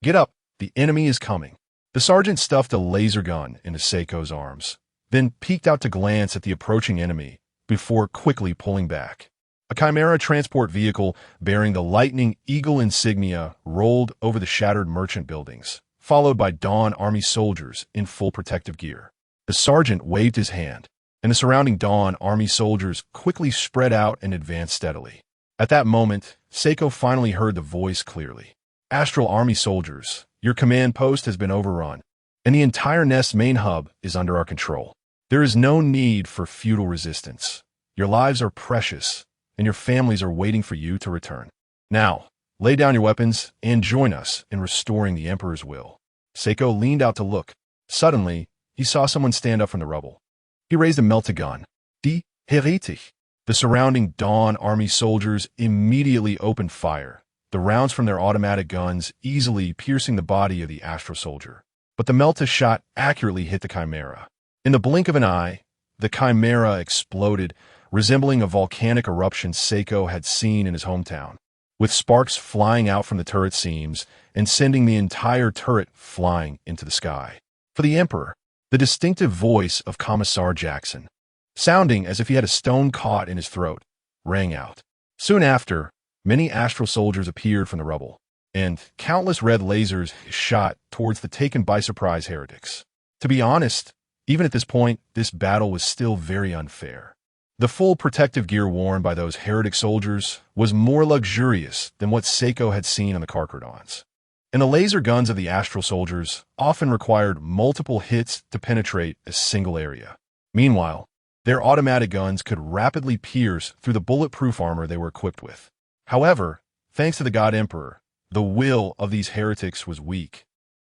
"Get up, the enemy is coming." The sergeant stuffed a laser gun into Seiko's arms, then peeked out to glance at the approaching enemy before quickly pulling back. A Chimera transport vehicle bearing the Lightning Eagle insignia rolled over the shattered merchant buildings, followed by Dawn Army soldiers in full protective gear. The sergeant waved his hand, and the surrounding Dawn Army soldiers quickly spread out and advanced steadily. At that moment, Seiko finally heard the voice clearly. "Astral Army soldiers, your command post has been overrun, and the entire Nest main hub is under our control. There is no need for futile resistance. Your lives are precious, and your families are waiting for you to return. Now, lay down your weapons and join us in restoring the Emperor's will." Seiko leaned out to look. Suddenly, he saw someone stand up from the rubble. He raised a meltagun. Die Heretic. The surrounding Dawn Army soldiers immediately opened fire, the rounds from their automatic guns easily piercing the body of the Astral soldier. But the Melta shot accurately hit the Chimera. In the blink of an eye, the Chimera exploded, resembling a volcanic eruption Seiko had seen in his hometown, with sparks flying out from the turret seams and sending the entire turret flying into the sky. For the Emperor, the distinctive voice of Commissar Jackson, sounding as if he had a stone caught in his throat, rang out. Soon after, many Astral soldiers appeared from the rubble, and countless red lasers shot towards the taken by surprise heretics. To be honest, even at this point, this battle was still very unfair. The full protective gear worn by those heretic soldiers was more luxurious than what Seiko had seen on the Carcrodons. And the laser guns of the Astral soldiers often required multiple hits to penetrate a single area. Meanwhile, their automatic guns could rapidly pierce through the bulletproof armor they were equipped with. However, thanks to the God Emperor, the will of these heretics was weak,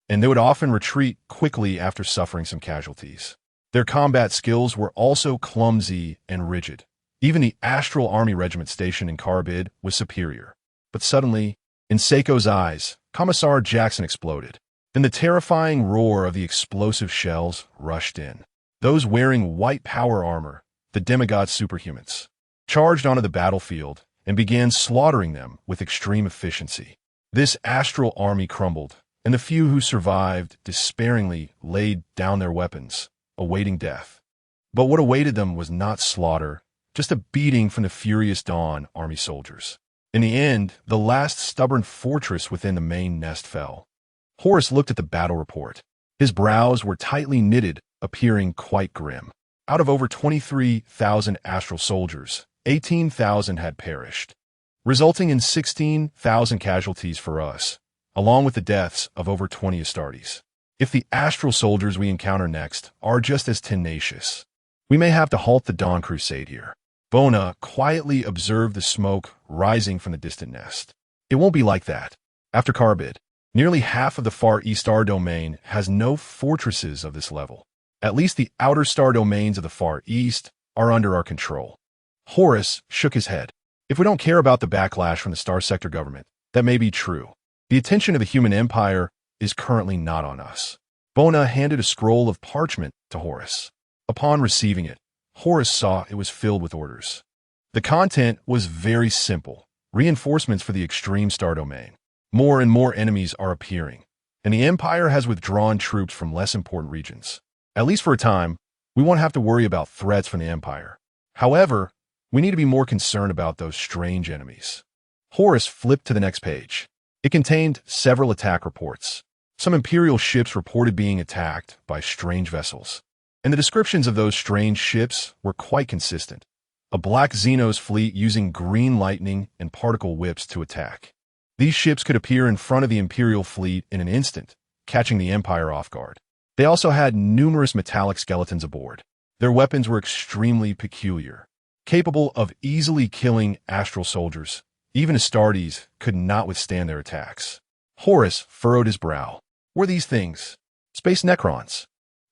and they would often retreat quickly after suffering some casualties. Their combat skills were also clumsy and rigid. Even the Astral Army regiment stationed in Carbid was superior. But suddenly, in Seiko's eyes, Commissar Jackson exploded. Then the terrifying roar of the explosive shells rushed in. Those wearing white power armor, the demigod superhumans, charged onto the battlefield and began slaughtering them with extreme efficiency. This Astral Army crumbled, and the few who survived despairingly laid down their weapons, awaiting death. But what awaited them was not slaughter, just a beating from the furious Dawn Army soldiers. In the end, the last stubborn fortress within the main nest fell. Horus looked at the battle report. His brows were tightly knitted, appearing quite grim. Out of over 23,000 Astral soldiers, 18,000 had perished, resulting in 16,000 casualties for us, along with the deaths of over 20 Astartes. If the astral soldiers we encounter next are just as tenacious, we may have to halt the Dawn Crusade here. Bona quietly observed the smoke rising from the distant nest. It won't be like that. After Carbid, nearly half of the Far East star domain has no fortresses of this level. At least the outer star domains of the Far East are under our control. Horus shook his head. If we don't care about the backlash from the Star Sector government, that may be true. The attention of the human empire is currently not on us. Bona handed a scroll of parchment to Horus. Upon receiving it, Horus saw it was filled with orders. The content was very simple. Reinforcements for the extreme star domain. More and more enemies are appearing, and the Empire has withdrawn troops from less important regions. At least for a time, we won't have to worry about threats from the Empire. However, we need to be more concerned about those strange enemies. Horus flipped to the next page. It contained several attack reports. Some Imperial ships reported being attacked by strange vessels, and the descriptions of those strange ships were quite consistent. A black Xenos fleet using green lightning and particle whips to attack. These ships could appear in front of the Imperial fleet in an instant, catching the Empire off guard. They also had numerous metallic skeletons aboard. Their weapons were extremely peculiar, capable of easily killing astral soldiers. Even Astartes could not withstand their attacks. Horus furrowed his brow. Were these things space Necrons?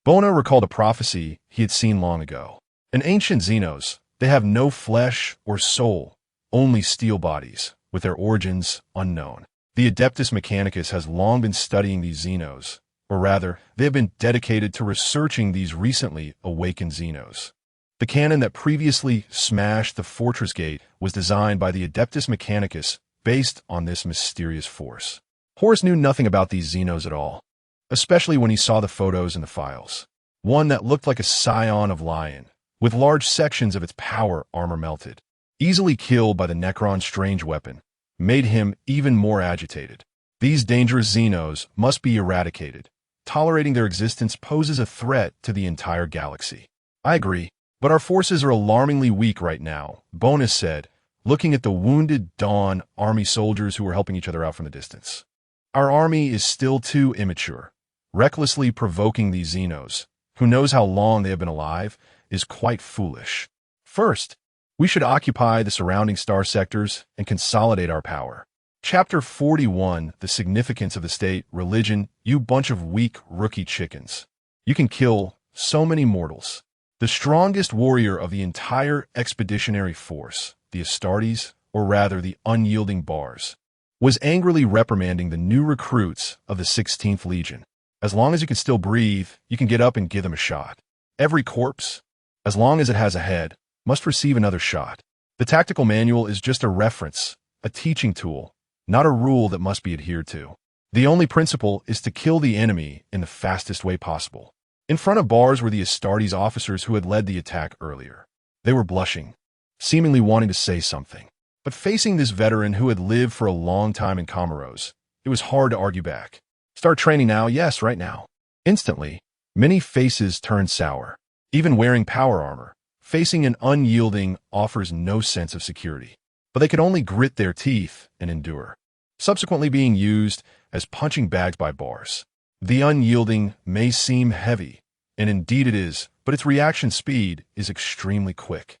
Bona recalled a prophecy he had seen long ago. An ancient Xenos, they have no flesh or soul, only steel bodies, with their origins unknown. The Adeptus Mechanicus has long been studying these Xenos, or rather, they have been dedicated to researching these recently awakened Xenos. The cannon that previously smashed the fortress gate was designed by the Adeptus Mechanicus based on this mysterious force. Horus knew nothing about these Xenos at all, especially when he saw the photos in the files. One that looked like a scion of lion, with large sections of its power armor melted, easily killed by the Necron's strange weapon, made him even more agitated. These dangerous Xenos must be eradicated. Tolerating their existence poses a threat to the entire galaxy. I agree, but our forces are alarmingly weak right now, Bonus said, looking at the wounded Dawn army soldiers who were helping each other out from the distance. Our army is still too immature. Recklessly provoking these Xenos, who knows how long they have been alive, is quite foolish. First, we should occupy the surrounding star sectors and consolidate our power. Chapter 41, The Significance of the State, Religion, You bunch of weak rookie chickens. You can kill so many mortals. The strongest warrior of the entire expeditionary force, the Astartes, or rather the unyielding Bars, was angrily reprimanding the new recruits of the 16th Legion. As long as you can still breathe, you can get up and give them a shot. Every corpse, as long as it has a head, must receive another shot. The tactical manual is just a reference, a teaching tool, not a rule that must be adhered to. The only principle is to kill the enemy in the fastest way possible. In front of Bars were the Astartes officers who had led the attack earlier. They were blushing, seemingly wanting to say something. But facing this veteran who had lived for a long time in Comoros, it was hard to argue back. Start training now, yes, right now. Instantly, many faces turned sour. Even wearing power armor, facing an unyielding offers no sense of security. But they could only grit their teeth and endure, subsequently being used as punching bags by Bars. The unyielding may seem heavy, and indeed it is, but its reaction speed is extremely quick.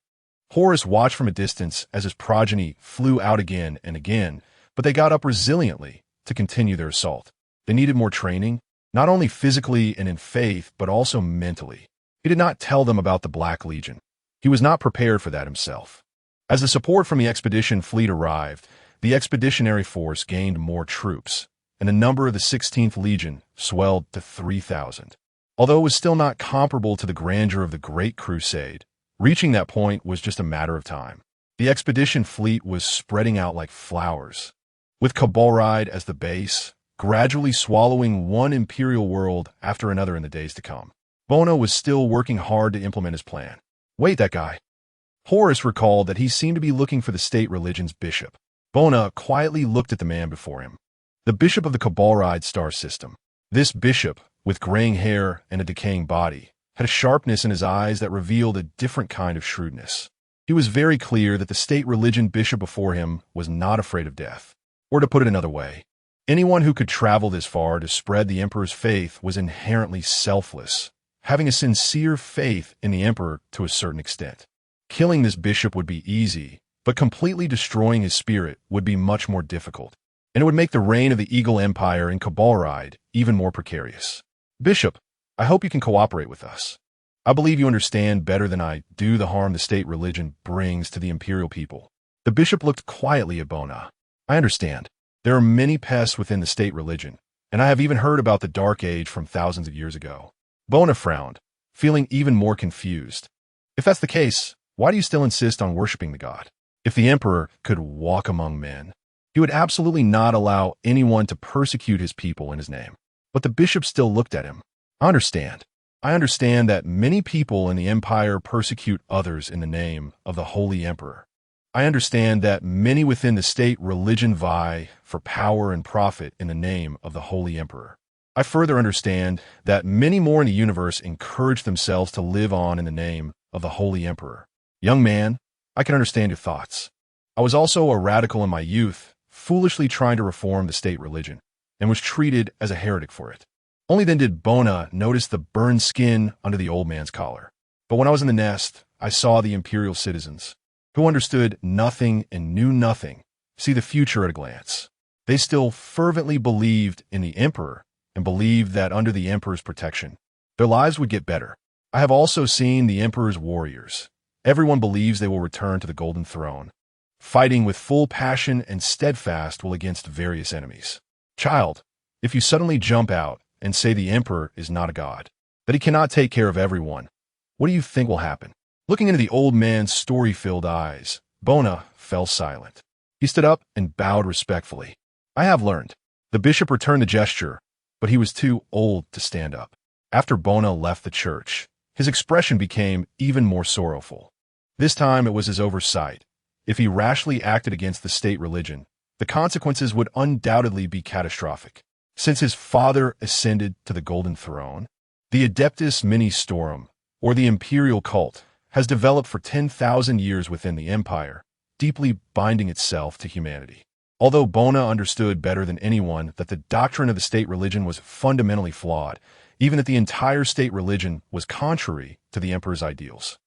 Horus watched from a distance as his progeny flew out again and again, but they got up resiliently to continue their assault. They needed more training, not only physically and in faith, but also mentally. He did not tell them about the Black Legion. He was not prepared for that himself. As the support from the expedition fleet arrived, the expeditionary force gained more troops, and the number of the 16th Legion swelled to 3,000. Although it was still not comparable to the grandeur of the Great Crusade, reaching that point was just a matter of time. The expedition fleet was spreading out like flowers, with Cabalride as the base, gradually swallowing one imperial world after another in the days to come. Bona was still working hard to implement his plan. Wait, that guy. Horus recalled that he seemed to be looking for the state religion's bishop. Bona quietly looked at the man before him. The bishop of the Cabalride star system. This bishop, with graying hair and a decaying body, had a sharpness in his eyes that revealed a different kind of shrewdness. He was very clear that the state religion bishop before him was not afraid of death. Or to put it another way, Anyone who could travel this far to spread the emperor's faith was inherently selfless, having a sincere faith in the emperor to a certain extent. Killing this bishop would be easy, but completely destroying his spirit would be much more difficult, and it would make the reign of the Eagle Empire in Kabalride even more precarious. Bishop, I hope you can cooperate with us. I believe you understand better than I do the harm the state religion brings to the imperial people. The bishop looked quietly at Bona. I understand. There are many pests within the state religion, and I have even heard about the Dark Age from thousands of years ago. Bona frowned, feeling even more confused. If that's the case, why do you still insist on worshipping the god? If the emperor could walk among men, he would absolutely not allow anyone to persecute his people in his name. But the bishop still looked at him. I understand. I understand that many people in the empire persecute others in the name of the Holy Emperor. I understand that many within the state religion vie for power and profit in the name of the Holy Emperor. I further understand that many more in the universe encourage themselves to live on in the name of the Holy Emperor. Young man, I can understand your thoughts. I was also a radical in my youth, foolishly trying to reform the state religion, and was treated as a heretic for it. Only then did Bona notice the burned skin under the old man's collar. But when I was in the nest, I saw the imperial citizens, who understood nothing and knew nothing, see the future at a glance. They still fervently believed in the emperor and believed that under the emperor's protection, their lives would get better. I have also seen the emperor's warriors. Everyone believes they will return to the Golden Throne, fighting with full passion and steadfast will against various enemies. Child, if you suddenly jump out and say the emperor is not a god, that he cannot take care of everyone, what do you think will happen? Looking into the old man's story-filled eyes, Bona fell silent. He stood up and bowed respectfully. I have learned. The bishop returned the gesture, but he was too old to stand up. After Bona left the church, his expression became even more sorrowful. This time it was his oversight. If he rashly acted against the state religion, the consequences would undoubtedly be catastrophic. Since his father ascended to the Golden Throne, the Adeptus Ministorum, or the imperial cult, has developed for 10,000 years within the empire, deeply binding itself to humanity. Although Bona understood better than anyone that the doctrine of the state religion was fundamentally flawed, even that the entire state religion was contrary to the emperor's ideals.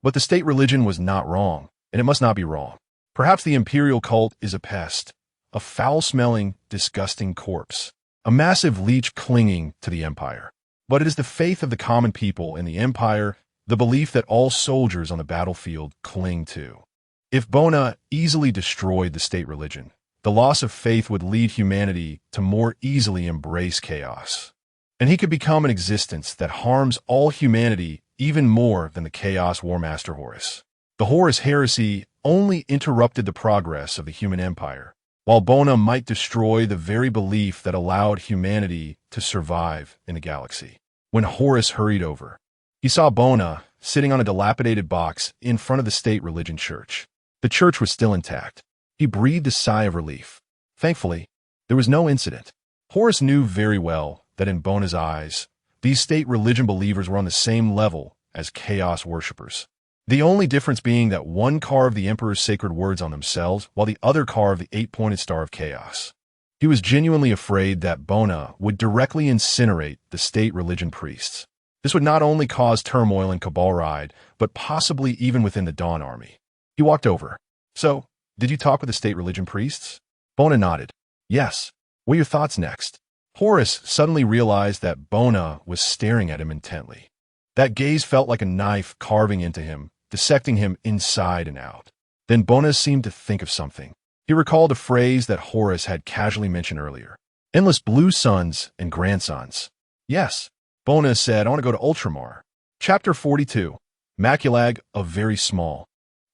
But the state religion was not wrong, and it must not be wrong. Perhaps the imperial cult is a pest, a foul-smelling, disgusting corpse, a massive leech clinging to the empire. But it is the faith of the common people in the empire, the belief that all soldiers on the battlefield cling to. If Bona easily destroyed the state religion, the loss of faith would lead humanity to more easily embrace chaos. And he could become an existence that harms all humanity even more than the Chaos War Master Horus. The Horus heresy only interrupted the progress of the human empire, while Bona might destroy the very belief that allowed humanity to survive in the galaxy. When Horus hurried over, he saw Bona sitting on a dilapidated box in front of the state religion church. The church was still intact. He breathed a sigh of relief. Thankfully, there was no incident. Horus knew very well that in Bona's eyes, these state religion believers were on the same level as chaos worshippers. The only difference being that one carved the emperor's sacred words on themselves, while the other carved the eight-pointed star of chaos. He was genuinely afraid that Bona would directly incinerate the state religion priests. This would not only cause turmoil in Kabalride, but possibly even within the Dawn Army. He walked over. So, did you talk with the state religion priests? Bona nodded. Yes. What are your thoughts next? Horus suddenly realized that Bona was staring at him intently. That gaze felt like a knife carving into him, dissecting him inside and out. Then Bona seemed to think of something. He recalled a phrase that Horus had casually mentioned earlier. Endless blue suns and grandsons. Yes, Bona said, I want to go to Ultramar. Chapter 42. Maculag of Very Small.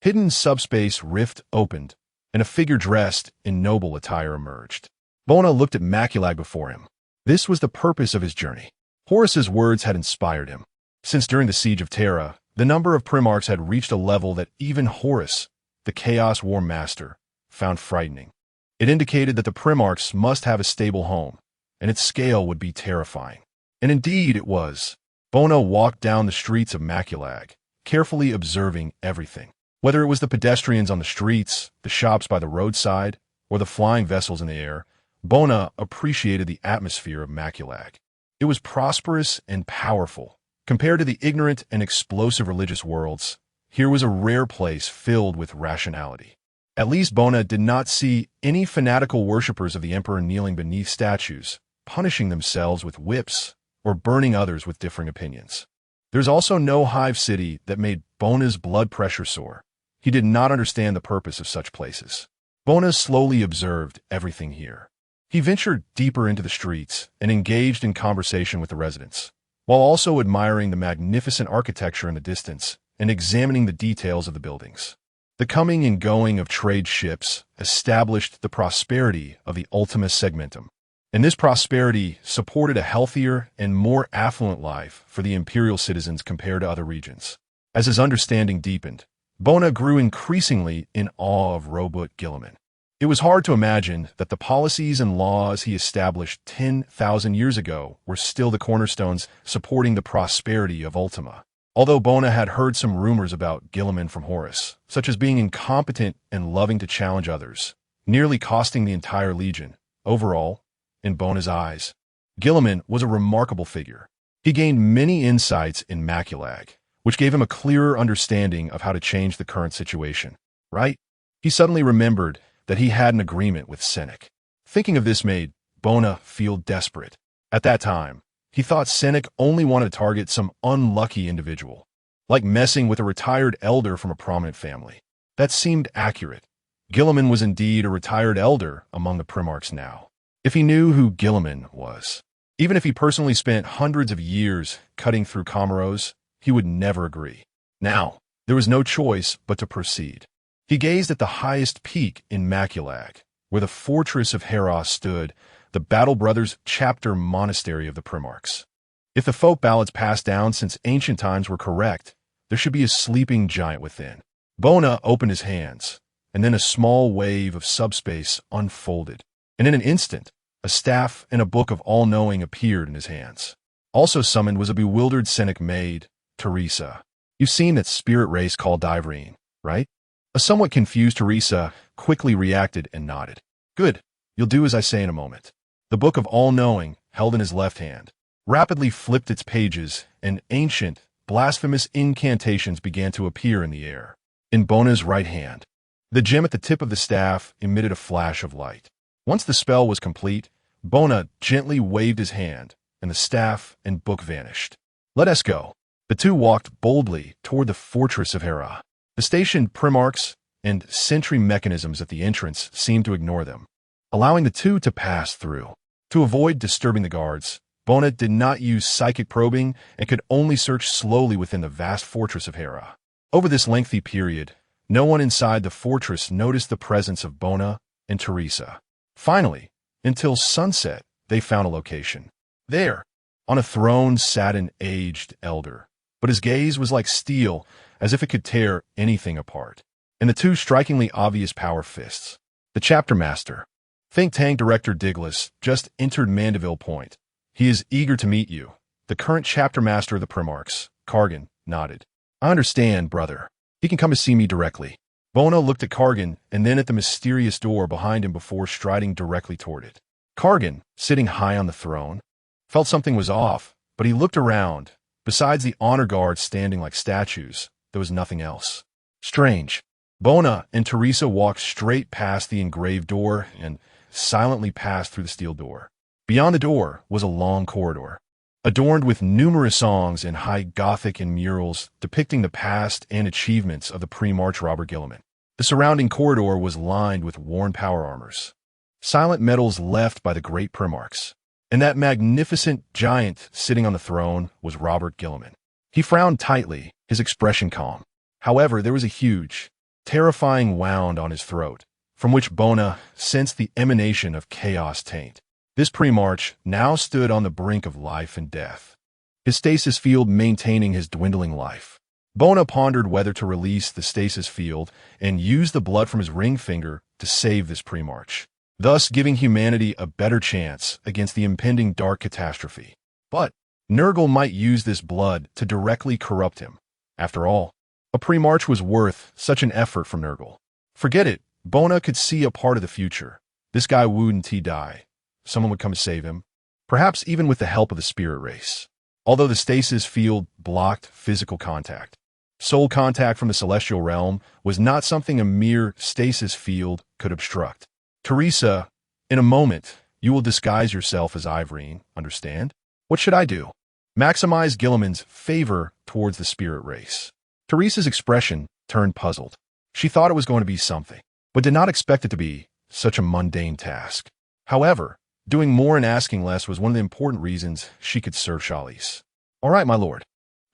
Hidden subspace rift opened, and a figure dressed in noble attire emerged. Bona looked at Maculag before him. This was the purpose of his journey. Horus's words had inspired him. Since during the siege of Terra, the number of Primarchs had reached a level that even Horus, the Chaos War Master, found frightening. It indicated that the Primarchs must have a stable home, and its scale would be terrifying. And indeed it was. Bona walked down the streets of Maculag, carefully observing everything. Whether it was the pedestrians on the streets, the shops by the roadside, or the flying vessels in the air, Bona appreciated the atmosphere of Maculag. It was prosperous and powerful. Compared to the ignorant and explosive religious worlds, here was a rare place filled with rationality. At least Bona did not see any fanatical worshippers of the emperor kneeling beneath statues, punishing themselves with whips, or burning others with differing opinions. There's also no hive city that made Bona's blood pressure soar. He did not understand the purpose of such places. Bona slowly observed everything here. He ventured deeper into the streets and engaged in conversation with the residents, while also admiring the magnificent architecture in the distance and examining the details of the buildings. The coming and going of trade ships established the prosperity of the Ultima Segmentum, and this prosperity supported a healthier and more affluent life for the imperial citizens compared to other regions. As his understanding deepened, Bona grew increasingly in awe of Robert Guilliman. It was hard to imagine that the policies and laws he established 10,000 years ago were still the cornerstones supporting the prosperity of Ultima. Although Bona had heard some rumors about Guilliman from Horus, such as being incompetent and loving to challenge others, nearly costing the entire legion, overall, in Bona's eyes, Guilliman was a remarkable figure. He gained many insights in Maculag, which gave him a clearer understanding of how to change the current situation. Right? He suddenly remembered that he had an agreement with Senec. Thinking of this made Bona feel desperate. At that time, he thought Senec only wanted to target some unlucky individual, like messing with a retired elder from a prominent family. That seemed accurate. Guilliman was indeed a retired elder among the Primarchs now. If he knew who Guilliman was, even if he personally spent hundreds of years cutting through Comoros, he would never agree. Now, there was no choice but to proceed. He gazed at the highest peak in Maculag, where the fortress of Hera stood, the Battle Brothers chapter monastery of the Primarchs. If the folk ballads passed down since ancient times were correct, there should be a sleeping giant within. Bona opened his hands, and then a small wave of subspace unfolded, and in an instant, a staff and a book of all-knowing appeared in his hands. Also summoned was a bewildered Senec maid, Teresa. You've seen that spirit race called Diverine, right? A somewhat confused Teresa quickly reacted and nodded. Good, you'll do as I say in a moment. The book of all-knowing, held in his left hand, rapidly flipped its pages, and ancient, blasphemous incantations began to appear in the air. In Bona's right hand, the gem at the tip of the staff emitted a flash of light. Once the spell was complete, Bona gently waved his hand, and the staff and book vanished. Let us go. The two walked boldly toward the fortress of Hera. The stationed Primarchs and sentry mechanisms at the entrance seemed to ignore them, allowing the two to pass through. To avoid disturbing the guards, Bona did not use psychic probing and could only search slowly within the vast fortress of Hera. Over this lengthy period, no one inside the fortress noticed the presence of Bona and Teresa. Finally, until sunset, they found a location. There, on a throne sat an aged elder, but his gaze was like steel, as if it could tear anything apart. And the two strikingly obvious power fists. The chapter master, think tank director Diglis, just entered Mandeville Point. He is eager to meet you. The current chapter master of the Primarchs, Kargan, nodded. I understand, brother. He can come to see me directly. Bona looked at Kargan and then at the mysterious door behind him before striding directly toward it. Kargan, sitting high on the throne, felt something was off, but he looked around. Besides the honor guards standing like statues, there was nothing else. Strange. Bona and Teresa walked straight past the engraved door and silently passed through the steel door. Beyond the door was a long corridor, adorned with numerous songs in high Gothic and murals depicting the past and achievements of the pre-March Robert Guilliman. The surrounding corridor was lined with worn power armors, silent medals left by the great Primarchs. And that magnificent giant sitting on the throne was Robert Guilliman. He frowned tightly, his expression calm. However, there was a huge, terrifying wound on his throat, from which Bona sensed the emanation of chaos taint. This Primarch now stood on the brink of life and death, his stasis field maintaining his dwindling life. Bona pondered whether to release the stasis field and use the blood from his ring finger to save this Primarch, thus giving humanity a better chance against the impending dark catastrophe. But Nurgle might use this blood to directly corrupt him. After all, a Primarch was worth such an effort from Nurgle. Forget it, Bona could see a part of the future. This guy wouldn't die. someone would come to save him, perhaps even with the help of the spirit race. Although the stasis field blocked physical contact, soul contact from the celestial realm was not something a mere stasis field could obstruct. Teresa, in a moment, you will disguise yourself as Ivorine, understand? What should I do? Maximize Guilliman's favor towards the spirit race. Teresa's expression turned puzzled. She thought it was going to be something, but did not expect it to be such a mundane task. However, doing more and asking less was one of the important reasons she could serve Chalice. All right, my lord.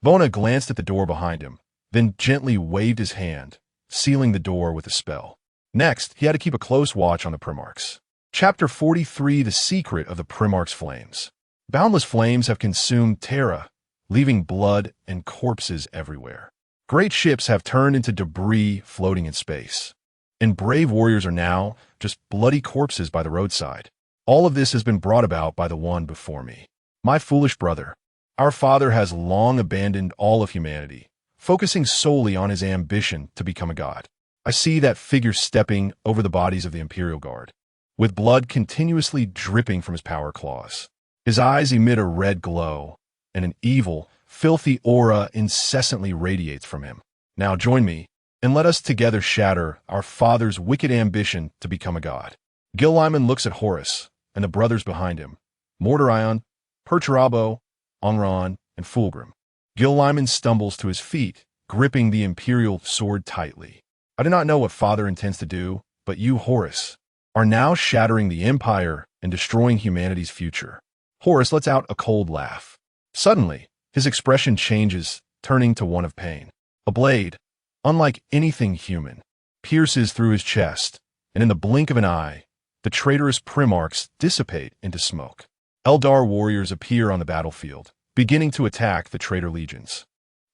Bona glanced at the door behind him, then gently waved his hand, sealing the door with a spell. Next, he had to keep a close watch on the Primarchs. Chapter 43, The Secret of the Primarch's Flames. Boundless flames have consumed Terra, leaving blood and corpses everywhere. Great ships have turned into debris floating in space, and brave warriors are now just bloody corpses by the roadside. All of this has been brought about by the one before me. My foolish brother, our father has long abandoned all of humanity, focusing solely on his ambition to become a god. I see that figure stepping over the bodies of the Imperial Guard, with blood continuously dripping from his power claws. His eyes emit a red glow, and an evil, filthy aura incessantly radiates from him. Now join me, and let us together shatter our father's wicked ambition to become a god. Guilliman looks at Horus, and the brothers behind him, Mordorion, Perturabo, Onron, and Fulgrim. Guilliman stumbles to his feet, gripping the Imperial sword tightly. I do not know what father intends to do, but you, Horus, are now shattering the Empire and destroying humanity's future. Horus lets out a cold laugh. Suddenly, his expression changes, turning to one of pain. A blade, unlike anything human, pierces through his chest, and in the blink of an eye, the traitorous Primarchs dissipate into smoke. Eldar warriors appear on the battlefield, beginning to attack the traitor legions.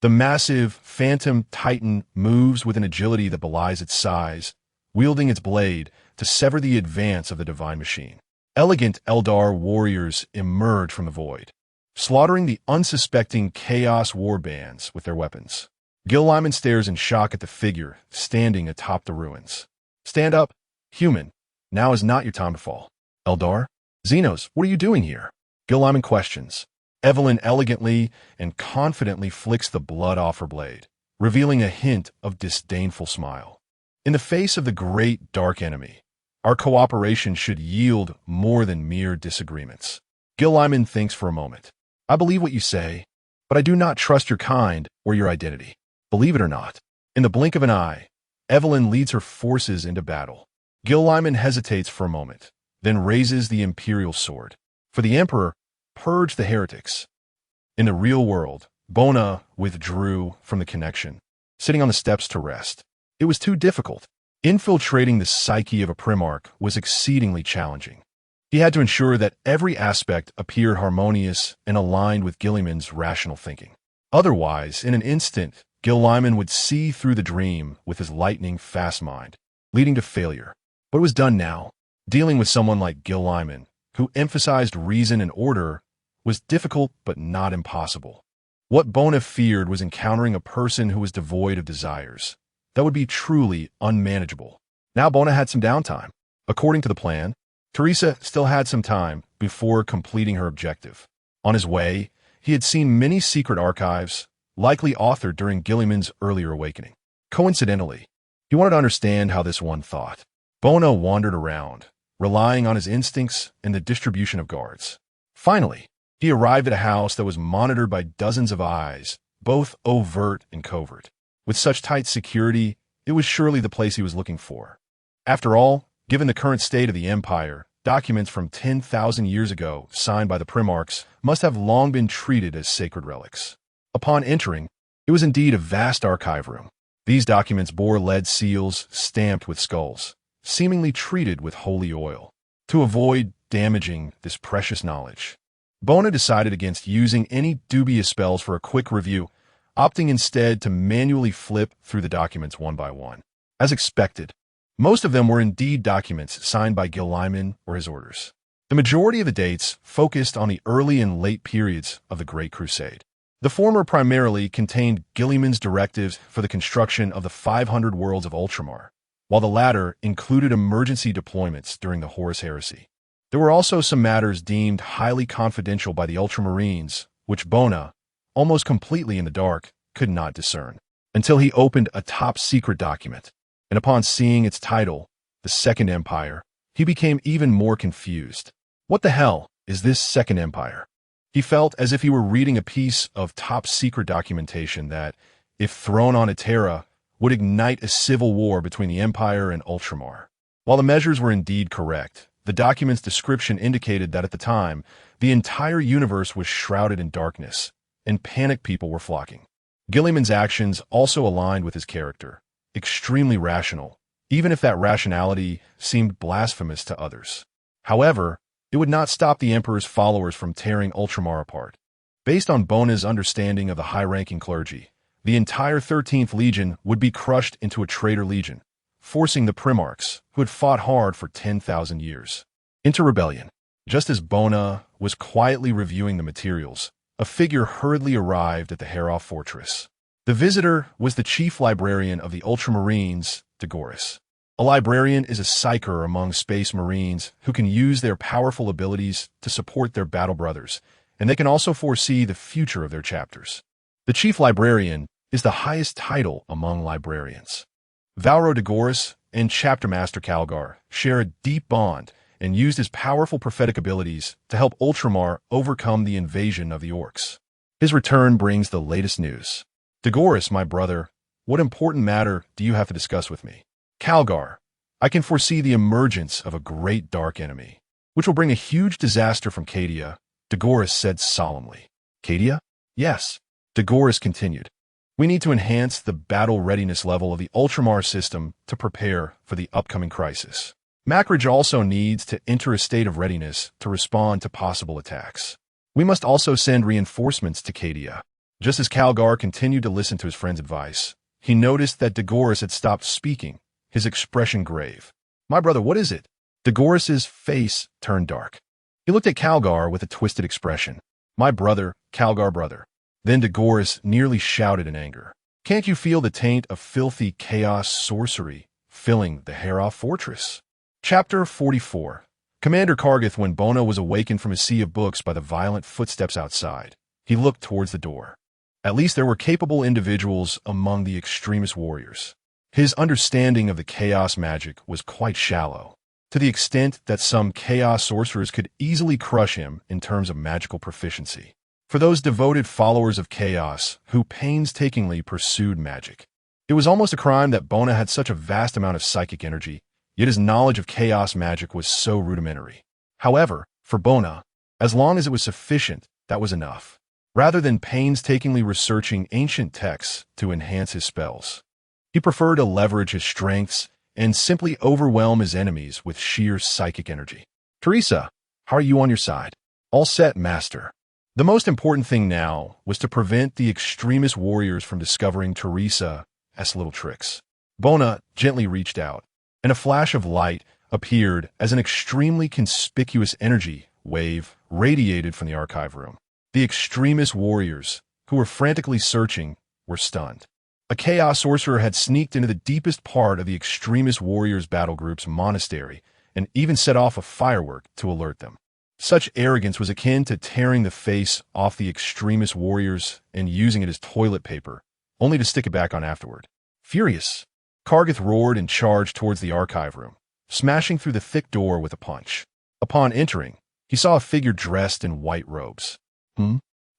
The massive, phantom titan moves with an agility that belies its size, wielding its blade to sever the advance of the divine machine. Elegant Eldar warriors emerge from the void, slaughtering the unsuspecting Chaos war bands with their weapons. Guilliman stares in shock at the figure standing atop the ruins. Stand up, human. Now is not your time to fall. Eldar? Xenos, what are you doing here? Guilliman questions. Evelyn elegantly and confidently flicks the blood off her blade, revealing a hint of disdainful smile. In the face of the great dark enemy, our cooperation should yield more than mere disagreements. Guilliman thinks for a moment. I believe what you say, but I do not trust your kind or your identity. Believe it or not, in the blink of an eye, Evelyn leads her forces into battle. Guilliman hesitates for a moment, then raises the Imperial sword. For the Emperor, purge the heretics. In the real world, Bona withdrew from the connection, sitting on the steps to rest. It was too difficult. Infiltrating the psyche of a Primarch was exceedingly challenging. He had to ensure that every aspect appeared harmonious and aligned with Guilliman's rational thinking. Otherwise, in an instant, Guilliman would see through the dream with his lightning-fast mind, leading to failure. But it was done now. Dealing with someone like Guilliman, who emphasized reason and order, was difficult but not impossible. What Bona feared was encountering a person who was devoid of desires. That would be truly unmanageable. Now Bona had some downtime. According to the plan, Teresa still had some time before completing her objective. On his way, he had seen many secret archives, likely authored during Guilliman's earlier awakening. Coincidentally, he wanted to understand how this one thought. Bona wandered around, relying on his instincts and the distribution of guards. Finally, he arrived at a house that was monitored by dozens of eyes, both overt and covert. With such tight security, it was surely the place he was looking for. After all, given the current state of the Empire, documents from 10,000 years ago signed by the Primarchs must have long been treated as sacred relics. Upon entering, it was indeed a vast archive room. These documents bore lead seals stamped with skulls, seemingly treated with holy oil. To avoid damaging this precious knowledge, Bona decided against using any dubious spells for a quick review, opting instead to manually flip through the documents one by one. As expected, most of them were indeed documents signed by Guilliman or his orders. The majority of the dates focused on the early and late periods of the Great Crusade. The former primarily contained Guilliman's directives for the construction of the 500 worlds of Ultramar, while the latter included emergency deployments during the Horus Heresy. There were also some matters deemed highly confidential by the Ultramarines, which Bona, almost completely in the dark, could not discern, until he opened a top-secret document, and upon seeing its title, the Second Empire, he became even more confused. What the hell is this Second Empire? He felt as if he were reading a piece of top-secret documentation that, if thrown on a Terra, would ignite a civil war between the Empire and Ultramar. While the measures were indeed correct, the document's description indicated that at the time, the entire universe was shrouded in darkness, and panicked people were flocking. Gilliman's actions also aligned with his character, extremely rational, even if that rationality seemed blasphemous to others. However, it would not stop the Emperor's followers from tearing Ultramar apart. Based on Bona's understanding of the high-ranking clergy, the entire 13th Legion would be crushed into a traitor legion, forcing the Primarchs, who had fought hard for 10,000 years, into rebellion. Just as Bona was quietly reviewing the materials, a figure hurriedly arrived at the Hera fortress. The visitor was the chief librarian of the Ultramarines, Degoris. A librarian is a psyker among space marines who can use their powerful abilities to support their battle brothers, and they can also foresee the future of their chapters. The chief librarian is the highest title among librarians. Valro Degoris and Chapter Master Calgar share a deep bond and used his powerful prophetic abilities to help Ultramar overcome the invasion of the Orcs. His return brings the latest news. Degoris, my brother, what important matter do you have to discuss with me? Calgar, I can foresee the emergence of a great dark enemy, which will bring a huge disaster from Cadia, Degoris said solemnly. Cadia? Yes. Degoris continued. We need to enhance the battle readiness level of the Ultramar system to prepare for the upcoming crisis. Macridge also needs to enter a state of readiness to respond to possible attacks. We must also send reinforcements to Cadia. Just as Calgar continued to listen to his friend's advice, he noticed that Degoris had stopped speaking, his expression grave. My brother, what is it? Degoris's face turned dark. He looked at Calgar with a twisted expression. My brother, Calgar brother. Then Degoris nearly shouted in anger. Can't you feel the taint of filthy chaos sorcery filling the Hera fortress? Chapter 44. Commander Kargath, when Bona was awakened from his sea of books by the violent footsteps outside, he looked towards the door. At least there were capable individuals among the extremist warriors. His understanding of the chaos magic was quite shallow, to the extent that some chaos sorcerers could easily crush him in terms of magical proficiency. For those devoted followers of chaos who painstakingly pursued magic, it was almost a crime that Bona had such a vast amount of psychic energy, yet his knowledge of chaos magic was so rudimentary. However, for Bona, as long as it was sufficient, that was enough, rather than painstakingly researching ancient texts to enhance his spells. He preferred to leverage his strengths and simply overwhelm his enemies with sheer psychic energy. Teresa, how are you on your side? All set, Master. The most important thing now was to prevent the extremist warriors from discovering Teresa's little tricks. Bona gently reached out, and a flash of light appeared as an extremely conspicuous energy wave radiated from the archive room. The extremist warriors, who were frantically searching, were stunned. A chaos sorcerer had sneaked into the deepest part of the extremist warriors' battle group's monastery and even set off a firework to alert them. Such arrogance was akin to tearing the face off the extremist warriors and using it as toilet paper, only to stick it back on afterward. Furious, Kargath roared and charged towards the archive room, smashing through the thick door with a punch. Upon entering, he saw a figure dressed in white robes.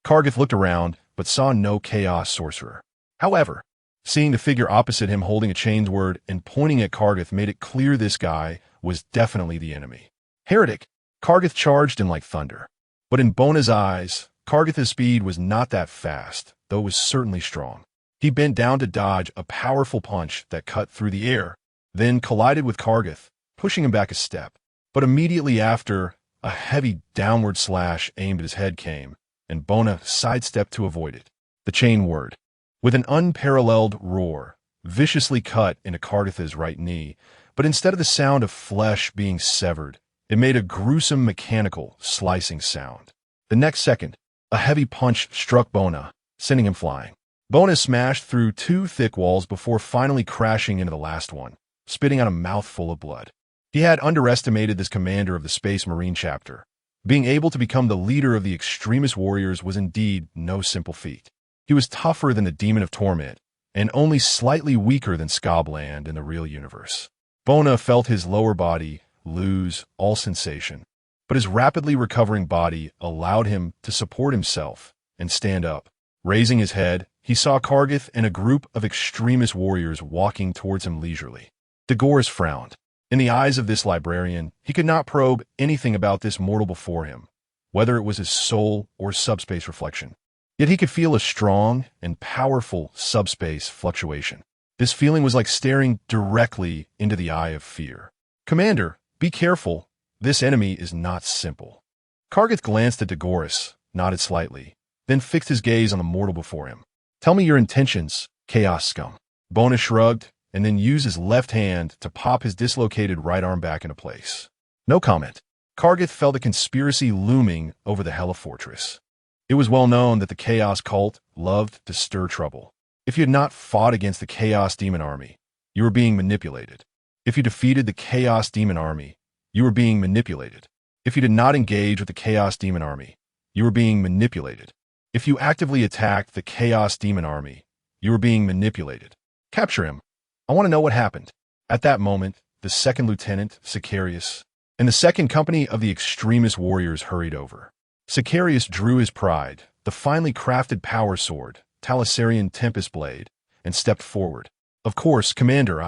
Kargath looked around, but saw no chaos sorcerer. However, seeing the figure opposite him holding a chained word and pointing at Kargath made it clear this guy was definitely the enemy. Heretic, Kargath charged in like thunder. But in Bona's eyes, Kargath's speed was not that fast, though it was certainly strong. He bent down to dodge a powerful punch that cut through the air, then collided with Kargath, pushing him back a step. But immediately after, a heavy downward slash aimed at his head came, and Bona sidestepped to avoid it. The chain word, with an unparalleled roar, viciously cut into Kargath's right knee, but instead of the sound of flesh being severed, it made a gruesome mechanical slicing sound. The next second, a heavy punch struck Bona, sending him flying. Bona smashed through 2 thick walls before finally crashing into the last one, spitting out a mouthful of blood. He had underestimated this commander of the Space Marine chapter. Being able to become the leader of the extremist warriors was indeed no simple feat. He was tougher than the Demon of Torment, and only slightly weaker than Scobland in the real universe. Bona felt his lower body lose all sensation, but his rapidly recovering body allowed him to support himself and stand up. Raising his head, he saw Kargath and a group of extremist warriors walking towards him leisurely. Degoris frowned. In the eyes of this librarian, he could not probe anything about this mortal before him, whether it was his soul or subspace reflection. Yet he could feel a strong and powerful subspace fluctuation. This feeling was like staring directly into the eye of fear. "Commander, be careful. This enemy is not simple." Kargath glanced at Degoris, nodded slightly, then fixed his gaze on the mortal before him. "Tell me your intentions, Chaos Scum." Bona shrugged, and then used his left hand to pop his dislocated right arm back into place. No comment. Kargath felt a conspiracy looming over the Hella Fortress. It was well known that the Chaos cult loved to stir trouble. If you had not fought against the Chaos Demon Army, you were being manipulated. If you defeated the Chaos Demon Army, you were being manipulated. If you did not engage with the Chaos Demon Army, you were being manipulated. If you actively attacked the Chaos Demon Army, you were being manipulated. "Capture him. I want to know what happened." At that moment, the second lieutenant, Sicarius, and the second company of the extremist warriors hurried over. Sicarius drew his pride, the finely crafted power sword, Talisarian Tempest Blade, and stepped forward. "Of course, Commander,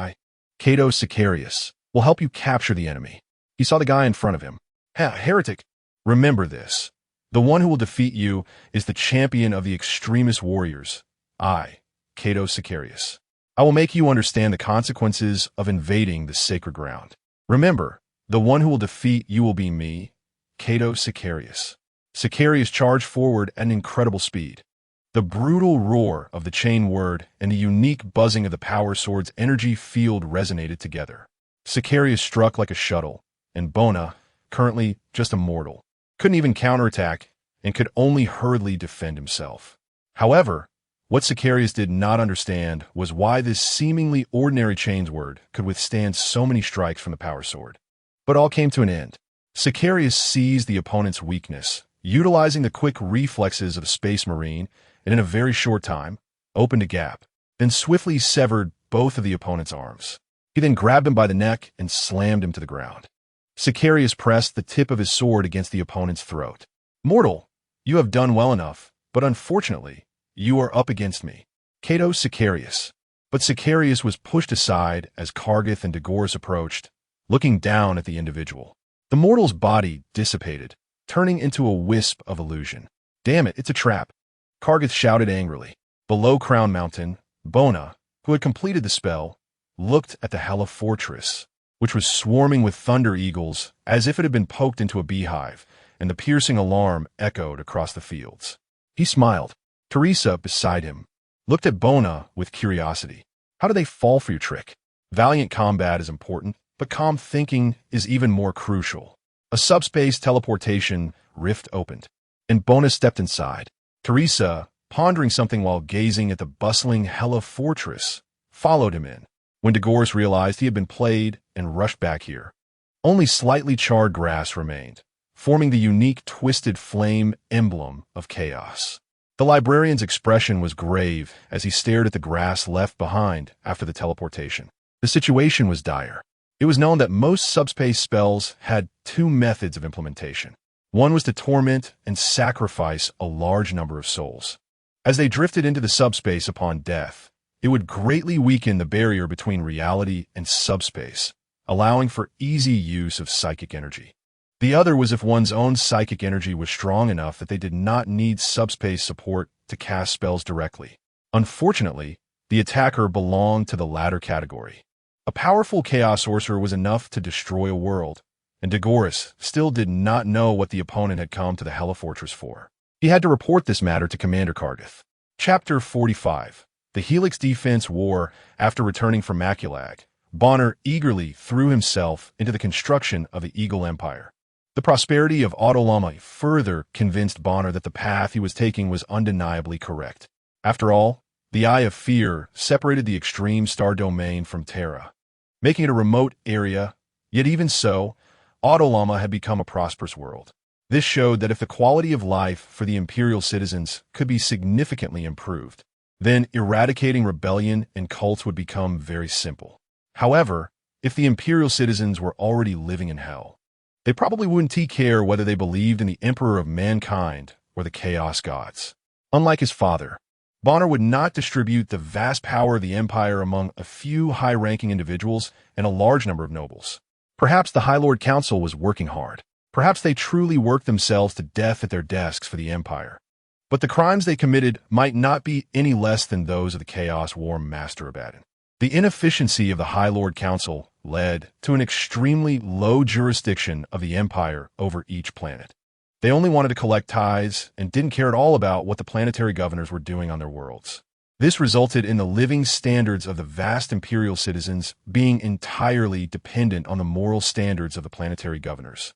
Cato Sicarius, will help you capture the enemy." He saw the guy in front of him. Heretic. "Remember this. The one who will defeat you is the champion of the extremist warriors. Cato Sicarius. I will make you understand the consequences of invading the sacred ground. Remember, the one who will defeat you will be me, Cato Sicarius." Sicarius charged forward at an incredible speed. The brutal roar of the chain word and the unique buzzing of the power sword's energy field resonated together. Sicarius struck like a shuttle, and Bona, currently just a mortal, couldn't even counterattack and could only hurriedly defend himself. However, what Sicarius did not understand was why this seemingly ordinary chains word could withstand so many strikes from the power sword. But all came to an end. Sicarius seized the opponent's weakness, utilizing the quick reflexes of a space marine, and in a very short time, opened a gap, then swiftly severed both of the opponent's arms. He then grabbed him by the neck and slammed him to the ground. Sicarius pressed the tip of his sword against the opponent's throat. "Mortal, you have done well enough, but unfortunately, you are up against me, Cato Sicarius." But Sicarius was pushed aside as Kargath and Degoris approached, looking down at the individual. The mortal's body dissipated, turning into a wisp of illusion. "Damn it, it's a trap," Kargath shouted angrily. Below Crown Mountain, Bona, who had completed the spell, looked at the Hella Fortress, which was swarming with thunder eagles as if it had been poked into a beehive, and the piercing alarm echoed across the fields. He smiled. Teresa, beside him, looked at Bona with curiosity. "How do they fall for your trick? Valiant combat is important, but calm thinking is even more crucial." A subspace teleportation rift opened, and Bona stepped inside. Teresa, pondering something while gazing at the bustling Hella Fortress, followed him in. When Degoris realized he had been played and rushed back here, only slightly charred grass remained, forming the unique twisted flame emblem of chaos. The librarian's expression was grave as he stared at the grass left behind after the teleportation. The situation was dire. It was known that most subspace spells had two methods of implementation. One was to torment and sacrifice a large number of souls. As they drifted into the subspace upon death, it would greatly weaken the barrier between reality and subspace, allowing for easy use of psychic energy. The other was if one's own psychic energy was strong enough that they did not need subspace support to cast spells directly. Unfortunately, the attacker belonged to the latter category. A powerful chaos sorcerer was enough to destroy a world, and Degoris still did not know what the opponent had come to the Hella Fortress for. He had to report this matter to Commander Kargath. Chapter 45. The Helix Defense War. After returning from Maculag, Bonner eagerly threw himself into the construction of the Eagle Empire. The prosperity of Autolama further convinced Bonner that the path he was taking was undeniably correct. After all, the Eye of Fear separated the extreme star domain from Terra, making it a remote area Yet even so, Autolama had become a prosperous world. This showed that if the quality of life for the imperial citizens could be significantly improved, then eradicating rebellion and cults would become very simple. However, if the imperial citizens were already living in hell, they probably wouldn't care whether they believed in the emperor of mankind or the chaos gods. Unlike his father, Bonner would not distribute the vast power of the empire among a few high-ranking individuals and a large number of nobles. Perhaps the High Lord Council was working hard. Perhaps they truly worked themselves to death at their desks for the empire. But the crimes they committed might not be any less than those of the Chaos War Master Abaddon. The inefficiency of the High Lord Council led to an extremely low jurisdiction of the empire over each planet. They only wanted to collect tithes and didn't care at all about what the planetary governors were doing on their worlds. This resulted in the living standards of the vast imperial citizens being entirely dependent on the moral standards of the planetary governors,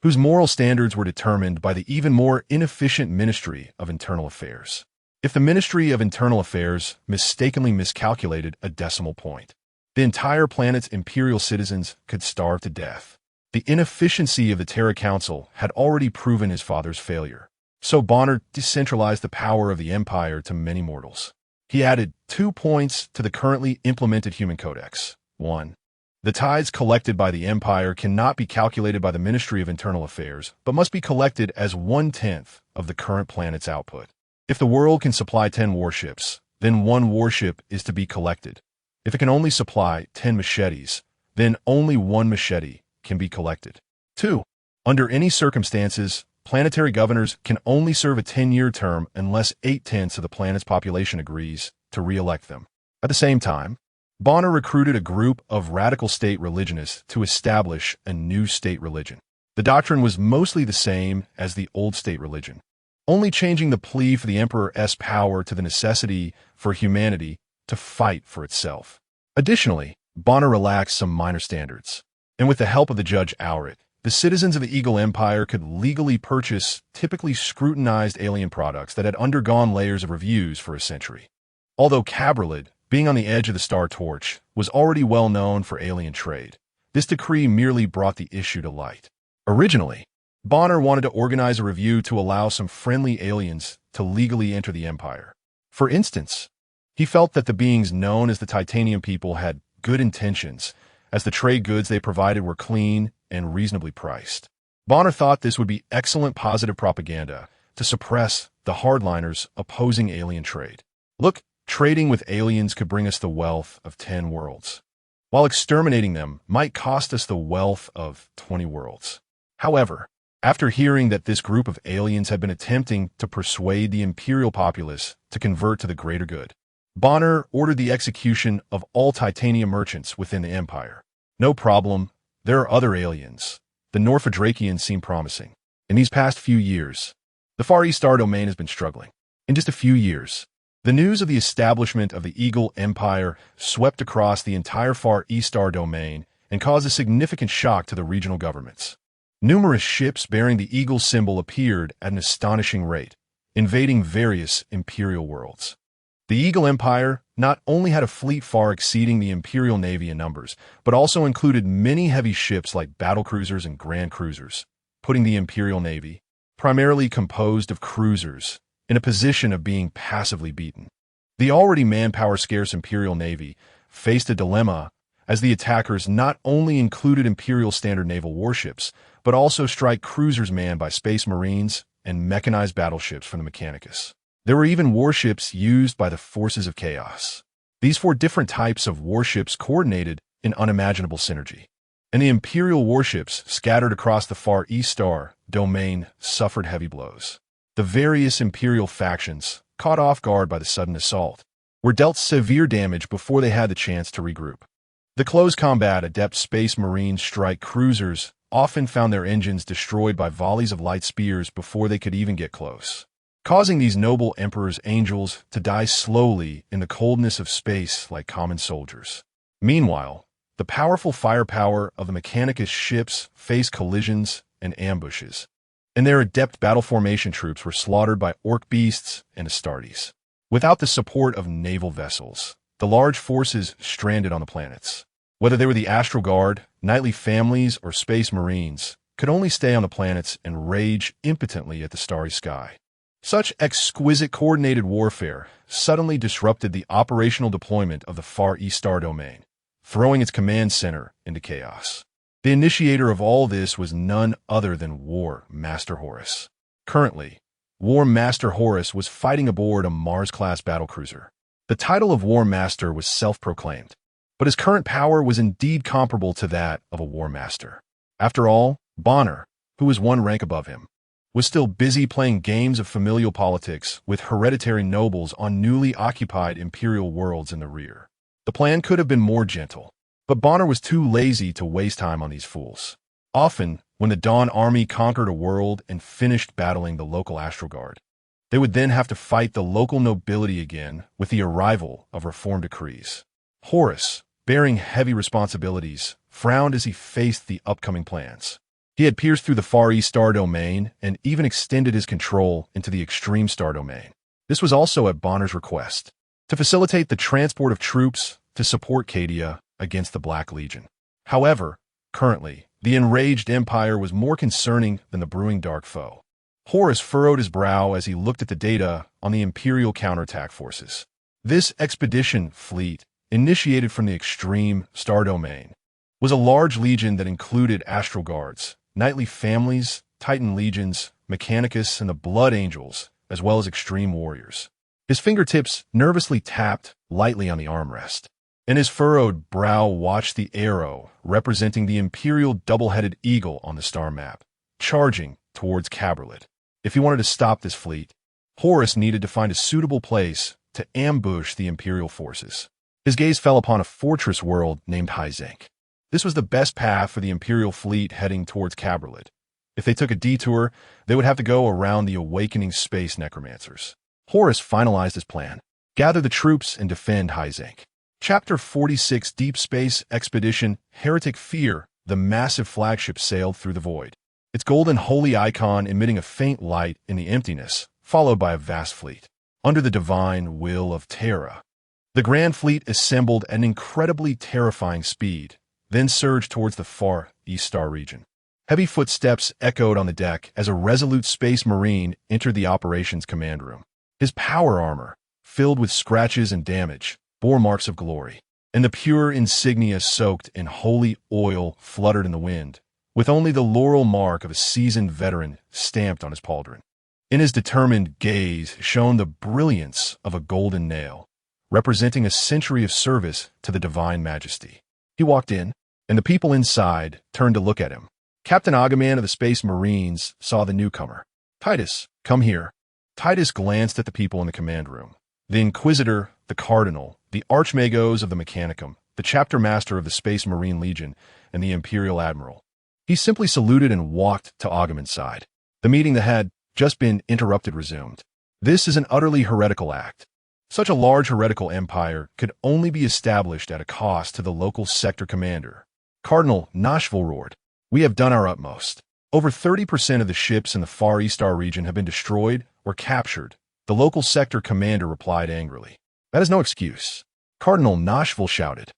whose moral standards were determined by the even more inefficient Ministry of Internal Affairs. If the Ministry of Internal Affairs mistakenly miscalculated a decimal point, the entire planet's imperial citizens could starve to death. The inefficiency of the Terra Council had already proven his father's failure, so Bonner decentralized the power of the empire to many mortals. He added 2 points to the currently implemented Human Codex. 1. The tithes collected by the empire cannot be calculated by the Ministry of Internal Affairs, but must be collected as 1/10 of the current planet's output. If the world can supply 10 warships, then 1 warship is to be collected. If it can only supply 10 machetes, then only 1 machete can be collected. 2. Under any circumstances, planetary governors can only serve a 10-year term unless 8/10 of the planet's population agrees to re-elect them. At the same time, Bonner recruited a group of radical state religionists to establish a new state religion. The doctrine was mostly the same as the old state religion, only changing the plea for the Emperor's power to the necessity for humanity to fight for itself. Additionally, Bonner relaxed some minor standards, and with the help of the Judge Aurit, the citizens of the Eagle Empire could legally purchase typically scrutinized alien products that had undergone layers of reviews for a century. Although Cabrolid, being on the edge of the Star Torch, was already well known for alien trade, this decree merely brought the issue to light. Originally, Bonner wanted to organize a review to allow some friendly aliens to legally enter the Empire. For instance, he felt that the beings known as the Titanium people had good intentions, as the trade goods they provided were clean and reasonably priced. Bonner thought this would be excellent positive propaganda to suppress the hardliners opposing alien trade. Look, trading with aliens could bring us the wealth of 10 worlds, while exterminating them might cost us the wealth of 20 worlds. However, after hearing that this group of aliens had been attempting to persuade the imperial populace to convert to the greater good, Bonner ordered the execution of all titanium merchants within the Empire. No problem, there are other aliens. The Norphodrakians seem promising. In these past few years, the Far East Star domain has been struggling. In just a few years, the news of the establishment of the Eagle Empire swept across the entire Far East Star domain and caused a significant shock to the regional governments. Numerous ships bearing the Eagle symbol appeared at an astonishing rate, invading various imperial worlds. The Eagle Empire not only had a fleet far exceeding the Imperial Navy in numbers, but also included many heavy ships like battlecruisers and grand cruisers, putting the Imperial Navy, primarily composed of cruisers, in a position of being passively beaten. The already manpower-scarce Imperial Navy faced a dilemma as the attackers not only included Imperial Standard naval warships, but also strike cruisers manned by Space Marines and mechanized battleships from the Mechanicus. There were even warships used by the forces of chaos. These 4 different types of warships coordinated in unimaginable synergy, and the Imperial warships scattered across the Far East Star domain suffered heavy blows. The various Imperial factions, caught off guard by the sudden assault, were dealt severe damage before they had the chance to regroup. The close combat adept Space Marines strike cruisers often found their engines destroyed by volleys of light spears before they could even get close, causing these noble Emperor's angels to die slowly in the coldness of space like common soldiers. Meanwhile, the powerful firepower of the Mechanicus ships faced collisions and ambushes, and their adept battle formation troops were slaughtered by orc beasts and Astartes. Without the support of naval vessels, the large forces stranded on the planets, whether they were the Astral Guard, knightly families, or space marines could only stay on the planets and rage impotently at the starry sky. Such exquisite coordinated warfare suddenly disrupted the operational deployment of the Far East Star Domain, throwing its command center into chaos. The initiator of all this was none other than War Master Horus. Currently, War Master Horus was fighting aboard a Mars-class battlecruiser. The title of War Master was self-proclaimed, but his current power was indeed comparable to that of a War Master. After all, Bonner, who was one rank above him, was still busy playing games of familial politics with hereditary nobles on newly occupied Imperial worlds in the rear. The plan could have been more gentle, but Bonner was too lazy to waste time on these fools. Often, when the Dawn Army conquered a world and finished battling the local Astroguard, they would then have to fight the local nobility again with the arrival of reform decrees. Horus, bearing heavy responsibilities, frowned as he faced the upcoming plans. He had pierced through the Far East Star Domain and even extended his control into the Extreme Star Domain. This was also at Bonner's request, to facilitate the transport of troops to support Cadia against the Black Legion. However, currently, the enraged Empire was more concerning than the brewing dark foe. Horus furrowed his brow as he looked at the data on the Imperial counterattack forces. This expedition fleet, initiated from the Extreme Star Domain, was a large legion that included Astral Guards, knightly families, Titan legions, Mechanicus, and the Blood Angels, as well as extreme warriors. His fingertips nervously tapped lightly on the armrest, and his furrowed brow watched the arrow representing the Imperial double-headed eagle on the star map, charging towards Cabrolid. If he wanted to stop this fleet, Horus needed to find a suitable place to ambush the Imperial forces. His gaze fell upon a fortress world named Hyzank. This was the best path for the Imperial fleet heading towards Cabrolid. If they took a detour, they would have to go around the awakening space necromancers. Horus finalized his plan: gather the troops and defend Hyzank. Chapter 46 Deep Space Expedition Heretic Fear. The massive flagship sailed through the void, its golden holy icon emitting a faint light in the emptiness, followed by a vast fleet. Under the divine will of Terra, the Grand Fleet assembled at an incredibly terrifying speed, then surged towards the Far East Star region. Heavy footsteps echoed on the deck as a resolute space marine entered the operations command room. His power armor, filled with scratches and damage, bore marks of glory, and the pure insignia soaked in holy oil fluttered in the wind, with only the laurel mark of a seasoned veteran stamped on his pauldron. In his determined gaze shone the brilliance of a golden nail, representing a century of service to the divine majesty. He walked in, and the people inside turned to look at him. Captain Agaman of the Space Marines saw the newcomer. "Titus, come here." Titus glanced at the people in the command room. The Inquisitor, the Cardinal, the Archmagos of the Mechanicum, the Chapter Master of the Space Marine Legion, and the Imperial Admiral. He simply saluted and walked to Agaman's side. The meeting that had just been interrupted resumed. This is an utterly heretical act. Such a large heretical empire could only be established at a cost to the local sector commander. Cardinal Nashville roared, "We have done our utmost. Over 30% of the ships in the Far East Star region have been destroyed or captured." The local sector commander replied angrily, "That is no excuse." Cardinal Nashville shouted.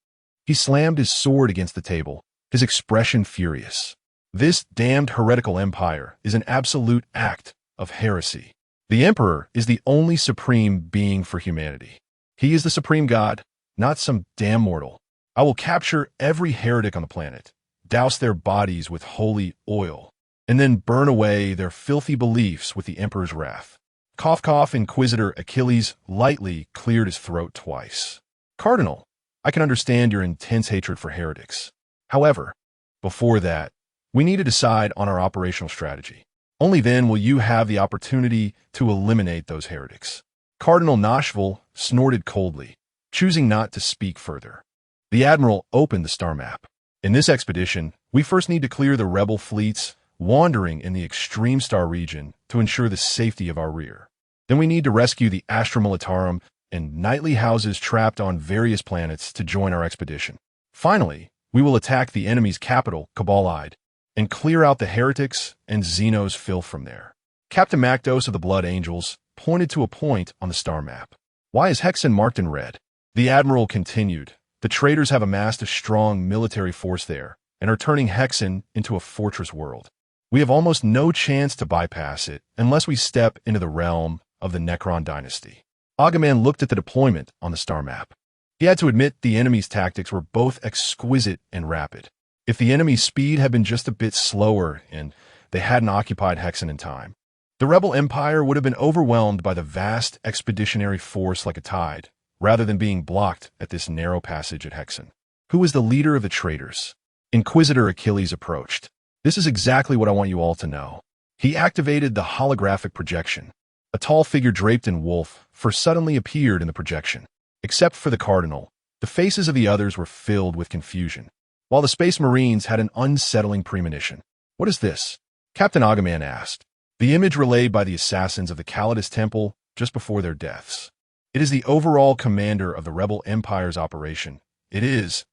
He slammed his sword against the table, his expression furious. "This damned heretical empire is an absolute act of heresy. The Emperor is the only supreme being for humanity. He is the supreme god, not some damn mortal. I will capture every heretic on the planet, douse their bodies with holy oil, and then burn away their filthy beliefs with the Emperor's wrath." Cough, cough. Inquisitor Achilles lightly cleared his throat twice. "Cardinal, I can understand your intense hatred for heretics. However, before that, we need to decide on our operational strategy. Only then will you have the opportunity to eliminate those heretics." Cardinal Nashville snorted coldly, choosing not to speak further. The Admiral opened the star map. "In this expedition, we first need to clear the rebel fleets wandering in the Extreme Star region to ensure the safety of our rear. Then we need to rescue the Astra Militarum and knightly houses trapped on various planets to join our expedition. Finally, we will attack the enemy's capital, Cabal-Ide, and clear out the heretics and Xenos filth from there." Captain Macdos of the Blood Angels pointed to a point on the star map. "Why is Hexen marked in red?" The Admiral continued, "The traitors have amassed a strong military force there, and are turning Hexen into a fortress world. We have almost no chance to bypass it unless we step into the realm of the Necron dynasty. Agaman looked at the deployment on the star map. He had to admit the enemy's tactics were both exquisite and rapid. If the enemy's speed had been just a bit slower and they hadn't occupied Hexen in time, the rebel empire would have been overwhelmed by the vast expeditionary force like a tide, rather than being blocked at this narrow passage at Hexen. Who was the leader of the traitors? Inquisitor Achilles approached. This is exactly what I want you all to know. He activated the holographic projection. A tall figure draped in wolf fur suddenly appeared in the projection. Except for the Cardinal, the faces of the others were filled with confusion, while the Space Marines had an unsettling premonition. What is this? Captain Agaman asked. The image relayed by the assassins of the Calidus Temple just before their deaths. It is the overall commander of the Rebel Empire's operation. It is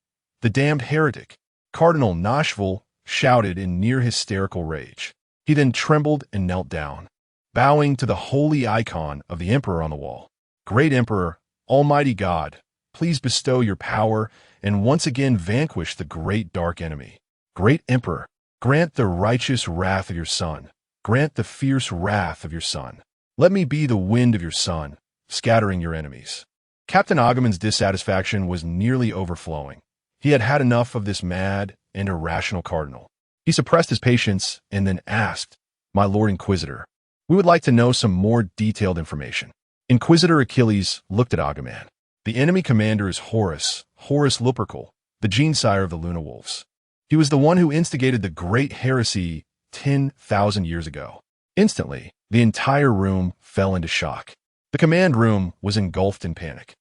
the damned heretic. Cardinal Nashville shouted in near hysterical rage. He then trembled and knelt down, bowing to the holy icon of the Emperor on the wall. Great Emperor, Almighty God, please bestow your power and once again vanquish the great dark enemy. Great Emperor, grant the righteous wrath of your Son. Grant the fierce wrath of your Son. Let me be the wind of your Son, scattering your enemies. Captain Agaman's dissatisfaction was nearly overflowing. He had had enough of this mad and irrational cardinal. He suppressed his patience and then asked, "My Lord Inquisitor, we would like to know some more detailed information." Inquisitor Achilles looked at Agaman. The enemy commander is Horus Lupercal, the gene-sire of the Luna Wolves. He was the one who instigated the great heresy 10,000 years ago. Instantly, the entire room fell into shock. The command room was engulfed in panic.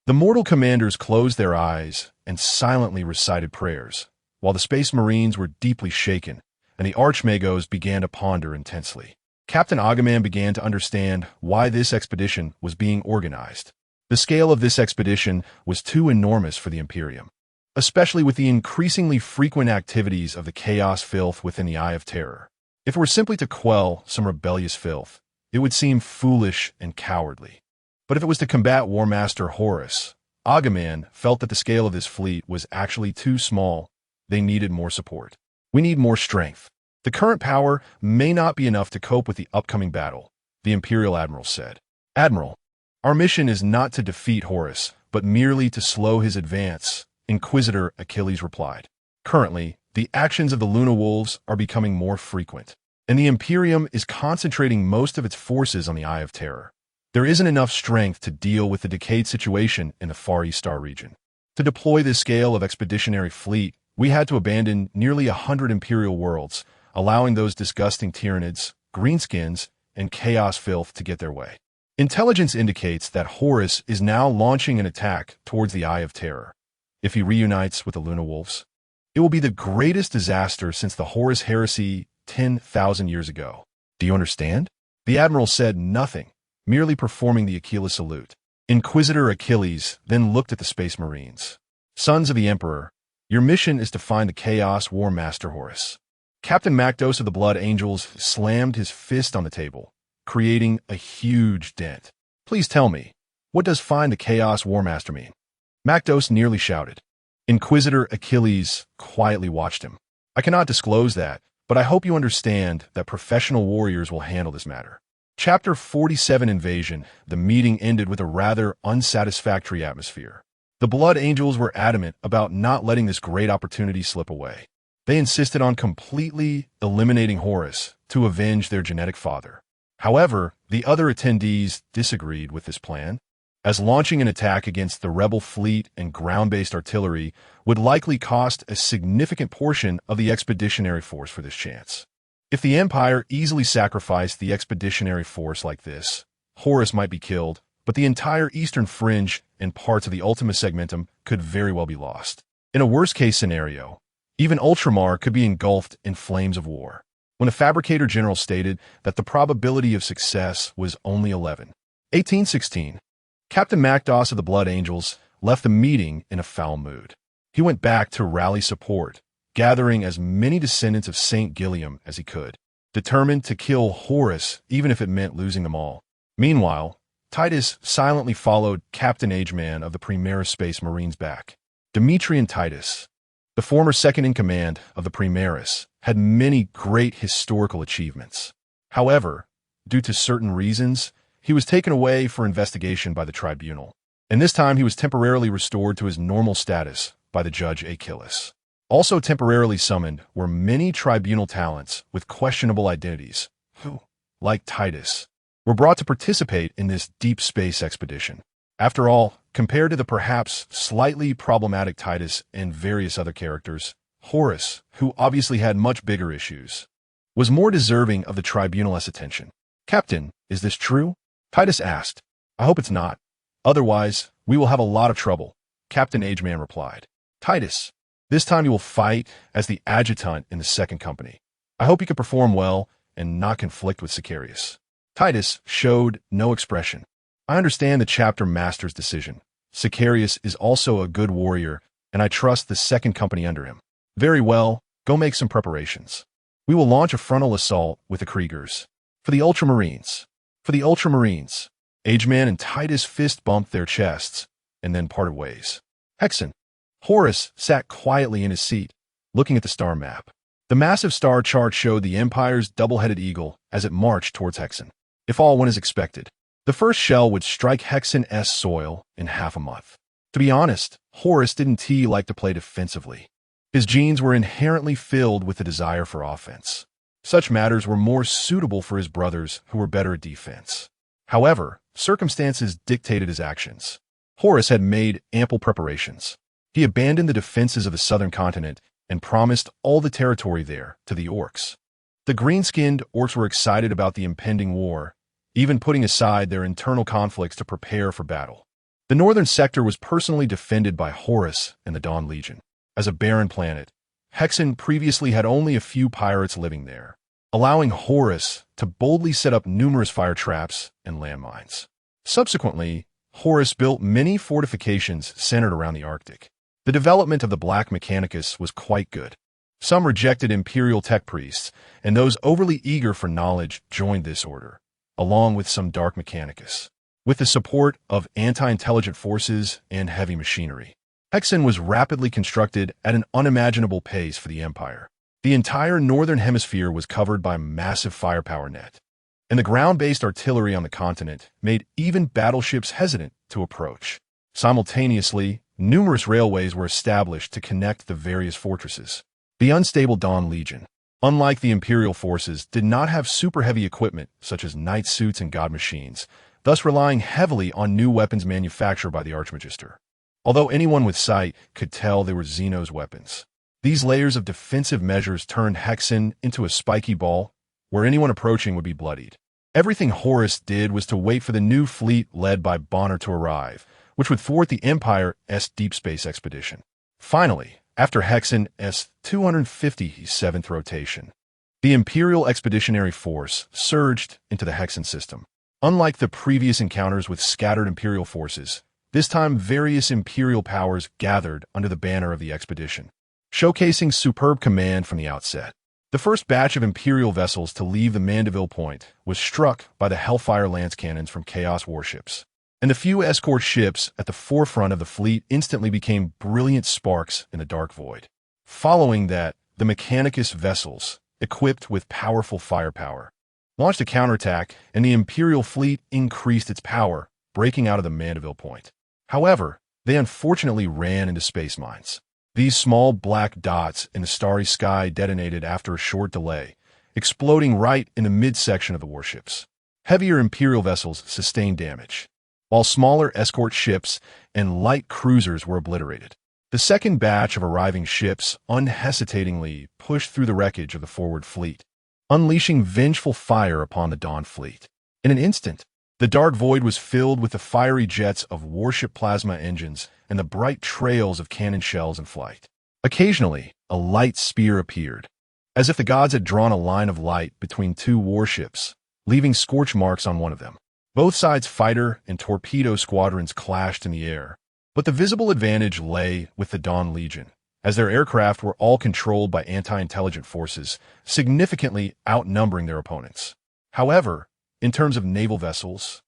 The mortal commanders closed their eyes and silently recited prayers, while the Space Marines were deeply shaken, and the Archmagos began to ponder intensely. Captain Agaman began to understand why this expedition was being organized. The scale of this expedition was too enormous for the Imperium, especially with the increasingly frequent activities of the chaos filth within the Eye of Terror. If it were simply to quell some rebellious filth, it would seem foolish and cowardly. But if it was to combat War Master Horus, Agaman felt that the scale of this fleet was actually too small. They needed more support. We need more strength. The current power may not be enough to cope with the upcoming battle, the Imperial Admiral said. Admiral, our mission is not to defeat Horus, but merely to slow his advance, Inquisitor Achilles replied. Currently, the actions of the Luna Wolves are becoming more frequent, and the Imperium is concentrating most of its forces on the Eye of Terror. There isn't enough strength to deal with the decayed situation in the Far East Star region. To deploy this scale of expeditionary fleet, we had to abandon nearly 100 Imperial worlds, allowing those disgusting Tyranids, greenskins, and chaos filth to get their way. Intelligence indicates that Horus is now launching an attack towards the Eye of Terror. If he reunites with the Luna Wolves, it will be the greatest disaster since the Horus heresy 10,000 years ago. Do you understand? The Admiral said nothing, merely performing the Achilles salute. Inquisitor Achilles then looked at the Space Marines. Sons of the Emperor, your mission is to find the Chaos War Master Horus. Captain Makdos of the Blood Angels slammed his fist on the table, creating a huge dent. Please tell me, what does find the Chaos War Master mean? Makdos nearly shouted. Inquisitor Achilles quietly watched him. I cannot disclose that, but I hope you understand that professional warriors will handle this matter. Chapter 47 Invasion. The meeting ended with a rather unsatisfactory atmosphere. The Blood Angels were adamant about not letting this great opportunity slip away. They insisted on completely eliminating Horus to avenge their genetic father. However, the other attendees disagreed with this plan, as launching an attack against the rebel fleet and ground-based artillery would likely cost a significant portion of the expeditionary force for this chance. If the Empire easily sacrificed the expeditionary force like this, Horus might be killed, but the entire eastern fringe and parts of the Ultima Segmentum could very well be lost. In a worst-case scenario, even Ultramar could be engulfed in flames of war. When a fabricator general stated that the probability of success was only 11. 1816. Captain Makdos of the Blood Angels left the meeting in a foul mood. He went back to rally support, gathering as many descendants of Saint Gilliam as he could, determined to kill Horus even if it meant losing them all. Meanwhile, Titus silently followed Captain Ageman of the Primaris Space Marines back. Dimitri and Titus, the former second-in-command of the Primaris, had many great historical achievements. However, due to certain reasons, he was taken away for investigation by the tribunal, and this time he was temporarily restored to his normal status by the judge Achilles. Also temporarily summoned were many tribunal talents with questionable identities, who, like Titus, were brought to participate in this deep space expedition. After all, compared to the perhaps slightly problematic Titus and various other characters, Horus, who obviously had much bigger issues, was more deserving of the tribunal's attention. "Captain, is this true?" Titus asked. "I hope it's not. Otherwise, we will have a lot of trouble," Captain Ageman replied. "Titus, this time you will fight as the adjutant in the second company. I hope you can perform well and not conflict with Sicarius." Titus showed no expression. "I understand the chapter master's decision. Sicarius is also a good warrior, and I trust the second company under him." "Very well, go make some preparations. We will launch a frontal assault with the Kriegers. For the Ultramarines. For the Ultramarines." Ageman and Titus fist-bumped their chests, and then parted ways. Hexen. Horus sat quietly in his seat, looking at the star map. The massive star chart showed the Empire's double-headed eagle as it marched towards Hexen. If all went as expected, the first shell would strike Hexen's soil in half a month. To be honest, Horus didn't like to play defensively. His genes were inherently filled with the desire for offense. Such matters were more suitable for his brothers who were better at defense. However, circumstances dictated his actions. Horus had made ample preparations. He abandoned the defenses of the southern continent and promised all the territory there to the orcs. The green-skinned orcs were excited about the impending war, even putting aside their internal conflicts to prepare for battle. The northern sector was personally defended by Horus and the Dawn Legion. As a barren planet, Hexen previously had only a few pirates living there, allowing Horus to boldly set up numerous fire traps and landmines. Subsequently, Horus built many fortifications centered around the Arctic. The development of the Black Mechanicus was quite good. Some rejected imperial tech priests, and those overly eager for knowledge joined this order, along with some dark Mechanicus, with the support of anti-intelligent forces and heavy machinery. Hexen was rapidly constructed at an unimaginable pace for the Empire. The entire northern hemisphere was covered by a massive firepower net, and the ground-based artillery on the continent made even battleships hesitant to approach. Simultaneously, numerous railways were established to connect the various fortresses. The unstable Dawn Legion, unlike the Imperial forces, did not have super-heavy equipment such as knight suits and god machines, thus relying heavily on new weapons manufactured by the Archmagister. Although anyone with sight could tell they were Xeno's weapons. These layers of defensive measures turned Hexen into a spiky ball, where anyone approaching would be bloodied. Everything Horus did was to wait for the new fleet led by Bonner to arrive, which would thwart the Empire's deep space expedition. Finally, after Hexen's 257th rotation, the Imperial Expeditionary Force surged into the Hexen system. Unlike the previous encounters with scattered Imperial forces, this time various Imperial powers gathered under the banner of the expedition, showcasing superb command from the outset. The first batch of Imperial vessels to leave the Mandeville Point was struck by the Hellfire lance cannons from Chaos warships, and the few escort ships at the forefront of the fleet instantly became brilliant sparks in the dark void. Following that, the Mechanicus vessels, equipped with powerful firepower, launched a counterattack, and the Imperial fleet increased its power, breaking out of the Mandeville Point. However, they unfortunately ran into space mines. These small black dots in the starry sky detonated after a short delay, exploding right in the midsection of the warships. Heavier Imperial vessels sustained damage, while smaller escort ships and light cruisers were obliterated. The second batch of arriving ships unhesitatingly pushed through the wreckage of the forward fleet, unleashing vengeful fire upon the Dawn fleet. In an instant, the dark void was filled with the fiery jets of warship plasma engines and the bright trails of cannon shells in flight. Occasionally, a light spear appeared, as if the gods had drawn a line of light between two warships, leaving scorch marks on one of them. Both sides' fighter and torpedo squadrons clashed in the air, but the visible advantage lay with the Dawn Legion, as their aircraft were all controlled by anti-intelligent forces, significantly outnumbering their opponents. However, in terms of naval vessels,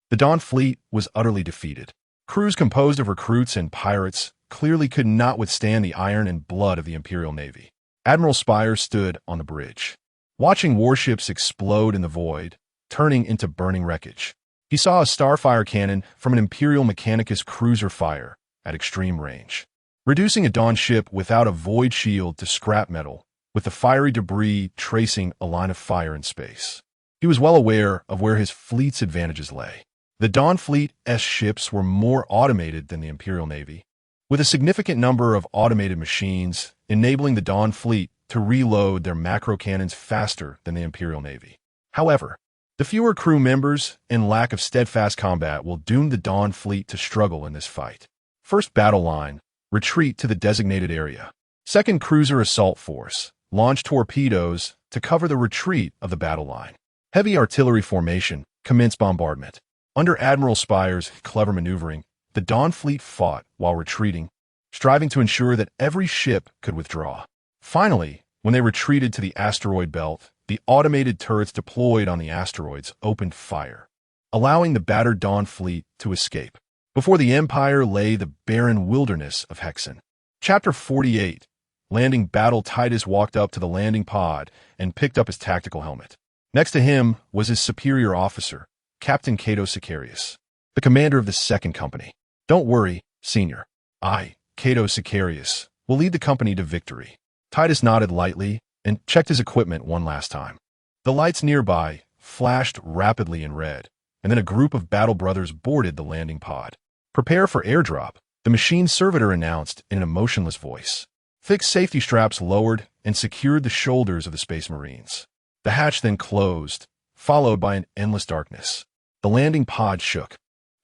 the Dawn fleet was utterly defeated. Crews composed of recruits and pirates clearly could not withstand the iron and blood of the Imperial Navy. Admiral Spire stood on the bridge, watching warships explode in the void, turning into burning wreckage. He saw a starfire cannon from an Imperial Mechanicus cruiser fire at extreme range, reducing a Dawn ship without a void shield to scrap metal, with the fiery debris tracing a line of fire in space. He was well aware of where his fleet's advantages lay. The Dawn Fleet's ships were more automated than the Imperial Navy, with a significant number of automated machines enabling the Dawn Fleet to reload their macro cannons faster than the Imperial Navy. However, the fewer crew members and lack of steadfast combat will doom the Dawn Fleet to struggle in this fight. First battle line, retreat to the designated area. Second cruiser assault force, launch torpedoes to cover the retreat of the battle line. Heavy artillery formation, commence bombardment. Under Admiral Spire's clever maneuvering, the Dawn Fleet fought while retreating, striving to ensure that every ship could withdraw. Finally, when they retreated to the asteroid belt, the automated turrets deployed on the asteroids opened fire, allowing the battered Dawn Fleet to escape. Before the Empire lay the barren wilderness of Hexen. Chapter 48. Landing battle. Titus walked up to the landing pod and picked up his tactical helmet. Next to him was his superior officer, Captain Cato Sicarius, the commander of the second company. Don't worry, Senior. I, Cato Sicarius, will lead the company to victory. Titus nodded lightly and checked his equipment one last time. The lights nearby flashed rapidly in red, and then a group of battle brothers boarded the landing pod. Prepare for airdrop, the machine servitor announced in an emotionless voice. Thick safety straps lowered and secured the shoulders of the Space Marines. The hatch then closed, followed by an endless darkness. The landing pod shook.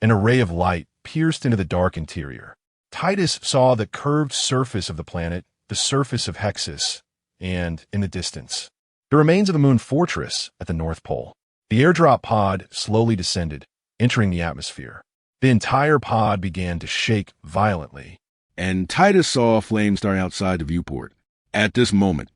An array of light pierced into the dark interior. Titus saw the curved surface of the planet, the surface of Hexus, and, in the distance, the remains of the moon fortress at the North Pole. The airdrop pod slowly descended, entering the atmosphere. The entire pod began to shake violently. And Titus saw a flame starting outside the viewport. At this moment,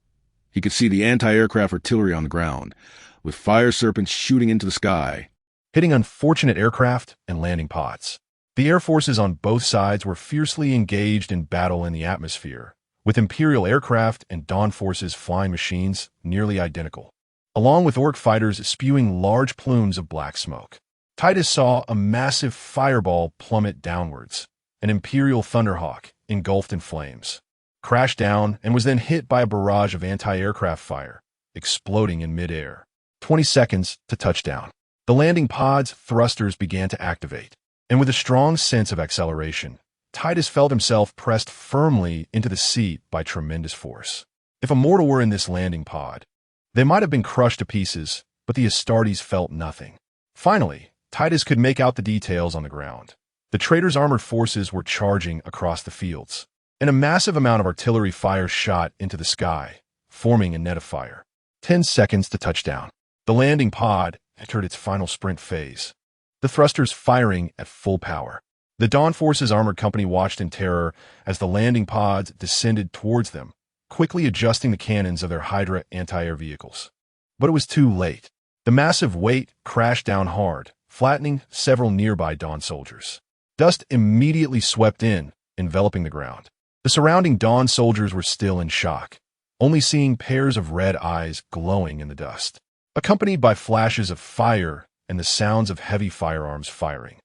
he could see the anti-aircraft artillery on the ground, with fire serpents shooting into the sky, hitting unfortunate aircraft and landing pods. The air forces on both sides were fiercely engaged in battle in the atmosphere, with Imperial aircraft and Dawn forces flying machines nearly identical, along with Orc fighters spewing large plumes of black smoke. Titus saw a massive fireball plummet downwards. An Imperial Thunderhawk, engulfed in flames, crashed down and was then hit by a barrage of anti-aircraft fire, exploding in midair. 20 seconds to touchdown. The landing pod's thrusters began to activate, and with a strong sense of acceleration, Titus felt himself pressed firmly into the seat by tremendous force. If a mortal were in this landing pod, they might have been crushed to pieces, but the Astartes felt nothing. Finally, Titus could make out the details on the ground. The traitors' armored forces were charging across the fields, and a massive amount of artillery fire shot into the sky, forming a net of fire. 10 seconds to touchdown. The landing pod entered its final sprint phase, the thrusters firing at full power. The Dawn Forces Armored Company watched in terror as the landing pods descended towards them, quickly adjusting the cannons of their Hydra anti-air vehicles. But it was too late. The massive weight crashed down hard, flattening several nearby Dawn soldiers. Dust immediately swept in, enveloping the ground. The surrounding Dawn soldiers were still in shock, only seeing pairs of red eyes glowing in the dust, accompanied by flashes of fire and the sounds of heavy firearms firing.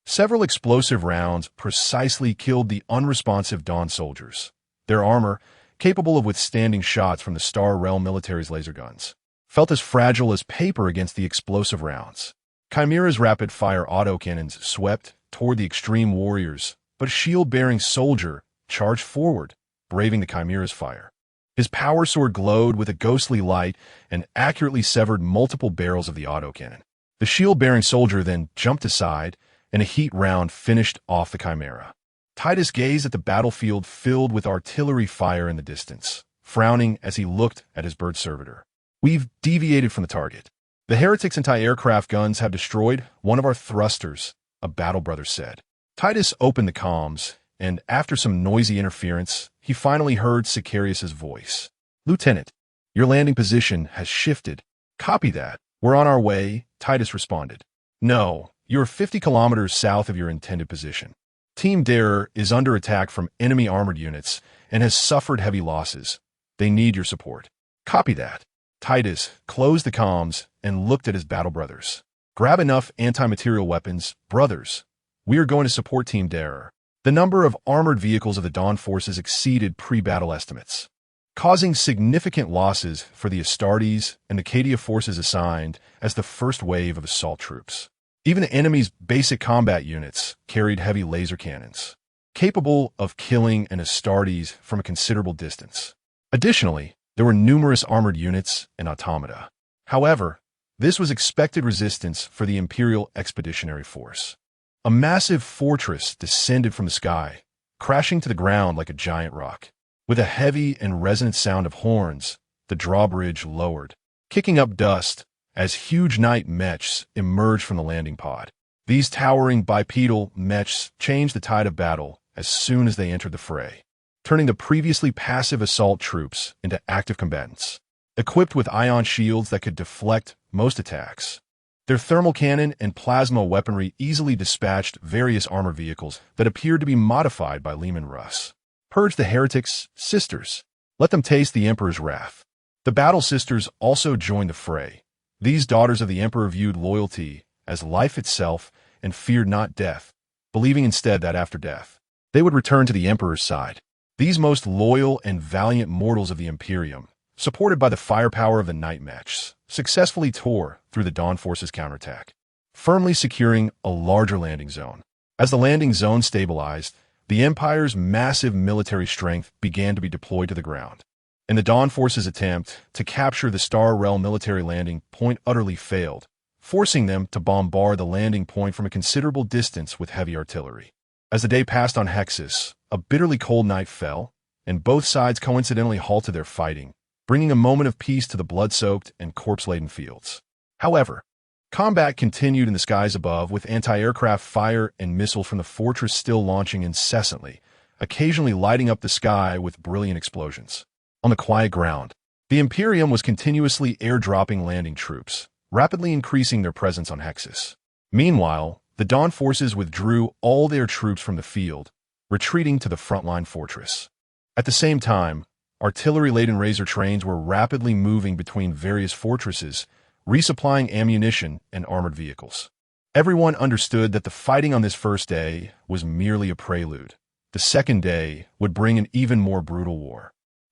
Several explosive rounds precisely killed the unresponsive Dawn soldiers. Their armor, capable of withstanding shots from the Star Realm military's laser guns, felt as fragile as paper against the explosive rounds. Chimera's rapid-fire autocannons swept toward the extreme warriors, but a shield-bearing soldier charged forward, braving the Chimera's fire. His power sword glowed with a ghostly light and accurately severed multiple barrels of the autocannon. The shield-bearing soldier then jumped aside, and a heat round finished off the Chimera. Titus gazed at the battlefield filled with artillery fire in the distance, frowning as he looked at his bird servitor. We've deviated from the target. The heretics' anti-aircraft guns have destroyed one of our thrusters, a battle brother said. Titus opened the comms, and after some noisy interference, he finally heard Sicarius's voice. Lieutenant, your landing position has shifted. Copy that. We're on our way, Titus responded. No, you're 50 kilometers south of your intended position. Team Terra is under attack from enemy armored units and has suffered heavy losses. They need your support. Copy that. Titus closed the comms and looked at his battle brothers. Grab enough anti-material weapons, brothers. We are going to support Team Terra. The number of armored vehicles of the Dawn forces exceeded pre-battle estimates, causing significant losses for the Astartes and the Cadia forces assigned as the first wave of assault troops. Even the enemy's basic combat units carried heavy laser cannons, capable of killing an Astartes from a considerable distance. Additionally, there were numerous armored units and automata. However, this was expected resistance for the Imperial Expeditionary Force. A massive fortress descended from the sky, crashing to the ground like a giant rock. With a heavy and resonant sound of horns, the drawbridge lowered, kicking up dust as huge night mechs emerged from the landing pod. These towering bipedal mechs changed the tide of battle as soon as they entered the fray, turning the previously passive assault troops into active combatants. Equipped with ion shields that could deflect most attacks, their thermal cannon and plasma weaponry easily dispatched various armor vehicles that appeared to be modified by Leman Russ. Purge the heretics, sisters. Let them taste the Emperor's wrath. The Battle Sisters also joined the fray. These daughters of the Emperor viewed loyalty as life itself and feared not death, believing instead that after death, they would return to the Emperor's side. These most loyal and valiant mortals of the Imperium, supported by the firepower of the night mechs, successfully tore through the Dawn Force's counterattack, firmly securing a larger landing zone. As the landing zone stabilized, the Empire's massive military strength began to be deployed to the ground, and the Dawn Force's attempt to capture the Star Realm military landing point utterly failed, forcing them to bombard the landing point from a considerable distance with heavy artillery. As the day passed on Hexus, a bitterly cold night fell, and both sides coincidentally halted their fighting, bringing a moment of peace to the blood-soaked and corpse-laden fields. However, combat continued in the skies above, with anti-aircraft fire and missiles from the fortress still launching incessantly, occasionally lighting up the sky with brilliant explosions. On the quiet ground, the Imperium was continuously airdropping landing troops, rapidly increasing their presence on Hexus. Meanwhile, the Dawn forces withdrew all their troops from the field, retreating to the frontline fortress. At the same time, artillery-laden razor trains were rapidly moving between various fortresses, resupplying ammunition and armored vehicles. Everyone understood that the fighting on this first day was merely a prelude. The second day would bring an even more brutal war.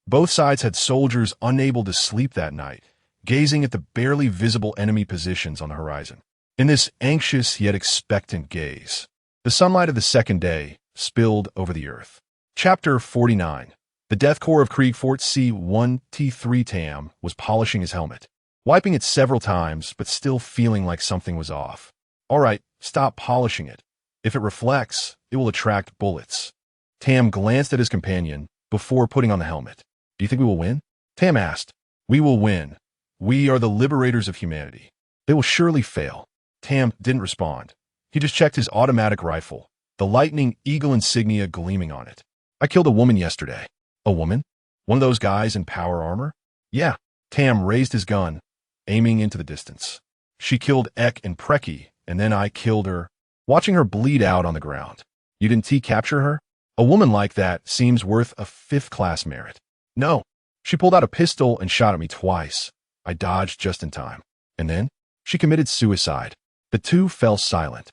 Both sides had soldiers unable to sleep that night, gazing at the barely visible enemy positions on the horizon. In this anxious yet expectant gaze, the sunlight of the second day spilled over the earth. Chapter 49. The Death Corps of Krieg Fort C1T3 Tam was polishing his helmet, wiping it several times but still feeling like something was off. All right, stop polishing it. If it reflects, it will attract bullets. Tam glanced at his companion before putting on the helmet. Do you think we will win? Tam asked. We will win. We are the liberators of humanity. They will surely fail. Tam didn't respond. He just checked his automatic rifle, the Lightning Eagle insignia gleaming on it. I killed a woman yesterday. A woman? One of those guys in power armor? Yeah. Tam raised his gun, aiming into the distance. She killed Ek and Preki, and then I killed her, watching her bleed out on the ground. You didn't T-capture her? A woman like that seems worth a 5th-class merit. No. She pulled out a pistol and shot at me twice. I dodged just in time. And then, she committed suicide. The two fell silent.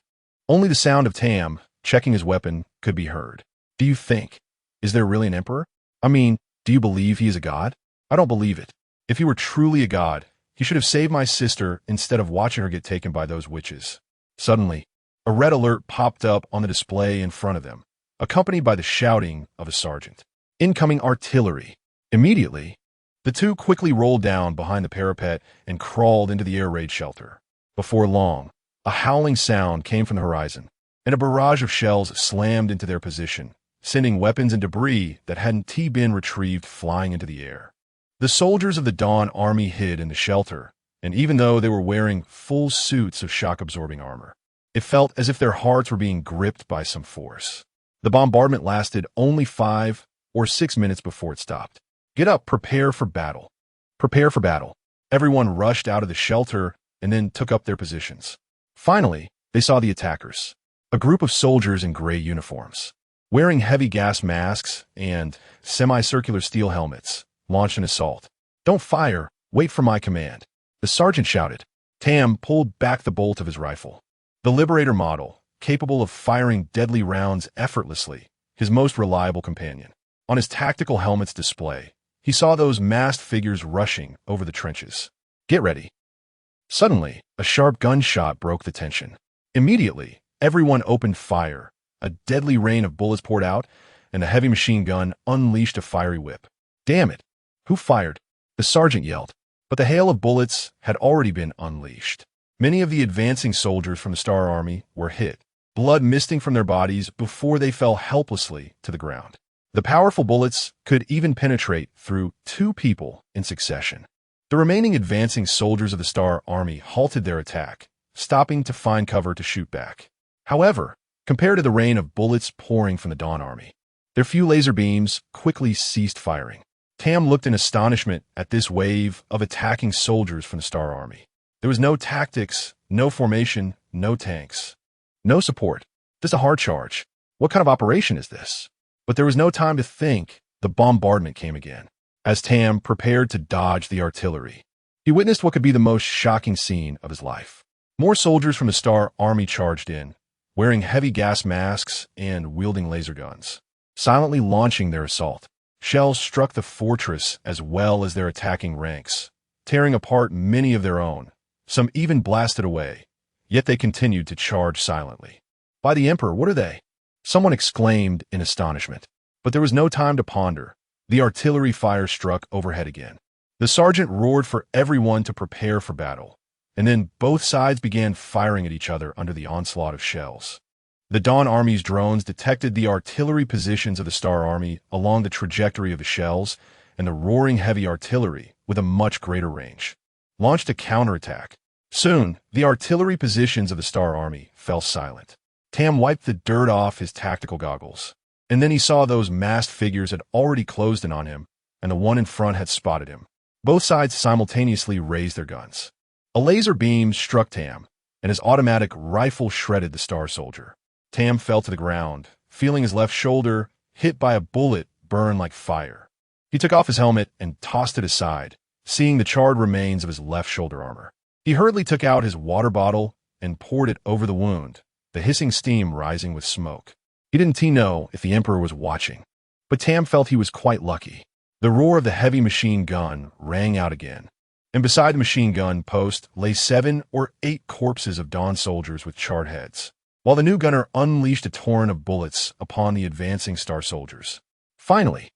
Only the sound of Tam, checking his weapon, could be heard. Do you think? Is there really an emperor? I mean, do you believe he is a god? I don't believe it. If he were truly a god, he should have saved my sister instead of watching her get taken by those witches. Suddenly, a red alert popped up on the display in front of them, accompanied by the shouting of a sergeant. Incoming artillery. Immediately, the two quickly rolled down behind the parapet and crawled into the air raid shelter. Before long, a howling sound came from the horizon, and a barrage of shells slammed into their position, sending weapons and debris that hadn't been retrieved flying into the air. The soldiers of the Dawn Army hid in the shelter, and even though they were wearing full suits of shock-absorbing armor, it felt as if their hearts were being gripped by some force. The bombardment lasted only 5 or 6 minutes before it stopped. Get up, prepare for battle. Prepare for battle. Everyone rushed out of the shelter and then took up their positions. Finally, they saw the attackers. A group of soldiers in gray uniforms, wearing heavy gas masks and semicircular steel helmets, launched an assault. "Don't fire! Wait for my command," the sergeant shouted. Tam pulled back the bolt of his rifle. The Liberator model, capable of firing deadly rounds effortlessly, his most reliable companion. On his tactical helmet's display, he saw those masked figures rushing over the trenches. "Get ready." Suddenly, a sharp gunshot broke the tension. Immediately, everyone opened fire. A deadly rain of bullets poured out, and a heavy machine gun unleashed a fiery whip. "Damn it! Who fired?" the sergeant yelled. But the hail of bullets had already been unleashed. Many of the advancing soldiers from the Star Army were hit, blood misting from their bodies before they fell helplessly to the ground. The powerful bullets could even penetrate through 2 people in succession. The remaining advancing soldiers of the Star Army halted their attack, stopping to find cover to shoot back. However, compared to the rain of bullets pouring from the Dawn Army, their few laser beams quickly ceased firing. Tam looked in astonishment at this wave of attacking soldiers from the Star Army. There was no tactics, no formation, no tanks, no support, just a hard charge. What kind of operation is this? But there was no time to think. The bombardment came again. As Tam prepared to dodge the artillery, he witnessed what could be the most shocking scene of his life. More soldiers from the Star Army charged in, wearing heavy gas masks and wielding laser guns, silently launching their assault. Shells struck the fortress as well as their attacking ranks, tearing apart many of their own. Some even blasted away, yet they continued to charge silently. "By the Emperor, what are they?" someone exclaimed in astonishment. But there was no time to ponder. The artillery fire struck overhead again. The sergeant roared for everyone to prepare for battle, and then both sides began firing at each other under the onslaught of shells. The Dawn Army's drones detected the artillery positions of the Star Army along the trajectory of the shells, and the roaring heavy artillery, with a much greater range, launched a counterattack. Soon, the artillery positions of the Star Army fell silent. Tam wiped the dirt off his tactical goggles, and then he saw those masked figures had already closed in on him, and the one in front had spotted him. Both sides simultaneously raised their guns. A laser beam struck Tam, and his automatic rifle shredded the Star soldier. Tam fell to the ground, feeling his left shoulder hit by a bullet burn like fire. He took off his helmet and tossed it aside, seeing the charred remains of his left shoulder armor. He hurriedly took out his water bottle and poured it over the wound, the hissing steam rising with smoke. He didn't know if the Emperor was watching, but Tam felt he was quite lucky. The roar of the heavy machine gun rang out again, and beside the machine gun post lay 7 or 8 corpses of Dawn soldiers with charred heads, while the new gunner unleashed a torrent of bullets upon the advancing Star soldiers. Finally,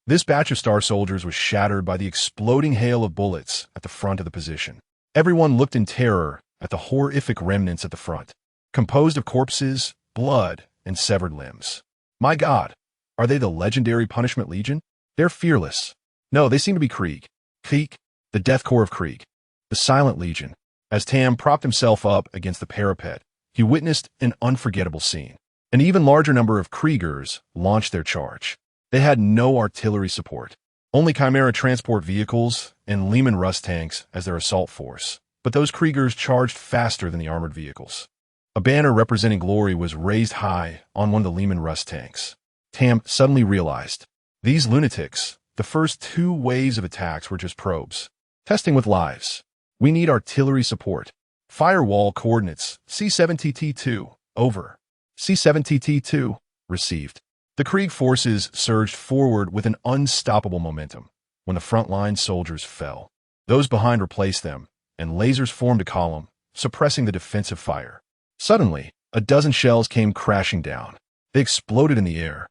this batch of Star soldiers was shattered by the exploding hail of bullets at the front of the position. Everyone looked in terror at the horrific remnants at the front, composed of corpses, blood, and severed limbs. My God, are they the legendary Punishment Legion? They're fearless. No, they seem to be Krieg. Krieg, the Death Corps of Krieg, the Silent Legion. As Tam propped himself up against the parapet, he witnessed an unforgettable scene. An even larger number of Kriegers launched their charge. They had no artillery support, only Chimera transport vehicles and Lehman Russ tanks as their assault force. But those Kriegers charged faster than the armored vehicles. A banner representing glory was raised high on one of the Lehman Russ tanks. Tam suddenly realized, these lunatics, the first 2 waves of attacks were just probes, testing with lives. We need artillery support. Firewall coordinates, C7TT2, over. C7TT2, received. The Krieg forces surged forward with an unstoppable momentum. When the front-line soldiers fell, those behind replaced them, and lasers formed a column, suppressing the defensive fire. Suddenly, a dozen shells came crashing down. They exploded in the air,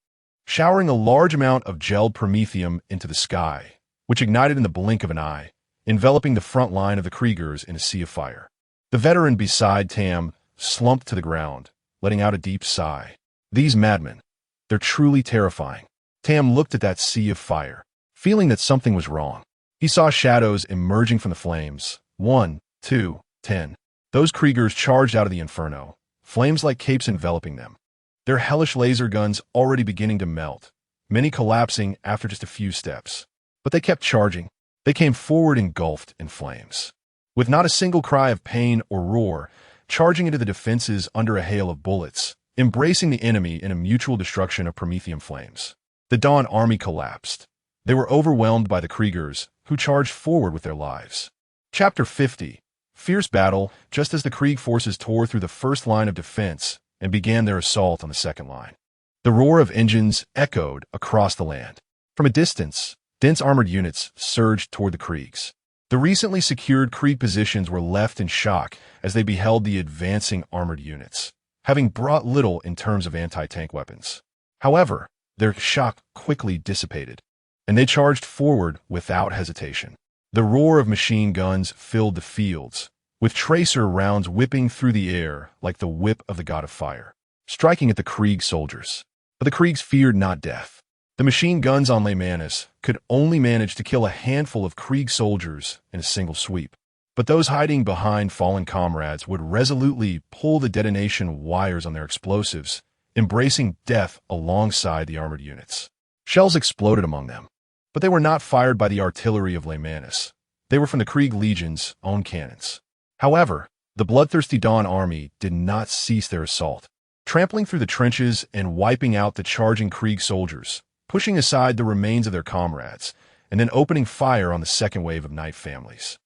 showering a large amount of gelled promethium into the sky, which ignited in the blink of an eye, enveloping the front line of the Kriegers in a sea of fire. The veteran beside Tam slumped to the ground, letting out a deep sigh. These madmen, they're truly terrifying. Tam looked at that sea of fire, feeling that something was wrong. He saw shadows emerging from the flames. 1, 2, 10. Those Kriegers charged out of the inferno, flames like capes enveloping them. Their hellish laser guns already beginning to melt, many collapsing after just a few steps. But they kept charging. They came forward engulfed in flames. With not a single cry of pain or roar, charging into the defenses under a hail of bullets, embracing the enemy in a mutual destruction of Promethean flames. The Dawn army collapsed. They were overwhelmed by the Kriegers, who charged forward with their lives. Chapter 50. Fierce battle, just as the Krieg forces tore through the first line of defense and began their assault on the second line. The roar of engines echoed across the land. From a distance, dense armored units surged toward the Kriegs. The recently secured Krieg positions were left in shock as they beheld the advancing armored units, having brought little in terms of anti-tank weapons. However, their shock quickly dissipated, and they charged forward without hesitation. The roar of machine guns filled the fields, with tracer rounds whipping through the air like the whip of the god of fire, striking at the Krieg soldiers. But the Kriegs feared not death. The machine guns on Lemanus could only manage to kill a handful of Krieg soldiers in a single sweep. But those hiding behind fallen comrades would resolutely pull the detonation wires on their explosives, embracing death alongside the armored units. Shells exploded among them, but they were not fired by the artillery of Lemanus. They were from the Krieg Legion's own cannons. However, the bloodthirsty Dawn army did not cease their assault, trampling through the trenches and wiping out the charging Krieg soldiers, pushing aside the remains of their comrades, and then opening fire on the second wave of knight families.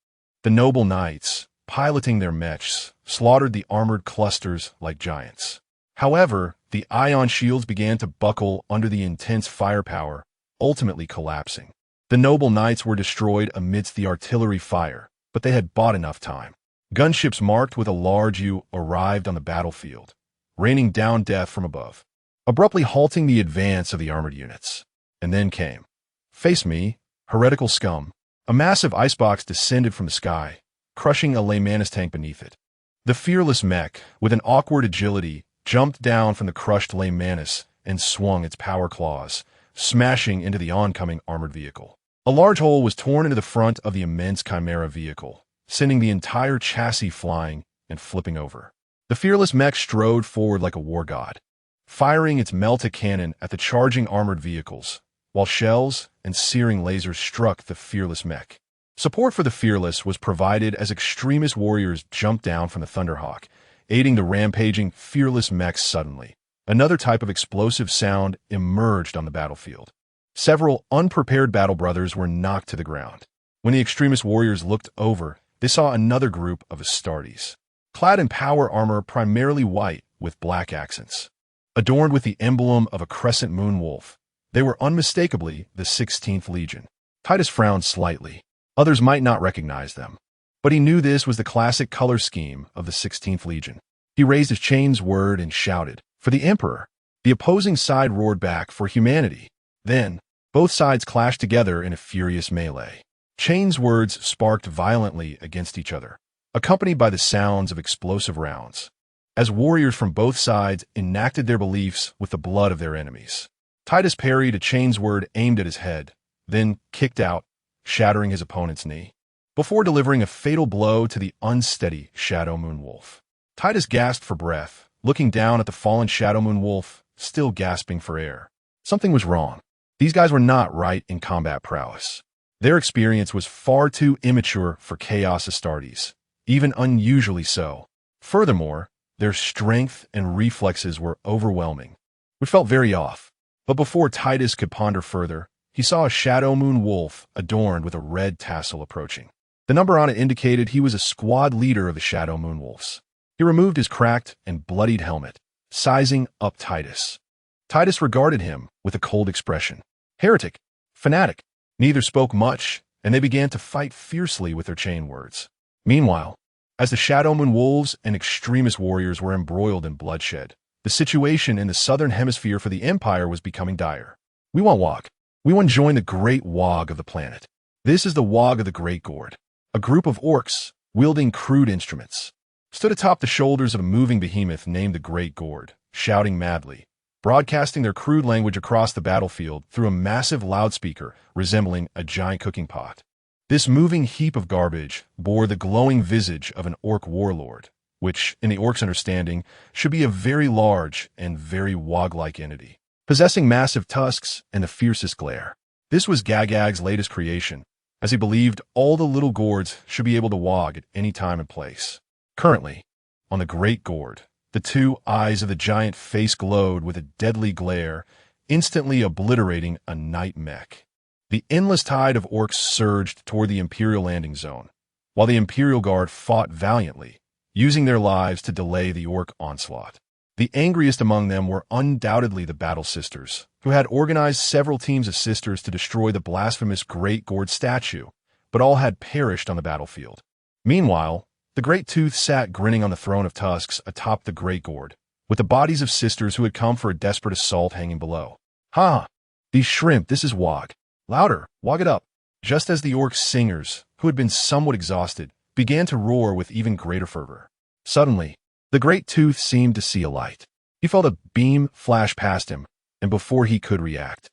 The noble knights, piloting their mechs, slaughtered the armored clusters like giants. However, the ion shields began to buckle under the intense firepower, ultimately collapsing. The noble knights were destroyed amidst the artillery fire, but they had bought enough time. Gunships marked with a large U arrived on the battlefield, raining down death from above, abruptly halting the advance of the armored units. And then came, "Face me, heretical scum." A massive icebox descended from the sky, crushing a Lemanus tank beneath it. The fearless mech, with an awkward agility, jumped down from the crushed Lemanus and swung its power claws, smashing into the oncoming armored vehicle. A large hole was torn into the front of the immense Chimera vehicle, sending the entire chassis flying and flipping over. The fearless mech strode forward like a war god, firing its melta cannon at the charging armored vehicles, while shells and searing lasers struck the fearless mech. Support for the fearless was provided as extremist warriors jumped down from the Thunderhawk, aiding the rampaging fearless mechs suddenly. Another type of explosive sound emerged on the battlefield. Several unprepared battle brothers were knocked to the ground. When the extremist warriors looked over, they saw another group of Astartes, clad in power armor primarily white with black accents. Adorned with the emblem of a crescent moon wolf, they were unmistakably the 16th Legion. Titus frowned slightly. Others might not recognize them, but he knew this was the classic color scheme of the 16th Legion. He raised his chain's word and shouted, "For the Emperor!" The opposing side roared back, "For humanity!" Then, both sides clashed together in a furious melee. Chain's words sparked violently against each other, accompanied by the sounds of explosive rounds, as warriors from both sides enacted their beliefs with the blood of their enemies. Titus parried a chain's word aimed at his head, then kicked out, shattering his opponent's knee, before delivering a fatal blow to the unsteady Shadow Moon Wolf. Titus gasped for breath, looking down at the fallen Shadow Moon Wolf, still gasping for air. Something was wrong. These guys were not right in combat prowess. Their experience was far too immature for Chaos Astartes, even unusually so. Furthermore, their strength and reflexes were overwhelming, which felt very off. But before Titus could ponder further, he saw a Shadow Moon Wolf adorned with a red tassel approaching. The number on it indicated he was a squad leader of the Shadow Moon Wolves. He removed his cracked and bloodied helmet, sizing up Titus. Titus regarded him with a cold expression. Heretic, fanatic. Neither spoke much, and they began to fight fiercely with their chain words. Meanwhile, as the Shadow Moon Wolves and extremist warriors were embroiled in bloodshed, the situation in the southern hemisphere for the Empire was becoming dire. We want Wog. We want to join the Great Wog of the planet. This is the Wog of the Great Gourd. A group of orcs, wielding crude instruments, stood atop the shoulders of a moving behemoth named the Great Gourd, shouting madly, broadcasting their crude language across the battlefield through a massive loudspeaker resembling a giant cooking pot. This moving heap of garbage bore the glowing visage of an orc warlord, which, in the orc's understanding, should be a very large and very wog-like entity, possessing massive tusks and the fiercest glare. This was Gagag's latest creation, as he believed all the little gourds should be able to wog at any time and place. Currently, on the Great Gourd, The two eyes of the giant face glowed with a deadly glare, instantly obliterating a night mech. The endless tide of orcs surged toward the Imperial landing zone, while the Imperial Guard fought valiantly, using their lives to delay the orc onslaught. The angriest among them were undoubtedly the Battle Sisters, who had organized several teams of sisters to destroy the blasphemous Great Gourd statue, but all had perished on the battlefield. Meanwhile, the Great Tooth sat grinning on the throne of tusks atop the Great Gourd, with the bodies of sisters who had come for a desperate assault hanging below. "Ha! These shrimp, this is Wog. Louder, wog it up." Just as the orc singers, who had been somewhat exhausted, began to roar with even greater fervor. Suddenly, the Great Tooth seemed to see a light. He felt a beam flash past him, and before he could react,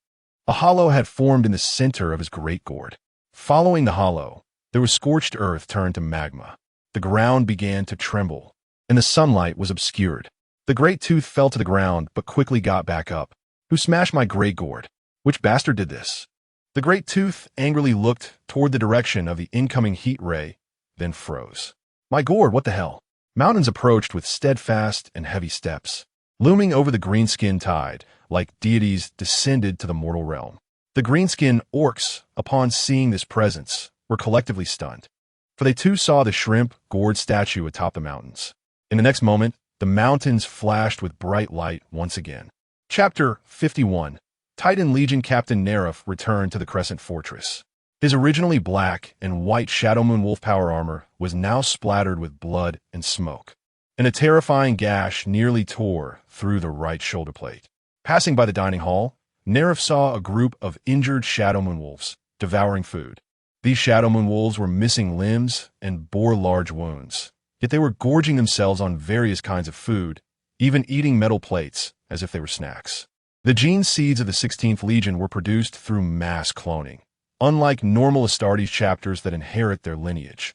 a hollow had formed in the center of his Great Gourd. Following the hollow, there was scorched earth turned to magma. The ground began to tremble, and the sunlight was obscured. The Great Tooth fell to the ground, but quickly got back up. "Who smashed my Great Gourd? Which bastard did this?" The Great Tooth angrily looked toward the direction of the incoming heat ray, then froze. "My gourd, what the hell?" Mountains approached with steadfast and heavy steps. Looming over the greenskin tide, like deities descended to the mortal realm. The greenskin orcs, upon seeing this presence, were collectively stunned, for they too saw the shrimp gourd statue atop the mountains. In the next moment, the mountains flashed with bright light once again. Chapter 51. Titan Legion Captain Nerif returned to the Crescent Fortress. His originally black and white Shadowmoon Wolf power armor was now splattered with blood and smoke, and a terrifying gash nearly tore through the right shoulder plate. Passing by the dining hall, Nerif saw a group of injured Shadowmoon Wolves devouring food. These Shadowmoon Wolves were missing limbs and bore large wounds, yet they were gorging themselves on various kinds of food, even eating metal plates as if they were snacks. The gene seeds of the 16th Legion were produced through mass cloning, unlike normal Astartes chapters that inherit their lineage,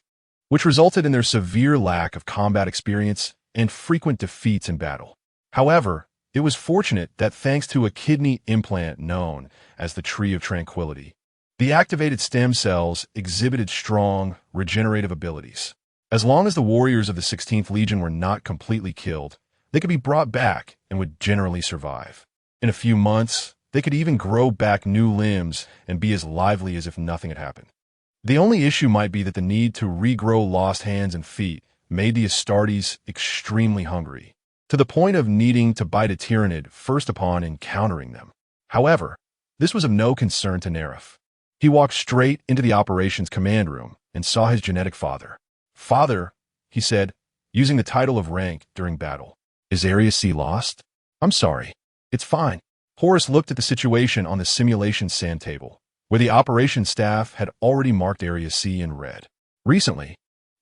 which resulted in their severe lack of combat experience and frequent defeats in battle. However, it was fortunate that thanks to a kidney implant known as the Tree of Tranquility, the activated stem cells exhibited strong, regenerative abilities. As long as the warriors of the 16th Legion were not completely killed, they could be brought back and would generally survive. In a few months, they could even grow back new limbs and be as lively as if nothing had happened. The only issue might be that the need to regrow lost hands and feet made the Astartes extremely hungry, to the point of needing to bite a Tyrannid first upon encountering them. However, this was of no concern to Nerif. He walked straight into the operations command room and saw his genetic father. "Father," he said, using the title of rank during battle. "Is Area C lost?" "I'm sorry. It's fine." Horus looked at the situation on the simulation sand table, where the operations staff had already marked Area C in red. Recently,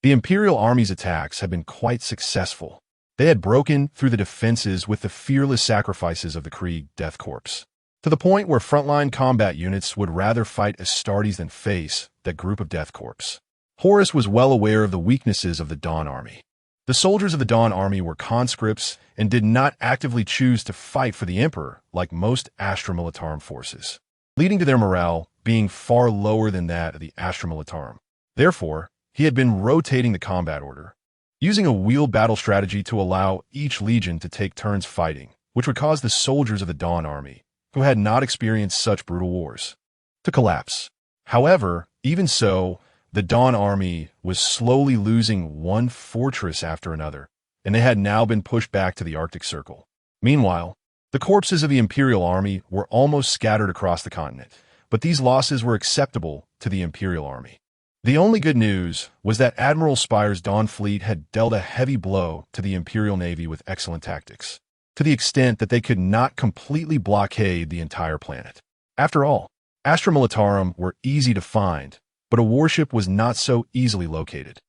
the Imperial Army's attacks had been quite successful. They had broken through the defenses with the fearless sacrifices of the Krieg Death Corps, to the point where frontline combat units would rather fight Astartes than face that group of Death Corps. Horus was well aware of the weaknesses of the Dawn Army. The soldiers of the Dawn Army were conscripts and did not actively choose to fight for the Emperor like most Astra Militarum forces, leading to their morale being far lower than that of the Astra Militarum. Therefore, he had been rotating the combat order, using a wheeled battle strategy to allow each legion to take turns fighting, which would cause the soldiers of the Dawn Army, who had not experienced such brutal wars, to collapse. However, even so, the Dawn Army was slowly losing one fortress after another, and they had now been pushed back to the Arctic Circle. Meanwhile, the corpses of the Imperial Army were almost scattered across the continent, but these losses were acceptable to the Imperial Army. The only good news was that Admiral Spire's Dawn Fleet had dealt a heavy blow to the Imperial Navy with excellent tactics, to the extent that they could not completely blockade the entire planet. After all, Astra Militarum were easy to find, but a warship was not so easily located.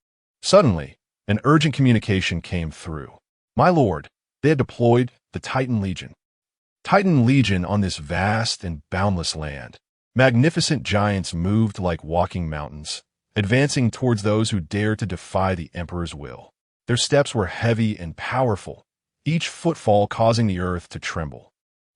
Suddenly, an urgent communication came through. "My lord, they had deployed the Titan Legion." Titan Legion on this vast and boundless land. Magnificent giants moved like walking mountains, advancing towards those who dared to defy the Emperor's will. Their steps were heavy and powerful, each footfall causing the earth to tremble,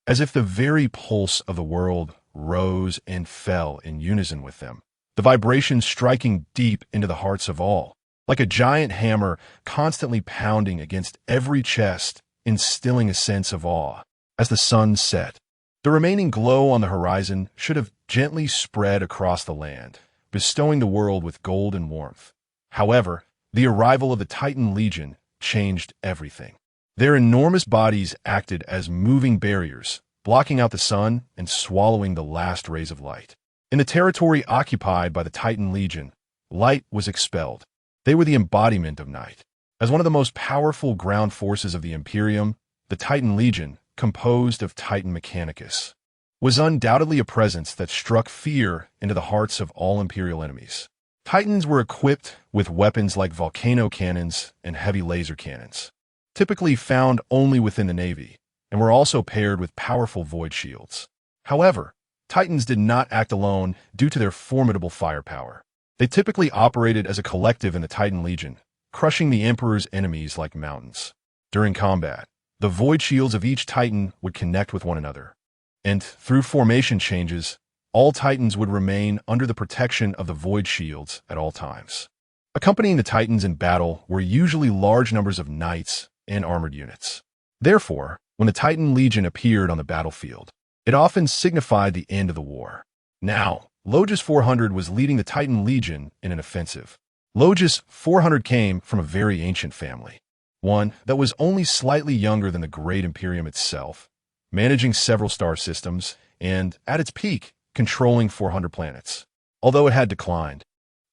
as if the very pulse of the world rose and fell in unison with them, the vibrations striking deep into the hearts of all, like a giant hammer constantly pounding against every chest instilling a sense of awe. As the sun set, the remaining glow on the horizon should have gently spread across the land, bestowing the world with golden warmth. However, the arrival of the Titan Legion changed everything. Their enormous bodies acted as moving barriers, blocking out the sun and swallowing the last rays of light. In the territory occupied by the Titan Legion, light was expelled. They were the embodiment of night. As one of the most powerful ground forces of the Imperium, the Titan Legion, composed of Titan Mechanicus, was undoubtedly a presence that struck fear into the hearts of all Imperial enemies. Titans were equipped with weapons like volcano cannons and heavy laser cannons, typically found only within the Navy, and were also paired with powerful void shields. However, Titans did not act alone due to their formidable firepower. They typically operated as a collective in the Titan Legion, crushing the Emperor's enemies like mountains. During combat, the void shields of each Titan would connect with one another, and through formation changes, all Titans would remain under the protection of the void shields at all times. Accompanying the Titans in battle were usually large numbers of knights and armored units. Therefore, when the Titan Legion appeared on the battlefield, it often signified the end of the war. Now, WH40K was leading the Titan Legion in an offensive. WH40K came from a very ancient family, one that was only slightly younger than the Great Imperium itself, managing several star systems, and, at its peak, controlling 400 planets. Although it had declined,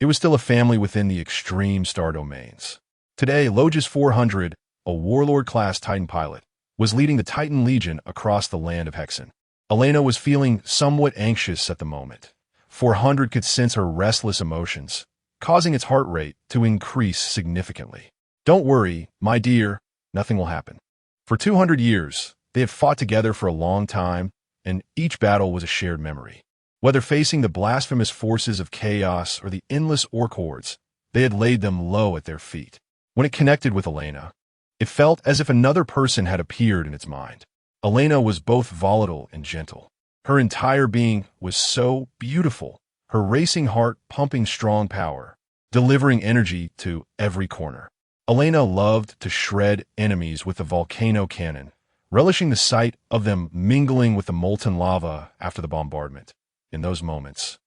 it was still a family within the extreme star domains. Today, WH40K, a warlord-class Titan pilot, was leading the Titan Legion across the land of Hexen. Elena was feeling somewhat anxious at the moment. 400 could sense her restless emotions, causing its heart rate to increase significantly. "Don't worry, my dear, nothing will happen." For 200 years, they had fought together for a long time, and each battle was a shared memory. Whether facing the blasphemous forces of chaos or the endless orc hordes, they had laid them low at their feet. When it connected with Elena, it felt as if another person had appeared in its mind. Elena was both volatile and gentle. Her entire being was so beautiful, her racing heart pumping strong power, delivering energy to every corner. Elena loved to shred enemies with the volcano cannon, relishing the sight of them mingling with the molten lava after the bombardment. In those moments,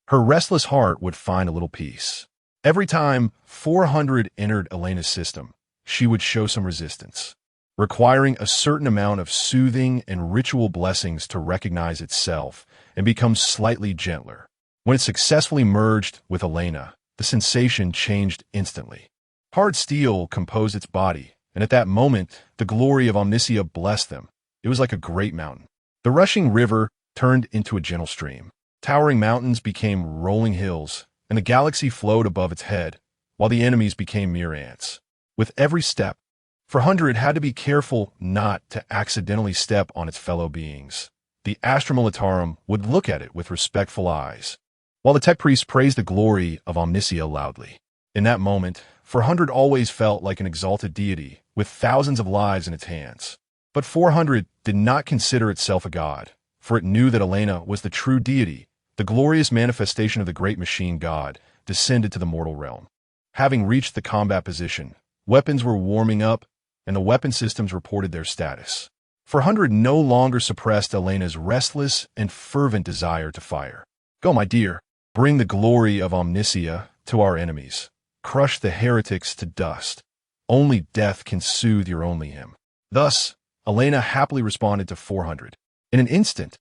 her restless heart would find a little peace. Every time 400 entered Elena's system, she would show some resistance, requiring a certain amount of soothing and ritual blessings to recognize itself and become slightly gentler. When it successfully merged with Elena, the sensation changed instantly. Hard steel composed its body, and at that moment, the glory of Omnicia blessed them. It was like a great mountain. The rushing river turned into a gentle stream. Towering mountains became rolling hills, and the galaxy flowed above its head, while the enemies became mere ants. With every step, 400 had to be careful not to accidentally step on its fellow beings. The Astra Militarum would look at it with respectful eyes, while the tech priests praised the glory of Omnicia loudly. In that moment, 400 always felt like an exalted deity with thousands of lives in its hands. But 400 did not consider itself a god, for it knew that Elena was the true deity, the glorious manifestation of the great machine god, descended to the mortal realm. Having reached the combat position, weapons were warming up, and the weapon systems reported their status. 400 no longer suppressed Elena's restless and fervent desire to fire. "Go, my dear, bring the glory of Omnicia to our enemies. Crush the heretics to dust. Only death can soothe your only him." Thus, Elena happily responded to 400. In an instant,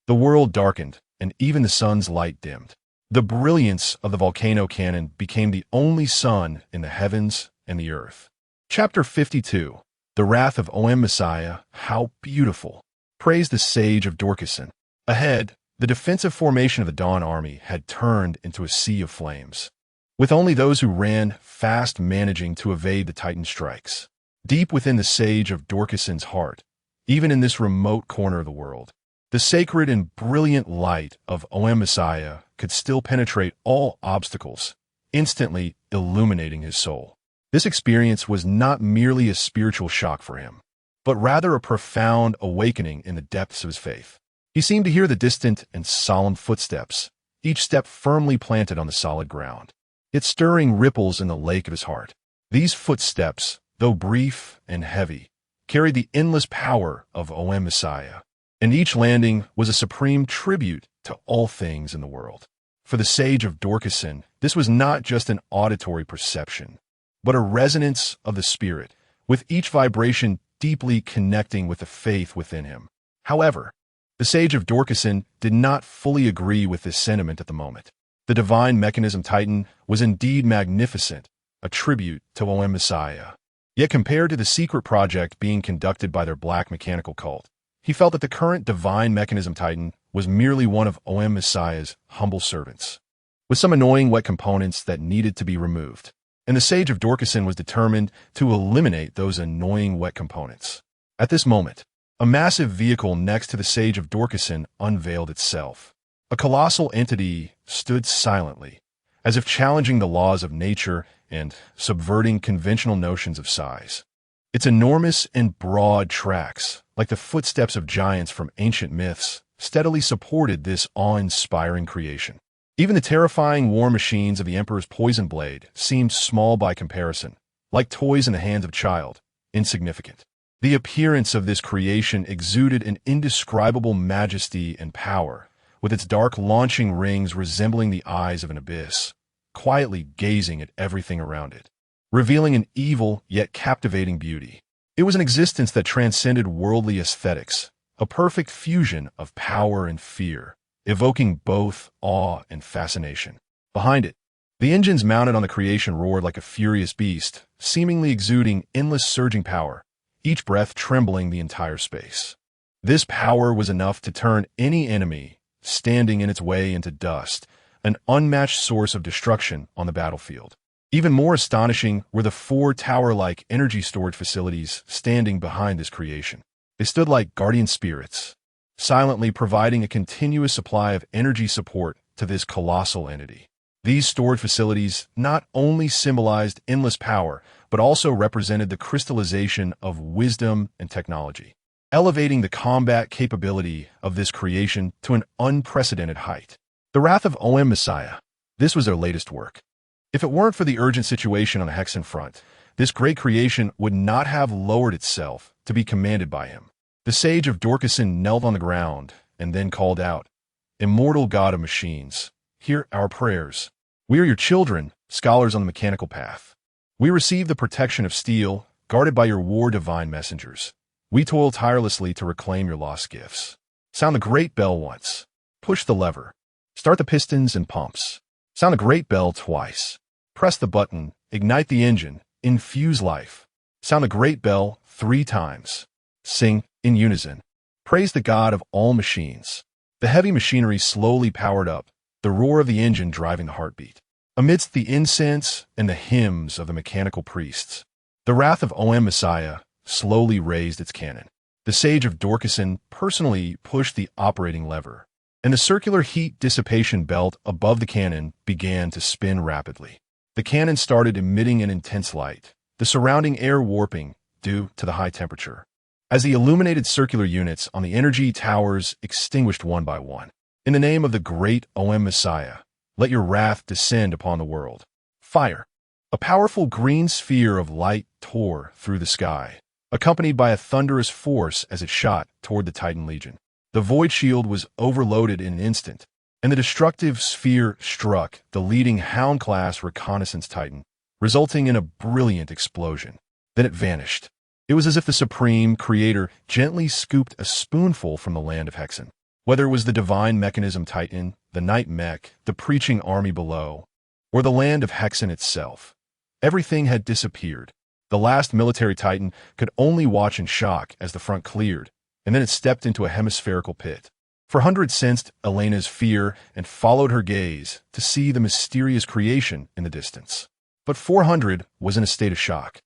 the world darkened, and even the sun's light dimmed. The brilliance of the volcano cannon became the only sun in the heavens and the earth. Chapter 52. The Wrath of O.M. Messiah, How Beautiful. Praise the Sage of Dorkison. Ahead, the defensive formation of the Dawn Army had turned into a sea of flames, with only those who ran fast managing to evade the Titan strikes. Deep within the Sage of Dorkison's heart, even in this remote corner of the world, the sacred and brilliant light of O.M. Messiah could still penetrate all obstacles, instantly illuminating his soul. This experience was not merely a spiritual shock for him, but rather a profound awakening in the depths of his faith. He seemed to hear the distant and solemn footsteps, each step firmly planted on the solid ground, yet stirring ripples in the lake of his heart. These footsteps, though brief and heavy, carried the endless power of Messiah, and each landing was a supreme tribute to all things in the world. For the sage of Dorcasson, this was not just an auditory perception, but a resonance of the spirit, with each vibration deeply connecting with the faith within him. However, the sage of Dorcasson did not fully agree with this sentiment at the moment. The divine mechanism Titan was indeed magnificent, a tribute to Messiah. Yet compared to the secret project being conducted by their black mechanical cult, he felt that the current divine mechanism Titan was merely one of Messiah's humble servants, with some annoying wet components that needed to be removed. And the sage of Dorcasson was determined to eliminate those annoying wet components. At this moment, a massive vehicle next to the sage of Dorcasson unveiled itself. A colossal entity stood silently, as if challenging the laws of nature and subverting conventional notions of size. Its enormous and broad tracks, like the footsteps of giants from ancient myths, steadily supported this awe-inspiring creation. Even the terrifying war machines of the Emperor's poison blade seemed small by comparison, like toys in the hands of a child, insignificant. The appearance of this creation exuded an indescribable majesty and power, with its dark launching rings resembling the eyes of an abyss, quietly gazing at everything around it, revealing an evil yet captivating beauty. It was an existence that transcended worldly aesthetics, a perfect fusion of power and fear, evoking both awe and fascination. Behind it, the engines mounted on the creation roared like a furious beast, seemingly exuding endless surging power, each breath trembling the entire space. This power was enough to turn any enemy standing in its way into dust, an unmatched source of destruction on the battlefield. Even more astonishing were the 4 tower-like energy storage facilities standing behind this creation. They stood like guardian spirits, silently providing a continuous supply of energy support to this colossal entity. These storage facilities not only symbolized endless power, but also represented the crystallization of wisdom and technology, elevating the combat capability of this creation to an unprecedented height. The Wrath of Messiah. This was their latest work. If it weren't for the urgent situation on the Hexen front, this great creation would not have lowered itself to be commanded by him. The sage of Dorcasson knelt on the ground and then called out, "Immortal God of machines, hear our prayers. We are your children, scholars on the mechanical path. We receive the protection of steel, guarded by your war divine messengers. We toil tirelessly to reclaim your lost gifts. Sound the great bell once. Push the lever. Start the pistons and pumps. Sound the great bell twice. Press the button, ignite the engine, infuse life. Sound the great bell 3 times. Sing, in unison. Praise the God of all machines." The heavy machinery slowly powered up, the roar of the engine driving the heartbeat. Amidst the incense and the hymns of the mechanical priests, the Wrath of Messiah slowly raised its cannon. The sage of Dorcasson personally pushed the operating lever, and the circular heat dissipation belt above the cannon began to spin rapidly. The cannon started emitting an intense light, the surrounding air warping due to the high temperature, as the illuminated circular units on the energy towers extinguished one by one. In the name of the great Messiah, let your wrath descend upon the world. Fire. A powerful green sphere of light tore through the sky, accompanied by a thunderous force as it shot toward the Titan Legion. The void shield was overloaded in an instant, and the destructive sphere struck the leading Hound-class reconnaissance Titan, resulting in a brilliant explosion. Then it vanished. It was as if the Supreme Creator gently scooped a spoonful from the land of Hexen. Whether it was the divine mechanism Titan, the night mech, the preaching army below, or the land of Hexen itself, everything had disappeared. The last military Titan could only watch in shock as the front cleared, and then it stepped into a hemispherical pit. 400 sensed Elena's fear and followed her gaze to see the mysterious creation in the distance. But 400 was in a state of shock,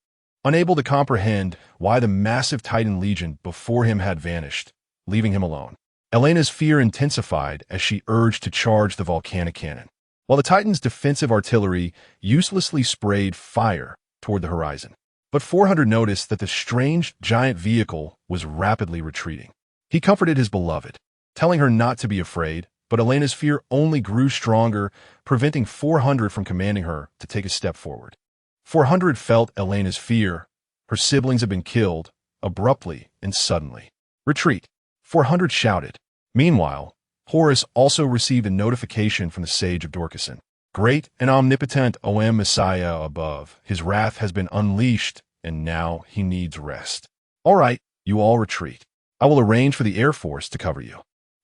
unable to comprehend why the massive Titan Legion before him had vanished, leaving him alone. Elena's fear intensified as she urged to charge the volcanic cannon, while the Titan's defensive artillery uselessly sprayed fire toward the horizon. But 400 noticed that the strange giant vehicle was rapidly retreating. He comforted his beloved, telling her not to be afraid, but Elena's fear only grew stronger, preventing 400 from commanding her to take a step forward. 400 felt Elena's fear. Her siblings had been killed, abruptly and suddenly. "Retreat!" 400 shouted. Meanwhile, Horus also received a notification from the sage of Dorcason. "Great and omnipotent OM Messiah above, his wrath has been unleashed, and now he needs rest. All right, you all retreat. I will arrange for the Air Force to cover you."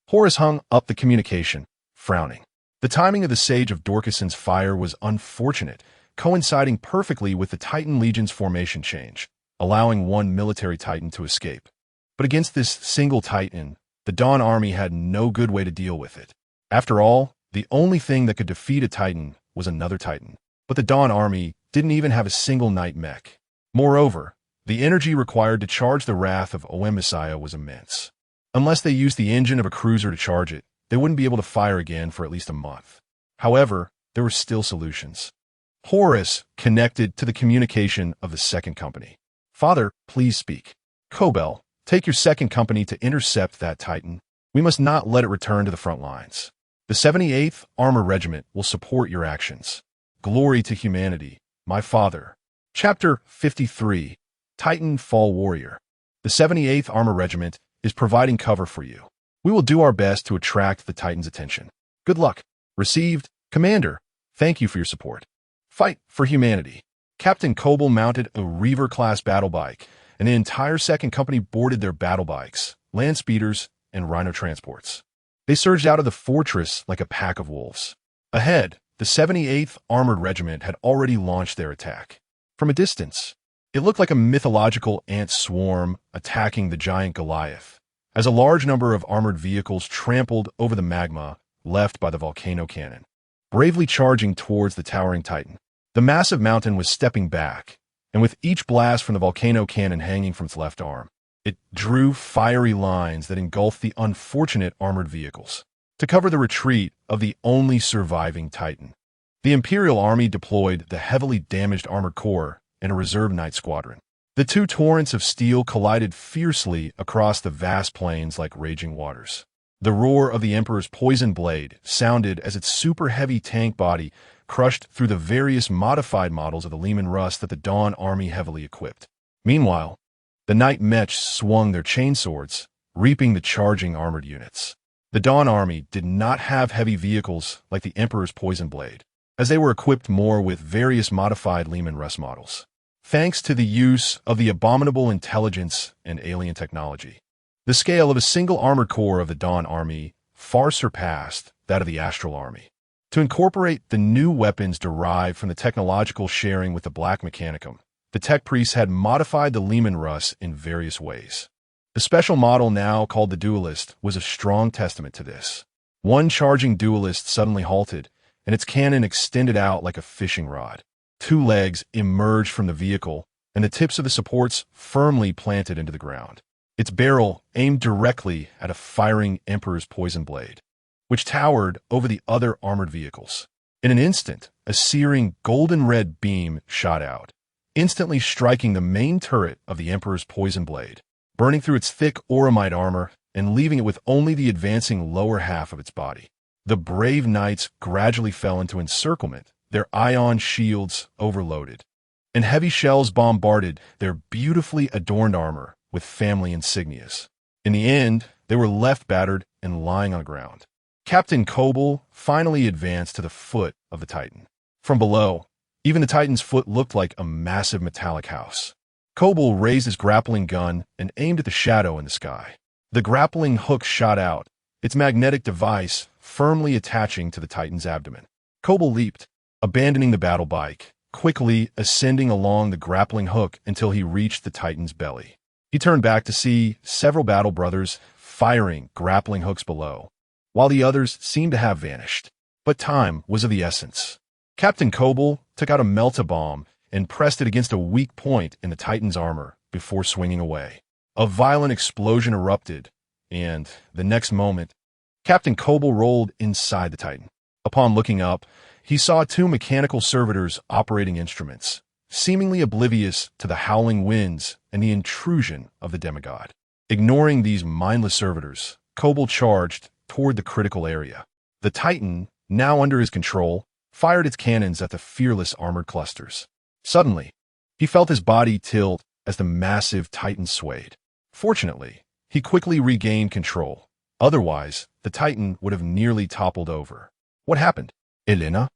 Horus hung up the communication, frowning. The timing of the sage of Dorcason's fire was unfortunate, coinciding perfectly with the Titan Legion's formation change, allowing one military Titan to escape. But against this single Titan, the Dawn Army had no good way to deal with it. After all, the only thing that could defeat a Titan was another Titan. But the Dawn Army didn't even have a single night mech. Moreover, the energy required to charge the wrath of OM Messiah was immense. Unless they used the engine of a cruiser to charge it, they wouldn't be able to fire again for at least a month. However, there were still solutions. Horus connected to the communication of the second company. "Father, please speak. Kobel, take your second company to intercept that Titan. We must not let it return to the front lines. The 78th Armor Regiment will support your actions. Glory to humanity, my father." Chapter 53, Titan Fall Warrior. The 78th Armor Regiment is providing cover for you. We will do our best to attract the Titan's attention. Good luck. Received, Commander. Thank you for your support. Fight for humanity. Captain Kobel mounted a Reaver-class battle bike, and the entire second company boarded their battle bikes, land speeders, and rhino transports. They surged out of the fortress like a pack of wolves. Ahead, the 78th Armored Regiment had already launched their attack. From a distance, it looked like a mythological ant swarm attacking the giant Goliath, as a large number of armored vehicles trampled over the magma left by the volcano cannon, bravely charging towards the towering Titan. The massive mountain was stepping back, and with each blast from the volcano cannon hanging from its left arm, it drew fiery lines that engulfed the unfortunate armored vehicles. To cover the retreat of the only surviving Titan, the Imperial Army deployed the heavily damaged Armored Corps and a reserve night squadron. The two torrents of steel collided fiercely across the vast plains like raging waters. The roar of the Emperor's poison blade sounded as its super-heavy tank body crushed through the various modified models of the Leman Russ that the Dawn Army heavily equipped. Meanwhile, the Night Mech swung their chainswords, reaping the charging armored units. The Dawn Army did not have heavy vehicles like the Emperor's poison blade, as they were equipped more with various modified Leman Russ models, thanks to the use of the abominable intelligence and alien technology. The scale of a single armored corps of the Dawn Army far surpassed that of the Astral Army. To incorporate the new weapons derived from the technological sharing with the Black Mechanicum, the Tech Priests had modified the Leman Russ in various ways. The special model now called the Duelist was a strong testament to this. One charging Duelist suddenly halted, and its cannon extended out like a fishing rod. Two legs emerged from the vehicle, and the tips of the supports firmly planted into the ground. Its barrel aimed directly at a firing Emperor's poison blade, which towered over the other armored vehicles. In an instant, a searing golden-red beam shot out, instantly striking the main turret of the Emperor's poison blade, burning through its thick auramite armor and leaving it with only the advancing lower half of its body. The brave knights gradually fell into encirclement, their ion shields overloaded, and heavy shells bombarded their beautifully adorned armor with family insignias. In the end, they were left battered and lying on the ground. Captain Kobel finally advanced to the foot of the Titan. From below, even the Titan's foot looked like a massive metallic house. Kobel raised his grappling gun and aimed at the shadow in the sky. The grappling hook shot out, its magnetic device firmly attaching to the Titan's abdomen. Kobel leaped, abandoning the battle bike, quickly ascending along the grappling hook until he reached the Titan's belly. He turned back to see several battle brothers firing grappling hooks below, while the others seemed to have vanished. But time was of the essence. Captain Kobel took out a melta-bomb and pressed it against a weak point in the Titan's armor before swinging away. A violent explosion erupted, and, the next moment, Captain Kobel rolled inside the Titan. Upon looking up, he saw two mechanical servitors operating instruments, seemingly oblivious to the howling winds and the intrusion of the demigod. Ignoring these mindless servitors, Kobel charged toward the critical area. The Titan, now under his control, fired its cannons at the fearless armored clusters. Suddenly, he felt his body tilt as the massive Titan swayed. Fortunately, he quickly regained control. Otherwise, the Titan would have nearly toppled over. What happened? Elena,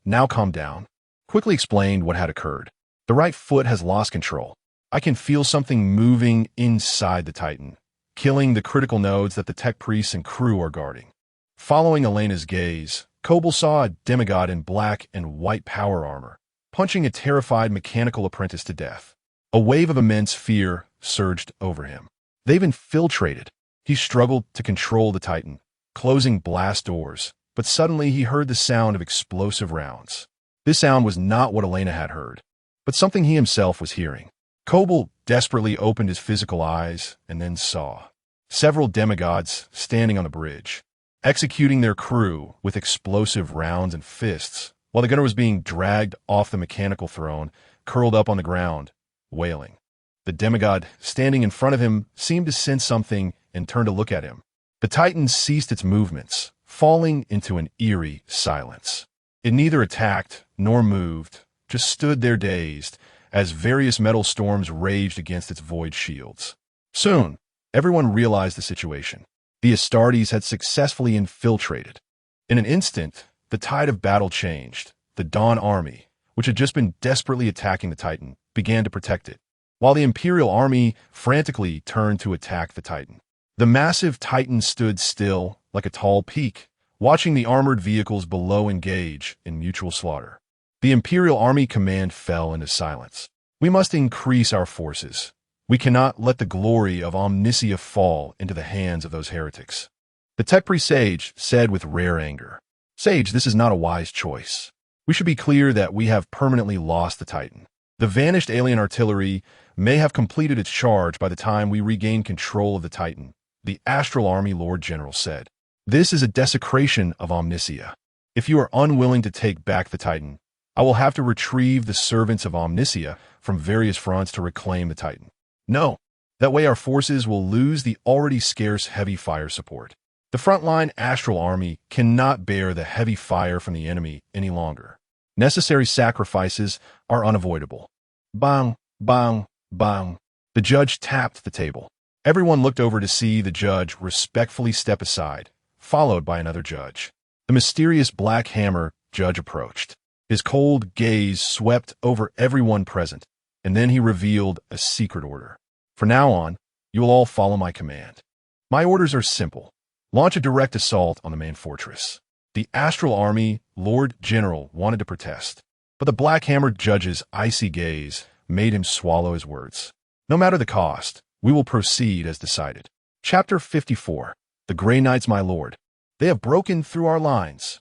now calm down, quickly explained what had occurred. The right foot has lost control. I can feel something moving inside the Titan, killing the critical nodes that the tech priests and crew are guarding. Following Elena's gaze, Kobold saw a demigod in black and white power armor, punching a terrified mechanical apprentice to death. A wave of immense fear surged over him. They've infiltrated. He struggled to control the Titan, closing blast doors, but suddenly he heard the sound of explosive rounds. This sound was not what Elena had heard, but something he himself was hearing. Kobold desperately opened his physical eyes and then saw several demigods standing on the bridge, executing their crew with explosive rounds and fists, while the gunner was being dragged off the mechanical throne, curled up on the ground, wailing. The demigod standing in front of him seemed to sense something and turned to look at him. The Titan ceased its movements, falling into an eerie silence. It neither attacked nor moved, just stood there dazed, as various metal storms raged against its void shields. Soon, everyone realized the situation. The Astartes had successfully infiltrated. In an instant, the tide of battle changed. The Dawn army, which had just been desperately attacking the Titan, began to protect it, while the Imperial army frantically turned to attack the Titan. The massive Titan stood still, like a tall peak, watching the armored vehicles below engage in mutual slaughter. The Imperial army command fell into silence. We must increase our forces. We cannot let the glory of Omnicia fall into the hands of those heretics. The tech priest sage said with rare anger, "Sage, this is not a wise choice. We should be clear that we have permanently lost the Titan. The vanished alien artillery may have completed its charge by the time we regain control of the Titan," the Astral Army Lord General said. "This is a desecration of Omnicia. If you are unwilling to take back the Titan, I will have to retrieve the servants of Omnicia from various fronts to reclaim the Titan. No, that way our forces will lose the already scarce heavy fire support. The frontline Astral Army cannot bear the heavy fire from the enemy any longer. Necessary sacrifices are unavoidable." Bang, bang, bang. The judge tapped the table. Everyone looked over to see the judge respectfully step aside, followed by another judge. The mysterious Black Hammer judge approached. His cold gaze swept over everyone present, and then he revealed a secret order. "From now on, you will all follow my command. My orders are simple. Launch a direct assault on the main fortress." The Astral Army Lord General wanted to protest, but the Black Hammer judge's icy gaze made him swallow his words. "No matter the cost, we will proceed as decided." Chapter 54. The Grey Knights, my lord. They have broken through our lines.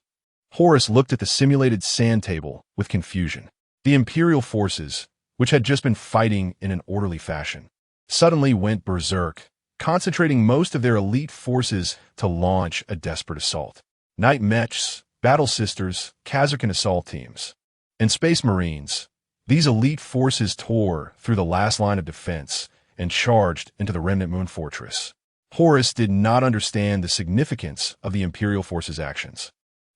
Horus looked at the simulated sand table with confusion. The Imperial forces, which had just been fighting in an orderly fashion, suddenly went berserk, concentrating most of their elite forces to launch a desperate assault. Night Mechs, Battle Sisters, Kazakh assault teams, and Space Marines, these elite forces tore through the last line of defense and charged into the remnant moon fortress. Horus did not understand the significance of the Imperial forces' actions.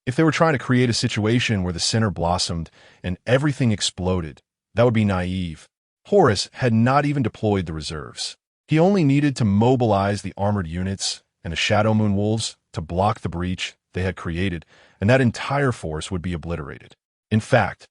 If they were trying to create a situation where the center blossomed and everything exploded, that would be naive. Horus had not even deployed the reserves. He only needed to mobilize the armored units and the Shadow Moon Wolves to block the breach they had created, and that entire force would be obliterated. In fact,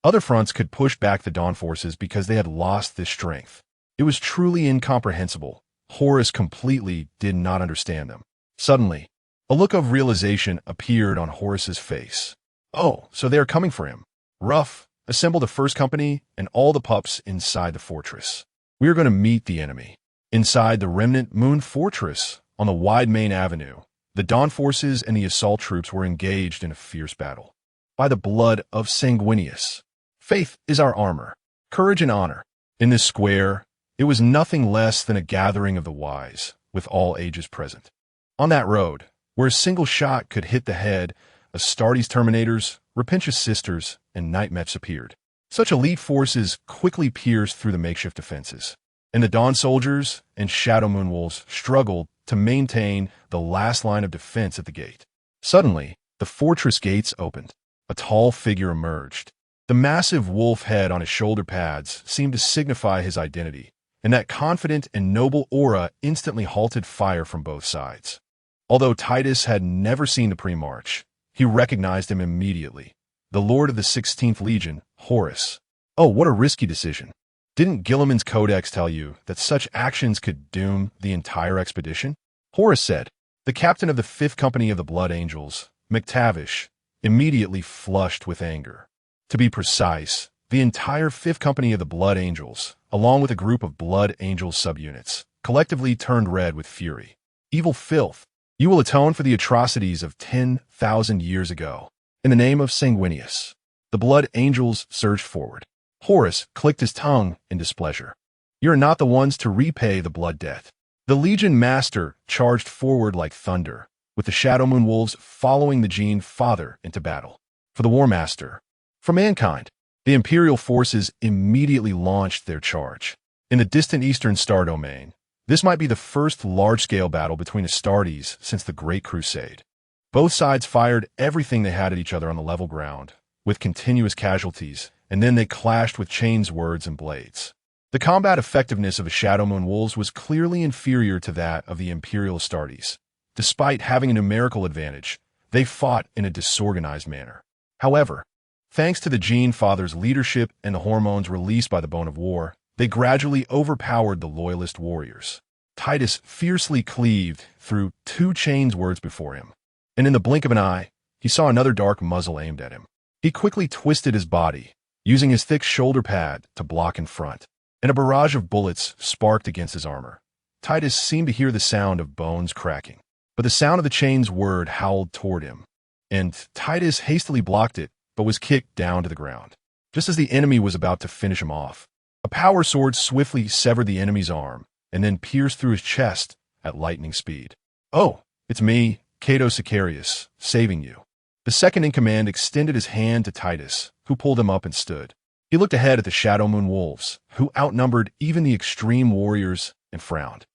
other fronts could push back the Dawn forces because they had lost this strength. It was truly incomprehensible. Horus completely did not understand them. Suddenly, a look of realization appeared on Horus's face. "Oh, so they are coming for him. Ruff, assemble the first company and all the pups inside the fortress. We are going to meet the enemy." Inside the remnant moon fortress, on the wide main avenue, the Dawn forces and the assault troops were engaged in a fierce battle. By the blood of Sanguinius, faith is our armor, courage and honor. In this square, it was nothing less than a gathering of the wise, with all ages present. On that road, where a single shot could hit the head, Astartes Terminators, Repentious Sisters, and Night Mechs appeared. Such elite forces quickly pierced through the makeshift defenses, and the Dawn soldiers and Shadow Moon Wolves struggled to maintain the last line of defense at the gate. Suddenly, the fortress gates opened. A tall figure emerged. The massive wolf head on his shoulder pads seemed to signify his identity, and that confident and noble aura instantly halted fire from both sides. Although Titus had never seen the pre-march, he recognized him immediately. The Lord of the 16th Legion, Horus. Oh, what a risky decision. Didn't Gilliman's Codex tell you that such actions could doom the entire expedition? Horus said. The captain of the 5th Company of the Blood Angels, McTavish, immediately flushed with anger. To be precise, the entire 5th Company of the Blood Angels, along with a group of Blood Angels subunits, collectively turned red with fury. Evil filth, you will atone for the atrocities of 10,000 years ago. In the name of Sanguinius. The Blood Angels surged forward. Horus clicked his tongue in displeasure. You are not the ones to repay the blood debt. The Legion Master charged forward like thunder, with the Shadow Moon Wolves following the Gene Father into battle. For the War Master. For mankind, the Imperial forces immediately launched their charge. In the distant Eastern Star Domain, this might be the first large-scale battle between Astartes since the Great Crusade. Both sides fired everything they had at each other on the level ground, with continuous casualties, and then they clashed with chains, words, and blades. The combat effectiveness of the Shadow Moon Wolves was clearly inferior to that of the Imperial Astartes. Despite having a numerical advantage, they fought in a disorganized manner. However, thanks to the Gene Father's leadership and the hormones released by the Bone of War, they gradually overpowered the Loyalist warriors. Titus fiercely cleaved through 2 chains words before him, and in the blink of an eye, he saw another dark muzzle aimed at him. He quickly twisted his body, using his thick shoulder pad to block in front, and a barrage of bullets sparked against his armor. Titus seemed to hear the sound of bones cracking, but the sound of the chain's word howled toward him, and Titus hastily blocked it, but was kicked down to the ground. Just as the enemy was about to finish him off, a power sword swiftly severed the enemy's arm, and then pierced through his chest at lightning speed. Oh, it's me, Cato Sicarius, saving you. The second-in-command extended his hand to Titus, who pulled him up and stood. He looked ahead at the Shadow Moon Wolves, who outnumbered even the extreme warriors, and frowned.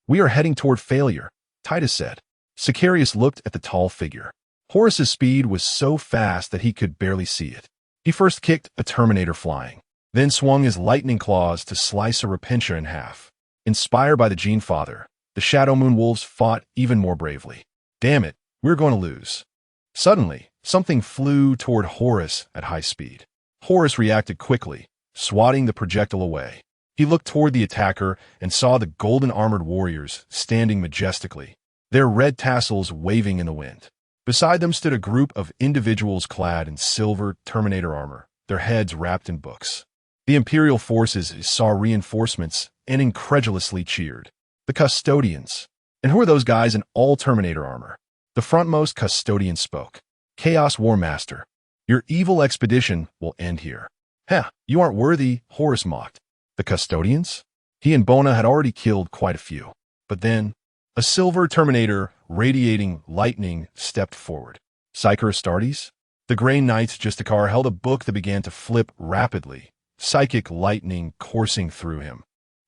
We are heading toward failure, Titus said. Sicarius looked at the tall figure. Horus's speed was so fast that he could barely see it. He first kicked a Terminator flying, then swung his lightning claws to slice a Repentia in half. Inspired by the Gene Father, the Shadow Moon Wolves fought even more bravely. Damn it, we're going to lose. Suddenly, something flew toward Horus at high speed. Horus reacted quickly, swatting the projectile away. He looked toward the attacker and saw the golden-armored warriors standing majestically, their red tassels waving in the wind. Beside them stood a group of individuals clad in silver Terminator armor, their heads wrapped in books. The Imperial forces saw reinforcements and incredulously cheered. The Custodians. And who are those guys in all Terminator armor? The frontmost Custodian spoke. Chaos War Master. Your evil expedition will end here. Heh, you aren't worthy, Horus mocked. The Custodians? He and Bona had already killed quite a few. But then, a silver Terminator, radiating lightning, stepped forward. Psyker Astartes? The Grey Knight's Justicar held a book that began to flip rapidly, psychic lightning coursing through him,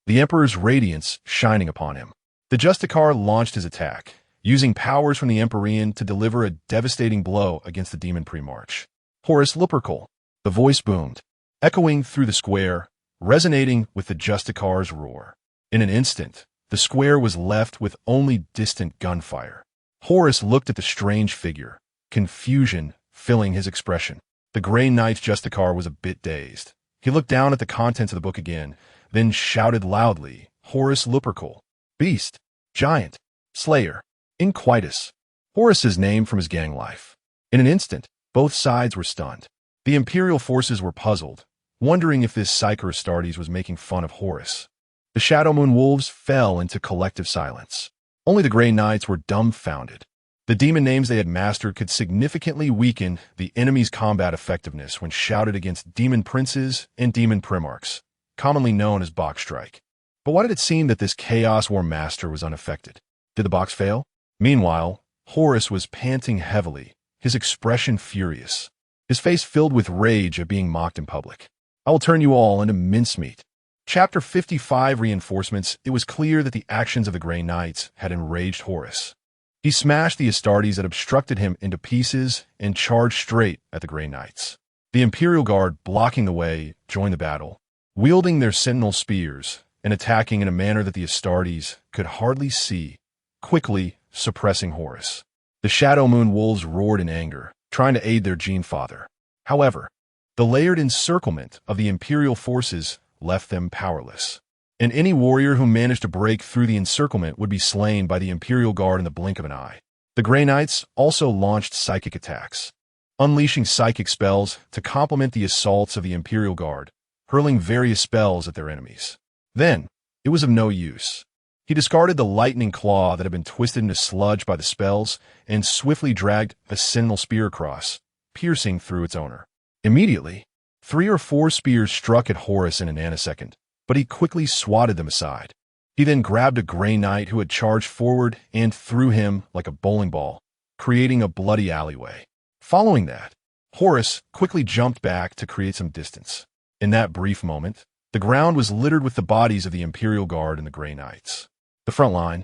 the Emperor's radiance shining upon him. The Justicar launched his attack, using powers from the Empyrean to deliver a devastating blow against the demon pre-march. Horus Lupercal, the voice boomed, echoing through the square, resonating with the Justicar's roar. In an instant, the square was left with only distant gunfire. Horus looked at the strange figure, confusion filling his expression. The Grey Knight's Justicar was a bit dazed. He looked down at the contents of the book again, then shouted loudly, Horus Lupercal, Beast, Giant, Slayer, Inquitus. Horus's name from his gang life. In an instant, both sides were stunned. The Imperial forces were puzzled, wondering if this Psyker Astartes was making fun of Horus. The Shadow Moon Wolves fell into collective silence. Only the Grey Knights were dumbfounded. The demon names they had mastered could significantly weaken the enemy's combat effectiveness when shouted against demon princes and demon primarchs, commonly known as box strike. But why did it seem that this Chaos War Master was unaffected? Did the box fail? Meanwhile, Horus was panting heavily, his expression furious, his face filled with rage at being mocked in public. I will turn you all into mincemeat. Chapter 55 Reinforcements. It was clear that the actions of the Grey Knights had enraged Horus. He smashed the Astartes that obstructed him into pieces and charged straight at the Grey Knights. The Imperial Guard, blocking the way, joined the battle, wielding their sentinel spears and attacking in a manner that the Astartes could hardly see, quickly suppressing Horus. The Shadow Moon Wolves roared in anger, trying to aid their Gene Father. However, the layered encirclement of the Imperial forces left them powerless, and any warrior who managed to break through the encirclement would be slain by the Imperial Guard in the blink of an eye. The Grey Knights also launched psychic attacks, unleashing psychic spells to complement the assaults of the Imperial Guard, hurling various spells at their enemies. Then, it was of no use. He discarded the lightning claw that had been twisted into sludge by the spells and swiftly dragged a sentinel spear across, piercing through its owner. Immediately, 3 or 4 spears struck at Horus in a nanosecond, but he quickly swatted them aside. He then grabbed a Grey Knight who had charged forward and threw him like a bowling ball, creating a bloody alleyway. Following that, Horus quickly jumped back to create some distance. In that brief moment, the ground was littered with the bodies of the Imperial Guard and the Grey Knights. The front line,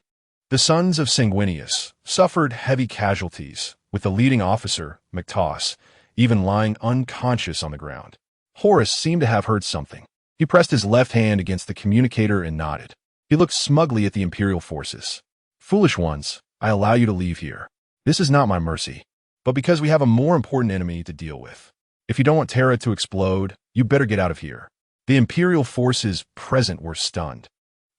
the sons of Sanguinius, suffered heavy casualties, with the leading officer, Mechanicus, even lying unconscious on the ground. Horus seemed to have heard something. He pressed his left hand against the communicator and nodded. He looked smugly at the Imperial forces. "Foolish ones, I allow you to leave here. This is not my mercy, but because we have a more important enemy to deal with. If you don't want Terra to explode, you better get out of here." The Imperial forces present were stunned,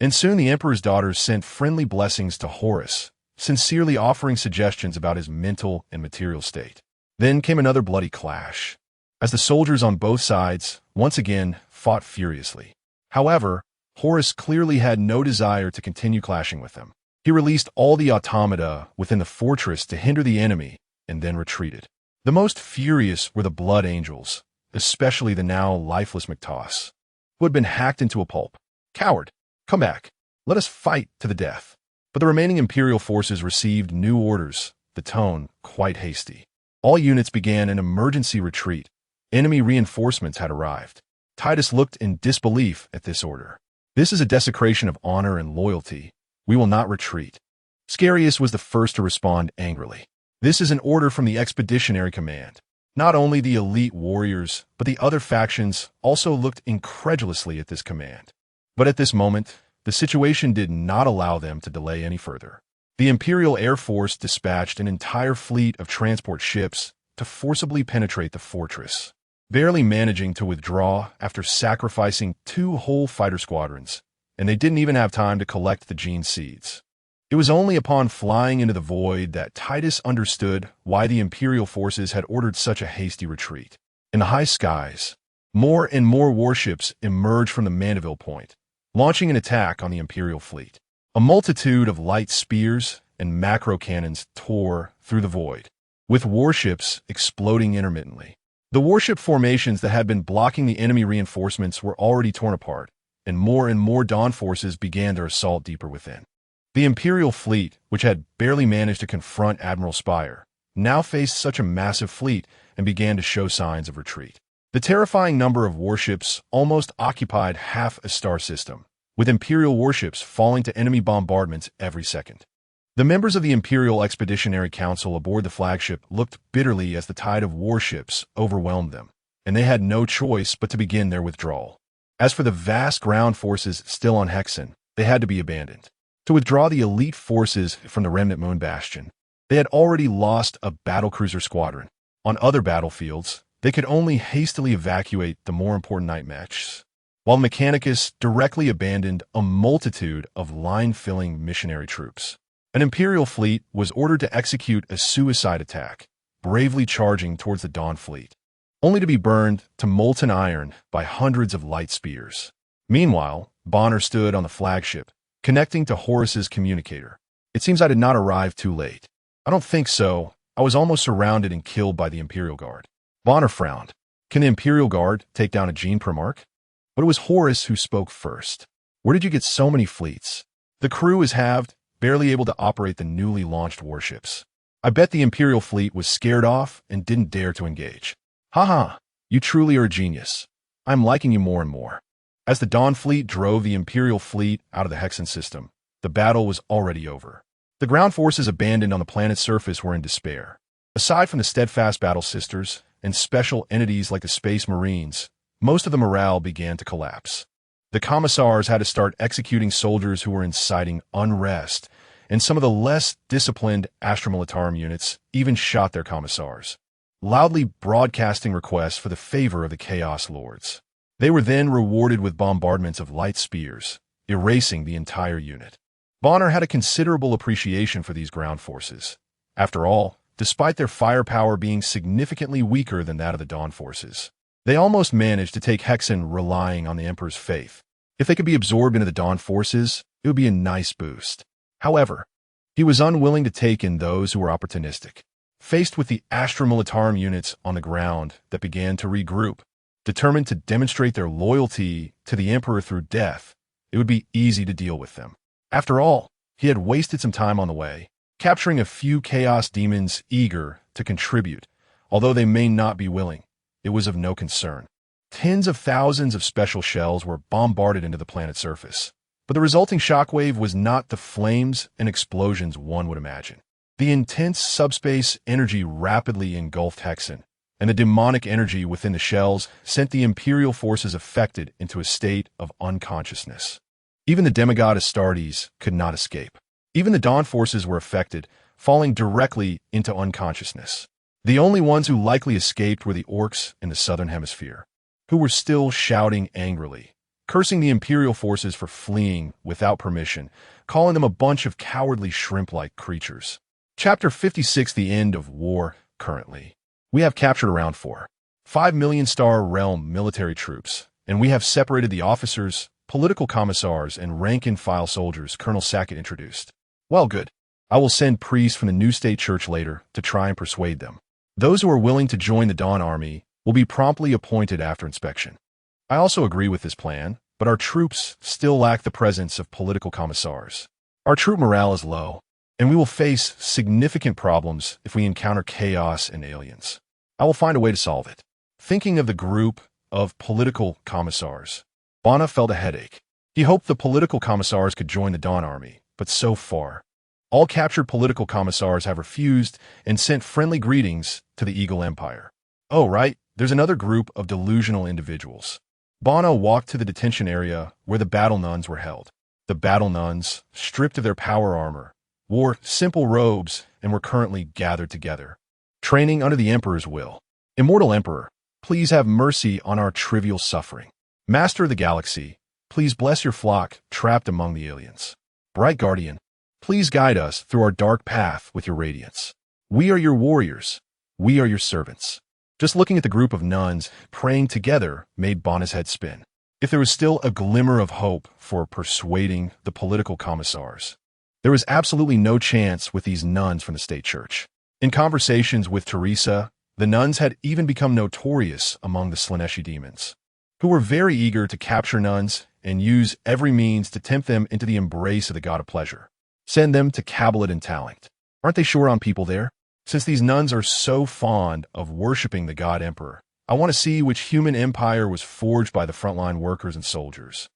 and soon the Emperor's daughters sent friendly blessings to Horus, sincerely offering suggestions about his mental and material state. Then came another bloody clash, as the soldiers on both sides once again fought furiously. However, Horus clearly had no desire to continue clashing with them. He released all the automata within the fortress to hinder the enemy and then retreated. The most furious were the Blood Angels, especially the now lifeless Mechanicus, who had been hacked into a pulp. "Coward, come back. Let us fight to the death." But the remaining Imperial forces received new orders, the tone quite hasty. All units began an emergency retreat. Enemy reinforcements had arrived. Titus looked in disbelief at this order. "This is a desecration of honor and loyalty. We will not retreat." Scarius was the first to respond angrily. "This is an order from the Expeditionary Command." Not only the elite warriors, but the other factions also looked incredulously at this command. But at this moment, the situation did not allow them to delay any further. The Imperial Air Force dispatched an entire fleet of transport ships to forcibly penetrate the fortress, barely managing to withdraw after sacrificing 2 whole fighter squadrons, and they didn't even have time to collect the gene seeds. It was only upon flying into the void that Titus understood why the Imperial forces had ordered such a hasty retreat. In the high skies, more and more warships emerged from the Mandeville Point, launching an attack on the Imperial fleet. A multitude of light spears and macro cannons tore through the void, with warships exploding intermittently. The warship formations that had been blocking the enemy reinforcements were already torn apart, and more Dawn forces began their assault deeper within. The Imperial fleet, which had barely managed to confront Admiral Spire, now faced such a massive fleet and began to show signs of retreat. The terrifying number of warships almost occupied half a star system, with Imperial warships falling to enemy bombardments every second. The members of the Imperial Expeditionary Council aboard the flagship looked bitterly as the tide of warships overwhelmed them, and they had no choice but to begin their withdrawal. As for the vast ground forces still on Hexen, they had to be abandoned. To withdraw the elite forces from the remnant Moon Bastion, they had already lost a battlecruiser squadron. On other battlefields, they could only hastily evacuate the more important night matches, while Mechanicus directly abandoned a multitude of line-filling missionary troops. An Imperial fleet was ordered to execute a suicide attack, bravely charging towards the Dawn fleet, only to be burned to molten iron by hundreds of light spears. Meanwhile, Bonner stood on the flagship, connecting to Horus's communicator. "It seems I did not arrive too late." "I don't think so. I was almost surrounded and killed by the Imperial Guard." Bonner frowned. Can the Imperial Guard take down a Gene Primarch? But it was Horus who spoke first. "Where did you get so many fleets?" "The crew is halved, barely able to operate the newly launched warships. I bet the Imperial fleet was scared off and didn't dare to engage." "Haha, you truly are a genius. I'm liking you more and more." As the Dawn fleet drove the Imperial fleet out of the Hexen system, the battle was already over. The ground forces abandoned on the planet's surface were in despair. Aside from the steadfast battle sisters, and special entities like the Space Marines, most of the morale began to collapse. The commissars had to start executing soldiers who were inciting unrest, and some of the less disciplined Astra Militarum units even shot their commissars, loudly broadcasting requests for the favor of the Chaos Lords. They were then rewarded with bombardments of light spears, erasing the entire unit. Bonner had a considerable appreciation for these ground forces. After all, despite their firepower being significantly weaker than that of the Dawn forces, they almost managed to take Hexen relying on the Emperor's faith. If they could be absorbed into the Dawn forces, it would be a nice boost. However, he was unwilling to take in those who were opportunistic. Faced with the Astra Militarum units on the ground that began to regroup, determined to demonstrate their loyalty to the Emperor through death, it would be easy to deal with them. After all, he had wasted some time on the way, capturing a few Chaos demons eager to contribute. Although they may not be willing, it was of no concern. Tens of thousands of special shells were bombarded into the planet's surface, but the resulting shockwave was not the flames and explosions one would imagine. The intense subspace energy rapidly engulfed Hexen, and the demonic energy within the shells sent the Imperial forces affected into a state of unconsciousness. Even the demigod Astartes could not escape. Even the Dawn forces were affected, falling directly into unconsciousness. The only ones who likely escaped were the orcs in the southern hemisphere, who were still shouting angrily, cursing the Imperial forces for fleeing without permission, calling them a bunch of cowardly shrimp-like creatures. Chapter 56, The End of War. Currently, we have captured around 5 million Star Realm military troops, and we have separated the officers, political commissars, and rank-and-file soldiers Colonel Sackett introduced. Well, good. I will send priests from the New State Church later to try and persuade them. Those who are willing to join the Dawn Army will be promptly appointed after inspection. I also agree with this plan, but our troops still lack the presence of political commissars. Our troop morale is low, and we will face significant problems if we encounter chaos and aliens. I will find a way to solve it. Thinking of the group of political commissars, Bana felt a headache. He hoped the political commissars could join the Dawn Army, but so far, all captured political commissars have refused and sent friendly greetings to the Eagle Empire. Oh, right, there's another group of delusional individuals. Bana walked to the detention area where the battle nuns were held. The battle nuns, stripped of their power armor, wore simple robes and were currently gathered together, training under the Emperor's will. Immortal Emperor, please have mercy on our trivial suffering. Master of the Galaxy, please bless your flock trapped among the aliens. Bright Guardian, please guide us through our dark path with your radiance. We are your warriors. We are your servants. Just looking at the group of nuns praying together made Bana's head spin. If there was still a glimmer of hope for persuading the political commissars, there was absolutely no chance with these nuns from the state church. In conversations with Teresa, the nuns had even become notorious among the Slaneshi demons, who were very eager to capture nuns and use every means to tempt them into the embrace of the god of pleasure. Send them to Cabalet and Talent. Aren't they short on people there? Since these nuns are so fond of worshipping the god emperor, I want to see which human empire was forged by the frontline workers and soldiers,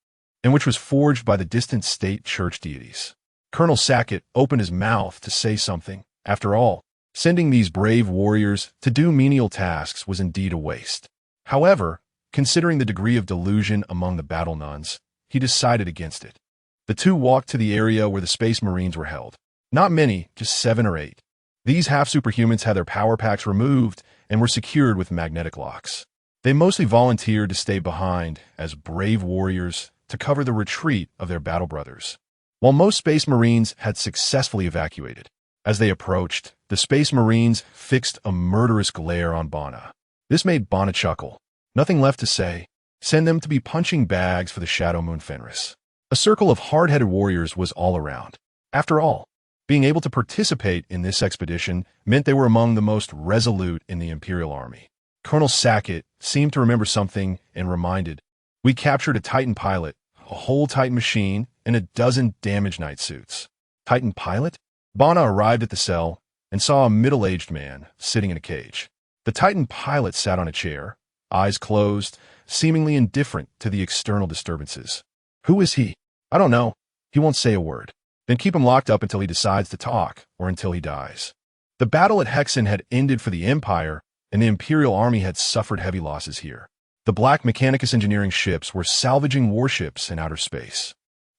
and which was forged by the distant state church deities. Colonel Sackett opened his mouth to say something. After all, sending these brave warriors to do menial tasks was indeed a waste. However, considering the degree of delusion among the battle nuns, he decided against it. The two walked to the area where the Space Marines were held. Not many, just 7 or 8. These half-superhumans had their power packs removed and were secured with magnetic locks. They mostly volunteered to stay behind as brave warriors to cover the retreat of their battle brothers, while most Space Marines had successfully evacuated. As they approached, the Space Marines fixed a murderous glare on Bana. This made Bana chuckle. Nothing left to say. Send them to be punching bags for the Shadow Moon Fenris. A circle of hard-headed warriors was all around. After all, being able to participate in this expedition meant they were among the most resolute in the Imperial Army. Colonel Sackett seemed to remember something and reminded, "We captured a Titan pilot, a whole Titan machine, and a dozen damaged night suits." Titan pilot? Bana arrived at the cell and saw a middle-aged man sitting in a cage. The Titan pilot sat on a chair, eyes closed, seemingly indifferent to the external disturbances. Who is he? I don't know. He won't say a word. Then keep him locked up until he decides to talk, or until he dies. The battle at Hexen had ended for the Empire, and the Imperial Army had suffered heavy losses here. The black Mechanicus engineering ships were salvaging warships in outer space,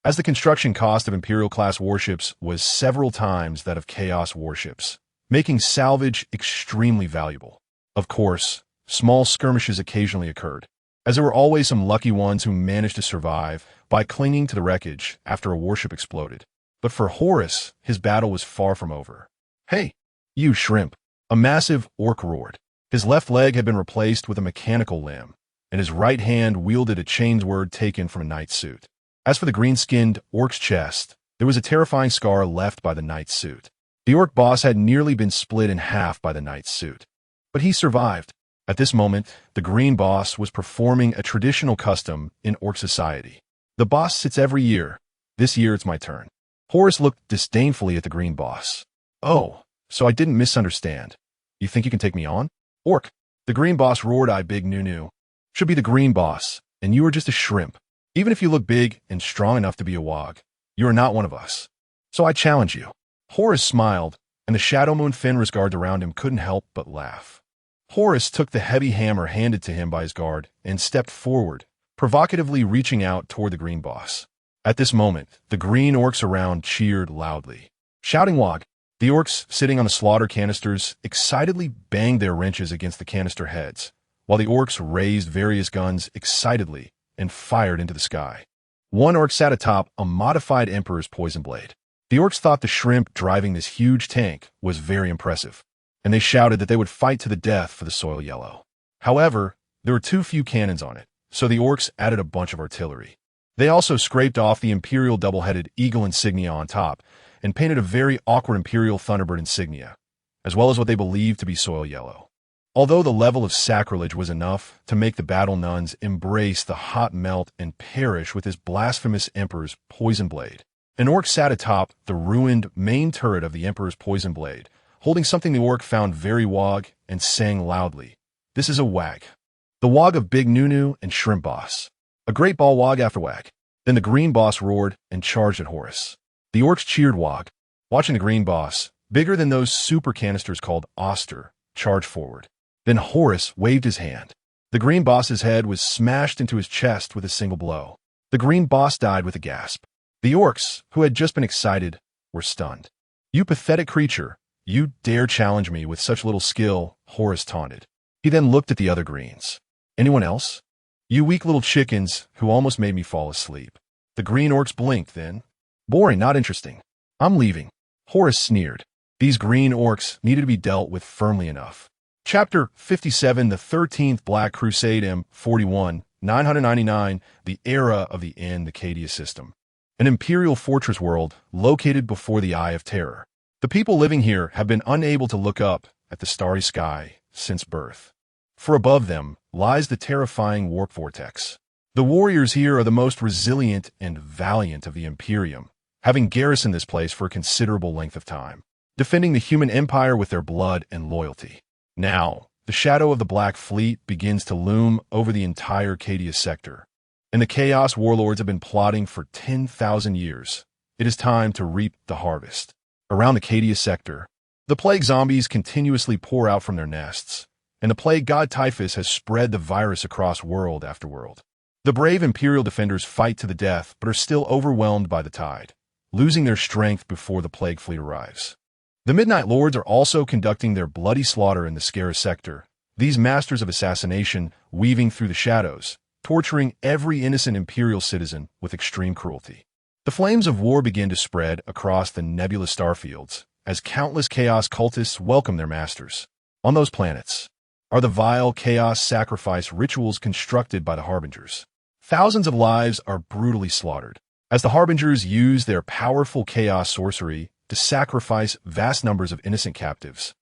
as the construction cost of Imperial-class warships was several times that of Chaos warships, making salvage extremely valuable. Of course, small skirmishes occasionally occurred, as there were always some lucky ones who managed to survive by clinging to the wreckage after a warship exploded. But for Horus, his battle was far from over. "Hey, you shrimp!" A massive orc roared. His left leg had been replaced with a mechanical limb, and his right hand wielded a chainsword taken from a knight's suit. As for the green-skinned orc's chest, there was a terrifying scar left by the knight's suit. The orc boss had nearly been split in half by the knight's suit, but he survived. At this moment, the green boss was performing a traditional custom in orc society. The boss sits every year. This year it's my turn. Horus looked disdainfully at the green boss. "Oh, so I didn't misunderstand. You think you can take me on?" "Orc," the green boss roared, "I big new should be the green boss, and you are just a shrimp. Even if you look big and strong enough to be a wog, you are not one of us. So I challenge you." Horus smiled, and the Shadow Moon Fenris guards around him couldn't help but laugh. Horus took the heavy hammer handed to him by his guard and stepped forward, provocatively reaching out toward the green boss. At this moment, the green orcs around cheered loudly, shouting "Wog!" The orcs sitting on the slaughter canisters excitedly banged their wrenches against the canister heads, while the orcs raised various guns excitedly and fired into the sky. One orc sat atop a modified Emperor's poison blade. The orcs thought the shrimp driving this huge tank was very impressive, and they shouted that they would fight to the death for the soil yellow. However, there were too few cannons on it, so the orcs added a bunch of artillery. They also scraped off the Imperial double-headed eagle insignia on top and painted a very awkward Imperial Thunderbird insignia, as well as what they believed to be soil yellow. Although the level of sacrilege was enough to make the battle nuns embrace the hot melt and perish with this blasphemous Emperor's poison blade, an orc sat atop the ruined main turret of the Emperor's poison blade, holding something the orc found very wog and saying loudly, "This is a wag. The wog of Big Nunu and Shrimp Boss. A great ball wog after wag." Then the green boss roared and charged at Horus. The orcs cheered wog, watching the green boss, bigger than those super canisters called Oster, charge forward. Then Horus waved his hand. The green boss's head was smashed into his chest with a single blow. The green boss died with a gasp. The orcs, who had just been excited, were stunned. "You pathetic creature, you dare challenge me with such little skill," Horus taunted. He then looked at the other greens. "Anyone else? You weak little chickens who almost made me fall asleep." The green orcs blinked then. "Boring, not interesting. I'm leaving." Horus sneered. These green orcs needed to be dealt with firmly enough. Chapter 57, The 13th Black Crusade, M41, 999, The Era of the End, the Cadia System. An imperial fortress world located before the Eye of Terror. The people living here have been unable to look up at the starry sky since birth. For above them lies the terrifying warp vortex. The warriors here are the most resilient and valiant of the Imperium, having garrisoned this place for a considerable length of time, defending the human empire with their blood and loyalty. Now, the shadow of the Black Fleet begins to loom over the entire Cadia sector, and the Chaos warlords have been plotting for 10,000 years. It is time to reap the harvest. Around the Cadia sector, the plague zombies continuously pour out from their nests, and the plague god Typhus has spread the virus across world after world. The brave Imperial defenders fight to the death but are still overwhelmed by the tide, losing their strength before the plague fleet arrives. The Midnight Lords are also conducting their bloody slaughter in the Scarus sector, these masters of assassination weaving through the shadows, torturing every innocent Imperial citizen with extreme cruelty. The flames of war begin to spread across the nebulous starfields as countless Chaos cultists welcome their masters. On those planets are the vile Chaos sacrifice rituals constructed by the Harbingers. Thousands of lives are brutally slaughtered as the Harbingers use their powerful Chaos sorcery to sacrifice vast numbers of innocent captives,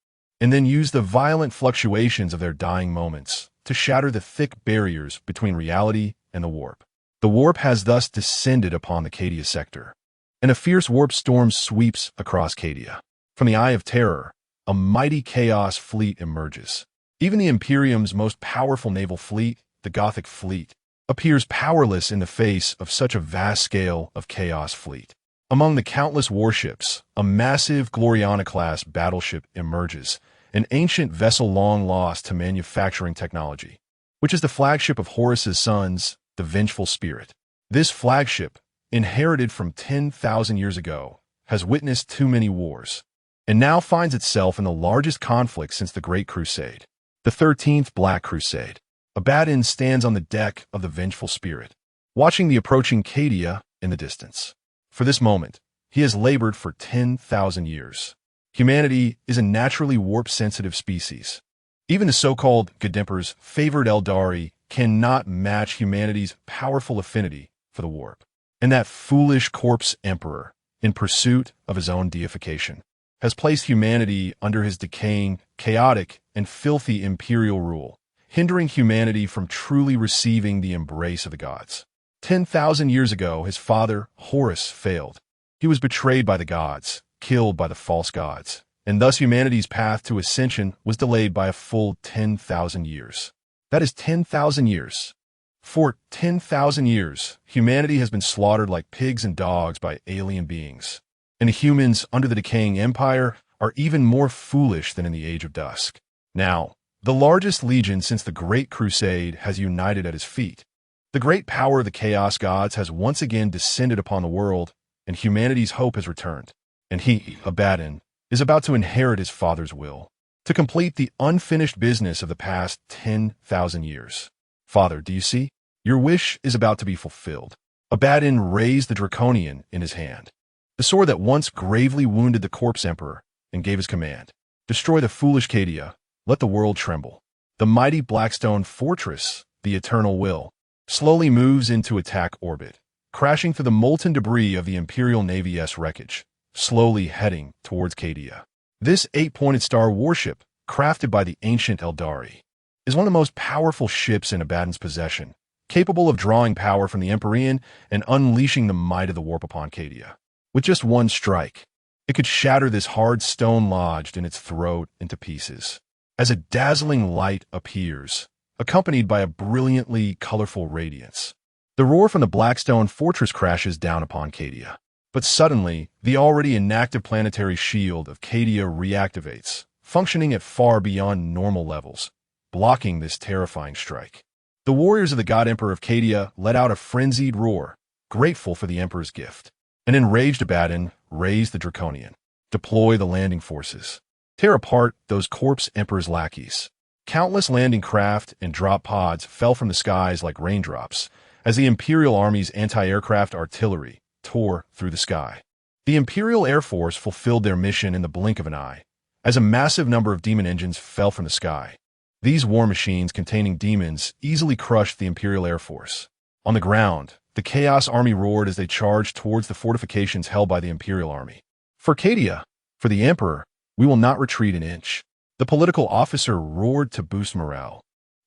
and then use the violent fluctuations of their dying moments to shatter the thick barriers between reality and the warp. The warp has thus descended upon the Cadia sector, and a fierce warp storm sweeps across Cadia. From the Eye of Terror, a mighty Chaos fleet emerges. Even the Imperium's most powerful naval fleet, the Gothic fleet, appears powerless in the face of such a vast scale of Chaos fleet. Among the countless warships, a massive Gloriana-class battleship emerges an ancient vessel long lost to manufacturing technology, which is the flagship of Horus's sons, the vengeful spirit. This flagship, inherited from 10,000 years ago, has witnessed too many wars, and now finds itself in the largest conflict since the Great Crusade, the 13th Black Crusade. Abaddon stands on the deck of the vengeful spirit, watching the approaching Cadia in the distance. For this moment, he has labored for 10,000 years. Humanity is a naturally warp-sensitive species. Even the so-called Good Emperor's favored Eldari cannot match humanity's powerful affinity for the warp. And that foolish corpse emperor, in pursuit of his own deification, has placed humanity under his decaying, chaotic, and filthy imperial rule, hindering humanity from truly receiving the embrace of the gods. 10,000 years ago, his father, Horus, failed. He was betrayed by the gods, killed by the false gods, and thus humanity's path to ascension was delayed by a full 10,000 years. That is 10,000 years. For 10,000 years, humanity has been slaughtered like pigs and dogs by alien beings, and the humans under the decaying empire are even more foolish than in the Age of Dusk. Now, the largest legion since the Great Crusade has united at his feet. The great power of the Chaos Gods has once again descended upon the world, and humanity's hope has returned. And he, Abaddon, is about to inherit his father's will, to complete the unfinished business of the past 10,000 years. Father, do you see? Your wish is about to be fulfilled. Abaddon raised the Draconian in his hand, the sword that once gravely wounded the corpse emperor, and gave his command. Destroy the foolish Cadia, let the world tremble. The mighty Blackstone fortress, the eternal will, slowly moves into attack orbit, crashing through the molten debris of the Imperial Navy's wreckage, slowly heading towards Cadia. This 8-pointed star warship, crafted by the ancient Eldari, is one of the most powerful ships in Abaddon's possession, capable of drawing power from the Empyrean and unleashing the might of the warp upon Cadia. With just one strike, it could shatter this hard stone lodged in its throat into pieces. As a dazzling light appears, accompanied by a brilliantly colorful radiance, the roar from the Blackstone fortress crashes down upon Cadia. But suddenly, the already inactive planetary shield of Cadia reactivates, functioning at far beyond normal levels, blocking this terrifying strike. The warriors of the God Emperor of Cadia let out a frenzied roar, grateful for the Emperor's gift. An enraged Abaddon raised the Draconian. Deploy the landing forces. Tear apart those corpse Emperor's lackeys. Countless landing craft and drop pods fell from the skies like raindrops as the Imperial Army's anti-aircraft artillery tore through the sky. The Imperial Air Force fulfilled their mission in the blink of an eye, as a massive number of demon engines fell from the sky. These war machines containing demons easily crushed the Imperial Air Force. On the ground, the Chaos Army roared as they charged towards the fortifications held by the Imperial Army. For Cadia, for the Emperor, we will not retreat an inch. The political officer roared to boost morale.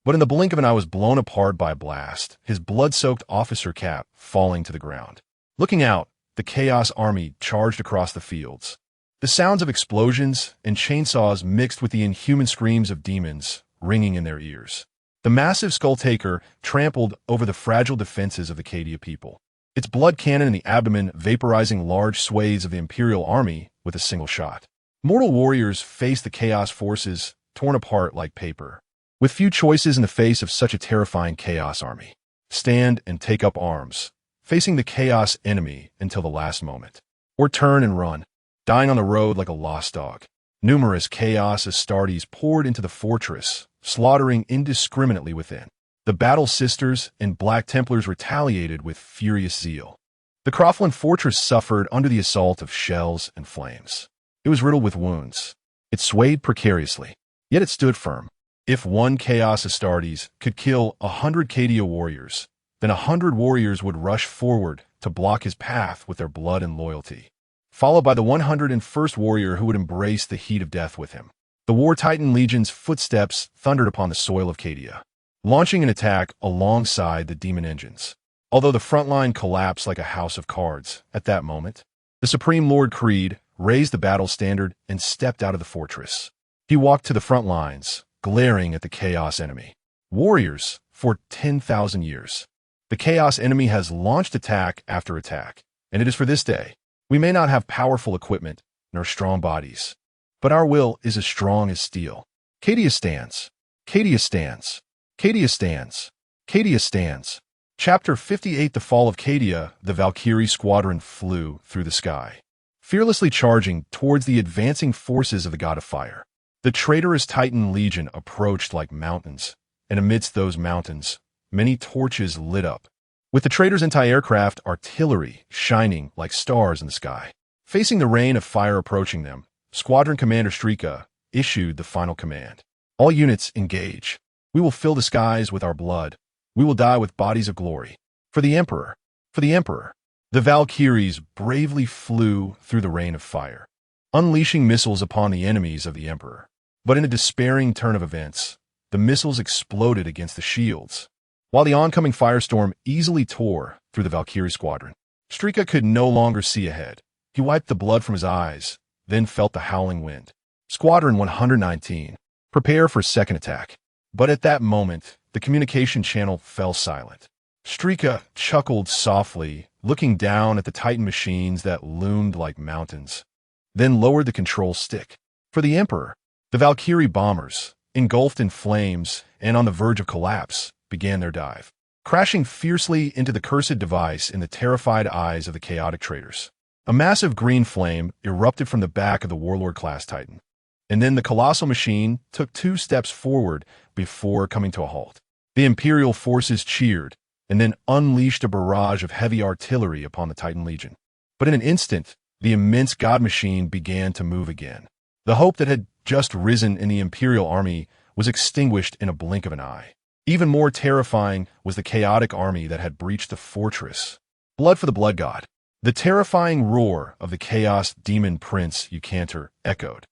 But in the blink of an eye was blown apart by a blast, his blood-soaked officer cap falling to the ground. Looking out, the Chaos Army charged across the fields. The sounds of explosions and chainsaws mixed with the inhuman screams of demons ringing in their ears. The massive Skulltaker trampled over the fragile defenses of the Cadia people, its blood cannon in the abdomen vaporizing large swathes of the Imperial Army with a single shot. Mortal warriors faced the Chaos forces, torn apart like paper. With few choices in the face of such a terrifying Chaos Army. Stand and take up arms, facing the Chaos enemy until the last moment. Or turn and run, dying on the road like a lost dog. Numerous Chaos Astartes poured into the fortress, slaughtering indiscriminately within. The Battle Sisters and Black Templars retaliated with furious zeal. The Croflin fortress suffered under the assault of shells and flames. It was riddled with wounds. It swayed precariously, yet it stood firm. If one Chaos Astartes could kill 100 Cadia warriors, then 100 warriors would rush forward to block his path with their blood and loyalty, followed by the 101st warrior who would embrace the heat of death with him. The War Titan Legion's footsteps thundered upon the soil of Cadia, launching an attack alongside the demon engines. Although the front line collapsed like a house of cards at that moment, the Supreme Lord Creed raised the battle standard and stepped out of the fortress. He walked to the front lines, glaring at the Chaos enemy. Warriors, for 10,000 years. The Chaos enemy has launched attack after attack, and it is for this day. We may not have powerful equipment nor strong bodies, but our will is as strong as steel. Cadia stands. Cadia stands. Cadia stands. Cadia stands. Chapter 58. The Fall of Cadia. The Valkyrie squadron flew through the sky, fearlessly charging towards the advancing forces of the god of fire. The traitorous Titan legion approached like mountains, and amidst those mountains, many torches lit up, with the traitors' anti-aircraft artillery shining like stars in the sky. Facing the rain of fire approaching them, Squadron Commander Strika issued the final command. All units engage. We will fill the skies with our blood. We will die with bodies of glory. For the Emperor. For the Emperor. The Valkyries bravely flew through the rain of fire, unleashing missiles upon the enemies of the Emperor. But in a despairing turn of events, the missiles exploded against the shields, while the oncoming firestorm easily tore through the Valkyrie squadron. Strika could no longer see ahead. He wiped the blood from his eyes, then felt the howling wind. Squadron 119, prepare for second attack. But at that moment, the communication channel fell silent. Strika chuckled softly, looking down at the Titan machines that loomed like mountains, then lowered the control stick. For the Emperor, the Valkyrie bombers, engulfed in flames and on the verge of collapse, began their dive, crashing fiercely into the cursed device in the terrified eyes of the chaotic traitors. A massive green flame erupted from the back of the Warlord-class Titan, and then the colossal machine took 2 steps forward before coming to a halt. The Imperial forces cheered, and then unleashed a barrage of heavy artillery upon the Titan Legion. But in an instant, the immense god machine began to move again. The hope that had just risen in the Imperial army was extinguished in a blink of an eye. Even more terrifying was the chaotic army that had breached the fortress. Blood for the blood god. The terrifying roar of the chaos demon prince Eucantor echoed,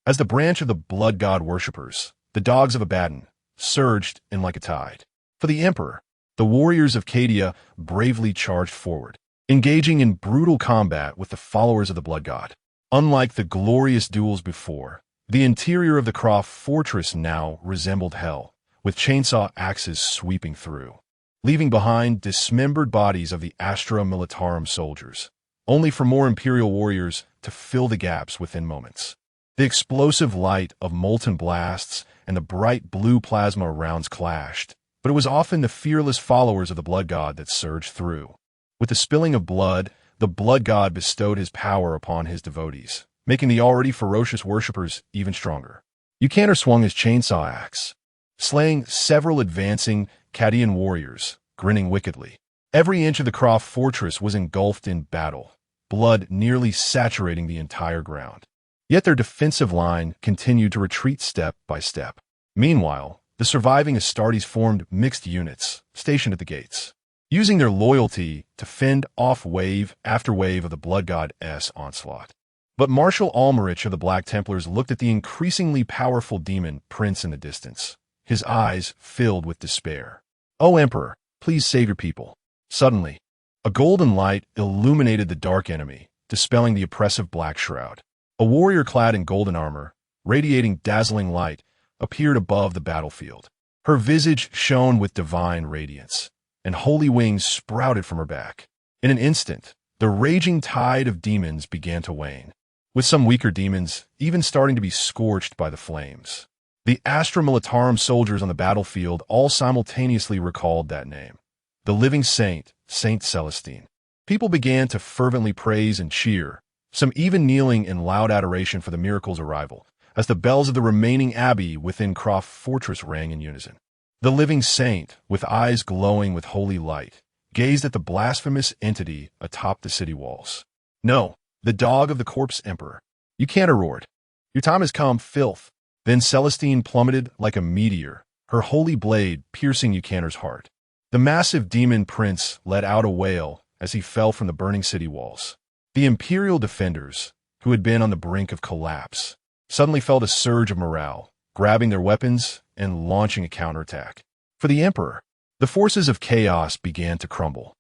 as the branch of the blood god worshippers, the dogs of Abaddon, surged in like a tide. For the Emperor, the warriors of Cadia bravely charged forward, engaging in brutal combat with the followers of the blood god. Unlike the glorious duels before, the interior of the Krork fortress now resembled hell, with chainsaw axes sweeping through, leaving behind dismembered bodies of the Astra Militarum soldiers, only for more Imperial warriors to fill the gaps within moments. The explosive light of molten blasts and the bright blue plasma rounds clashed, but it was often the fearless followers of the blood god that surged through. With the spilling of blood, the blood god bestowed his power upon his devotees, making the already ferocious worshippers even stronger. Eucantor swung his chainsaw axe, slaying several advancing Cadian warriors, grinning wickedly. Every inch of the Krork fortress was engulfed in battle, blood nearly saturating the entire ground. Yet their defensive line continued to retreat step by step. Meanwhile, the surviving Astartes formed mixed units, stationed at the gates, using their loyalty to fend off wave after wave of the blood god's onslaught. But Marshal Almerich of the Black Templars looked at the increasingly powerful demon prince in the distance, his eyes filled with despair. "O Emperor, please save your people." Suddenly, a golden light illuminated the dark enemy, dispelling the oppressive black shroud. A warrior clad in golden armor, radiating dazzling light, appeared above the battlefield. Her visage shone with divine radiance, and holy wings sprouted from her back. In an instant, the raging tide of demons began to wane, with some weaker demons even starting to be scorched by the flames. The Astra Militarum soldiers on the battlefield all simultaneously recalled that name, the living saint, Saint Celestine. People began to fervently praise and cheer, some even kneeling in loud adoration for the miracle's arrival, as the bells of the remaining abbey within Krork fortress rang in unison. The living saint, with eyes glowing with holy light, gazed at the blasphemous entity atop the city walls. "No, the dog of the corpse emperor. Eucantor roared. Your time has come, filth." Then Celestine plummeted like a meteor, her holy blade piercing Eucantor's heart. The massive demon prince let out a wail as he fell from the burning city walls. The Imperial defenders, who had been on the brink of collapse, suddenly felt a surge of morale, grabbing their weapons and launching a counterattack. For the Emperor, the forces of chaos began to crumble,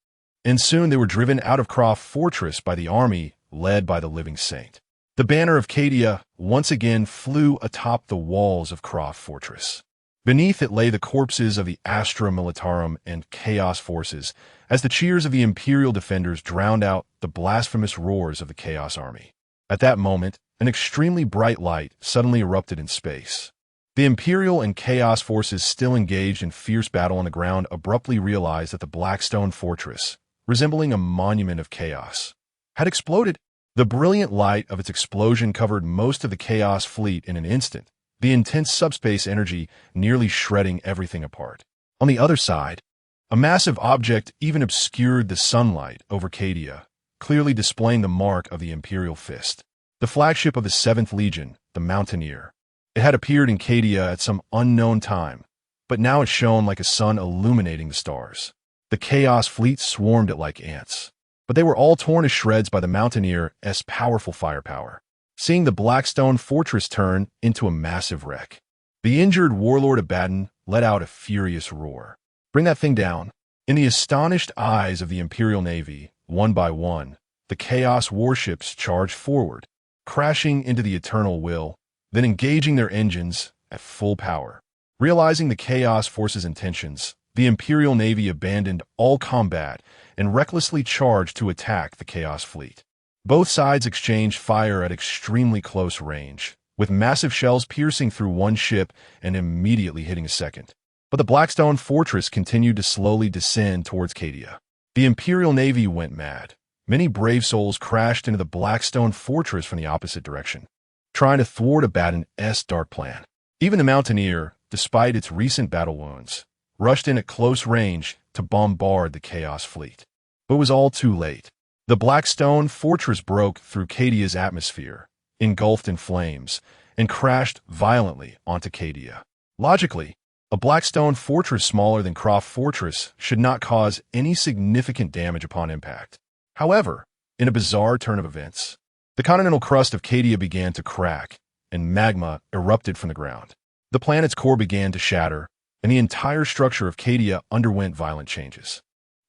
and soon they were driven out of Krork fortress by the army led by the living saint. The banner of Cadia once again flew atop the walls of Krork fortress. Beneath it lay the corpses of the Astra Militarum and Chaos forces, as the cheers of the Imperial defenders drowned out the blasphemous roars of the Chaos army. At that moment, an extremely bright light suddenly erupted in space. The Imperial and Chaos forces still engaged in fierce battle on the ground abruptly realized that the Blackstone Fortress, resembling a monument of chaos, had exploded. The brilliant light of its explosion covered most of the Chaos fleet in an instant, the intense subspace energy nearly shredding everything apart. On the other side, a massive object even obscured the sunlight over Cadia, clearly displaying the mark of the Imperial fist. The flagship of the 7th Legion, the Mountaineer. It had appeared in Cadia at some unknown time, but now it shone like a sun illuminating the stars. The Chaos fleet swarmed it like ants, but they were all torn to shreds by the Mountaineer's powerful firepower. Seeing the Blackstone Fortress turn into a massive wreck, the injured warlord Abaddon let out a furious roar. "Bring that thing down." In the astonished eyes of the Imperial Navy, one by one, the Chaos warships charged forward, crashing into the Eternal Will, then engaging their engines at full power. Realizing the Chaos forces' intentions, the Imperial Navy abandoned all combat and recklessly charged to attack the Chaos fleet. Both sides exchanged fire at extremely close range, with massive shells piercing through one ship and immediately hitting a second. But the Blackstone Fortress continued to slowly descend towards Cadia. The Imperial Navy went mad. Many brave souls crashed into the Blackstone Fortress from the opposite direction, trying to thwart Abaddon's dark plan. Even the Mountaineer, despite its recent battle wounds, rushed in at close range to bombard the Chaos fleet. But it was all too late. The Blackstone Fortress broke through Cadia's atmosphere, engulfed in flames, and crashed violently onto Cadia. Logically, a Blackstone Fortress smaller than Krork Fortress should not cause any significant damage upon impact. However, in a bizarre turn of events, the continental crust of Cadia began to crack, and magma erupted from the ground. The planet's core began to shatter, and the entire structure of Cadia underwent violent changes.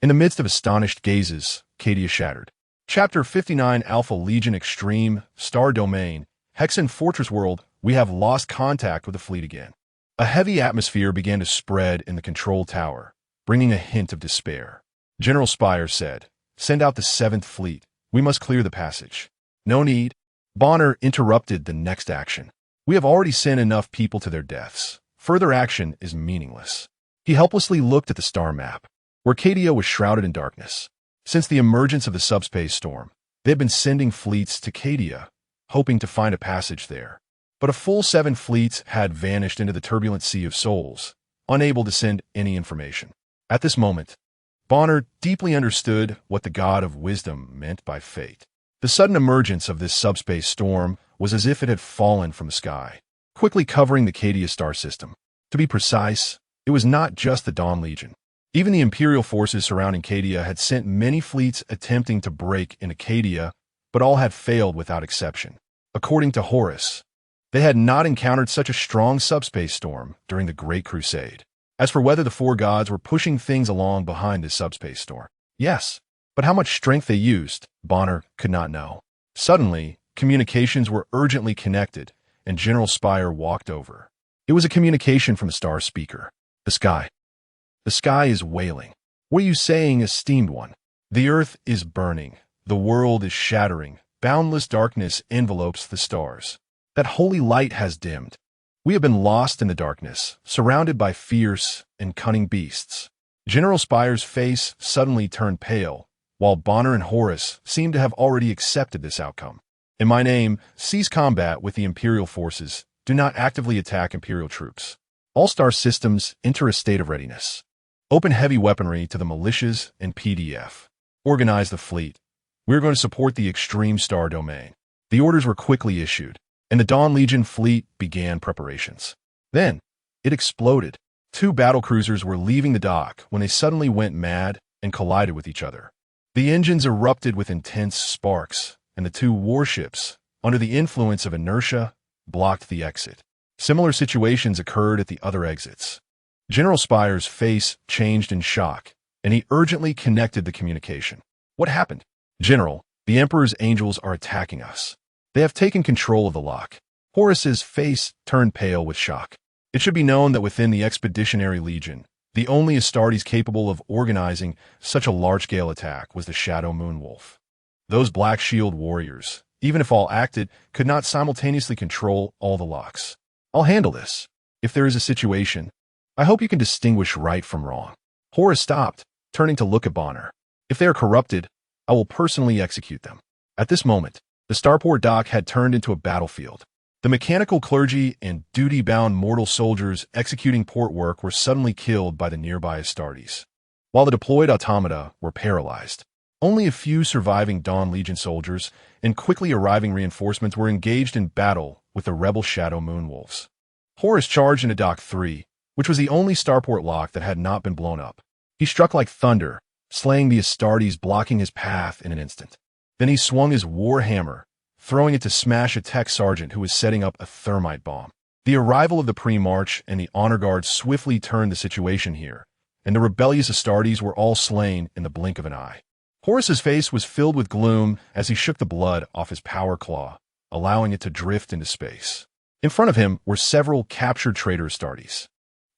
In the midst of astonished gazes, Cadia shattered. Chapter 59 Alpha Legion Extreme, Star Domain, Hexen Fortress World. We have lost contact with the fleet again. A heavy atmosphere began to spread in the control tower, bringing a hint of despair. General Spire said, "Send out the 7th Fleet. We must clear the passage." "No need." Bonner interrupted the next action. "We have already sent enough people to their deaths. Further action is meaningless." He helplessly looked at the star map, where Cadia was shrouded in darkness. Since the emergence of the subspace storm, they had been sending fleets to Cadia, hoping to find a passage there. But a full 7 fleets had vanished into the turbulent sea of souls, unable to send any information. At this moment, Bonner deeply understood what the god of wisdom meant by fate. The sudden emergence of this subspace storm was as if it had fallen from the sky, quickly covering the Cadia star system. To be precise, it was not just the Dawn Legion. Even the Imperial forces surrounding Cadia had sent many fleets attempting to break into Cadia, but all had failed without exception. According to Horus, they had not encountered such a strong subspace storm during the Great Crusade. As for whether the 4 gods were pushing things along behind this subspace storm, yes, but how much strength they used, Bonner could not know. Suddenly, communications were urgently connected, and General Spire walked over. It was a communication from the star speaker. "The sky. The sky is wailing." "What are you saying, esteemed one?" "The earth is burning. The world is shattering. Boundless darkness envelopes the stars. That holy light has dimmed. We have been lost in the darkness, surrounded by fierce and cunning beasts." General Spire's face suddenly turned pale, while Bonner and Horus seemed to have already accepted this outcome. "In my name, cease combat with the Imperial forces. Do not actively attack Imperial troops. All star systems enter a state of readiness. Open heavy weaponry to the militias and PDF. Organize the fleet. We are going to support the extreme star domain." The orders were quickly issued, and the Dawn Legion fleet began preparations. Then, it exploded. 2 battlecruisers were leaving the dock when they suddenly went mad and collided with each other. The engines erupted with intense sparks, and the 2 warships, under the influence of inertia, blocked the exit. Similar situations occurred at the other exits. General Spire's face changed in shock, and he urgently connected the communication. "What happened?" "General, the Emperor's angels are attacking us. They have taken control of the lock." Horus's face turned pale with shock. It should be known that within the Expeditionary Legion, the only Astartes capable of organizing such a large-scale attack was the Shadow Moonwolf. Those Black Shield warriors, even if all acted, could not simultaneously control all the locks. I'll handle this. If there is a situation, I hope you can distinguish right from wrong. Horus stopped, turning to look at Bonner. If they are corrupted, I will personally execute them. At this moment, the starport dock had turned into a battlefield. The mechanical clergy and duty-bound mortal soldiers executing port work were suddenly killed by the nearby Astartes, while the deployed automata were paralyzed. Only a few surviving Dawn Legion soldiers and quickly arriving reinforcements were engaged in battle with the rebel Shadow Moonwolves. Horus charged into Dock 3, which was the only starport lock that had not been blown up. He struck like thunder, slaying the Astartes, blocking his path in an instant. Then he swung his war hammer, throwing it to smash a tech sergeant who was setting up a thermite bomb. The arrival of the pre-march and the honor guard swiftly turned the situation here, and the rebellious Astartes were all slain in the blink of an eye. Horus's face was filled with gloom as he shook the blood off his power claw, allowing it to drift into space. In front of him were several captured traitor Astartes.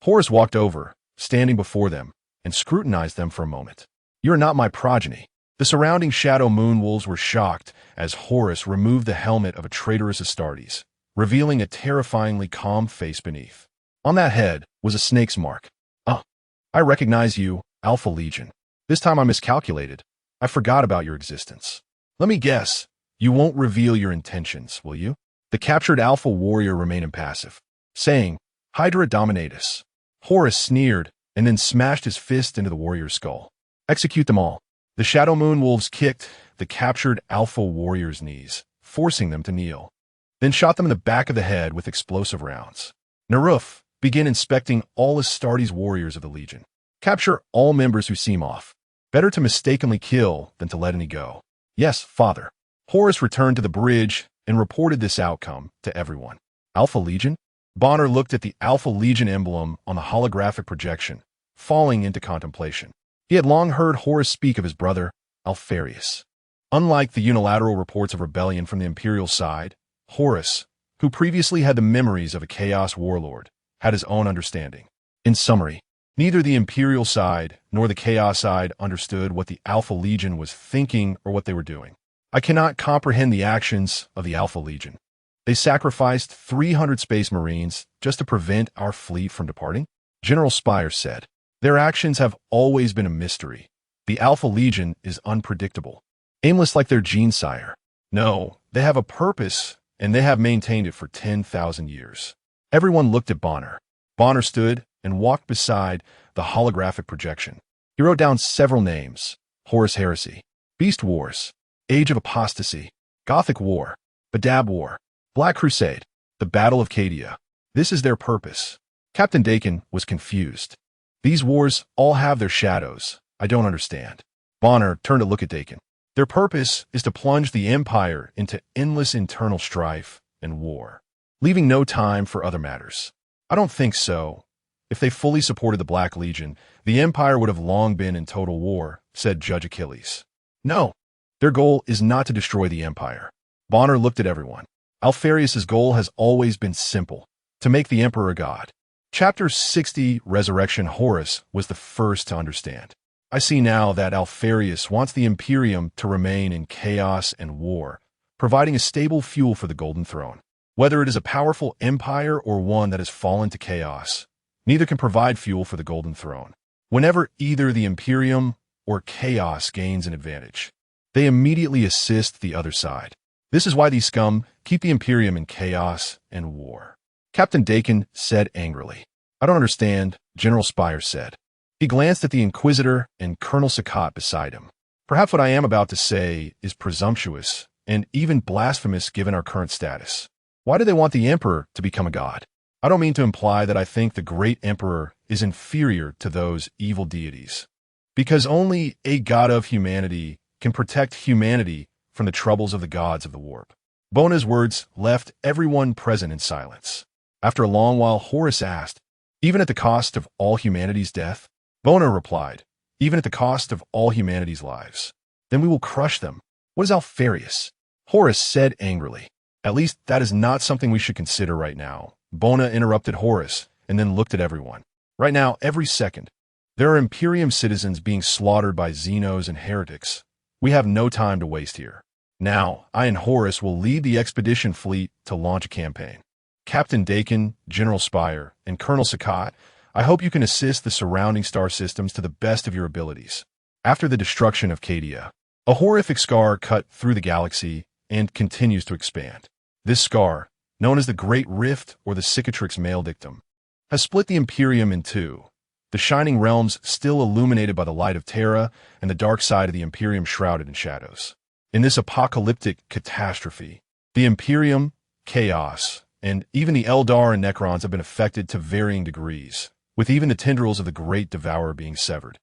Horus walked over, standing before them, and scrutinized them for a moment. "You are not my progeny." The surrounding Shadow Moonwolves were shocked as Horus removed the helmet of a traitorous Astartes, revealing a terrifyingly calm face beneath. On that head was a snake's mark. "Oh, I recognize you, Alpha Legion. This time I miscalculated. I forgot about your existence. Let me guess, you won't reveal your intentions, will you?" The captured Alpha warrior remained impassive, saying, "Hydra Dominatus." Horus sneered and then smashed his fist into the warrior's skull. "Execute them all." The Shadow Moonwolves kicked the captured Alpha warrior's knees, forcing them to kneel, then shot them in the back of the head with explosive rounds. Neruf, begin inspecting all Astartes warriors of the Legion. Capture all members who seem off. Better to mistakenly kill than to let any go. "Yes, Father." Horus returned to the bridge and reported this outcome to everyone. "Alpha Legion?" Bonner looked at the Alpha Legion emblem on the holographic projection, falling into contemplation. He had long heard Horus speak of his brother, Alpharius. Unlike the unilateral reports of rebellion from the Imperial side, Horus, who previously had the memories of a Chaos warlord, had his own understanding. In summary, neither the Imperial side nor the Chaos side understood what the Alpha Legion was thinking or what they were doing. I cannot comprehend the actions of the Alpha Legion. They sacrificed 300 Space Marines just to prevent our fleet from departing? General Spire said. Their actions have always been a mystery. The Alpha Legion is unpredictable, aimless like their gene sire. No, they have a purpose, and they have maintained it for 10,000 years. Everyone looked at Bonner. Bonner stood and walked beside the holographic projection. He wrote down several names: Horus Heresy, Beast Wars, Age of Apostasy, Gothic War, Badab War, Black Crusade, the Battle of Cadia. This is their purpose. Captain Dakin was confused. These wars all have their shadows. I don't understand. Bonner turned to look at Dakin. Their purpose is to plunge the Empire into endless internal strife and war, leaving no time for other matters. I don't think so. If they fully supported the Black Legion, the Empire would have long been in total war, said Judge Achilles. No, their goal is not to destroy the Empire. Bonner looked at everyone. Alpharius's goal has always been simple: to make the Emperor a god. Chapter 60, Resurrection. Horus was the first to understand. I see now that Alpharius wants the Imperium to remain in chaos and war, providing a stable fuel for the Golden Throne. Whether it is a powerful empire or one that has fallen to chaos, neither can provide fuel for the Golden Throne. Whenever either the Imperium or chaos gains an advantage, they immediately assist the other side. This is why these scum keep the Imperium in chaos and war. Captain Dakin said angrily. I don't understand, General Spire said. He glanced at the Inquisitor and Colonel Sakat beside him. Perhaps what I am about to say is presumptuous and even blasphemous given our current status. Why do they want the Emperor to become a god? I don't mean to imply that I think the great Emperor is inferior to those evil deities, because only a god of humanity can protect humanity from the troubles of the gods of the warp. Bona's words left everyone present in silence. After a long while, Horus asked, even at the cost of all humanity's death? Bona replied, even at the cost of all humanity's lives. Then we will crush them. What is Alpharius? Horus said angrily. At least that is not something we should consider right now. Bona interrupted Horus and then looked at everyone. Right now, every second, there are Imperium citizens being slaughtered by Xenos and heretics. We have no time to waste here. Now, I and Horus will lead the expedition fleet to launch a campaign. Captain Dakin, General Spire, and Colonel Sakat, I hope you can assist the surrounding star systems to the best of your abilities. After the destruction of Cadia, a horrific scar cut through the galaxy and continues to expand. This scar, known as the Great Rift or the Cicatrix Maledictum, has split the Imperium in two, the shining realms still illuminated by the light of Terra and the dark side of the Imperium shrouded in shadows. In this apocalyptic catastrophe, the Imperium, Chaos, and even the Eldar and Necrons have been affected to varying degrees, with even the tendrils of the Great Devourer being severed,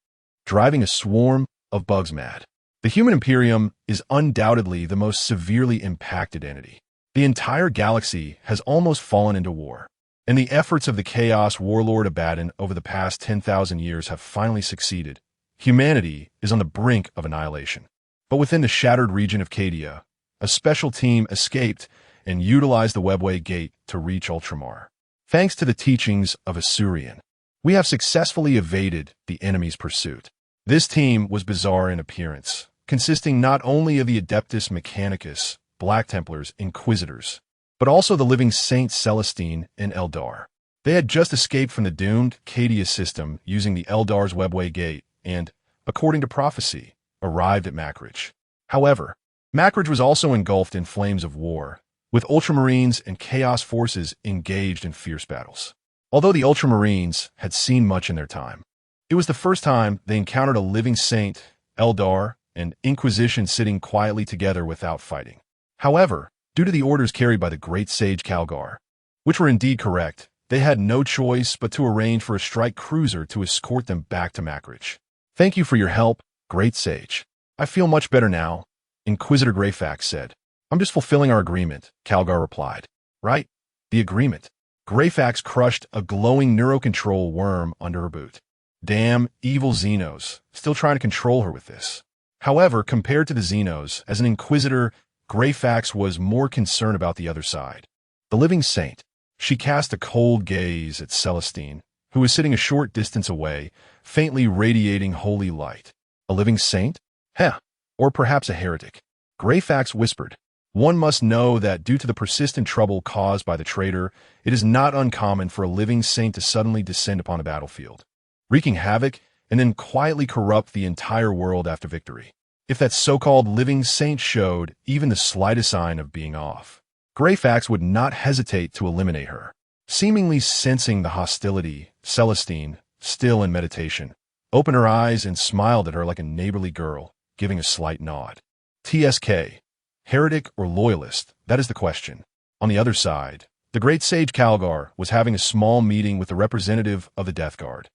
driving a swarm of bugs mad. The human Imperium is undoubtedly the most severely impacted entity. The entire galaxy has almost fallen into war, and the efforts of the Chaos Warlord Abaddon over the past 10,000 years have finally succeeded. Humanity is on the brink of annihilation. But within the shattered region of Cadia, a special team escaped and utilized the Webway Gate to reach Ultramar. Thanks to the teachings of Asurian, we have successfully evaded the enemy's pursuit. This team was bizarre in appearance, consisting not only of the Adeptus Mechanicus, Black Templars, Inquisitors, but also the living Saints Celestine and Eldar. They had just escaped from the doomed Cadia system using the Eldar's Webway Gate and, according to prophecy, arrived at Macridge. However, Macridge was also engulfed in flames of war, with Ultramarines and Chaos forces engaged in fierce battles. Although the Ultramarines had seen much in their time, it was the first time they encountered a living Saint, Eldar, and Inquisition sitting quietly together without fighting. However, due to the orders carried by the great sage Calgar, which were indeed correct, they had no choice but to arrange for a strike cruiser to escort them back to Macridge. "Thank you for your help, great sage. I feel much better now," Inquisitor Greyfax said. "I'm just fulfilling our agreement," Calgar replied. "Right? The agreement." Greyfax crushed a glowing neurocontrol worm under her boot. Damn evil Xenos, still trying to control her with this. However, compared to the Xenos, as an Inquisitor, Greyfax was more concerned about the other side. The living saint. She cast a cold gaze at Celestine, who was sitting a short distance away, faintly radiating holy light. A living saint? Heh, or perhaps a heretic. Greyfax whispered. One must know that due to the persistent trouble caused by the traitor, it is not uncommon for a living saint to suddenly descend upon a battlefield, wreaking havoc and then quietly corrupt the entire world after victory. If that so-called living saint showed even the slightest sign of being off, Greyfax would not hesitate to eliminate her. Seemingly sensing the hostility, Celestine, still in meditation, opened her eyes and smiled at her like a neighborly girl, giving a slight nod. TSK. Heretic or loyalist, that is the question. On the other side, the great sage Calgar was having a small meeting with the representative of the Death Guard.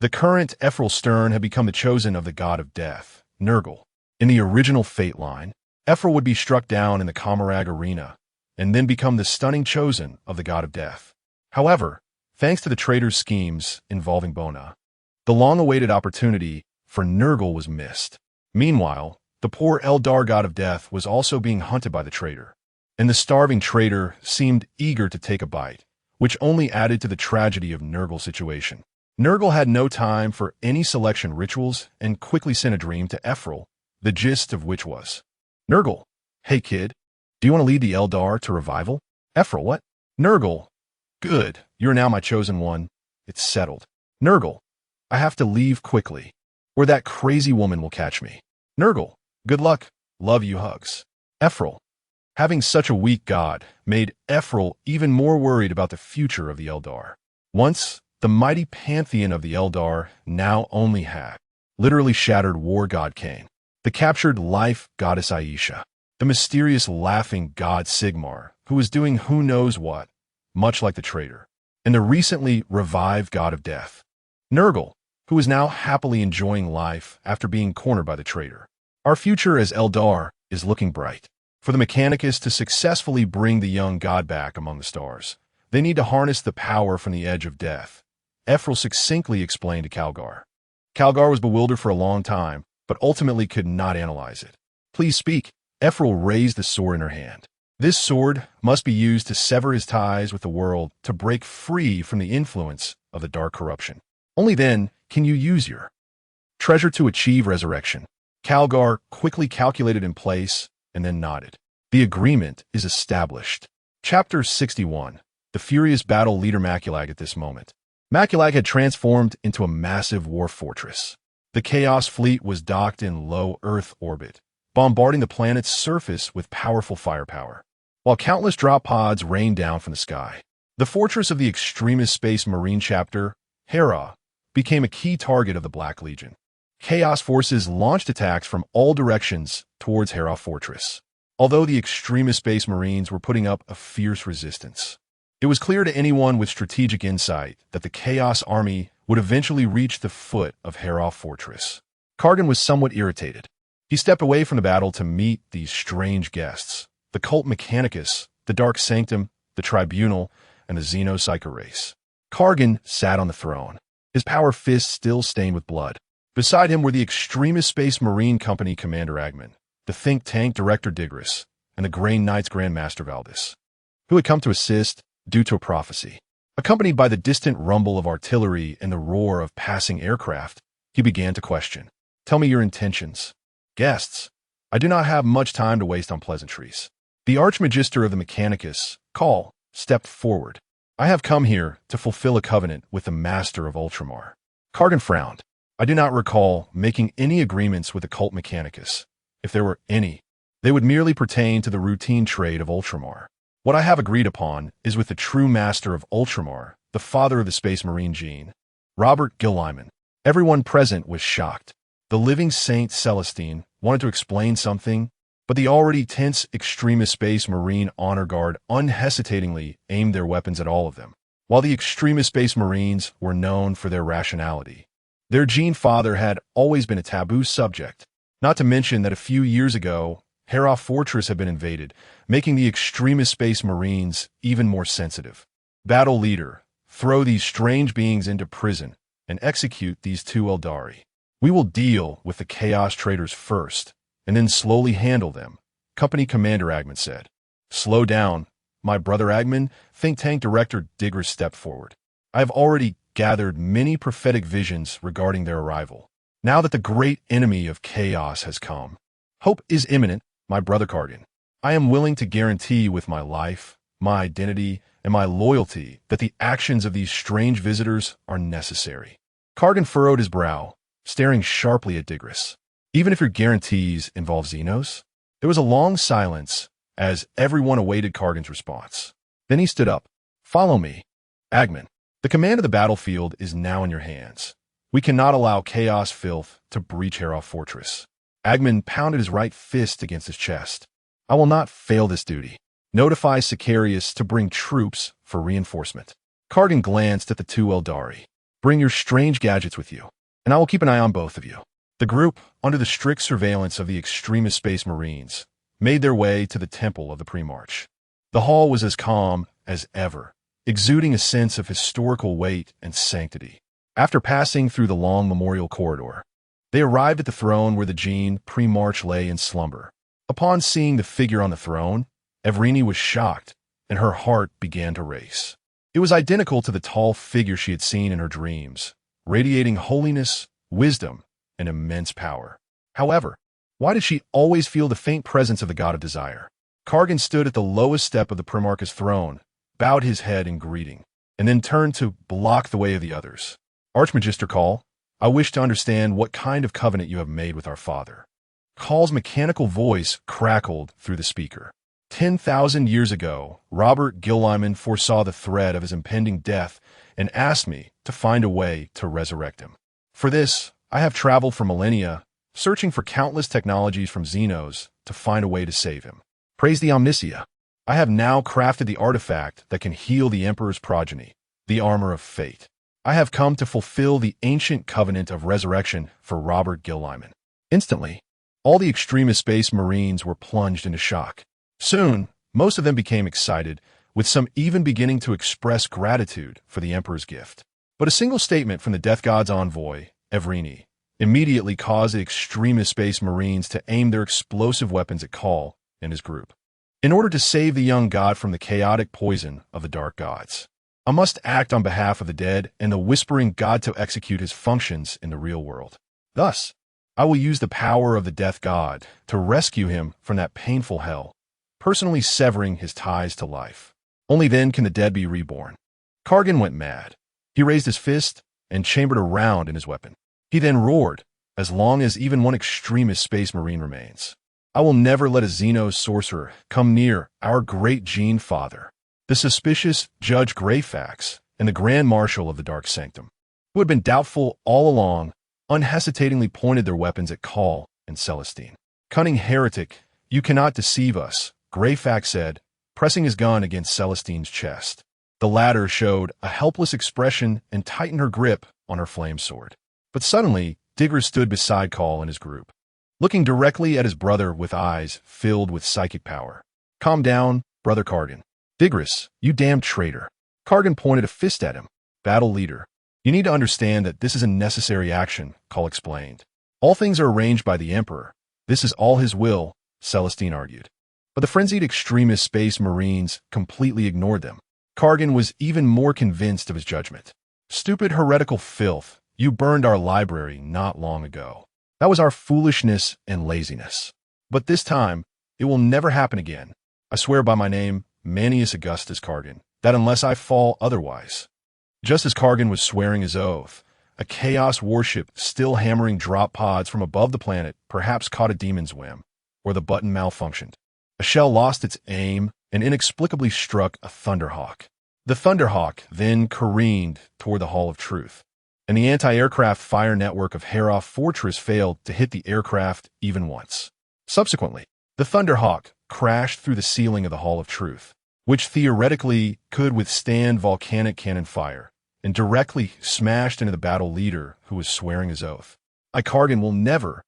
The current Ephrael Stern had become the chosen of the god of death, Nurgle. In the original fate line, Ephrael would be struck down in the Kamarag arena, and then become the stunning chosen of the god of death. However, thanks to the traitor's schemes involving Bona, the long-awaited opportunity for Nurgle was missed. Meanwhile, the poor Eldar god of death was also being hunted by the traitor, and the starving traitor seemed eager to take a bite, which only added to the tragedy of Nurgle's situation. Nurgle had no time for any selection rituals and quickly sent a dream to Ephrael, the gist of which was, "Nurgle, hey kid, do you want to lead the Eldar to revival?" Ephrael, what? Nurgle, good, you're now my chosen one. It's settled. Nurgle, I have to leave quickly, or that crazy woman will catch me. Nurgle, good luck, love you, hugs. Ephrael, having such a weak god made Ephrael even more worried about the future of the Eldar. Once, the mighty pantheon of the Eldar now only had literally shattered war god Cain, the captured life goddess Aisha, the mysterious laughing god Sigmar, who was doing who knows what, much like the traitor, and the recently revived god of death, Nurgle, who is now happily enjoying life after being cornered by the traitor. Our future as Eldar is looking bright. For the Mechanicus to successfully bring the young god back among the stars, they need to harness the power from the edge of death. Ephrael succinctly explained to Calgar. Calgar was bewildered for a long time, but ultimately could not analyze it. Please speak. Ephrael raised the sword in her hand. This sword must be used to sever his ties with the world to break free from the influence of the dark corruption. Only then can you use your treasure to achieve resurrection. Calgar quickly calculated in place and then nodded. The agreement is established. Chapter 61. The furious battle leader Maculag at this moment. Maculag had transformed into a massive war fortress. The Chaos Fleet was docked in low Earth orbit, bombarding the planet's surface with powerful firepower, while countless drop pods rained down from the sky. The fortress of the extremist Space Marine chapter, Terra, became a key target of the Black Legion. Chaos forces launched attacks from all directions towards Terra Fortress, although the extremist Space Marines were putting up a fierce resistance. It was clear to anyone with strategic insight that the Chaos Army would eventually reach the foot of Terra Fortress. Kargan was somewhat irritated. He stepped away from the battle to meet these strange guests: the cult Mechanicus, the Dark Sanctum, the Tribunal, and the Xenopsycho race. Kargan sat on the throne, his power fist still stained with blood. Beside him were the extremist Space Marine Company Commander Agman, the think tank Director Digris, and the Grey Knights Grandmaster Valdis, who had come to assist due to a prophecy. Accompanied by the distant rumble of artillery and the roar of passing aircraft, he began to question. "Tell me your intentions." "Guests, I do not have much time to waste on pleasantries." The Archmagister of the Mechanicus, Call, stepped forward. "I have come here to fulfill a covenant with the Master of Ultramar." Kargan frowned. "I do not recall making any agreements with the cult Mechanicus. If there were any, they would merely pertain to the routine trade of Ultramar. What I have agreed upon is with the true Master of Ultramar, the father of the Space Marine gene, Robert Gilliman." Everyone present was shocked. The living Saint Celestine wanted to explain something, but the already tense extremist Space Marine Honor Guard unhesitatingly aimed their weapons at all of them. While the extremist Space Marines were known for their rationality, their gene father had always been a taboo subject, not to mention that a few years ago, Terra Fortress had been invaded, making the extremist Space Marines even more sensitive. "Battle leader, throw these strange beings into prison and execute these two Eldari. We will deal with the Chaos Traders first, and then slowly handle them," Company Commander Agman said. "Slow down, my brother Agman," think tank Director Digris stepped forward. "I have already gathered many prophetic visions regarding their arrival. Now that the great enemy of chaos has come, hope is imminent, my brother Kargan. I am willing to guarantee with my life, my identity, and my loyalty that the actions of these strange visitors are necessary." Kargan furrowed his brow, staring sharply at Digris. "Even if your guarantees involve Xenos?" There was a long silence as everyone awaited Kargan's response. Then he stood up. "Follow me. Agman, the command of the battlefield is now in your hands. We cannot allow chaos filth to breach Terra Fortress." Agman pounded his right fist against his chest. "I will not fail this duty. Notify Sicarius to bring troops for reinforcement." Kargan glanced at the two Eldari. "Bring your strange gadgets with you, and I will keep an eye on both of you." The group, under the strict surveillance of the extremist Space Marines, made their way to the Temple of the Premarch. The hall was as calm as ever, exuding a sense of historical weight and sanctity. After passing through the long memorial corridor, they arrived at the throne where the gene Premarch lay in slumber. Upon seeing the figure on the throne, Evrini was shocked, and her heart began to race. It was identical to the tall figure she had seen in her dreams, radiating holiness, wisdom, and immense power. However, why did she always feel the faint presence of the god of desire? Kargan stood at the lowest step of the Primarch's throne, bowed his head in greeting, and then turned to block the way of the others. "Archmagister Call, I wish to understand what kind of covenant you have made with our father." Call's mechanical voice crackled through the speaker. 10,000 years ago, Robert Gilliman foresaw the threat of his impending death and asked me to find a way to resurrect him. For this, I have traveled for millennia, searching for countless technologies from Xenos to find a way to save him. Praise the Omniscia. I have now crafted the artifact that can heal the Emperor's progeny, the Armor of Fate. I have come to fulfill the ancient covenant of resurrection for Robert Gilliman. Instantly, all the extremist Space Marines were plunged into shock. Soon, most of them became excited, with some even beginning to express gratitude for the Emperor's gift. But a single statement from the Death God's envoy, Evrini, immediately caused the extremist Space Marines to aim their explosive weapons at Call and his group. In order to save the young god from the chaotic poison of the dark gods, I must act on behalf of the dead and the whispering god to execute his functions in the real world. Thus, I will use the power of the death god to rescue him from that painful hell, personally severing his ties to life. Only then can the dead be reborn. Kargan went mad. He raised his fist and chambered a round in his weapon. He then roared, as long as even one extremist space marine remains, I will never let a Xenos sorcerer come near our great Gene Father. The suspicious Judge Greyfax and the Grand Marshal of the Dark Sanctum, who had been doubtful all along, unhesitatingly pointed their weapons at Call and Celestine. Cunning heretic, you cannot deceive us, Greyfax said, pressing his gun against Celestine's chest. The latter showed a helpless expression and tightened her grip on her flame sword. But suddenly, Digger stood beside Call and his group, looking directly at his brother with eyes filled with psychic power. Calm down, Brother Kargan. Digris, you damn traitor. Kargan pointed a fist at him. Battle leader. You need to understand that this is a necessary action, Call explained. All things are arranged by the Emperor. This is all his will, Celestine argued. But the frenzied extremist space marines completely ignored them. Kargan was even more convinced of his judgment. Stupid heretical filth, you burned our library not long ago. That was our foolishness and laziness. But this time, it will never happen again. I swear by my name, Manius Augustus Kargan, that unless I fall otherwise. Just as Kargan was swearing his oath, a chaos warship still hammering drop pods from above the planet perhaps caught a demon's whim, or the button malfunctioned. A shell lost its aim and inexplicably struck a Thunderhawk. The Thunderhawk then careened toward the Hall of Truth, and the anti-aircraft fire network of Heroth Fortress failed to hit the aircraft even once. Subsequently, the Thunderhawk crashed through the ceiling of the Hall of Truth, which theoretically could withstand volcanic cannon fire, and directly smashed into the battle leader who was swearing his oath. Kargan will never.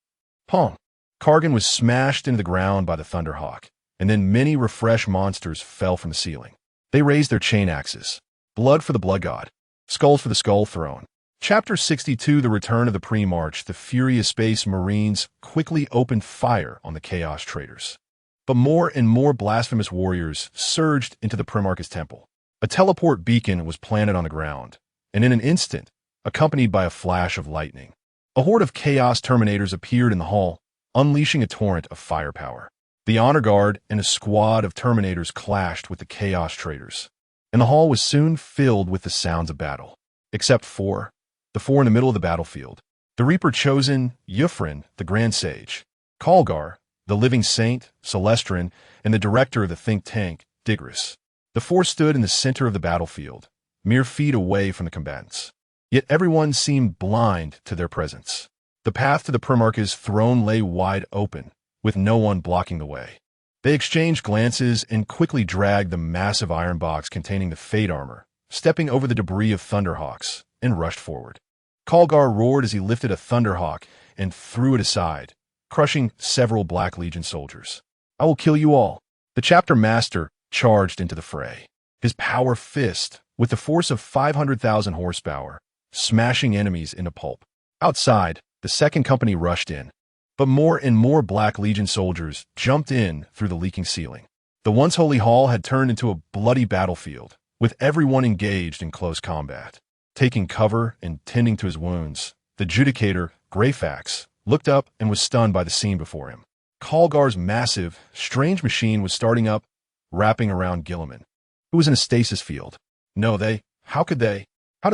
Pong. Kargan was smashed into the ground by the Thunderhawk, and then many refreshed monsters fell from the ceiling. They raised their chain axes. Blood for the Blood God. Skulls for the Skull Throne. Chapter 62, The Return of the Pre-March. The furious space marines quickly opened fire on the Chaos Traders. But more and more blasphemous warriors surged into the Primarchus Temple. A teleport beacon was planted on the ground, and in an instant, accompanied by a flash of lightning, a horde of Chaos Terminators appeared in the hall, unleashing a torrent of firepower. The Honor Guard and a squad of Terminators clashed with the Chaos Traders, and the hall was soon filled with the sounds of battle. Except for the four in the middle of the battlefield. The Reaper chosen, Yufrin, the Grand Sage, Kalgar, the Living Saint, Celestrin, and the director of the think tank, Digris. The four stood in the center of the battlefield, mere feet away from the combatants. Yet everyone seemed blind to their presence. The path to the Primarch's throne lay wide open, with no one blocking the way. They exchanged glances and quickly dragged the massive iron box containing the Fate armor, stepping over the debris of Thunderhawks, and rushed forward. Kalgar roared as he lifted a Thunderhawk and threw it aside, crushing several Black Legion soldiers. I will kill you all. The chapter master charged into the fray, his power fist, with the force of 500,000 horsepower, smashing enemies into pulp. Outside, the second company rushed in, but more and more Black Legion soldiers jumped in through the leaking ceiling. The once holy hall had turned into a bloody battlefield, with everyone engaged in close combat. Taking cover and tending to his wounds, the Judicator, Greyfax, looked up and was stunned by the scene before him. Kalgar's massive, strange machine was starting up, wrapping around Gilliman, who was in a stasis field. How did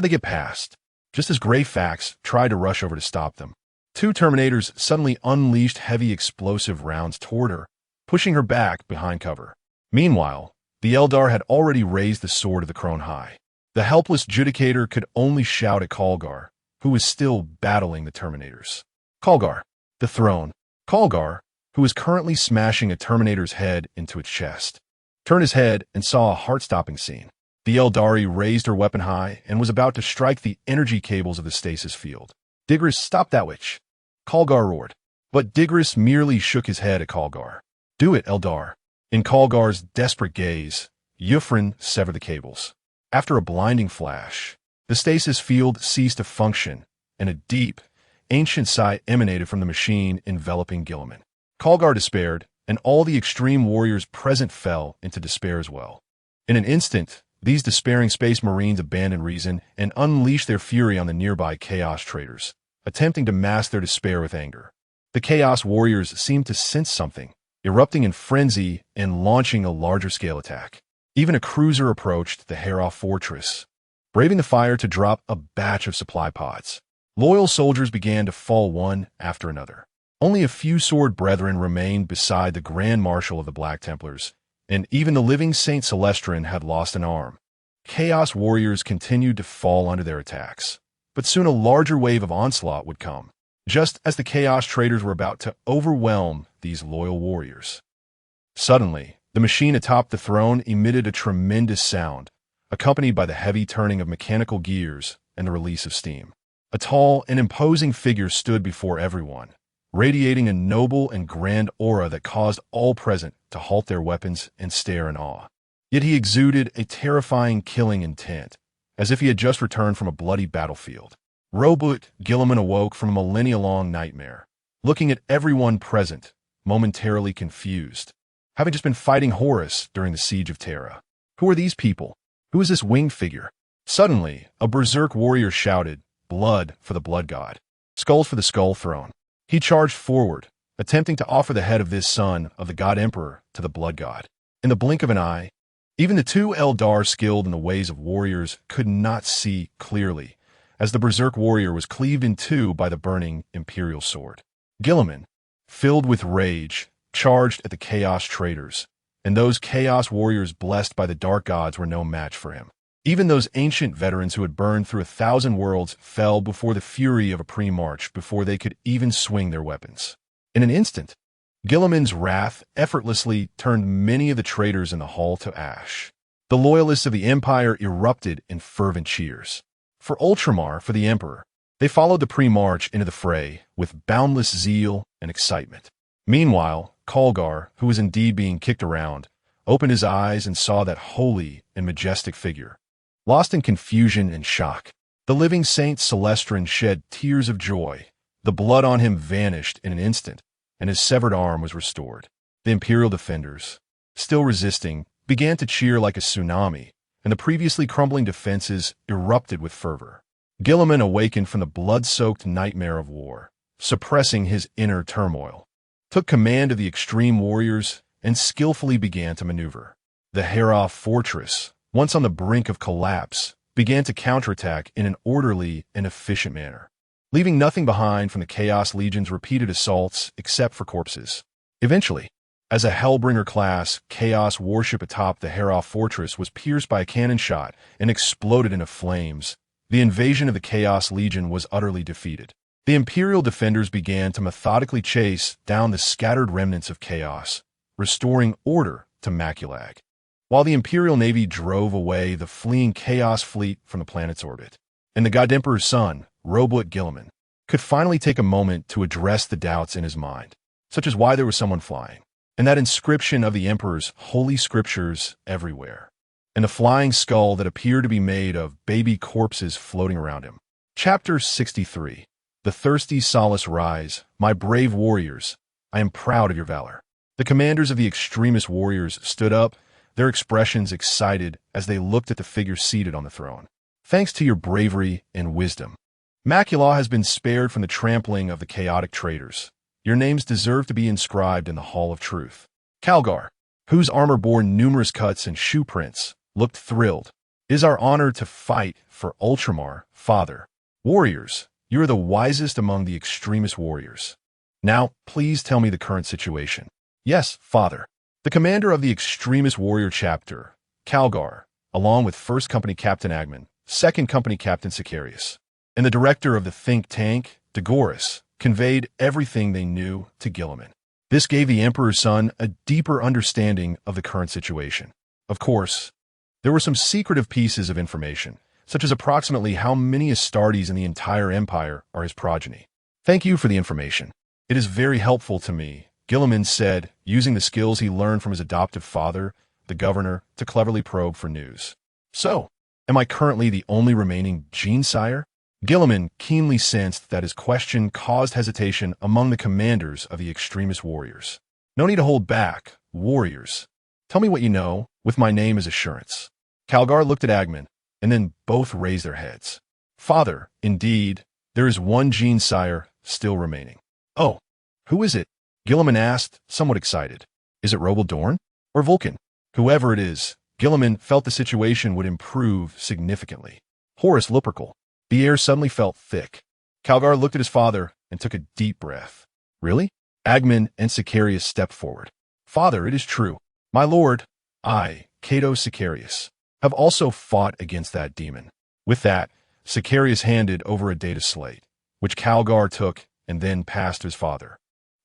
they get past? Just as Greyfax tried to rush over to stop them, two Terminators suddenly unleashed heavy explosive rounds toward her, pushing her back behind cover. Meanwhile, the Eldar had already raised the sword of the Crone high. The helpless Judicator could only shout at Kalgar, who was still battling the Terminators. Kalgar, the throne. Kalgar, who was currently smashing a Terminator's head into its chest, turned his head and saw a heart-stopping scene. The Eldari raised her weapon high and was about to strike the energy cables of the stasis field. Digris, stop that witch! Kalgar roared. But Digris merely shook his head at Kalgar. Do it, Eldar. In Kalgar's desperate gaze, Yufrin severed the cables. After a blinding flash, the stasis field ceased to function, and a deep, ancient sigh emanated from the machine enveloping Gilliman. Kalgar despaired, and all the extreme warriors present fell into despair as well. In an instant, these despairing space marines abandoned reason and unleashed their fury on the nearby Chaos Traders, attempting to mask their despair with anger. The Chaos Warriors seemed to sense something, erupting in frenzy and launching a larger-scale attack. Even a cruiser approached the Hera fortress, braving the fire to drop a batch of supply pods. Loyal soldiers began to fall one after another. Only a few sword brethren remained beside the Grand Marshal of the Black Templars, and even the living Saint Celestrin had lost an arm. Chaos Warriors continued to fall under their attacks, but soon a larger wave of onslaught would come, just as the Chaos Traders were about to overwhelm these loyal warriors. Suddenly, the machine atop the throne emitted a tremendous sound, accompanied by the heavy turning of mechanical gears and the release of steam. A tall and imposing figure stood before everyone, radiating a noble and grand aura that caused all present to halt their weapons and stare in awe. Yet he exuded a terrifying killing intent, as if he had just returned from a bloody battlefield. Robot Guilliman awoke from a millennia-long nightmare, looking at everyone present, momentarily confused, having just been fighting Horus during the siege of Terra. Who are these people? Who is this winged figure? Suddenly, a berserk warrior shouted, "Blood for the blood god. Skulls for the skull throne." He charged forward, attempting to offer the head of this son of the god emperor to the blood god. In the blink of an eye, even the two Eldar skilled in the ways of warriors could not see clearly, as the berserk warrior was cleaved in two by the burning imperial sword. Guilliman, filled with rage, charged at the Chaos Traders, and those Chaos Warriors blessed by the dark gods were no match for him. Even those ancient veterans who had burned through 1,000 worlds fell before the fury of a pre-march before they could even swing their weapons. In an instant, Guilliman's wrath effortlessly turned many of the traitors in the hall to ash. The loyalists of the Empire erupted in fervent cheers. For Ultramar, for the Emperor, they followed the pre-march into the fray with boundless zeal and excitement. Meanwhile, Kalgar, who was indeed being kicked around, opened his eyes and saw that holy and majestic figure. Lost in confusion and shock, the living Saint Celestrin shed tears of joy. The blood on him vanished in an instant, and his severed arm was restored. The Imperial defenders, still resisting, began to cheer like a tsunami, and the previously crumbling defenses erupted with fervor. Guilliman awakened from the blood-soaked nightmare of war, suppressing his inner turmoil, took command of the extreme warriors, and skillfully began to maneuver. The Hera fortress, once on the brink of collapse, began to counterattack in an orderly and efficient manner, leaving nothing behind from the Chaos Legion's repeated assaults except for corpses. Eventually, as a Hellbringer-class Chaos warship atop the Hera fortress was pierced by a cannon shot and exploded into flames, the invasion of the Chaos Legion was utterly defeated. The Imperial defenders began to methodically chase down the scattered remnants of Chaos, restoring order to Maculag, while the Imperial Navy drove away the fleeing Chaos fleet from the planet's orbit. And the God Emperor's son, Robot Guilliman, could finally take a moment to address the doubts in his mind, such as why there was someone flying, and that inscription of the Emperor's holy scriptures everywhere, and the flying skull that appeared to be made of baby corpses floating around him. Chapter 63. The thirsty solace rise, my brave warriors. I am proud of your valor. The commanders of the extremist warriors stood up, their expressions excited as they looked at the figure seated on the throne. Thanks to your bravery and wisdom, Macula has been spared from the trampling of the chaotic traitors. Your names deserve to be inscribed in the Hall of Truth. Kalgar, whose armor bore numerous cuts and shoe prints, looked thrilled. It is our honor to fight for Ultramar, Father. Warriors, you are the wisest among the extremist warriors. Now, please tell me the current situation. Yes, Father. The commander of the extremist warrior chapter, Kalgar, along with 1st Company Captain Agman, 2nd Company Captain Sicarius, and the director of the think tank, Degoris, conveyed everything they knew to Guilliman. This gave the Emperor's son a deeper understanding of the current situation. Of course, there were some secretive pieces of information, such as approximately how many Astartes in the entire Empire are his progeny. Thank you for the information. It is very helpful to me, Guilliman said, using the skills he learned from his adoptive father, the governor, to cleverly probe for news. So, am I currently the only remaining gene-sire? Guilliman keenly sensed that his question caused hesitation among the commanders of the extremist warriors. No need to hold back, warriors. Tell me what you know, with my name as assurance. Kalgar looked at Agman, and then both raised their heads. Father, indeed, there is one gene-sire still remaining. Oh, Who is it? Gilliman asked, somewhat excited. Is it Robaldorn? Or Vulcan? Whoever it is, Gilliman felt the situation would improve significantly. Horace Lupercal. The air suddenly felt thick. Calgar looked at his father and took a deep breath. Really? Agman and Sicarius stepped forward. Father, it is true. My lord, I, Cato Sicarius, have also fought against that demon. With that, Sicarius handed over a data slate, which Calgar took and then passed to his father.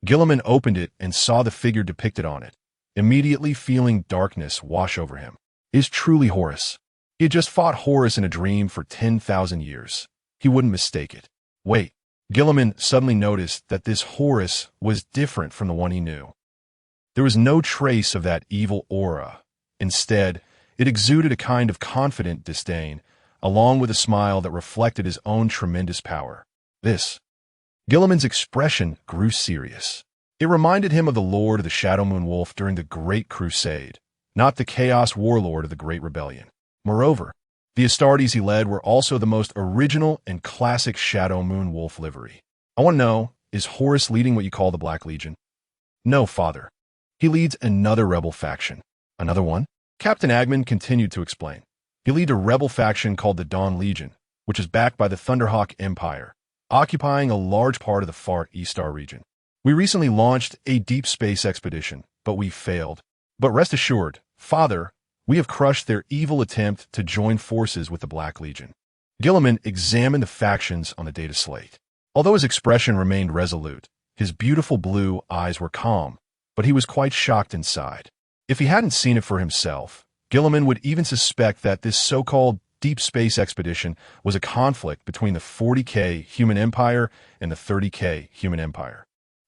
Gilliman opened it and saw the figure depicted on it, immediately feeling darkness wash over him. It is truly Horus. He had just fought Horus in a dream for 10,000 years. He wouldn't mistake it. Wait. Gilliman suddenly noticed that this Horus was different from the one he knew. There was no trace of that evil aura. Instead, it exuded a kind of confident disdain, along with a smile that reflected his own tremendous power. Gilliman's expression grew serious. It reminded him of the Lord of the Shadow Moon Wolf during the Great Crusade, not the Chaos Warlord of the Great Rebellion. Moreover, the Astartes he led were also the most original and classic Shadow Moon Wolf livery. I want to know, is Horus leading what you call the Black Legion? No, father. He leads another rebel faction. Another one? Captain Agman continued to explain. He leads a rebel faction called the Dawn Legion, which is backed by the Thunderhawk Empire, occupying a large part of the far Eastar region. We recently launched a deep space expedition, but we failed. But rest assured, father, we have crushed their evil attempt to join forces with the Black Legion. Gilliman examined the factions on the data slate. Although his expression remained resolute, his beautiful blue eyes were calm, but he was quite shocked inside. If he hadn't seen it for himself, Gilliman would even suspect that this so-called deep space expedition was a conflict between the 40K human empire and the 30K human empire.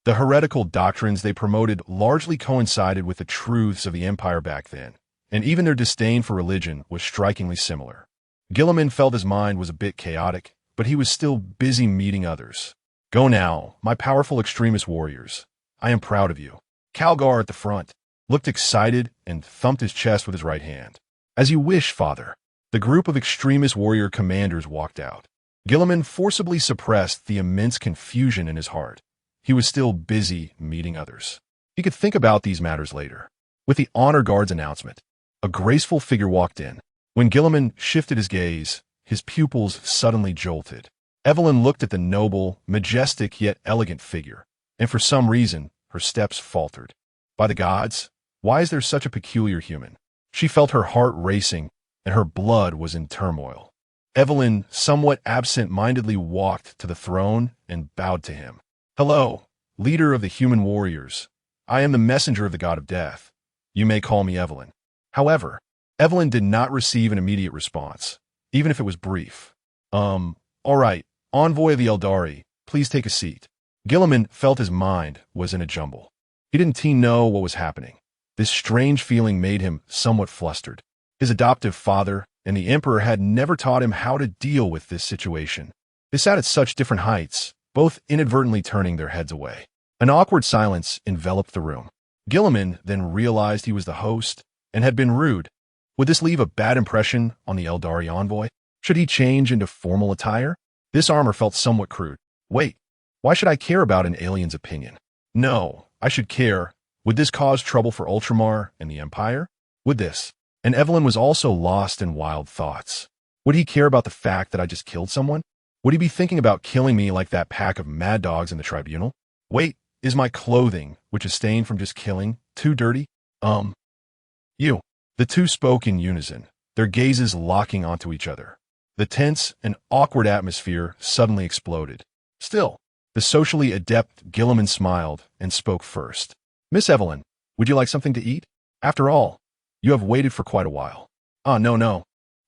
The heretical doctrines they promoted largely coincided with the truths of the empire back then, and even their disdain for religion was strikingly similar. Gilliman felt his mind was a bit chaotic, but he was still busy meeting others. Go now, my powerful extremist warriors. I am proud of you. Calgar at the front looked excited and thumped his chest with his right hand. As you wish, father. The group of extremist warrior commanders walked out. Gilliman forcibly suppressed the immense confusion in his heart. He was still busy meeting others. He could think about these matters later. With the honor guard's announcement, a graceful figure walked in. When Gilliman shifted his gaze, his pupils suddenly jolted. Evelyn looked at the noble, majestic yet elegant figure, and for some reason, her steps faltered. By the gods, why is there such a peculiar human? She felt her heart racing, and her blood was in turmoil. Evelyn somewhat absent-mindedly walked to the throne and bowed to him. Hello, leader of the human warriors. I am the messenger of the god of death. You may call me Evelyn. However, Evelyn did not receive an immediate response, even if it was brief. All right, envoy of the Eldari, please take a seat. Gilliman felt his mind was in a jumble. He didn't know what was happening. This strange feeling made him somewhat flustered. His adoptive father and the Emperor had never taught him how to deal with this situation. They sat at such different heights, both inadvertently turning their heads away. An awkward silence enveloped the room. Gilliman then realized he was the host and had been rude. Would this leave a bad impression on the Eldari envoy? Should he change into formal attire? This armor felt somewhat crude. Wait, why should I care about an alien's opinion? No, I should care. Would this cause trouble for Ultramar and the Empire? Would this? And Evelyn was also lost in wild thoughts. Would he care about the fact that I just killed someone? Would he be thinking about killing me like that pack of mad dogs in the tribunal? Wait, is my clothing, which is stained from just killing, too dirty? You. The two spoke in unison, their gazes locking onto each other. The tense and awkward atmosphere suddenly exploded. Still, the socially adept Gilliman smiled and spoke first. Miss Evelyn, would you like something to eat? After all, you have waited for quite a while. No.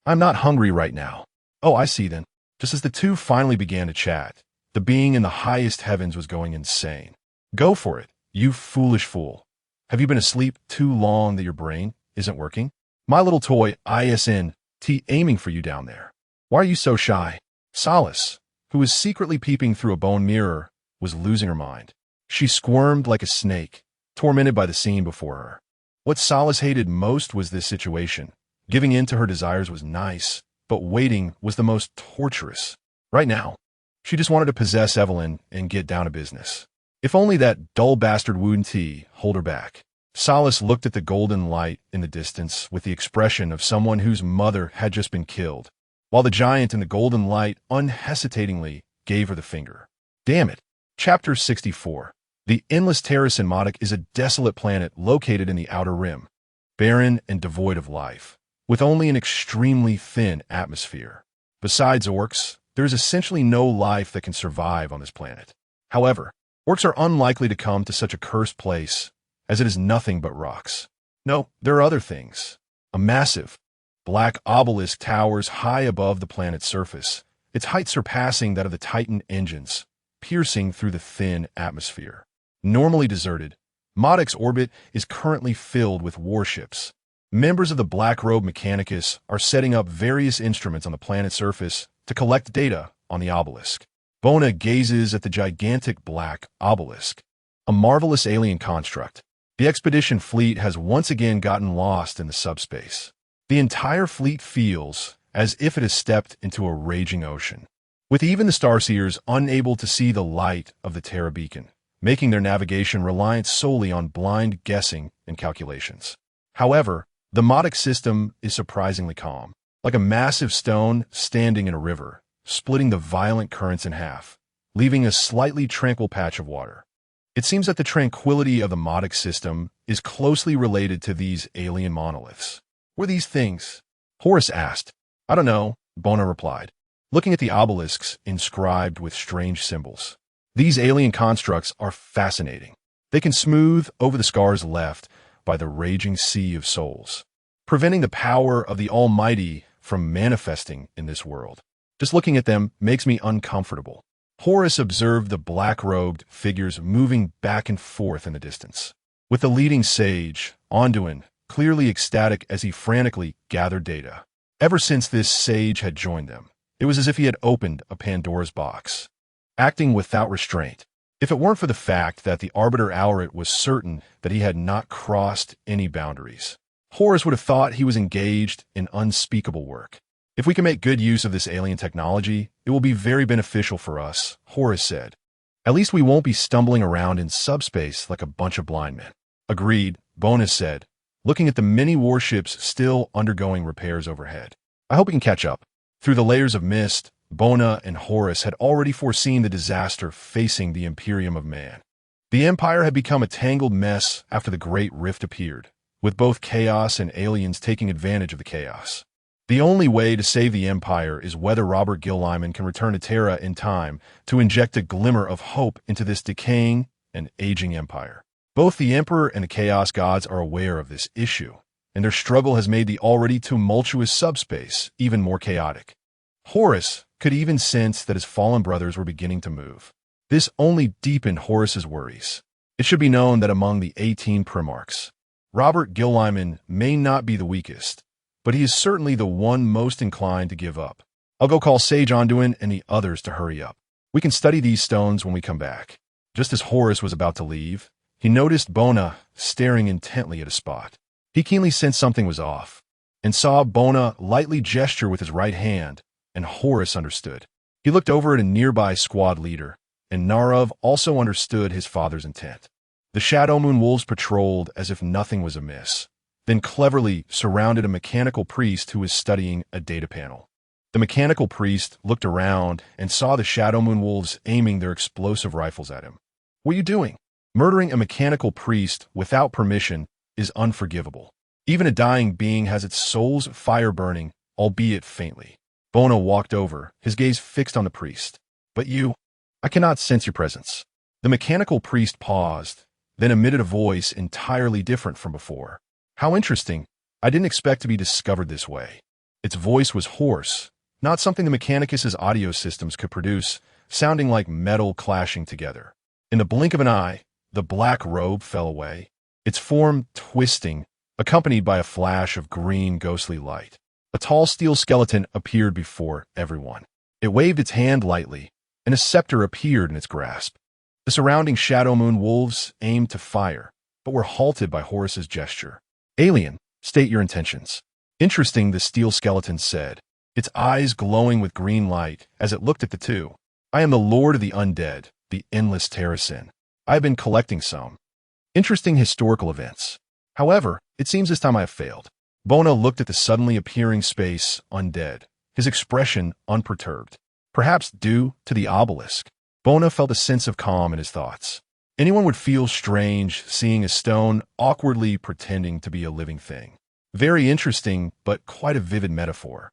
I'm not hungry right now. Oh, I see then. Just as the two finally began to chat, the being in the highest heavens was going insane. Go for it, you foolish fool. Have you been asleep too long that your brain isn't working? My little toy ISNT aiming for you down there. Why are you so shy? Solace, who was secretly peeping through a bone mirror, was losing her mind. She squirmed like a snake, tormented by the scene before her. What Solace hated most was this situation. Giving in to her desires was nice, but waiting was the most torturous. Right now, she just wanted to possess Evelyn and get down to business. If only that dull bastard wouldn't hold her back. Solace looked at the golden light in the distance with the expression of someone whose mother had just been killed, while the giant in the golden light unhesitatingly gave her the finger. Damn it. Chapter 64. The endless Terra is a desolate planet located in the outer rim, barren and devoid of life, with only an extremely thin atmosphere. Besides orcs, there is essentially no life that can survive on this planet. However, orcs are unlikely to come to such a cursed place, as it is nothing but rocks. No, there are other things. A massive, black obelisk towers high above the planet's surface, its height surpassing that of the Titan engines, piercing through the thin atmosphere. Normally deserted, Modic's orbit is currently filled with warships. Members of the Black Robe Mechanicus are setting up various instruments on the planet's surface to collect data on the obelisk. Bona gazes at the gigantic black obelisk, a marvelous alien construct. The expedition fleet has once again gotten lost in the subspace. The entire fleet feels as if it has stepped into a raging ocean, with even the Starseers unable to see the light of the Terra beacon, making their navigation reliant solely on blind guessing and calculations. However, the Modic system is surprisingly calm, like a massive stone standing in a river, splitting the violent currents in half, leaving a slightly tranquil patch of water. It seems that the tranquility of the Modic system is closely related to these alien monoliths. What are these things? Horus asked. I don't know, Bona replied, looking at the obelisks inscribed with strange symbols. These alien constructs are fascinating. They can smooth over the scars left by the raging sea of souls, preventing the power of the Almighty from manifesting in this world. Just looking at them makes me uncomfortable. Horus observed the black-robed figures moving back and forth in the distance, with the leading sage, Anduin, clearly ecstatic as he frantically gathered data. Ever since this sage had joined them, it was as if he had opened a Pandora's box, acting without restraint. If it weren't for the fact that the Arbiter Auret was certain that he had not crossed any boundaries, Horus would have thought he was engaged in unspeakable work. If we can make good use of this alien technology, it will be very beneficial for us, Horus said. At least we won't be stumbling around in subspace like a bunch of blind men. Agreed, Bonus said, looking at the many warships still undergoing repairs overhead. I hope we can catch up. Through the layers of mist, Bona and Horus had already foreseen the disaster facing the Imperium of Man. The Empire had become a tangled mess after the Great Rift appeared, with both chaos and aliens taking advantage of the chaos. The only way to save the Empire is whether Robert Gilliman can return to Terra in time to inject a glimmer of hope into this decaying and aging Empire. Both the Emperor and the Chaos Gods are aware of this issue, and their struggle has made the already tumultuous subspace even more chaotic. Horus could even sense that his fallen brothers were beginning to move. This only deepened Horus's worries. It should be known that among the 18 Primarchs, Robert Gilliman may not be the weakest, but he is certainly the one most inclined to give up. I'll go call Sage Anduin and the others to hurry up. We can study these stones when we come back. Just as Horus was about to leave, he noticed Bona staring intently at a spot. He keenly sensed something was off, and saw Bona lightly gesture with his right hand, and Horus understood. He looked over at a nearby squad leader, and Narav also understood his father's intent. The Shadow Moon Wolves patrolled as if nothing was amiss, then cleverly surrounded a mechanical priest who was studying a data panel. The mechanical priest looked around and saw the Shadow Moon Wolves aiming their explosive rifles at him. What are you doing? Murdering a mechanical priest without permission is unforgivable. Even a dying being has its soul's fire burning, albeit faintly. Bona walked over, his gaze fixed on the priest. But you, I cannot sense your presence. The mechanical priest paused, then emitted a voice entirely different from before. How interesting. I didn't expect to be discovered this way. Its voice was hoarse, not something the Mechanicus's audio systems could produce, sounding like metal clashing together. In the blink of an eye, the black robe fell away, its form twisting, accompanied by a flash of green ghostly light. A tall steel skeleton appeared before everyone. It waved its hand lightly, and a scepter appeared in its grasp. The surrounding Shadow Moon Wolves aimed to fire, but were halted by Horus's gesture. Alien, state your intentions. Interesting, the steel skeleton said, its eyes glowing with green light as it looked at the two. I am the Lord of the Undead, the endless Terrasin. I have been collecting some interesting historical events. However, it seems this time I have failed. Bona looked at the suddenly appearing space undead, his expression unperturbed. Perhaps due to the obelisk, Bona felt a sense of calm in his thoughts. Anyone would feel strange seeing a stone awkwardly pretending to be a living thing. Very interesting, but quite a vivid metaphor.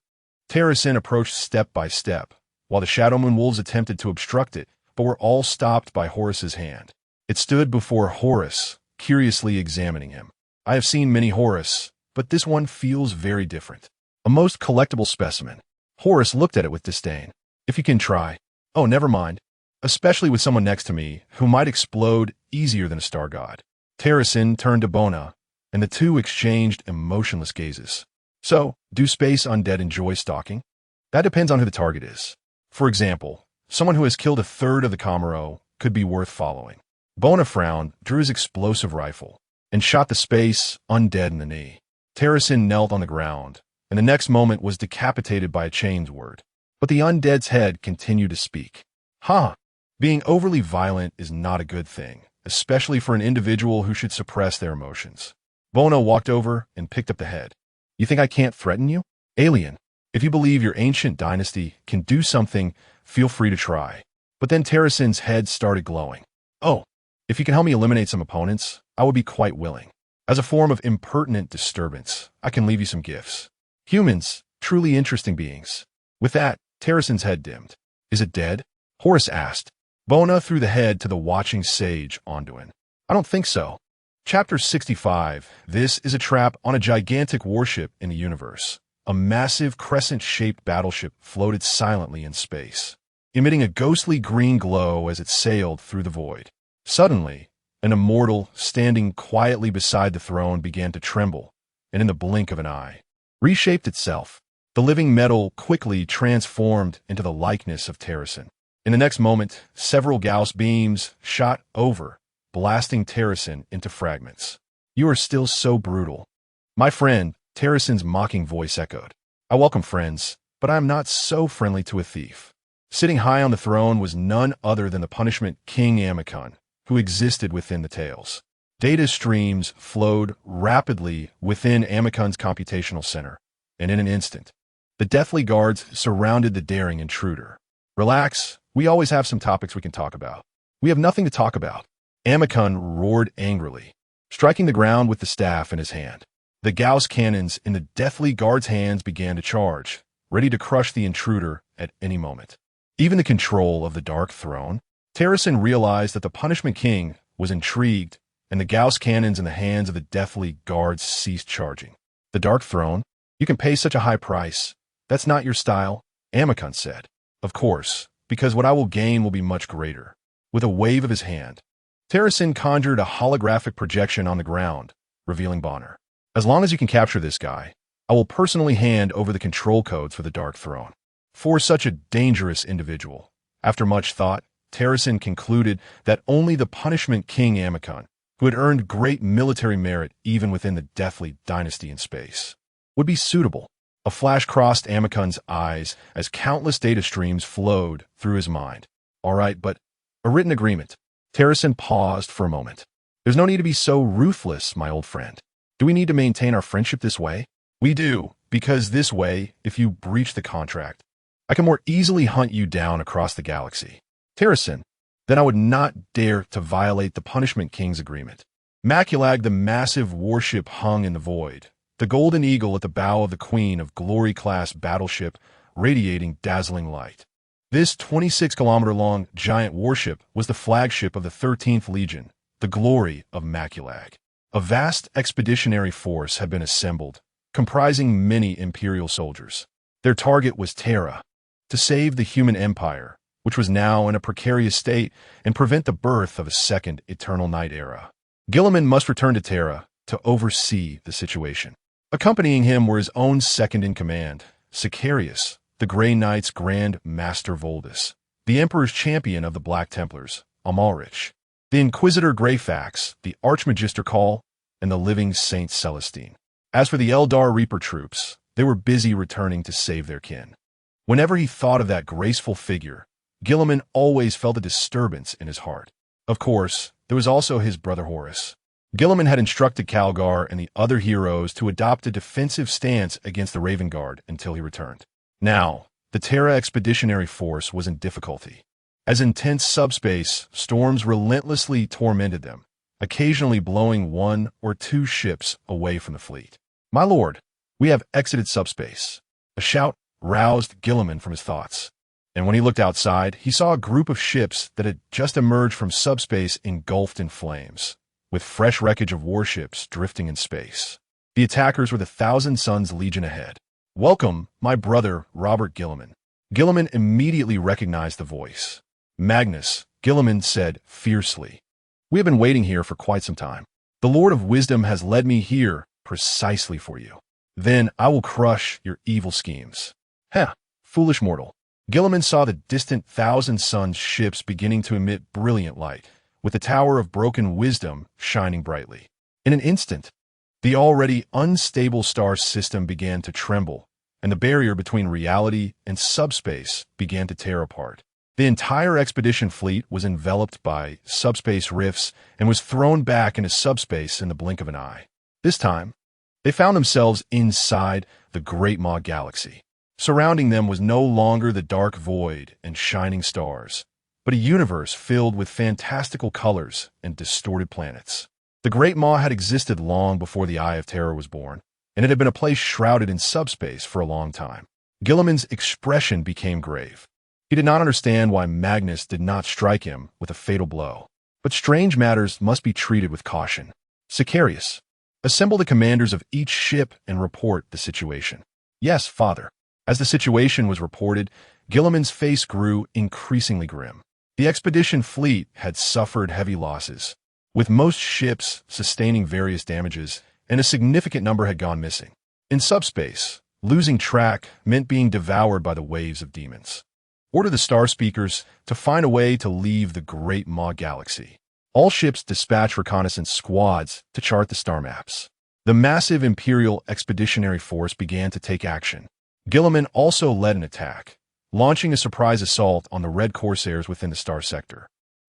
Terra approached step by step, while the Shadow Moon Wolves attempted to obstruct it, but were all stopped by Horus's hand. It stood before Horus, curiously examining him. I have seen many Horus, but this one feels very different. A most collectible specimen. Horus looked at it with disdain. If you can try. Oh, never mind. Especially with someone next to me, who might explode easier than a star god. Terra turned to Bona, and the two exchanged emotionless gazes. So, do space undead enjoy stalking? That depends on who the target is. For example, someone who has killed a third of the Camaro could be worth following. Bona frowned, drew his explosive rifle, and shot the space undead in the knee. Terra knelt on the ground, and the next moment was decapitated by a chain's word. But the undead's head continued to speak. Being overly violent is not a good thing, especially for an individual who should suppress their emotions. Bona walked over and picked up the head. You think I can't threaten you? Alien, if you believe your ancient dynasty can do something, feel free to try. But then Terrasen's head started glowing. Oh, if you can help me eliminate some opponents, I would be quite willing. As a form of impertinent disturbance, I can leave you some gifts. Humans, truly interesting beings. With that, Terrasen's head dimmed. Is it dead? Horus asked. Bona threw the head to the watching sage Anduin. I don't think so. Chapter 65. This is a trap on a gigantic warship in the universe. A massive crescent-shaped battleship floated silently in space, emitting a ghostly green glow as it sailed through the void. Suddenly, an immortal standing quietly beside the throne began to tremble, and in the blink of an eye, reshaped itself. The living metal quickly transformed into the likeness of Terrasen. In the next moment, several Gauss beams shot over, blasting Terrasen into fragments. You are still so brutal. My friend, Terrasen's mocking voice echoed. I welcome friends, but I am not so friendly to a thief. Sitting high on the throne was none other than the punishment King Amicon, who existed within the Tales. Data streams flowed rapidly within Amicon's computational center, and in an instant, the deathly guards surrounded the daring intruder. Relax, we always have some topics we can talk about. We have nothing to talk about. Amicon roared angrily, striking the ground with the staff in his hand. The Gauss cannons in the deathly guard's hands began to charge, ready to crush the intruder at any moment. Even the control of the Dark Throne, Terrasen realized that the Punishment King was intrigued, and the Gauss cannons in the hands of the deathly guards ceased charging. The Dark Throne? You can pay such a high price. That's not your style, Amicon said. Of course, because what I will gain will be much greater. With a wave of his hand, Terrasen conjured a holographic projection on the ground, revealing Bonner. As long as you can capture this guy, I will personally hand over the control codes for the Dark Throne. For such a dangerous individual, after much thought, Terrasen concluded that only the Punishment King Amicon, who had earned great military merit even within the deathly dynasty in space, would be suitable. A flash crossed Amicon's eyes as countless data streams flowed through his mind. All right, but a written agreement. Terrasen paused for a moment. There's no need to be so ruthless, my old friend. Do we need to maintain our friendship this way? We do, because this way, if you breach the contract, I can more easily hunt you down across the galaxy. Terrasen, then I would not dare to violate the Punishment King's agreement. Maculag, the massive warship, hung in the void, the golden eagle at the bow of the Queen of Glory-class battleship radiating dazzling light. This 26-kilometer-long giant warship was the flagship of the 13th Legion, the Glory of Maculag. A vast expeditionary force had been assembled, comprising many Imperial soldiers. Their target was Terra, to save the human empire, which was now in a precarious state, and prevent the birth of a second Eternal Night era. Guilliman must return to Terra to oversee the situation. Accompanying him were his own second-in-command, Sicarius, the Grey Knight's Grand Master Voldus, the Emperor's champion of the Black Templars, Amalrich, the Inquisitor Greyfax, the Archmagister Call, and the living Saint Celestine. As for the Eldar Reaper troops, they were busy returning to save their kin. Whenever he thought of that graceful figure, Guilliman always felt a disturbance in his heart. Of course, there was also his brother Horus. Gilliman had instructed Calgar and the other heroes to adopt a defensive stance against the Raven Guard until he returned. Now, the Terra Expeditionary Force was in difficulty. As intense subspace storms relentlessly tormented them, occasionally blowing one or two ships away from the fleet. "My lord, we have exited subspace." A shout roused Gilliman from his thoughts. And when he looked outside, he saw a group of ships that had just emerged from subspace engulfed in flames, with fresh wreckage of warships drifting in space. The attackers were the Thousand Suns Legion ahead. "Welcome, my brother, Robert Gilliman." Gilliman immediately recognized the voice. "Magnus," Gilliman said fiercely. "We have been waiting here for quite some time. The Lord of Wisdom has led me here precisely for you. Then I will crush your evil schemes." "Heh, foolish mortal." Gilliman saw the distant Thousand Suns ships beginning to emit brilliant light, with the Tower of Broken Wisdom shining brightly. In an instant, the already unstable star system began to tremble, and the barrier between reality and subspace began to tear apart. The entire expedition fleet was enveloped by subspace rifts and was thrown back into subspace in the blink of an eye. This time, they found themselves inside the Great Maw Galaxy. Surrounding them was no longer the dark void and shining stars, but a universe filled with fantastical colors and distorted planets. The Great Maw had existed long before the Eye of Terror was born, and it had been a place shrouded in subspace for a long time. Gilliman's expression became grave. He did not understand why Magnus did not strike him with a fatal blow. But strange matters must be treated with caution. "Sicarius, assemble the commanders of each ship and report the situation." "Yes, father." As the situation was reported, Gilliman's face grew increasingly grim. The expedition fleet had suffered heavy losses, with most ships sustaining various damages, and a significant number had gone missing. In subspace, losing track meant being devoured by the waves of demons. "Order the Star Speakers to find a way to leave the Great Maw Galaxy. All ships dispatch reconnaissance squads to chart the star maps." The massive Imperial Expeditionary Force began to take action. Gilliman also led an attack, launching a surprise assault on the Red Corsairs within the Star Sector.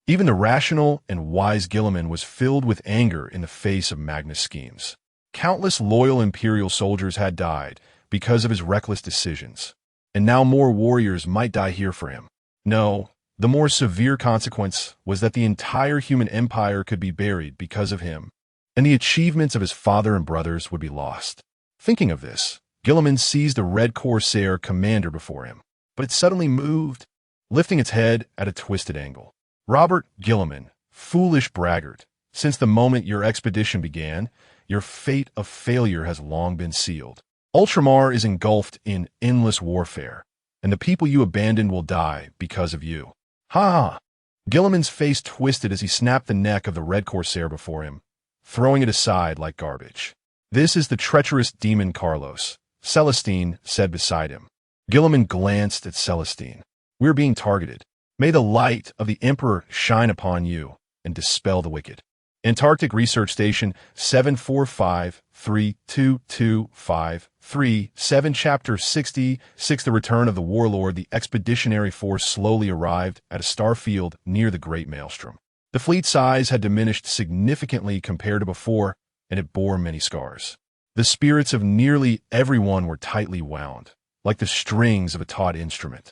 Even the rational and wise Gilliman was filled with anger in the face of Magnus' schemes. Countless loyal Imperial soldiers had died because of his reckless decisions, and now more warriors might die here for him. No, the more severe consequence was that the entire human empire could be buried because of him, and the achievements of his father and brothers would be lost. Thinking of this, Gilliman seized the Red Corsair commander before him, but it suddenly moved, lifting its head at a twisted angle. "Robert Gilliman, foolish braggart, since the moment your expedition began, your fate of failure has long been sealed. Ultramar is engulfed in endless warfare, and the people you abandoned will die because of you." "Ha ha!" Gilliman's face twisted as he snapped the neck of the Red Corsair before him, throwing it aside like garbage. "This is the treacherous demon Carlos," Celestine said beside him. Gilliman glanced at Celestine. "We're being targeted. May the light of the Emperor shine upon you and dispel the wicked." Antarctic Research Station 745322537 Chapter 66 The Return of the Warlord. The expeditionary force slowly arrived at a star field near the Great Maelstrom. The fleet size had diminished significantly compared to before, and it bore many scars. The spirits of nearly everyone were tightly wound, like the strings of a taut instrument,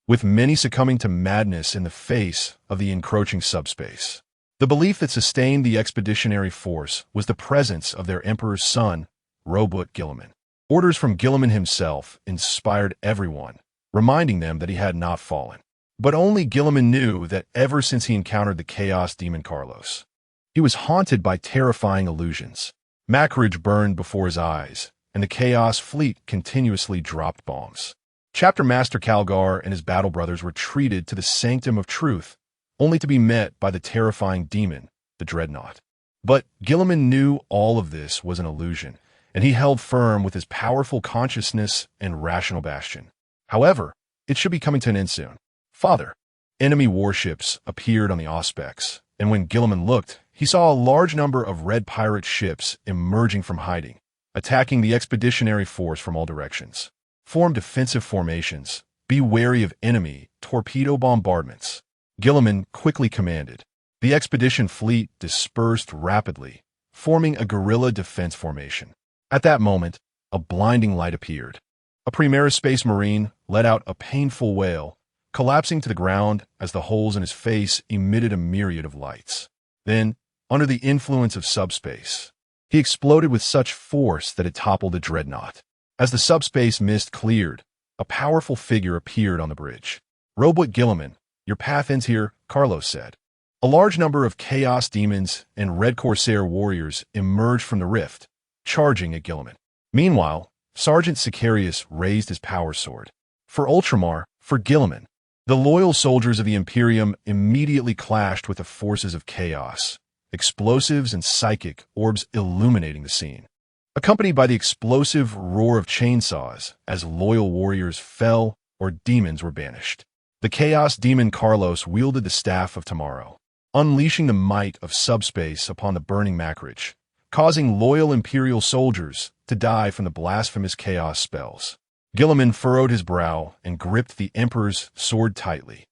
with many succumbing to madness in the face of the encroaching subspace. The belief that sustained the expeditionary force was the presence of their emperor's son, Robert Gilliman. Orders from Gilliman himself inspired everyone, reminding them that he had not fallen. But only Gilliman knew that ever since he encountered the Chaos Demon Carlos, he was haunted by terrifying illusions. Macridge burned before his eyes, and the Chaos Fleet continuously dropped bombs. Chapter Master Calgar and his battle brothers retreated to the Sanctum of Truth, only to be met by the terrifying demon, the Dreadnought. But Gilliman knew all of this was an illusion, and he held firm with his powerful consciousness and rational bastion. However, it should be coming to an end soon. "Father." Enemy warships appeared on the Auspex, and when Gilliman looked, he saw a large number of red pirate ships emerging from hiding, attacking the expeditionary force from all directions. "Form defensive formations. Be wary of enemy torpedo bombardments," Gilliman quickly commanded. The expedition fleet dispersed rapidly, forming a guerrilla defense formation. At that moment, a blinding light appeared. A Primaris Space Marine let out a painful wail, collapsing to the ground as the holes in his face emitted a myriad of lights. Then, under the influence of subspace, he exploded with such force that it toppled a dreadnought. As the subspace mist cleared, a powerful figure appeared on the bridge. "Robot Gilliman, your path ends here," Carlos said. A large number of Chaos Demons and Red Corsair warriors emerged from the rift, charging at Gilliman. Meanwhile, Sergeant Sicarius raised his power sword. For Ultramar, for Gilliman. The loyal soldiers of the Imperium immediately clashed with the forces of chaos, explosives and psychic orbs illuminating the scene. Accompanied by the explosive roar of chainsaws as loyal warriors fell or demons were banished. The Chaos Demon Carlos wielded the Staff of Tomorrow, unleashing the might of subspace upon the burning Macridge, causing loyal Imperial soldiers to die from the blasphemous chaos spells. Gilliman furrowed his brow and gripped the Emperor's sword tightly.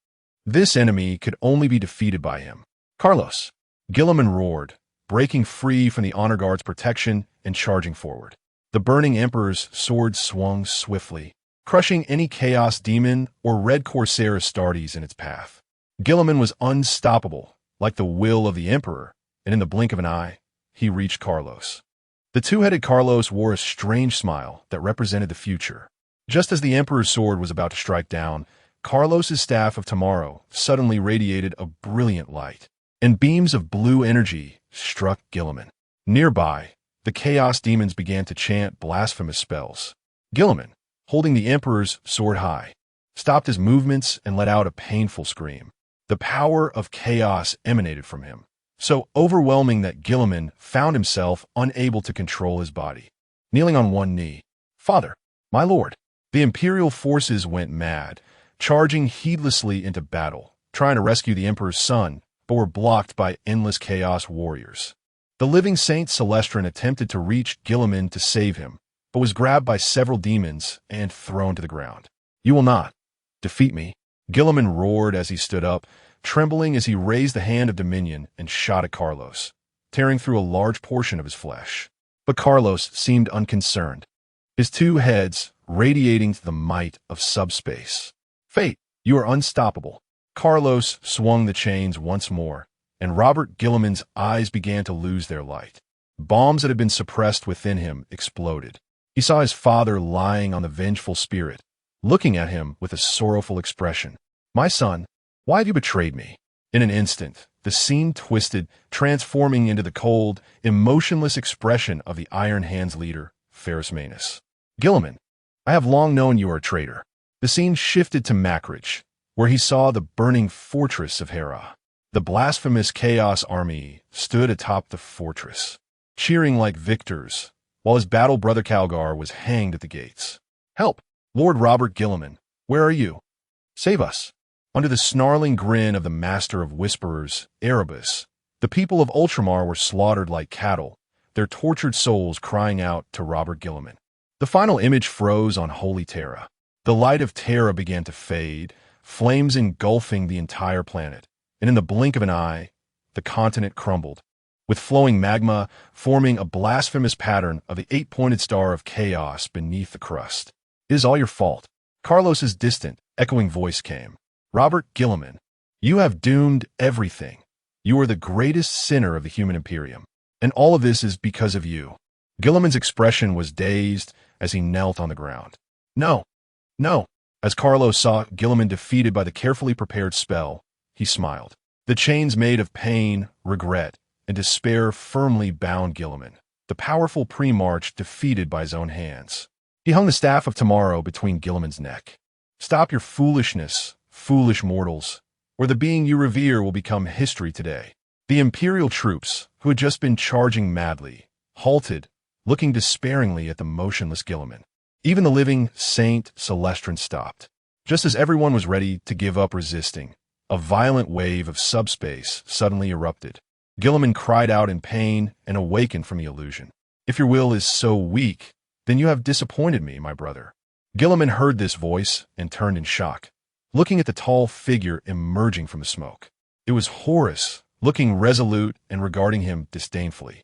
This enemy could only be defeated by him. "Carlos!" Gilliman roared, breaking free from the Honor Guard's protection and charging forward. The burning Emperor's sword swung swiftly, crushing any Chaos Demon or Red Corsair Astartes in its path. Gilliman was unstoppable, like the will of the Emperor, and in the blink of an eye, he reached Carlos. The two-headed Carlos wore a strange smile that represented the future. Just as the Emperor's sword was about to strike down, Carlos's Staff of Tomorrow suddenly radiated a brilliant light, and beams of blue energy struck Gilliman. Nearby, the Chaos Demons began to chant blasphemous spells. Gilliman, holding the Emperor's sword high, stopped his movements and let out a painful scream. The power of chaos emanated from him, so overwhelming that Gilliman found himself unable to control his body. Kneeling on one knee, "Father, my lord." The Imperial forces went mad, charging heedlessly into battle, trying to rescue the Emperor's son, but were blocked by endless chaos warriors. The living Saint Celestrin attempted to reach Gilliman to save him, but was grabbed by several demons and thrown to the ground. "You will not defeat me," Gilliman roared as he stood up, trembling as he raised the hand of Dominion and shot at Carlos, tearing through a large portion of his flesh. But Carlos seemed unconcerned, his two heads radiating the might of subspace. "Fate, you are unstoppable." Carlos swung the chains once more, and Robert Gilliman's eyes began to lose their light. Bombs that had been suppressed within him exploded. He saw his father lying on the vengeful spirit, looking at him with a sorrowful expression. "My son, why have you betrayed me?" In an instant, the scene twisted, transforming into the cold, emotionless expression of the Iron Hands leader, Ferrus Manus. "Gilliman, I have long known you are a traitor." The scene shifted to Macridge, where he saw the burning fortress of Hera. The blasphemous Chaos Army stood atop the fortress, cheering like victors, while his battle brother Calgar was hanged at the gates. "Help! Lord Robert Gilliman, where are you? Save us!" Under the snarling grin of the Master of Whisperers, Erebus, the people of Ultramar were slaughtered like cattle, their tortured souls crying out to Robert Gilliman. The final image froze on holy Terra. The light of Terra began to fade, flames engulfing the entire planet, and in the blink of an eye, the continent crumbled, with flowing magma forming a blasphemous pattern of the eight-pointed star of chaos beneath the crust. "It is all your fault." Carlos's distant, echoing voice came. "Robert Gilliman, you have doomed everything. You are the greatest sinner of the human Imperium, and all of this is because of you." Gilliman's expression was dazed as he knelt on the ground. "No, no." As Carlos saw Gilliman defeated by the carefully prepared spell, he smiled. The chains made of pain, regret, and despair firmly bound Gilliman, the powerful Primarch defeated by his own hands. He hung the Staff of Tomorrow between Gilliman's neck. "Stop your foolishness, foolish mortals, or the being you revere will become history today." The Imperial troops, who had just been charging madly, halted, looking despairingly at the motionless Gilliman. Even the living Saint Celestrin stopped. Just as everyone was ready to give up resisting, a violent wave of subspace suddenly erupted. Gilliman cried out in pain and awakened from the illusion. "If your will is so weak, then you have disappointed me, my brother." Gilliman heard this voice and turned in shock, looking at the tall figure emerging from the smoke. It was Horus, looking resolute and regarding him disdainfully.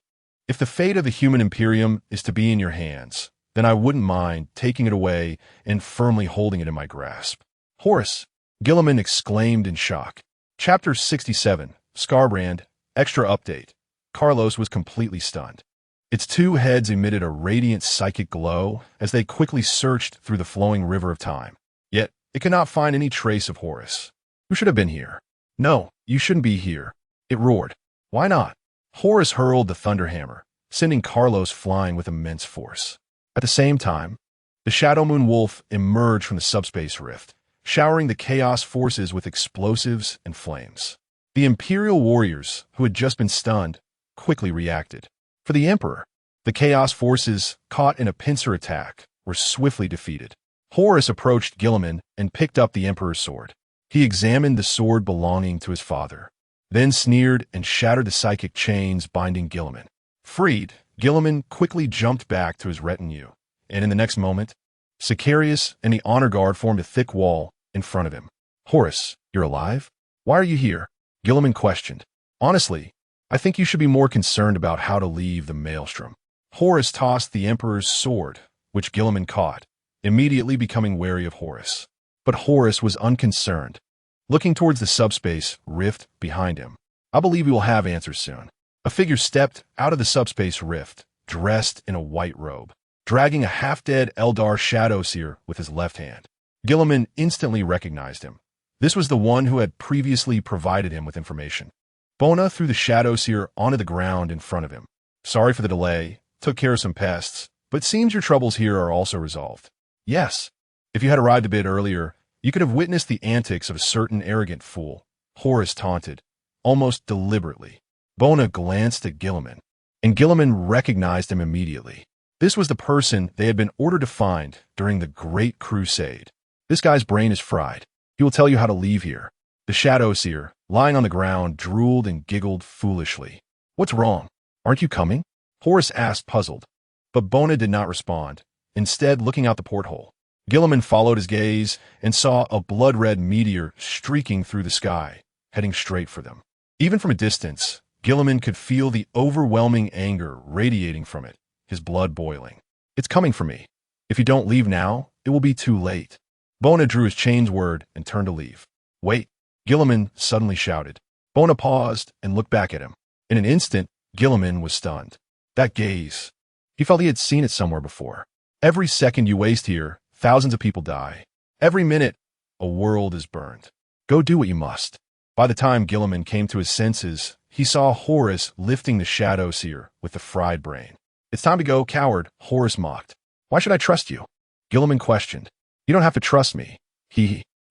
If the fate of the human Imperium is to be in your hands, then I wouldn't mind taking it away and firmly holding it in my grasp. Horus, Guilliman exclaimed in shock. Chapter 67, Skarbrand, Extra Update. Carlos was completely stunned. Its two heads emitted a radiant psychic glow as they quickly searched through the flowing river of time. Yet, it could not find any trace of Horus. Who should have been here? No, you shouldn't be here. It roared. Why not? Horus hurled the thunderhammer, sending Carlos flying with immense force. At the same time, the Shadow Moon Wolf emerged from the subspace rift, showering the chaos forces with explosives and flames. The Imperial warriors, who had just been stunned, quickly reacted. For the Emperor, the chaos forces, caught in a pincer attack, were swiftly defeated. Horus approached Guilliman and picked up the Emperor's sword. He examined the sword belonging to his father, then sneered and shattered the psychic chains binding Guilliman. Freed, Guilliman quickly jumped back to his retinue, and in the next moment, Sicarius and the honor guard formed a thick wall in front of him. Horus, you're alive? Why are you here? Guilliman questioned. Honestly, I think you should be more concerned about how to leave the maelstrom. Horus tossed the Emperor's sword, which Guilliman caught, immediately becoming wary of Horus. But Horus was unconcerned, looking towards the subspace rift behind him. I believe we will have answers soon. A figure stepped out of the subspace rift, dressed in a white robe, dragging a half-dead Eldar Shadowseer with his left hand. Guilliman instantly recognized him. This was the one who had previously provided him with information. Bona threw the Shadowseer onto the ground in front of him. Sorry for the delay, took care of some pests, but seems your troubles here are also resolved. Yes. If you had arrived a bit earlier, you could have witnessed the antics of a certain arrogant fool, Horus taunted, almost deliberately. Bona glanced at Guilliman, and Guilliman recognized him immediately. This was the person they had been ordered to find during the Great Crusade. This guy's brain is fried. He will tell you how to leave here. The Shadowseer, lying on the ground, drooled and giggled foolishly. What's wrong? Aren't you coming? Horus asked, puzzled. But Bona did not respond, instead looking out the porthole. Guilliman followed his gaze and saw a blood-red meteor streaking through the sky, heading straight for them. Even from a distance, Guilliman could feel the overwhelming anger radiating from it, his blood boiling. It's coming for me. If you don't leave now, it will be too late. Bona drew his chain's word and turned to leave. Wait, Guilliman suddenly shouted. Bona paused and looked back at him. In an instant, Guilliman was stunned. That gaze. He felt he had seen it somewhere before. Every second you waste here, thousands of people die. Every minute, a world is burned. Go do what you must. By the time Guilliman came to his senses, he saw Horus lifting the Shadowseer with the fried brain. It's time to go, coward, Horus mocked. Why should I trust you? Guilliman questioned. You don't have to trust me.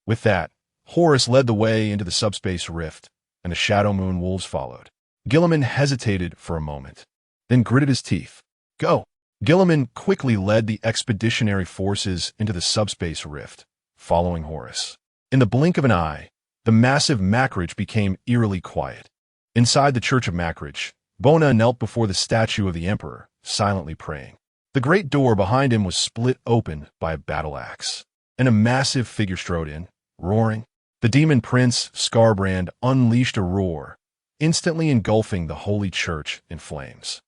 With that, Horus led the way into the subspace rift, and the Shadow Moon wolves followed. Guilliman hesitated for a moment, then gritted his teeth. Go! Guilliman quickly led the expeditionary forces into the subspace rift, following Horus. In the blink of an eye, the massive Macridge became eerily quiet. Inside the Church of Macridge, Bona knelt before the statue of the Emperor, silently praying. The great door behind him was split open by a battle axe, and a massive figure strode in, roaring. The demon prince, Skarbrand, unleashed a roar, instantly engulfing the holy church in flames.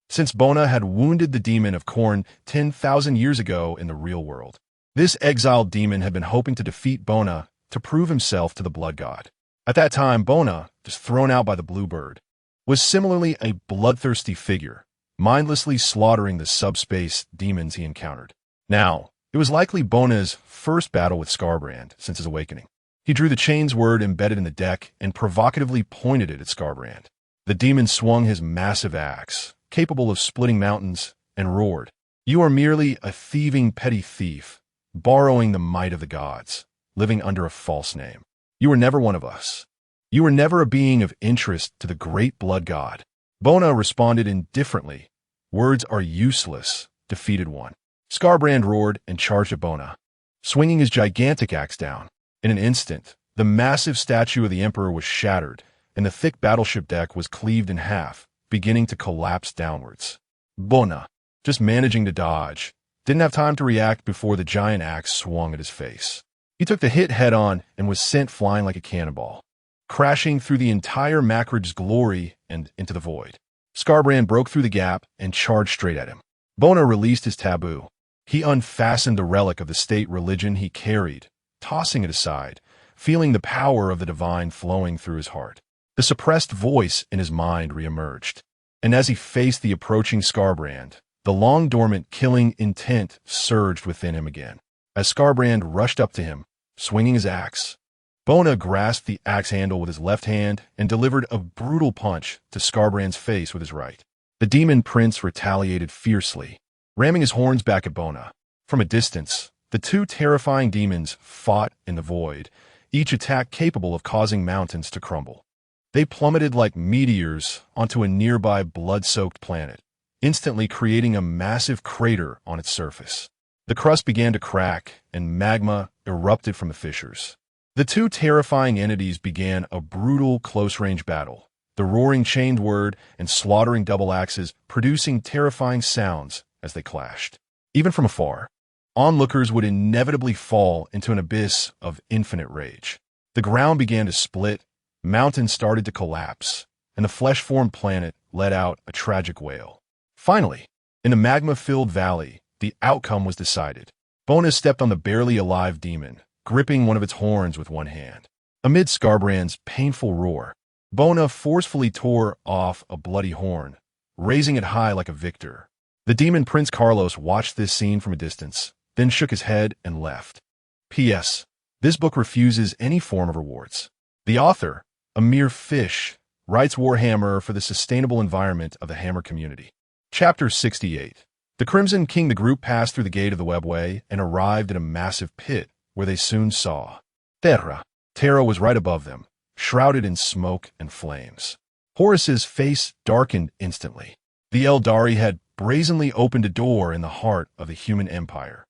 Since Bona had wounded the demon of Khorne 10,000 years ago in the real world, this exiled demon had been hoping to defeat Bona to prove himself to the blood god. At that time, Bona, just thrown out by the blue bird, was similarly a bloodthirsty figure, mindlessly slaughtering the subspace demons he encountered. Now, it was likely Bona's first battle with Skarbrand since his awakening. He drew the chain's word embedded in the deck and provocatively pointed it at Skarbrand. The demon swung his massive axe, capable of splitting mountains, and roared, You are merely a thieving petty thief, borrowing the might of the gods, living under a false name. You were never one of us. You were never a being of interest to the great blood god. Bona responded indifferently. Words are useless, defeated one. Skarbrand roared and charged at Bona, swinging his gigantic axe down. In an instant, the massive statue of the Emperor was shattered, and the thick battleship deck was cleaved in half, beginning to collapse downwards. Bona, just managing to dodge, didn't have time to react before the giant axe swung at his face. He took the hit head-on and was sent flying like a cannonball. crashing through the entire Macridge's glory and into the void. Skarbrand broke through the gap and charged straight at him. Bona released his taboo. He unfastened the relic of the state religion he carried, tossing it aside, feeling the power of the divine flowing through his heart. The suppressed voice in his mind reemerged, and as he faced the approaching Skarbrand, the long-dormant killing intent surged within him again. As Skarbrand rushed up to him, swinging his axe, Bona grasped the axe handle with his left hand and delivered a brutal punch to Skarbrand's face with his right. The demon prince retaliated fiercely, ramming his horns back at Bona. From a distance, the two terrifying demons fought in the void, each attack capable of causing mountains to crumble. They plummeted like meteors onto a nearby blood-soaked planet, instantly creating a massive crater on its surface. The crust began to crack, and magma erupted from the fissures. The two terrifying entities began a brutal close-range battle, the roaring chained word and slaughtering double axes producing terrifying sounds as they clashed. Even from afar, onlookers would inevitably fall into an abyss of infinite rage. The ground began to split, mountains started to collapse, and the flesh-formed planet let out a tragic wail. Finally, in the magma-filled valley, the outcome was decided. Bona stepped on the barely alive demon, gripping one of its horns with one hand. Amid Skarbrand's painful roar, Bona forcefully tore off a bloody horn, raising it high like a victor. The demon Prince Carlos watched this scene from a distance, then shook his head and left. P.S. This book refuses any form of rewards. The author, a mere fish, writes Warhammer for the sustainable environment of the Hammer community. Chapter 68. The Crimson King. The group passed through the gate of the webway and arrived at a massive pit, where they soon saw Terra. Terra was right above them, shrouded in smoke and flames. Horus's face darkened instantly. The Eldari had brazenly opened a door in the heart of the human empire,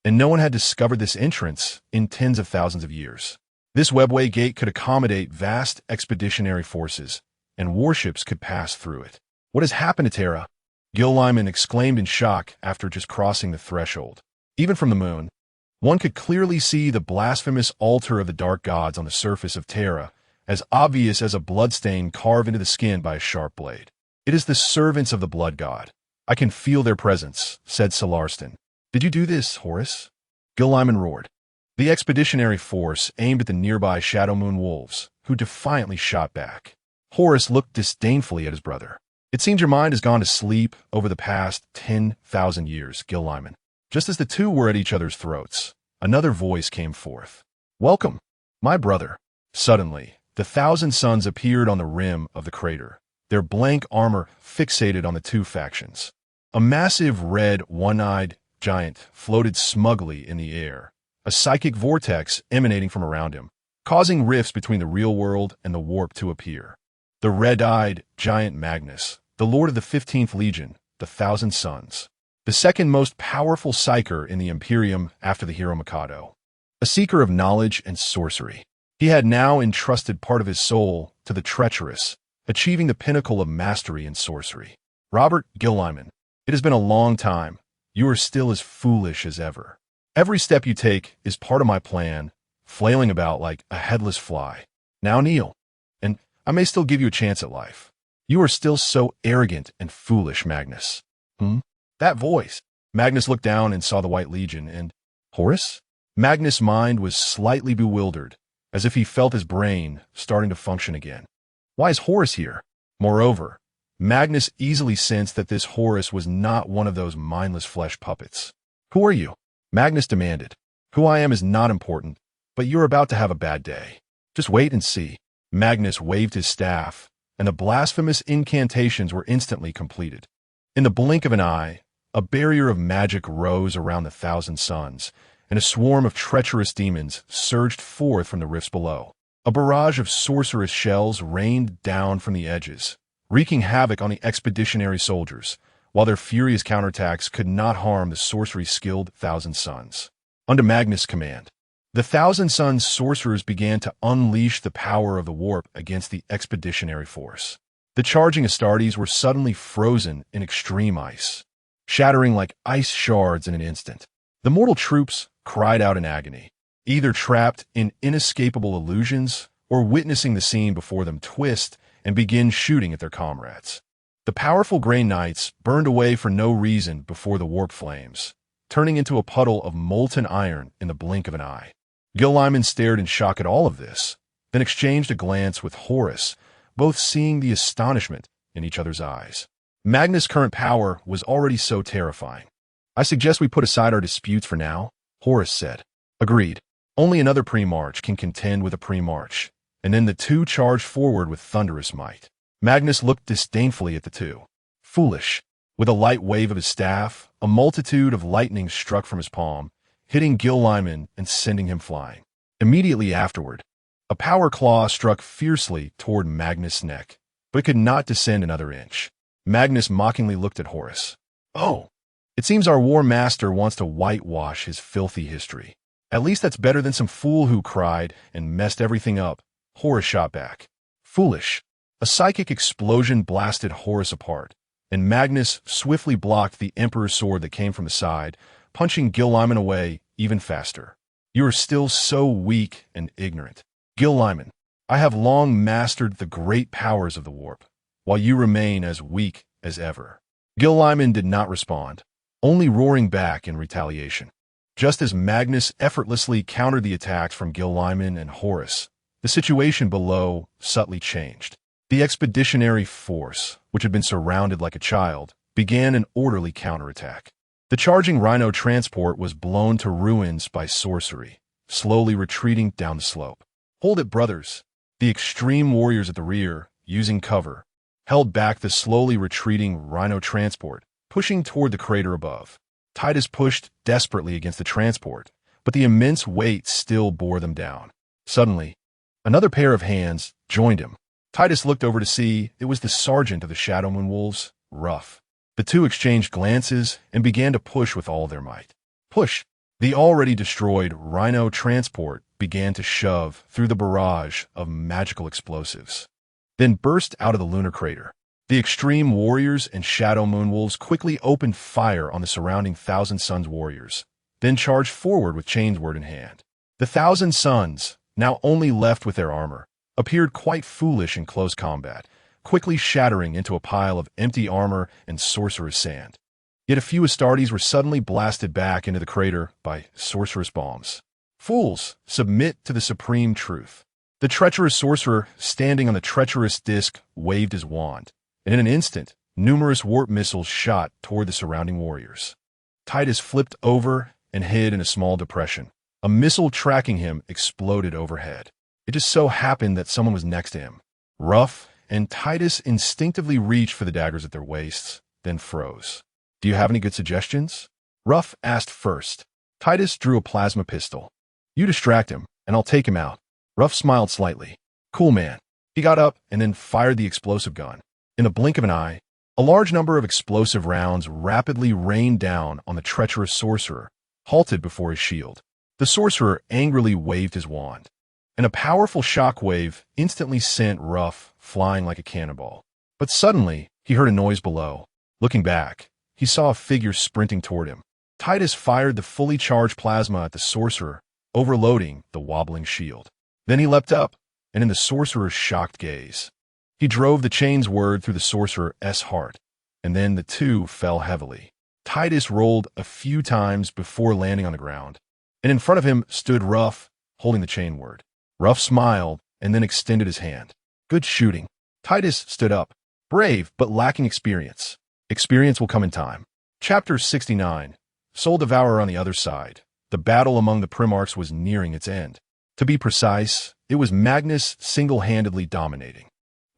and no one had discovered this entrance in tens of thousands of years. This webway gate could accommodate vast expeditionary forces, and warships could pass through it. What has happened to Terra? Gil Lyman exclaimed in shock after just crossing the threshold. Even from the moon, one could clearly see the blasphemous altar of the dark gods on the surface of Terra, as obvious as a bloodstain carved into the skin by a sharp blade. It is the servants of the blood god. I can feel their presence, said Solarston. Did you do this, Horus? Gil Lyman roared. The expeditionary force aimed at the nearby Shadow Moon wolves, who defiantly shot back. Horus looked disdainfully at his brother. It seems your mind has gone to sleep over the past 10,000 years, Gil Lyman. Just as the two were at each other's throats, another voice came forth. Welcome, my brother. Suddenly, the 1,000 suns appeared on the rim of the crater, their blank armor fixated on the two factions. A massive red, one-eyed giant floated smugly in the air, a psychic vortex emanating from around him, causing rifts between the real world and the warp to appear. The red-eyed giant Magnus, the lord of the 15th Legion, the 1,000 Suns, the second most powerful psyker in the Imperium after the hero Mikado. A seeker of knowledge and sorcery, he had now entrusted part of his soul to the treacherous, achieving the pinnacle of mastery in sorcery. Robert Gil Lyman, it has been a long time. You are still as foolish as ever. Every step you take is part of my plan, flailing about like a headless fly. Now kneel, and I may still give you a chance at life. You are still so arrogant and foolish, Magnus. That voice. Magnus looked down and saw the White Legion, and Horus? Magnus' mind was slightly bewildered, as if he felt his brain starting to function again. Why is Horus here? Moreover, Magnus easily sensed that this Horus was not one of those mindless flesh puppets. Who are you? Magnus demanded. Who I am is not important, but you're about to have a bad day. Just wait and see. Magnus waved his staff, and the blasphemous incantations were instantly completed. In the blink of an eye, a barrier of magic rose around the 1,000 suns, and a swarm of treacherous demons surged forth from the rifts below. A barrage of sorcerous shells rained down from the edges, wreaking havoc on the expeditionary soldiers, while their furious counterattacks could not harm the sorcery-skilled 1,000 Suns. Under Magnus' command, the 1,000 Suns sorcerers began to unleash the power of the warp against the expeditionary force. The charging Astartes were suddenly frozen in extreme ice, shattering like ice shards in an instant. The mortal troops cried out in agony, either trapped in inescapable illusions or witnessing the scene before them twist and begin shooting at their comrades. The powerful Grey Knights burned away for no reason before the warp flames, turning into a puddle of molten iron in the blink of an eye. Gil-Lyman stared in shock at all of this, then exchanged a glance with Horus, both seeing the astonishment in each other's eyes. Magnus' current power was already so terrifying. "I suggest we put aside our disputes for now," Horus said. "Agreed. Only another pre-march can contend with a pre-march," and then the two charged forward with thunderous might. Magnus looked disdainfully at the two. "Foolish." With a light wave of his staff, a multitude of lightnings struck from his palm, hitting Gil-Lyman and sending him flying. Immediately afterward, a power claw struck fiercely toward Magnus' neck, but could not descend another inch. Magnus mockingly looked at Horus. "Oh, it seems our war master wants to whitewash his filthy history. At least that's better than some fool who cried and messed everything up," Horus shot back. "Foolish." A psychic explosion blasted Horus apart, and Magnus swiftly blocked the Emperor's sword that came from the side, punching Gil-Lyman away even faster. "You are still so weak and ignorant. Gil-Lyman, I have long mastered the great powers of the warp, while you remain as weak as ever." Gil-Lyman did not respond, only roaring back in retaliation. Just as Magnus effortlessly countered the attacks from Gil-Lyman and Horus, the situation below subtly changed. The expeditionary force, which had been surrounded like a child, began an orderly counterattack. The charging Rhino transport was blown to ruins by sorcery, slowly retreating down the slope. "Hold it, brothers!" The extreme warriors at the rear, using cover, held back the slowly retreating Rhino transport, pushing toward the crater above. Titus pushed desperately against the transport, but the immense weight still bore them down. Suddenly, another pair of hands joined him. Titus looked over to see it was the sergeant of the Shadow Moon Wolves, Ruff. The two exchanged glances and began to push with all their might. Push! The already destroyed Rhino transport began to shove through the barrage of magical explosives, then burst out of the lunar crater. The extreme warriors and Shadow Moon Wolves quickly opened fire on the surrounding Thousand Suns warriors, then charged forward with Chainsword in hand. The Thousand Suns, now only left with their armor, appeared quite foolish in close combat, quickly shattering into a pile of empty armor and sorcerer's sand. Yet a few Astartes were suddenly blasted back into the crater by sorcerous bombs. "Fools, submit to the supreme truth." The treacherous sorcerer, standing on the treacherous disk, waved his wand, and in an instant, numerous warp missiles shot toward the surrounding warriors. Titus flipped over and hid in a small depression. A missile tracking him exploded overhead. It just so happened that someone was next to him. Ruff and Titus instinctively reached for the daggers at their waists, then froze. "Do you have any good suggestions?" Ruff asked first. Titus drew a plasma pistol. "You distract him, and I'll take him out." Ruff smiled slightly. "Cool, man." He got up and then fired the explosive gun. In the blink of an eye, a large number of explosive rounds rapidly rained down on the treacherous sorcerer, halted before his shield. The sorcerer angrily waved his wand, and a powerful shockwave instantly sent Ruff flying like a cannonball. But suddenly, he heard a noise below. Looking back, he saw a figure sprinting toward him. Titus fired the fully charged plasma at the sorcerer, overloading the wobbling shield. Then he leapt up, and in the sorcerer's shocked gaze, he drove the Chainsword through the sorcerer's heart, and then the two fell heavily. Titus rolled a few times before landing on the ground, and in front of him stood Ruff, holding the Chainsword. Ruff smiled and then extended his hand. "Good shooting." Titus stood up, brave but lacking experience. Experience will come in time. Chapter 69. Soul Devourer on the other side. The battle among the Primarchs was nearing its end. To be precise, it was Magnus single-handedly dominating.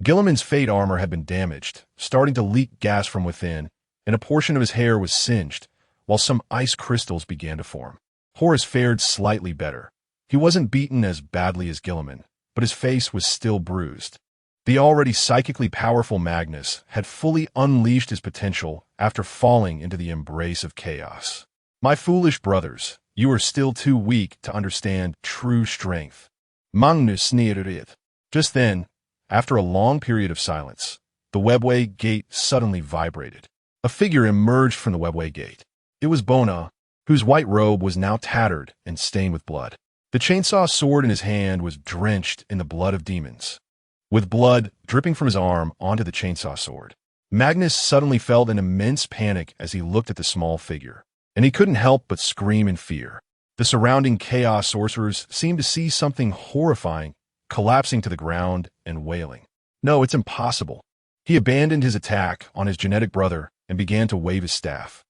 Gilliman's fate armor had been damaged, starting to leak gas from within, and a portion of his hair was singed, while some ice crystals began to form. Horus fared slightly better. He wasn't beaten as badly as Gilliman, but his face was still bruised. The already psychically powerful Magnus had fully unleashed his potential after falling into the embrace of chaos. "My foolish brothers, you are still too weak to understand true strength." Magnus sneered. Just then, after a long period of silence, the webway gate suddenly vibrated. A figure emerged from the webway gate. It was Bona, whose white robe was now tattered and stained with blood. The chainsaw sword in his hand was drenched in the blood of demons. With blood dripping from his arm onto the chainsaw sword, Magnus suddenly felt an immense panic as he looked at the small figure, and he couldn't help but scream in fear. The surrounding chaos sorcerers seemed to see something horrifying, collapsing to the ground and wailing. No, it's impossible. He abandoned his attack on his genetic brother and began to wave his staff.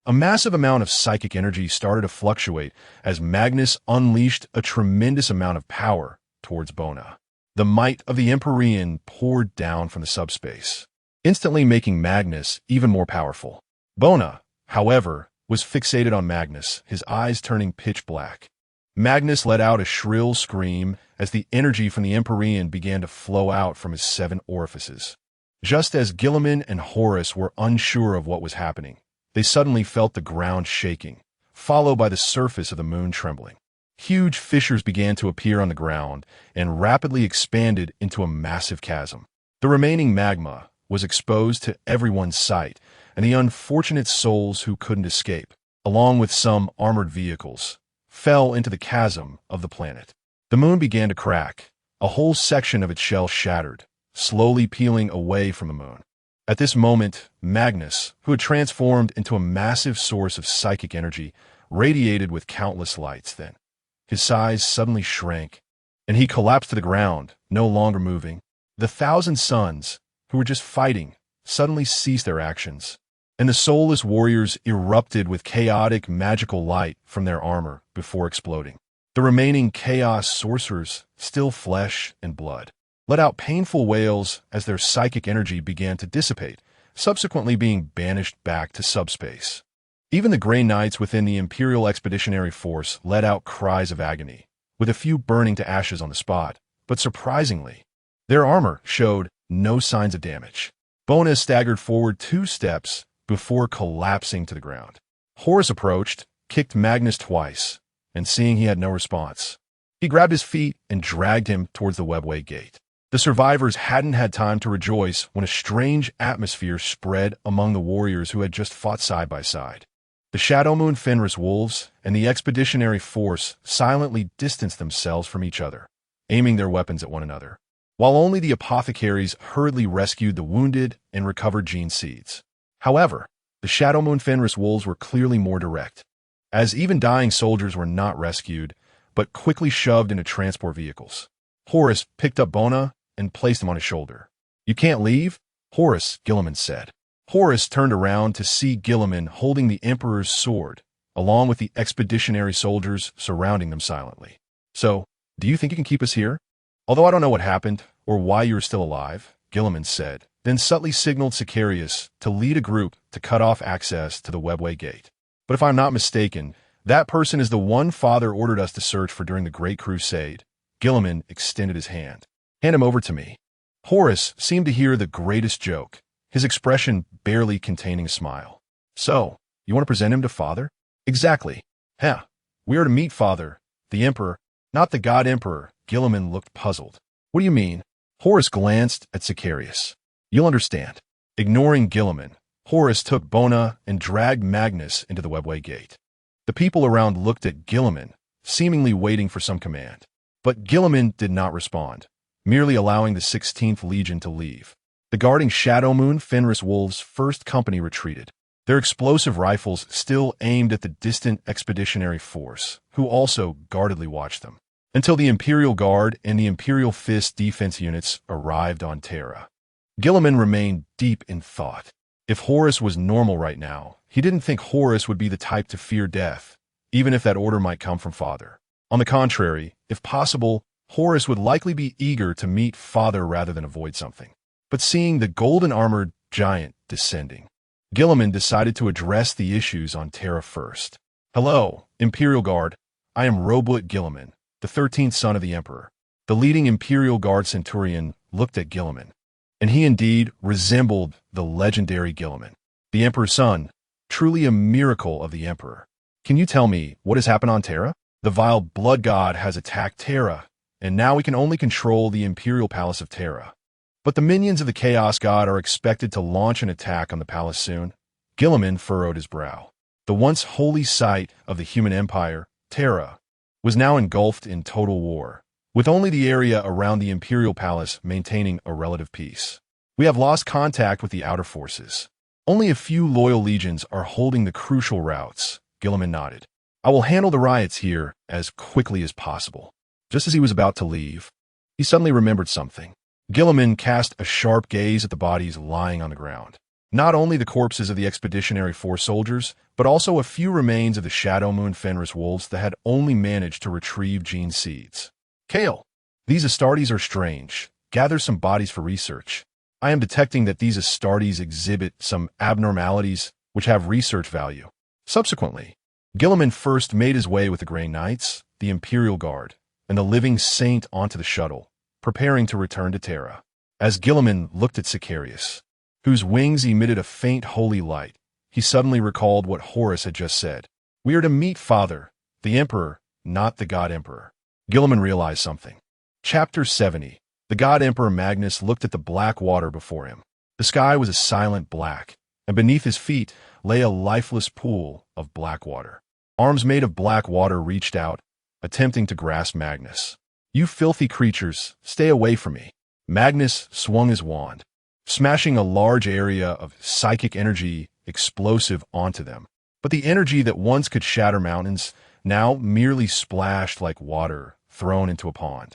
A massive amount of psychic energy started to fluctuate as Magnus unleashed a tremendous amount of power towards Bona. The might of the Empyrean poured down from the subspace, instantly making Magnus even more powerful. Bona, however, was fixated on Magnus, his eyes turning pitch black. Magnus let out a shrill scream as the energy from the Empyrean began to flow out from his 7 orifices. Just as Guilliman and Horus were unsure of what was happening, they suddenly felt the ground shaking, followed by the surface of the moon trembling. Huge fissures began to appear on the ground and rapidly expanded into a massive chasm. The remaining magma was exposed to everyone's sight, and the unfortunate souls who couldn't escape, along with some armored vehicles, fell into the chasm of the planet. The moon began to crack. A whole section of its shell shattered, slowly peeling away from the moon. At this moment, Magnus, who had transformed into a massive source of psychic energy, radiated with countless lights. Then, his size suddenly shrank, and he collapsed to the ground, no longer moving. The 1,000 suns, who were just fighting, suddenly ceased their actions, and the soulless warriors erupted with chaotic magical light from their armor before exploding. The remaining chaos sorcerers, still flesh and blood, let out painful wails as their psychic energy began to dissipate, subsequently being banished back to subspace. Even the Grey Knights within the Imperial Expeditionary Force let out cries of agony, with a few burning to ashes on the spot, but surprisingly, their armor showed no signs of damage. Bona staggered forward 2 steps before collapsing to the ground. Horus approached, kicked Magnus twice, and seeing he had no response, he grabbed his feet and dragged him towards the webway gate. The survivors hadn't had time to rejoice when a strange atmosphere spread among the warriors who had just fought side by side. The Shadow Moon Fenris wolves and the Expeditionary Force silently distanced themselves from each other, aiming their weapons at one another, while only the apothecaries hurriedly rescued the wounded and recovered gene seeds. However, the Shadow Moon Fenris wolves were clearly more direct, as even dying soldiers were not rescued, but quickly shoved into transport vehicles. Horus picked up Bona and placed him on his shoulder. "You can't leave?" Horus, Guilliman said. Horus turned around to see Guilliman holding the Emperor's sword, along with the expeditionary soldiers surrounding them silently. "So, do you think you can keep us here?" "Although I don't know what happened, or why you're still alive," Guilliman said, then subtly signaled Sicarius to lead a group to cut off access to the webway gate. "But if I'm not mistaken, that person is the one Father ordered us to search for during the Great Crusade." Guilliman extended his hand. "Hand him over to me." Horus seemed to hear the greatest joke, his expression barely containing a smile. "So, you want to present him to Father?" "Exactly. Huh. We are to meet Father, the Emperor, not the God Emperor." Guilliman looked puzzled. "What do you mean?" Horus glanced at Sicarius. "You'll understand." Ignoring Guilliman, Horus took Bona and dragged Magnus into the webway gate. The people around looked at Guilliman, seemingly waiting for some command. But Guilliman did not respond, merely allowing the 16th Legion to leave. The guarding Shadow Moon Fenris Wolves' first company retreated, their explosive rifles still aimed at the distant Expeditionary Force, who also guardedly watched them, until the Imperial Guard and the Imperial Fist defense units arrived on Terra. Guilliman remained deep in thought. If Horus was normal right now, he didn't think Horus would be the type to fear death, even if that order might come from Father. On the contrary, if possible, Horus would likely be eager to meet Father rather than avoid something. But seeing the golden-armored giant descending, Guilliman decided to address the issues on Terra first. "Hello, Imperial Guard. I am Roblut Guilliman, the 13th son of the Emperor." The leading Imperial Guard Centurion looked at Guilliman, and he indeed resembled the legendary Guilliman, the Emperor's son, truly a miracle of the Emperor. "Can you tell me what has happened on Terra?" "The vile blood god has attacked Terra, and now we can only control the Imperial Palace of Terra. But the minions of the Chaos God are expected to launch an attack on the palace soon." Guilliman furrowed his brow. The once holy site of the human empire, Terra, was now engulfed in total war, with only the area around the Imperial Palace maintaining a relative peace. We have lost contact with the outer forces. Only a few loyal legions are holding the crucial routes, Guilliman nodded. I will handle the riots here as quickly as possible. Just as he was about to leave, he suddenly remembered something. Guilliman cast a sharp gaze at the bodies lying on the ground. Not only the corpses of the Expeditionary Force soldiers, but also a few remains of the Shadow Moon Fenris wolves that had only managed to retrieve gene seeds. Kale, these Astartes are strange. Gather some bodies for research. I am detecting that these Astartes exhibit some abnormalities which have research value. Subsequently, Guilliman first made his way with the Grey Knights, the Imperial Guard, and the Living Saint onto the shuttle, preparing to return to Terra. As Guilliman looked at Sicarius, whose wings emitted a faint holy light, he suddenly recalled what Horus had just said. We are to meet Father, the Emperor, not the God Emperor. Guilliman realized something. Chapter 70. The God Emperor Magnus looked at the black water before him. The sky was a silent black, and beneath his feet lay a lifeless pool of black water. Arms made of black water reached out, attempting to grasp Magnus. You filthy creatures, stay away from me. Magnus swung his wand, smashing a large area of psychic energy explosive onto them. But the energy that once could shatter mountains now merely splashed like water thrown into a pond.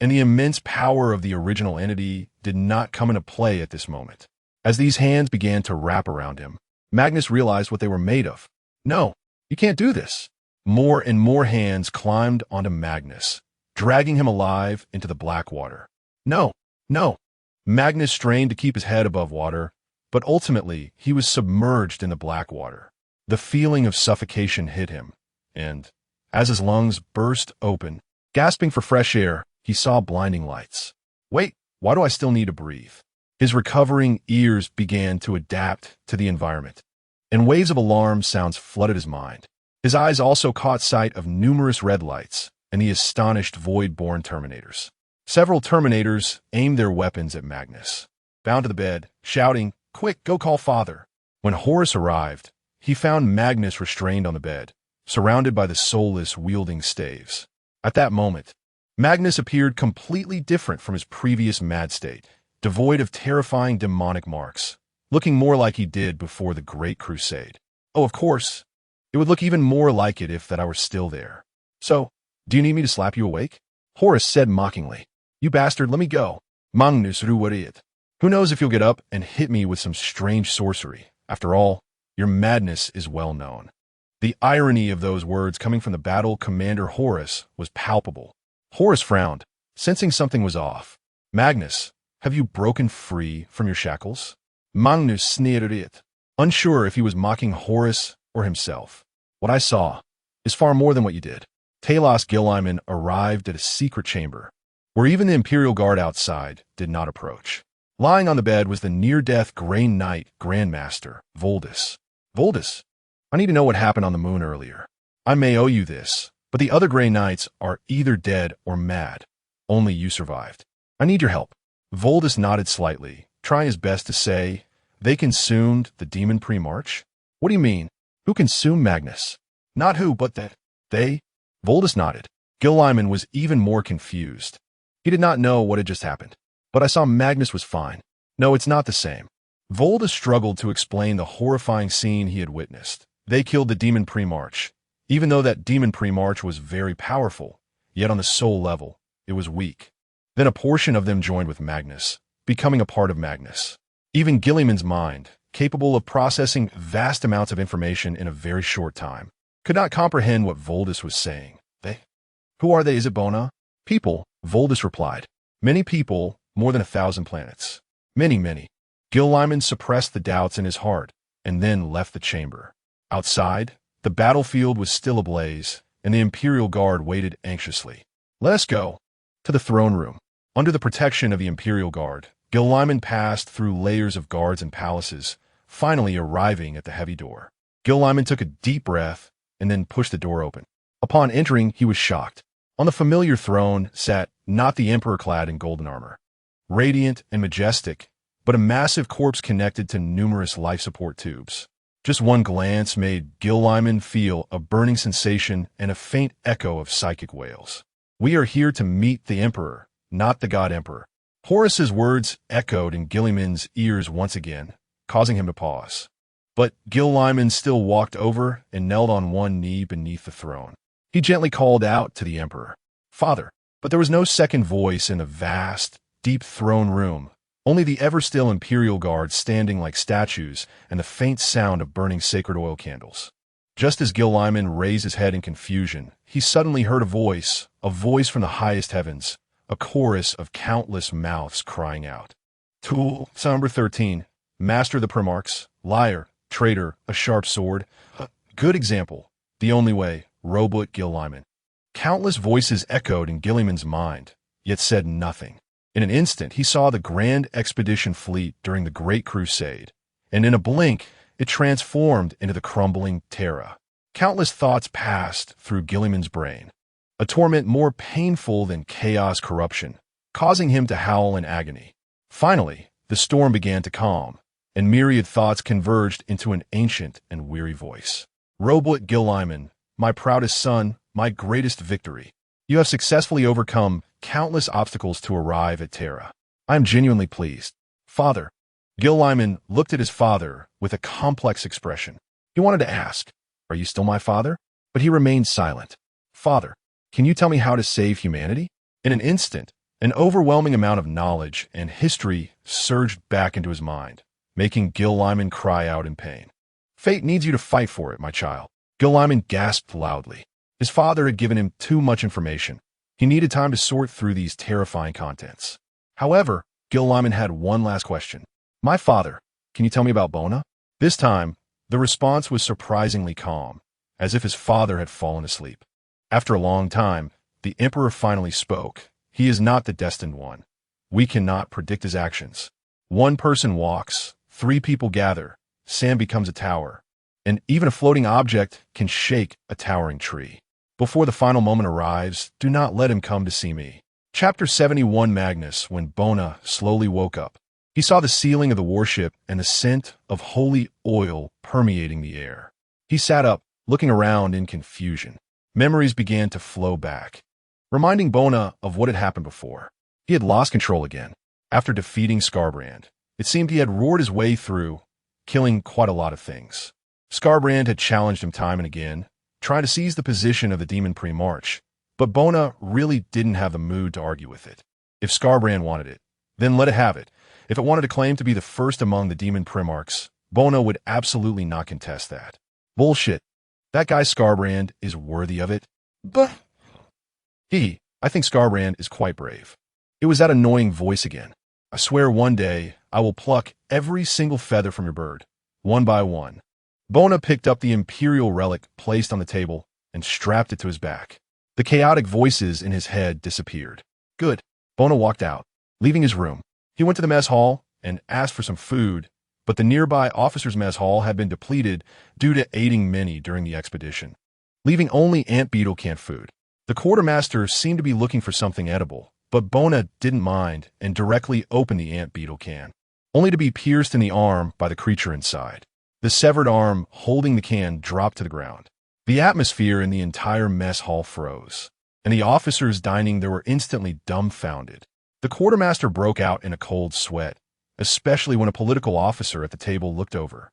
And the immense power of the original entity did not come into play at this moment. As these hands began to wrap around him, Magnus realized what they were made of. No, you can't do this. More and more hands climbed onto Magnus, dragging him alive into the black water. No, no. Magnus strained to keep his head above water, but ultimately he was submerged in the black water. The feeling of suffocation hit him, and, as his lungs burst open, gasping for fresh air, he saw blinding lights. Wait, why do I still need to breathe? His recovering ears began to adapt to the environment, and waves of alarm sounds flooded his mind. His eyes also caught sight of numerous red lights and the astonished void-born Terminators. Several Terminators aimed their weapons at Magnus, bound to the bed, shouting, "Quick, go call Father." When Horus arrived, he found Magnus restrained on the bed, surrounded by the soulless wielding staves. At that moment, Magnus appeared completely different from his previous mad state, devoid of terrifying demonic marks, looking more like he did before the Great Crusade. Oh, of course, it would look even more like it if that I were still there. So, do you need me to slap you awake? Horus said mockingly. You bastard, let me go. Magnus ruwariet. Who knows if you'll get up and hit me with some strange sorcery. After all, your madness is well known. The irony of those words coming from the battle commander Horus was palpable. Horus frowned, sensing something was off. Magnus, have you broken free from your shackles? Magnus sneered it, unsure if he was mocking Horus or himself. What I saw is far more than what you did. Talos Guilliman arrived at a secret chamber, where even the Imperial Guard outside did not approach. Lying on the bed was the near-death Grey Knight Grandmaster, Voldus. Voldus, I need to know what happened on the moon earlier. I may owe you this, but the other Grey Knights are either dead or mad. Only you survived. I need your help. Voldus nodded slightly, trying his best to say, they consumed the demon pre-march? What do you mean? Who consumed Magnus? Not who, but that. They? Voldus nodded. Guilliman was even more confused. He did not know what had just happened. But I saw Magnus was fine. No, it's not the same. Voldus struggled to explain the horrifying scene he had witnessed. They killed the demon pre-march. Even though that demon pre-march was very powerful, yet on the soul level, it was weak. Then a portion of them joined with Magnus, becoming a part of Magnus. Even Guilliman's mind, capable of processing vast amounts of information in a very short time, could not comprehend what Voldus was saying. They? Who are they? Is it Bona? People, Voldus replied. Many people, more than 1,000 planets. Many, many. Guilliman suppressed the doubts in his heart, and then left the chamber. Outside, the battlefield was still ablaze, and the Imperial Guard waited anxiously. Let us go. To the throne room. Under the protection of the Imperial Guard, Guilliman passed through layers of guards and palaces, finally arriving at the heavy door. Guilliman took a deep breath and then pushed the door open. Upon entering, he was shocked. On the familiar throne sat not the emperor clad in golden armor, radiant and majestic, but a massive corpse connected to numerous life support tubes. Just one glance made Gil-Lyman feel a burning sensation and a faint echo of psychic wails. "We are here to meet the Emperor, not the God Emperor." Horus's words echoed in Gilliman's ears once again, causing him to pause. But Gil-Lyman still walked over and knelt on one knee beneath the throne. He gently called out to the Emperor, "Father." But there was no second voice in the vast, deep throne room, only the ever-still Imperial Guard standing like statues and the faint sound of burning sacred oil candles. Just as Gil-Lyman raised his head in confusion, he suddenly heard a voice from the highest heavens, a chorus of countless mouths crying out. "Tool, number 13, master of the Primarchs, liar, traitor, a sharp sword, good example, the only way, Robot Gil-Lyman." Countless voices echoed in Gilliman's mind, yet said nothing. In an instant, he saw the grand expedition fleet during the Great Crusade, and in a blink, it transformed into the crumbling Terra. Countless thoughts passed through Gilliman's brain, a torment more painful than chaos corruption, causing him to howl in agony. Finally, the storm began to calm, and myriad thoughts converged into an ancient and weary voice. "Robot Gil-Lyman, my proudest son, my greatest victory. You have successfully overcome countless obstacles to arrive at Terra. I am genuinely pleased. Father." Gil-Lyman looked at his father with a complex expression. He wanted to ask, "Are you still my father?" But he remained silent. "Father, can you tell me how to save humanity?" In an instant, an overwhelming amount of knowledge and history surged back into his mind, making Gil-Lyman cry out in pain. "Fate needs you to fight for it, my child." Gil-Lyman gasped loudly. His father had given him too much information. He needed time to sort through these terrifying contents. However, Gil-Lyman had one last question. "My father, can you tell me about Bona?" This time, the response was surprisingly calm, as if his father had fallen asleep. After a long time, the Emperor finally spoke. "He is not the destined one. We cannot predict his actions. One person walks, 3 people gather, sand becomes a tower, and even a floating object can shake a towering tree. Before the final moment arrives, do not let him come to see me." Chapter 71. Magnus. When Bona slowly woke up, he saw the ceiling of the warship and the scent of holy oil permeating the air. He sat up, looking around in confusion. Memories began to flow back, reminding Bona of what had happened before. He had lost control again. After defeating Skarbrand, it seemed he had roared his way through, killing quite a lot of things. Skarbrand had challenged him time and again, trying to seize the position of the Demon Primarch, but Bona really didn't have the mood to argue with it. If Skarbrand wanted it, then let it have it. If it wanted to claim to be the first among the Demon Primarchs, Bona would absolutely not contest that. Bullshit. That guy Skarbrand is worthy of it. But I think Skarbrand is quite brave. It was that annoying voice again. "I swear one day I will pluck every single feather from your bird, one by one." Bona picked up the Imperial relic placed on the table and strapped it to his back. The chaotic voices in his head disappeared. Good. Bona walked out, leaving his room. He went to the mess hall and asked for some food, but the nearby officers' mess hall had been depleted due to aiding many during the expedition, leaving only ant beetle canned food. The quartermaster seemed to be looking for something edible, but Bona didn't mind and directly opened the ant beetle can, only to be pierced in the arm by the creature inside. The severed arm holding the can dropped to the ground. The atmosphere in the entire mess hall froze, and the officers dining there were instantly dumbfounded. The quartermaster broke out in a cold sweat, especially when a political officer at the table looked over.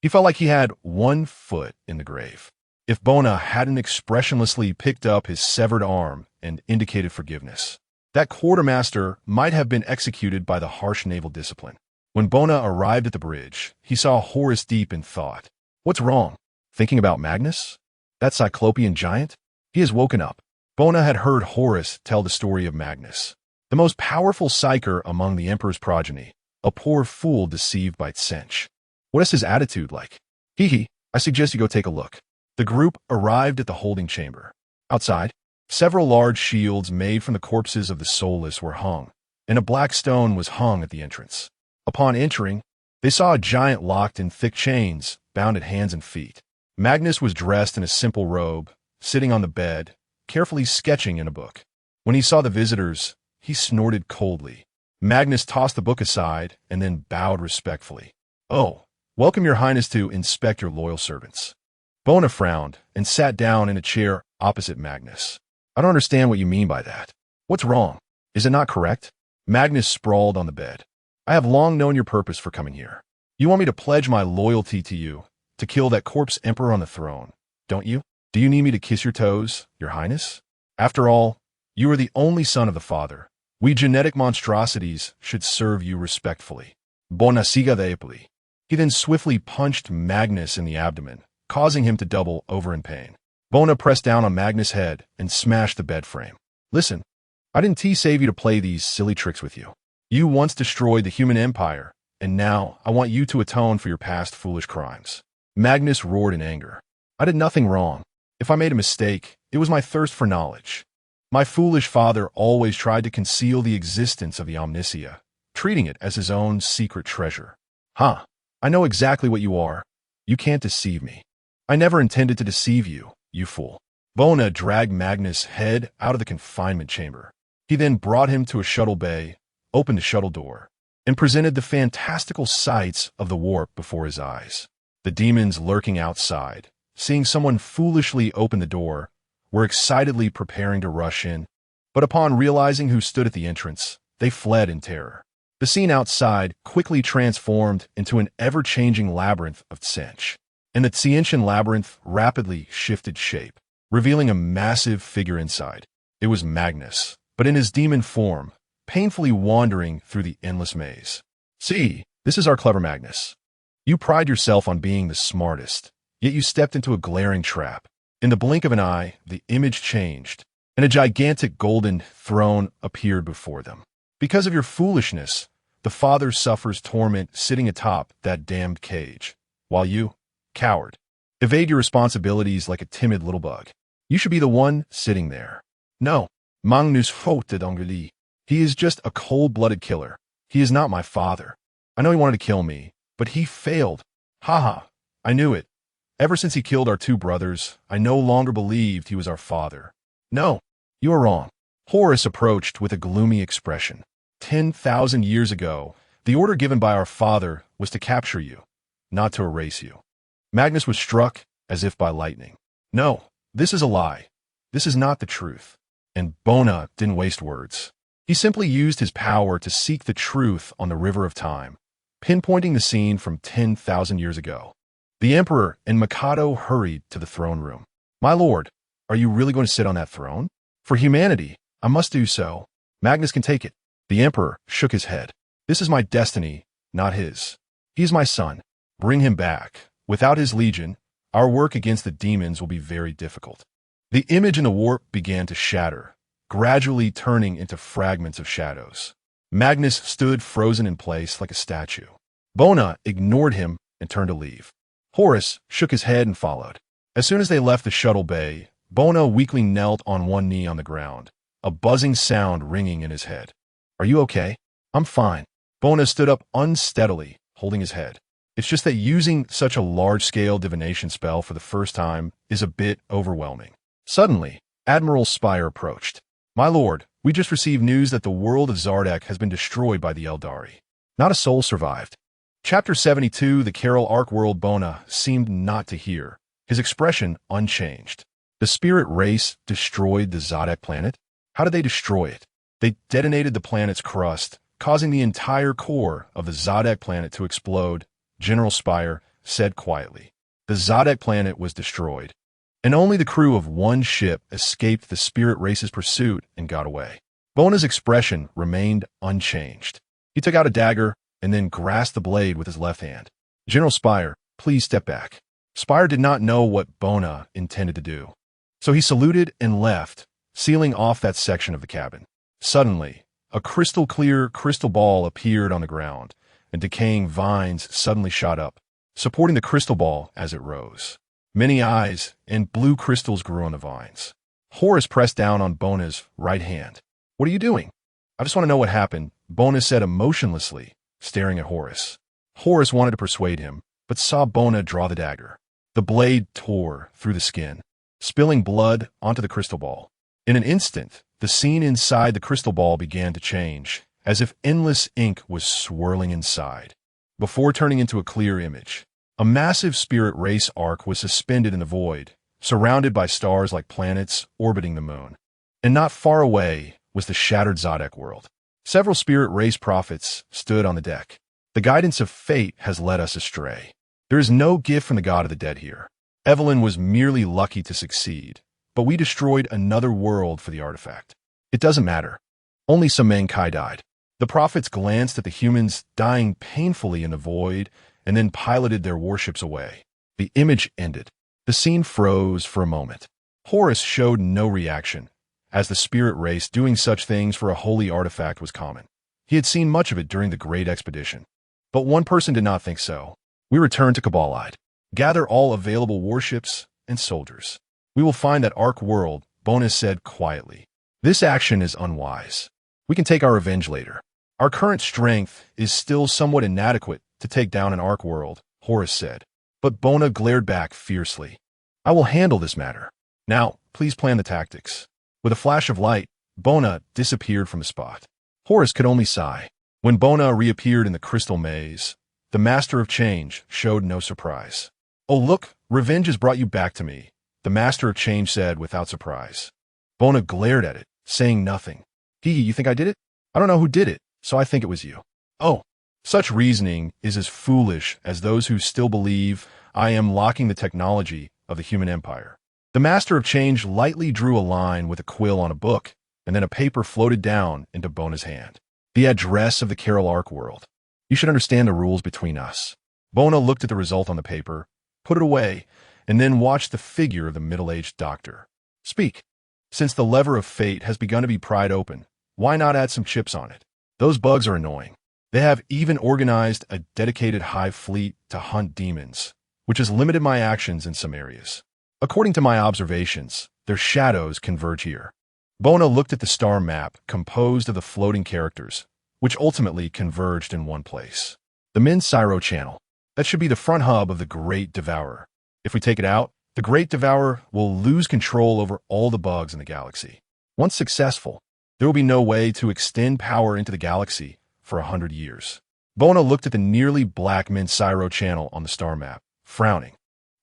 He felt like he had one foot in the grave. If Bona hadn't expressionlessly picked up his severed arm and indicated forgiveness, that quartermaster might have been executed by the harsh naval discipline. When Bona arrived at the bridge, he saw Horus deep in thought. What's wrong? Thinking about Magnus? That Cyclopean giant? He has woken up. Bona had heard Horus tell the story of Magnus, the most powerful psyker among the Emperor's progeny, a poor fool deceived by Tsench. What is his attitude like? I suggest you go take a look. The group arrived at the holding chamber. Outside, several large shields made from the corpses of the soulless were hung, and a black stone was hung at the entrance. Upon entering, they saw a giant locked in thick chains, bound at hands and feet. Magnus was dressed in a simple robe, sitting on the bed, carefully sketching in a book. When he saw the visitors, he snorted coldly. Magnus tossed the book aside and then bowed respectfully. "Oh, Welcome your highness to inspect your loyal servants. Bona frowned and sat down in a chair opposite Magnus. I don't understand what you mean by that. What's wrong? Is it not correct? Magnus sprawled on the bed. I have long known your purpose for coming here. You want me to pledge my loyalty to you, to kill that corpse emperor on the throne, don't you? Do you need me to kiss your toes, your highness? After all, you are the only son of the father. We genetic monstrosities should serve you respectfully. Bona siga deeply. He then swiftly punched Magnus in the abdomen, causing him to double over in pain. Bona pressed down on Magnus' head and smashed the bed frame. Listen, I didn't save you to play these silly tricks with you. You once destroyed the human empire, and now I want you to atone for your past foolish crimes. Magnus roared in anger. I did nothing wrong. If I made a mistake, it was my thirst for knowledge. My foolish father always tried to conceal the existence of the Omnisia, treating it as his own secret treasure. Huh, I know exactly what you are. You can't deceive me. I never intended to deceive you, you fool. Bona dragged Magnus' head out of the confinement chamber. He then brought him to a shuttle bay, opened the shuttle door, and presented the fantastical sights of the warp before his eyes. The demons lurking outside, seeing someone foolishly open the door, were excitedly preparing to rush in, but upon realizing who stood at the entrance, they fled in terror. The scene outside quickly transformed into an ever-changing labyrinth of Tsench, and the Tsienchen labyrinth rapidly shifted shape, revealing a massive figure inside. It was Magnus, but in his demon form, painfully wandering through the endless maze. See, this is our clever Magnus. You pride yourself on being the smartest, yet you stepped into a glaring trap. In the blink of an eye, the image changed, and a gigantic golden throne appeared before them. Because of your foolishness, the father suffers torment sitting atop that damned cage, while you, coward, evade your responsibilities like a timid little bug. You should be the one sitting there. No, Magnus faute d'Angeli. He is just a cold-blooded killer. He is not my father. I know he wanted to kill me, but he failed. Haha, I knew it. Ever since he killed our two brothers, I no longer believed he was our father. No, you are wrong. Horus approached with a gloomy expression. 10,000 years ago, the order given by our father was to capture you, not to erase you. Magnus was struck as if by lightning. No, this is a lie. This is not the truth. And Bona didn't waste words. He simply used his power to seek the truth on the river of time, pinpointing the scene from 10,000 years ago. The emperor and Mikado hurried to the throne room. My lord, are you really going to sit on that throne? For humanity, I must do so. Magnus can take it. The emperor shook his head. This is my destiny, not his. He is my son. Bring him back. Without his legion, our work against the demons will be very difficult. The image in the warp began to shatter, gradually turning into fragments of shadows. Magnus stood frozen in place like a statue. Bona ignored him and turned to leave. Horus shook his head and followed. As soon as they left the shuttle bay, Bona weakly knelt on one knee on the ground, a buzzing sound ringing in his head. Are you okay? I'm fine. Bona stood up unsteadily, holding his head. It's just that using such a large-scale divination spell for the first time is a bit overwhelming. Suddenly, Admiral Spire approached. My lord, we just received news that the world of Zardek has been destroyed by the Eldari. Not a soul survived. Chapter 72, the Carol Arc World. Bona seemed not to hear, his expression unchanged. The spirit race destroyed the Zardek planet? How did they destroy it? They detonated the planet's crust, causing the entire core of the Zardek planet to explode, General Spire said quietly. The Zardek planet was destroyed, and only the crew of one ship escaped the spirit race's pursuit and got away. Bona's expression remained unchanged. He took out a dagger and then grasped the blade with his left hand. General Spire, please step back. Spire did not know what Bona intended to do, so he saluted and left, sealing off that section of the cabin. Suddenly, a crystal-clear crystal ball appeared on the ground, and decaying vines suddenly shot up, supporting the crystal ball as it rose. Many eyes and blue crystals grew on the vines. Horus pressed down on Bona's right hand. What are you doing? I just want to know what happened, Bona said emotionlessly, staring at Horus. Horus wanted to persuade him, but saw Bona draw the dagger. The blade tore through the skin, spilling blood onto the crystal ball. In an instant, the scene inside the crystal ball began to change, as if endless ink was swirling inside. before turning into a clear image. A massive spirit race ark was suspended in the void, surrounded by stars like planets orbiting the moon. And not far away was the shattered Zodek world. Several spirit race prophets stood on the deck. The guidance of fate has led us astray. There is no gift from the god of the dead here. Evelyn was merely lucky to succeed, but we destroyed another world for the artifact. It doesn't matter. Only some mankind died. The prophets glanced at the humans dying painfully in the void and then piloted their warships away. The image ended. The scene froze for a moment. Horus showed no reaction, as the spirit race doing such things for a holy artifact was common. He had seen much of it during the Great Expedition. But one person did not think so. We returned to Kabbalite. Gather all available warships and soldiers. We will find that Ark world, Bonus said quietly. This action is unwise. We can take our revenge later. Our current strength is still somewhat inadequate to take down an Ark world, Horus said. But Bona glared back fiercely. I will handle this matter. Now, please plan the tactics. With a flash of light, Bona disappeared from the spot. Horus could only sigh. When Bona reappeared in the crystal maze, the Master of Change showed no surprise. Oh look, revenge has brought you back to me, the Master of Change said without surprise. Bona glared at it, saying nothing. You think I did it? I don't know who did it, so I think it was you. Oh, such reasoning is as foolish as those who still believe I am locking the technology of the human empire. The Master of Change lightly drew a line with a quill on a book, and then a paper floated down into Bona's hand. The address of the Carol Ark world. You should understand the rules between us. Bona looked at the result on the paper, put it away, and then watched the figure of the middle-aged doctor. Speak. Since the lever of fate has begun to be pried open, why not add some chips on it? Those bugs are annoying. They have even organized a dedicated hive fleet to hunt demons, which has limited my actions in some areas. According to my observations, their shadows converge here. Bona looked at the star map composed of the floating characters, which ultimately converged in one place. The Min-Syro channel. That should be the front hub of the Great Devourer. If we take it out, the Great Devourer will lose control over all the bugs in the galaxy. Once successful, there will be no way to extend power into the galaxy for 100 years. Bona looked at the nearly black Min-Syro channel on the star map, frowning.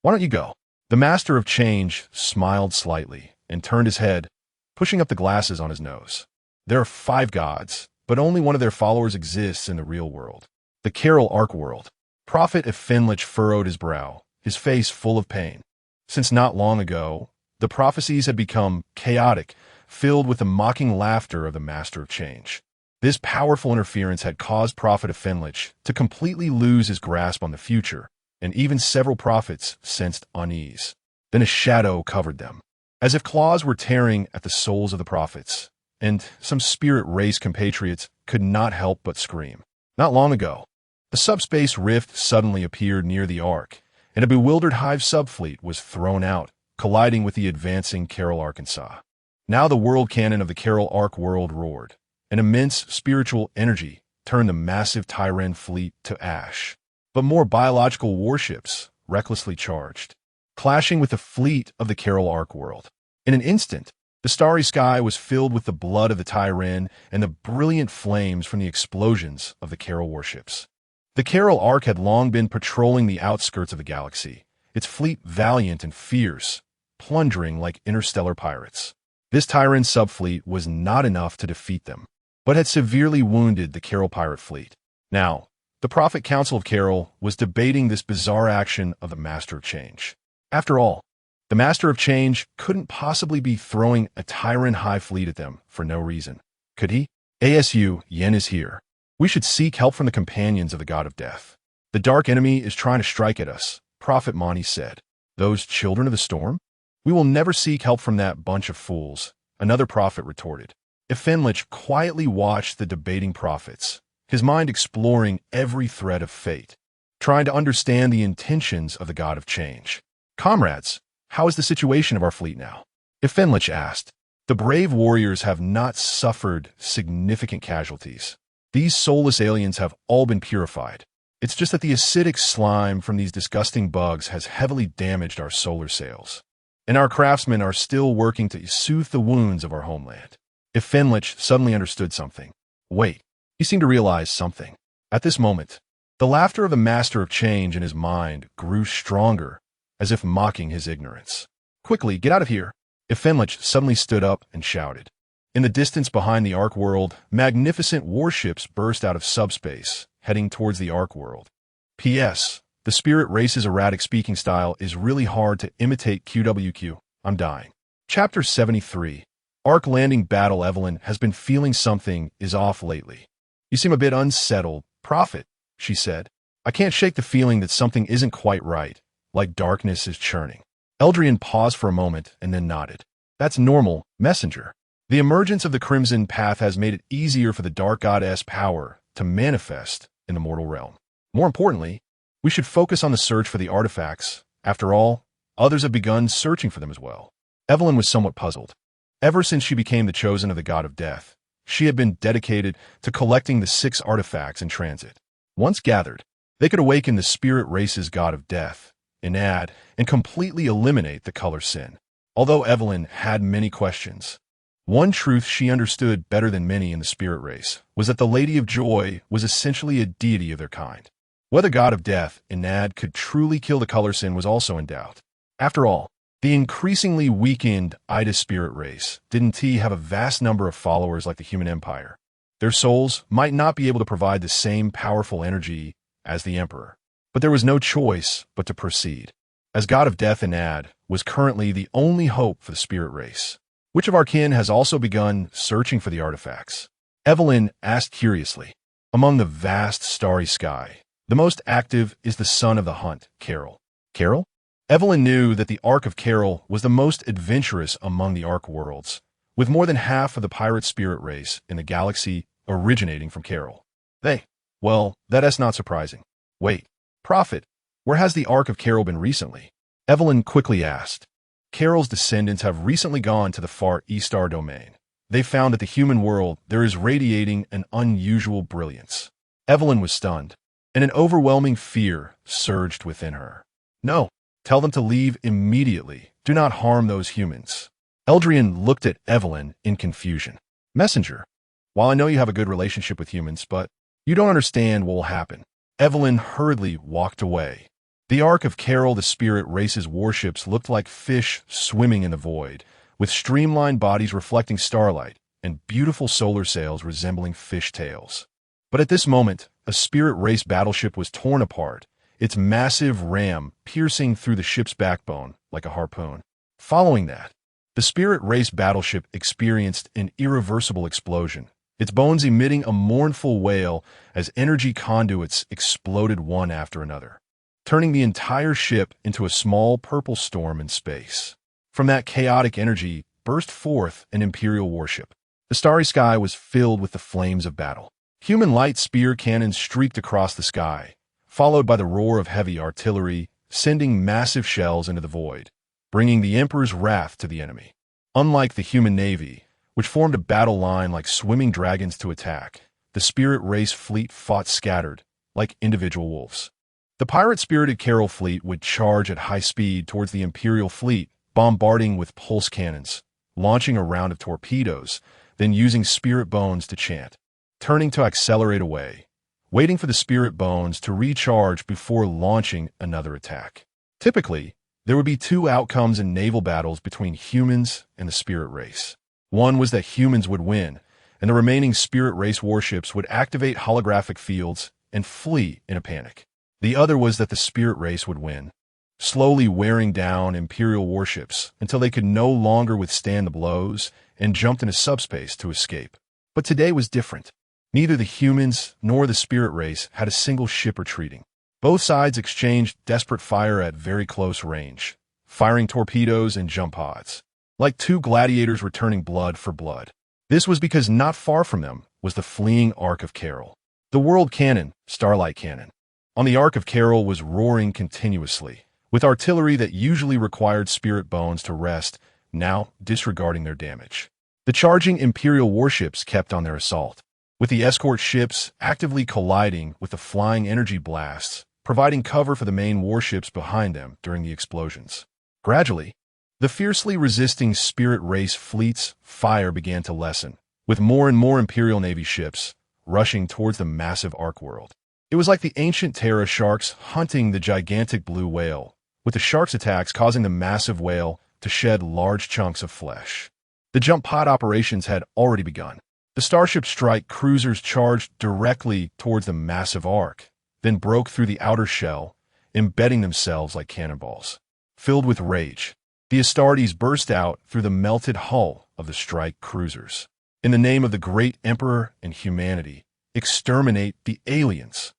Why don't you go? The Master of Change smiled slightly and turned his head, pushing up the glasses on his nose. There are 5 gods, but only one of their followers exists in the real world. The Carol Ark world. Prophet Finlich furrowed his brow, his face full of pain. Since not long ago, the prophecies had become chaotic, filled with the mocking laughter of the Master of Change. This powerful interference had caused Prophet Finlich to completely lose his grasp on the future, and even several prophets sensed unease. Then a shadow covered them, as if claws were tearing at the souls of the prophets, and some spirit race compatriots could not help but scream. Not long ago, the subspace rift suddenly appeared near the Ark, and a bewildered hive subfleet was thrown out, colliding with the advancing Carol Arkansas. Now the world cannon of the Carol Ark world roared. An immense spiritual energy turned the massive Tyran fleet to ash. But more biological warships, recklessly charged, clashing with the fleet of the Carol Ark world. In an instant, the starry sky was filled with the blood of the Tyran and the brilliant flames from the explosions of the Carol warships. The Carol Ark had long been patrolling the outskirts of the galaxy, its fleet valiant and fierce, plundering like interstellar pirates. This Tyran subfleet was not enough to defeat them, but had severely wounded the Carol pirate fleet. Now, the Prophet Council of Carol was debating this bizarre action of the Master of Change. After all, the Master of Change couldn't possibly be throwing a Tyran high fleet at them for no reason. Could he? ASU, Yen is here. We should seek help from the companions of the God of Death. The dark enemy is trying to strike at us, Prophet Mani said. Those children of the storm? We will never seek help from that bunch of fools, another prophet retorted. Finlich quietly watched the debating prophets, his mind exploring every thread of fate, trying to understand the intentions of the God of Change. Comrades, how is the situation of our fleet now? Finlich asked. The brave warriors have not suffered significant casualties. These soulless aliens have all been purified. It's just that the acidic slime from these disgusting bugs has heavily damaged our solar sails. And our craftsmen are still working to soothe the wounds of our homeland. Finlich suddenly understood something. Wait, he seemed to realize something. At this moment, The laughter of the master of change in his mind grew stronger, as if mocking his ignorance. "Quickly, get out of here!" Ifenlich suddenly stood up and shouted. In the distance behind the Ark world, magnificent warships burst out of subspace, heading towards the Ark world. P.S. The spirit race's erratic speaking style is really hard to imitate. QWQ. I'm dying. Chapter 73. Ark landing battle. Evelyn has been feeling something is off lately. "You seem a bit unsettled, Prophet," she said. "I can't shake the feeling that something isn't quite right, like darkness is churning." Eldrian paused for a moment and then nodded. "That's normal, messenger. The emergence of the Crimson Path has made it easier for the Dark Goddess power to manifest in the mortal realm. More importantly, we should focus on the search for the artifacts. After all, others have begun searching for them as well." Evelyn was somewhat puzzled. Ever since she became the chosen of the God of Death, she had been dedicated to collecting the 6 artifacts in transit. Once gathered, they could awaken the spirit race's God of Death, Enad, and completely eliminate the color sin. Although Evelyn had many questions, one truth she understood better than many in the spirit race was that the Lady of Joy was essentially a deity of their kind. Whether God of Death, Enad, could truly kill the color sin was also in doubt. After all, the increasingly weakened Ida spirit race didn't have a vast number of followers like the human empire. Their souls might not be able to provide the same powerful energy as the Emperor, but there was no choice but to proceed. As God of Death, Enad was currently the only hope for the spirit race. "Which of our kin has also begun searching for the artifacts?" Evelyn asked curiously. "Among the vast starry sky, the most active is the son of the hunt, Carol." Carol? Evelyn knew that the Ark of Carol was the most adventurous among the Ark worlds, with more than half of the pirate spirit race in the galaxy originating from Carol. Well, that's not surprising. "Wait, Prophet, where has the Ark of Carol been recently?" Evelyn quickly asked. "Carol's descendants have recently gone to the far Eastar domain. They found that the human world there is radiating an unusual brilliance." Evelyn was stunned, and an overwhelming fear surged within her. "No, tell them to leave immediately. Do not harm those humans." Eldrian looked at Evelyn in confusion. "Messenger, while I know you have a good relationship with humans, but you don't understand what will happen." Evelyn hurriedly walked away. The Ark of Carol, the spirit race's warships, looked like fish swimming in the void, with streamlined bodies reflecting starlight and beautiful solar sails resembling fish tails. But at this moment, a spirit race battleship was torn apart, its massive ram piercing through the ship's backbone like a harpoon. Following that, the spirit race battleship experienced an irreversible explosion, its bones emitting a mournful wail as energy conduits exploded one after another, turning the entire ship into a small purple storm in space. From that chaotic energy burst forth an Imperial warship. The starry sky was filled with the flames of battle. Human light spear cannons streaked across the sky, followed by the roar of heavy artillery, sending massive shells into the void, bringing the Emperor's wrath to the enemy. Unlike the human navy, which formed a battle line like swimming dragons to attack, the spirit race fleet fought scattered, like individual wolves. The pirate-spirited Carol fleet would charge at high speed towards the Imperial fleet, bombarding with pulse cannons, launching a round of torpedoes, then using spirit bones to chant, turning to accelerate away, waiting for the spirit bones to recharge before launching another attack. Typically, there would be 2 outcomes in naval battles between humans and the spirit race. One was that humans would win, and the remaining spirit race warships would activate holographic fields and flee in a panic. The other was that the spirit race would win, slowly wearing down Imperial warships until they could no longer withstand the blows and jumped into subspace to escape. But today was different. Neither the humans nor the spirit race had a single ship retreating. Both sides exchanged desperate fire at very close range, firing torpedoes and jump pods, like 2 gladiators returning blood for blood. This was because not far from them was the fleeing Ark of Carol. The world cannon, Starlight Cannon, on the Ark of Carol was roaring continuously, with artillery that usually required spirit bones to rest, now disregarding their damage. The charging Imperial warships kept on their assault, with the escort ships actively colliding with the flying energy blasts, providing cover for the main warships behind them during the explosions. Gradually, the fiercely resisting spirit race fleet's fire began to lessen, with more and more Imperial Navy ships rushing towards the massive Ark world. It was like the ancient Terra sharks hunting the gigantic blue whale, with the shark's attacks causing the massive whale to shed large chunks of flesh. The jump pod operations had already begun. The Starship Strike cruisers charged directly towards the massive ark, then broke through the outer shell, embedding themselves like cannonballs. Filled with rage, the Astartes burst out through the melted hull of the strike cruisers. In the name of the great Emperor and humanity, exterminate the aliens.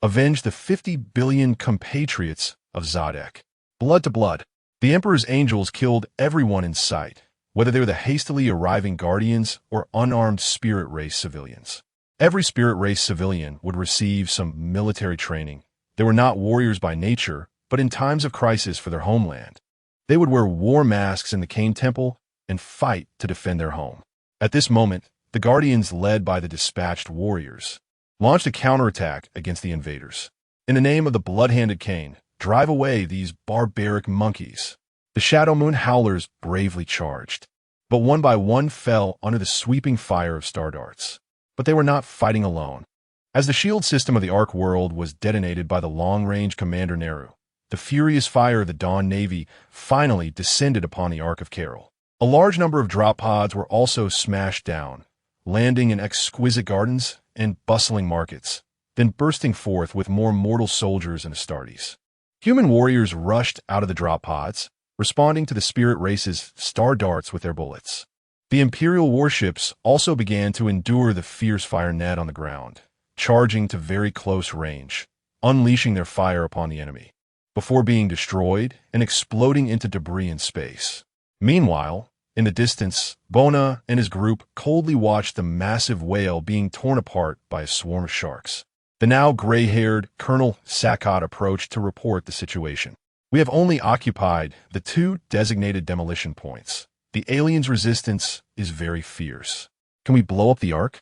Avenge the 50 billion compatriots of Zadok. Blood to blood. The Emperor's angels killed everyone in sight, whether they were the hastily arriving guardians or unarmed spirit race civilians. Every spirit race civilian would receive some military training. They were not warriors by nature, but in times of crisis for their homeland. They would wear war masks in the Cain Temple and fight to defend their home. At this moment, the guardians, led by the dispatched warriors, launched a counterattack against the invaders. In the name of the blood-handed Cain, drive away these barbaric monkeys. The Shadow Moon Howlers bravely charged, but one by one fell under the sweeping fire of star darts. But they were not fighting alone. As the shield system of the Ark world was detonated by the long-range Commander Neru, the furious fire of the Dawn Navy finally descended upon the Ark of Carol. A large number of drop pods were also smashed down, landing in exquisite gardens and bustling markets, then bursting forth with more mortal soldiers and Astartes. Human warriors rushed out of the drop pods, responding to the spirit race's star darts with their bullets. The Imperial warships also began to endure the fierce fire net on the ground, charging to very close range, unleashing their fire upon the enemy, before being destroyed and exploding into debris in space. Meanwhile, in the distance, Bona and his group coldly watched the massive whale being torn apart by a swarm of sharks. The now gray-haired Colonel Sakkot approached to report the situation. We have only occupied the 2 designated demolition points. The aliens' resistance is very fierce. Can we blow up the Ark?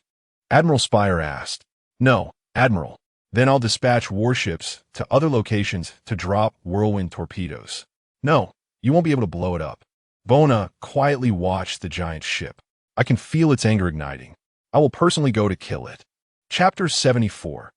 Admiral Spire asked. No, Admiral. Then I'll dispatch warships to other locations to drop whirlwind torpedoes. No, you won't be able to blow it up. Bona quietly watched the giant ship. I can feel its anger igniting. I will personally go to kill it. Chapter 74.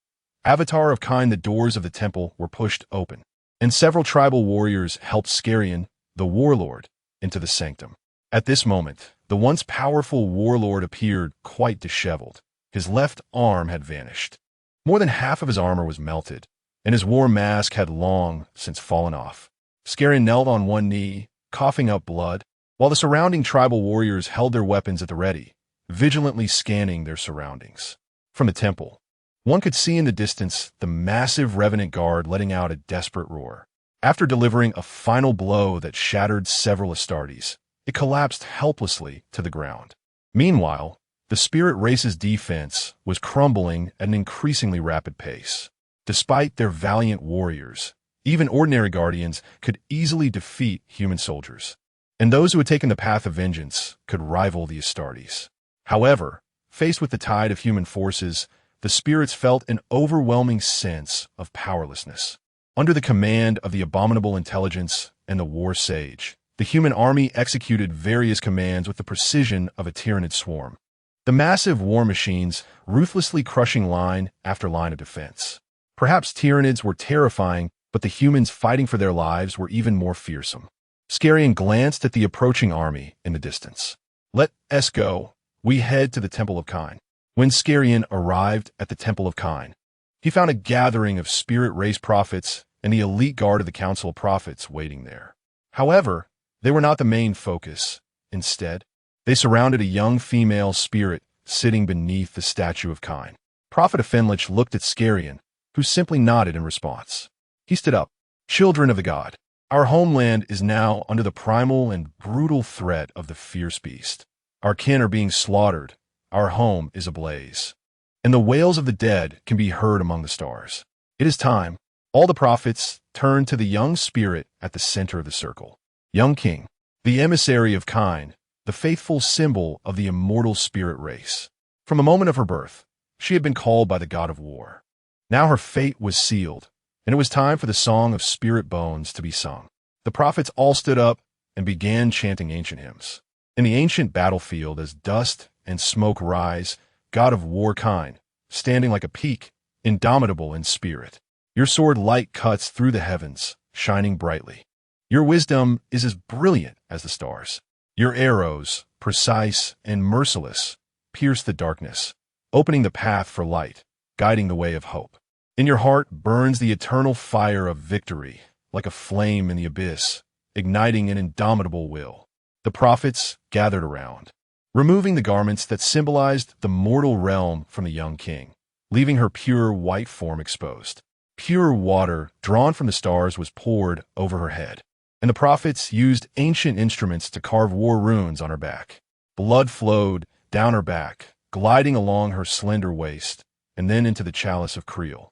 Avatar of Kind. The doors of the temple were pushed open, and several tribal warriors helped Skarion, the warlord, into the sanctum. At this moment, the once powerful warlord appeared quite disheveled. His left arm had vanished. More than half of his armor was melted, and his war mask had long since fallen off. Skarion knelt on one knee, coughing up blood, while the surrounding tribal warriors held their weapons at the ready, vigilantly scanning their surroundings. From the temple, one could see in the distance the massive Revenant Guard letting out a desperate roar. After delivering a final blow that shattered several Astartes, it collapsed helplessly to the ground. Meanwhile, the spirit race's defense was crumbling at an increasingly rapid pace. Despite their valiant warriors, even ordinary guardians could easily defeat human soldiers, and those who had taken the path of vengeance could rival the Astartes. However, faced with the tide of human forces, the spirits felt an overwhelming sense of powerlessness. Under the command of the abominable intelligence and the war sage, the human army executed various commands with the precision of a tyrannid swarm. The massive war machines ruthlessly crushing line after line of defense. Perhaps tyrannids were terrifying, but the humans fighting for their lives were even more fearsome. Skarion glanced at the approaching army in the distance. Let us go. We head to the Temple of Kind. When Skarion arrived at the Temple of Kind, he found a gathering of spirit race prophets and the elite guard of the Council of Prophets waiting there. However, they were not the main focus. Instead, they surrounded a young female spirit sitting beneath the statue of Kind. Prophet Afenlich looked at Skarion, who simply nodded in response. He stood up. Children of the god, our homeland is now under the primal and brutal threat of the fierce beast. Our kin are being slaughtered. Our home is ablaze. And the wails of the dead can be heard among the stars. It is time. All the prophets turned to the young spirit at the center of the circle. Young king, the emissary of Kind, the faithful symbol of the immortal spirit race. From the moment of her birth, she had been called by the god of war. Now her fate was sealed, and it was time for the song of spirit bones to be sung. The prophets all stood up and began chanting ancient hymns. In the ancient battlefield, as dust and smoke rise, god of war Kind, standing like a peak, indomitable in spirit. Your sword light cuts through the heavens, shining brightly. Your wisdom is as brilliant as the stars. Your arrows, precise and merciless, pierce the darkness, opening the path for light, guiding the way of hope. In your heart burns the eternal fire of victory, like a flame in the abyss, igniting an indomitable will. The prophets gathered around, removing the garments that symbolized the mortal realm from the young king, leaving her pure white form exposed. Pure water, drawn from the stars, was poured over her head, and the prophets used ancient instruments to carve war runes on her back. Blood flowed down her back, gliding along her slender waist, and then into the chalice of Creel.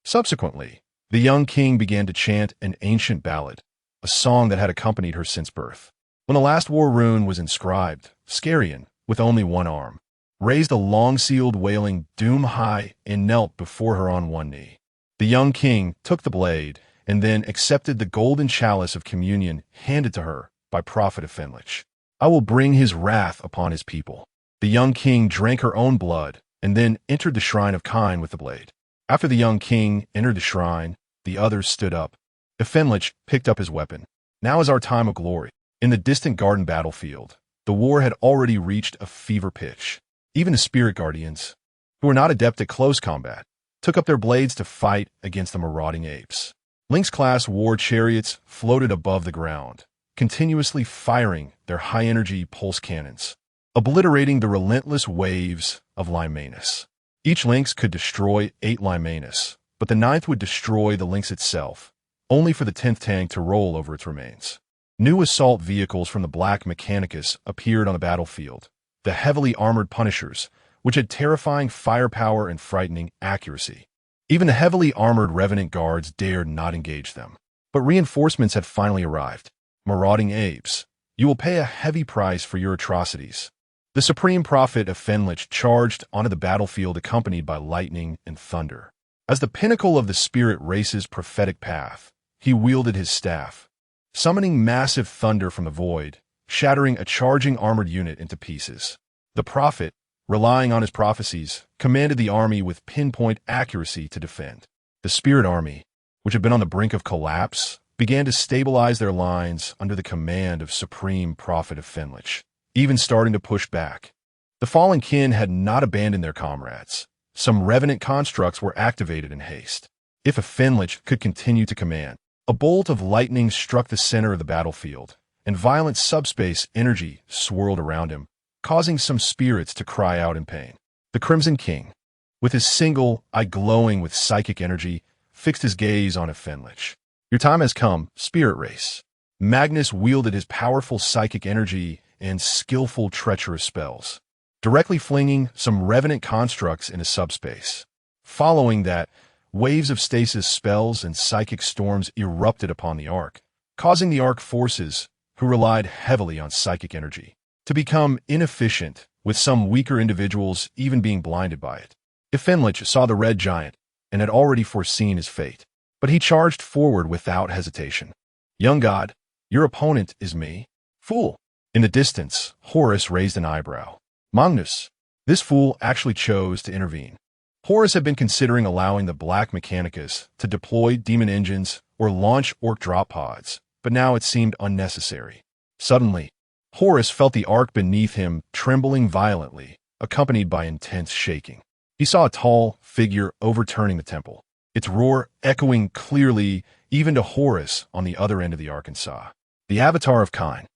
Subsequently, the young king began to chant an ancient ballad, a song that had accompanied her since birth. When the last war rune was inscribed, Skarion, with only one arm, raised a long-sealed wailing doom high and knelt before her on one knee. The young king took the blade and then accepted the golden chalice of communion handed to her by Prophet Fenlich. I will bring his wrath upon his people. The young king drank her own blood and then entered the shrine of Kine with the blade. After the young king entered the shrine, the others stood up. Fenlich picked up his weapon. Now is our time of glory. In the distant garden battlefield, the war had already reached a fever pitch. Even the spirit guardians, who were not adept at close combat, took up their blades to fight against the marauding apes. Lynx-class war chariots floated above the ground, continuously firing their high-energy pulse cannons, obliterating the relentless waves of Limanus. Each lynx could destroy 8 Limanus, but the 9th would destroy the lynx itself, only for the 10th tank to roll over its remains. New assault vehicles from the Black Mechanicus appeared on the battlefield, the heavily armored Punishers, which had terrifying firepower and frightening accuracy. Even the heavily armored Revenant guards dared not engage them. But reinforcements had finally arrived. Marauding apes, you will pay a heavy price for your atrocities. The Supreme Prophet of Fenlich charged onto the battlefield accompanied by lightning and thunder. As the pinnacle of the spirit race's prophetic path, he wielded his staff, summoning massive thunder from the void, shattering a charging armored unit into pieces. The prophet, relying on his prophecies, commanded the army with pinpoint accuracy to defend. The spirit army, which had been on the brink of collapse, began to stabilize their lines under the command of Supreme Prophet of Fenlich, even starting to push back. The fallen kin had not abandoned their comrades. Some revenant constructs were activated in haste. If a Fenlich could continue to command, a bolt of lightning struck the center of the battlefield, and violent subspace energy swirled around him, causing some spirits to cry out in pain. The Crimson King, with his single eye glowing with psychic energy, fixed his gaze on Fenlich. Your time has come, spirit race. Magnus wielded his powerful psychic energy and skillful treacherous spells, directly flinging some revenant constructs into subspace. Following that, waves of stasis spells and psychic storms erupted upon the Ark, causing the Ark forces, who relied heavily on psychic energy, to become inefficient, with some weaker individuals even being blinded by it. Fenlich saw the red giant and had already foreseen his fate, but he charged forward without hesitation. Young god, your opponent is me. Fool. In the distance, Horus raised an eyebrow. Magnus, this fool actually chose to intervene. Horus had been considering allowing the Black Mechanicus to deploy demon engines or launch orc drop pods, but now it seemed unnecessary. Suddenly, Horus felt the ark beneath him trembling violently, accompanied by intense shaking. He saw a tall figure overturning the temple, its roar echoing clearly even to Horus on the other end of the Arkansas. The avatar of Kine,